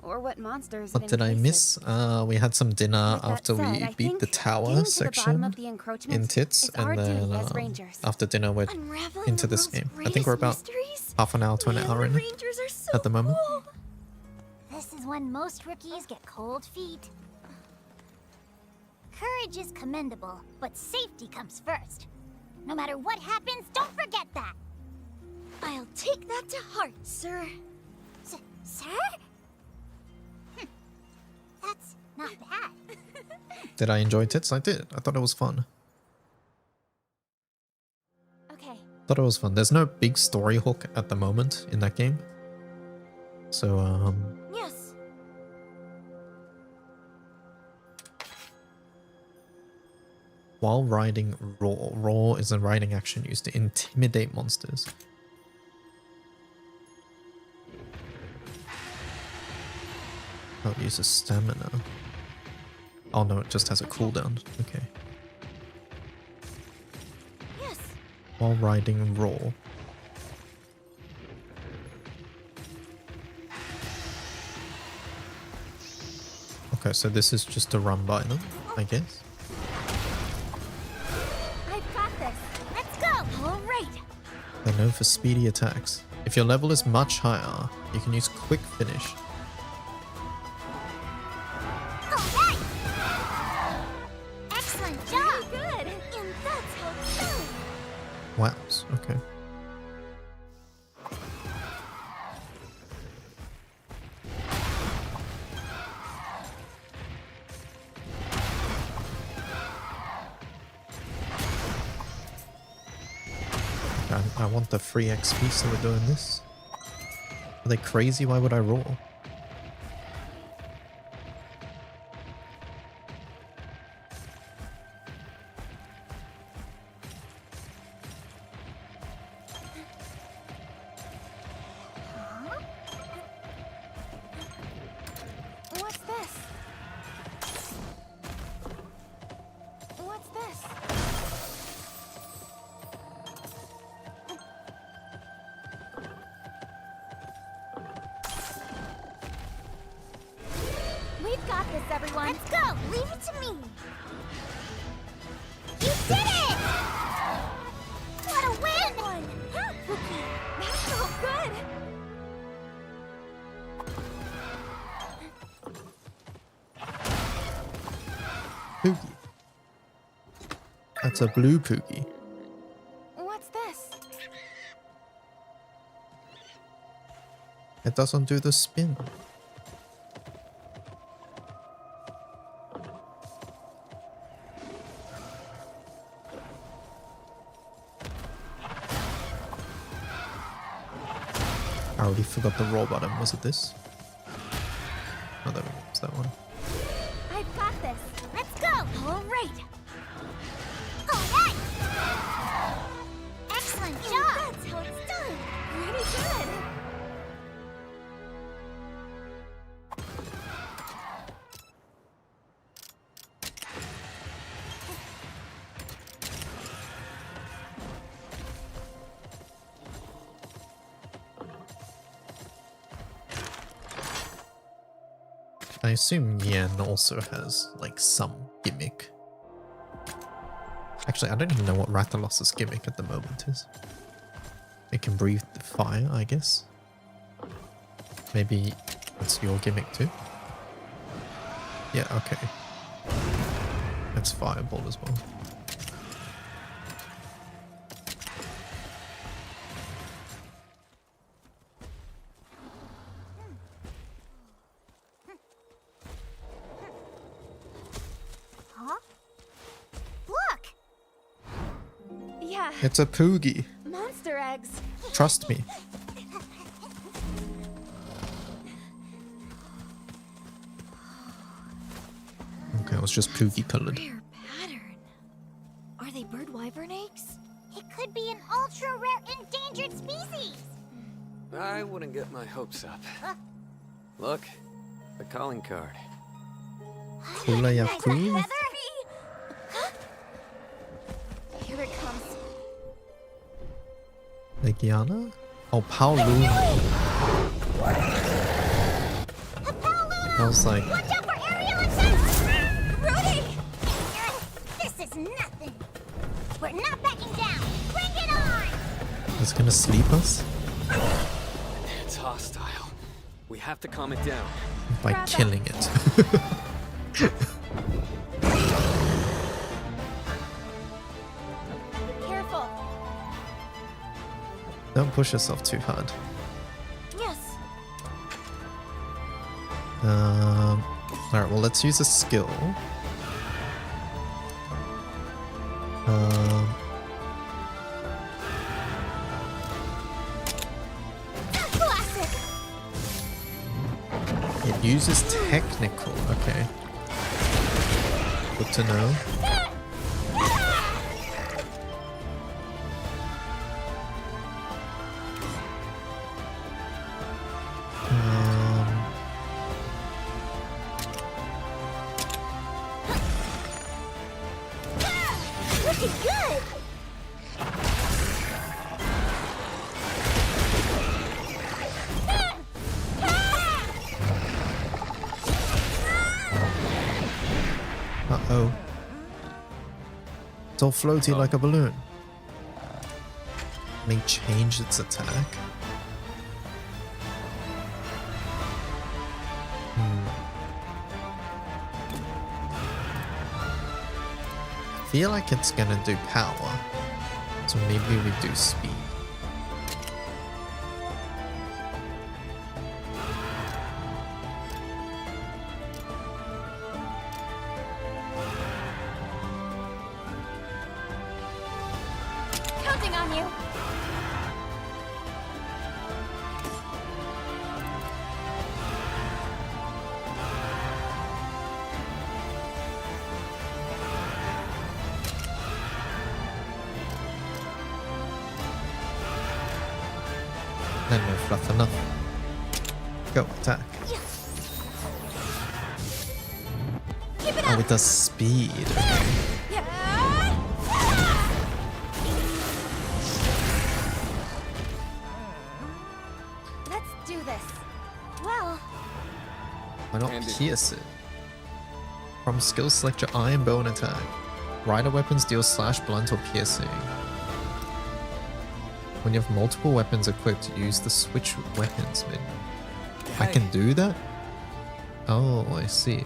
or what monsters What it did I encases. miss? We had some dinner With that after said, we I beat the think tower getting to the section bottom of the encroachment in Tits, is and our then duty as rangers. after dinner we're Unraveling into the this world's game. I think we're about mysteries? half an hour to an Man, hour the in it Rangers are so at the moment. cool. This is when most rookies get cold feet. Courage is commendable, but safety comes first. No matter what happens, don't forget that. I'll take that to heart, sir. Sir? That's not bad. Did I enjoy Tits? I did. I thought it was fun. Okay. Thought it was fun. There's no big story hook at the moment in that game. So, Yes. while riding Roar. Roar is a riding action used to intimidate monsters. Oh, it uses stamina. Oh no, it just has a cooldown. Okay. Yes. While riding Roar. Okay, so this is just to run by them, I guess. I've got this. Let's go. All right. They're known for speedy attacks. If your level is much higher, you can use Quick Finish. Excellent job. Good. And that's how it's done. Wows, okay. I want the free XP, so we're doing this. Are they crazy? Why would I roar? What's this? What's this? We've got this, everyone. Let's go. Leave it to me. You did it! What a win! Cookie, that's so good. Poogie. That's a blue Poogie. What's this? It doesn't do the spin. I already forgot the roll button. Was it this? Oh, there we go. It's that one. I've got this. Let's go. All right. All right. Excellent job. That's how it's done. Pretty good. I assume Yen also has, like, some gimmick. Actually, I don't even know what Rathalos's gimmick at the moment is. It can breathe fire, I guess. Maybe it's your gimmick too? Yeah, okay. It's Fireball as well. It's a Poogie. Monster eggs. Trust me. Okay, it was just Poogie colored. Rare pattern. Are they bird wyvern eggs? It could be an ultra rare endangered species. I wouldn't get my hopes up. Look, the calling card. Kula Yaku. Here it comes. Legiana? Oh, Paoluni. I was like, Watch out for Ariel and Seth! Rudy! This is nothing. We're not backing down. Bring it on! it's gonna sleep us It's hostile. We have to calm it down. by killing it. Careful. Don't push yourself too hard. Yes. Alright, well, let's use a skill. Classic! It uses technical. Okay. Good to know. Looking good! Uh-oh. It's all floaty like a balloon. May change its attack. I feel like it's gonna do power. So maybe we do speed. Counting on you. Then no fluff enough. Go, attack. Oh, it does speed. Okay. Let's do this. Well, Why not pierce it? From skill select your iron bow and attack. Rider weapons deal slash blunt or piercing. When you have multiple weapons equipped, use the switch weapons menu. I can do that? Oh, I see.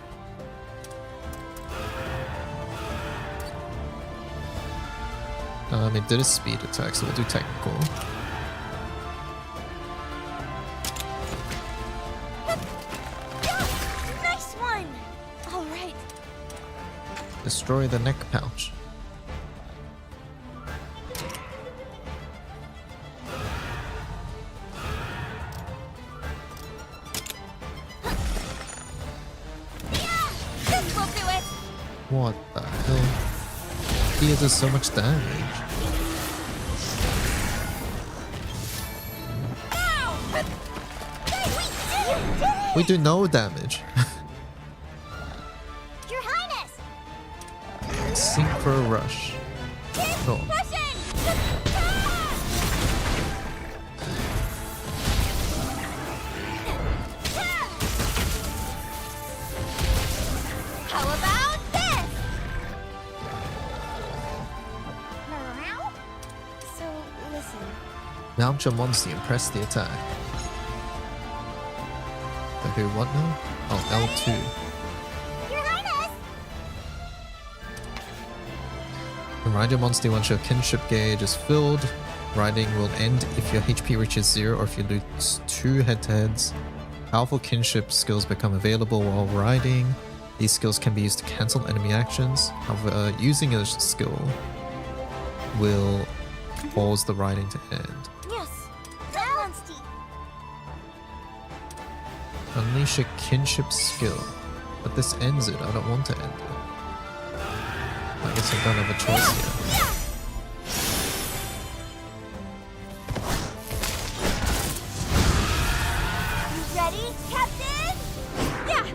It did a speed attack, so we'll do technical. Nice one! Alright. Destroy the neck pouch. This will do it! What the hell? He does so much damage. We do no damage. Your Highness! Synchro rush. No. How about this? so listen. Mount your monster and press the attack. The who what now? Oh, L2. Your Highness! Ride your monster once your kinship gauge is filled. Riding will end if your HP reaches 0 or if you lose 2 head-to-heads. Powerful kinship skills become available while riding. These skills can be used to cancel enemy actions. However, using a skill will pause the writing to end. Yes. Unleash a kinship skill. But this ends it. I don't want to end it. I guess I don't have a choice here. You ready, Captain? Yeah.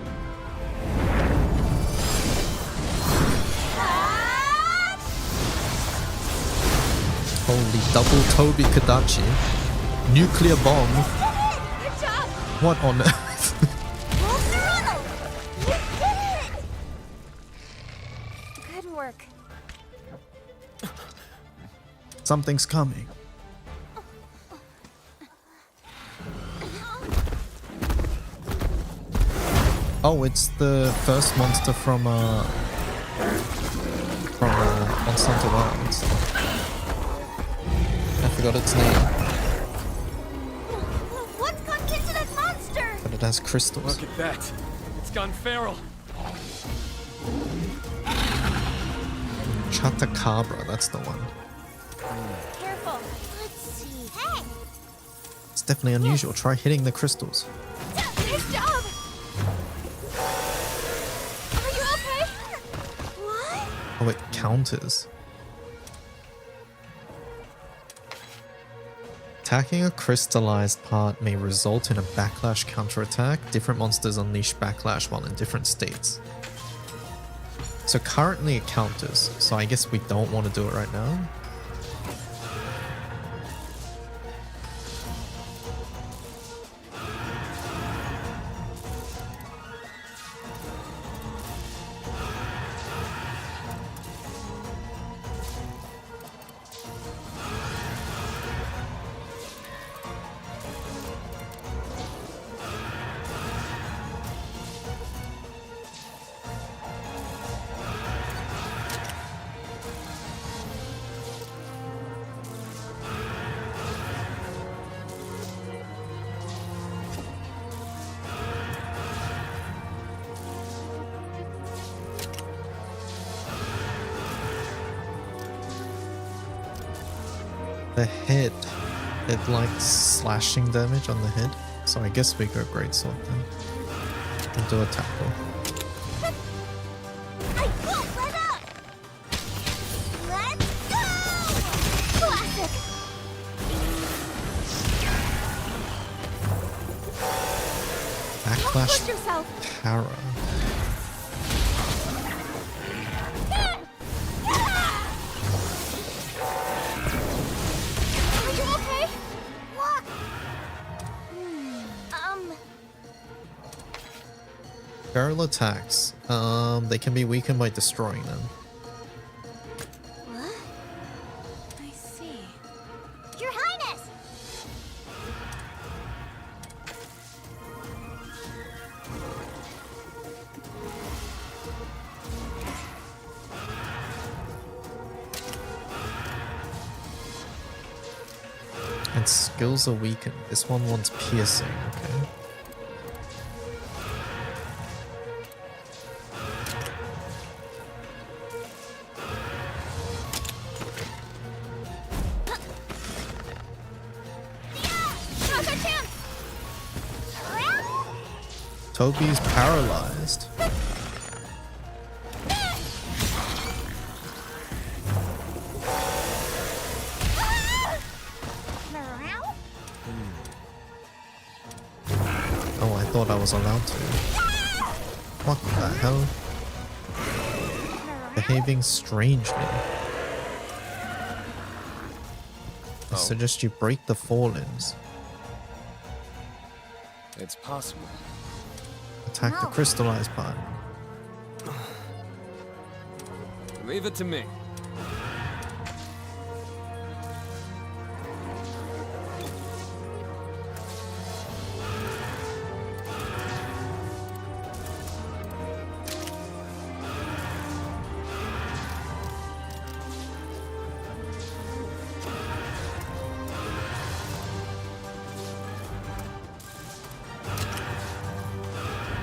Holy double Toby Kadachi. Nuclear bomb. Good job. What on earth? Good work. Something's coming. Oh, it's the first monster from Monster Hunter Wilds. I forgot its name, What's gone into that monster? but it has crystals. Look at that. It's gone feral. Chatakabra, that's the one. Careful. Let's see. Hey. It's definitely unusual. Try hitting the crystals. Nice job. Are you okay? What? Oh, it counters. Attacking a crystallized part may result in a backlash counterattack. Different monsters unleash backlash while in different states. So currently it counters, so I guess we don't want to do it right now. The head, it likes slashing damage on the head, so I guess we go greatsword then. And do a tackle. I won't let up. Let's go. Classic. Backlash Push yourself. Para. Are you okay? What? Feral attacks. They can be weakened by destroying them. What? I see. Your Highness. And skills are weakened. This one wants piercing, okay. Now's our chance. Toby's paralyzed. Oh, I thought I was allowed to. What the hell? Behaving strangely. I suggest you break the forelimbs. It's possible. Attack the crystallized part. Leave it to me.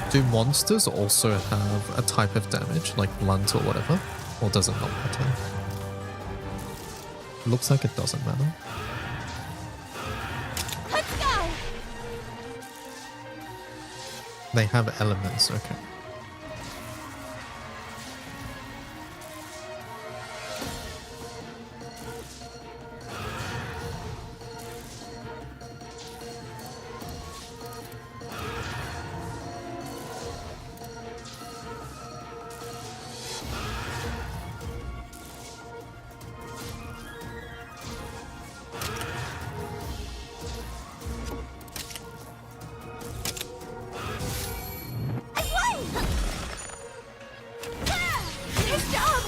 Do monsters also have a type of damage, like blunt or whatever? Or does it not matter? Looks like it doesn't matter. Let's go! They have elements, okay. Nice job!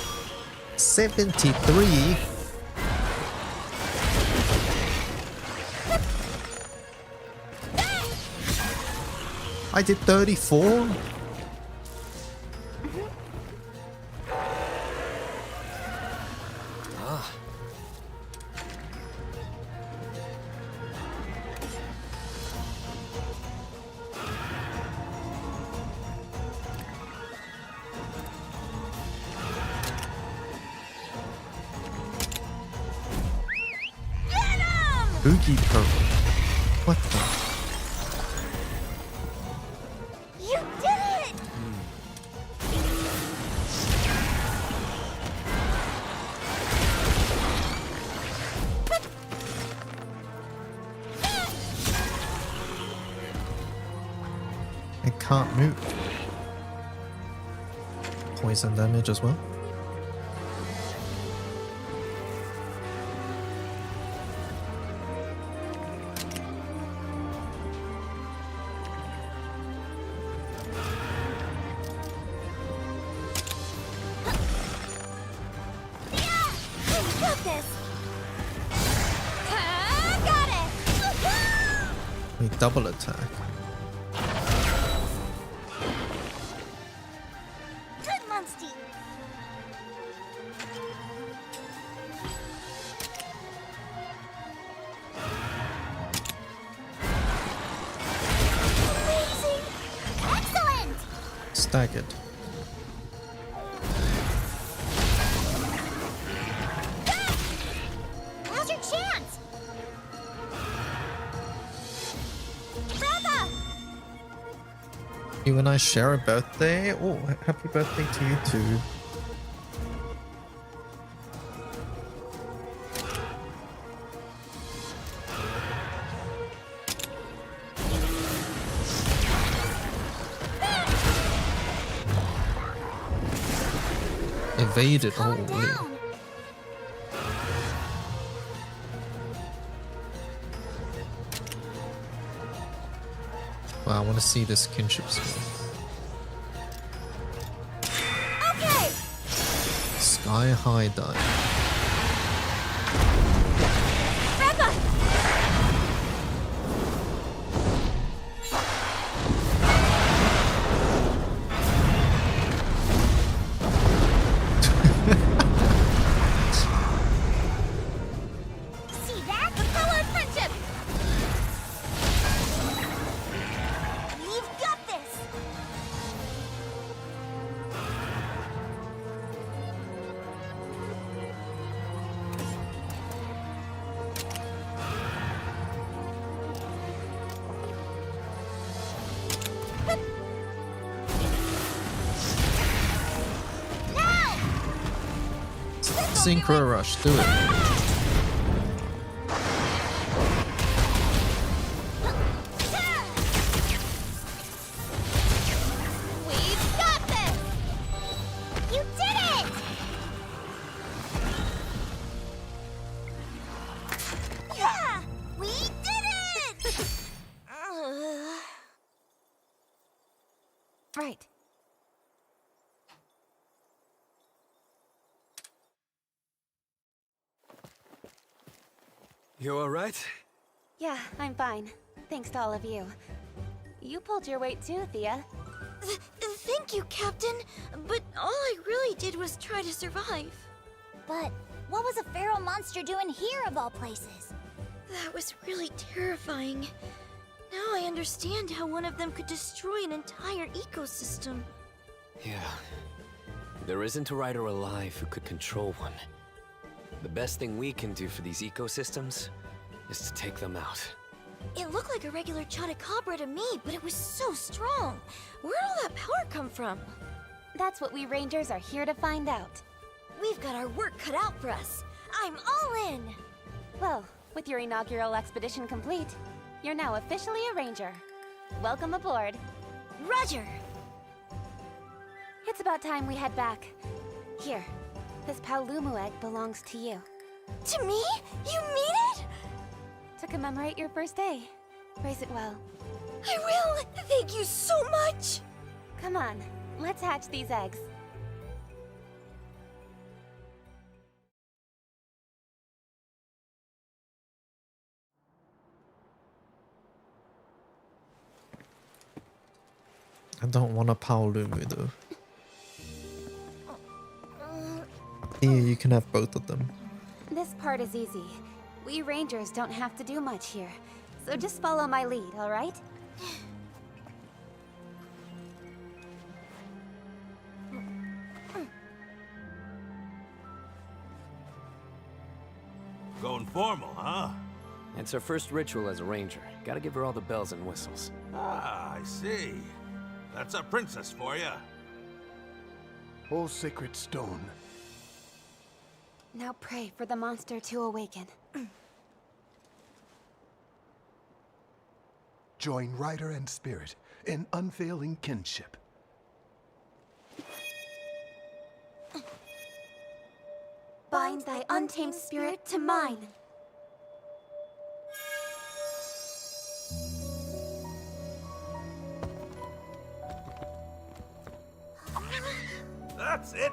73. I did 34. Ah. Boogie Pro. What the? You did it! It can't move. Poison damage as well. Got this! Got it! We double attack. Good, Munster! Amazing! Excellent! Staggered. Now's your chance! Brother! You and I share a birthday? Oh, happy birthday to you too. Evaded. Holy. Wow, I want to see this kinship skill. Okay! Sky high dive. Brother! See that? The power of friendship! We've got this! Synchro rush, do it. We've got this! You did it! Yeah! We did it! Right. You alright? Yeah, I'm fine. Thanks to all of you. You pulled your weight too, Thea. Thank you, Captain. But all I really did was try to survive. But what was a feral monster doing here of all places? That was really terrifying. Now I understand how one of them could destroy an entire ecosystem. Yeah. There isn't a rider alive who could control one. The best thing we can do for these ecosystems is to take them out. It looked like a regular Chotacabra to me, but it was so strong. Where'd all that power come from? That's what we Rangers are here to find out. We've got our work cut out for us. I'm all in! Well, with your inaugural expedition complete, you're now officially a Ranger. Welcome aboard. Roger! It's about time we head back. Here, this Paolumu egg belongs to you. To me? You mean it? To commemorate your first day. Raise it well. I will! Thank you so much! Come on, let's hatch these eggs. I don't want a Paolumu though. Here, you can have both of them. This part is easy. We Rangers don't have to do much here, so just follow my lead, alright? Going formal, huh? It's her first ritual as a ranger. Gotta give her all the bells and whistles. Ah, I see. That's a princess for you. O sacred stone. Now pray for the monster to awaken. Join rider and spirit in unfailing kinship. Bind thy untamed spirit to mine. That's it.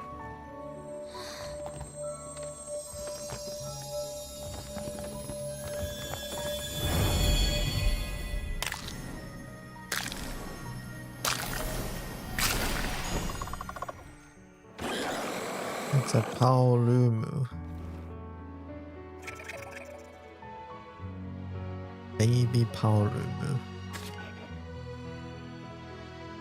It's a Paolumu. Baby Paolumu.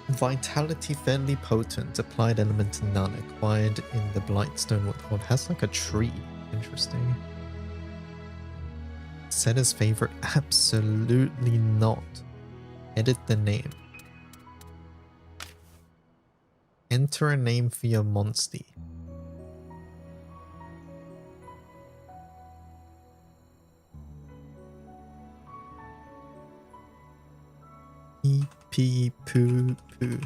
Vitality fairly potent. Applied element to none. Acquired in the Blightstone Woodhold. Has like a tree. Interesting. Set as favorite. Absolutely not. Edit the name. Enter a name for your monster. Pee poo poo.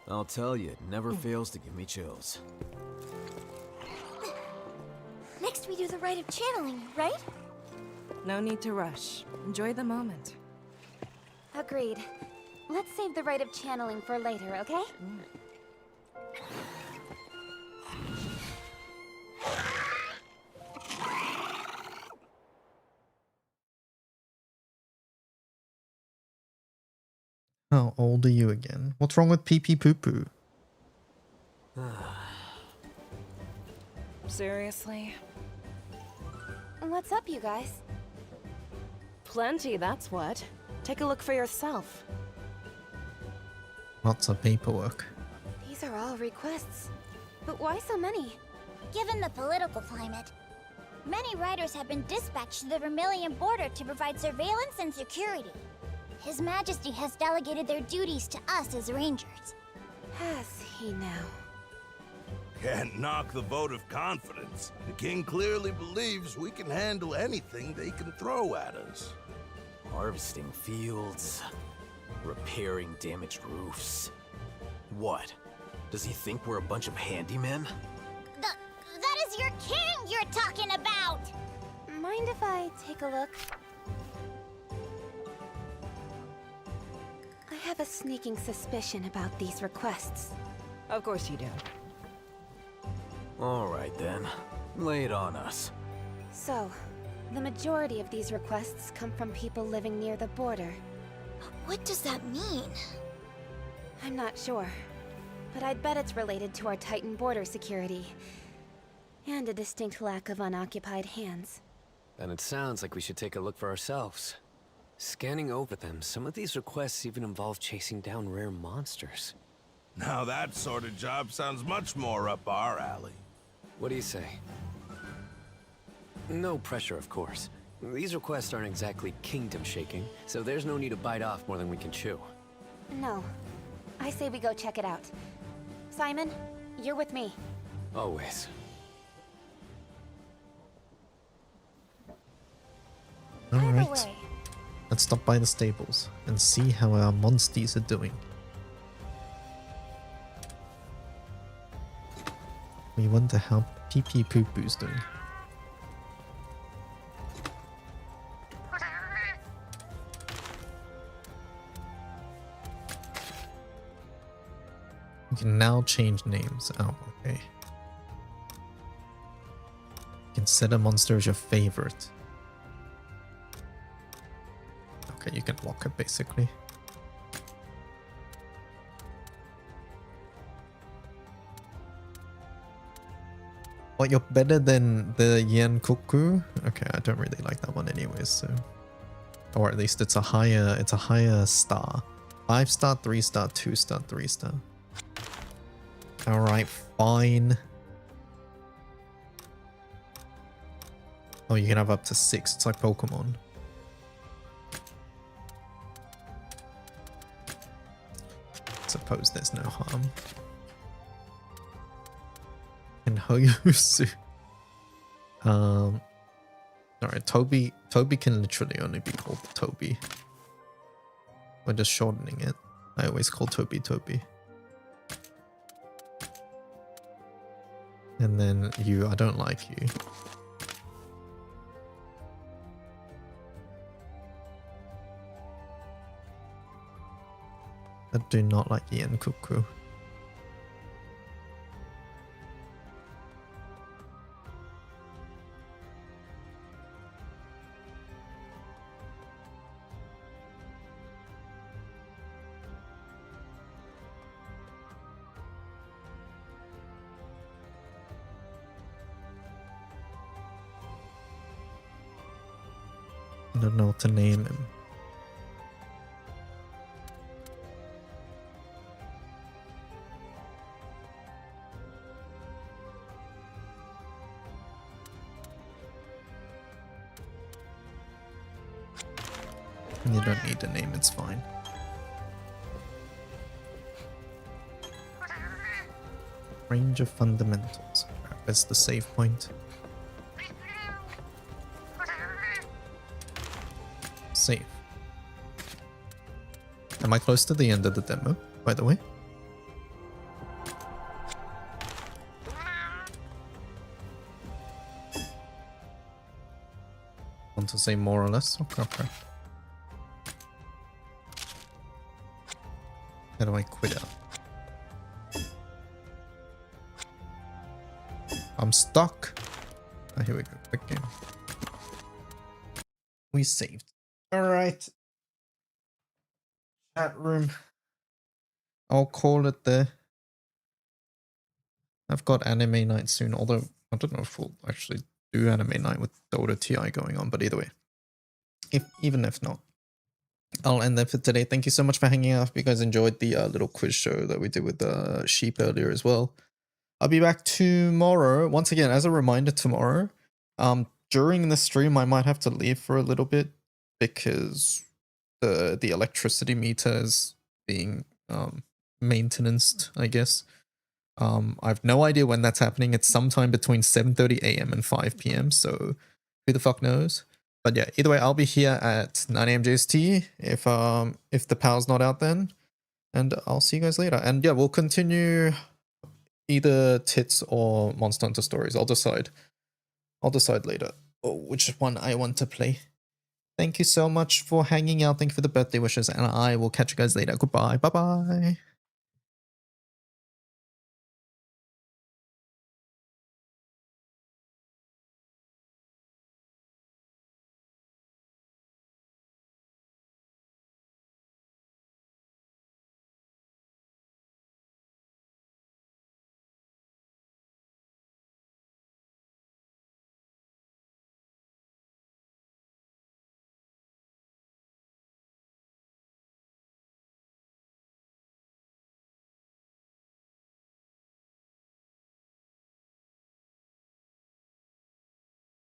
I'll tell you, it never fails to give me chills. Next we do the rite of channeling, right? No need to rush. Enjoy the moment. Agreed. Let's save the rite of channeling for later, okay? How old are you again? What's wrong with pee pee poo poo? Seriously? What's up, you guys? Plenty, that's what. Take a look for yourself. Lots of paperwork. These are all requests. But why so many? Given the political climate, many riders have been dispatched to the Vermilion border to provide surveillance and security. His Majesty has delegated their duties to us as Rangers. Has he now? Can't knock the vote of confidence. The king clearly believes we can handle anything they can throw at us. Harvesting fields, repairing damaged roofs. What? Does he think we're a bunch of handymen? That is your king you're talking about! Mind if I take a look? I have a sneaking suspicion about these requests. Of course you do. All right then, lay it on us. So, the majority of these requests come from people living near the border. What does that mean? I'm not sure, but I'd bet it's related to our Titan border security. And a distinct lack of unoccupied hands. Then it sounds like we should take a look for ourselves. Scanning over them, some of these requests even involve chasing down rare monsters. Now that sort of job sounds much more up our alley. What do you say? No pressure, of course. These requests aren't exactly kingdom-shaking, so there's no need to bite off more than we can chew. No. I say we go check it out. Simon, you're with me. Always. Alright. Let's stop by the stables and see how our monsties are doing. We wonder how PP Poo Poo's doing. You can now change names. Oh, okay. You can set a monster as your favorite. Okay, you can block it basically. Oh, you're better than the Yen Kuku? Okay, I don't really like that one anyways, so. Or at least it's a higher star. 5-star, 3-star, 2-star, 3-star. Alright, fine. Oh, you can have up to 6. It's like Pokemon. Suppose there's no harm. And Hoyosu. Alright, Toby can literally only be called Toby. We're just shortening it. I always call Toby Toby. And then you, I don't like you. I do not like Yen Kuku. I don't know what to name him. You don't need a name, it's fine. Range of fundamentals. That's the save point. Save. Am I close to the end of the demo, by the way? Want to say more or less? Okay. How do I quit out? I'm stuck. Oh, here we go. Quick game. We saved. Alright. Chat room. I'll call it there. I've got anime night soon, although I don't know if we'll actually do anime night with Dota TI going on, but either way. Even if not. I'll end there for today. Thank you so much for hanging out. If you guys enjoyed the little quiz show that we did with Sheep earlier as well. I'll be back tomorrow. Once again, as a reminder, tomorrow, during the stream, I might have to leave for a little bit because the electricity meter is being maintenanced, I guess. I've no idea when that's happening. It's sometime between 7:30 AM and 5 PM, so who the fuck knows? But yeah, either way, I'll be here at 9 AM JST if the power's not out then. And I'll see you guys later. And yeah, we'll continue either Tits or Monster Hunter Stories. I'll decide later which one I want to play. Thank you so much for hanging out. Thank you for the birthday wishes. And I will catch you guys later. Goodbye. Bye-bye.